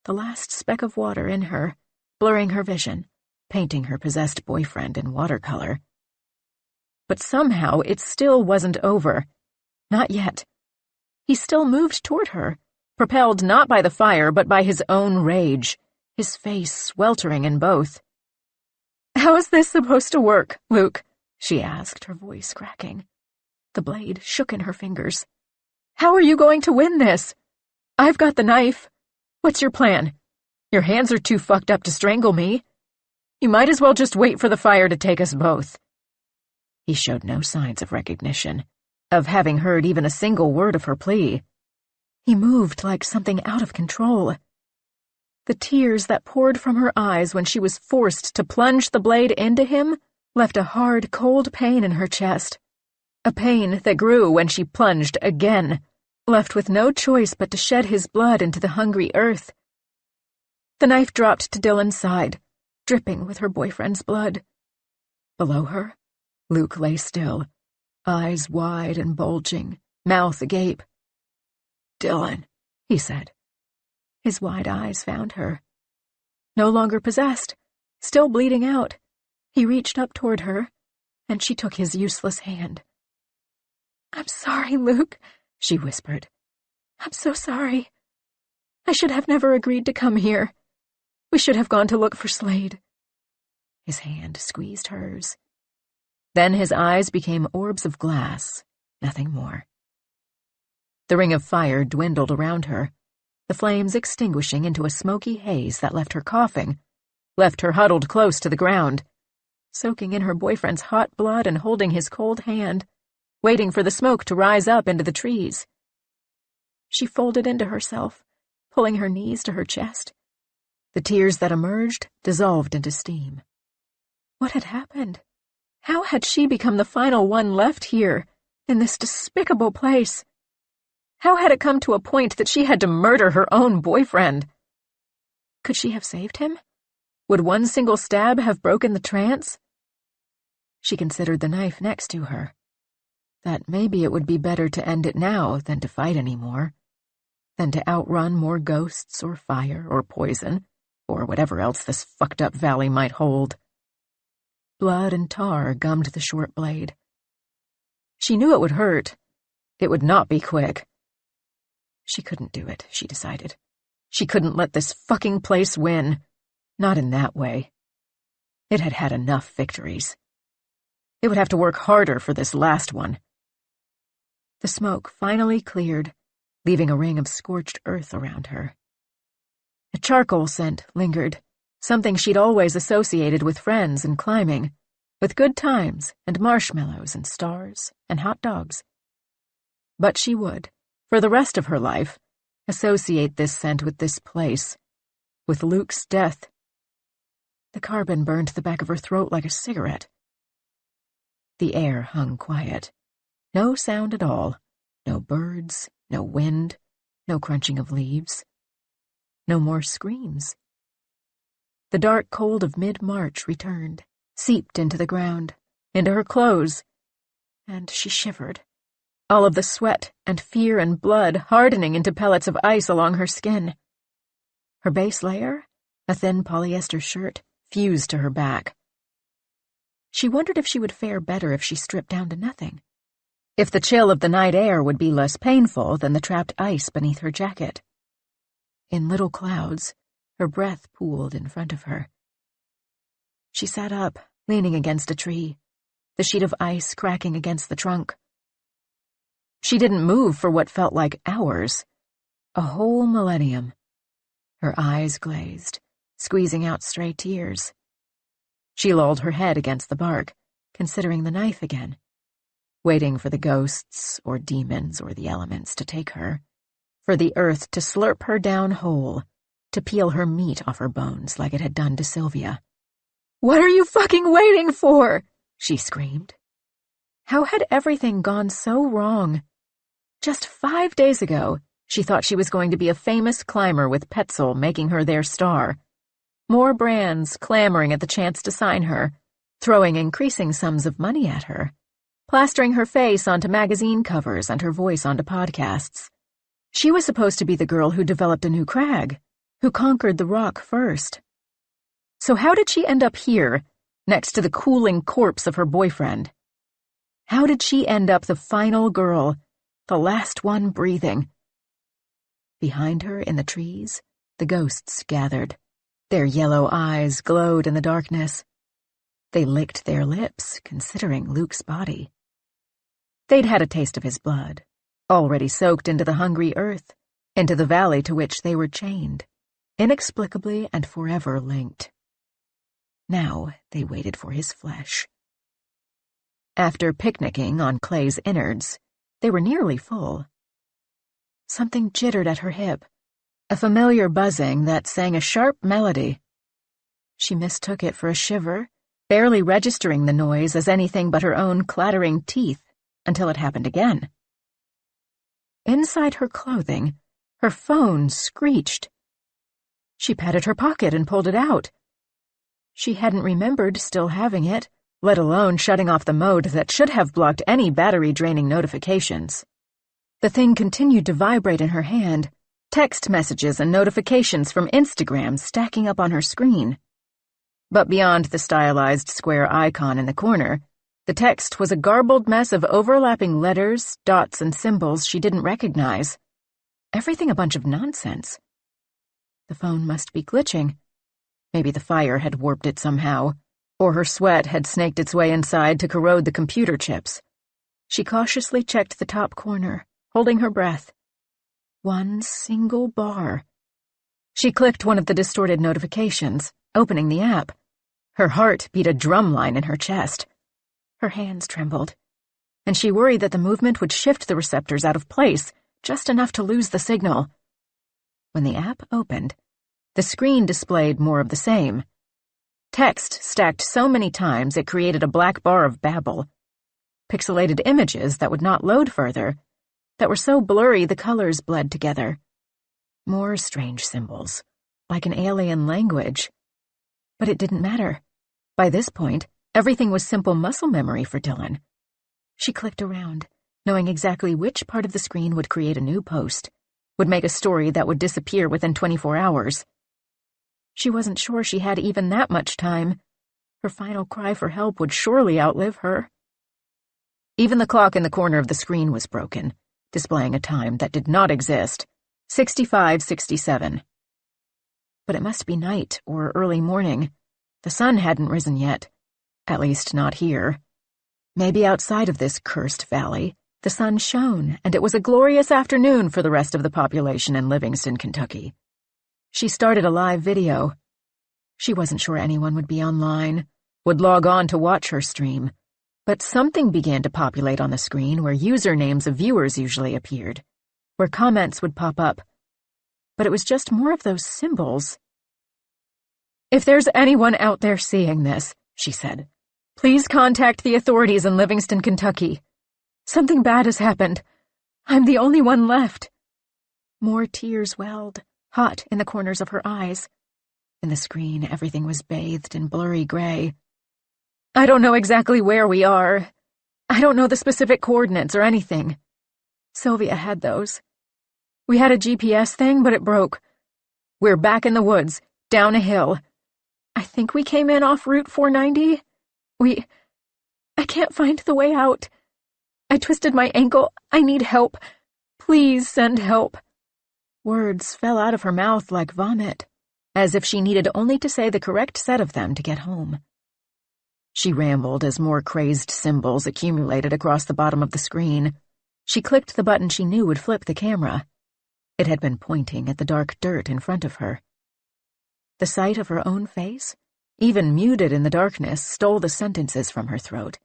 the last speck of water in her, blurring her vision, painting her possessed boyfriend in watercolor. But somehow it still wasn't over. Not yet. He still moved toward her, propelled not by the fire but by his own rage, his face sweltering in both. "How is this supposed to work, Luke?" she asked, her voice cracking. The blade shook in her fingers. "How are you going to win this? I've got the knife. What's your plan? Your hands are too fucked up to strangle me. You might as well just wait for the fire to take us both." He showed no signs of recognition, of having heard even a single word of her plea. He moved like something out of control. The tears that poured from her eyes when she was forced to plunge the blade into him left a hard, cold pain in her chest. A pain that grew when she plunged again, left with no choice but to shed his blood into the hungry earth. The knife dropped to Dylan's side, dripping with her boyfriend's blood. Below her, Luke lay still, eyes wide and bulging, mouth agape. "Dylan," he said. His wide eyes found her. No longer possessed, still bleeding out, he reached up toward her, and she took his useless hand. "I'm sorry, Luke," she whispered. "I'm so sorry. I should have never agreed to come here. We should have gone to look for Slade." His hand squeezed hers. Then his eyes became orbs of glass, nothing more. The ring of fire dwindled around her, the flames extinguishing into a smoky haze that left her coughing, left her huddled close to the ground, soaking in her boyfriend's hot blood and holding his cold hand, waiting for the smoke to rise up into the trees. She folded into herself, pulling her knees to her chest. The tears that emerged dissolved into steam. What had happened? How had she become the final one left here, in this despicable place? How had it come to a point that she had to murder her own boyfriend? Could she have saved him? Would one single stab have broken the trance? She considered the knife next to her. That maybe it would be better to end it now than to fight anymore, than to outrun more ghosts or fire or poison, or whatever else this fucked-up valley might hold. Blood and tar gummed the short blade. She knew it would hurt. It would not be quick. She couldn't do it, she decided. She couldn't let this fucking place win. Not in that way. It had had enough victories. It would have to work harder for this last one. The smoke finally cleared, leaving a ring of scorched earth around her. A charcoal scent lingered, something she'd always associated with friends and climbing, with good times and marshmallows and stars and hot dogs. But she would, for the rest of her life, associate this scent with this place, with Luke's death. The carbon burned the back of her throat like a cigarette. The air hung quiet. No sound at all. No birds, no wind, no crunching of leaves. No more screams. The dark cold of mid-March returned, seeped into the ground, into her clothes, and she shivered, all of the sweat and fear and blood hardening into pellets of ice along her skin. Her base layer, a thin polyester shirt, fused to her back. She wondered if she would fare better if she stripped down to nothing, if the chill of the night air would be less painful than the trapped ice beneath her jacket. In little clouds, her breath pooled in front of her. She sat up, leaning against a tree, the sheet of ice cracking against the trunk. She didn't move for what felt like hours, a whole millennium. Her eyes glazed, squeezing out stray tears. She lolled her head against the bark, considering the knife again, waiting for the ghosts or demons or the elements to take her, for the earth to slurp her down whole, to peel her meat off her bones like it had done to Sylvia. "What are you fucking waiting for?" she screamed. How had everything gone so wrong? Just 5 days ago, she thought she was going to be a famous climber with Petzl making her their star. More brands clamoring at the chance to sign her, throwing increasing sums of money at her, plastering her face onto magazine covers and her voice onto podcasts. She was supposed to be the girl who developed a new crag, who conquered the rock first. So how did she end up here, next to the cooling corpse of her boyfriend? How did she end up the final girl, the last one breathing? Behind her in the trees, the ghosts gathered. Their yellow eyes glowed in the darkness. They licked their lips, considering Luke's body. They'd had a taste of his blood, already soaked into the hungry earth, into the valley to which they were chained, inexplicably and forever linked. Now they waited for his flesh. After picnicking on Clay's innards, they were nearly full. Something jittered at her hip, a familiar buzzing that sang a sharp melody. She mistook it for a shiver, barely registering the noise as anything but her own clattering teeth, until it happened again. Inside her clothing, her phone screeched. She patted her pocket and pulled it out. She hadn't remembered still having it, let alone shutting off the mode that should have blocked any battery-draining notifications. The thing continued to vibrate in her hand, text messages and notifications from Instagram stacking up on her screen. But beyond the stylized square icon in the corner, the text was a garbled mess of overlapping letters, dots, and symbols she didn't recognize. Everything a bunch of nonsense. The phone must be glitching. Maybe the fire had warped it somehow, or her sweat had snaked its way inside to corrode the computer chips. She cautiously checked the top corner, holding her breath. One single bar. She clicked one of the distorted notifications, opening the app. Her heart beat a drum line in her chest. Her hands trembled, and she worried that the movement would shift the receptors out of place, just enough to lose the signal. When the app opened, the screen displayed more of the same. Text stacked so many times it created a black bar of babble. Pixelated images that would not load further, that were so blurry the colors bled together. More strange symbols, like an alien language. But it didn't matter. By this point, everything was simple muscle memory for Dylan. She clicked around, knowing exactly which part of the screen would create a new post, would make a story that would disappear within 24 hours. She wasn't sure she had even that much time. Her final cry for help would surely outlive her. Even the clock in the corner of the screen was broken, displaying a time that did not exist, 65:67. But it must be night or early morning. The sun hadn't risen yet, at least not here. Maybe outside of this cursed valley, the sun shone, and it was a glorious afternoon for the rest of the population in Livingston, Kentucky. She started a live video. She wasn't sure anyone would be online, would log on to watch her stream, but something began to populate on the screen where usernames of viewers usually appeared, where comments would pop up. But it was just more of those symbols. "If there's anyone out there seeing this," she said, "please contact the authorities in Livingston, Kentucky. Something bad has happened. I'm the only one left." More tears welled, hot in the corners of her eyes. In the screen, everything was bathed in blurry gray. "I don't know exactly where we are. I don't know the specific coordinates or anything. Sylvia had those. We had a GPS thing, but it broke. We're back in the woods, down a hill. I think we came in off Route 490. I can't find the way out. I twisted my ankle. I need help. Please send help." Words fell out of her mouth like vomit, as if she needed only to say the correct set of them to get home. She rambled as more crazed symbols accumulated across the bottom of the screen. She clicked the button she knew would flip the camera. It had been pointing at the dark dirt in front of her. The sight of her own face, even muted in the darkness, stole the sentences from her throat.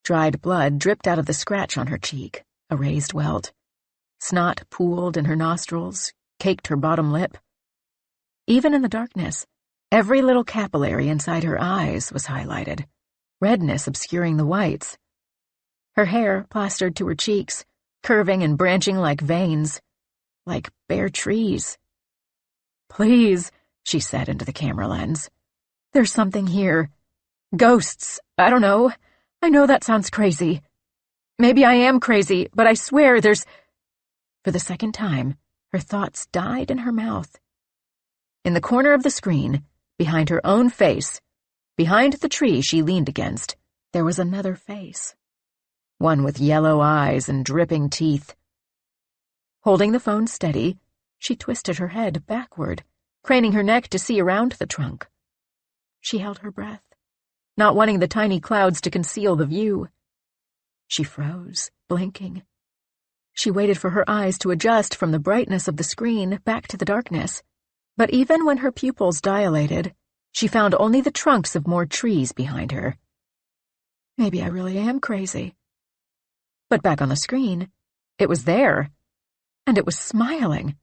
Dried blood dripped out of the scratch on her cheek, a raised welt. Snot pooled in her nostrils, caked her bottom lip. Even in the darkness, every little capillary inside her eyes was highlighted, redness obscuring the whites. Her hair plastered to her cheeks, curving and branching like veins, like bare trees. "Please," she said into the camera lens. "There's something here. Ghosts, I don't know. I know that sounds crazy. Maybe I am crazy, but I swear there's—" For the second time, her thoughts died in her mouth. In the corner of the screen, behind her own face, behind the tree she leaned against, there was another face. One with yellow eyes and dripping teeth. Holding the phone steady, she twisted her head backward, craning her neck to see around the trunk. She held her breath, not wanting the tiny clouds to conceal the view. She froze, blinking. She waited for her eyes to adjust from the brightness of the screen back to the darkness. But even when her pupils dilated, she found only the trunks of more trees behind her. Maybe I really am crazy. But back on the screen, it was there, and it was smiling.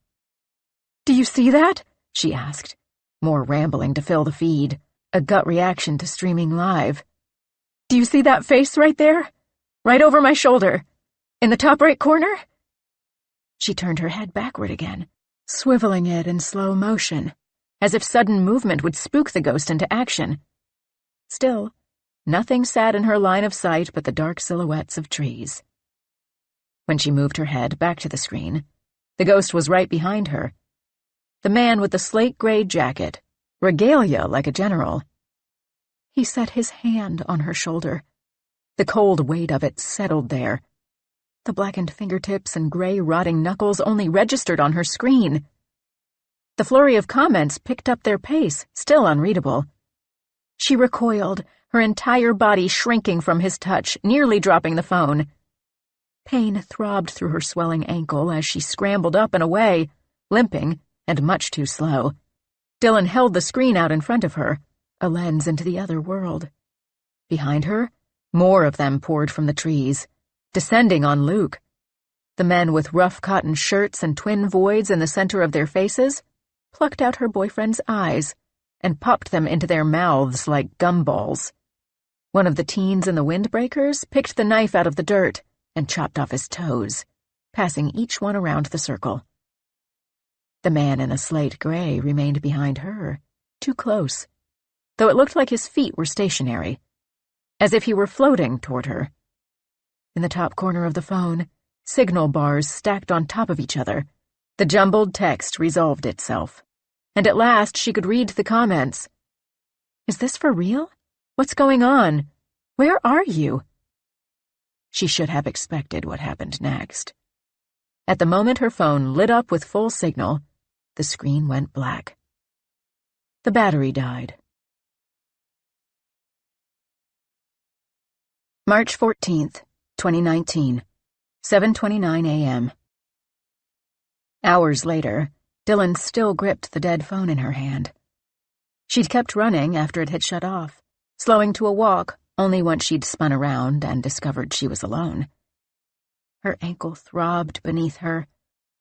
"Do you see that?" she asked, more rambling to fill the feed, a gut reaction to streaming live. "Do you see that face right there? Right over my shoulder? In the top right corner?" She turned her head backward again, swiveling it in slow motion, as if sudden movement would spook the ghost into action. Still, nothing sat in her line of sight but the dark silhouettes of trees. When she moved her head back to the screen, the ghost was right behind her. The man with the slate-gray jacket, regalia like a general. He set his hand on her shoulder. The cold weight of it settled there. The blackened fingertips and gray, rotting knuckles only registered on her screen. The flurry of comments picked up their pace, still unreadable. She recoiled, her entire body shrinking from his touch, nearly dropping the phone. Pain throbbed through her swelling ankle as she scrambled up and away, limping and much too slow. Dylan held the screen out in front of her, a lens into the other world. Behind her, more of them poured from the trees, descending on Luke. The men with rough cotton shirts and twin voids in the center of their faces plucked out her boyfriend's eyes and popped them into their mouths like gumballs. One of the teens in the windbreakers picked the knife out of the dirt and chopped off his toes, passing each one around the circle. The man in the slate gray remained behind her, too close, though it looked like his feet were stationary, as if he were floating toward her. In the top corner of the phone, signal bars stacked on top of each other, the jumbled text resolved itself, and at last she could read the comments. "Is this for real? What's going on? Where are you?" She should have expected what happened next. At the moment her phone lit up with full signal, the screen went black. The battery died. March 14th, 2019, 7:29 a.m. Hours later, Dylan still gripped the dead phone in her hand. She'd kept running after it had shut off, slowing to a walk only once she'd spun around and discovered she was alone. Her ankle throbbed beneath her,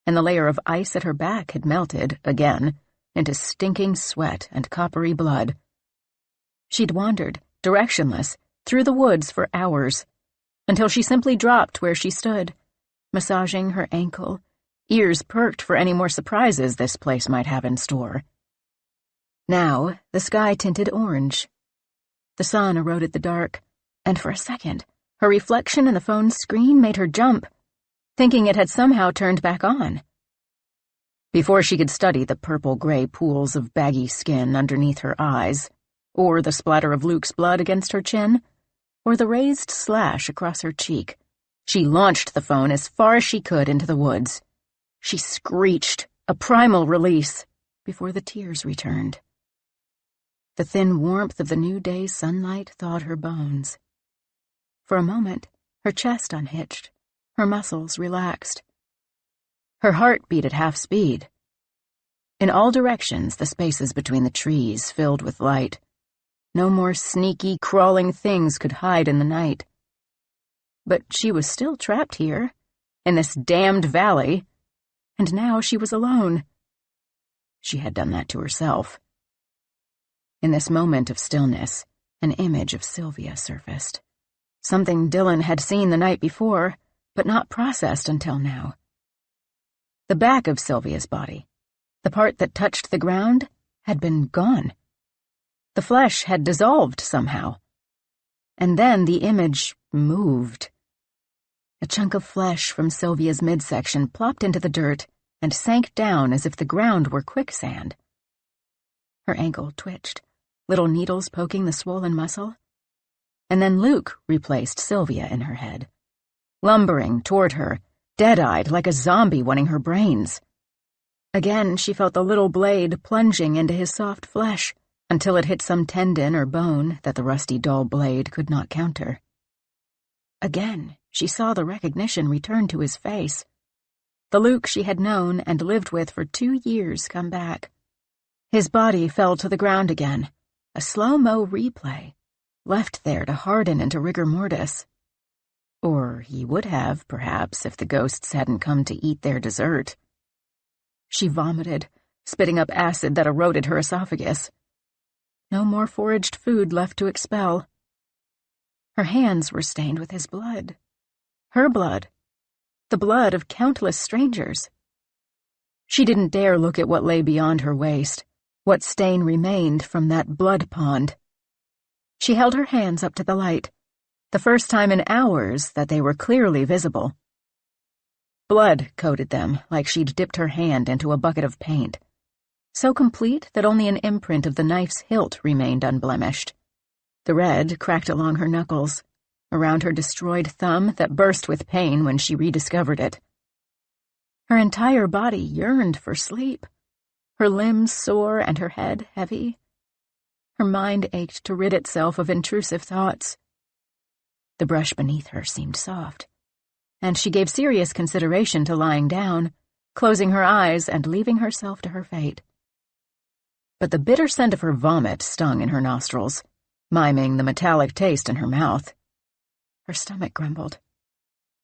and the layer of ice at her back had melted, again, into stinking sweat and coppery blood. She'd wandered, directionless, through the woods for hours, until she simply dropped where she stood, massaging her ankle, ears perked for any more surprises this place might have in store. Now, the sky tinted orange. The sun eroded the dark, and for a second, her reflection in the phone's screen made her jump, thinking it had somehow turned back on. Before she could study the purple-gray pools of baggy skin underneath her eyes, or the splatter of Luke's blood against her chin, or the raised slash across her cheek, she launched the phone as far as she could into the woods. She screeched, a primal release, before the tears returned. The thin warmth of the new day's sunlight thawed her bones. For a moment, her chest unhitched, her muscles relaxed. Her heart beat at half speed. In all directions, the spaces between the trees filled with light. No more sneaky, crawling things could hide in the night. But she was still trapped here, in this damned valley, and now she was alone. She had done that to herself. In this moment of stillness, an image of Sylvia surfaced. Something Dylan had seen the night before, but not processed until now. The back of Sylvia's body, the part that touched the ground, had been gone. The flesh had dissolved somehow. And then the image moved. A chunk of flesh from Sylvia's midsection plopped into the dirt and sank down as if the ground were quicksand. Her ankle twitched, little needles poking the swollen muscle. And then Luke replaced Sylvia in her head, lumbering toward her, dead-eyed like a zombie wanting her brains. Again she felt the little blade plunging into his soft flesh until it hit some tendon or bone that the rusty dull blade could not counter. Again she saw the recognition return to his face, the Luke she had known and lived with for 2 years come back. His body fell to the ground again, a slow-mo replay, left there to harden into rigor mortis. Or he would have, perhaps, if the ghosts hadn't come to eat their dessert. She vomited, spitting up acid that eroded her esophagus. No more foraged food left to expel. Her hands were stained with his blood. Her blood. The blood of countless strangers. She didn't dare look at what lay beyond her waist, what stain remained from that blood pond. She held her hands up to the light, the first time in hours that they were clearly visible. Blood coated them like she'd dipped her hand into a bucket of paint, so complete that only an imprint of the knife's hilt remained unblemished. The red cracked along her knuckles, around her destroyed thumb that burst with pain when she rediscovered it. Her entire body yearned for sleep, her limbs sore and her head heavy. Her mind ached to rid itself of intrusive thoughts. The brush beneath her seemed soft, and she gave serious consideration to lying down, closing her eyes and leaving herself to her fate. But the bitter scent of her vomit stung in her nostrils, miming the metallic taste in her mouth. Her stomach grumbled.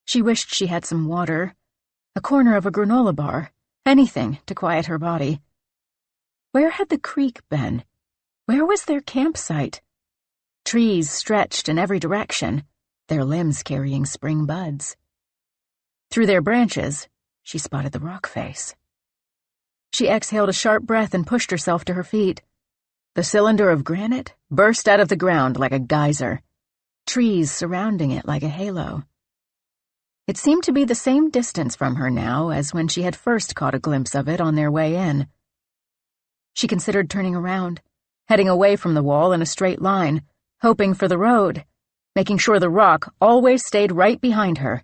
She wished she had some water, a corner of a granola bar, anything to quiet her body. Where had the creek been? Where was their campsite? Trees stretched in every direction, their limbs carrying spring buds. Through their branches, she spotted the rock face. She exhaled a sharp breath and pushed herself to her feet. The cylinder of granite burst out of the ground like a geyser, trees surrounding it like a halo. It seemed to be the same distance from her now as when she had first caught a glimpse of it on their way in. She considered turning around, heading away from the wall in a straight line, hoping for the road, making sure the rock always stayed right behind her.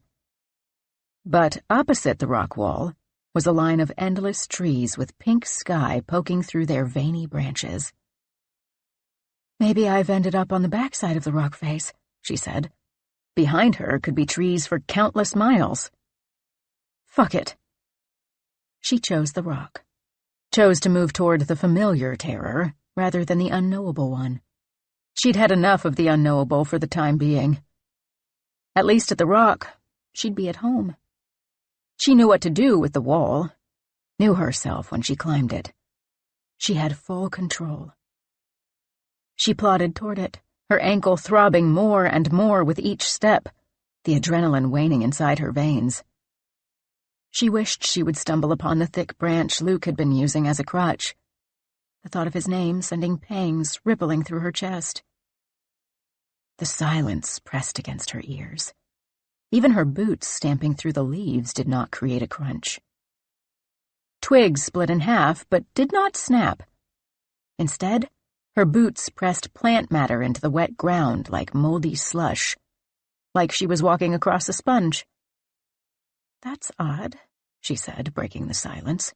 But opposite the rock wall was a line of endless trees with pink sky poking through their veiny branches. "Maybe I've ended up on the backside of the rock face," she said. Behind her could be trees for countless miles. Fuck it. She chose the rock. Chose to move toward the familiar terror rather than the unknowable one. She'd had enough of the unknowable for the time being. At least at the rock, she'd be at home. She knew what to do with the wall, knew herself when she climbed it. She had full control. She plodded toward it, her ankle throbbing more and more with each step, the adrenaline waning inside her veins. She wished she would stumble upon the thick branch Luke had been using as a crutch, the thought of his name sending pangs rippling through her chest. The silence pressed against her ears. Even her boots stamping through the leaves did not create a crunch. Twigs split in half, but did not snap. Instead, her boots pressed plant matter into the wet ground like moldy slush, like she was walking across a sponge. "That's odd," she said, breaking the silence.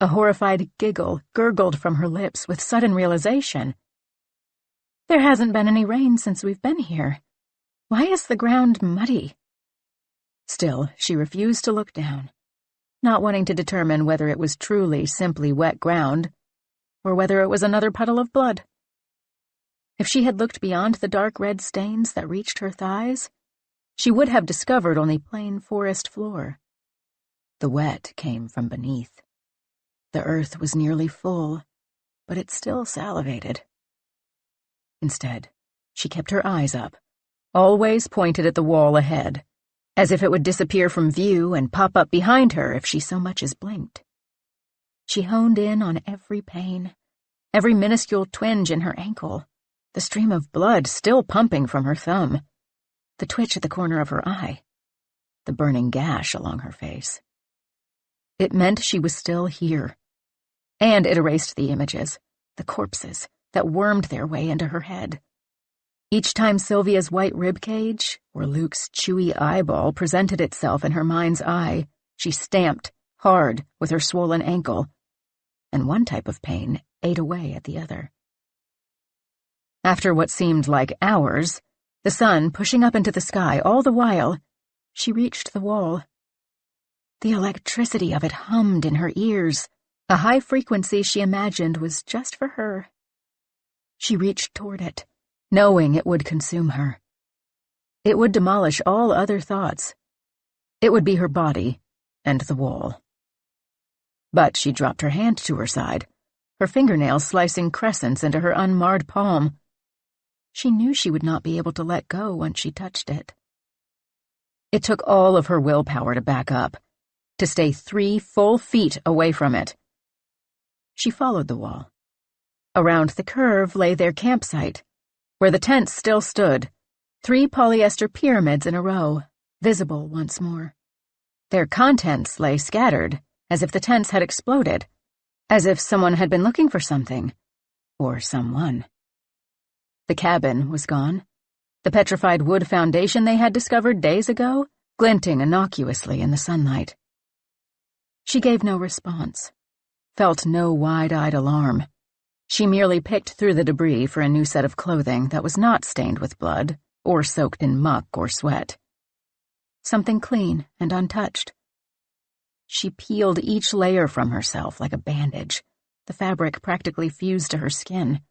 A horrified giggle gurgled from her lips with sudden realization. "There hasn't been any rain since we've been here. Why is the ground muddy?" Still, she refused to look down, not wanting to determine whether it was truly simply wet ground or whether it was another puddle of blood. If she had looked beyond the dark red stains that reached her thighs, she would have discovered only plain forest floor. The wet came from beneath. The earth was nearly full, but it still salivated. Instead, she kept her eyes up, always pointed at the wall ahead, as if it would disappear from view and pop up behind her if she so much as blinked. She honed in on every pain, every minuscule twinge in her ankle, the stream of blood still pumping from her thumb, the twitch at the corner of her eye, the burning gash along her face. It meant she was still here, and it erased the images, the corpses, that wormed their way into her head. Each time Sylvia's white ribcage or Luke's chewy eyeball presented itself in her mind's eye, she stamped hard with her swollen ankle, and one type of pain ate away at the other. After what seemed like hours, the sun pushing up into the sky all the while, she reached the wall. The electricity of it hummed in her ears, a high frequency she imagined was just for her. She reached toward it, knowing it would consume her. It would demolish all other thoughts. It would be her body and the wall. But she dropped her hand to her side, her fingernails slicing crescents into her unmarred palm. She knew she would not be able to let go once she touched it. It took all of her willpower to back up, to stay 3 full feet away from it. She followed the wall. Around the curve lay their campsite, where the tents still stood, 3 polyester pyramids in a row, visible once more. Their contents lay scattered, as if the tents had exploded, as if someone had been looking for something, or someone. The cabin was gone, the petrified wood foundation they had discovered days ago, glinting innocuously in the sunlight. She gave no response, felt no wide-eyed alarm. She merely picked through the debris for a new set of clothing that was not stained with blood or soaked in muck or sweat. Something clean and untouched. She peeled each layer from herself like a bandage, the fabric practically fused to her skin.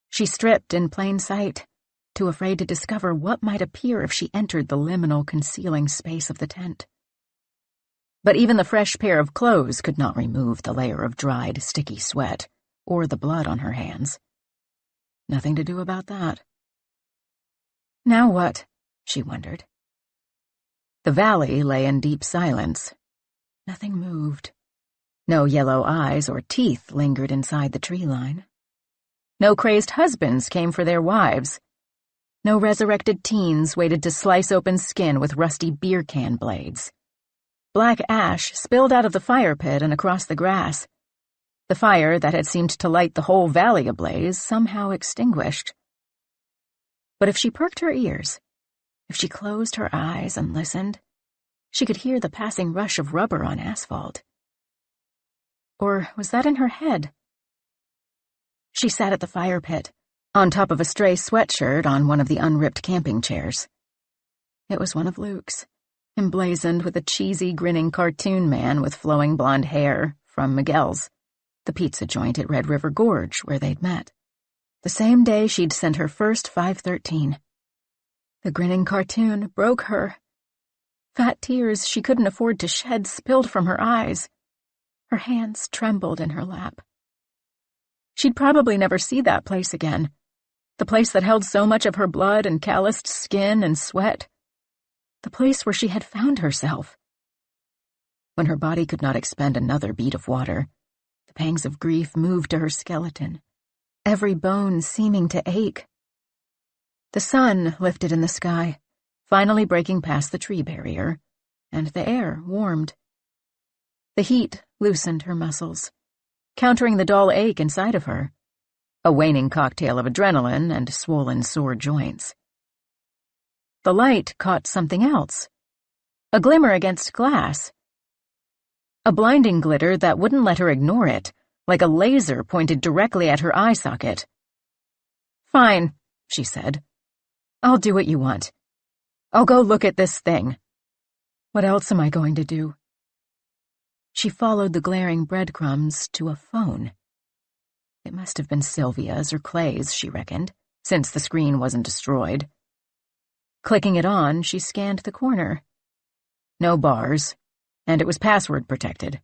She stripped in plain sight, too afraid to discover what might appear if she entered the liminal concealing space of the tent. But even the fresh pair of clothes could not remove the layer of dried, sticky sweat, or the blood on her hands. Nothing to do about that. Now what? She wondered. The valley lay in deep silence. Nothing moved. No yellow eyes or teeth lingered inside the tree line. No crazed husbands came for their wives. No resurrected teens waited to slice open skin with rusty beer can blades. Black ash spilled out of the fire pit and across the grass. The fire that had seemed to light the whole valley ablaze somehow extinguished. But if she perked her ears, if she closed her eyes and listened, she could hear the passing rush of rubber on asphalt. Or was that in her head? She sat at the fire pit, on top of a stray sweatshirt on one of the unripped camping chairs. It was one of Luke's, emblazoned with a cheesy, grinning cartoon man with flowing blonde hair from Miguel's, the pizza joint at Red River Gorge where they'd met. The same day she'd sent her first 513. The grinning cartoon broke her. Fat tears she couldn't afford to shed spilled from her eyes. Her hands trembled in her lap. She'd probably never see that place again, the place that held so much of her blood and calloused skin and sweat, the place where she had found herself. When her body could not expend another bead of water, the pangs of grief moved to her skeleton, every bone seeming to ache. The sun lifted in the sky, finally breaking past the tree barrier, and the air warmed. The heat loosened her muscles, countering the dull ache inside of her, a waning cocktail of adrenaline and swollen sore joints. The light caught something else, a glimmer against glass, a blinding glitter that wouldn't let her ignore it, like a laser pointed directly at her eye socket. "Fine," she said. "I'll do what you want. I'll go look at this thing. What else am I going to do?" She followed the glaring breadcrumbs to a phone. It must have been Sylvia's or Clay's, she reckoned, since the screen wasn't destroyed. Clicking it on, she scanned the corner. No bars, and it was password protected.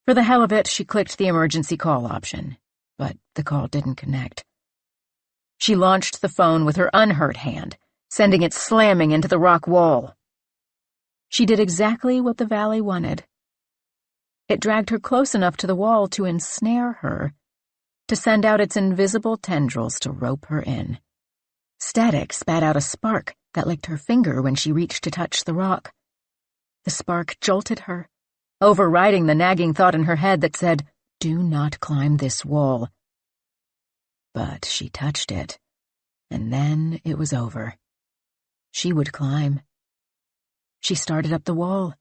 For the hell of it, she clicked the emergency call option, but the call didn't connect. She launched the phone with her unhurt hand, sending it slamming into the rock wall. She did exactly what the valley wanted. It dragged her close enough to the wall to ensnare her, to send out its invisible tendrils to rope her in. Static spat out a spark that licked her finger when she reached to touch the rock. The spark jolted her, overriding the nagging thought in her head that said, "Do not climb this wall." But she touched it, and then it was over. She would climb. She started up the wall.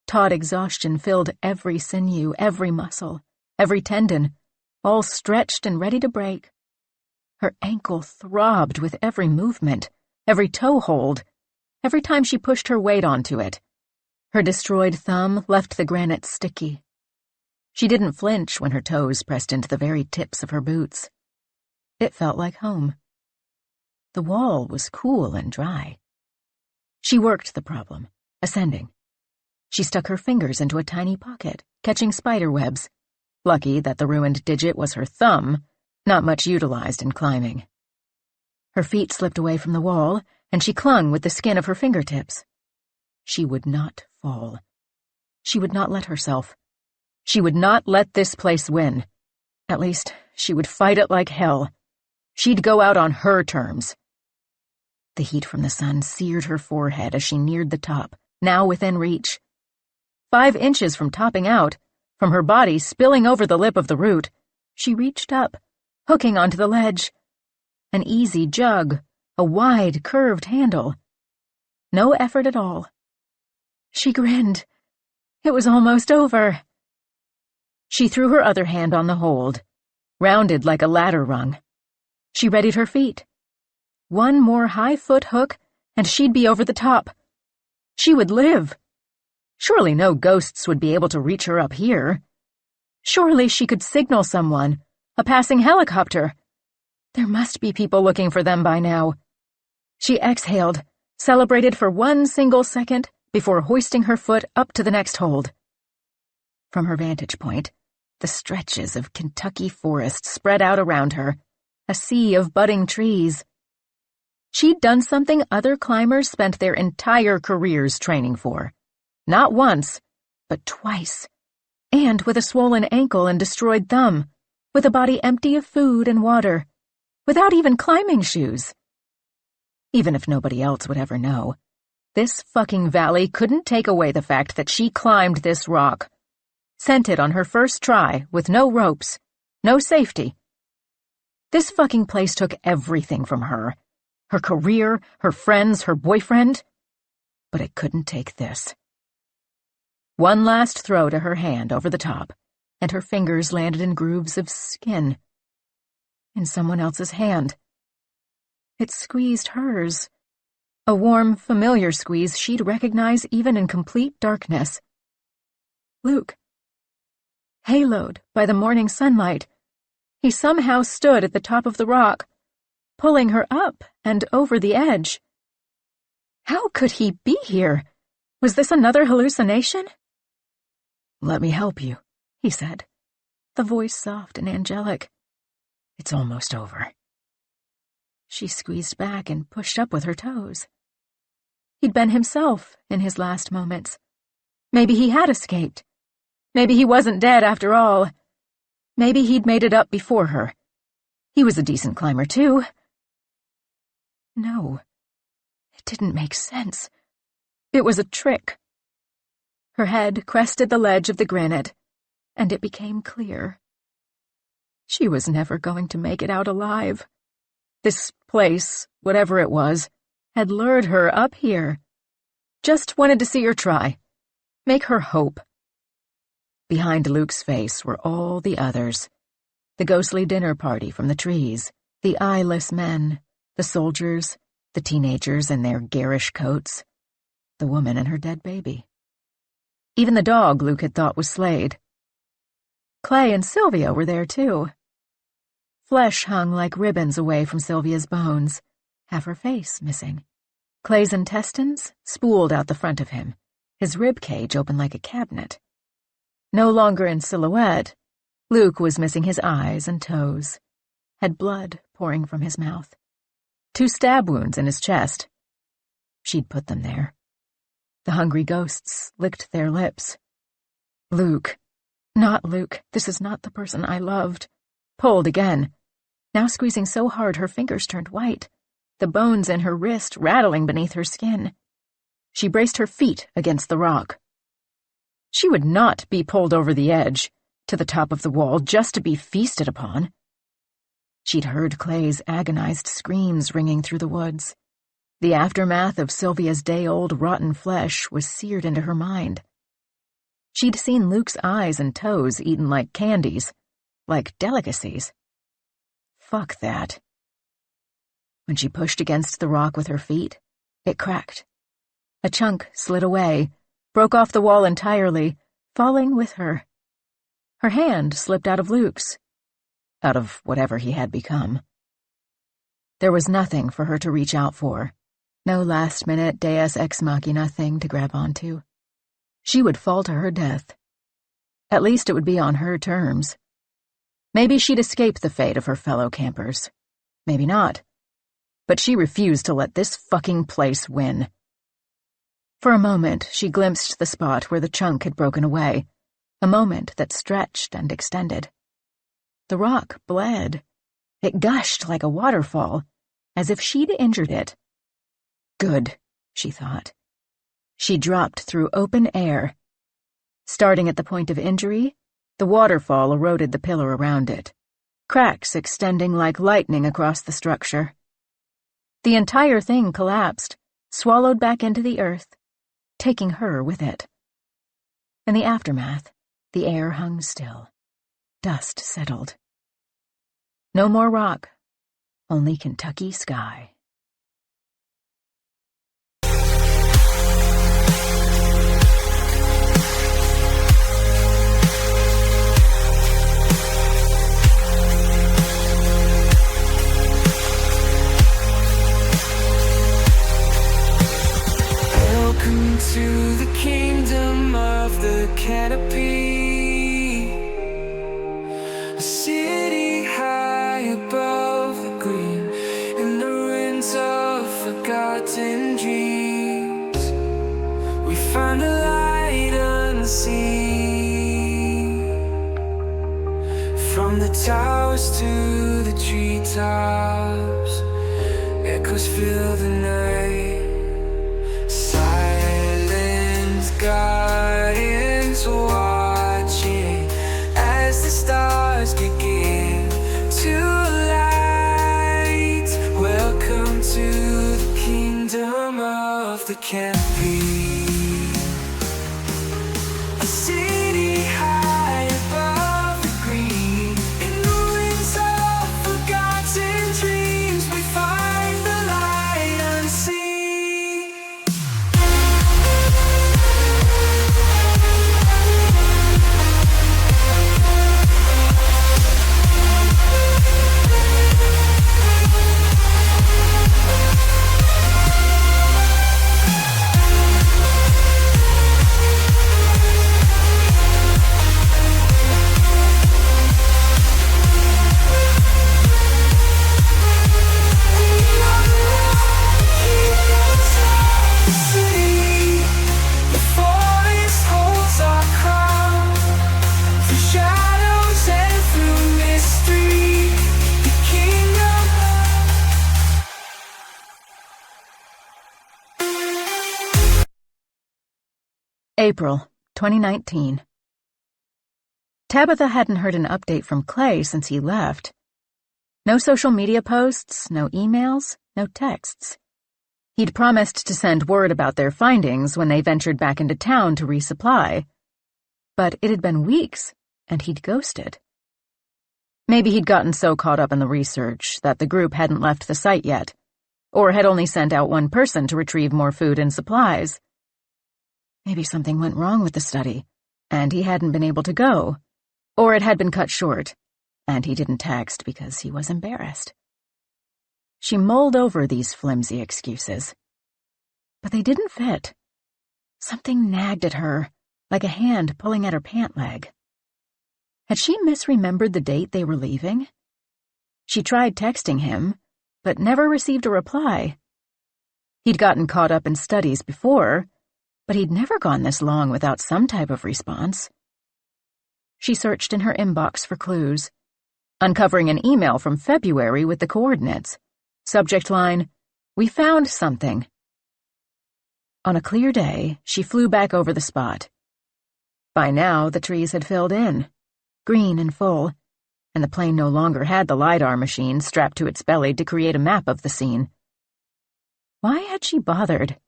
Taut exhaustion filled every sinew, every muscle, every tendon, all stretched and ready to break. Her ankle throbbed with every movement, every toe hold, every time she pushed her weight onto it. Her destroyed thumb left the granite sticky. She didn't flinch when her toes pressed into the very tips of her boots. It felt like home. The wall was cool and dry. She worked the problem, ascending. She stuck her fingers into a tiny pocket, catching spider webs. Lucky that the ruined digit was her thumb, not much utilized in climbing. Her feet slipped away from the wall, and she clung with the skin of her fingertips. She would not fall. She would not let herself. She would not let this place win. At least, she would fight it like hell. She'd go out on her terms. The heat from the sun seared her forehead as she neared the top, now within reach. 5 inches from topping out, from her body spilling over the lip of the root, she reached up, hooking onto the ledge. An easy jug, a wide, curved handle. No effort at all. She grinned. It was almost over. She threw her other hand on the hold, rounded like a ladder rung. She readied her feet. One more high foot hook, and she'd be over the top. She would live. Surely no ghosts would be able to reach her up here. Surely she could signal someone, a passing helicopter. There must be people looking for them by now. She exhaled, celebrated for 1 single second before hoisting her foot up to the next hold. From her vantage point, the stretches of Kentucky forest spread out around her, a sea of budding trees. She'd done something other climbers spent their entire careers training for. Not once, but twice. And with a swollen ankle and destroyed thumb, with a body empty of food and water, without even climbing shoes. Even if nobody else would ever know, this fucking valley couldn't take away the fact that she climbed this rock. Sent it on her first try, with no ropes, no safety. This fucking place took everything from her. Her career, her friends, her boyfriend. But it couldn't take this. One last throw to her hand over the top, and her fingers landed in grooves of skin. In someone else's hand. It squeezed hers. A warm, familiar squeeze she'd recognize even in complete darkness. Luke. Haloed by the morning sunlight, he somehow stood at the top of the rock, pulling her up and over the edge. How could he be here? Was this another hallucination? "Let me help you," he said, the voice soft and angelic. "It's almost over." She squeezed back and pushed up with her toes. He'd been himself in his last moments. Maybe he had escaped. Maybe he wasn't dead after all. Maybe he'd made it up before her. He was a decent climber, too. No, it didn't make sense. It was a trick. Her head crested the ledge of the granite, and it became clear. She was never going to make it out alive. This place, whatever it was, had lured her up here. Just wanted to see her try. Make her hope. Behind Luke's face were all the others. The ghostly dinner party from the trees, the eyeless men, the soldiers, the teenagers in their garish coats, the woman and her dead baby. Even the dog Luke had thought was Slade. Clay and Sylvia were there, too. Flesh hung like ribbons away from Sylvia's bones, half her face missing. Clay's intestines spooled out the front of him, his rib cage open like a cabinet. No longer in silhouette, Luke was missing his eyes and toes, had blood pouring from his mouth. 2 stab wounds in his chest. She'd put them there. The hungry ghosts licked their lips. Luke. Not Luke. This is not the person I loved. Pulled again. Now squeezing so hard her fingers turned white, the bones in her wrist rattling beneath her skin. She braced her feet against the rock. She would not be pulled over the edge, to the top of the wall, just to be feasted upon. She'd heard Clay's agonized screams ringing through the woods. The aftermath of Sylvia's day-old rotten flesh was seared into her mind. She'd seen Luke's eyes and toes eaten like candies, like delicacies. Fuck that. When she pushed against the rock with her feet, it cracked. A chunk slid away, broke off the wall entirely, falling with her. Her hand slipped out of Luke's, out of whatever he had become. There was nothing for her to reach out for, no last-minute deus ex machina thing to grab onto. She would fall to her death. At least it would be on her terms. Maybe she'd escape the fate of her fellow campers. Maybe not. But she refused to let this fucking place win. For a moment, she glimpsed the spot where the chunk had broken away, a moment that stretched and extended. The rock bled. It gushed like a waterfall, as if she'd injured it. Good, she thought. She dropped through open air. Starting at the point of injury, the waterfall eroded the pillar around it, cracks extending like lightning across the structure. The entire thing collapsed, swallowed back into the earth, taking her with it. In the aftermath, the air hung still. Dust settled. No more rock, only Kentucky sky. Welcome to the kingdom of the canopy, a city high above find a light unseen. From the towers to the treetops, echoes fill the night. Silent guardians watching as the stars begin to light. Welcome to the kingdom of the can't be. A city high above the green, in ruins of forgotten dreams, we find the light unseen. April 2019. Tabitha hadn't heard an update from Clay since he left. No social media posts, no emails, no texts. He'd promised to send word about their findings when they ventured back into town to resupply. But it had been weeks, and he'd ghosted. Maybe he'd gotten so caught up in the research that the group hadn't left the site yet, or had only sent out one person to retrieve more food and supplies. Maybe something went wrong with the study, and he hadn't been able to go, or it had been cut short, and he didn't text because he was embarrassed. She mulled over these flimsy excuses. But they didn't fit. Something nagged at her, like a hand pulling at her pant leg. Had she misremembered the date they were leaving? She tried texting him, but never received a reply. He'd gotten caught up in studies before, but he'd never gone this long without some type of response. She searched in her inbox for clues, uncovering an email from February with the coordinates. Subject line, "We found something." On a clear day, she flew back over the spot. By now, the trees had filled in, green and full, and the plane no longer had the LiDAR machine strapped to its belly to create a map of the scene. Why had she bothered?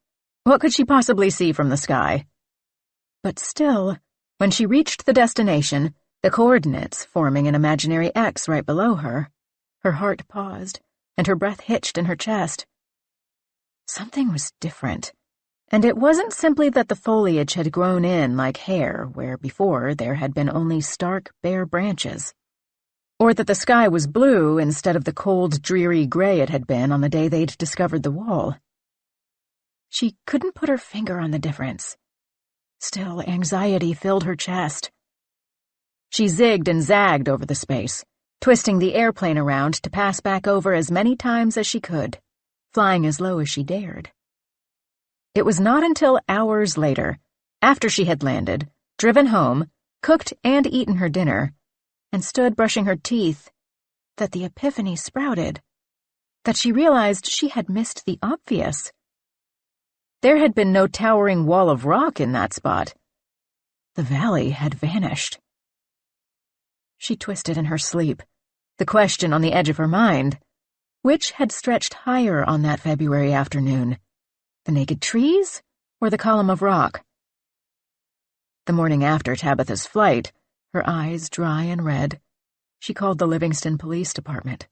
What could she possibly see from the sky? But still, when she reached the destination, the coordinates forming an imaginary X right below her, her heart paused, and her breath hitched in her chest. Something was different, and it wasn't simply that the foliage had grown in like hair where before there had been only stark, bare branches, or that the sky was blue instead of the cold, dreary gray it had been on the day they'd discovered the wall. She couldn't put her finger on the difference. Still, anxiety filled her chest. She zigged and zagged over the space, twisting the airplane around to pass back over as many times as she could, flying as low as she dared. It was not until hours later, after she had landed, driven home, cooked and eaten her dinner, and stood brushing her teeth, that the epiphany sprouted, that she realized she had missed the obvious. There had been no towering wall of rock in that spot. The valley had vanished. She twisted in her sleep, the question on the edge of her mind. Which had stretched higher on that February afternoon? The naked trees or the column of rock? The morning after Tabitha's flight, her eyes dry and red, she called the Livingston Police Department.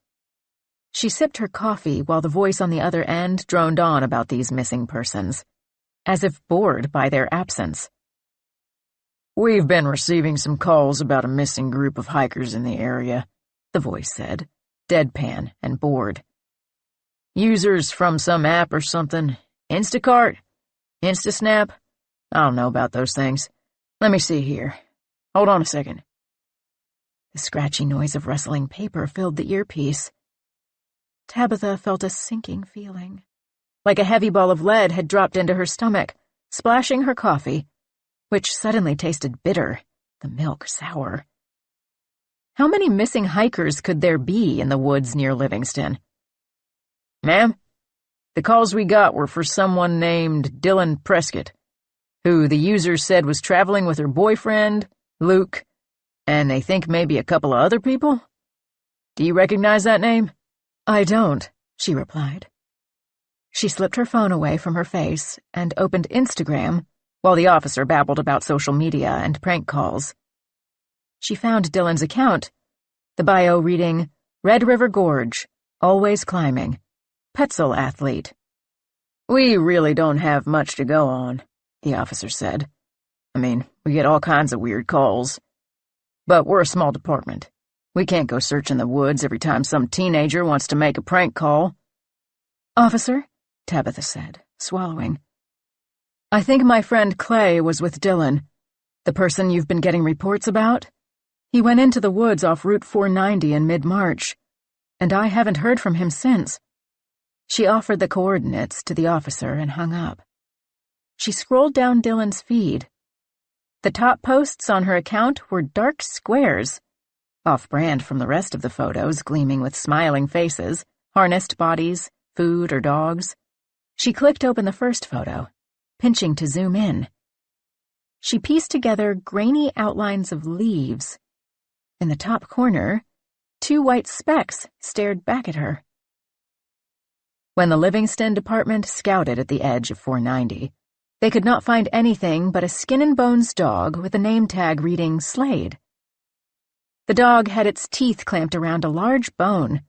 She sipped her coffee while the voice on the other end droned on about these missing persons, as if bored by their absence. "We've been receiving some calls about a missing group of hikers in the area," the voice said, deadpan and bored. "Users from some app or something. Instacart? Instasnap? I don't know about those things. Let me see here. Hold on a second." The scratchy noise of rustling paper filled the earpiece. Tabitha felt a sinking feeling, like a heavy ball of lead had dropped into her stomach, splashing her coffee, which suddenly tasted bitter, the milk sour. How many missing hikers could there be in the woods near Livingston? "Ma'am, the calls we got were for someone named Dylan Prescott, who the user said was traveling with her boyfriend, Luke, and they think maybe a couple of other people. Do you recognize that name?" "I don't," she replied. She slipped her phone away from her face and opened Instagram while the officer babbled about social media and prank calls. She found Dylan's account, the bio reading, "Red River Gorge, always climbing, Petzl athlete." "We really don't have much to go on," the officer said. "I mean, we get all kinds of weird calls. But we're a small department. We can't go searching the woods every time some teenager wants to make a prank call." "Officer," Tabitha said, swallowing, "I think my friend Clay was with Dylan, the person you've been getting reports about. He went into the woods off Route 490 in mid-March, and I haven't heard from him since." She offered the coordinates to the officer and hung up. She scrolled down Dylan's feed. The top posts on her account were dark squares, off-brand from the rest of the photos gleaming with smiling faces, harnessed bodies, food or dogs. She clicked open the first photo, pinching to zoom in. She pieced together grainy outlines of leaves. In the top corner, 2 white specks stared back at her. When the Livingston department scouted at the edge of 490, they could not find anything but a skin-and-bones dog with a name tag reading Slade. The dog had its teeth clamped around a large bone.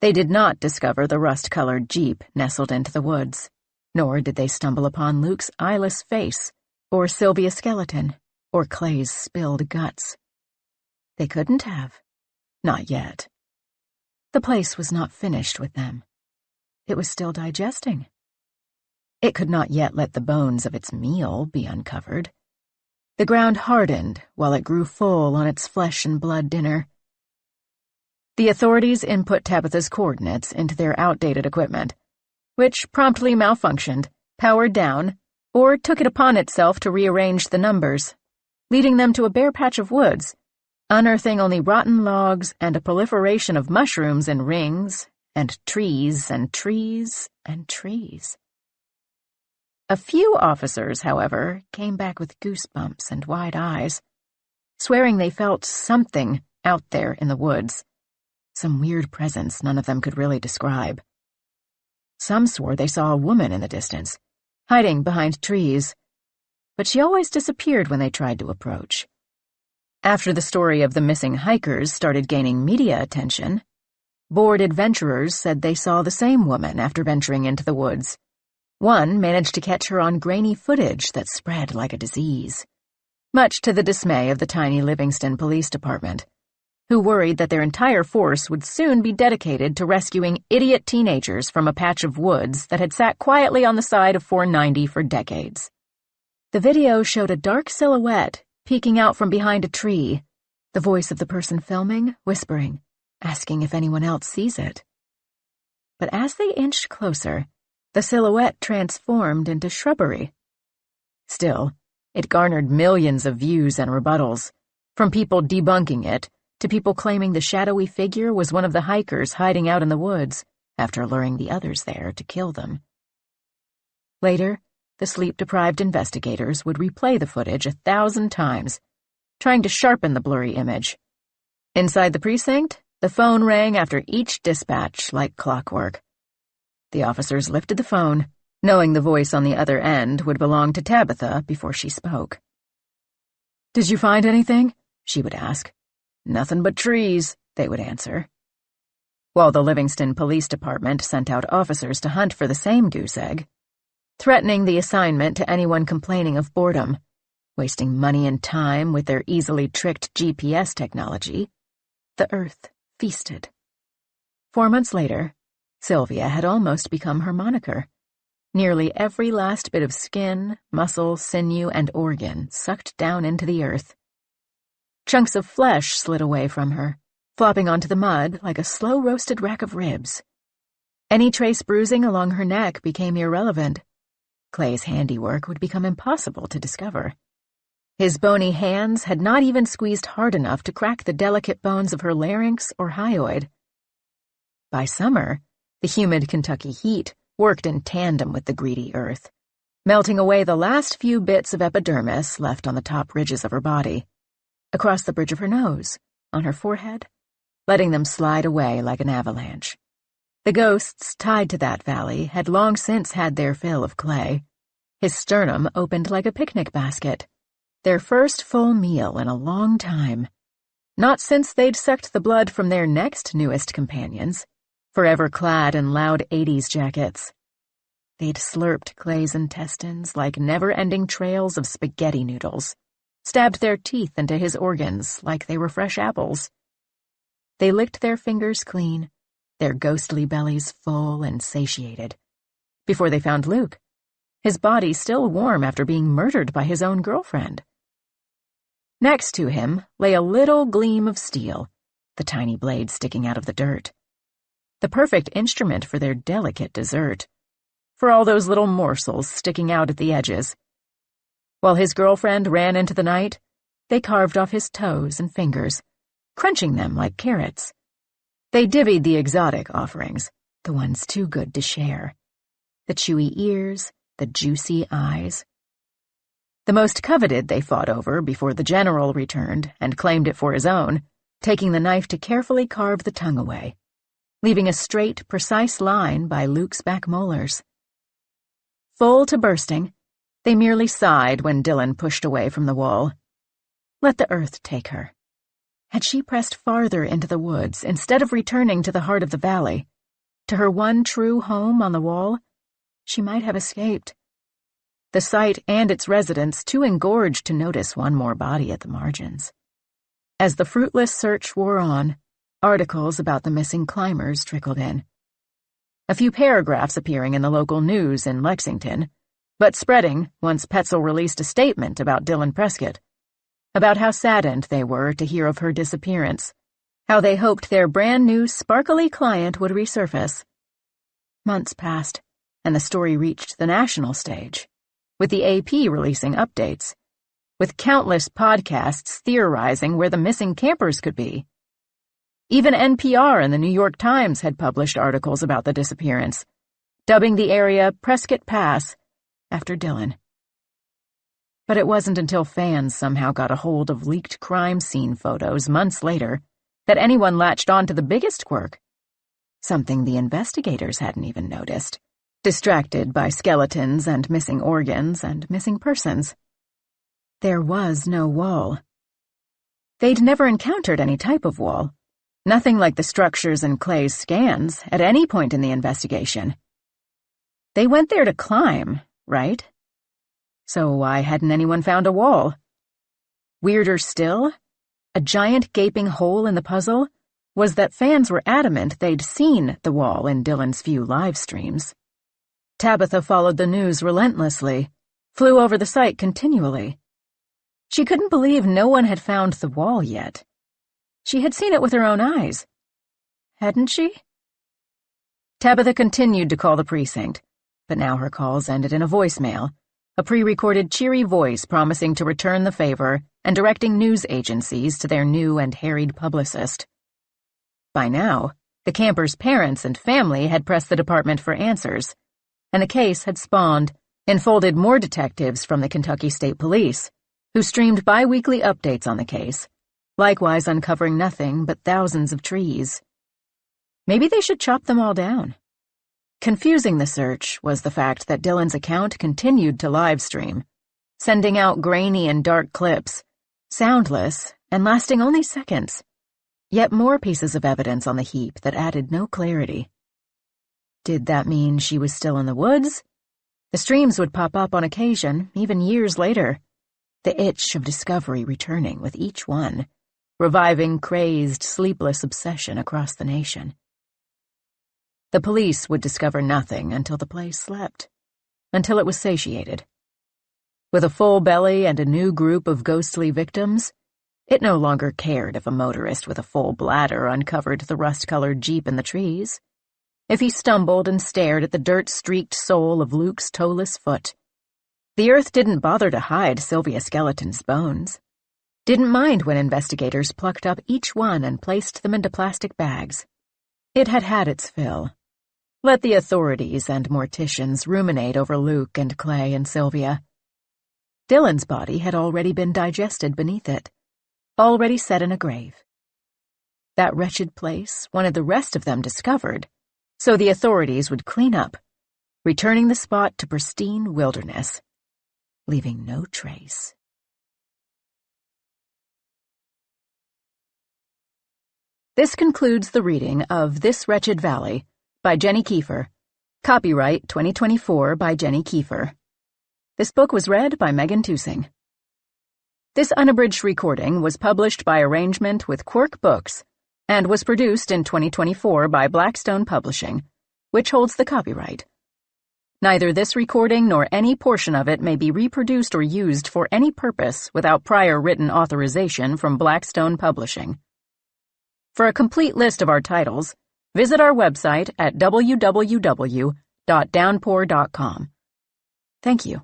They did not discover the rust-colored Jeep nestled into the woods, nor did they stumble upon Luke's eyeless face, or Sylvia's skeleton, or Clay's spilled guts. They couldn't have. Not yet. The place was not finished with them. It was still digesting. It could not yet let the bones of its meal be uncovered. The ground hardened while it grew full on its flesh and blood dinner. The authorities input Tabitha's coordinates into their outdated equipment, which promptly malfunctioned, powered down, or took it upon itself to rearrange the numbers, leading them to a bare patch of woods, unearthing only rotten logs and a proliferation of mushrooms in rings, and trees and trees and trees. A few officers, however, came back with goosebumps and wide eyes, swearing they felt something out there in the woods, some weird presence none of them could really describe. Some swore they saw a woman in the distance, hiding behind trees, but she always disappeared when they tried to approach. After the story of the missing hikers started gaining media attention, bored adventurers said they saw the same woman after venturing into the woods. One managed to catch her on grainy footage that spread like a disease, much to the dismay of the tiny Livingston Police Department, who worried that their entire force would soon be dedicated to rescuing idiot teenagers from a patch of woods that had sat quietly on the side of 490 for decades. The video showed a dark silhouette peeking out from behind a tree, the voice of the person filming whispering, asking if anyone else sees it. But as they inched closer, the silhouette transformed into shrubbery. Still, it garnered millions of views and rebuttals, from people debunking it to people claiming the shadowy figure was one of the hikers hiding out in the woods after luring the others there to kill them. Later, the sleep-deprived investigators would replay the footage 1,000 times, trying to sharpen the blurry image. Inside the precinct, the phone rang after each dispatch like clockwork. The officers lifted the phone, knowing the voice on the other end would belong to Tabitha before she spoke. "Did you find anything?" she would ask. "Nothing but trees," they would answer. While the Livingston Police Department sent out officers to hunt for the same goose egg, threatening the assignment to anyone complaining of boredom, wasting money and time with their easily tricked GPS technology, the earth feasted. 4 months later, Sylvia had almost become her moniker. Nearly every last bit of skin, muscle, sinew, and organ sucked down into the earth. Chunks of flesh slid away from her, flopping onto the mud like a slow-roasted rack of ribs. Any trace bruising along her neck became irrelevant. Clay's handiwork would become impossible to discover. His bony hands had not even squeezed hard enough to crack the delicate bones of her larynx or hyoid. By summer, the humid Kentucky heat worked in tandem with the greedy earth, melting away the last few bits of epidermis left on the top ridges of her body, across the bridge of her nose, on her forehead, letting them slide away like an avalanche. The ghosts tied to that valley had long since had their fill of Clay. His sternum opened like a picnic basket, their first full meal in a long time. Not since they'd sucked the blood from their next newest companions, forever clad in loud 80s jackets. They'd slurped Clay's intestines like never-ending trails of spaghetti noodles, stabbed their teeth into his organs like they were fresh apples. They licked their fingers clean, their ghostly bellies full and satiated, before they found Luke, his body still warm after being murdered by his own girlfriend. Next to him lay a little gleam of steel, the tiny blade sticking out of the dirt. The perfect instrument for their delicate dessert, for all those little morsels sticking out at the edges. While his girlfriend ran into the night, they carved off his toes and fingers, crunching them like carrots. They divvied the exotic offerings, the ones too good to share. The chewy ears, the juicy eyes. The most coveted they fought over before the general returned and claimed it for his own, taking the knife to carefully carve the tongue away, leaving a straight, precise line by Luke's back molars. Full to bursting, they merely sighed when Dylan pushed away from the wall. Let the earth take her. Had she pressed farther into the woods instead of returning to the heart of the valley, to her one true home on the wall, she might have escaped. The site and its residents too engorged to notice one more body at the margins. As the fruitless search wore on, articles about the missing climbers trickled in. A few paragraphs appearing in the local news in Lexington, but spreading once Petzel released a statement about Dylan Prescott, about how saddened they were to hear of her disappearance, how they hoped their brand-new, sparkly client would resurface. Months passed, and the story reached the national stage, with the AP releasing updates, with countless podcasts theorizing where the missing campers could be. Even NPR and the New York Times had published articles about the disappearance, dubbing the area Prescott Pass after Dylan. But it wasn't until fans somehow got a hold of leaked crime scene photos months later that anyone latched on to the biggest quirk, something the investigators hadn't even noticed, distracted by skeletons and missing organs and missing persons. There was no wall. They'd never encountered any type of wall, nothing like the structures in Clay's scans at any point in the investigation. They went there to climb, right? So why hadn't anyone found a wall? Weirder still, a giant gaping hole in the puzzle was that fans were adamant they'd seen the wall in Dylan's few live streams. Tabitha followed the news relentlessly, flew over the site continually. She couldn't believe no one had found the wall yet. She had seen it with her own eyes. Hadn't she? Tabitha continued to call the precinct, but now her calls ended in a voicemail, a pre-recorded cheery voice promising to return the favor and directing news agencies to their new and harried publicist. By now, the campers' parents and family had pressed the department for answers, and the case had spawned, enfolded more detectives from the Kentucky State Police, who streamed bi-weekly updates on the case, likewise uncovering nothing but thousands of trees. Maybe they should chop them all down. Confusing the search was the fact that Dylan's account continued to livestream, sending out grainy and dark clips, soundless and lasting only seconds, yet more pieces of evidence on the heap that added no clarity. Did that mean she was still in the woods? The streams would pop up on occasion, even years later, the itch of discovery returning with each one, reviving crazed, sleepless obsession across the nation. The police would discover nothing until the place slept, until it was satiated. With a full belly and a new group of ghostly victims, it no longer cared if a motorist with a full bladder uncovered the rust-colored Jeep in the trees, if he stumbled and stared at the dirt-streaked sole of Luke's toeless foot, The Earth didn't bother to hide Sylvia Skeleton's bones. Didn't mind when investigators plucked up each one and placed them into plastic bags. It had had its fill. Let the authorities and morticians ruminate over Luke and Clay and Sylvia. Dylan's body had already been digested beneath it, already set in a grave. That wretched place wanted the rest of them discovered, so the authorities would clean up, returning the spot to pristine wilderness, leaving no trace. This concludes the reading of This Wretched Valley by Jenny Kiefer. Copyright 2024 by Jenny Kiefer. This book was read by Megan Tusing. This unabridged recording was published by arrangement with Quirk Books and was produced in 2024 by Blackstone Publishing, which holds the copyright. Neither this recording nor any portion of it may be reproduced or used for any purpose without prior written authorization from Blackstone Publishing. For a complete list of our titles, visit our website at www.downpour.com. Thank you.